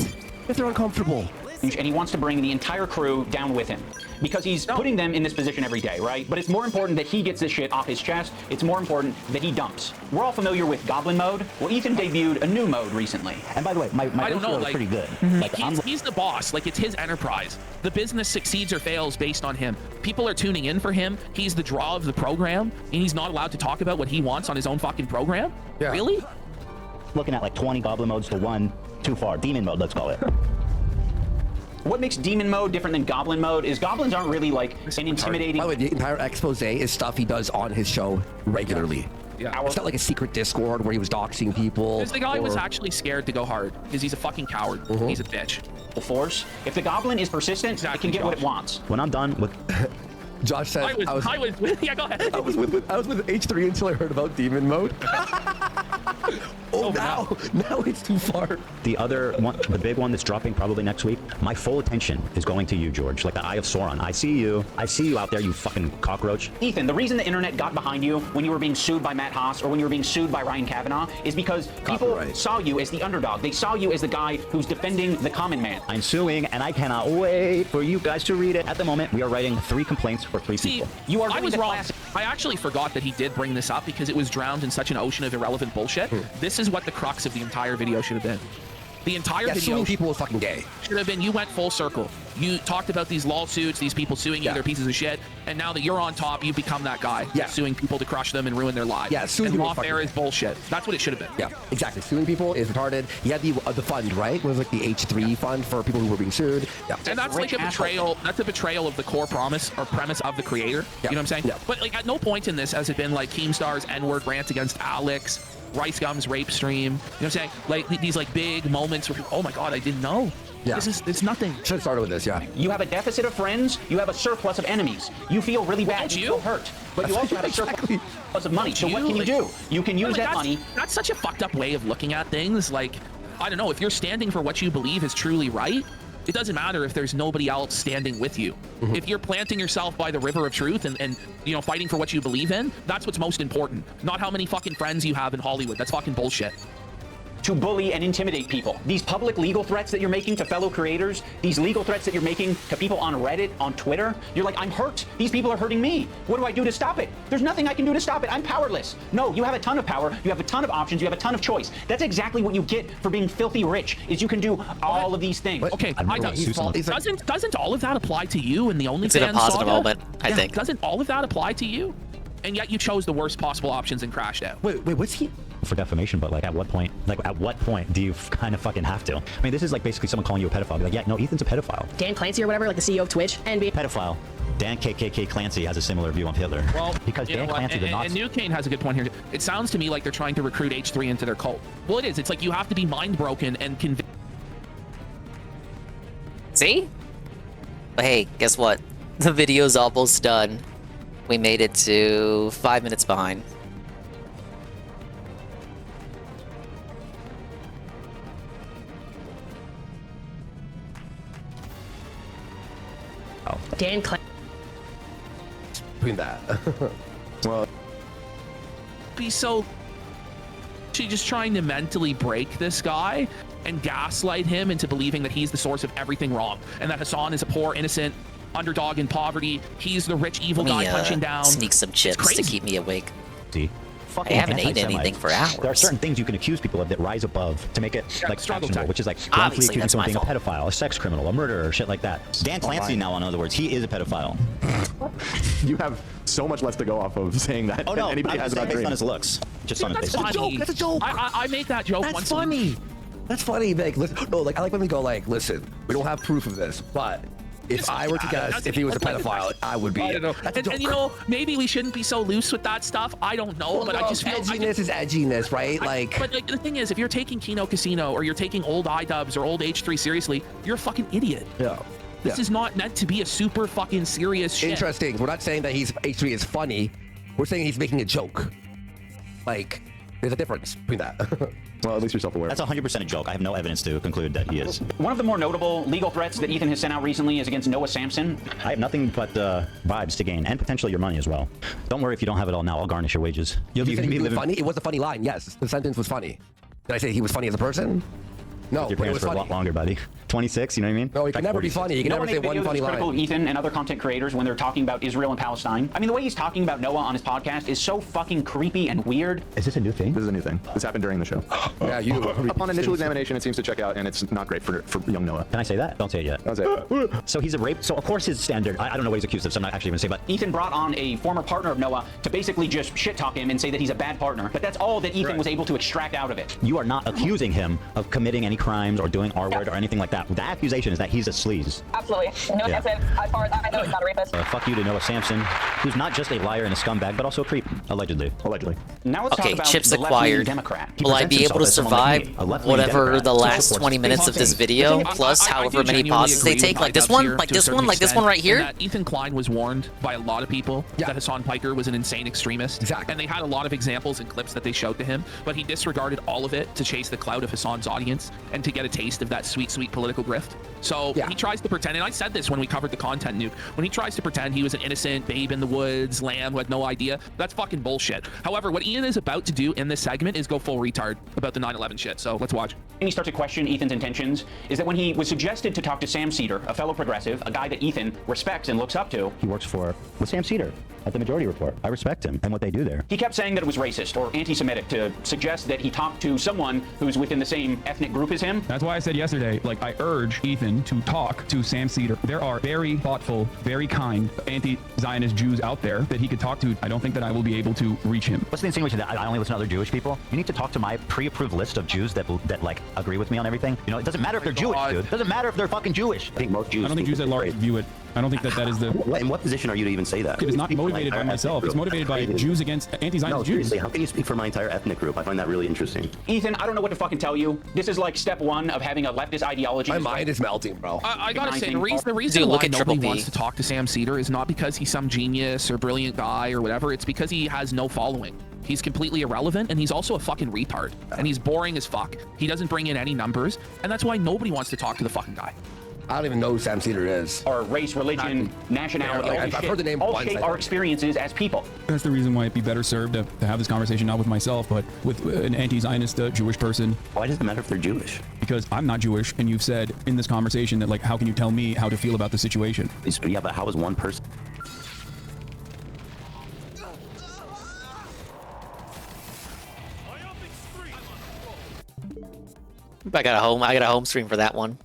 if they're uncomfortable. And he wants to bring the entire crew down with him because he's putting them in this position every day, right? But it's more important that he gets this shit off his chest. It's more important that he dumps. We're all familiar with Goblin mode. Well, Ethan debuted a new mode recently. And by the way, my ratio is pretty good. Like, he's the boss. Like, it's his enterprise. The business succeeds or fails based on him. People are tuning in for him. He's the draw of the program, and he's not allowed to talk about what he wants on his own fucking program? Yeah. Really? Looking at like 20 Goblin modes to one too far. Demon mode, let's call it. What makes Demon mode different than Goblin mode is goblins aren't really like an intimidating... By the way, the entire expose is stuff he does on his show regularly. Yeah. It's not like a secret Discord where he was doxing people. Because the guy was actually scared to go hard because he's a fucking coward. He's a bitch. The Force. If the Goblin is persistent, it can get what it wants. When I'm done with... Josh said I was with yeah, go ahead. I was with H3 until I heard about Demon mode. now it's too far. The other one, the big one that's dropping probably next week, my full attention is going to you, George. Like the Eye of Sauron. I see you out there, you fucking cockroach. Ethan, the reason the internet got behind you when you were being sued by Matt Haas or when you were being sued by Ryan Kavanaugh is because people saw you as the underdog. They saw you as the guy who's defending the common man. I'm suing, and I cannot wait for you guys to read it. At the moment, we are writing 3 complaints for 3 people. I was wrong. I actually forgot that he did bring this up because it was drowned in such an ocean of irrelevant bullshit. This is what the crux of the entire video should have been. The entire video suing people was fucking gay. Should have been you went full circle. You talked about these lawsuits, these people suing you, they're pieces of shit, and now that you're on top, you become that guy suing people to crush them and ruin their lives. Yeah, suing and people lawfare is bullshit. That's what it should have been. Yeah, exactly. Suing people is retarded. He had the fund, right? It was like the H3 fund for people who were being sued. Yeah. And that's like a betrayal. That's a betrayal of the core premise of the creator. You know what I'm saying? Yeah. But like at no point in this has it been like Keemstar's N-word rant against Alex, Rice Gum's rape stream. You know what I'm saying? Like these like big moments where people, oh my god, I didn't know. Yeah. It's nothing. Should have started with this, yeah. You have a deficit of friends, you have a surplus of enemies. You feel really bad, you feel hurt. But you also have a surplus of money. So what can you do? You can use that money. That's such a fucked up way of looking at things. Like, I don't know, if you're standing for what you believe is truly right, it doesn't matter if there's nobody else standing with you. If you're planting yourself by the river of truth and you know, fighting for what you believe in, that's what's most important. Not how many fucking friends you have in Hollywood. That's fucking bullshit. To bully and intimidate people. These public legal threats that you're making to fellow creators, these legal threats that you're making to people on Reddit, on Twitter, you're like, I'm hurt. These people are hurting me. What do I do to stop it? There's nothing I can do to stop it. I'm powerless. No, you have a ton of power. You have a ton of options. You have a ton of choice. That's exactly what you get for being filthy rich, is you can do all of these things. Okay, doesn't all of that apply to you and the OnlyFans saga? It's in a positive moment, I think. Doesn't all of that apply to you? And yet you chose the worst possible options and crashed out. Wait, what's he? For defamation, but like at what point do you kind of fucking have to? I mean, this is like basically someone calling you a pedophile. Be like, yeah, no, Ethan's a pedophile. Dan Clancy or whatever, like the CEO of Twitch, and be pedophile. Dan KKK Clancy has a similar view on Hitler. Well, because Dan Clancy did not. And New Kane has a good point here. It sounds to me like they're trying to recruit H3 into their cult. Well, it is. It's like you have to be mind broken and convinced. See? But hey, guess what? The video's almost done. We made it to 5 minutes behind. Dan Clancy. Between that. Well, be so. She's just trying to mentally break this guy and gaslight him into believing that he's the source of everything wrong and that Hassan is a poor, innocent underdog in poverty. He's the rich, evil guy punching down. Sneak some chips to keep me awake. See? I haven't eaten anything for hours. There are certain things you can accuse people of that rise above to make it like actionable, which is like wrongfully Obviously, accusing someone that's being my a pedophile, a sex criminal, a murderer, shit like that. Dan Clancy now, in other words, he is a pedophile. You have so much less to go off of saying that than anybody has about based Dream. on his looks. Just on his That's face. a joke. That's a joke. I made that joke once. That's funny. That's funny. Like, listen, no, like I like when we go like, listen, we don't have proof of this, but if I were to guess if he was a pedophile, I would be. I don't know. And you know, maybe we shouldn't be so loose with that stuff. I don't know, but I just feel edginess is edginess, right? But like the thing is, if you're taking Kino Casino or you're taking old iDubbbz or old H3 seriously, you're a fucking idiot. Yeah. This is not meant to be a super fucking serious shit. Interesting. We're not saying that H3 is funny. We're saying he's making a joke. Like, There's a difference between that. Well, at least you're self-aware. That's 100% a joke. I have no evidence to conclude that he is. One of the more notable legal threats that Ethan has sent out recently is against Noah Sampson. I have nothing but vibes to gain, and potentially your money as well. Don't worry if you don't have it all now. I'll garnish your wages. You'll be funny. It was a funny line. Yes, the sentence was funny. Did I say he was funny as a person? No, your parents it was for funny. a lot longer, buddy. 26, you know what I mean? No, he can never be funny. He can never say one funny line. Critical of Ethan and other content creators when they're talking about Israel and Palestine. I mean, the way he's talking about Noah on his podcast is so fucking creepy and weird. Is this a new thing? This is a new thing. This happened during the show. Yeah, you. Upon initial examination, it seems to check out, and it's not great for young Noah. Can I say that? Don't say it yet. Don't say it. So he's a rape. So of course his standard. I don't know what he's accused of, so I'm not actually going to say. But Ethan brought on a former partner of Noah to basically just shit talk him and say that he's a bad partner. But that's all that Ethan was able to extract out of it. you are not accusing him of committing any crimes or doing R-word or anything like that. The accusation is that he's a sleaze. Absolutely. Noah Sampson, as far as I know, he's not a rapist. Fuck you to Noah Sampson, who's not just a liar and a scumbag, but also a creep, allegedly. Allegedly. Now let's talk about chips the acquired. Democrat. Will I be able to survive whatever the last 20 minutes of this video, plus however many pauses they take? Like this one, like this one, like this one right here? Ethan Klein was warned by a lot of people that Hassan Piker was an insane extremist. Exactly. And they had a lot of examples and clips that they showed to him, but he disregarded all of it to chase the clout of Hassan's audience and to get a taste of that sweet, sweet political grift. So he tries to pretend, and I said this when we covered the content nuke, when he tries to pretend he was an innocent babe in the woods, lamb who had no idea, that's fucking bullshit. However, what Ian is about to do in this segment is go full retard about the 9/11 shit. So let's watch. And he starts to question Ethan's intentions is that when he was suggested to talk to Sam Cedar, a fellow progressive, a guy that Ethan respects and looks up to. He works with Sam Cedar at the Majority Report. I respect him and what they do there. He kept saying that it was racist or anti-Semitic to suggest that he talked to someone who's within the same ethnic group as him. That's why I said yesterday, like, I urge Ethan to talk to Sam Cedar. There are very thoughtful, very kind anti-Zionist Jews out there that he could talk to. I don't think that I will be able to reach him. What's the insinuation that I only listen to other Jewish people? You need to talk to my pre-approved list of Jews that like agree with me on everything. You know, it doesn't matter if they're Jewish, dude. It doesn't matter if they're fucking Jewish. I think most Jews. I don't think Jews at large view it. I don't think that is the... In what position are you to even say that? It is not motivated by myself. It's motivated by Jews against anti-Zionist Jews. Seriously, how can you speak for my entire ethnic group? I find that really interesting. Ethan, I don't know what to fucking tell you. This is like step one of having a leftist ideology. My mind is melting, bro. I gotta say, the reason why nobody wants to talk to Sam Cedar is not because he's some genius or brilliant guy or whatever. It's because he has no following. He's completely irrelevant, and he's also a fucking retard. And he's boring as fuck. He doesn't bring in any numbers, and that's why nobody wants to talk to the fucking guy. I don't even know who Sam Cedar is. Or race, religion, nationality, I've heard the name all once, shape our experiences as people. That's the reason why it'd be better served to have this conversation not with myself, but with an anti-Zionist Jewish person. Why does it matter if they're Jewish? Because I'm not Jewish, and you've said in this conversation that, like, how can you tell me how to feel about the situation? Yeah, but how is one person... I got a home stream for that one.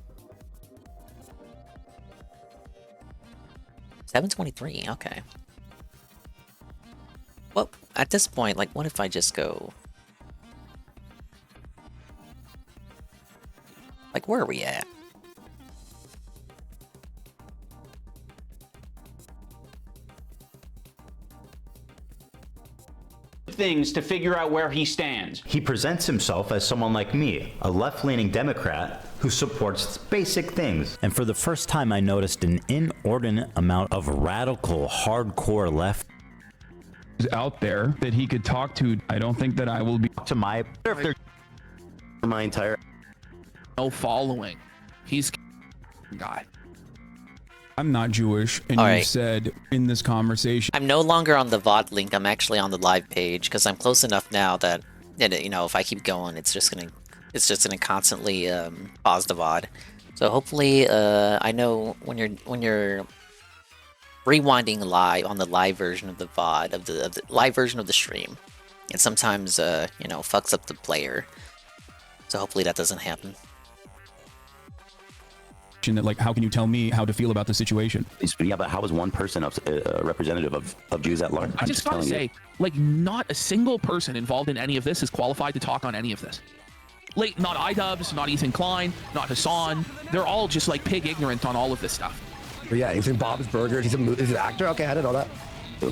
7:23. Okay. Well, at this point, like, what if I just go? Like, where are we at? Things to figure out where he stands. He presents himself as someone like me, a left-leaning Democrat who supports basic things. And for the first time, I noticed an inordinate amount of radical, hardcore left out there that he could talk to. I don't think that I will be to my entire no following. He's guy. I'm not Jewish, and All you right. said in this conversation... I'm no longer on the VOD link. I'm actually on the live page because I'm close enough now that, you know, if I keep going, it's just gonna constantly pause the VOD. So hopefully, I know when you're rewinding live on the live version of the VOD of the live version of the stream, it sometimes you know, fucks up the player. So hopefully that doesn't happen. That, like, how can you tell me how to feel about the situation? Yeah, but how is one person a representative of Jews at large? I just gotta say, like, not a single person involved in any of this is qualified to talk on any of this. Like, not iDubbbz, not Ethan Klein, not Hassan. They're all just, like, pig ignorant on all of this stuff. But yeah, he's in Bob's Burgers. He's an actor. Okay, I didn't know that.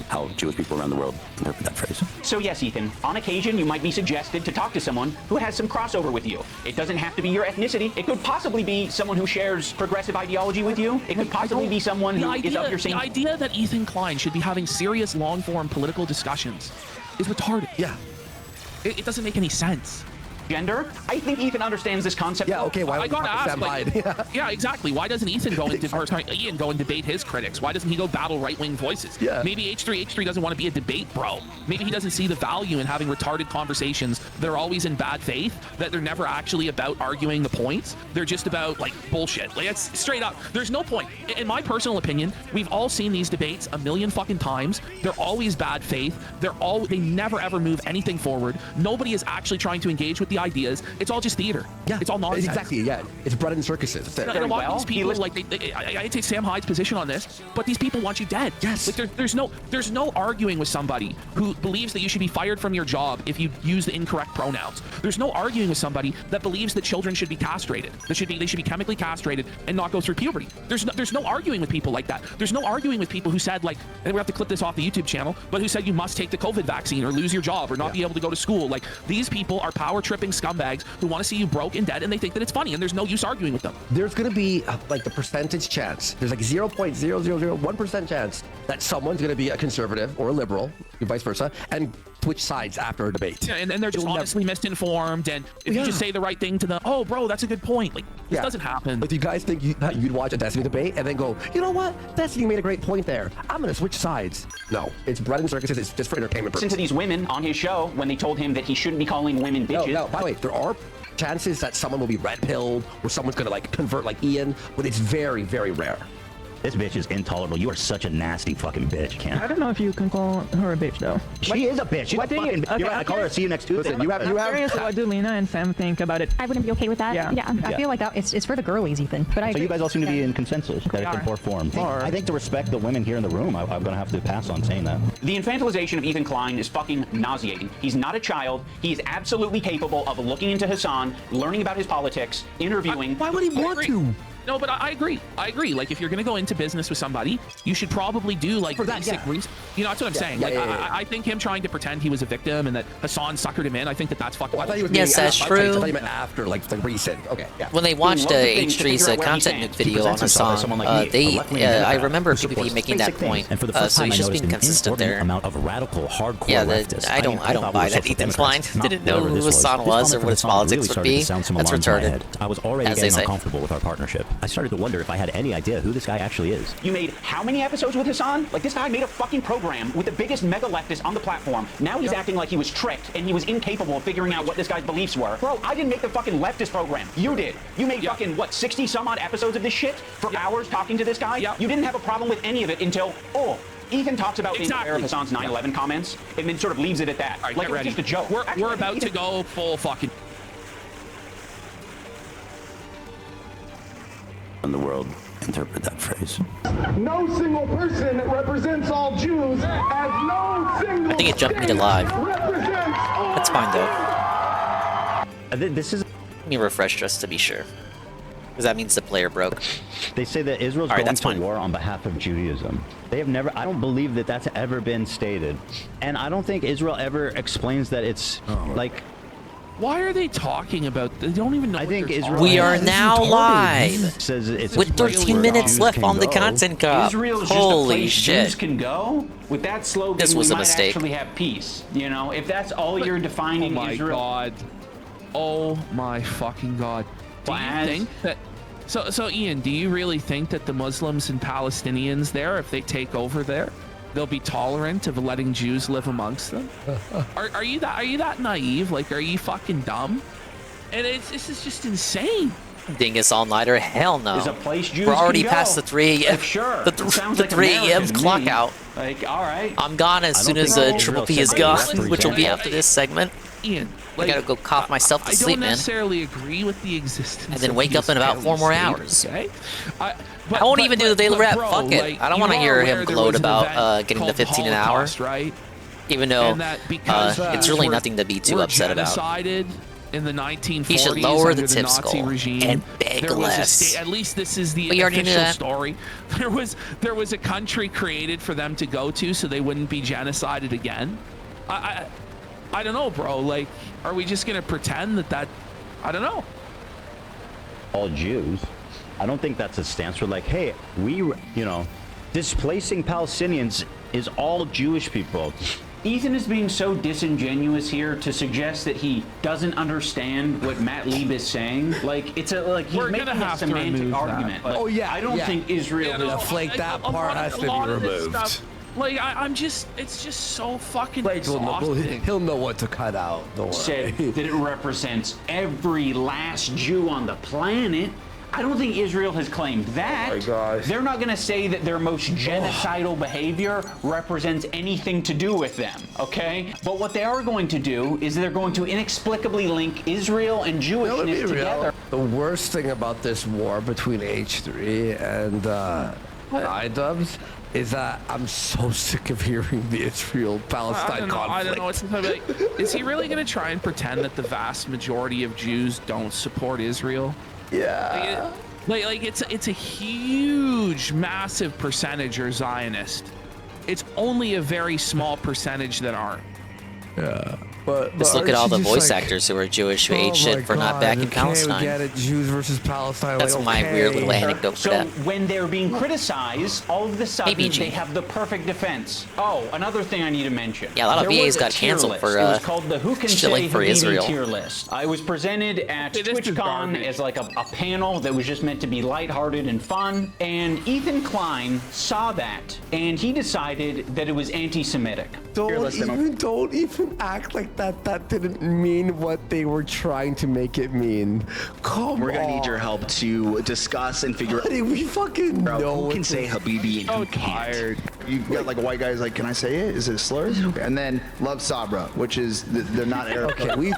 How Jewish people around the world interpret that phrase. So yes, Ethan, on occasion you might be suggested to talk to someone who has some crossover with you. It doesn't have to be your ethnicity. It could possibly be someone who shares progressive ideology with you. It could possibly be someone who is of your same... The idea that Ethan Klein should be having serious long-form political discussions is retarded. Yeah. It doesn't make any sense. Gender. I think Ethan understands this concept. Yeah, okay, why I would gotta ask, Sam like, hide? yeah, exactly. Why doesn't Ethan go into, or sorry, Ian go and debate his critics? Why doesn't he go battle right-wing voices? Yeah. Maybe H3 doesn't want to be a debate bro. Maybe he doesn't see the value in having retarded conversations that are always in bad faith, that they're never actually about arguing the points. They're just about, like, bullshit. Like, it's straight up. There's no point. In my personal opinion, we've all seen these debates a million fucking times. They're always bad faith. They never ever move anything forward. Nobody is actually trying to engage with the ideas. It's all just theater. Yeah, it's all nonsense. Exactly. Yeah, it's bread and circuses. That's it. And a lot of these people, like, I'd say Sam Hyde's position on this, but these people want you dead. Yes. Like, there's no arguing with somebody who believes that you should be fired from your job if you use the incorrect pronouns. There's no arguing with somebody that believes that children should be castrated. They should be chemically castrated and not go through puberty. There's no arguing with people like that. There's no arguing with people who said, like, and we have to clip this off the YouTube channel, but who said you must take the COVID vaccine or lose your job or not be able to go to school. Like, these people are power tripping scumbags who want to see you broke and dead, and they think that it's funny, and there's no use arguing with them. There's going to be like the percentage chance. There's like 0.0001% chance that someone's going to be a conservative or a liberal, or vice versa, and switch sides after a debate. Yeah, and they're just honestly misinformed, and if you just say the right thing to them, oh, bro, that's a good point. Like, this doesn't happen. But do you guys think you'd watch a Destiny debate and then go, you know what? Destiny made a great point there. I'm going to switch sides. No, it's bread and circuses. It's just for entertainment purposes. Listen to these women on his show when they told him that he shouldn't be calling women bitches. No, by the way, there are chances that someone will be red-pilled or someone's going to, like, convert like Ian, but it's very, very rare. This bitch is intolerable. You are such a nasty fucking bitch, Cam. I don't know if you can call her a bitch, though. She is a bitch. She's a fucking bitch. I call her a see you next Tuesday. Listen, you have curious what do Lena and Sam think about it. I wouldn't be okay with that. Yeah. I feel like that it's for the girlies, Ethan. But I So you guys all seem to be in consensus that it can poor form. I think to respect the women here in the room, I'm going to have to pass on saying that. The infantilization of Ethan Klein is fucking nauseating. He's not a child. He's absolutely capable of looking into Hassan, learning about his politics, interviewing. Why would he want to? No, but I agree. Like, if you're going to go into business with somebody, you should probably do, like, basic research. You know, that's what I'm saying. I think him trying to pretend he was a victim and that Hassan suckered him in, I think that that's fucking... Yes, that's true. I thought you meant after, like, the recent. Okay, yeah. When they watched H3's content nuke video on Hassan, I remember PvP making that point. And for the first so time, he's I just being noticed consistent an there. amount of radical, hardcore Yeah, leftists. I don't buy that Ethan Klein didn't know who Hassan was or what his politics would be. That's retarded. I was already getting uncomfortable with our partnership. I started to wonder if I had any idea who this guy actually is. You made how many episodes with Hassan? Like, this guy made a fucking program with the biggest mega leftist on the platform. Now he's acting like he was tricked and he was incapable of figuring out what this guy's beliefs were. Bro, I didn't make the fucking leftist program. You did. You made fucking, what, 60 some odd episodes of this shit for hours talking to this guy? You didn't have a problem with any of it until, Ethan talks about being aware of Hassan's 9/11 comments and then sort of leaves it at that. Right, like, it was just a joke. We're about to go full fucking... In the world, interpret that phrase. No single person represents all Jews, as no single I think it jumped me to live. That's fine, though. This is... Let me refresh just to be sure. Because that means the player broke. They say that Israel's going to war on behalf of Judaism. They have never... I don't believe that that's ever been stated. And I don't think Israel ever explains that it's, like... Why are they talking about... They don't even know I think Israel... We are now live says it's with 13 minutes left on the content cop. Israel is Holy just a place Jews can go. With that slogan, This was we a might mistake. actually have peace. You know, if that's all you're defining Israel... Oh my fucking god. Do you think that... So Ian, do you really think that the Muslims and Palestinians there, if they take over there, they'll be tolerant of letting Jews live amongst them? Are you that naive? Like, are you fucking dumb? And this is just insane. Dingus all-nighter? Hell no. There's a place Jews We're already can go. past the 3 a.m. Sure. The 3 a.m. clock out. Like, all right. I'm gone as soon as Triple P is gone, which will be after this segment. Ian, I gotta go cough myself to sleep, man. I don't necessarily agree with the existence And then wake up in about 4 more hours. Okay? I won't even do the daily rep. Bro, Fuck it. like, I don't want to hear him gloat about getting the called 15 an hour. right? Even though And that because it's really we're- nothing to be too we're upset about. genocided in the 1940s He should lower the under tip Nazi skull regime. and beg There was a less. at least this is the We already knew official that. story. There was a country created for them to go to so they wouldn't be genocided again. I don't know, bro. Like, are we just gonna pretend that I don't know. All Jews. I don't think that's a stance. We're like, hey, displacing Palestinians is all Jewish people. Ethan is being so disingenuous here to suggest that he doesn't understand what Matt Lieb is saying. Like, it's a like he's making a semantic argument. Like, oh yeah, I don't think Israel is flake. That part has to be removed. Like I'm just, it's just so fucking He'll know what to cut out. Don't worry. Said that it represents every last Jew on the planet. I don't think Israel has claimed that. Oh my gosh. They're not going to say that their most genocidal behavior represents anything to do with them, okay? But what they are going to do is they're going to inexplicably link Israel and Jewishness together. The worst thing about this war between H3 and iDubbbz is that I'm so sick of hearing the Israel-Palestine conflict. I don't know what's like. Is he really going to try and pretend that the vast majority of Jews don't support Israel? Yeah. Like it's a huge, massive percentage are Zionist. It's only a very small percentage that aren't. Yeah. Just look at all the voice actors who are Jewish who ate shit for not backing Palestine. We get it, Jews versus Palestine. That's my weird little anecdote for that. So when they're being criticized, all of a sudden they have the perfect defense. Oh, another thing I need to mention. Yeah, a lot of VAs got canceled for it was called the Who Can Say for Habibi Israel tier list. I was presented at TwitchCon as like a panel that was just meant to be lighthearted and fun, and Ethan Klein saw that and he decided that it was anti-Semitic. Don't even act like that didn't mean what they were trying to make it mean. We're gonna need your help to discuss and figure out. We fucking know who can say Habibi and who can't. You got like a white guy's like, can I say it? Is it a slur? And then Love Sabra, which is they're not Arab. Okay, we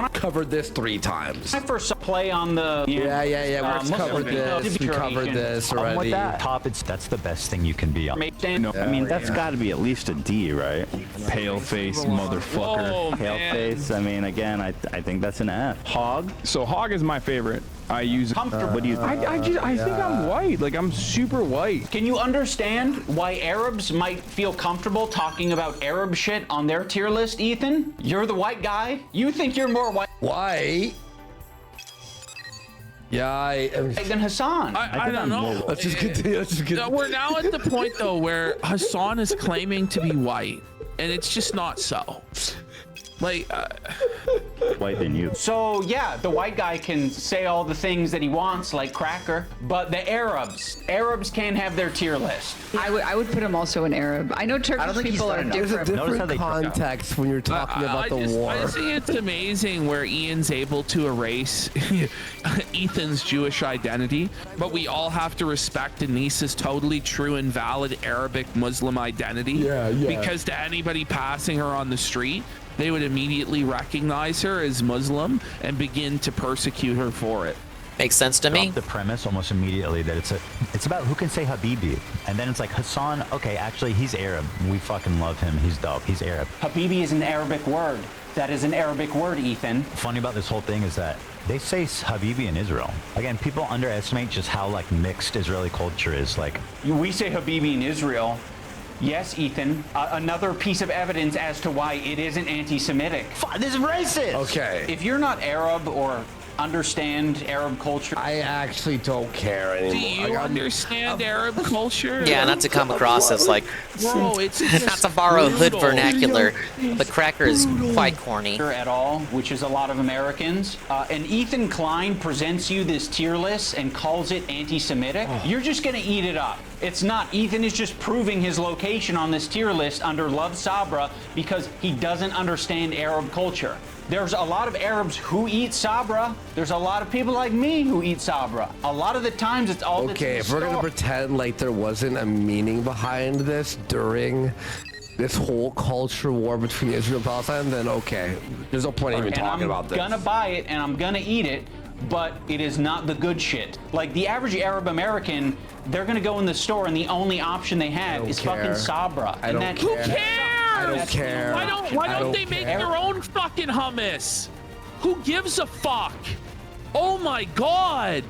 covered this 3 times. I first saw play on the we covered this. We covered this already. That's the best thing you can be on. I mean, that's got to be at least a D, right? Pale face, motherfucker. Pale face. I mean, again, I think that's an F. Hog. So Hog is my favorite. I use comfortable. What do you think? I think I'm white. Like I'm super white. Can you understand why Arabs might feel comfortable talking about Arab shit on their tier list, Ethan? You're the white guy. You think you're more white? White? Yeah, than Hassan. I don't know. Let's just continue. We're now at the point though where Hassan is claiming to be white, and it's just not so. Like white than you. So yeah, the white guy can say all the things that he wants, like Cracker, but the Arabs can't have their tier list. I would put him also an Arab. I know Turkish people are different. There's a different context when you're talking about the war. I think it's amazing where Ian's able to erase Ethan's Jewish identity, but we all have to respect Denise's totally true and valid Arabic Muslim identity. Yeah. Because to anybody passing her on the street, they would immediately recognize her as Muslim and begin to persecute her for it. Makes sense to me. The premise almost immediately that it's about who can say Habibi, and then it's like Hassan. Okay, actually he's Arab. We fucking love him. He's dope. He's Arab. Habibi is an Arabic word. That is an Arabic word, Ethan. Funny about this whole thing is that they say Habibi in Israel. Again, people underestimate just how like mixed Israeli culture is. Like we say Habibi in Israel. Yes, Ethan. Another piece of evidence as to why it isn't anti-Semitic. This is racist. Okay. If you're not Arab or understand Arab culture, I actually don't care anymore. Do you understand Arab culture? Yeah, not to come across as like, bro, it's not to borrow hood vernacular, but Cracker is quite corny. At all, which is a lot of Americans. And Ethan Klein presents you this tier list and calls it anti-Semitic. You're just gonna eat it up. It's not. Ethan is just proving his location on this tier list under Love Sabra because he doesn't understand Arab culture. There's a lot of Arabs who eat Sabra. There's a lot of people like me who eat Sabra. A lot of the times it's all okay, if we're going to pretend like there wasn't a meaning behind this during this whole culture war between Israel and Palestine, then okay. There's no point even talking about this. I'm going to buy it and I'm going to eat it, but it is not the good shit. Like the average Arab American, they're going to go in the store and the only option they have is fucking Sabra. I don't care. Who cares? I don't care. Why don't they make their own fucking hummus? Who gives a fuck? Oh my god.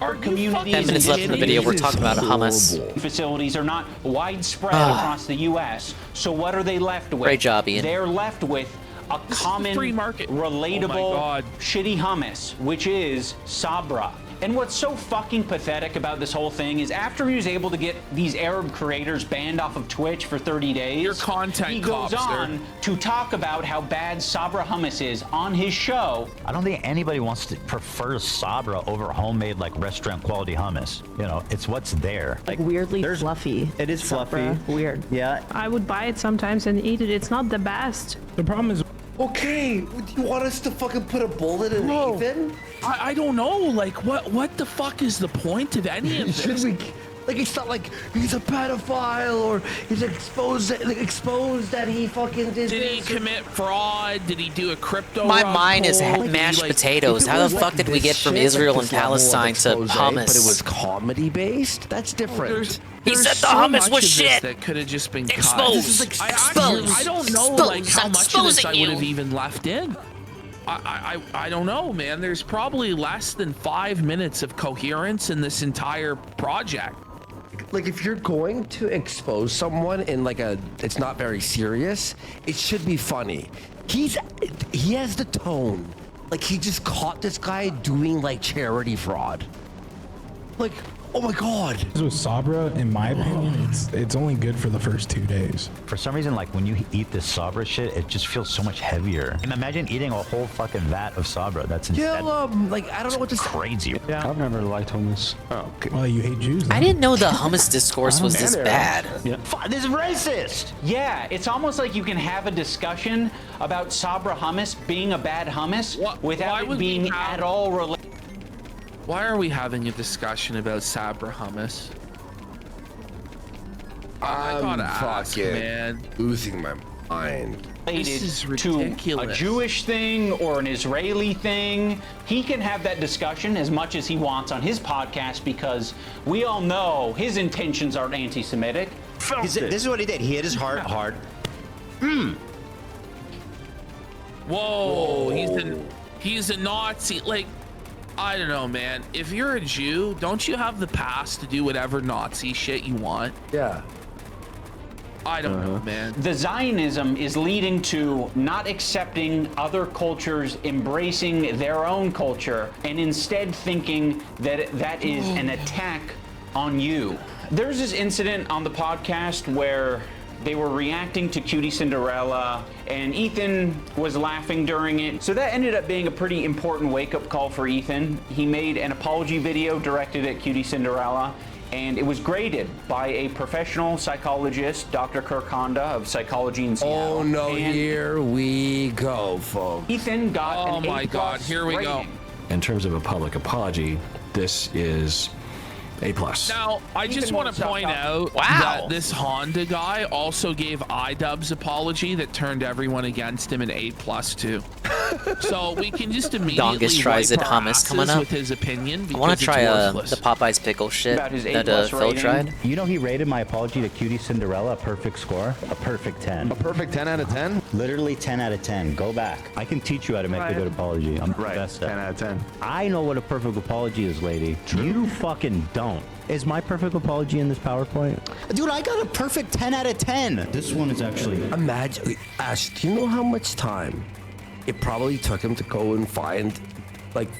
Our community 10 minutes left in the video, we're talking about hummus. Facilities are not widespread across the U.S. So what are they left with? Great job, Ian. They're left with a common, free market, relatable, shitty hummus, which is Sabra. And what's so fucking pathetic about this whole thing is after he was able to get these Arab creators banned off of Twitch for 30 days, your content he goes on to talk about how bad Sabra hummus is on his show. I don't think anybody wants to prefer Sabra over homemade like restaurant quality hummus. You know, it's what's there. Like weirdly fluffy. It is Sabra. fluffy. Weird. Yeah. I would buy it sometimes and eat it. It's not the best. The problem is, okay, do you want us to fucking put a bullet in Ethan? I don't know. Like, what the fuck is the point of any of this? Like, it's not like he's a pedophile or he's exposed that he fucking did. Did he commit fraud? Did he do a crypto? My mind is mashed potatoes. How the fuck did we get from Israel and Palestine to hummus? But it was comedy based. That's different. He said the hummus was shit. That could have just been exposed. I don't know like how much of this I would have even left in. I don't know, man. There's probably less than 5 minutes of coherence in this entire project. Like, if you're going to expose someone in like it's not very serious, it should be funny. He has the tone. Like, he just caught this guy doing like charity fraud. Like, oh my god. With Sabra, in my opinion, it's only good for the first 2 days. For some reason, like when you eat this Sabra shit, it just feels so much heavier. And imagine eating a whole fucking vat of Sabra. That's insane. Like, I don't know what to say. Crazy. Yeah, I've never liked hummus. Oh, okay. Well, you hate Jews. I didn't know the hummus discourse was this bad. Yeah. This is racist. Yeah, it's almost like you can have a discussion about Sabra hummus being a bad hummus without it being at all related. Why are we having a discussion about Sabra hummus? I gotta ask, man. Losing my mind. This is ridiculous. To a Jewish thing or an Israeli thing, he can have that discussion as much as he wants on his podcast because we all know his intentions aren't anti-Semitic. This is what he did. He hit his heart hard. Whoa, he's a Nazi. Like, I don't know, man. If you're a Jew, don't you have the pass to do whatever Nazi shit you want? Yeah. I don't know, man. The Zionism is leading to not accepting other cultures, embracing their own culture, and instead thinking that that is an attack on you. There's this incident on the podcast where they were reacting to Cutie Cinderella, and Ethan was laughing during it. So that ended up being a pretty important wake-up call for Ethan. He made an apology video directed at Cutie Cinderella, and it was graded by a professional psychologist, Dr. Kirk Honda of Psychology in Seattle. Oh no, and here we go, folks. Ethan got an A+. Oh my god, here we go. In terms of a public apology, this is A+. Now, I just want to point out that this Honda guy also gave iDubbbz apology that turned everyone against him an A+ too. So we can just immediately Dongus tries it. Hummus coming up with his opinion. I want to try the Popeyes pickle shit that Phil tried. You know, he rated my apology to Cutie Cinderella a perfect score, a perfect 10. A perfect 10 out of 10? Literally 10 out of 10. Go back. I can teach you how to make a good apology. I'm the best at 10 out of 10. I know what a perfect apology is, lady. You fucking don't. Is my perfect apology in this PowerPoint? Dude, I got a perfect 10 out of 10. This one is actually... Imagine, Ash, do you know how much time it probably took him to go and find, like,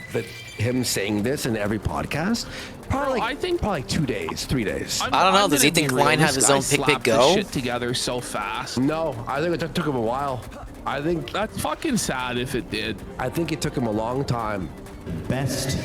him saying this in every podcast? Probably, I think probably 2 days, 3 days. I don't know. Does Ethan Klein have his own pick go? Shit together so fast. No, I think it took him a while. I think that's fucking sad if it did. I think it took him a long time. Best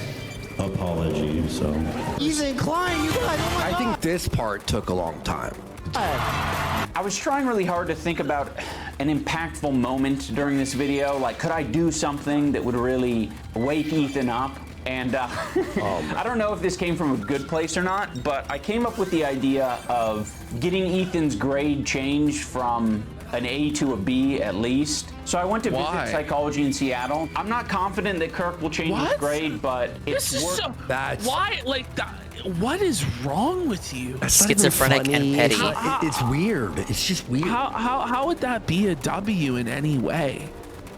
apology, so. Ethan Klein, you guys. Oh I think this part took a long time. I was trying really hard to think about an impactful moment during this video. Like, could I do something that would really wake Ethan up? And I don't know if this came from a good place or not, but I came up with the idea of getting Ethan's grade changed from an A to a B at least. So I went to visit Psychology in Seattle. I'm not confident that Kirk will change his grade, but it's worth why, like, what is wrong with you? Schizophrenic and petty. It's weird. It's just weird. How would that be a W in any way?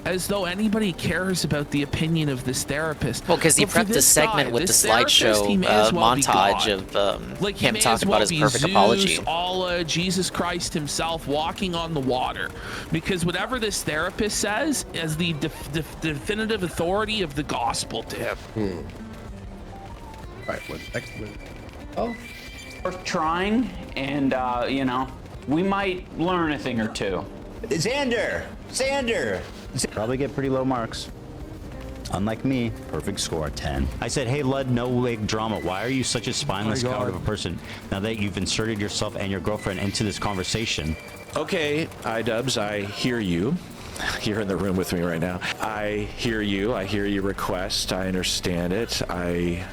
As though anybody cares about the opinion of this therapist. Well, because he prepped the segment with the slideshow montage of him talking about his perfect apology. Allah, Jesus Christ himself walking on the water. Because whatever this therapist says is the definitive authority of the gospel to him. right, next one. Oh. Worth trying, and, you know, we might learn a thing or two. Xander! Probably get pretty low marks. Unlike me, perfect score, 10. I said, hey, Lud, no wig drama. Why are you such a spineless coward of a person now that you've inserted yourself and your girlfriend into this conversation? Okay, iDubbbz, I hear you. You're in the room with me right now. I hear you. I hear your request. I understand it. I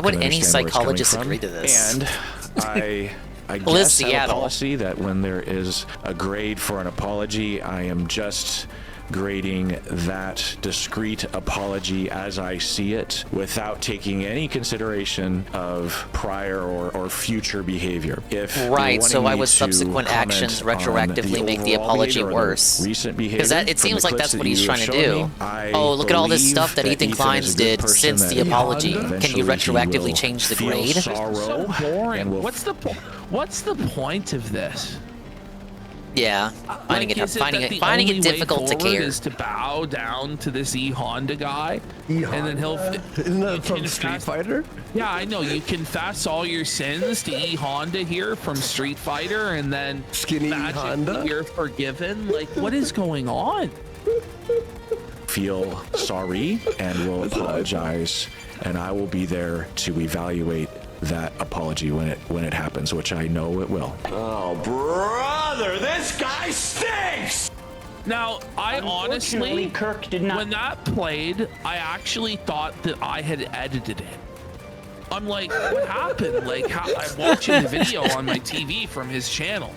would any psychologist agree to this? And I guess have a policy that when there is a grade for an apology, I am just grading that discrete apology as I see it without taking any consideration of prior or future behavior. If right, so why would subsequent actions retroactively make the apology worse? Because it seems like that's what he's trying to do. Oh, look at all this stuff that Ethan Klein's did since the apology. Can you retroactively change the grade? So boring. What's the point of this? Yeah, finding it difficult to care. Is to bow down to this E-Honda guy, and then he'll. Isn't that from Street Fighter? Yeah, I know. You confess all your sins to E-Honda here from Street Fighter, and then skinny E-Honda, you're forgiven. Like, what is going on? Feel sorry and will apologize, and I will be there to evaluate that apology when it happens, which I know it will. Oh, brother, this guy stinks! Now, I honestly, Kirk did not. When that played, I actually thought that I had edited it. I'm like, what happened? Like, I'm watching the video on my TV from his channel.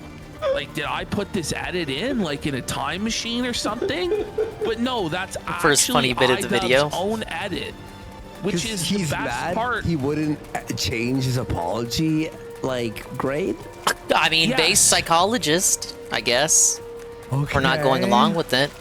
Like, did I put this edit in, like, in a time machine or something? But no, that's actually first funny bit of the video. Own edit. Which is he's the best mad part. He wouldn't change his apology, like, grade? I mean, base psychologist, I guess. Okay. We're not going along with it.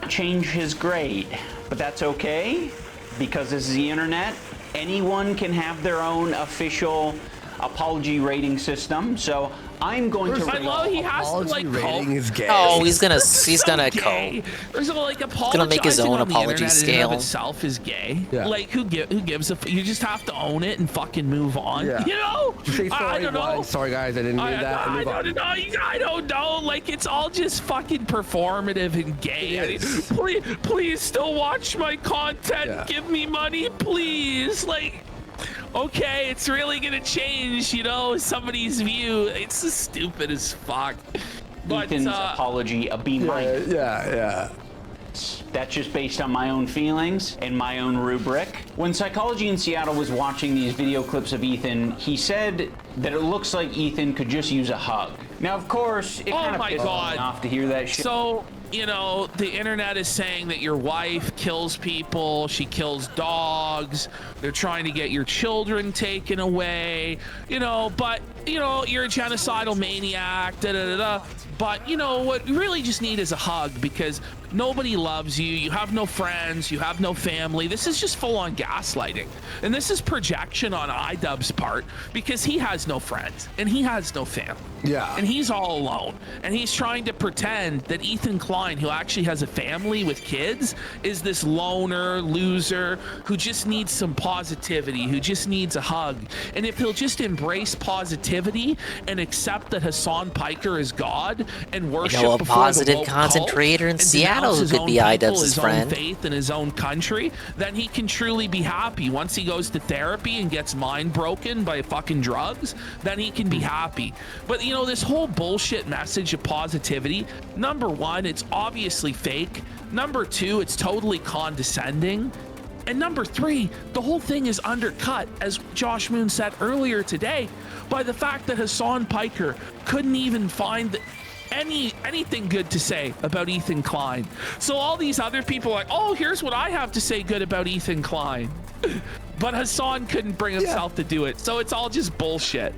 Change his grade, but that's okay because this is the internet. Anyone can have their own official apology rating system. So I'm going to. I love he has to like rating is gay. Oh, he's gonna co. There's like gonna make his own apology scale. In itself is gay. Yeah. Like who gives a? You just have to own it and fucking move on. Yeah. You know? Say sorry, I don't know. Sorry guys, I didn't mean that. I don't know. Like it's all just fucking performative and gay. Please still watch my content. Yeah. Give me money, please. Like. Okay, it's really gonna change, you know, somebody's view. It's just stupid as fuck. But, Ethan's apology a B-. Yeah. That's just based on my own feelings and my own rubric. When Psychology in Seattle was watching these video clips of Ethan, he said that it looks like Ethan could just use a hug. Now, of course, it kind of pisses me off to hear that shit. So, you know, the internet is saying that your wife kills people, she kills dogs, they're trying to get your children taken away, you know, but, you know, you're a genocidal maniac, But, you know, what you really just need is a hug because nobody loves you, you have no friends, you have no family. This is just full-on gaslighting. And this is projection on iDubbbz's part because he has no friends and he has no family. Yeah. And he's all alone. And he's trying to pretend that Ethan Klein, who actually has a family with kids, is this loner, loser, who just needs some positivity, who just needs a hug. And if he'll just embrace positivity and accept that Hassan Piker is God and worship a before positive the woke content cult creator in and Seattle who could be iDubbbz's friend. His own faith in his own country, then he can truly be happy. Once he goes to therapy and gets mind broken by fucking drugs, then he can be happy. But you know, this whole bullshit message of positivity, number one, it's obviously fake. Number two, it's totally condescending. And number three, the whole thing is undercut, as Josh Moon said earlier today, by the fact that Hassan Piker couldn't even find anything good to say about Ethan Klein. So all these other people are like, oh, here's what I have to say good about Ethan Klein. But Hassan couldn't bring himself to do it. So it's all just bullshit.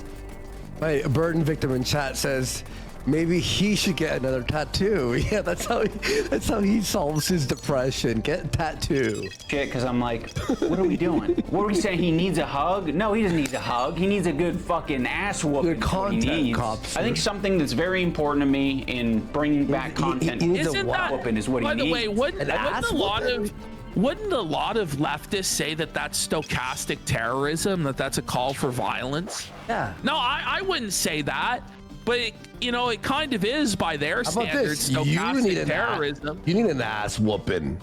Hey, a burden victim in chat says maybe he should get another tattoo. Yeah, that's how he solves his depression. Get a tattoo. Shit, because I'm like, what are we doing? What are we saying? He needs a hug? No, he doesn't need a hug. He needs a good fucking ass whooping. Content cops. I think something that's very important to me in bringing back content. Isn't that, whooping is what he needs. By the way, wouldn't a lot of wouldn't a lot of leftists say that that's stochastic terrorism, that that's a call for violence? Yeah. No, I wouldn't say that, but it, you know, it kind of is by their How about standards. this? Stochastic terrorism. You need an ass whooping.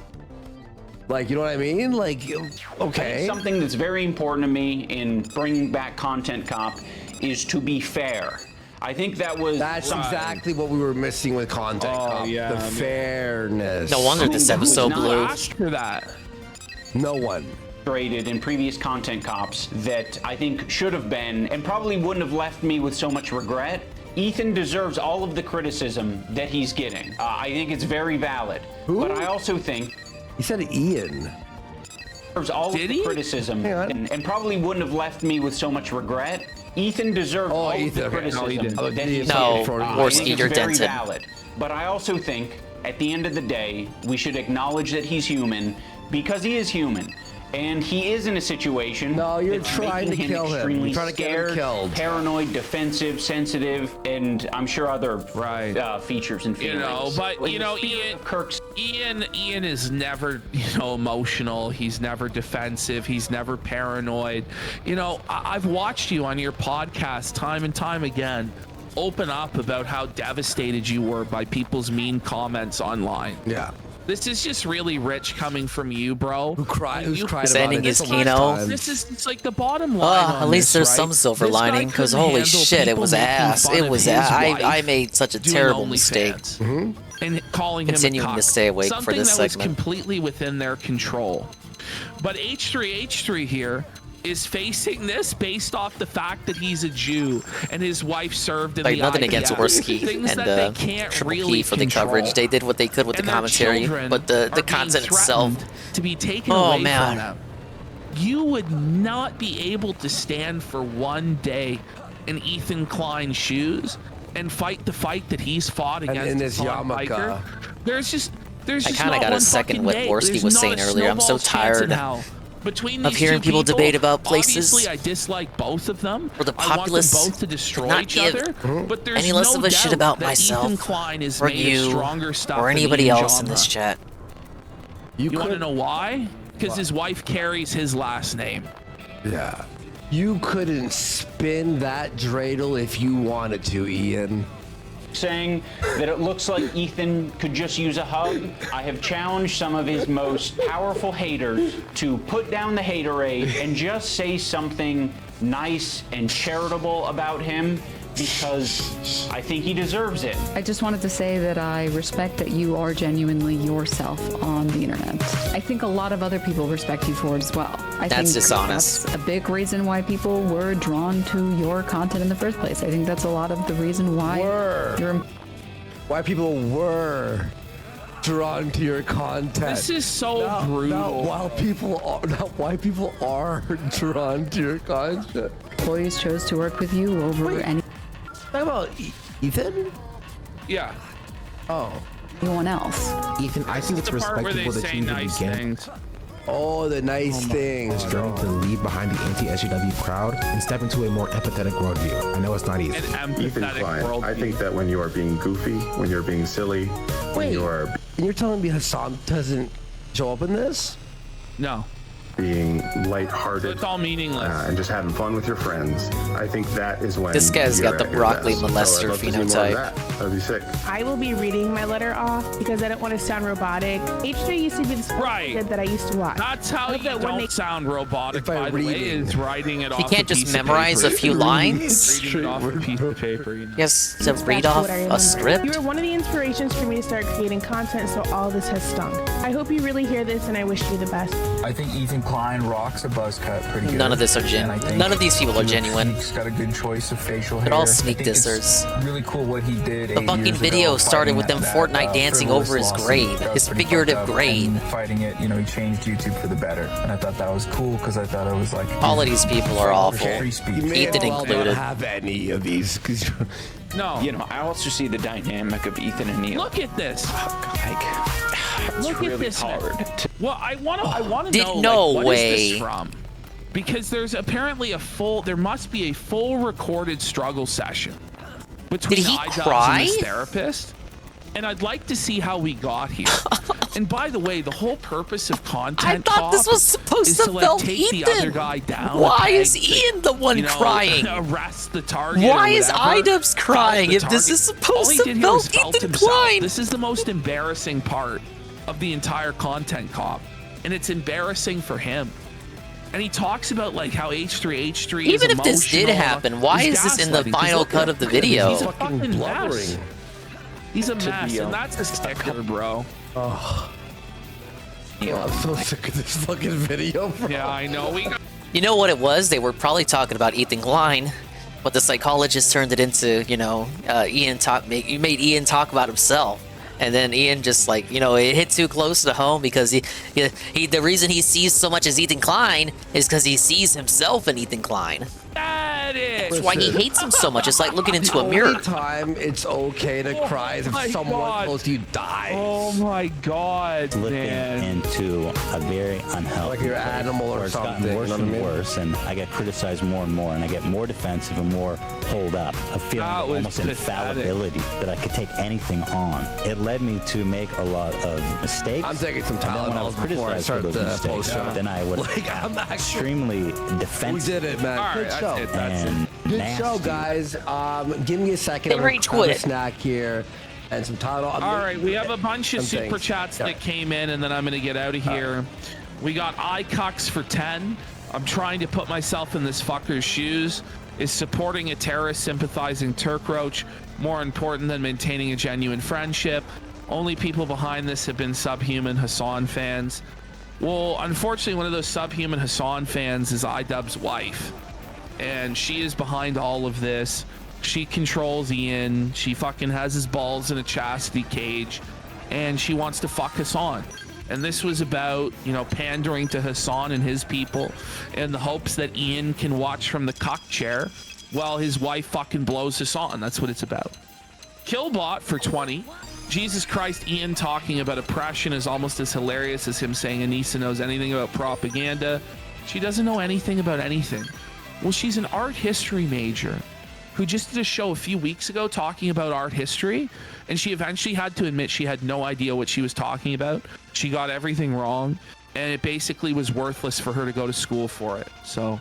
Like, you know what I mean? Like, okay. I think something that's very important to me in bringing back Content Cop is to be fair. I think that's exactly what we were missing with Content Cop. yeah, the fairness. No wonder this episode blew. Asked for that. No one. Rated in previous Content Cops that I think should have been and probably wouldn't have left me with so much regret. Ethan deserves all of the criticism that he's getting. I think it's very valid. Who? But I also think he said Ian deserves all of the criticism and probably wouldn't have left me with so much regret. Ethan deserves all of the criticism that he's No, getting. Worski, you're very dented. valid. But I also think at the end of the day, we should acknowledge that he's human because he is human. And he is in a situation that's trying making to kill him. extremely You're trying to get him scared, killed. paranoid, defensive, sensitive, and I'm sure other features and feelings. You know, but With you the know, spirit of Kirk's Ian is never, you know, emotional. He's never defensive. He's never paranoid. You know, I've watched you on your podcast time and time again open up about how devastated you were by people's mean comments online. Yeah. This is just really rich coming from you, bro. Who's cried Presenting about it his so much Kino. time. This is it's like the bottom line. At least there's some silver lining, because holy shit, it was ass. It was ass. I made such a terrible mistake. And calling Continuing him a to cuck. stay awake Something for this that was segment. completely within their control. But H3 here is facing this based off the fact that he's a Jew and his wife served in Like, the nothing IDF. against Worski Things and that they can't Triple really P for the control. coverage. They did what they could with the And their commentary, children but the are being content itself. threatened to be taken Oh, away man. from them. You would not be able to stand for one day in Ethan Klein's shoes and fight the fight that he's fought against in his Hassan yarmulke. Piker. There's just I kind of not got one a second fucking what day. Worski There's was not saying a earlier. I'm so snowball's chance in tired hell. Between of these hearing two people debate about obviously places. I dislike both of them. Or the I want them populace both to destroy not each give other. But there's any less no of a shit doubt about that myself, Ethan Klein is or made of you, stronger stuff or than anybody Ian else in Jama. this chat. You want to know why? Because his wife carries his last name. Yeah. You couldn't spin that dreidel if you wanted to, Ian. saying that it looks like Ethan could just use a hug. I have challenged some of his most powerful haters to put down the haterade and just say something nice and charitable about him, because I think he deserves it. I just wanted to say that I respect that you are genuinely yourself on the internet. I think a lot of other people respect you for it as well. I That's think dishonest. That's a big reason why people were drawn to your content in the first place. I think that's a lot of the reason why why people were drawn to your content. This is so brutal. Not why people are drawn to your content. Employees chose to work with you over any. Talk about Ethan? Yeah. Oh. Anyone else. Ethan, I think it's the part where respectable they that say you nice begin things. Oh, the nice things. Journey to leave behind the anti-SJW crowd and step into a more empathetic worldview. I know it's not easy. Ethan Klein, I think that when you are being goofy, when you're being silly, when you are And you're telling me Hassan doesn't show up in this? No. being lighthearted It's all meaningless. and just having fun with your friends, I think that is when This guy's you're got the at your broccoli best. So molester I'd love to see more of phenotype. That'd be sick. I will be reading my letter off because I don't want to sound robotic. H3 used to be the Right. that I used to watch. That's how you don't sound robotic, by the way, is writing it off He can't a just piece memorize of a paper. few lines. Reading it off a piece of paper, you know. Yes, to read That's off what I a remember. script. You were one of the inspirations for me to start creating content, so all this has stunk. I hope you really hear this, and I wish you the best. I think Ethan Klein rocks a buzz cut pretty good. None of this are genuine. None of these people are genuine. He's got a good choice of facial hair. They're all I sneak think it's dissers. Really cool what he did. The fucking video started with them Fortnite dancing over his grave, his figurative grave. Fighting it, you know, he changed YouTube for the better, and I thought that was cool because I thought it was like All of these people are awful. Free speech. You may Ethan as well included. not have any of these. No. You know, I also see the dynamic of Ethan and Neil. Look at this. It's Look really at this. hard. Well, I want to Did- know, no like, what is way. this from? Because there's apparently there must be a full recorded struggle session between Did he iDubbbz cry? and his therapist. And I'd like to see how we got here. And by the way, the whole purpose of content I thought this was supposed to like, help take Ethan. the other guy down. Why is Ian the one crying? Arrest the target. Why is Idubbbz crying if this is supposed to help Ethan Klein? This is the most embarrassing part of the entire content cop, and it's embarrassing for him. And he talks about like how H3 Even is if this did happen, why is this in the final cut of the video? He's a fucking mess. He's a mess, and that's a sticker, bro. Oh. I'm so sick of this fucking video, bro. Yeah, I know. You know what it was? They were probably talking about Ethan Klein, but the psychologist turned it into, you know, you made Ian talk about himself. And then Ian just like, you know, it hit too close to home because he the reason he sees so much as Ethan Klein is because he sees himself in Ethan Klein. That is. That's why he hates him so much. It's like looking into a mirror. The only time it's okay to cry is if someone close to you dies. Oh my God, man. Into a very unhealthy, like your animal or it's something. gotten worse you know and what I mean? worse, and I get criticized more and more, and I get more defensive and more pulled up. A feeling of almost infallibility that I could take anything on. It led me to make a lot of mistakes. I'm taking some And then when I was Tylenol before I criticized start for those the mistakes, post-show. then I would I'm extremely defensive. We did it, man. All Good right, show. that's it. Good nasty. show, guys. Give me a second. They I'm gonna rage grab a quit. snack here and some Tylenol. All right, we have a bunch of some super things. chats Yeah. that came in, and then I'm going to get out of here. We got iCucks for 10. I'm trying to put myself in this fucker's shoes. Is supporting a terrorist sympathizing Turk Roach more important than maintaining a genuine friendship? Only people behind this have been Subhuman Hassan fans. Well, unfortunately, one of those Subhuman Hassan fans is Idubb's wife. And she is behind all of this. She controls Ian. She fucking has his balls in a chastity cage. And she wants to fuck Hassan. And this was about, you know, pandering to Hassan and his people in the hopes that Ian can watch from the cock chair while his wife fucking blows Hassan. That's what it's about. Killbot for 20. Jesus Christ, Ian talking about oppression is almost as hilarious as him saying Anissa knows anything about propaganda. She doesn't know anything about anything. Well, she's an art history major who just did a show a few weeks ago talking about art history, and she eventually had to admit she had no idea what she was talking about. She got everything wrong, and it basically was worthless for her to go to school for it. So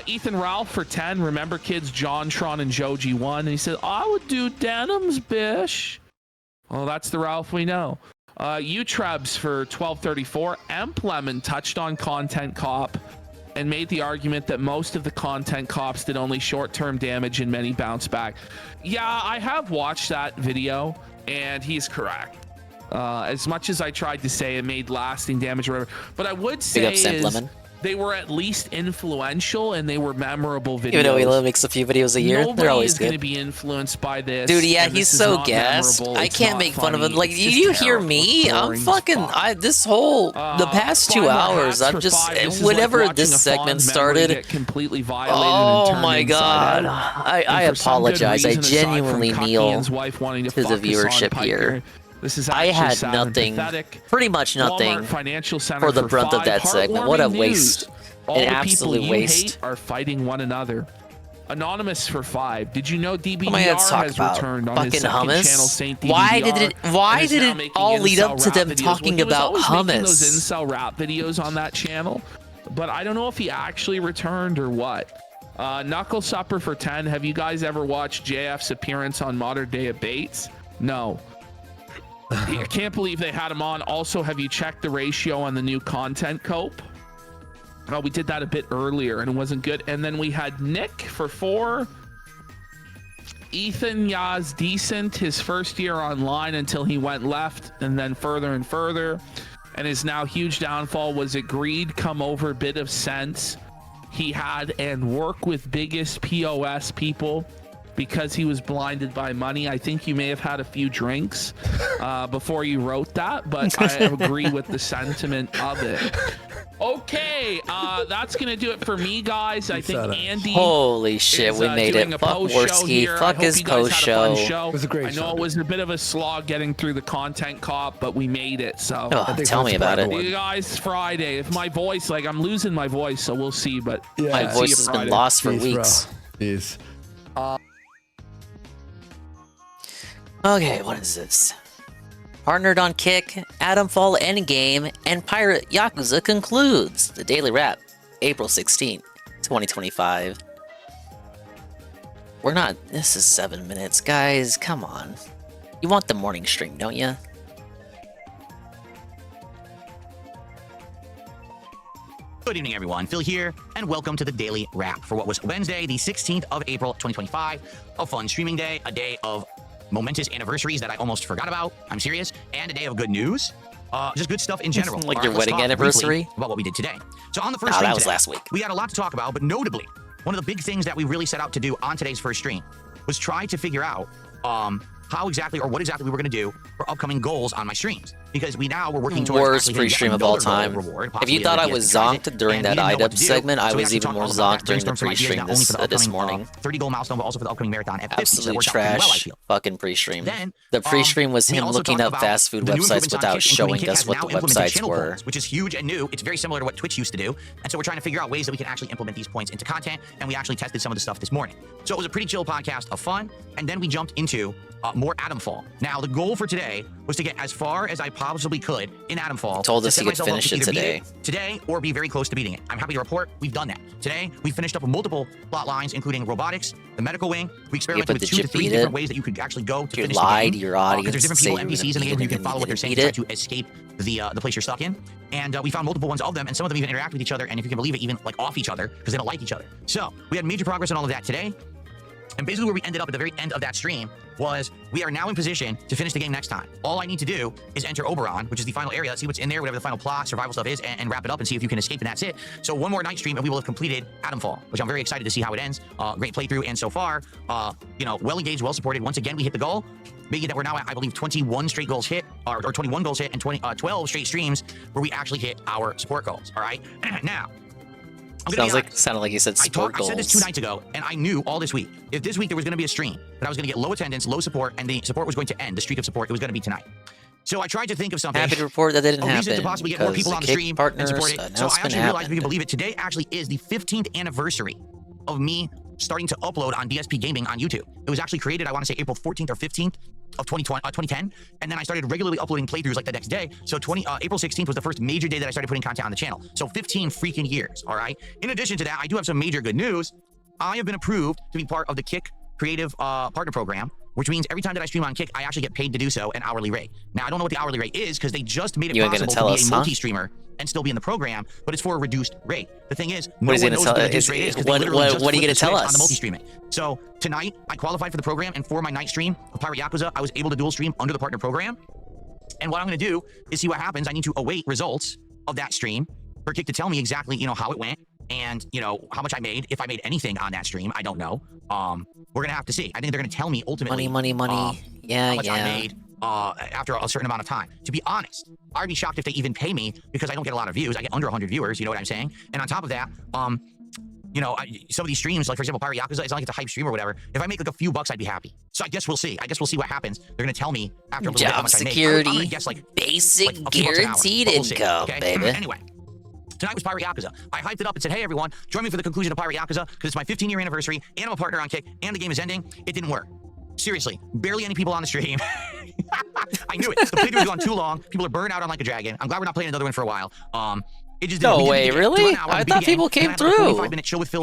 Ethan Ralph for 10. Remember kids JonTron and Joji 1, and he said, I would do denims, bish. Well, that's the Ralph we know. Utrebs for 1234. Emp Lemon touched on Content Cop and made the argument that most of the Content Cops did only short-term damage and many bounce back. Yeah, I have watched that video, and he's correct. As much as I tried to say it made lasting damage or whatever, but I would say is they were at least influential and they were memorable videos. Even though he only makes a few videos a year, they're always good. Nobody is going to be influenced by this. Dude, yeah, he's so gassed. I can't make fun of him. Like, you hear me? I'm fucking. This whole the past 2 hours, I'm just whenever this segment started. Oh my god! I apologize. I genuinely kneel to the viewership here. I had nothing, pretty much nothing, for the brunt of that segment. What a waste. An absolute waste. Are fighting one another. Anonymous for 5. Did you know DBDR has about returned on his second channel, Saint DBDR? Why did it all lead up to them talking about hummus? Those incel rap videos on that channel, but I don't know if he actually returned or what. Knuckle Supper for 10. Have you guys ever watched JF's appearance on Modern Day Abates? No. I can't believe they had him on. Also, have you checked the ratio on the new content cope? Oh, we did that a bit earlier and it wasn't good. And then we had Nick for 4. Ethan Yaz decent his first year online until he went left and then further and further. And his now huge downfall was it greed come over bit of sense he had and work with biggest POS people because he was blinded by money. I think you may have had a few drinks before you wrote that, but I agree with the sentiment of it. Okay, that's gonna do it for me, guys. I think Andy. Holy shit, we made it. Fuck Worski. Fuck his post show. It was a great show. I know it was a bit of a slog getting through the content cop, but we made it. So tell me about it. You guys, Friday. If my voice, like I'm losing my voice, so we'll see. But yeah, my voice has been lost for weeks. Peace. Okay, what is this? partnered on Kick, Atomfall Endgame, and Pirate Yakuza concludes. The Daily Wrap, April 16th, 2025. We're not... This is 7 minutes, guys. Come on. You want the morning stream, don't you? Good evening, everyone. Phil here, and welcome to the Daily Wrap for what was Wednesday, the 16th of April, 2025. A fun streaming day, a day of momentous anniversaries that I almost forgot about. I'm serious. And a day of good news. Just good stuff in general. Like your wedding anniversary? About what we did today. So on the first No, stream that was today, last week. we had a lot to talk about, but notably, one of the big things that we really set out to do on today's first stream was try to figure out how exactly or what exactly we were going to do for upcoming goals on my streams. Because we're working towards worst pre-stream of all time. If you thought I was zonked during that IDub segment, I was even more zonked during the pre-stream this morning. 30 goal milestone, but also for the upcoming marathon at 50. Absolute trash fucking pre-stream. The pre-stream was him looking up fast food websites without showing us what the websites were. Which is huge and new. It's very similar to what Twitch used to do. And so we're trying to figure out ways that we can actually implement these points into content. And we actually tested some of the stuff this morning. So it was a pretty chill podcast of fun. And then we jumped into more Atomfall. Now, the goal for today was to get as far as I possibly could in Atomfall. He told us he could finish it today or be very close to beating it. I'm happy to report we've done that. Today, we finished up with multiple plot lines, including robotics, the medical wing. We experimented with 2 to 3 different ways that you could actually go to finish the game. To your audience. There's different people, NPCs in the game where you can follow what they're saying to try to escape the place you're stuck in. And we found multiple ones of them, and some of them even interact with each other, and if you can believe it, even like off each other, because they don't like each other. So we had major progress on all of that today. And basically where we ended up at the very end of that stream was we are now in position to finish the game next time. All I need to do is enter Oberon, which is the final area, see what's in there, whatever the final plot, survival stuff is, and wrap it up and see if you can escape, and that's it. So one more night stream and we will have completed Atomfall, which I'm very excited to see how it ends. Great playthrough, and so far, well engaged, well supported. Once again, we hit the goal, making that we're now at, I believe, 21 straight goals hit, or 21 goals hit, and 12 straight streams where we actually hit our support goals, all right? Now, Sounded like you said support goals. I said this 2 nights ago, and I knew all this week, if this week there was going to be a stream, that I was going to get low attendance, low support, and the support was going to end, the streak of support, it was going to be tonight. So I tried to think of something. Happy to report that didn't happen. A reason to possibly get more people on the stream and support it. So I actually realized, if you can believe it, today actually is the 15th anniversary of me starting to upload on DSP Gaming on YouTube. It was actually created, I want to say, April 14th or 15th of 2010, and then I started regularly uploading playthroughs like the next day. So April 16th was the first major day that I started putting content on the channel. So 15 freaking years, all right? In addition to that, I do have some major good news. I have been approved to be part of the Kick Creative Partner Program, which means every time that I stream on Kick, I actually get paid to do so, an hourly rate. Now, I don't know what the hourly rate is because they just made it possible to be a multi-streamer and still be in the program, but it's for a reduced rate. The thing is, no one knows what the reduced rate is because they literally just what are you going to tell us on the multi-streaming? So tonight, I qualified for the program, and for my night stream of Pirate Yakuza, I was able to dual stream under the partner program. And what I'm going to do is see what happens. I need to await results of that stream for Kick to tell me exactly, how it went and, how much I made. If I made anything on that stream, I don't know. We're going to have to see. I think they're going to tell me ultimately. Money. How much I made after a certain amount of time. To be honest, I'd be shocked if they even pay me because I don't get a lot of views. I get under 100 viewers, you know what I'm saying? And on top of that, some of these streams, like for example, Pirate Yakuza, it's not like it's a hype stream or whatever. If I make like a few bucks, I'd be happy. So I guess we'll see. What happens. They're going to tell me after a little bit how much I make. Security, I'm gonna guess basic guaranteed income, baby. Anyway. Tonight was Pirate Yakuza. I hyped it up and said, hey, everyone, join me for the conclusion of Pirate Yakuza because it's my 15-year anniversary, and I'm a partner on Kick, and the game is ending. It didn't work. Seriously, barely any people on the stream. I knew it. The playthrough was gone too long. People are burned out on Like a Dragon. I'm glad we're not playing another one for a while. It just no way, really? I thought people came through.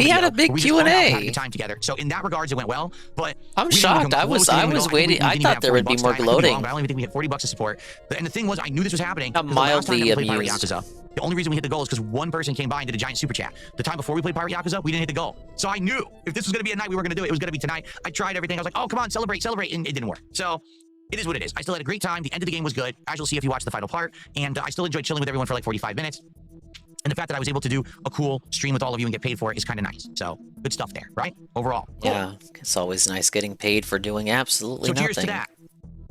He had a big Q&A. Time together. So in that regards, it went well. But I'm shocked. I was waiting. I thought there would be more gloating. I don't even think we hit $40 of support. And the thing was, I knew this was happening. I'm mildly amused. The only reason we hit the goal is because one person came by and did a giant super chat. The time before we played Pirate Yakuza, we didn't hit the goal. So I knew if this was going to be a night we were going to do it, it was going to be tonight. I tried everything. I was like, oh, come on, celebrate, and it didn't work. So it is what it is. I still had a great time. The end of the game was good, as you'll see if you watch the final part. And I still enjoyed chilling with everyone for like 45 minutes. And the fact that I was able to do a cool stream with all of you and get paid for it is kind of nice. So good stuff there, right? Overall. Cool. Yeah, it's always nice getting paid for doing absolutely nothing. So cheers to that.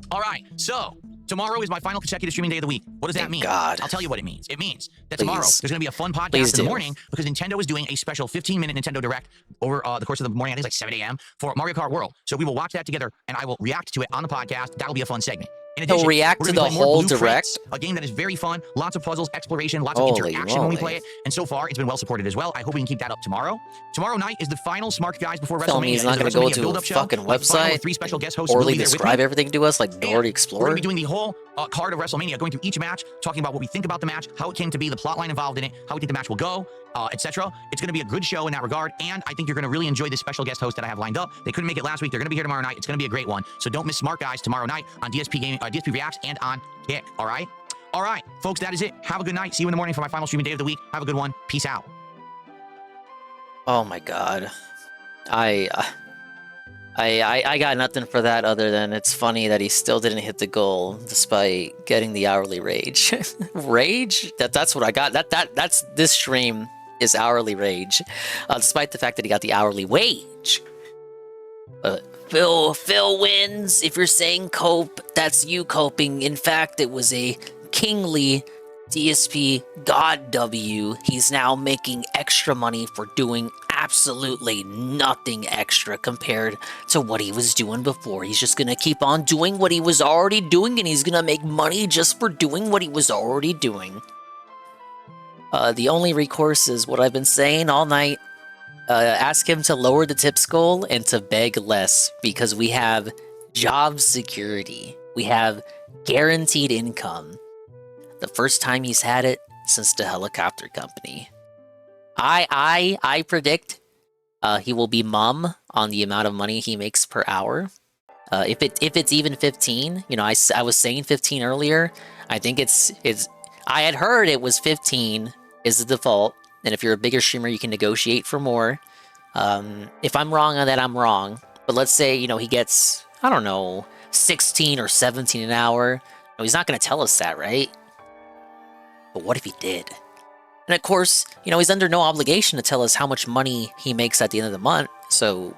All right, so tomorrow is my final consecutive streaming day of the week. What does that mean? God. I'll tell you what it means. It means that tomorrow there's going to be a fun podcast in the morning because Nintendo is doing a special 15-minute Nintendo Direct over the course of the morning. I think it's like 7 a.m. for Mario Kart World. So we will watch that together, and I will react to it on the podcast. That'll be a fun segment. In addition, he'll react to the whole Direct? A game that is very fun, lots of puzzles, exploration, lots of interaction when we play it. And so far, it's been well supported as well. I hope we can keep that up tomorrow. Tomorrow night is the final Smart Guys before WrestleMania. Tell me he's not going to go to a fucking website, with 3 special guest hosts orally describe everything to us like Dora the Explorer. We're going to be doing the whole card of WrestleMania, going through each match, talking about what we think about the match, how it came to be, the plot line involved in it, how we think the match will go, etc. It's going to be a good show in that regard, and I think you're going to really enjoy this special guest host that I have lined up. They couldn't make it last week. They're going to be here tomorrow night. It's going to be a great one. So don't miss Smart Guys tomorrow night on DSP Gaming, DSP Reacts, and on Kick. All right? All right, folks, that is it. Have a good night. See you in the morning for my final streaming day of the week. Have a good one. Peace out. Oh my god. I got nothing for that other than it's funny that he still didn't hit the goal despite getting the hourly rage. Rage? That's what I got. That's this stream is hourly rage, despite the fact that he got the hourly wage. Phil wins. If you're saying cope, that's you coping. In fact, it was a kingly DSP God W. He's now making extra money for doing absolutely nothing extra compared to what he was doing before. He's just gonna keep on doing what he was already doing, and he's gonna make money just for doing what he was already doing. The only recourse is what I've been saying all night. Ask him to lower the tips goal and to beg less, because we have job security. We have guaranteed income. The first time he's had it since the helicopter company. I predict he will be mum on the amount of money he makes per hour. If it's even 15, you know, I was saying 15 earlier. I think it's I had heard it was 15 is the default, and if you're a bigger streamer, you can negotiate for more. If I'm wrong on that, I'm wrong. But let's say, you know, he gets, I don't know, 16 or 17 an hour. No, he's not going to tell us that, right? But what if he did? And of course, you know, he's under no obligation to tell us how much money he makes at the end of the month. So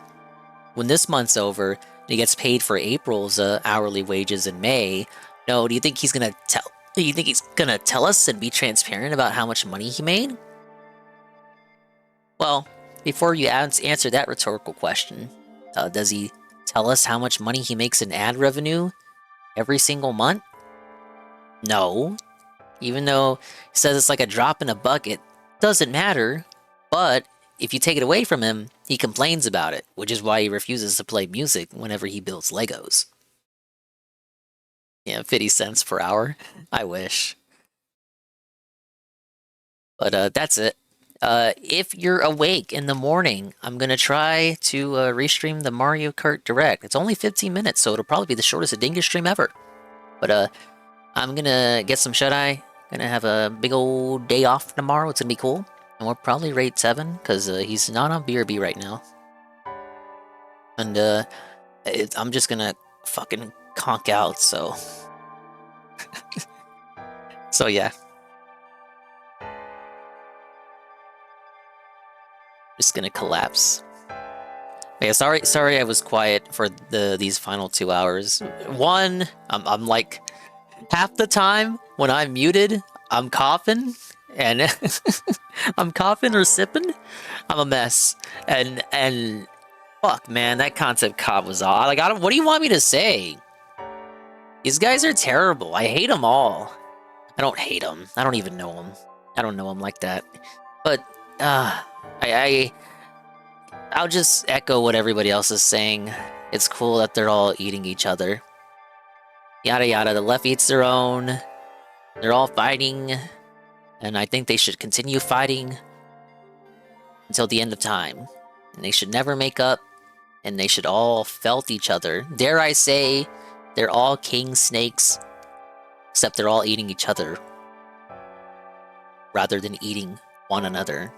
when this month's over, and he gets paid for April's hourly wages in May. No, do you think he's gonna tell? Do you think he's gonna tell us and be transparent about how much money he made? Well, before you answer that rhetorical question, does he tell us how much money he makes in ad revenue every single month? No. Even though he says it's like a drop in a bucket, doesn't matter. But if you take it away from him, he complains about it, which is why he refuses to play music whenever he builds Legos. Yeah, 50 cents per hour. I wish. But that's it. If you're awake in the morning, I'm going to try to restream the Mario Kart Direct. It's only 15 minutes, so it'll probably be the shortest Dingus stream ever. But I'm going to get some shut-eye. Gonna have a big old day off tomorrow. It's gonna be cool. And we'll probably rate 7, because he's not on BRB right now. And I'm just gonna fucking conk out, so... so yeah. Just gonna collapse. Yeah, sorry I was quiet for these final 2 hours. One, I'm like... half the time, when I'm muted, I'm coughing, and I'm coughing or sipping. I'm a mess, and fuck, man, that concept cop was all like. What do you want me to say? These guys are terrible. I hate them all. I don't hate them. I don't even know them. I don't know them like that. But I'll just echo what everybody else is saying. It's cool that they're all eating each other. Yada yada, the left eats their own. They're all fighting. And I think they should continue fighting until the end of time. And they should never make up. And they should all felt each other. Dare I say, they're all king snakes. Except they're all eating each other. Rather than eating one another.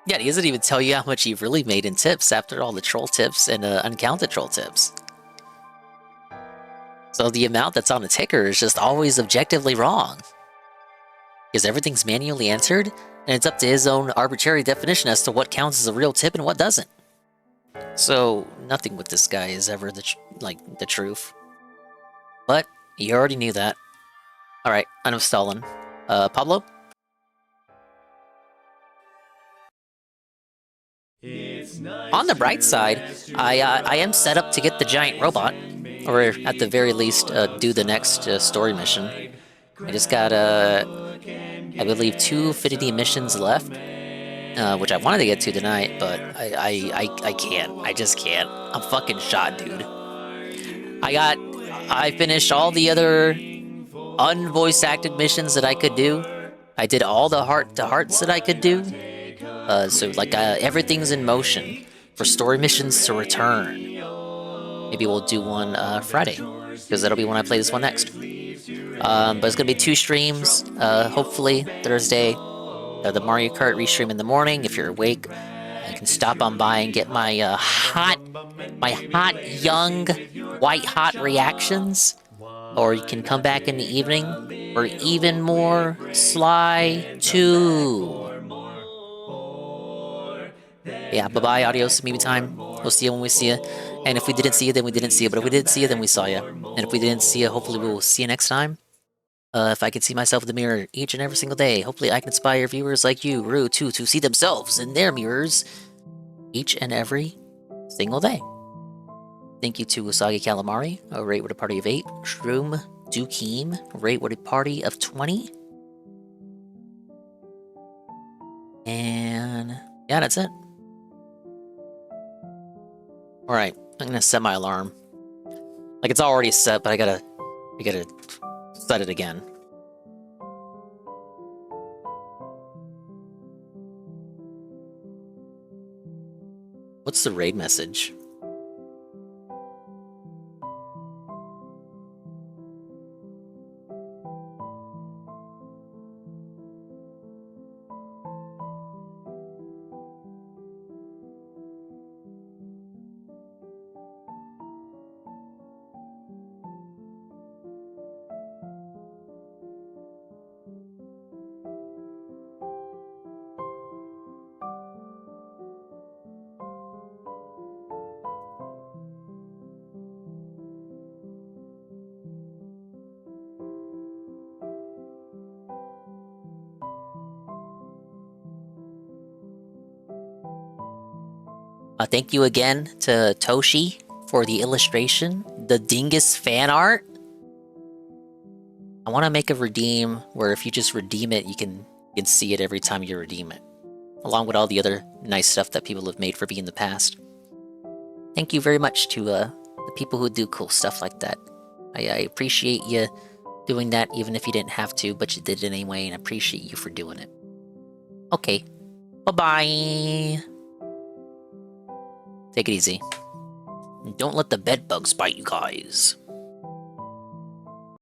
Yeah, he doesn't even tell you how much he really made in tips after all the troll tips and uncounted troll tips. So the amount that's on the ticker is just always objectively wrong. Because everything's manually entered, and it's up to his own arbitrary definition as to what counts as a real tip and what doesn't. So nothing with this guy is ever the truth. But you already knew that. Alright, enough stalling. Pablo? On the bright side, I am set up to get the giant robot. Or at the very least, do the next story mission. I just got, I believe, 2 Affinity missions left, which I wanted to get to tonight, but I can't. I just can't. I'm fucking shot, dude. I got I finished all the other unvoice acted missions that I could do. I did all the heart-to-hearts that I could do. So like everything's in motion for story missions to return. Maybe we'll do one Friday, because that'll be when I play this one next. But it's gonna be 2 streams. Hopefully Thursday, the Mario Kart restream in the morning. If you're awake, you can stop on by and get my hot young white hot reactions, or you can come back in the evening for even more Sly 2. Yeah, bye-bye, adios, maybe time. We'll see you when we see you. And if we didn't see you, then we didn't see you. But if we did see you, then we saw you. And if we didn't see you, hopefully we will see you next time. If I can see myself in the mirror each and every single day, hopefully I can inspire viewers like you, Rue, too, to see themselves in their mirrors each and every single day. Thank you to Usagi Calamari, a rate with a party of 8. Shroom Dukeem, rate with a party of 20. And yeah, that's it. Alright, I'm gonna set my alarm. Like, it's already set, but I gotta set it again. What's the raid message? Thank you again to Toshi for the illustration, the Dingus fan art. I want to make a redeem where if you just redeem it, you can see it every time you redeem it, along with all the other nice stuff that people have made for me in the past. Thank you very much to the people who do cool stuff like that. I appreciate you doing that, even if you didn't have to, but you did it anyway, and I appreciate you for doing it. Okay, bye-bye. Take it easy. Don't let the bed bugs bite you guys.